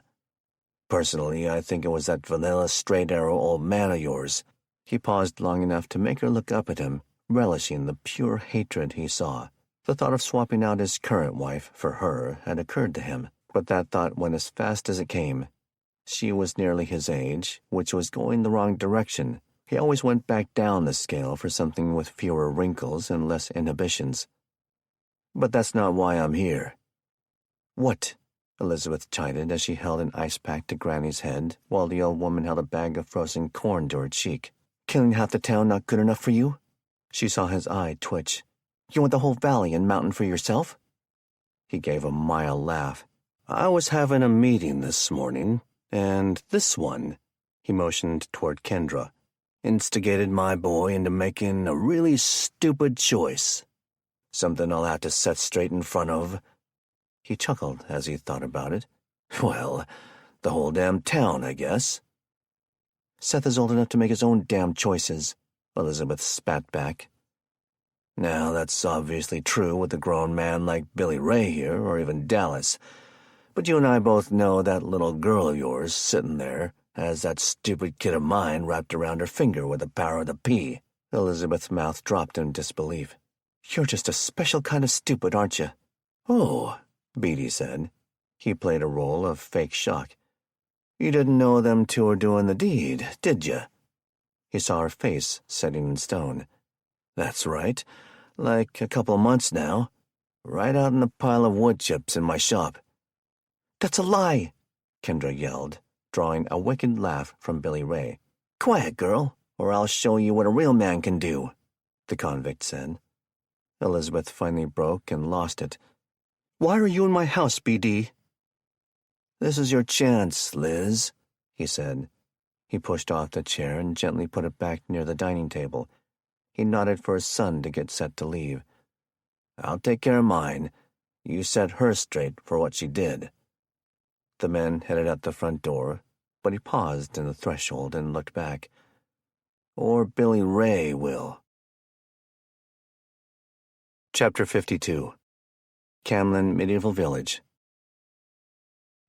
S1: Personally, I think it was that vanilla straight-arrow old man of yours." He paused long enough to make her look up at him, relishing the pure hatred he saw. The thought of swapping out his current wife for her had occurred to him, but that thought went as fast as it came. She was nearly his age, which was going the wrong direction. He always went back down the scale for something with fewer wrinkles and less inhibitions. "But that's not why I'm here." "What?" Elizabeth chided as she held an ice pack to Granny's head, while the old woman held a bag of frozen corn to her cheek. "Killing half the town not good enough for you?" She saw his eye twitch. "You want the whole valley and mountain for yourself?" He gave a mild laugh. "I was having a meeting this morning, and this one," he motioned toward Kendra, "instigated my boy into making a really stupid choice. Something I'll have to set straight in front of." He chuckled as he thought about it. "Well, the whole damn town, I guess." "Seth is old enough to make his own damn choices," Elizabeth spat back. "Now, that's obviously true with a grown man like Billy Ray here, or even Dallas. But you and I both know that little girl of yours sitting there has that stupid kid of mine wrapped around her finger with the power of the P." Elizabeth's mouth dropped in disbelief. "You're just a special kind of stupid, aren't you?" "Oh," Beatty said. He played a role of fake shock. "You didn't know them two were doing the deed, did you?" He saw her face setting in stone. "That's right. Like a couple of months now. Right out in the pile of wood chips in my shop." "That's a lie," Kendra yelled, drawing a wicked laugh from Billy Ray. "Quiet, girl, or I'll show you what a real man can do," the convict said. Elizabeth finally broke and lost it. "Why are you in my house, BD?" "This is your chance, Liz," he said. He pushed off the chair and gently put it back near the dining table. He nodded for his son to get set to leave. "I'll take care of mine. You set her straight for what she did." The man headed out the front door, but he paused in the threshold and looked back. "Or Billy Ray will." Chapter 52. Camlin Medieval Village.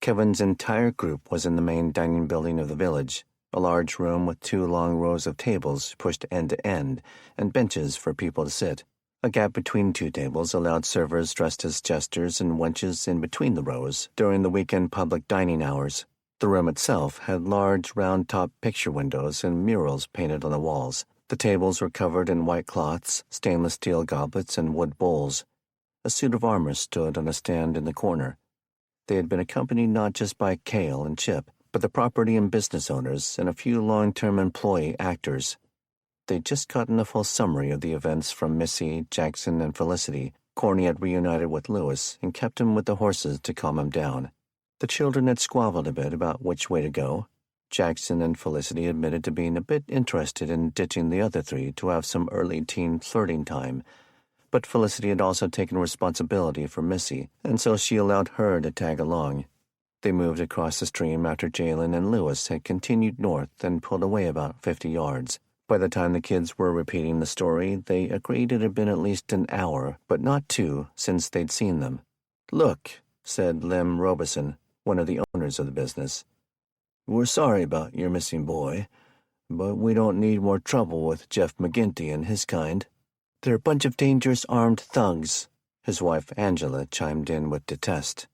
S1: Kevin's entire group was in the main dining building of the village, a large room with 2 long rows of tables pushed end to end and benches for people to sit. A gap between 2 tables allowed servers dressed as jesters and wenches in between the rows during the weekend public dining hours. The room itself had large round-top picture windows and murals painted on the walls. The tables were covered in white cloths, stainless steel goblets, and wood bowls. A suit of armor stood on a stand in the corner. They had been accompanied not just by Cale and Chip, but the property and business owners and a few long-term employee actors. They'd just gotten a full summary of the events from Missy, Jackson, and Felicity. Corny had reunited with Lewis and kept him with the horses to calm him down. The children had squabbled a bit about which way to go. Jackson and Felicity admitted to being a bit interested in ditching the other 3 to have some early teen flirting time. But Felicity had also taken responsibility for Missy, and so she allowed her to tag along. They moved across the stream after Jalen and Lewis had continued north and pulled away about 50 yards. By the time the kids were repeating the story, they agreed it had been at least an hour, but not 2, since they'd seen them. "Look," said Lem Robeson, one of the owners of the business. "We're sorry about your missing boy, but we don't need more trouble with Jeff McGinty and his kind." "They're a bunch of dangerous armed thugs," his wife Angela chimed in with detest.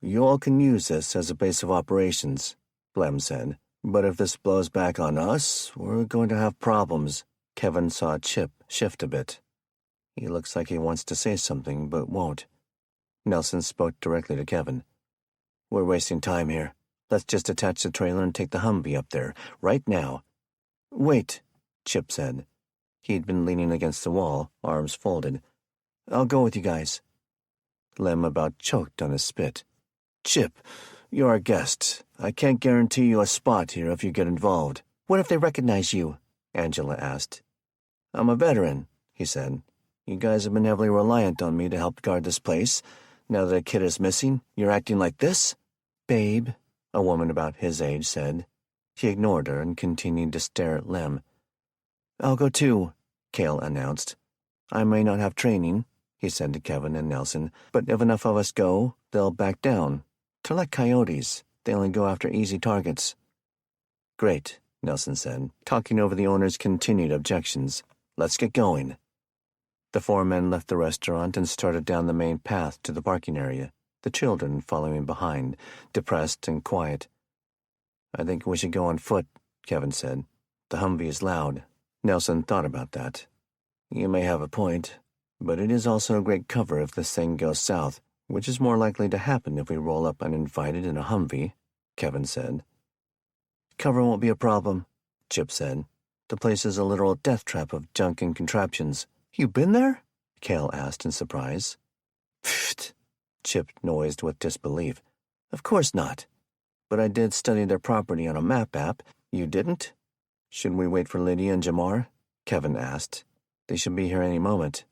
S1: "You all can use this as a base of operations," Lem said. "But if this blows back on us, we're going to have problems." Kevin saw Chip shift a bit. He looks like he wants to say something, but won't. Nelson spoke directly to Kevin. "We're wasting time here. Let's just attach the trailer and take the Humvee up there, right now." "Wait," Chip said. He'd been leaning against the wall, arms folded. "I'll go with you guys." Lem about choked on his spit. "Chip, you're our guest. I can't guarantee you a spot here if you get involved." "What if they recognize you?" Angela asked. "I'm a veteran," he said. "You guys have been heavily reliant on me to help guard this place. Now that a kid is missing, you're acting like this?" "Babe," a woman about his age said. He ignored her and continued to stare at Lem. "I'll go too," Cale announced. "I may not have training," he said to Kevin and Nelson, "but if enough of us go, they'll back down. They're like coyotes. They only go after easy targets." "Great," Nelson said, talking over the owner's continued objections. "Let's get going." The 4 men left the restaurant and started down the main path to the parking area, the children following behind, depressed and quiet. "I think we should go on foot," Kevin said. "The Humvee is loud." Nelson thought about that. "You may have a point, but it is also a great cover if this thing goes south, which is more likely to happen if we roll up uninvited in a Humvee," Kevin said. "Cover won't be a problem," Chip said. "The place is a literal death trap of junk and contraptions." "You been there?" Cale asked in surprise. "Pfft," Chip noised with disbelief. "Of course not. But I did study their property on a map app. You didn't?" "Should we wait for Lydia and Jamar?" Kevin asked. "They should be here any moment."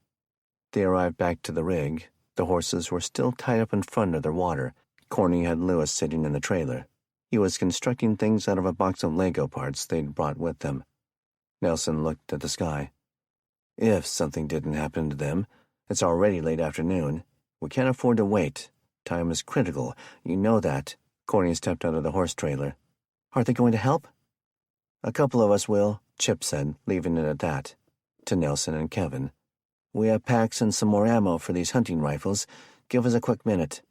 S1: They arrived back to the rig. The horses were still tied up in front of their water. Corny had Lewis sitting in the trailer. He was constructing things out of a box of Lego parts they'd brought with them. Nelson looked at the sky. "If something didn't happen to them, it's already late afternoon. We can't afford to wait. time is critical. You know that. Corny stepped out of the horse trailer. Are they going to help? A couple of us will, Chip said, leaving it at that. To Nelson and Kevin. We have packs and some more ammo for these hunting rifles. Give us a quick minute.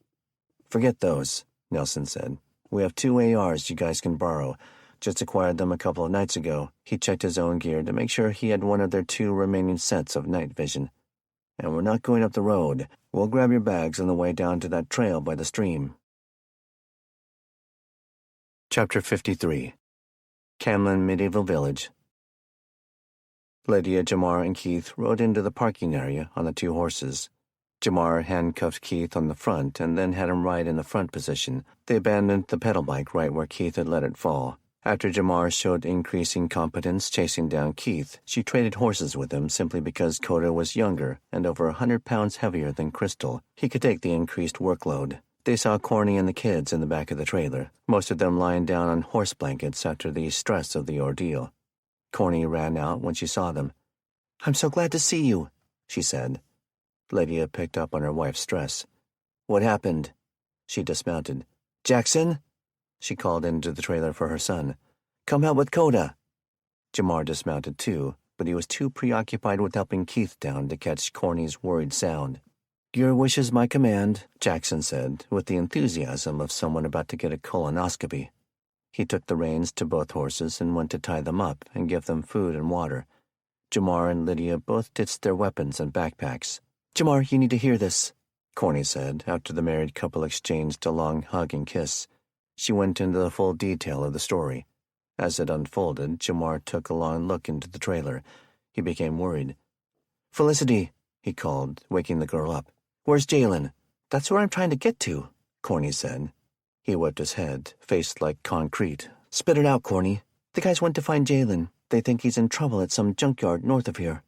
S1: Forget those, Nelson said. We have 2 ARs you guys can borrow. Just acquired them a couple of nights ago. He checked his own gear to make sure he had one of their 2 remaining sets of night vision. And we're not going up the road. We'll grab your bags on the way down to that trail by the stream. Chapter 53. Camlin Medieval Village. Lydia, Jamar, and Keith rode into the parking area on the 2 horses. Jamar handcuffed Keith on the front and then had him ride in the front position. They abandoned the pedal bike right where Keith had let it fall. After Jamar showed increasing competence chasing down Keith, she traded horses with him simply because Coda was younger and over 100 pounds heavier than Crystal. He could take the increased workload. They saw Corny and the kids in the back of the trailer, most of them lying down on horse blankets after the stress of the ordeal. Corny ran out when she saw them. "I'm so glad to see you," she said. Lydia picked up on her wife's stress. "What happened?" She dismounted. "Jackson?" She called into the trailer for her son. "Come help with Coda." Jamar dismounted too, but he was too preoccupied with helping Keith down to catch Corny's worried sound. "Your wish is my command," Jackson said, with the enthusiasm of someone about to get a colonoscopy. He took the reins to both horses and went to tie them up and give them food and water. Jamar and Lydia both ditched their weapons and backpacks. "Jamar, you need to hear this," Corny said after the married couple exchanged a long hug and kiss. She went into the full detail of the story. As it unfolded, Jamar took a long look into the trailer. He became worried. "Felicity," he called, waking the girl up. "Where's Jalen?" "That's where I'm trying to get to," Corny said. He whipped his head, faced like concrete. "Spit it out, Corny. The guys went to find Jalen. They think he's in trouble at some junkyard north of here."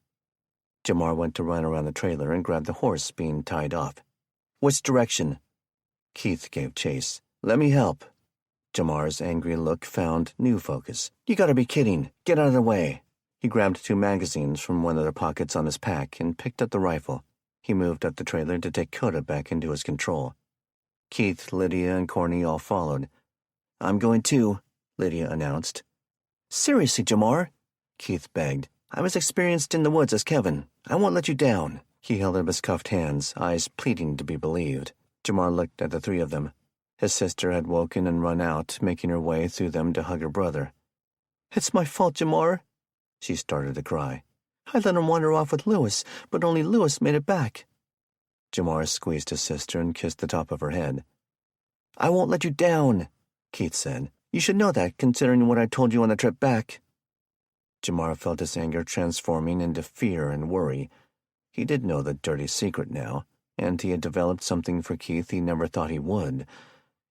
S1: Jamar went to run around the trailer and grab the horse being tied off. "Which direction?" Keith gave chase. "Let me help." Jamar's angry look found new focus. "You gotta be kidding. Get out of the way." He grabbed 2 magazines from one of the pockets on his pack and picked up the rifle. He moved up the trailer to take Coda back into his control. Keith, Lydia, and Corny all followed. "I'm going too," Lydia announced. "Seriously, Jamar?" Keith begged. "I'm as experienced in the woods as Kevin. I won't let you down." He held up his cuffed hands, eyes pleading to be believed. Jamar looked at the 3 of them. His sister had woken and run out, making her way through them to hug her brother. "It's my fault, Jamar." She started to cry. "I let him wander off with Lewis, but only Lewis made it back." Jamar squeezed his sister and kissed the top of her head. "I won't let you down," Keith said. "You should know that, considering what I told you on the trip back." Jamar felt his anger transforming into fear and worry. He did know the dirty secret now, and he had developed something for Keith he never thought he would.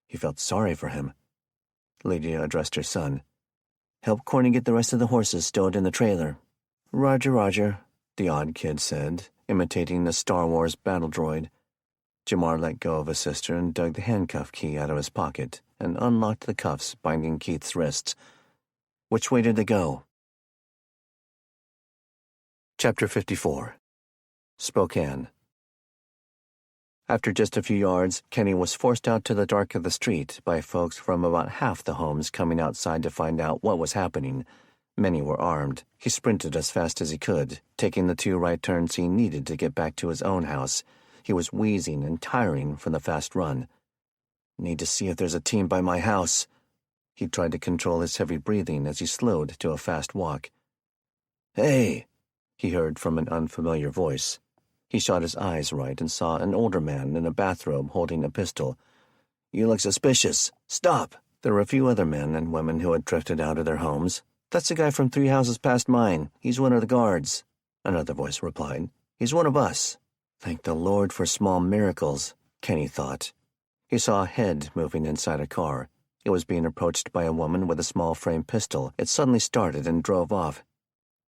S1: He felt sorry for him. Lydia addressed her son. "Help Corny get the rest of the horses stowed in the trailer." "Roger, Roger," the odd kid said, imitating the Star Wars battle droid. Jamar let go of his sister and dug the handcuff key out of his pocket and unlocked the cuffs binding Keith's wrists. "Which way did they go?" Chapter 54. Spokane. After just a few yards, Kenny was forced out to the dark of the street by folks from about half the homes coming outside to find out what was happening. Many were armed. He sprinted as fast as he could, taking the 2 right turns he needed to get back to his own house. He was wheezing and tiring from the fast run. "Need to see if there's a team by my house." He tried to control his heavy breathing as he slowed to a fast walk. "Hey!" he heard from an unfamiliar voice. He shot his eyes right and saw an older man in a bathrobe holding a pistol. "You look suspicious. Stop!" There were a few other men and women who had drifted out of their homes. "That's the guy from 3 houses past mine. He's one of the guards," another voice replied. "He's one of us." Thank the Lord for small miracles, Kenny thought. He saw a head moving inside a car. It was being approached by a woman with a small frame pistol. It suddenly started and drove off.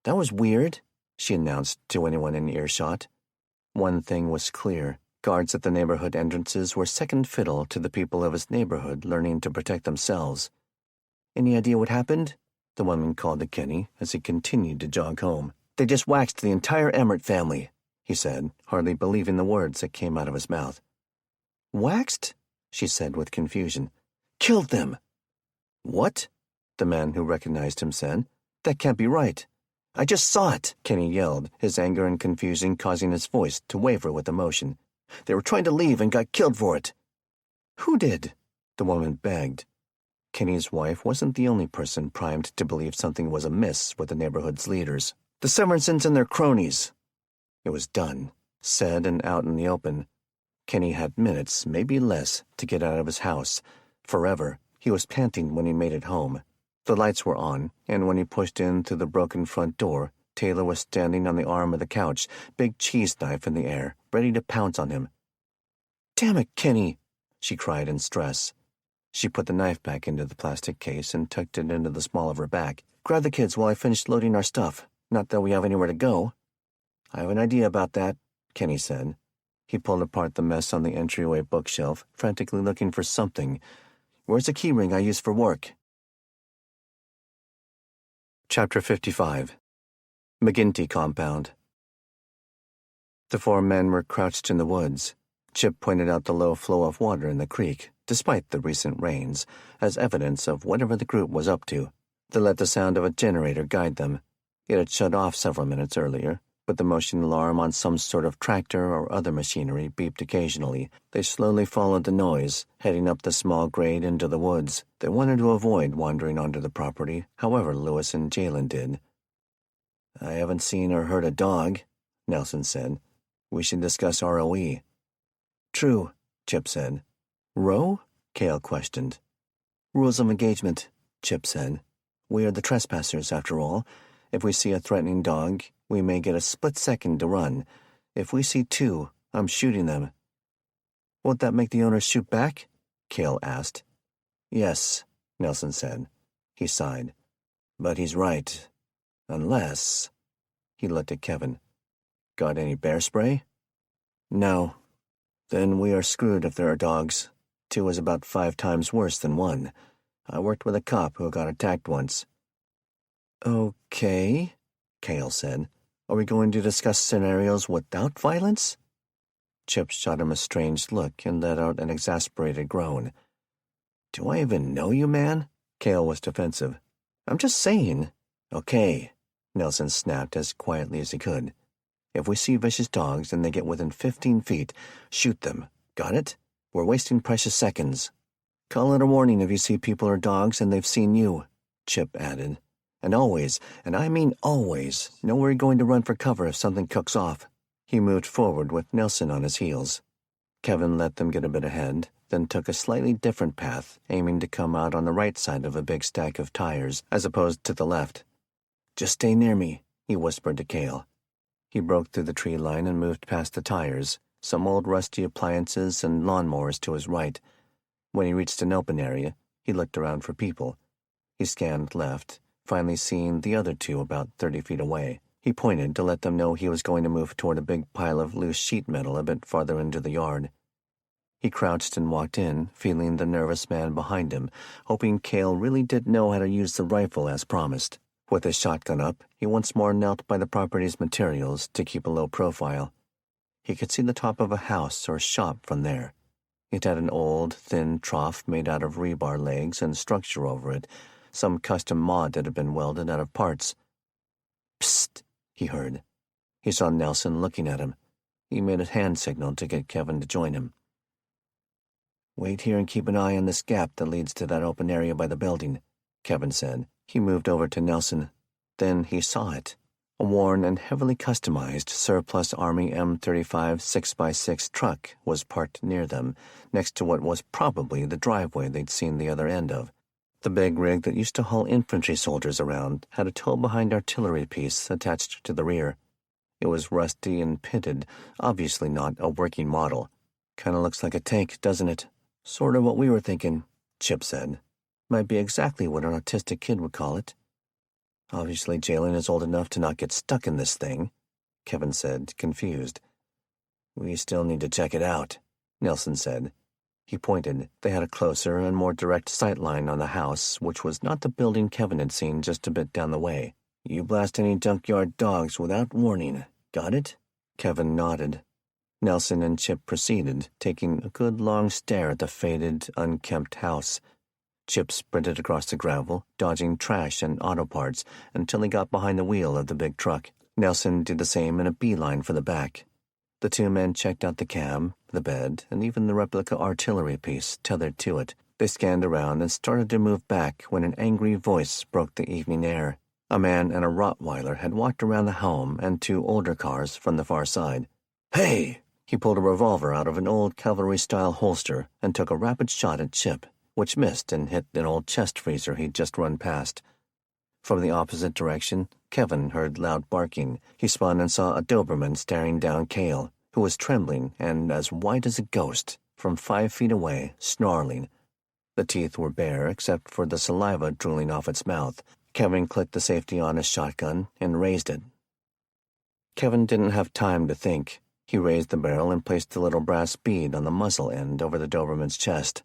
S1: "That was weird," she announced to anyone in earshot. One thing was clear. Guards at the neighborhood entrances were second fiddle to the people of his neighborhood learning to protect themselves. "Any idea what happened?" the woman called to Kenny as he continued to jog home. "They just waxed the entire Emmert family," he said, hardly believing the words that came out of his mouth. "Waxed?" she said with confusion. "Killed them!" "What?" the man who recognized him said. "That can't be right." "I just saw it," Kenny yelled, his anger and confusion causing his voice to waver with emotion. "They were trying to leave and got killed for it." "Who did?" the woman begged. Kenny's wife wasn't the only person primed to believe something was amiss with the neighborhood's leaders. "The Severansons and their cronies." It was done, said and out in the open. Kenny had minutes, maybe less, to get out of his house. Forever. He was panting when he made it home. The lights were on, and when he pushed in through the broken front door, Taylor was standing on the arm of the couch, big cheese knife in the air, ready to pounce on him. "Damn it, Kenny!" she cried in stress. She put the knife back into the plastic case and tucked it into the small of her back. "Grab the kids while I finish loading our stuff. Not that we have anywhere to go." "I have an idea about that," Kenny said. He pulled apart the mess on the entryway bookshelf, frantically looking for something. "Where's the keyring I use for work?" Chapter 55. McGinty Compound. The four men were crouched in the woods. Chip pointed out the low flow of water in the creek, despite the recent rains, as evidence of whatever the group was up to. They let the sound of a generator guide them. It had shut off several minutes earlier, but the motion alarm on some sort of tractor or other machinery beeped occasionally. They slowly followed the noise, heading up the small grade into the woods. They wanted to avoid wandering onto the property, however Lewis and Jalen did. "I haven't seen or heard a dog," Nelson said. "We should discuss ROE." "True," Chip said. "Row?" Cale questioned. "Rules of engagement," Chip said. "We are the trespassers, after all. If we see a threatening dog, we may get a split second to run. If we see two, I'm shooting them." "Won't that make the owners shoot back?" Cale asked. "Yes," Nelson said. He sighed. "But he's right. Unless—" He looked at Kevin. "Got any bear spray?" "No." "Then we are screwed if there are dogs. Two is about 5 times worse than one. I worked with a cop who got attacked once." "Okay," Cale said. "Are we going to discuss scenarios without violence?" Chip shot him a strange look and let out an exasperated groan. "Do I even know you, man?" Cale was defensive. "I'm just saying." "Okay," Nelson snapped as quietly as he could. "If we see vicious dogs and they get within 15 feet, shoot them. Got it? We're wasting precious seconds." "Call it a warning if you see people or dogs and they've seen you," Chip added. "And always, and I mean always, know where you're going to run for cover if something cooks off." He moved forward with Nelson on his heels. Kevin let them get a bit ahead, then took a slightly different path, aiming to come out on the right side of a big stack of tires, as opposed to the left. "Just stay near me," he whispered to Cale. He broke through the tree line and moved past the tires, some old rusty appliances and lawnmowers to his right. When he reached an open area, he looked around for people. He scanned left, finally seeing the other two about 30 feet away. He pointed to let them know he was going to move toward a big pile of loose sheet metal a bit farther into the yard. He crouched and walked in, feeling the nervous man behind him, hoping Cale really did know how to use the rifle as promised. With his shotgun up, he once more knelt by the property's materials to keep a low profile. He could see the top of a house or shop from there. It had an old, thin trough made out of rebar legs and structure over it, some custom mod that had been welded out of parts. "Psst," he heard. He saw Nelson looking at him. He made a hand signal to get Kevin to join him. "Wait here and keep an eye on this gap that leads to that open area by the building," Kevin said. He moved over to Nelson. Then he saw it. A worn and heavily customized surplus Army M35 6x6 truck was parked near them, next to what was probably the driveway they'd seen the other end of. The big rig that used to haul infantry soldiers around had a tow-behind artillery piece attached to the rear. It was rusty and pitted, obviously not a working model. "Kinda looks like a tank, doesn't it?" "Sort of what we were thinking," Chip said. "Might be exactly what an autistic kid would call it." "Obviously Jalen is old enough to not get stuck in this thing," Kevin said, confused. "We still need to check it out," Nelson said. He pointed. They had a closer and more direct sight line on the house, which was not the building Kevin had seen just a bit down the way. "You blast any junkyard dogs without warning. Got it?" Kevin nodded. Nelson and Chip proceeded, taking a good long stare at the faded, unkempt house. Chip sprinted across the gravel, dodging trash and auto parts until he got behind the wheel of the big truck. Nelson did the same in a beeline for the back. The two men checked out the cab, the bed, and even the replica artillery piece tethered to it. They scanned around and started to move back when an angry voice broke the evening air. A man and a Rottweiler had walked around the home and two older cars from the far side. "Hey!" He pulled a revolver out of an old cavalry-style holster and took a rapid shot at Chip, which missed and hit an old chest freezer he'd just run past. From the opposite direction, Kevin heard loud barking. He spun and saw a Doberman staring down Cale, who was trembling and as white as a ghost, from 5 feet away, snarling. The teeth were bare except for the saliva drooling off its mouth. Kevin clicked the safety on his shotgun and raised it. Kevin didn't have time to think. He raised the barrel and placed the little brass bead on the muzzle end over the Doberman's chest.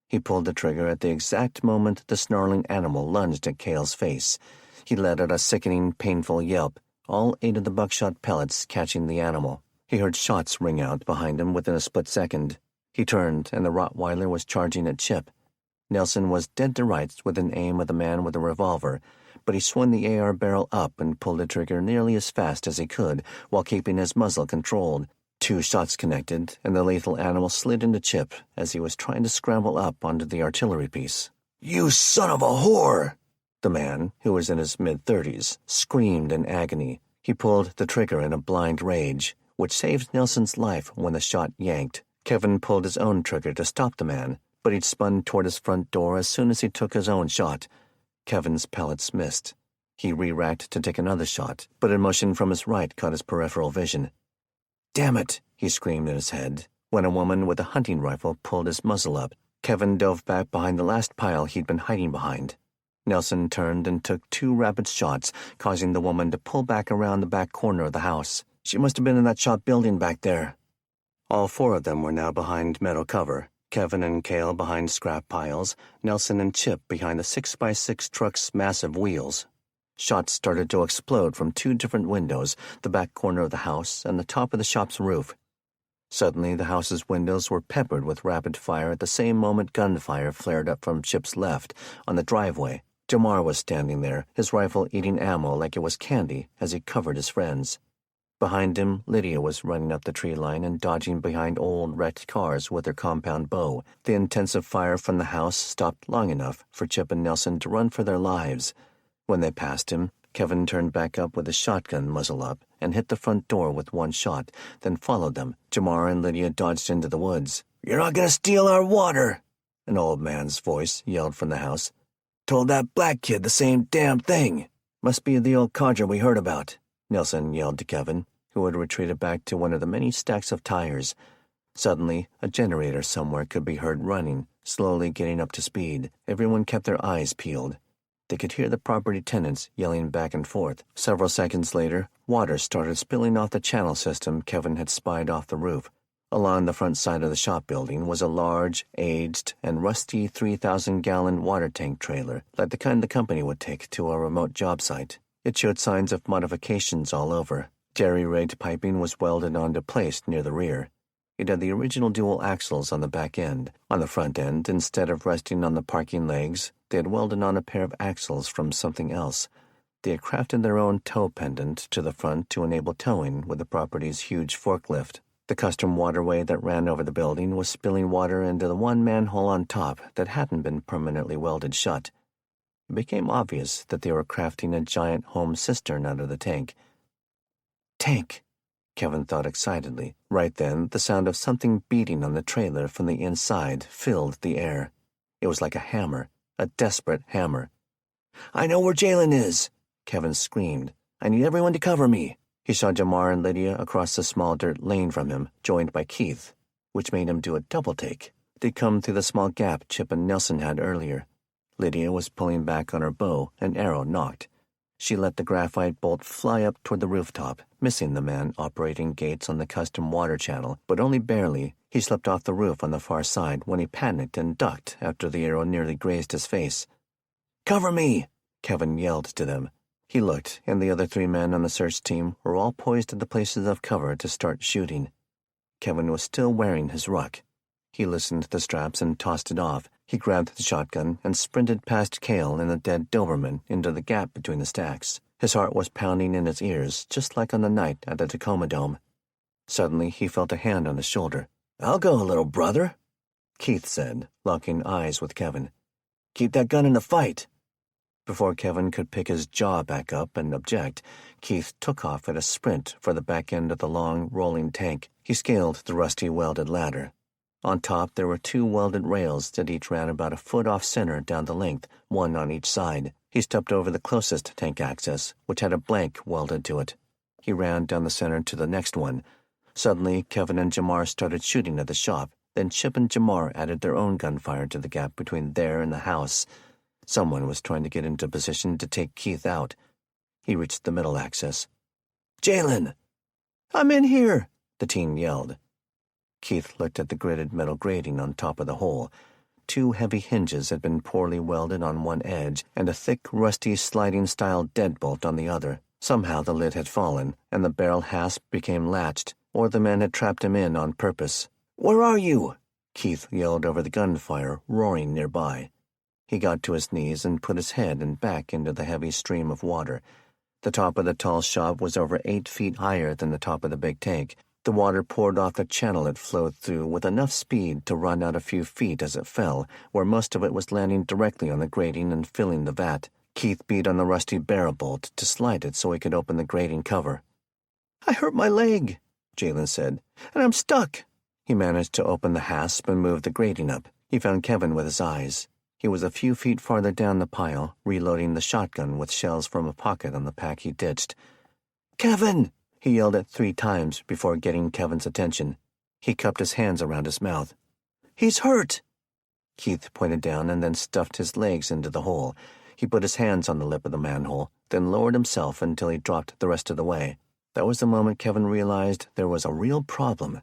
S1: He pulled the trigger at the exact moment the snarling animal lunged at Cale's face. He let out a sickening, painful yelp, all 8 of the buckshot pellets catching the animal. He heard shots ring out behind him within a split second. He turned, and the Rottweiler was charging at Chip. Nelson was dead to rights with an aim of the man with a revolver, but he swung the AR barrel up and pulled the trigger nearly as fast as he could while keeping his muzzle controlled. 2 shots connected, and the lethal animal slid into Chip as he was trying to scramble up onto the artillery piece. "You son of a whore!" The man, who was in his mid-30s, screamed in agony. He pulled the trigger in a blind rage, which saved Nelson's life when the shot yanked. Kevin pulled his own trigger to stop the man, but he'd spun toward his front door as soon as he took his own shot. Kevin's pellets missed. He re-racked to take another shot, but a motion from his right caught his peripheral vision. "Damn it!" he screamed in his head, when a woman with a hunting rifle pulled his muzzle up. Kevin dove back behind the last pile he'd been hiding behind. Nelson turned and took 2 rapid shots, causing the woman to pull back around the back corner of the house. She must have been in that shop building back there. All 4 of them were now behind metal cover. Kevin and Cale behind scrap piles, Nelson and Chip behind the 6x6 truck's massive wheels. Shots started to explode from 2 different windows, the back corner of the house and the top of the shop's roof. Suddenly, the house's windows were peppered with rapid fire at the same moment gunfire flared up from Chip's left, on the driveway. Jamar was standing there, his rifle eating ammo like it was candy as he covered his friends. Behind him, Lydia was running up the tree line and dodging behind old wrecked cars with her compound bow. The intensive fire from the house stopped long enough for Chip and Nelson to run for their lives. When they passed him, Kevin turned back up with his shotgun muzzle up and hit the front door with 1 shot, then followed them. Jamar and Lydia dodged into the woods. "You're not gonna steal our water!" an old man's voice yelled from the house. "Told that black kid the same damn thing." "Must be the old codger we heard about," Nelson yelled to Kevin, who had retreated back to one of the many stacks of tires. Suddenly, a generator somewhere could be heard running, slowly getting up to speed. Everyone kept their eyes peeled. They could hear the property tenants yelling back and forth. Several seconds later, water started spilling off the channel system Kevin had spied off the roof. Along the front side of the shop building was a large, aged, and rusty 3,000-gallon water tank trailer, like the kind the company would take to a remote job site. It showed signs of modifications all over. Jerry-rigged piping was welded onto place near the rear. It had the original dual axles on the back end. On the front end, instead of resting on the parking legs, they had welded on a pair of axles from something else. They had crafted their own tow pendant to the front to enable towing with the property's huge forklift. The custom waterway that ran over the building was spilling water into the one manhole on top that hadn't been permanently welded shut. It became obvious that they were crafting a giant home cistern out of the tank. "Tank," Kevin thought excitedly. Right then, the sound of something beating on the trailer from the inside filled the air. It was like a hammer, a desperate hammer. "I know where Jalen is," Kevin screamed. "I need everyone to cover me." He saw Jamar and Lydia across the small dirt lane from him, joined by Keith, which made him do a double-take. They'd come through the small gap Chip and Nelson had earlier. Lydia was pulling back on her bow, an arrow knocked. She let the graphite bolt fly up toward the rooftop, missing the man operating gates on the custom water channel, but only barely. He slipped off the roof on the far side when he panicked and ducked after the arrow nearly grazed his face. "Cover me!" Kevin yelled to them. He looked, and the other 3 men on the search team were all poised at the places of cover to start shooting. Kevin was still wearing his ruck. He loosened the straps and tossed it off. He grabbed the shotgun and sprinted past Cale and the dead Doberman into the gap between the stacks. His heart was pounding in his ears, just like on the night at the Tacoma Dome. Suddenly, he felt a hand on his shoulder. "I'll go, little brother," Keith said, locking eyes with Kevin. "Keep that gun in the fight." Before Kevin could pick his jaw back up and object, Keith took off at a sprint for the back end of the long, rolling tank. He scaled the rusty welded ladder. On top, there were 2 welded rails that each ran about a foot off center down the length, one on each side. He stepped over the closest tank access, which had a blank welded to it. He ran down the center to the next one. Suddenly, Kevin and Jamar started shooting at the shop. Then Chip and Jamar added their own gunfire to the gap between there and the house. Someone was trying to get into position to take Keith out. He reached the middle access. "Jalen!" "I'm in here!" the teen yelled. Keith looked at the gridded metal grating on top of the hole. 2 heavy hinges had been poorly welded on one edge, and a thick, rusty, sliding-style deadbolt on the other. Somehow the lid had fallen, and the barrel hasp became latched, or the men had trapped him in on purpose. "Where are you?" Keith yelled over the gunfire, roaring nearby. He got to his knees and put his head and back into the heavy stream of water. The top of the tall shop was over 8 feet higher than the top of the big tank. The water poured off the channel it flowed through with enough speed to run out a few feet as it fell, where most of it was landing directly on the grating and filling the vat. Keith beat on the rusty barrel bolt to slide it so he could open the grating cover. "I hurt my leg," Jalen said, "and I'm stuck." He managed to open the hasp and move the grating up. He found Kevin with his eyes. He was a few feet farther down the pile, reloading the shotgun with shells from a pocket on the pack he ditched. "Kevin!" He yelled it 3 times before getting Kevin's attention. He cupped his hands around his mouth. "He's hurt!" Keith pointed down and then stuffed his legs into the hole. He put his hands on the lip of the manhole, then lowered himself until he dropped the rest of the way. That was the moment Kevin realized there was a real problem.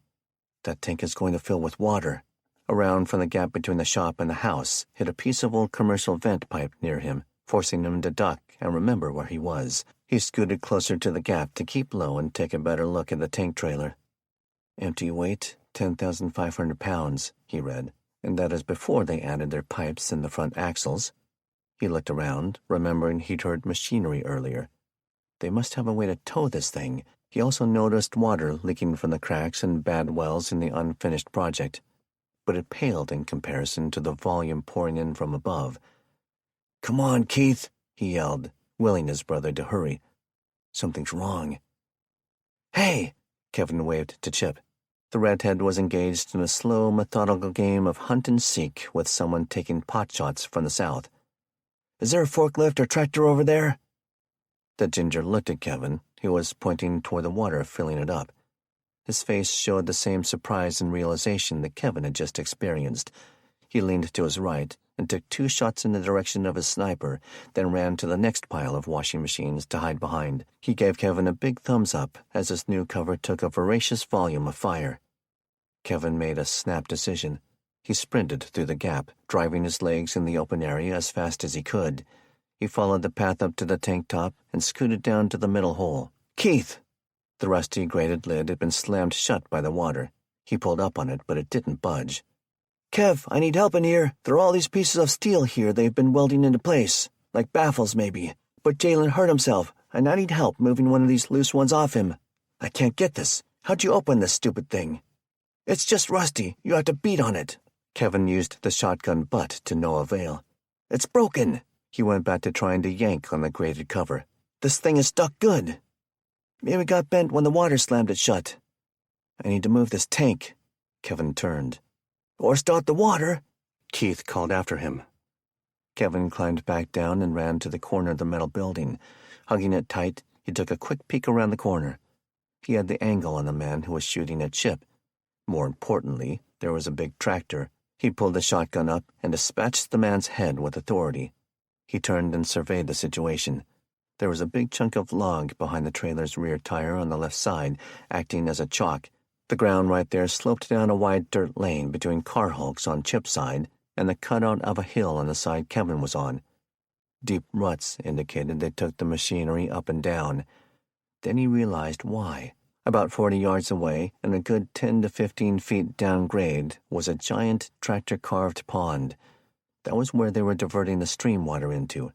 S1: That tank is going to fill with water. Around from the gap between the shop and the house hit a piece of old commercial vent pipe near him, forcing him to duck and remember where he was. He scooted closer to the gap to keep low and take a better look at the tank trailer. "Empty weight, 10,500 pounds, he read, and that is before they added their pipes and the front axles. He looked around, remembering he'd heard machinery earlier. They must have a way to tow this thing. He also noticed water leaking from the cracks and bad wells in the unfinished project, but it paled in comparison to the volume pouring in from above. "Come on, Keith," he yelled, willing his brother to hurry. "Something's wrong." "Hey!" Kevin waved to Chip. The redhead was engaged in a slow, methodical game of hunt and seek with someone taking pot shots from the south. "Is there a forklift or tractor over there?" The ginger looked at Kevin, who was pointing toward the water, filling it up. His face showed the same surprise and realization that Kevin had just experienced. He leaned to his right and took 2 shots in the direction of his sniper, then ran to the next pile of washing machines to hide behind. He gave Kevin a big thumbs up as his new cover took a voracious volume of fire. Kevin made a snap decision. He sprinted through the gap, driving his legs in the open area as fast as he could. He followed the path up to the tank top and scooted down to the middle hole. "Keith!" The rusty grated lid had been slammed shut by the water. He pulled up on it, but it didn't budge. "Kev, I need help in here. There are all these pieces of steel here they've been welding into place, like baffles maybe. But Jalen hurt himself, and I need help moving one of these loose ones off him. I can't get this. How'd you open this stupid thing?" "It's just rusty. You have to beat on it." Kevin used the shotgun butt to no avail. "It's broken." He went back to trying to yank on the grated cover. "This thing is stuck good. Maybe it got bent when the water slammed it shut. I need to move this tank." Kevin turned. "Or start the water," Keith called after him. Kevin climbed back down and ran to the corner of the metal building. Hugging it tight, he took a quick peek around the corner. He had the angle on the man who was shooting at Chip. More importantly, there was a big tractor. He pulled the shotgun up and dispatched the man's head with authority. He turned and surveyed the situation. There was a big chunk of log behind the trailer's rear tire on the left side, acting as a chock. The ground right there sloped down a wide dirt lane between car hulks on Chip's side and the cutout of a hill on the side Kevin was on. Deep ruts indicated they took the machinery up and down. Then he realized why. About 40 yards away, and a good 10 to 15 feet downgrade, was a giant tractor-carved pond. That was where they were diverting the stream water into.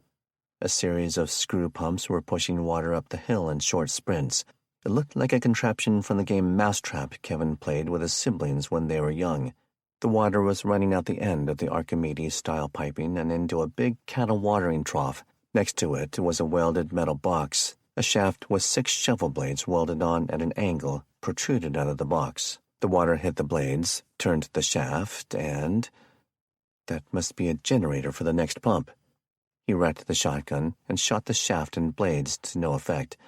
S1: A series of screw pumps were pushing water up the hill in short sprints. It looked like a contraption from the game Mousetrap Kevin played with his siblings when they were young. The water was running out the end of the Archimedes-style piping and into a big cattle watering trough. Next to it was a welded metal box. A shaft with 6 shovel blades welded on at an angle protruded out of the box. The water hit the blades, turned the shaft, and... that must be a generator for the next pump. He racked the shotgun and shot the shaft and blades to no effect.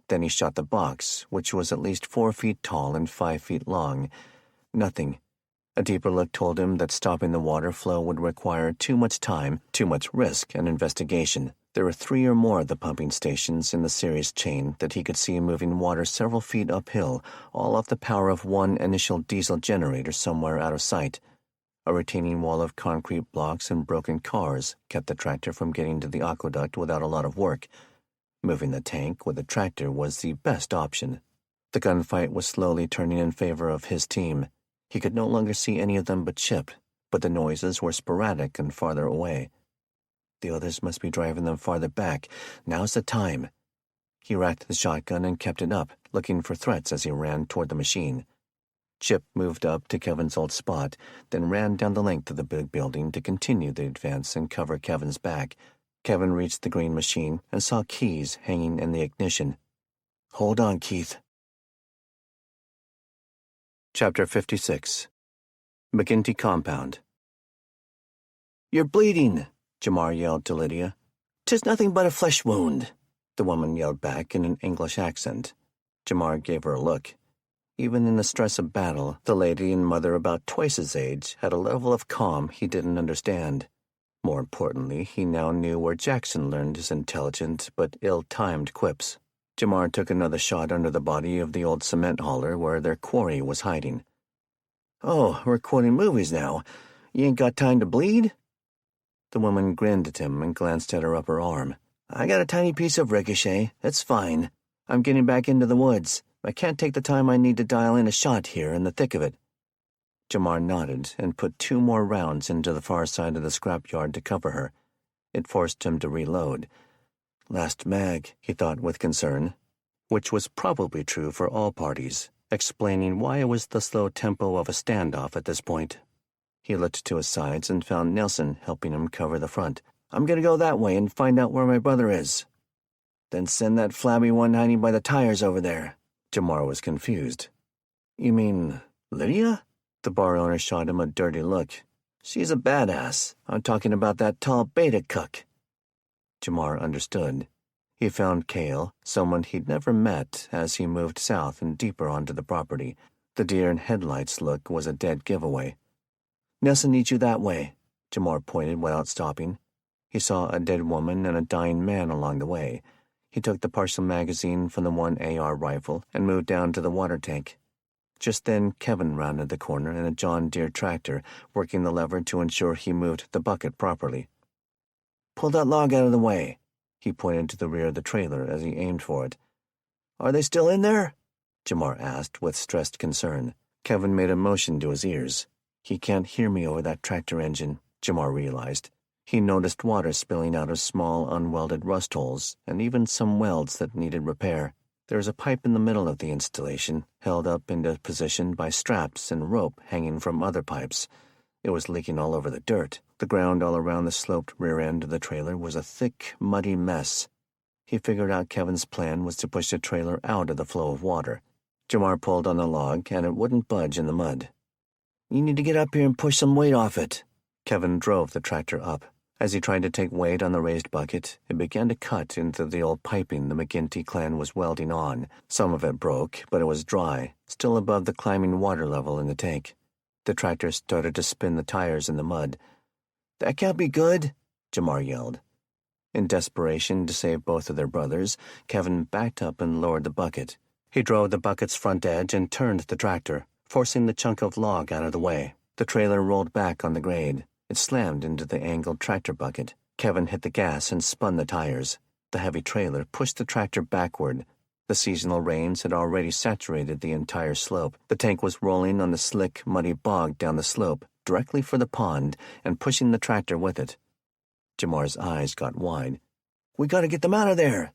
S1: Then he shot the box, which was at least 4 feet tall and 5 feet long. Nothing. A deeper look told him that stopping the water flow would require too much time, too much risk and investigation. There were 3 or more of the pumping stations in the series chain that he could see moving water several feet uphill, all off the power of one initial diesel generator somewhere out of sight. A retaining wall of concrete blocks and broken cars kept the tractor from getting to the aqueduct without a lot of work. Moving the tank with the tractor was the best option. The gunfight was slowly turning in favor of his team. He could no longer see any of them but Chip, but the noises were sporadic and farther away. The others must be driving them farther back. Now's the time. He racked the shotgun and kept it up, looking for threats as he ran toward the machine. Chip moved up to Kevin's old spot, then ran down the length of the big building to continue the advance and cover Kevin's back. Kevin reached the green machine and saw keys hanging in the ignition. "Hold on, Keith." Chapter 56. McGinty Compound. "You're bleeding," Jamar yelled to Lydia. "'Tis nothing but a flesh wound," the woman yelled back in an English accent. Jamar gave her a look. Even in the stress of battle, the lady and mother about twice his age had a level of calm he didn't understand. More importantly, he now knew where Jackson learned his intelligent but ill-timed quips. Jamar took another shot under the body of the old cement hauler where their quarry was hiding. "Oh, we're quoting movies now. You ain't got time to bleed?" The woman grinned at him and glanced at her upper arm. "I got a tiny piece of ricochet. It's fine. I'm getting back into the woods. I can't take the time I need to dial in a shot here in the thick of it." Jamar nodded and put 2 more rounds into the far side of the scrapyard to cover her. It forced him to reload. Last mag, he thought with concern, which was probably true for all parties, explaining why it was the slow tempo of a standoff at this point. He looked to his sides and found Nelson helping him cover the front. "I'm going to go that way and find out where my brother is." "Then send that flabby one hiding by the tires over there." Jamar was confused. "You mean Lydia?" The bar owner shot him a dirty look. "She's a badass. I'm talking about that tall beta cook." Jamar understood. He found Cale, someone he'd never met, as he moved south and deeper onto the property. The deer in headlights look was a dead giveaway. "Nelson needs you that way," Jamar pointed without stopping. He saw a dead woman and a dying man along the way. He took the partial magazine from the one AR rifle and moved down to the water tank. Just then, Kevin rounded the corner in a John Deere tractor, working the lever to ensure he moved the bucket properly. "Pull that log out of the way." He pointed to the rear of the trailer as he aimed for it. "Are they still in there?" Jamar asked with stressed concern. Kevin made a motion to his ears. He can't hear me over that tractor engine, Jamar realized. He noticed water spilling out of small, unwelded rust holes, and even some welds that needed repair. There was a pipe in the middle of the installation, held up into position by straps and rope hanging from other pipes. It was leaking all over the dirt. The ground all around the sloped rear end of the trailer was a thick, muddy mess. He figured out Kevin's plan was to push the trailer out of the flow of water. Jamar pulled on the log, and it wouldn't budge in the mud. "You need to get up here and push some weight off it." Kevin drove the tractor up. As he tried to take weight on the raised bucket, it began to cut into the old piping the McGinty clan was welding on. Some of it broke, but it was dry, still above the climbing water level in the tank. The tractor started to spin the tires in the mud. "That can't be good," Jamar yelled. In desperation to save both of their brothers, Kevin backed up and lowered the bucket. He drove the bucket's front edge and turned the tractor, forcing the chunk of log out of the way. The trailer rolled back on the grade. It slammed into the angled tractor bucket. Kevin hit the gas and spun the tires. The heavy trailer pushed the tractor backward. The seasonal rains had already saturated the entire slope. The tank was rolling on the slick, muddy bog down the slope, directly for the pond, and pushing the tractor with it. Jamar's eyes got wide. "We gotta get them out of there!"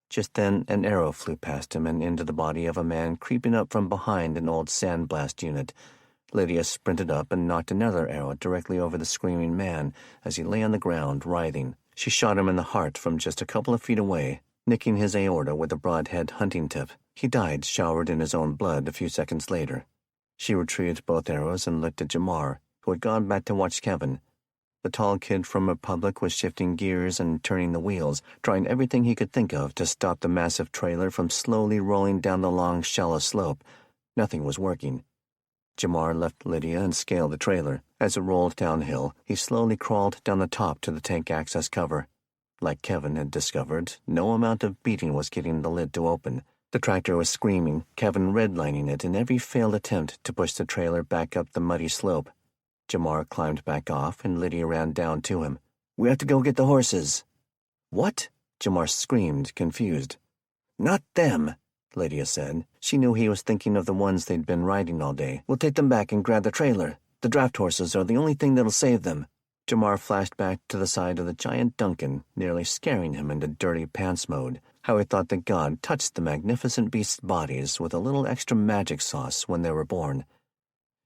S1: Just then, an arrow flew past him and into the body of a man creeping up from behind an old sandblast unit. Lydia sprinted up and knocked another arrow directly over the screaming man as he lay on the ground, writhing. She shot him in the heart from just a couple of feet away, nicking his aorta with a broadhead hunting tip. He died, showered in his own blood, a few seconds later. She retrieved both arrows and looked at Jamar, who had gone back to watch Kevin. The tall kid from Republic was shifting gears and turning the wheels, trying everything he could think of to stop the massive trailer from slowly rolling down the long, shallow slope. Nothing was working. Jamar left Lydia and scaled the trailer. As it rolled downhill, he slowly crawled down the top to the tank access cover. Like Kevin had discovered, no amount of beating was getting the lid to open. The tractor was screaming, Kevin redlining it in every failed attempt to push the trailer back up the muddy slope. Jamar climbed back off, and Lydia ran down to him. "We have to go get the horses." "What?" Jamar screamed, confused. "Not them," Lydia said. She knew he was thinking of the ones they'd been riding all day. "We'll take them back and grab the trailer. The draft horses are the only thing that'll save them." Jamar flashed back to the side of the giant Duncan, nearly scaring him into dirty pants mode. How he thought that God touched the magnificent beasts' bodies with a little extra magic sauce when they were born.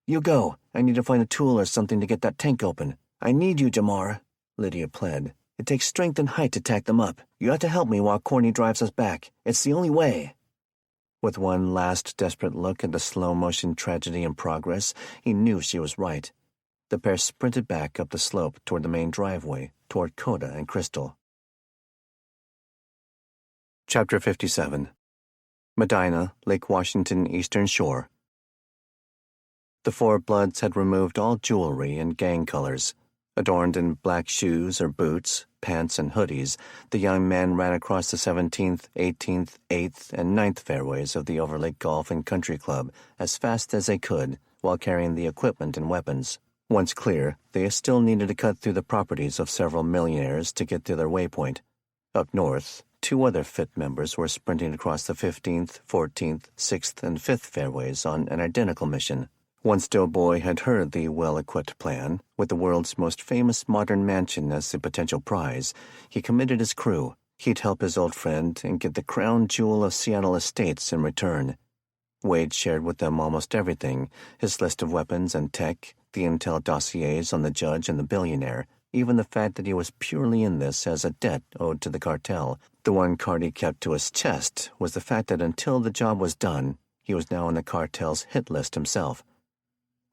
S1: "You go. I need to find a tool or something to get that tank open." "I need you, Jamar," Lydia pled. "It takes strength and height to tack them up. You have to help me while Corny drives us back. It's the only way." With one last desperate look at the slow-motion tragedy in progress, he knew she was right. The pair sprinted back up the slope toward the main driveway, toward Coda and Crystal. Chapter 57. Medina, Lake Washington Eastern Shore. The four Bloods had removed all jewelry and gang colors. Adorned in black shoes or boots, pants, and hoodies, the young men ran across the 17th, 18th, 8th, and 9th fairways of the Overlake Golf and Country Club as fast as they could, while carrying the equipment and weapons. Once clear, they still needed to cut through the properties of several millionaires to get to their waypoint. Up north, two other FIT members were sprinting across the 15th, 14th, 6th, and 5th fairways on an identical mission. Once Doughboy had heard the well-equipped plan, with the world's most famous modern mansion as the potential prize, he committed his crew. He'd help his old friend and get the crown jewel of Seattle estates in return. Wade shared with them almost everything, his list of weapons and tech, the intel dossiers on the judge and the billionaire, even the fact that he was purely in this as a debt owed to the cartel. The one card he kept to his chest was the fact that until the job was done, he was now on the cartel's hit list himself.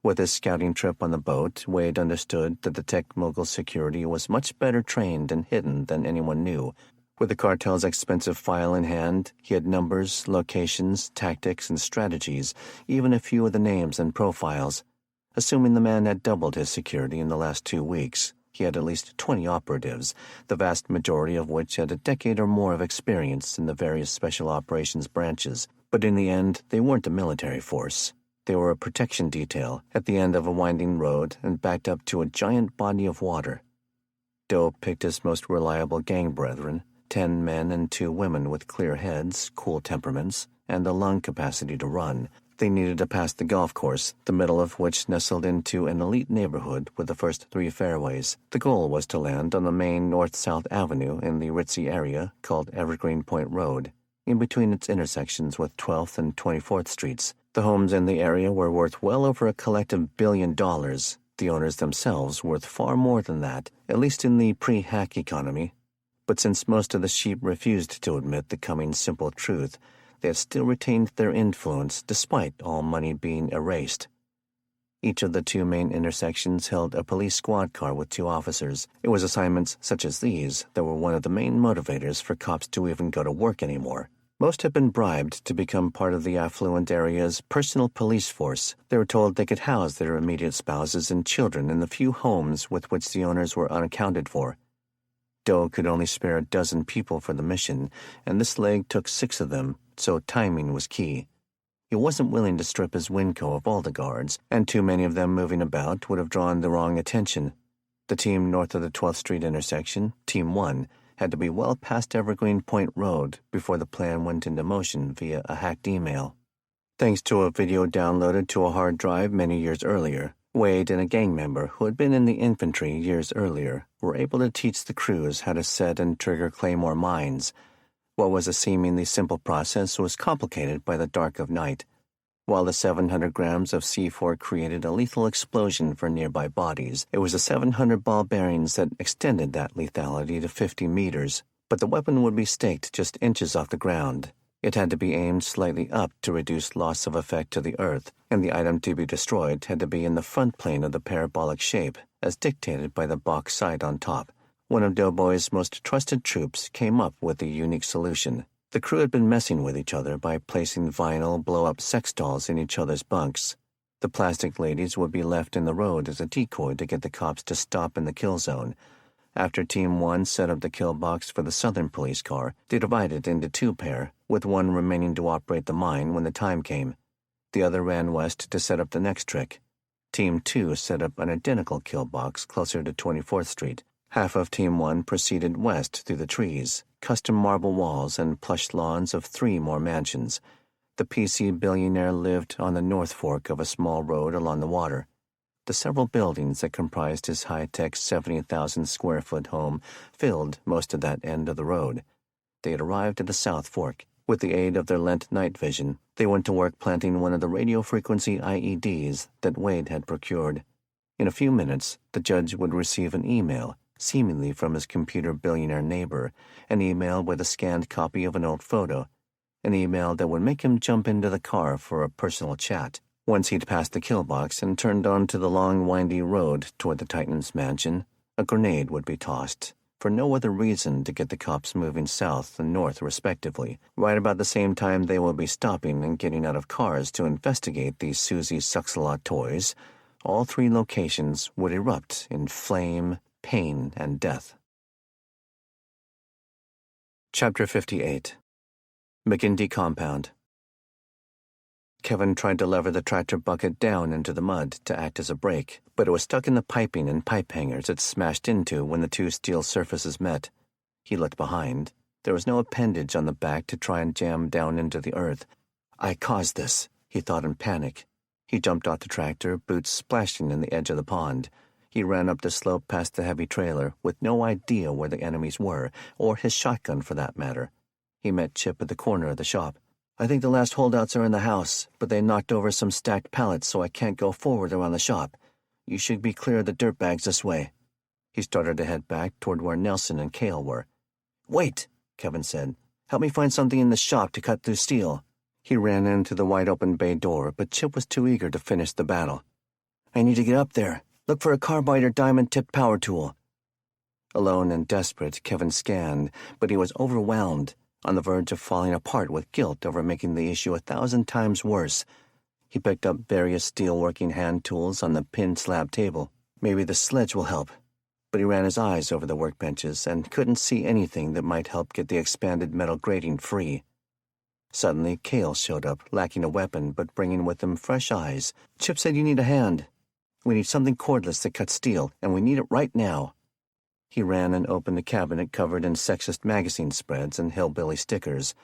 S1: With his scouting trip on the boat, Wade understood that the tech mogul's security was much better trained and hidden than anyone knew. With the cartel's expensive file in hand, he had numbers, locations, tactics, and strategies, even a few of the names and profiles. Assuming the man had doubled his security in the last 2 weeks, he had at least 20 operatives, the vast majority of which had a decade or more of experience in the various special operations branches. But in the end, they weren't a military force. They were a protection detail at the end of a winding road and backed up to a giant body of water. Doe picked his most reliable gang brethren, 10 men and 2 women with clear heads, cool temperaments, and the lung capacity to run. They needed to pass the golf course, the middle of which nestled into an elite neighborhood with the first 3 fairways. The goal was to land on the main north-south avenue in the ritzy area called Evergreen Point Road, in between its intersections with 12th and 24th Streets. The homes in the area were worth well over a collective $1 billion. The owners themselves worth far more than that, at least in the pre-hack economy. But since most of the sheep refused to admit the coming simple truth, they had still retained their influence despite all money being erased. Each of the 2 main intersections held a police squad car with 2 officers. It was assignments such as these that were one of the main motivators for cops to even go to work anymore. Most had been bribed to become part of the affluent area's personal police force. They were told they could house their immediate spouses and children in the few homes with which the owners were unaccounted for. Doe could only spare a dozen people for the mission, and this leg took 6 of them, so timing was key. He wasn't willing to strip his Winco of all the guards, and too many of them moving about would have drawn the wrong attention. The team north of the 12th Street intersection, Team 1, had to be well past Evergreen Point Road before the plan went into motion via a hacked email. Thanks to a video downloaded to a hard drive many years earlier, Wade and a gang member who had been in the infantry years earlier were able to teach the crews how to set and trigger Claymore mines. What was a seemingly simple process was complicated by the dark of night. While the 700 grams of C4 created a lethal explosion for nearby bodies, it was the 700 ball bearings that extended that lethality to 50 meters, but the weapon would be staked just inches off the ground. It had to be aimed slightly up to reduce loss of effect to the earth, and the item to be destroyed had to be in the front plane of the parabolic shape, as dictated by the box sight on top. One of Doughboy's most trusted troops came up with a unique solution. The crew had been messing with each other by placing vinyl blow-up sex dolls in each other's bunks. The plastic ladies would be left in the road as a decoy to get the cops to stop in the kill zone. After Team 1 set up the kill box for the Southern police car, they divided into two pair, with one remaining to operate the mine when the time came. The other ran west to set up the next trick. Team 2 set up an identical kill box closer to 24th Street. Half of Team 1 proceeded west through the trees, custom marble walls, and plush lawns of 3 more mansions. The PC billionaire lived on the north fork of a small road along the water. The several buildings that comprised his high-tech 70,000-square-foot home filled most of that end of the road. They had arrived at the South Fork. With the aid of their lent night vision, they went to work planting one of the radio-frequency IEDs that Wade had procured. In a few minutes, the judge would receive an email, seemingly from his computer billionaire neighbor, an email with a scanned copy of an old photo, an email that would make him jump into the car for a personal chat. Once he'd passed the kill box and turned onto the long, windy road toward the Titan's mansion, a grenade would be tossed, for no other reason to get the cops moving south and north respectively. Right about the same time they would be stopping and getting out of cars to investigate these Susie Sucks-a-Lot toys, all 3 locations would erupt in flame, pain, and death. Chapter 58. McGinty Compound. Kevin tried to lever the tractor bucket down into the mud to act as a brake, but it was stuck in the piping and pipe hangers it smashed into when the 2 steel surfaces met. He looked behind. There was no appendage on the back to try and jam down into the earth. "I caused this," he thought in panic. He jumped off the tractor, boots splashing in the edge of the pond. He ran up the slope past the heavy trailer, with no idea where the enemies were, or his shotgun for that matter. He met Chip at the corner of the shop. "I think the last holdouts are in the house, but they knocked over some stacked pallets so I can't go forward around the shop. You should be clear of the dirt bags this way." He started to head back toward where Nelson and Cale were. "Wait," Kevin said. "Help me find something in the shop to cut through steel." He ran into the wide-open bay door, but Chip was too eager to finish the battle. "I need to get up there. Look for a carbide or diamond-tipped power tool." Alone and desperate, Kevin scanned, but he was overwhelmed, on the verge of falling apart with guilt over making the issue 1,000 times worse. He picked up various steelworking hand tools on the pin slab table. Maybe the sledge will help. But he ran his eyes over the workbenches and couldn't see anything that might help get the expanded metal grating free. Suddenly, Cale showed up, lacking a weapon but bringing with him fresh eyes. "Chip said you need a hand. We need something cordless that cuts steel, and we need it right now." He ran and opened a cabinet covered in sexist magazine spreads and hillbilly stickers.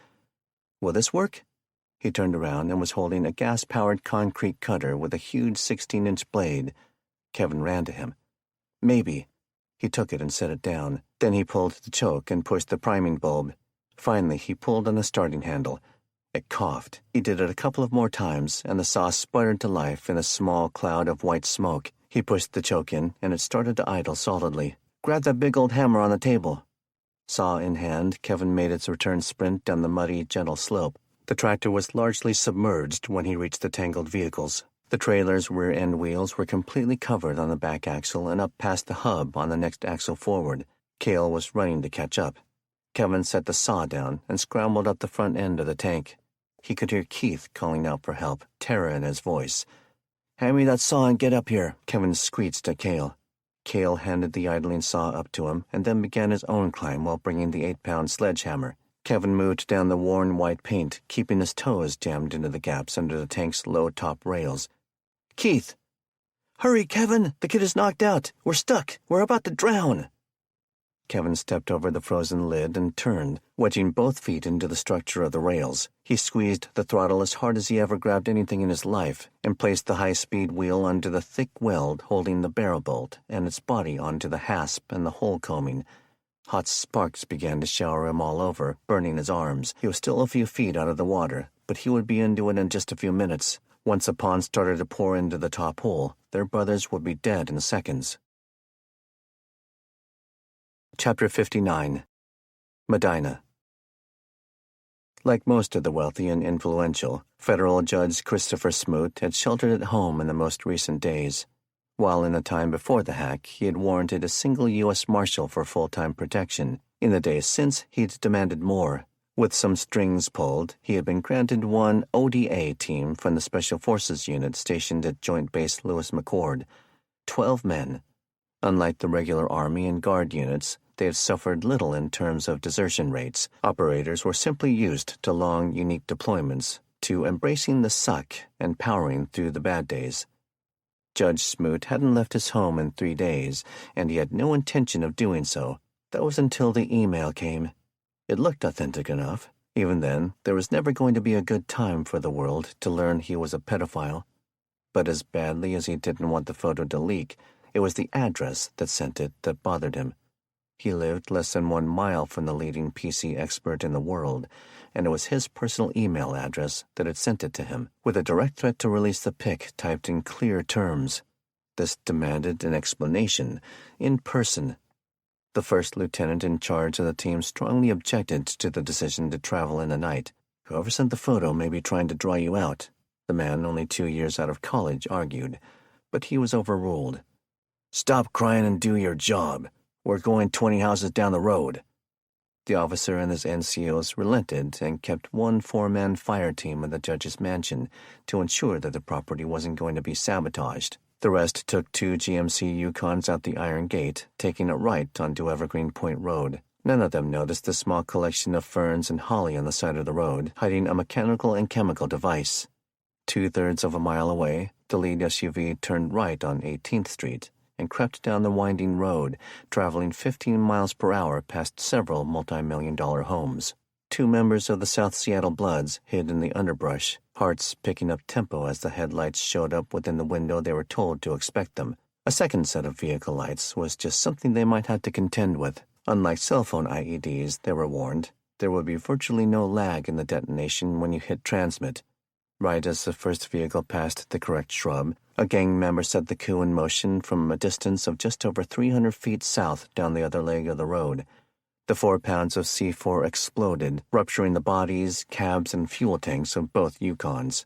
S1: "Will this work?" He turned around and was holding a gas-powered concrete cutter with a huge 16-inch blade. Kevin ran to him. "Maybe." He took it and set it down. Then he pulled the choke and pushed the priming bulb. Finally, he pulled on the starting handle. It coughed. He did it a couple of more times, and the saw sputtered to life in a small cloud of white smoke. He pushed the choke in, and it started to idle solidly. "Grab that big old hammer on the table." Saw in hand, Kevin made its return sprint down the muddy, gentle slope. The tractor was largely submerged when he reached the tangled vehicles. The trailer's rear-end wheels were completely covered on the back axle and up past the hub on the next axle forward. Cale was running to catch up. Kevin set the saw down and scrambled up the front end of the tank. He could hear Keith calling out for help, terror in his voice. "Hand me that saw and get up here," Kevin screeched at Cale. Cale handed the idling saw up to him and then began his own climb while bringing the 8-pound sledgehammer. Kevin moved down the worn white paint, keeping his toes jammed into the gaps under the tank's low-top rails. "Keith!" "Hurry, Kevin! The kid is knocked out! We're stuck! We're about to drown!" Kevin stepped over the frozen lid and turned, wedging both feet into the structure of the rails. He squeezed the throttle as hard as he ever grabbed anything in his life and placed the high-speed wheel onto the thick weld holding the barrel bolt and its body onto the hasp and the hole combing. Hot sparks began to shower him all over, burning his arms. He was still a few feet out of the water, but he would be into it in just a few minutes. Once a pond started to pour into the top hole, their brothers would be dead in seconds. Chapter 59. Medina. Like most of the wealthy and influential, federal Judge Christopher Smoot had sheltered at home in the most recent days. While in the time before the hack, he had warranted a single U.S. Marshal for full-time protection. In the days since, he'd demanded more. With some strings pulled, he had been granted one ODA team from the Special Forces unit stationed at Joint Base Lewis McChord. 12 men. Unlike the regular Army and Guard units, they had suffered little in terms of desertion rates. Operators were simply used to long, unique deployments, to embracing the suck and powering through the bad days. Judge Smoot hadn't left his home in 3 days, and he had no intention of doing so. That was until the email came. It looked authentic enough. Even then, there was never going to be a good time for the world to learn he was a pedophile. But as badly as he didn't want the photo to leak, it was the address that sent it that bothered him. He lived less than 1 mile from the leading PC expert in the world, and it was his personal email address that had sent it to him, with a direct threat to release the pic typed in clear terms. This demanded an explanation, in person. The first lieutenant in charge of the team strongly objected to the decision to travel in the night. Whoever sent the photo may be trying to draw you out, the man only 2 years out of college argued, but he was overruled. "Stop crying and do your job. We're going 20 houses down the road." The officer and his NCOs relented and kept one 4-man fire team at the judge's mansion to ensure that the property wasn't going to be sabotaged. The rest took 2 GMC Yukons out the Iron Gate, taking it right onto Evergreen Point Road. None of them noticed the small collection of ferns and holly on the side of the road, hiding a mechanical and chemical device. 2/3 of a mile away, the lead SUV turned right on 18th Street and crept down the winding road, traveling 15 miles per hour past several multi-million-dollar homes. 2 members of the South Seattle Bloods hid in the underbrush, hearts picking up tempo as the headlights showed up within the window they were told to expect them. A second set of vehicle lights was just something they might have to contend with. Unlike cell phone IEDs, they were warned, there would be virtually no lag in the detonation when you hit transmit. Right as the first vehicle passed the correct shrub, a gang member set the coup in motion from a distance of just over 300 feet south down the other leg of the road. The 4 pounds of C4 exploded, rupturing the bodies, cabs, and fuel tanks of both Yukons.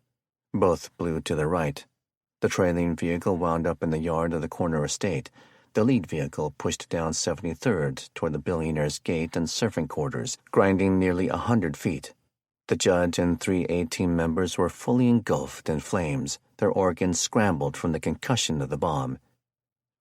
S1: Both blew to the right. The trailing vehicle wound up in the yard of the corner estate. The lead vehicle pushed down 73rd toward the billionaire's gate and surfing quarters, grinding nearly 100 feet. The judge and 3 A-team members were fully engulfed in flames, their organs scrambled from the concussion of the bomb.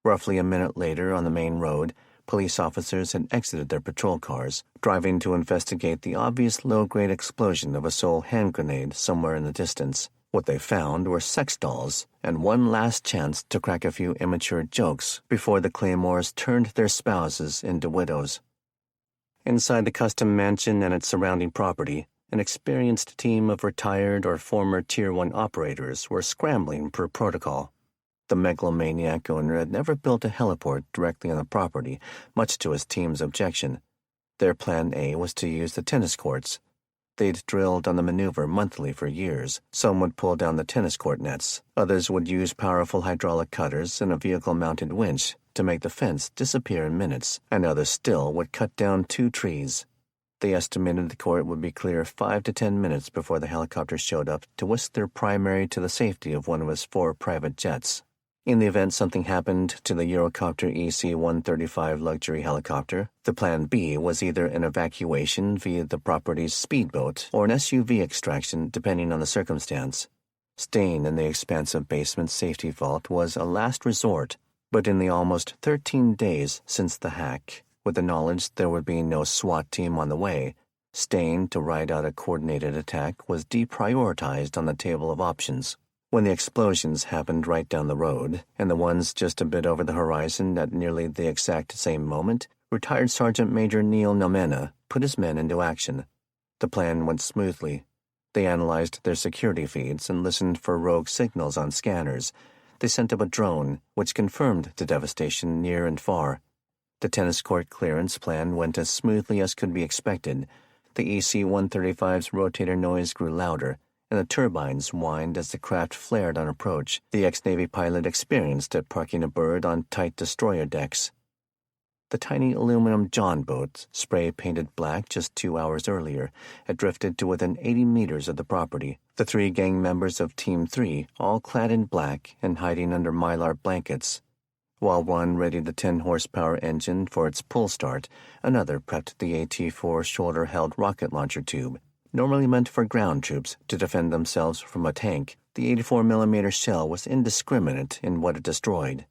S1: Roughly a minute later on the main road, police officers had exited their patrol cars, driving to investigate the obvious low-grade explosion of a sole hand grenade somewhere in the distance. What they found were sex dolls and one last chance to crack a few immature jokes before the Claymores turned their spouses into widows. Inside the custom mansion and its surrounding property, an experienced team of retired or former Tier 1 operators were scrambling per protocol. The megalomaniac owner had never built a heliport directly on the property, much to his team's objection. Their plan A was to use the tennis courts. They'd drilled on the maneuver monthly for years. Some would pull down the tennis court nets. Others would use powerful hydraulic cutters and a vehicle-mounted winch to make the fence disappear in minutes, and others still would cut down 2 trees. They estimated the court would be clear 5 to 10 minutes before the helicopter showed up to whisk their primary to the safety of one of his 4 private jets. In the event something happened to the Eurocopter EC-135 luxury helicopter, the plan B was either an evacuation via the property's speedboat or an SUV extraction depending on the circumstance. Staying in the expansive basement safety vault was a last resort, but in the almost 13 days since the hack, with the knowledge there would be no SWAT team on the way, staying to ride out a coordinated attack was deprioritized on the table of options. When the explosions happened right down the road, and the ones just a bit over the horizon at nearly the exact same moment, Retired Sergeant Major Neil Nomena put his men into action. The plan went smoothly. They analyzed their security feeds and listened for rogue signals on scanners. They sent up a drone, which confirmed the devastation near and far. The tennis court clearance plan went as smoothly as could be expected. The EC-135's rotator noise grew louder, and the turbines whined as the craft flared on approach, the ex-Navy pilot experienced at parking a bird on tight destroyer decks. The tiny aluminum John boat, spray-painted black just 2 hours earlier, had drifted to within 80 meters of the property. The 3 gang members of Team 3, all clad in black and hiding under mylar blankets. While one readied the 10-horsepower engine for its pull start, another prepped the AT-4 shoulder-held rocket launcher tube. Normally meant for ground troops to defend themselves from a tank, the 84mm shell was indiscriminate in what it destroyed.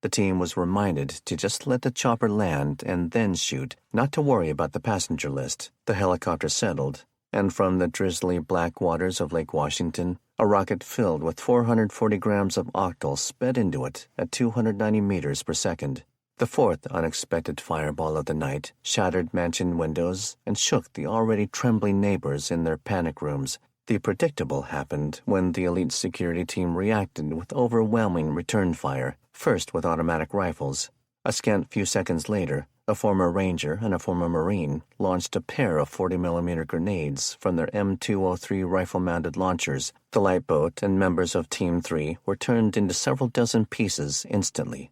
S1: The team was reminded to just let the chopper land and then shoot, not to worry about the passenger list. The helicopter settled, and from the drizzly black waters of Lake Washington, a rocket filled with 440 grams of octal sped into it at 290 meters per second. The fourth unexpected fireball of the night shattered mansion windows and shook the already trembling neighbors in their panic rooms. The predictable happened when the elite security team reacted with overwhelming return fire, first with automatic rifles. A scant few seconds later, a former Ranger and a former Marine launched a pair of 40mm grenades from their M203 rifle-mounted launchers. The light boat and members of Team 3 were turned into several dozen pieces instantly.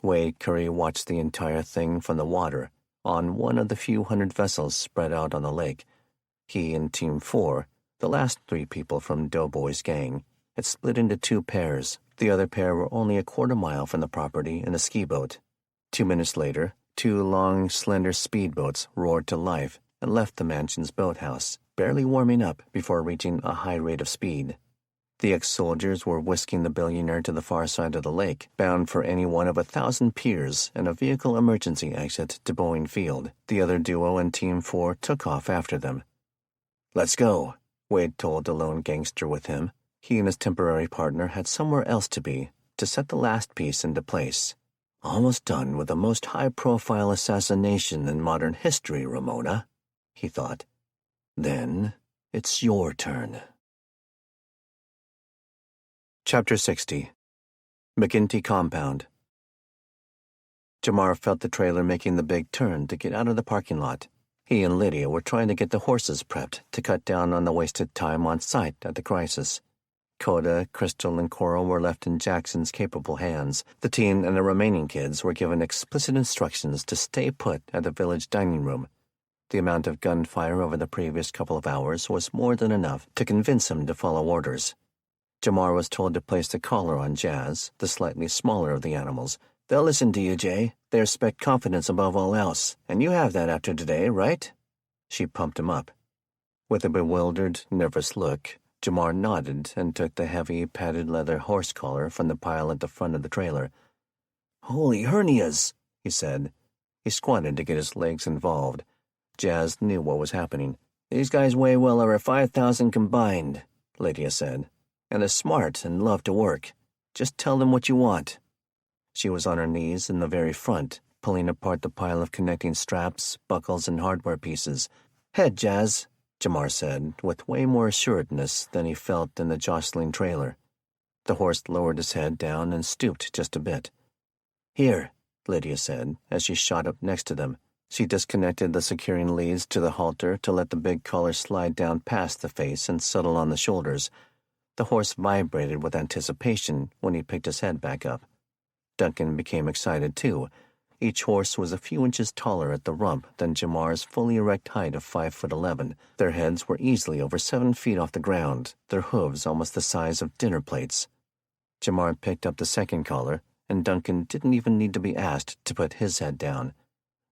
S1: Wade Curry watched the entire thing from the water, on one of the few hundred vessels spread out on the lake. He and Team 4, the last 3 people from Doughboy's gang, had split into 2 pairs. The other pair were only a quarter mile from the property in a ski boat. 2 minutes later, 2 long, slender speedboats roared to life and left the mansion's boathouse, barely warming up before reaching a high rate of speed. The ex-soldiers were whisking the billionaire to the far side of the lake, bound for any one of 1,000 piers and a vehicle emergency exit to Boeing Field. The other duo and Team 4 took off after them. "Let's go," Wade told the lone gangster with him. He and his temporary partner had somewhere else to be, to set the last piece into place. "Almost done with the most high-profile assassination in modern history, Ramona," he thought. "Then it's your turn." Chapter 60. McGinty Compound. Jamar felt the trailer making the big turn to get out of the parking lot. He and Lydia were trying to get the horses prepped to cut down on the wasted time on site at the crisis. Coda, Crystal, and Coral were left in Jackson's capable hands. The teen and the remaining kids were given explicit instructions to stay put at the village dining room. The amount of gunfire over the previous couple of hours was more than enough to convince him to follow orders. Jamar was told to place the collar on Jazz, the slightly smaller of the animals. "They'll listen to you, Jay. They respect confidence above all else, and you have that after today, right?" She pumped him up. With a bewildered, nervous look, Jamar nodded and took the heavy, padded leather horse collar from the pile at the front of the trailer. "Holy hernias," he said. He squatted to get his legs involved. Jazz knew what was happening. "These guys weigh well over 5,000 combined," Lydia said. "And they're smart and love to work. Just tell them what you want." She was on her knees in the very front, pulling apart the pile of connecting straps, buckles, and hardware pieces. "Head, Jazz," Jamar said, with way more assuredness than he felt in the jostling trailer. The horse lowered his head down and stooped just a bit. "Here," Lydia said, as she shot up next to them. She disconnected the securing leads to the halter to let the big collar slide down past the face and settle on the shoulders. The horse vibrated with anticipation when he picked his head back up. Duncan became excited, too. Each horse was a few inches taller at the rump than Jamar's fully erect height of 5'11". Their heads were easily over 7 feet off the ground, their hooves almost the size of dinner plates. Jamar picked up the second collar, and Duncan didn't even need to be asked to put his head down.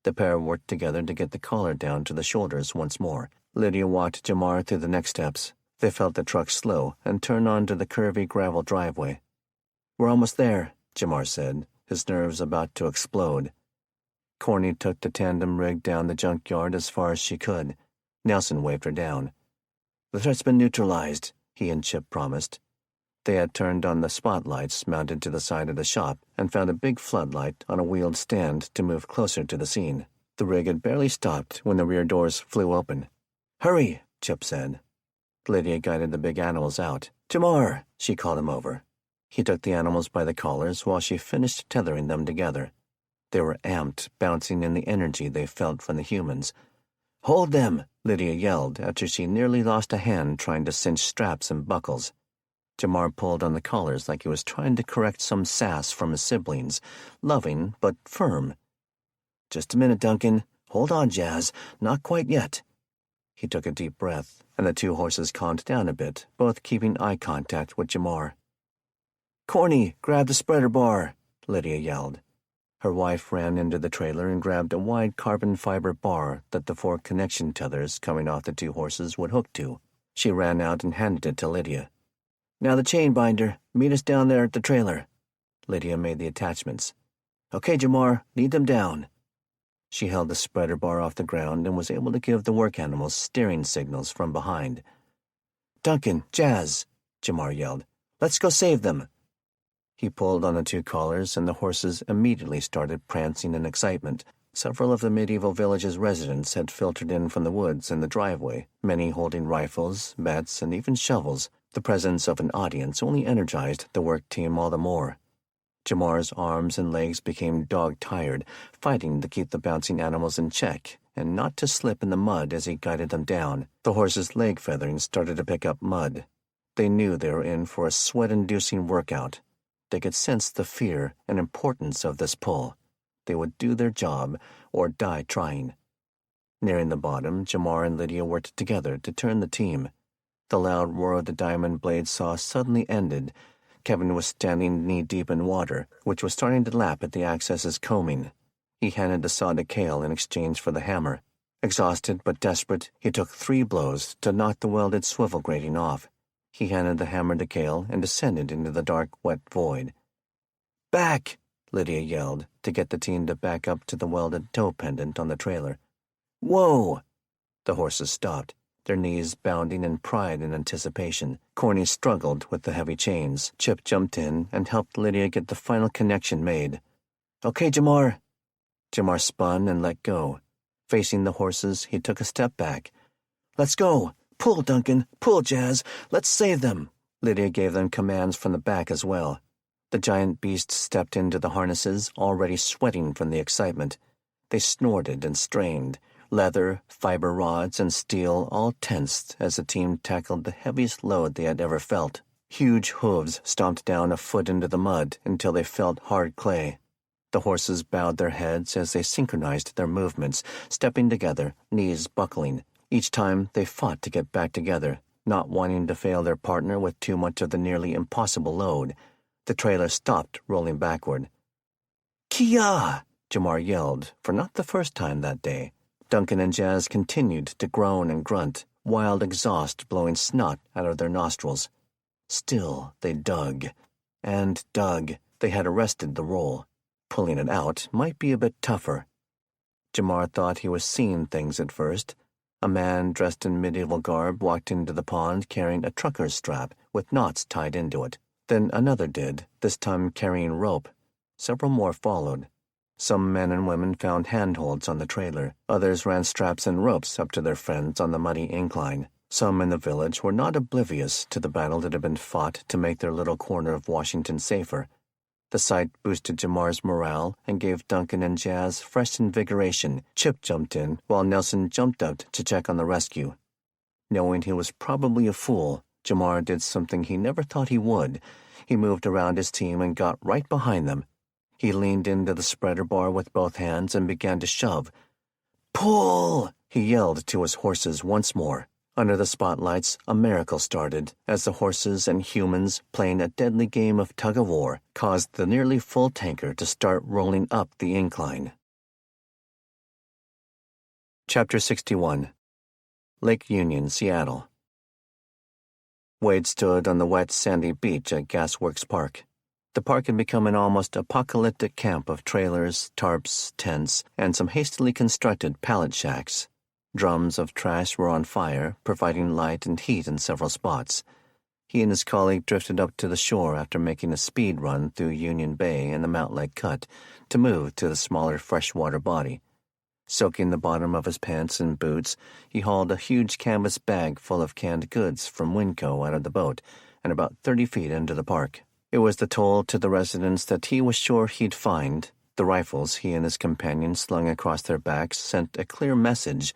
S1: The pair worked together to get the collar down to the shoulders once more. Lydia walked Jamar through the next steps. They felt the truck slow and turn onto the curvy gravel driveway. "We're almost there," Jamar said, his nerves about to explode. Corny took the tandem rig down the junkyard as far as she could. Nelson waved her down. "The threat's been neutralized," he and Chip promised. They had turned on the spotlights mounted to the side of the shop and found a big floodlight on a wheeled stand to move closer to the scene. The rig had barely stopped when the rear doors flew open. "Hurry," Chip said. Lydia guided the big animals out. "Jamar," she called him over. He took the animals by the collars while she finished tethering them together. They were amped, bouncing in the energy they felt from the humans. "Hold them," Lydia yelled after she nearly lost a hand trying to cinch straps and buckles. Jamar pulled on the collars like he was trying to correct some sass from his siblings, loving but firm. "Just a minute, Duncan. Hold on, Jazz. Not quite yet." He took a deep breath, and the two horses calmed down a bit, both keeping eye contact with Jamar. "Corny, grab the spreader bar," Lydia yelled. Her wife ran into the trailer and grabbed a wide carbon fiber bar that the 4 connection tethers coming off the 2 horses would hook to. She ran out and handed it to Lydia. "Now the chain binder. Meet us down there at the trailer." Lydia made the attachments. "Okay, Jamar, lead them down." She held the spreader bar off the ground and was able to give the work animals steering signals from behind. "Duncan, Jazz," Jamar yelled. "Let's go save them." He pulled on the 2 collars, and the horses immediately started prancing in excitement. Several of the medieval village's residents had filtered in from the woods and the driveway, many holding rifles, bats, and even shovels. The presence of an audience only energized the work team all the more. Jamar's arms and legs became dog-tired, fighting to keep the bouncing animals in check and not to slip in the mud as he guided them down. The horses' leg feathering started to pick up mud. They knew they were in for a sweat-inducing workout. They could sense the fear and importance of this pull. They would do their job or die trying. Nearing the bottom, Jamar and Lydia worked together to turn the team. The loud roar of the diamond blade saw suddenly ended. Kevin was standing knee-deep in water, which was starting to lap at the axis's combing. He handed the saw to Cale in exchange for the hammer. Exhausted but desperate, he took 3 blows to knock the welded swivel grating off. He handed the hammer to Cale and descended into the dark, wet void. "Back!" Lydia yelled to get the team to back up to the welded toe pendant on the trailer. "Whoa!" The horses stopped, their knees bounding in pride and anticipation. Corny struggled with the heavy chains. Chip jumped in and helped Lydia get the final connection made. "Okay, Jamar." Jamar spun and let go. Facing the horses, he took a step back. "Let's go! Pull, Duncan! Pull, Jazz! Let's save them!" Lydia gave them commands from the back as well. The giant beasts stepped into the harnesses, already sweating from the excitement. They snorted and strained. Leather, fiber rods, and steel all tensed as the team tackled the heaviest load they had ever felt. Huge hooves stomped down a foot into the mud until they felt hard clay. The horses bowed their heads as they synchronized their movements, stepping together, knees buckling. Each time they fought to get back together, not wanting to fail their partner with too much of the nearly impossible load. The trailer stopped, rolling backward. "Kia!" Jamar yelled, for not the first time that day. Duncan and Jazz continued to groan and grunt, wild exhaust blowing snot out of their nostrils. Still, they dug. And dug. They had arrested the roll. Pulling it out might be a bit tougher. Jamar thought he was seeing things at first. A man dressed in medieval garb walked into the pond carrying a trucker's strap with knots tied into it. Then another did, this time carrying rope. Several more followed. Some men and women found handholds on the trailer. Others ran straps and ropes up to their friends on the muddy incline. Some in the village were not oblivious to the battle that had been fought to make their little corner of Washington safer. The sight boosted Jamar's morale and gave Duncan and Jazz fresh invigoration. Chip jumped in, while Nelson jumped up to check on the rescue. Knowing he was probably a fool, Jamar did something he never thought he would. He moved around his team and got right behind them. He leaned into the spreader bar with both hands and began to shove. "Pull!" he yelled to his horses once more. Under the spotlights, a miracle started as the horses and humans, playing a deadly game of tug-of-war, caused the nearly full tanker to start rolling up the incline. Chapter 61. Lake Union, Seattle. Wade stood on the wet, sandy beach at Gasworks Park. The park had become an almost apocalyptic camp of trailers, tarps, tents, and some hastily constructed pallet shacks. Drums of trash were on fire, providing light and heat in several spots. He and his colleague drifted up to the shore after making a speed run through Union Bay and the Mountlake Cut to move to the smaller freshwater body. Soaking the bottom of his pants and boots, he hauled a huge canvas bag full of canned goods from Winco out of the boat and about 30 feet into the park. It was the toll to the residents that he was sure he'd find. The rifles he and his companion slung across their backs sent a clear message: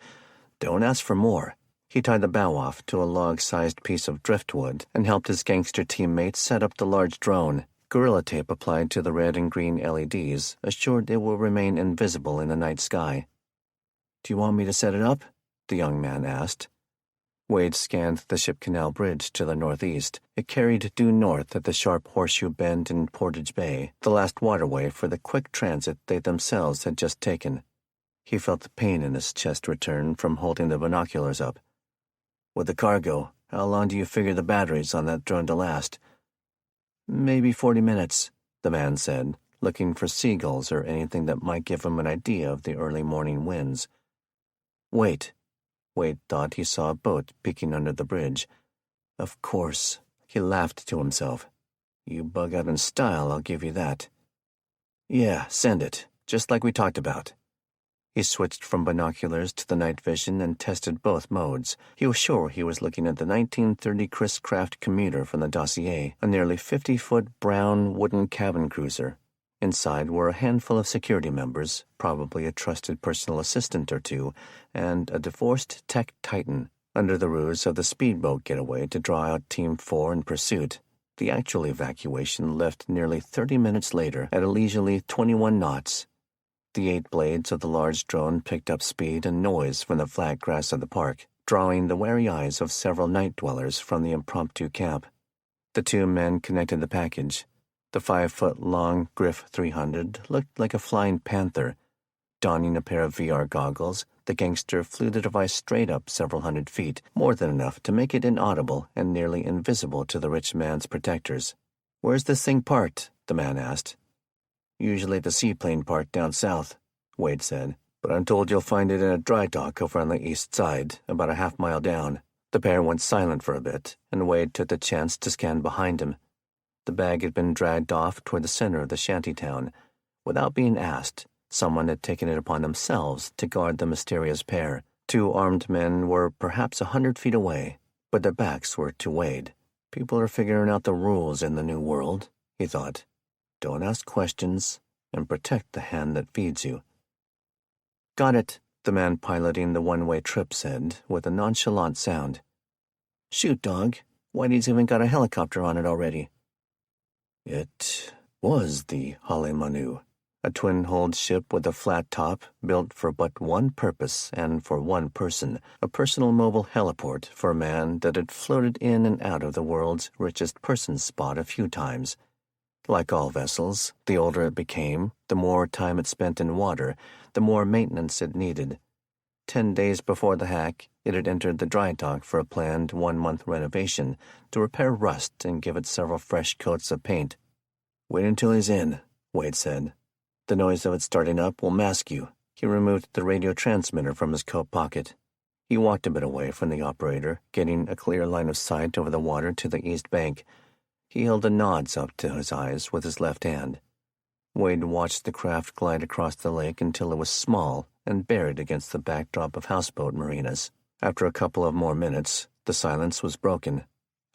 S1: don't ask for more. He tied the bow off to a log-sized piece of driftwood and helped his gangster teammates set up the large drone. Gorilla tape applied to the red and green LEDs assured it will remain invisible in the night sky. "Do you want me to set it up?" the young man asked. Wade scanned the Ship Canal Bridge to the northeast. It carried due north at the sharp horseshoe bend in Portage Bay, the last waterway for the quick transit they themselves had just taken. He felt the pain in his chest return from holding the binoculars up. "With the cargo, how long do you figure the batteries on that drone to last?" "Maybe 40 minutes, the man said, looking for seagulls or anything that might give him an idea of the early morning winds. Wait. Wade thought he saw a boat peeking under the bridge. Of course. He laughed to himself. You bug out in style, I'll give you that. "Yeah, send it, just like we talked about." He switched from binoculars to the night vision and tested both modes. He was sure he was looking at the 1930 Chris Craft commuter from the dossier, a nearly 50-foot brown wooden cabin cruiser. Inside were a handful of security members, probably a trusted personal assistant or two, and a divorced tech titan. Under the ruse of the speedboat getaway to draw out Team 4 in pursuit, the actual evacuation left nearly 30 minutes later at a leisurely 21 knots. The 8 blades of the large drone picked up speed and noise from the flat grass of the park, drawing the wary eyes of several night dwellers from the impromptu camp. The 2 men connected the package. The 5-foot-long Griff 300 looked like a flying panther. Donning a pair of VR goggles, the gangster flew the device straight up several hundred feet, more than enough to make it inaudible and nearly invisible to the rich man's protectors. "Where's this thing parked?" the man asked. "Usually the seaplane parked down south," Wade said, "but I'm told you'll find it in a dry dock over on the east side, about a half-mile down." The pair went silent for a bit, and Wade took the chance to scan behind him. The bag had been dragged off toward the center of the shantytown. Without being asked, someone had taken it upon themselves to guard the mysterious pair. 2 armed men were perhaps 100 feet away, but their backs were to Wade. People are figuring out the rules in the new world, he thought. Don't ask questions, and protect the hand that feeds you. "Got it," the man piloting the one-way trip said, with a nonchalant sound. "Shoot, dog. Whitey's even got a helicopter on it already." It was the Holly Manu, a twin-hulled ship with a flat top built for but one purpose and for one person, a personal mobile heliport for a man that had floated in and out of the world's richest person spot a few times. Like all vessels, the older it became, the more time it spent in water, the more maintenance it needed. 10 days before the hack, it had entered the dry dock for a planned 1-month renovation to repair rust and give it several fresh coats of paint. "Wait until he's in," Wade said. "The noise of it starting up will mask you." He removed the radio transmitter from his coat pocket. He walked a bit away from the operator, getting a clear line of sight over the water to the east bank. He held the nods up to his eyes with his left hand. Wade watched the craft glide across the lake until it was small and buried against the backdrop of houseboat marinas. After a couple of more minutes, the silence was broken.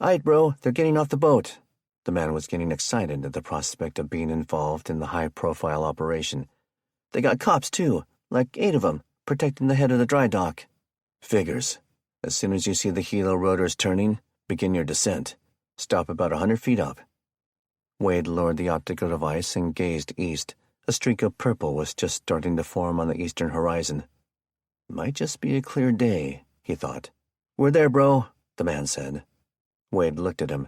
S1: "Aight, bro, they're getting off the boat." The man was getting excited at the prospect of being involved in the high-profile operation. "They got cops, too, like 8 of them, protecting the head of the dry dock." "Figures. As soon as you see the helo rotors turning, begin your descent. Stop about 100 feet up." Wade lowered the optical device and gazed east. A streak of purple was just starting to form on the eastern horizon. Might just be a clear day, he thought. "We're there, bro," the man said. Wade looked at him.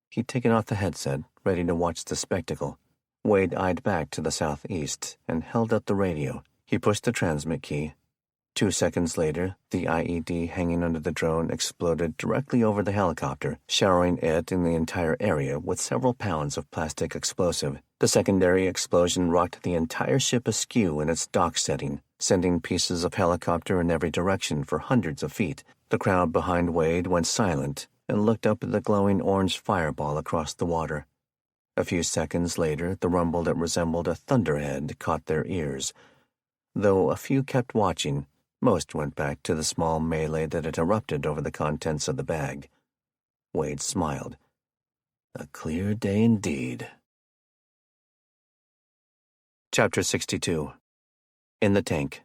S1: He'd taken off the headset, ready to watch the spectacle. Wade eyed back to the southeast and held up the radio. He pushed the transmit key. 2 seconds later, the IED hanging under the drone exploded directly over the helicopter, showering it and the entire area with several pounds of plastic explosive. The secondary explosion rocked the entire ship askew in its dock setting, sending pieces of helicopter in every direction for hundreds of feet. The crowd behind Wade went silent, and looked up at the glowing orange fireball across the water. A few seconds later, the rumble that resembled a thunderhead caught their ears. Though a few kept watching, most went back to the small melee that had erupted over the contents of the bag. Wade smiled. A clear day indeed. Chapter 62. In the Tank.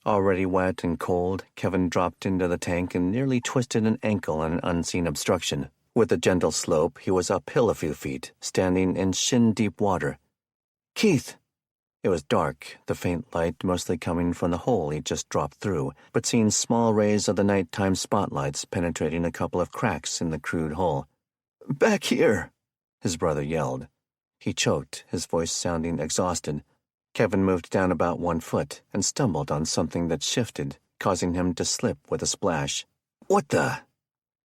S1: Already wet and cold, Kevin dropped into the tank and nearly twisted an ankle on an unseen obstruction. With a gentle slope, he was uphill a few feet, standing in shin-deep water. "Keith!" It was dark, the faint light mostly coming from the hole he'd just dropped through, but seeing small rays of the nighttime spotlights penetrating a couple of cracks in the crude hull. "Back here!" his brother yelled. He choked, his voice sounding exhausted. Kevin moved down about 1 foot and stumbled on something that shifted, causing him to slip with a splash. "What the?"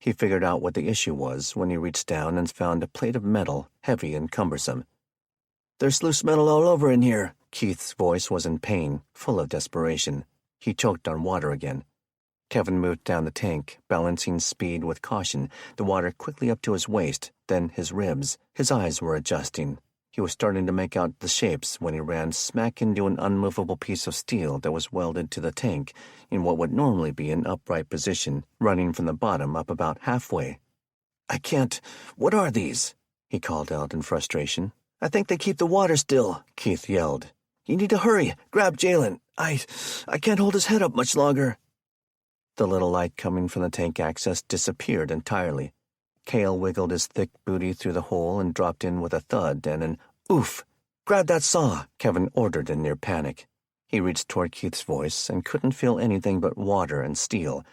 S1: He figured out what the issue was when he reached down and found a plate of metal, heavy and cumbersome. "There's loose metal all over in here." Keith's voice was in pain, full of desperation. He choked on water again. Kevin moved down the tank, balancing speed with caution, the water quickly up to his waist, then his ribs. His eyes were adjusting. He was starting to make out the shapes when he ran smack into an unmovable piece of steel that was welded to the tank in what would normally be an upright position, running from the bottom up about halfway. "I can't. What are these?" he called out in frustration. "I think they keep the water still," Keith yelled. "You need to hurry. Grab Jalen. I can't hold his head up much longer." The little light coming from the tank access disappeared entirely. Cale wiggled his thick booty through the hole and dropped in with a thud and an oof. "Grab that saw," Kevin ordered in near panic. He reached toward Keith's voice and couldn't feel anything but water and steel.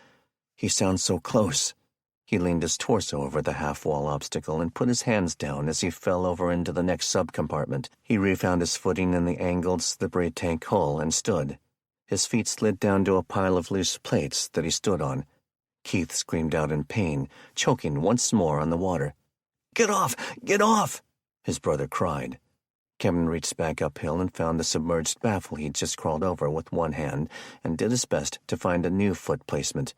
S1: "He sounds so close." He leaned his torso over the half-wall obstacle and put his hands down as he fell over into the next subcompartment. He refound his footing in the angled, slippery tank hull and stood. His feet slid down to a pile of loose plates that he stood on. Keith screamed out in pain, choking once more on the water. "Get off! Get off!" his brother cried. Kevin reached back uphill and found the submerged baffle he'd just crawled over with one hand and did his best to find a new foot placement.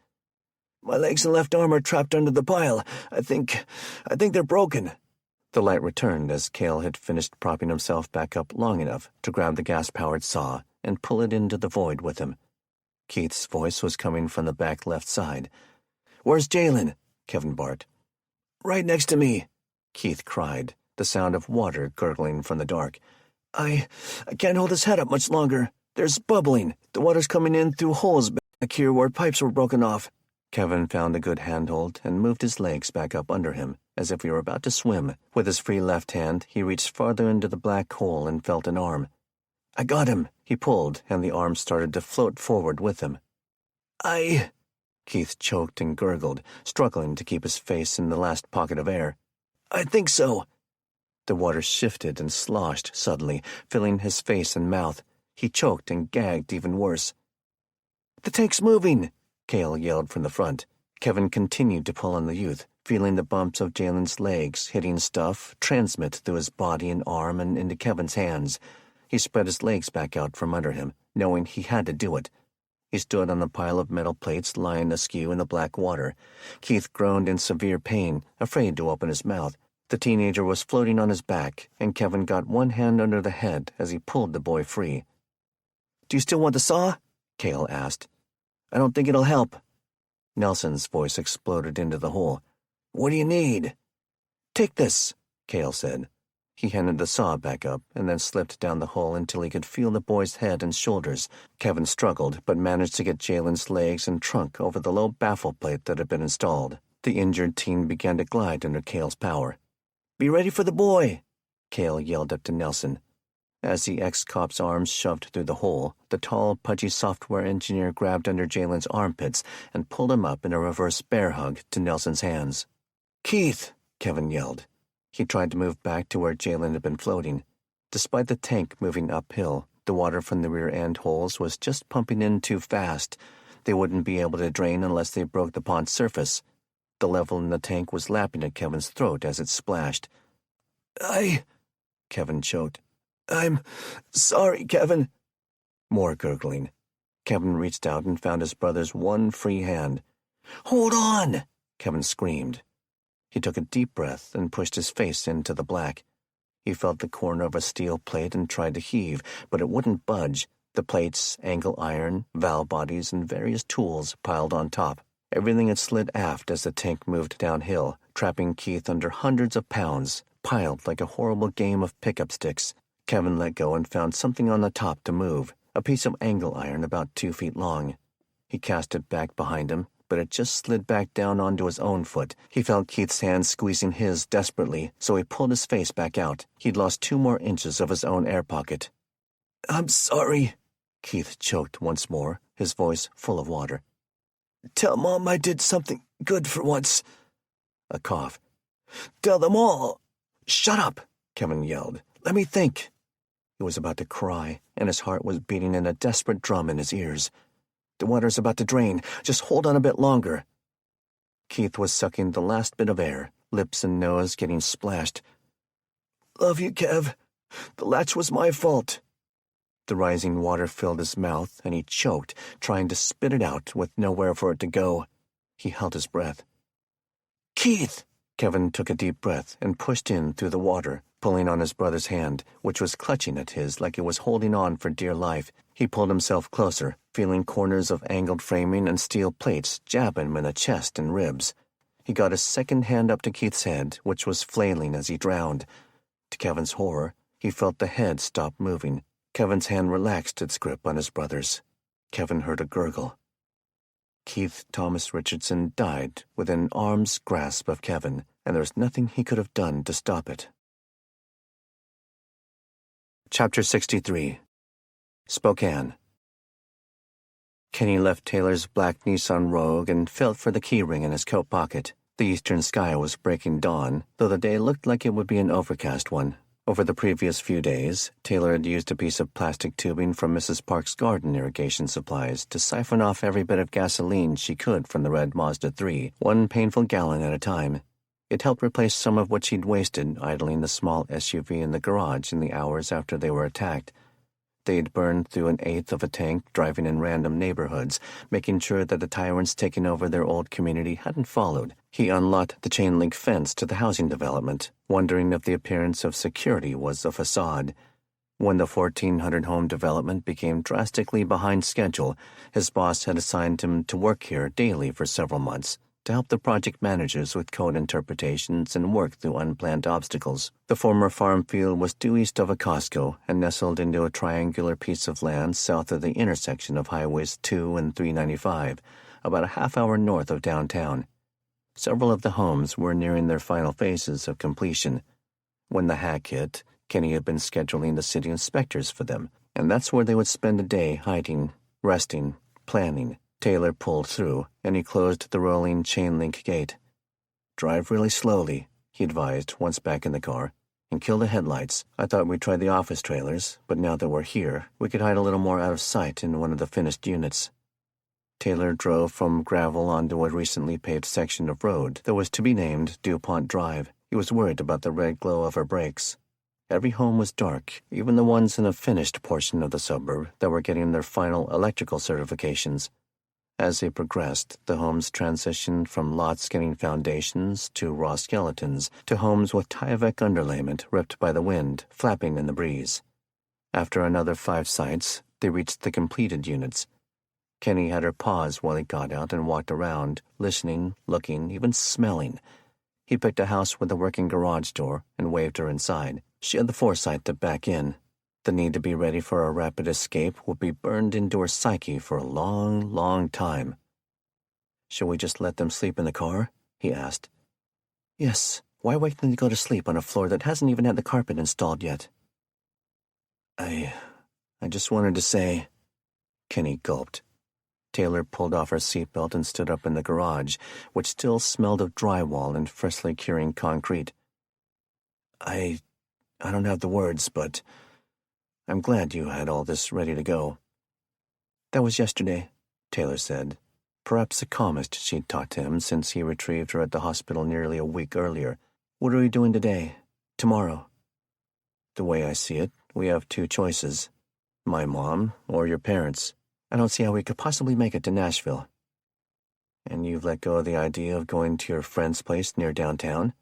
S1: "My legs and left arm are trapped under the pile. I think they're broken." The light returned as Cale had finished propping himself back up long enough to grab the gas-powered saw and pull it into the void with him. Keith's voice was coming from the back left side. "Where's Jalen?" Kevin barked. "Right next to me," Keith cried, the sound of water gurgling from the dark. I can't hold his head up much longer. There's bubbling. The water's coming in through holes back here where pipes were broken off." Kevin found a good handhold and moved his legs back up under him, as if he were about to swim. With his free left hand, he reached farther into the black hole and felt an arm. "I got him." He pulled, and the arm started to float forward with him. Keith choked and gurgled, struggling to keep his face in the last pocket of air. "I think so." The water shifted and sloshed suddenly, filling his face and mouth. He choked and gagged even worse. "The tank's moving!" Cale yelled from the front. Kevin continued to pull on the youth, feeling the bumps of Jalen's legs hitting stuff transmit through his body and arm and into Kevin's hands. He spread his legs back out from under him, knowing he had to do it. He stood on the pile of metal plates lying askew in the black water. Keith groaned in severe pain, afraid to open his mouth. The teenager was floating on his back, and Kevin got one hand under the head as he pulled the boy free. "Do you still want the saw?" Cale asked. "I don't think it'll help." Nelson's voice exploded into the hole. "What do you need?" "Take this," Cale said. He handed the saw back up and then slipped down the hole until he could feel the boy's head and shoulders. Kevin struggled, but managed to get Jalen's legs and trunk over the low baffle plate that had been installed. The injured teen began to glide under Cale's power. "Be ready for the boy," Cale yelled up to Nelson. As the ex-cop's arms shoved through the hole, the tall, pudgy software engineer grabbed under Jalen's armpits and pulled him up in a reverse bear hug to Nelson's hands. "Keith!" Kevin yelled. He tried to move back to where Jalen had been floating. Despite the tank moving uphill, the water from the rear-end holes was just pumping in too fast. They wouldn't be able to drain unless they broke the pond's surface. The level in the tank was lapping at Kevin's throat as it splashed. Kevin choked. "I'm sorry, Kevin." More gurgling. Kevin reached out and found his brother's one free hand. "Hold on!" Kevin screamed. He took a deep breath and pushed his face into the black. He felt the corner of a steel plate and tried to heave, but it wouldn't budge. The plates, angle iron, valve bodies, and various tools piled on top. Everything had slid aft as the tank moved downhill, trapping Keith under hundreds of pounds, piled like a horrible game of pickup sticks. Kevin let go and found something on the top to move, a piece of angle iron about 2 feet long. He cast it back behind him, but it just slid back down onto his own foot. He felt Keith's hand squeezing his desperately, so he pulled his face back out. He'd lost 2 more inches of his own air pocket. "I'm sorry," Keith choked once more, his voice full of water. "Tell Mom I did something good for once." A cough. "Tell them all." "Shut up," Kevin yelled. "Let me think." He was about to cry, and his heart was beating in a desperate drum in his ears. "The water's about to drain. Just hold on a bit longer." Keith was sucking the last bit of air, lips and nose getting splashed. "Love you, Kev. The latch was my fault." The rising water filled his mouth, and he choked, trying to spit it out with nowhere for it to go. He held his breath. "Keith!" Kevin took a deep breath and pushed in through the water, pulling on his brother's hand, which was clutching at his like it was holding on for dear life. He pulled himself closer, feeling corners of angled framing and steel plates jab him in the chest and ribs. He got his second hand up to Keith's head, which was flailing as he drowned. To Kevin's horror, he felt the head stop moving. Kevin's hand relaxed its grip on his brother's. Kevin heard a gurgle. Keith Thomas Richardson died within arm's grasp of Kevin, and there was nothing he could have done to stop it. Chapter 63. Spokane. Kenny left Taylor's black Nissan Rogue and felt for the keyring in his coat pocket. The eastern sky was breaking dawn, though the day looked like it would be an overcast one. Over the previous few days, Taylor had used a piece of plastic tubing from Mrs. Park's garden irrigation supplies to siphon off every bit of gasoline she could from the red Mazda 3, 1 painful gallon at a time. It helped replace some of what she'd wasted idling the small SUV in the garage in the hours after they were attacked. They'd burned through 1/8 of a tank driving in random neighborhoods, making sure that the tyrants taking over their old community hadn't followed. He unlocked the chain-link fence to the housing development, wondering if the appearance of security was a facade. When the 1,400-home development became drastically behind schedule, his boss had assigned him to work here daily for several months, to help the project managers with code interpretations and work through unplanned obstacles. The former farm field was due east of a Costco and nestled into a triangular piece of land south of the intersection of Highways 2 and 395, about a half-hour north of downtown. Several of the homes were nearing their final phases of completion. When the hack hit, Kenny had been scheduling the city inspectors for them, and that's where they would spend a day hiding, resting, planning. Taylor pulled through, and he closed the rolling chain-link gate. "Drive really slowly," he advised once back in the car, "and kill the headlights. I thought we'd try the office trailers, but now that we're here, we could hide a little more out of sight in one of the finished units." Taylor drove from gravel onto a recently paved section of road that was to be named DuPont Drive. He was worried about the red glow of her brakes. Every home was dark, even the ones in a finished portion of the suburb that were getting their final electrical certifications. As they progressed, the homes transitioned from lots getting foundations to raw skeletons to homes with Tyvek underlayment ripped by the wind, flapping in the breeze. After another 5 sites, they reached the completed units. Kenny had her pause while he got out and walked around, listening, looking, even smelling. He picked a house with a working garage door and waved her inside. She had the foresight to back in. The need to be ready for a rapid escape would be burned into her psyche for a long, long time. "Shall we just let them sleep in the car?" he asked. "Yes. Why wait them to go to sleep on a floor that hasn't even had the carpet installed yet?" I just wanted to say..." Kenny gulped. Taylor pulled off her seatbelt and stood up in the garage, which still smelled of drywall and freshly curing concrete. I don't have the words, but I'm glad you had all this ready to go." "That was yesterday," Taylor said, perhaps the calmest she'd talked to him since he retrieved her at the hospital nearly a week earlier. "What are we doing today? Tomorrow?" "The way I see it, we have 2 choices. My mom or your parents. I don't see how we could possibly make it to Nashville." And you've let go of the idea of going to your friend's place near downtown?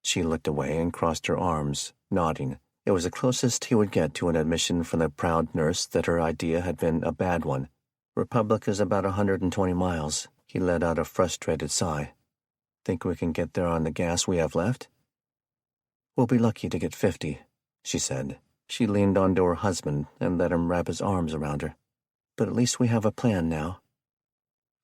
S1: She looked away and crossed her arms, nodding. It was the closest he would get to an admission from the proud nurse that her idea had been a bad one. Republic is about 120 miles. He let out a frustrated sigh. Think we can get there on the gas we have left? We'll be lucky to get 50, she said. She leaned onto her husband and let him wrap his arms around her. But at least we have a plan now.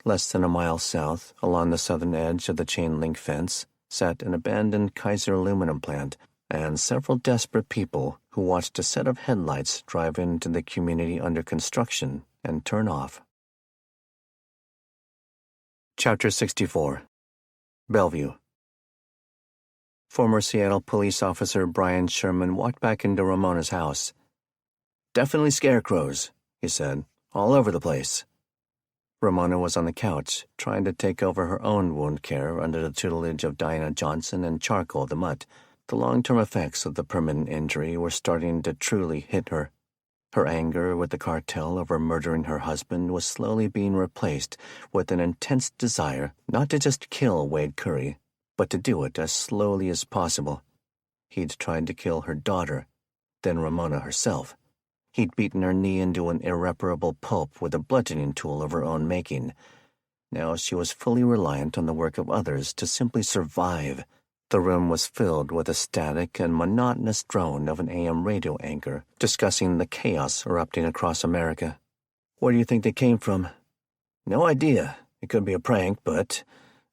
S1: Less than a mile south, along the southern edge of the chain-link fence, sat an abandoned Kaiser aluminum plant and several desperate people who watched a set of headlights drive into the community under construction and turn off. Chapter 64. Bellevue. Former Seattle police officer Brian Sherman walked back into Ramona's house. "Definitely scarecrows," he said, "all over the place." Ramona was on the couch, trying to take over her own wound care under the tutelage of Diana Johnson and Charcoal the Mutt. The long-term effects of the permanent injury were starting to truly hit her. Her anger with the cartel over murdering her husband was slowly being replaced with an intense desire not to just kill Wade Curry, but to do it as slowly as possible. He'd tried to kill her daughter, then Ramona herself. He'd beaten her knee into an irreparable pulp with a bludgeoning tool of her own making. Now she was fully reliant on the work of others to simply survive. The room was filled with a static and monotonous drone of an AM radio anchor discussing the chaos erupting across America. "Where do you think they came from?" "No idea. It could be a prank, but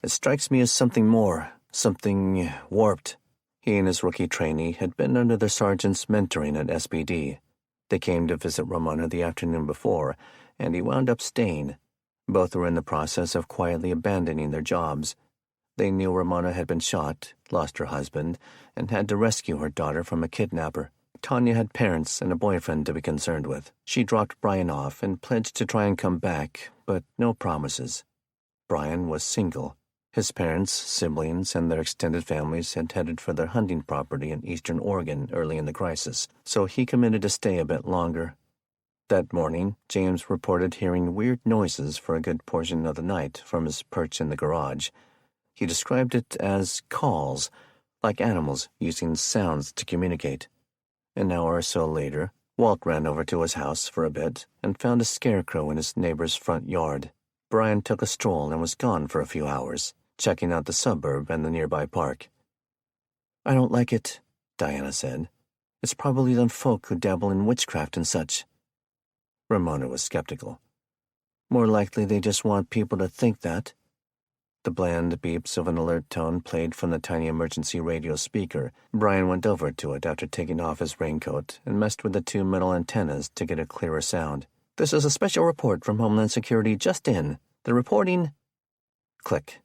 S1: it strikes me as something more, something warped." He and his rookie trainee had been under their sergeant's mentoring at SBD. They came to visit Ramona the afternoon before, and he wound up staying. Both were in the process of quietly abandoning their jobs. They knew Ramona had been shot, lost her husband, and had to rescue her daughter from a kidnapper. Tanya had parents and a boyfriend to be concerned with. She dropped Brian off and pledged to try and come back, but no promises. Brian was single. His parents, siblings, and their extended families had headed for their hunting property in eastern Oregon early in the crisis, so he committed to stay a bit longer. That morning, James reported hearing weird noises for a good portion of the night from his perch in the garage. He described it as calls, like animals using sounds to communicate. An hour or so later, Walt ran over to his house for a bit and found a scarecrow in his neighbor's front yard. Brian took a stroll and was gone for a few hours, checking out the suburb and the nearby park. "I don't like it," Diana said. "It's probably them folk who dabble in witchcraft and such." Ramona was skeptical. "More likely they just want people to think that." The bland beeps of an alert tone played from the tiny emergency radio speaker. Brian went over to it after taking off his raincoat and messed with the two metal antennas to get a clearer sound. "This is a special report from Homeland Security just in. The reporting—" Click.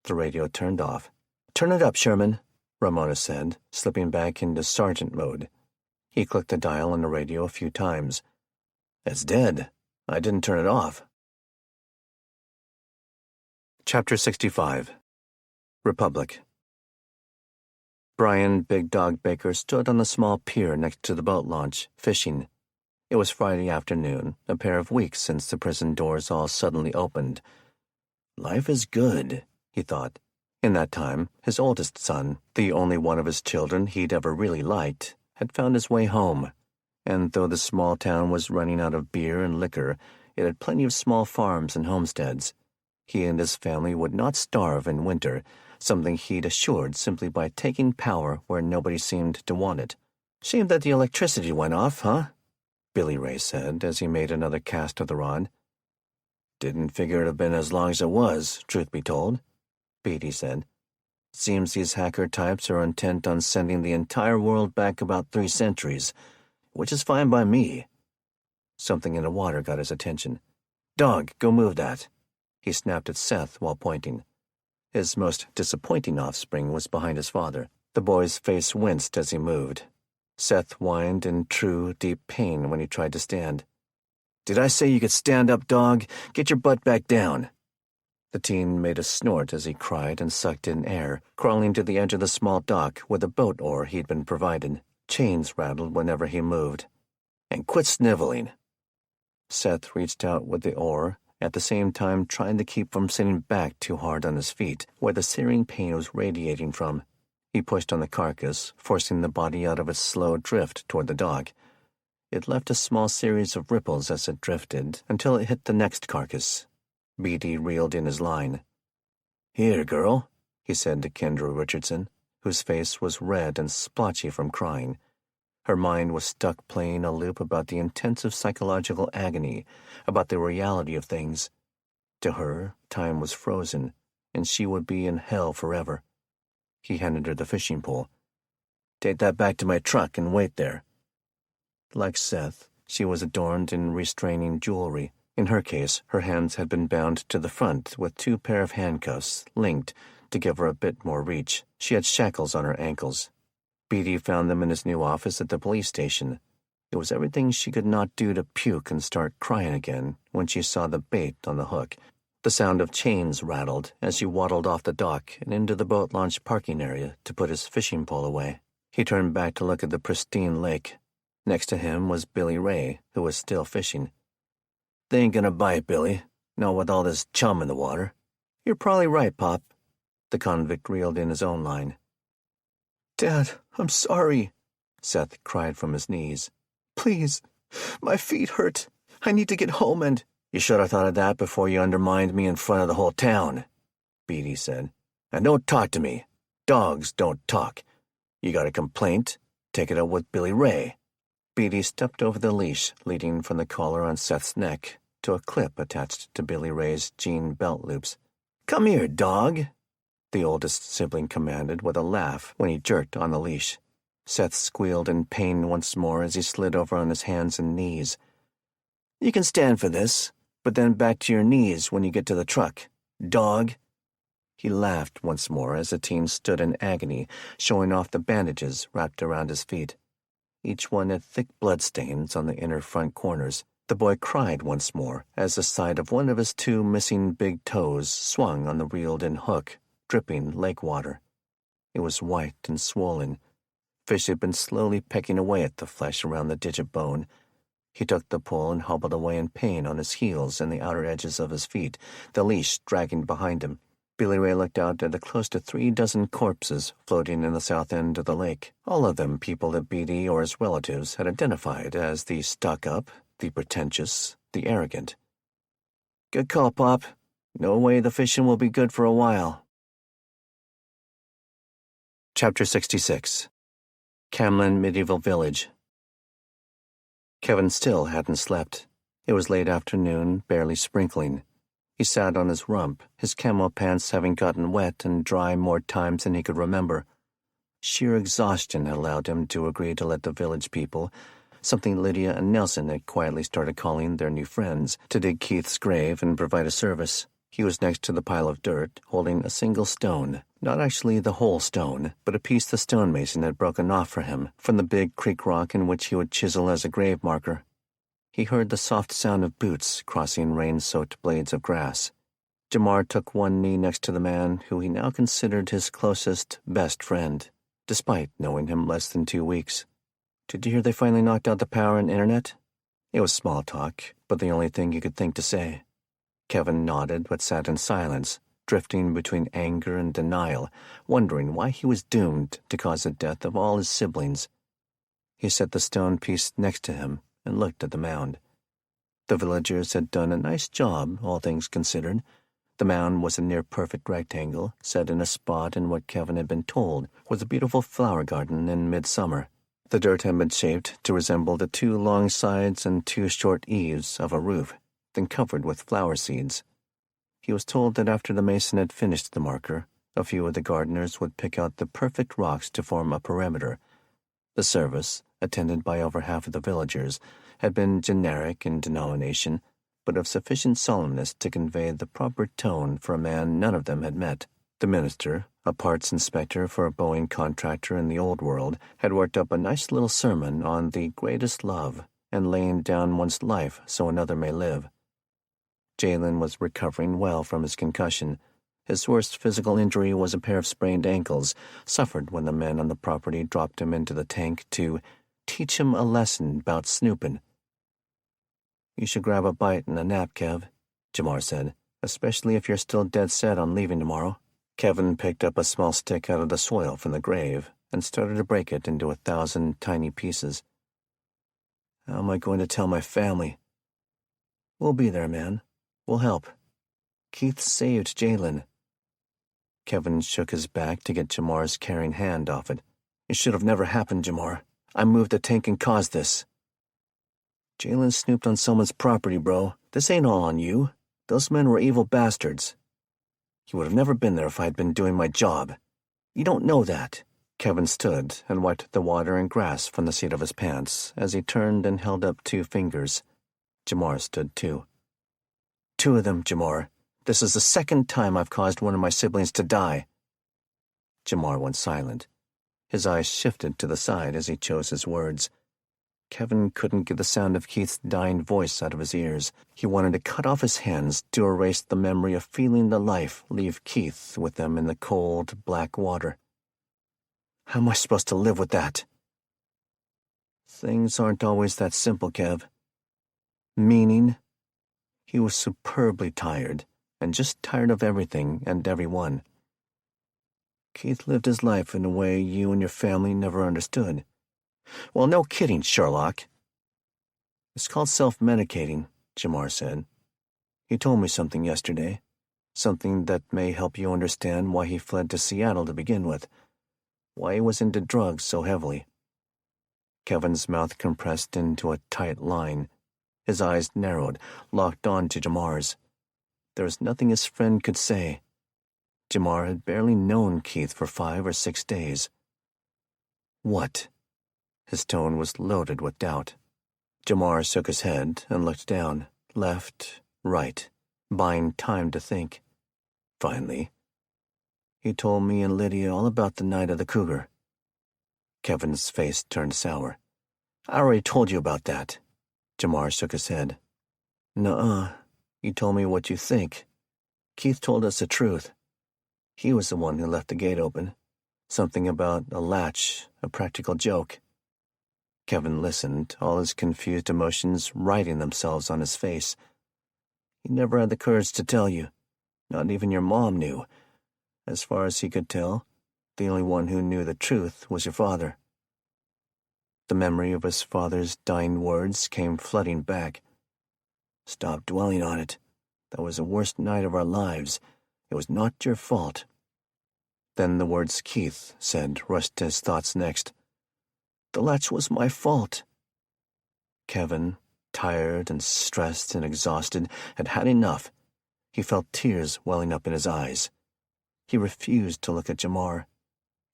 S1: The radio turned off. "Turn it up, Sherman," Ramona said, slipping back into sergeant mode. He clicked the dial on the radio a few times. "It's dead. I didn't turn it off." Chapter 65. Republic. Brian Big Dog Baker stood on the small pier next to the boat launch, fishing. It was Friday afternoon, a pair of weeks since the prison doors all suddenly opened. Life is good, he thought. In that time, his oldest son, the only one of his children he'd ever really liked, had found his way home. And though the small town was running out of beer and liquor, it had plenty of small farms and homesteads. He and his family would not starve in winter, something he'd assured simply by taking power where nobody seemed to want it. "Shame that the electricity went off, huh?" Billy Ray said as he made another cast of the rod. "Didn't figure it'd have been as long as it was, truth be told," Beatty said. "Seems these hacker types are intent on sending the entire world back about 3 centuries, which is fine by me." Something in the water got his attention. "Dog, go move that." He snapped at Seth while pointing. His most disappointing offspring was behind his father. The boy's face winced as he moved. Seth whined in true, deep pain when he tried to stand. "Did I say you could stand up, dog? Get your butt back down." The teen made a snort as he cried and sucked in air, crawling to the edge of the small dock with a boat oar he'd been provided. Chains rattled whenever he moved. "And quit sniveling." Seth reached out with the oar at the same time trying to keep from sitting back too hard on his feet, where the searing pain was radiating from. He pushed on the carcass, forcing the body out of its slow drift toward the dog. It left a small series of ripples as it drifted until it hit the next carcass. Beatty reeled in his line. "Here, girl," he said to Kendra Richardson, whose face was red and splotchy from crying. Her mind was stuck playing a loop about the intensive psychological agony, about the reality of things. To her, time was frozen, and she would be in hell forever. He handed her the fishing pole. "Take that back to my truck and wait there." Like Seth, she was adorned in restraining jewelry. In her case, her hands had been bound to the front with 2 pair of handcuffs, linked, to give her a bit more reach. She had shackles on her ankles. Beatty found them in his new office at the police station. It was everything she could not do to puke and start crying again when she saw the bait on the hook. The sound of chains rattled as she waddled off the dock and into the boat launch parking area to put his fishing pole away. He turned back to look at the pristine lake. Next to him was Billy Ray, who was still fishing. "They ain't gonna bite, Billy, not with all this chum in the water." "You're probably right, Pop." The convict reeled in his own line. "Dad, I'm sorry," Seth cried from his knees. "Please, my feet hurt. I need to get home and—" "You should have thought of that before you undermined me in front of the whole town," Beatty said. "And don't talk to me. Dogs don't talk. You got a complaint? Take it up with Billy Ray." Beatty stepped over the leash leading from the collar on Seth's neck to a clip attached to Billy Ray's jean belt loops. "Come here, dog," the oldest sibling commanded with a laugh when he jerked on the leash. Seth squealed in pain once more as he slid over on his hands and knees. "You can stand for this, but then back to your knees when you get to the truck. Dog." He laughed once more as the teen stood in agony, showing off the bandages wrapped around his feet. Each one had thick bloodstains on the inner front corners. The boy cried once more as the side of one of his 2 missing big toes swung on the reeled-in hook, dripping lake water. It was white and swollen. Fish had been slowly pecking away at the flesh around the digit bone. He took the pole and hobbled away in pain on his heels and the outer edges of his feet, the leash dragging behind him. Billy Ray looked out at the close to 3 dozen corpses floating in the south end of the lake, all of them people that Beatty or his relatives had identified as the stuck-up, the pretentious, the arrogant. "Good call, Pop. No way the fishing will be good for a while." Chapter 66. Camlin Medieval Village. Kevin still hadn't slept. It was late afternoon, barely sprinkling. He sat on his rump, his camo pants having gotten wet and dry more times than he could remember. Sheer exhaustion had allowed him to agree to let the village people, something Lydia and Nelson had quietly started calling their new friends, to dig Keith's grave and provide a service. He was next to the pile of dirt, holding a single stone, not actually the whole stone, but a piece the stonemason had broken off for him from the big creek rock in which he would chisel as a grave marker. He heard the soft sound of boots crossing rain-soaked blades of grass. Jamar took one knee next to the man who he now considered his closest, best friend, despite knowing him less than 2 weeks. "Did you hear they finally knocked out the power and internet?" It was small talk, but the only thing he could think to say. Kevin nodded but sat in silence, drifting between anger and denial, wondering why he was doomed to cause the death of all his siblings. He set the stone piece next to him and looked at the mound. The villagers had done a nice job, all things considered. The mound was a near-perfect rectangle, set in a spot in what Kevin had been told was a beautiful flower garden in midsummer. The dirt had been shaped to resemble the 2 long sides and 2 short eaves of a roof, then covered with flower seeds. He was told that after the mason had finished the marker, a few of the gardeners would pick out the perfect rocks to form a perimeter. The service, attended by over half of the villagers, had been generic in denomination, but of sufficient solemnness to convey the proper tone for a man none of them had met. The minister, a parts inspector for a Boeing contractor in the old world, had worked up a nice little sermon on the greatest love and laying down one's life so another may live. Jalen was recovering well from his concussion. His worst physical injury was a pair of sprained ankles, suffered when the men on the property dropped him into the tank to teach him a lesson about snooping. "You should grab a bite and a nap, Kev," Jamar said, "especially if you're still dead set on leaving tomorrow." Kevin picked up a small stick out of the soil from the grave and started to break it into 1,000 tiny pieces. "How am I going to tell my family?" "We'll be there, man. We'll help. Keith saved Jalen." Kevin shook his back to get Jamar's carrying hand off it. "It should have never happened, Jamar. I moved the tank and caused this." "Jalen snooped on someone's property, bro. This ain't all on you. Those men were evil bastards. He would have never been there if I had been doing my job. You don't know that." Kevin stood and wiped the water and grass from the seat of his pants as he turned and held up 2 fingers. Jamar stood too. "2 of them, Jamar. This is the 2nd time I've caused one of my siblings to die." Jamar went silent. His eyes shifted to the side as he chose his words. Kevin couldn't get the sound of Keith's dying voice out of his ears. He wanted to cut off his hands to erase the memory of feeling the life leave Keith with them in the cold, black water. "How am I supposed to live with that?" "Things aren't always that simple, Kev." "Meaning?" He was superbly tired, and just tired of everything and everyone. "Keith lived his life in a way you and your family never understood." "Well, no kidding, Sherlock." "It's called self-medicating," Jamar said. "He told me something yesterday, something that may help you understand why he fled to Seattle to begin with, why he was into drugs so heavily." Kevin's mouth compressed into a tight line. His eyes narrowed, locked on to Jamar's. There was nothing his friend could say. Jamar had barely known Keith for 5 or 6 days. "What?" His tone was loaded with doubt. Jamar shook his head and looked down, left, right, buying time to think. Finally, "He told me and Lydia all about the night of the cougar." Kevin's face turned sour. "I already told you about that." Jamar shook his head. "Nuh-uh. You told me what you think. Keith told us the truth. He was the one who left the gate open. Something about a latch, a practical joke." Kevin listened, all his confused emotions writing themselves on his face. "He never had the courage to tell you. Not even your mom knew. As far as he could tell, the only one who knew the truth was your father." The memory of his father's dying words came flooding back. "Stop dwelling on it. That was the worst night of our lives. It was not your fault." Then the words Keith said rushed to his thoughts next. "The latch was my fault." Kevin, tired and stressed and exhausted, had had enough. He felt tears welling up in his eyes. He refused to look at Jamar.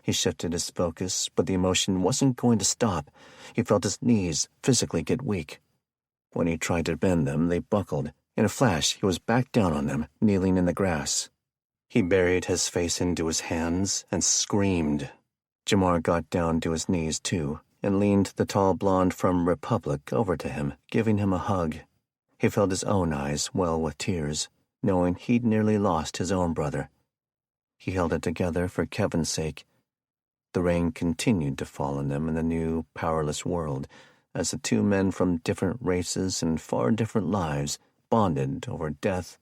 S1: He shifted his focus, but the emotion wasn't going to stop. He felt his knees physically get weak. When he tried to bend them, they buckled. In a flash, he was back down on them, kneeling in the grass. He buried his face into his hands and screamed. Jamar got down to his knees, too, and leaned the tall blonde from Republic over to him, giving him a hug. He felt his own eyes well with tears, knowing he'd nearly lost his own brother. He held it together for Kevin's sake. The rain continued to fall on them in the new, powerless world, as the 2 men from different races and far different lives bonded over death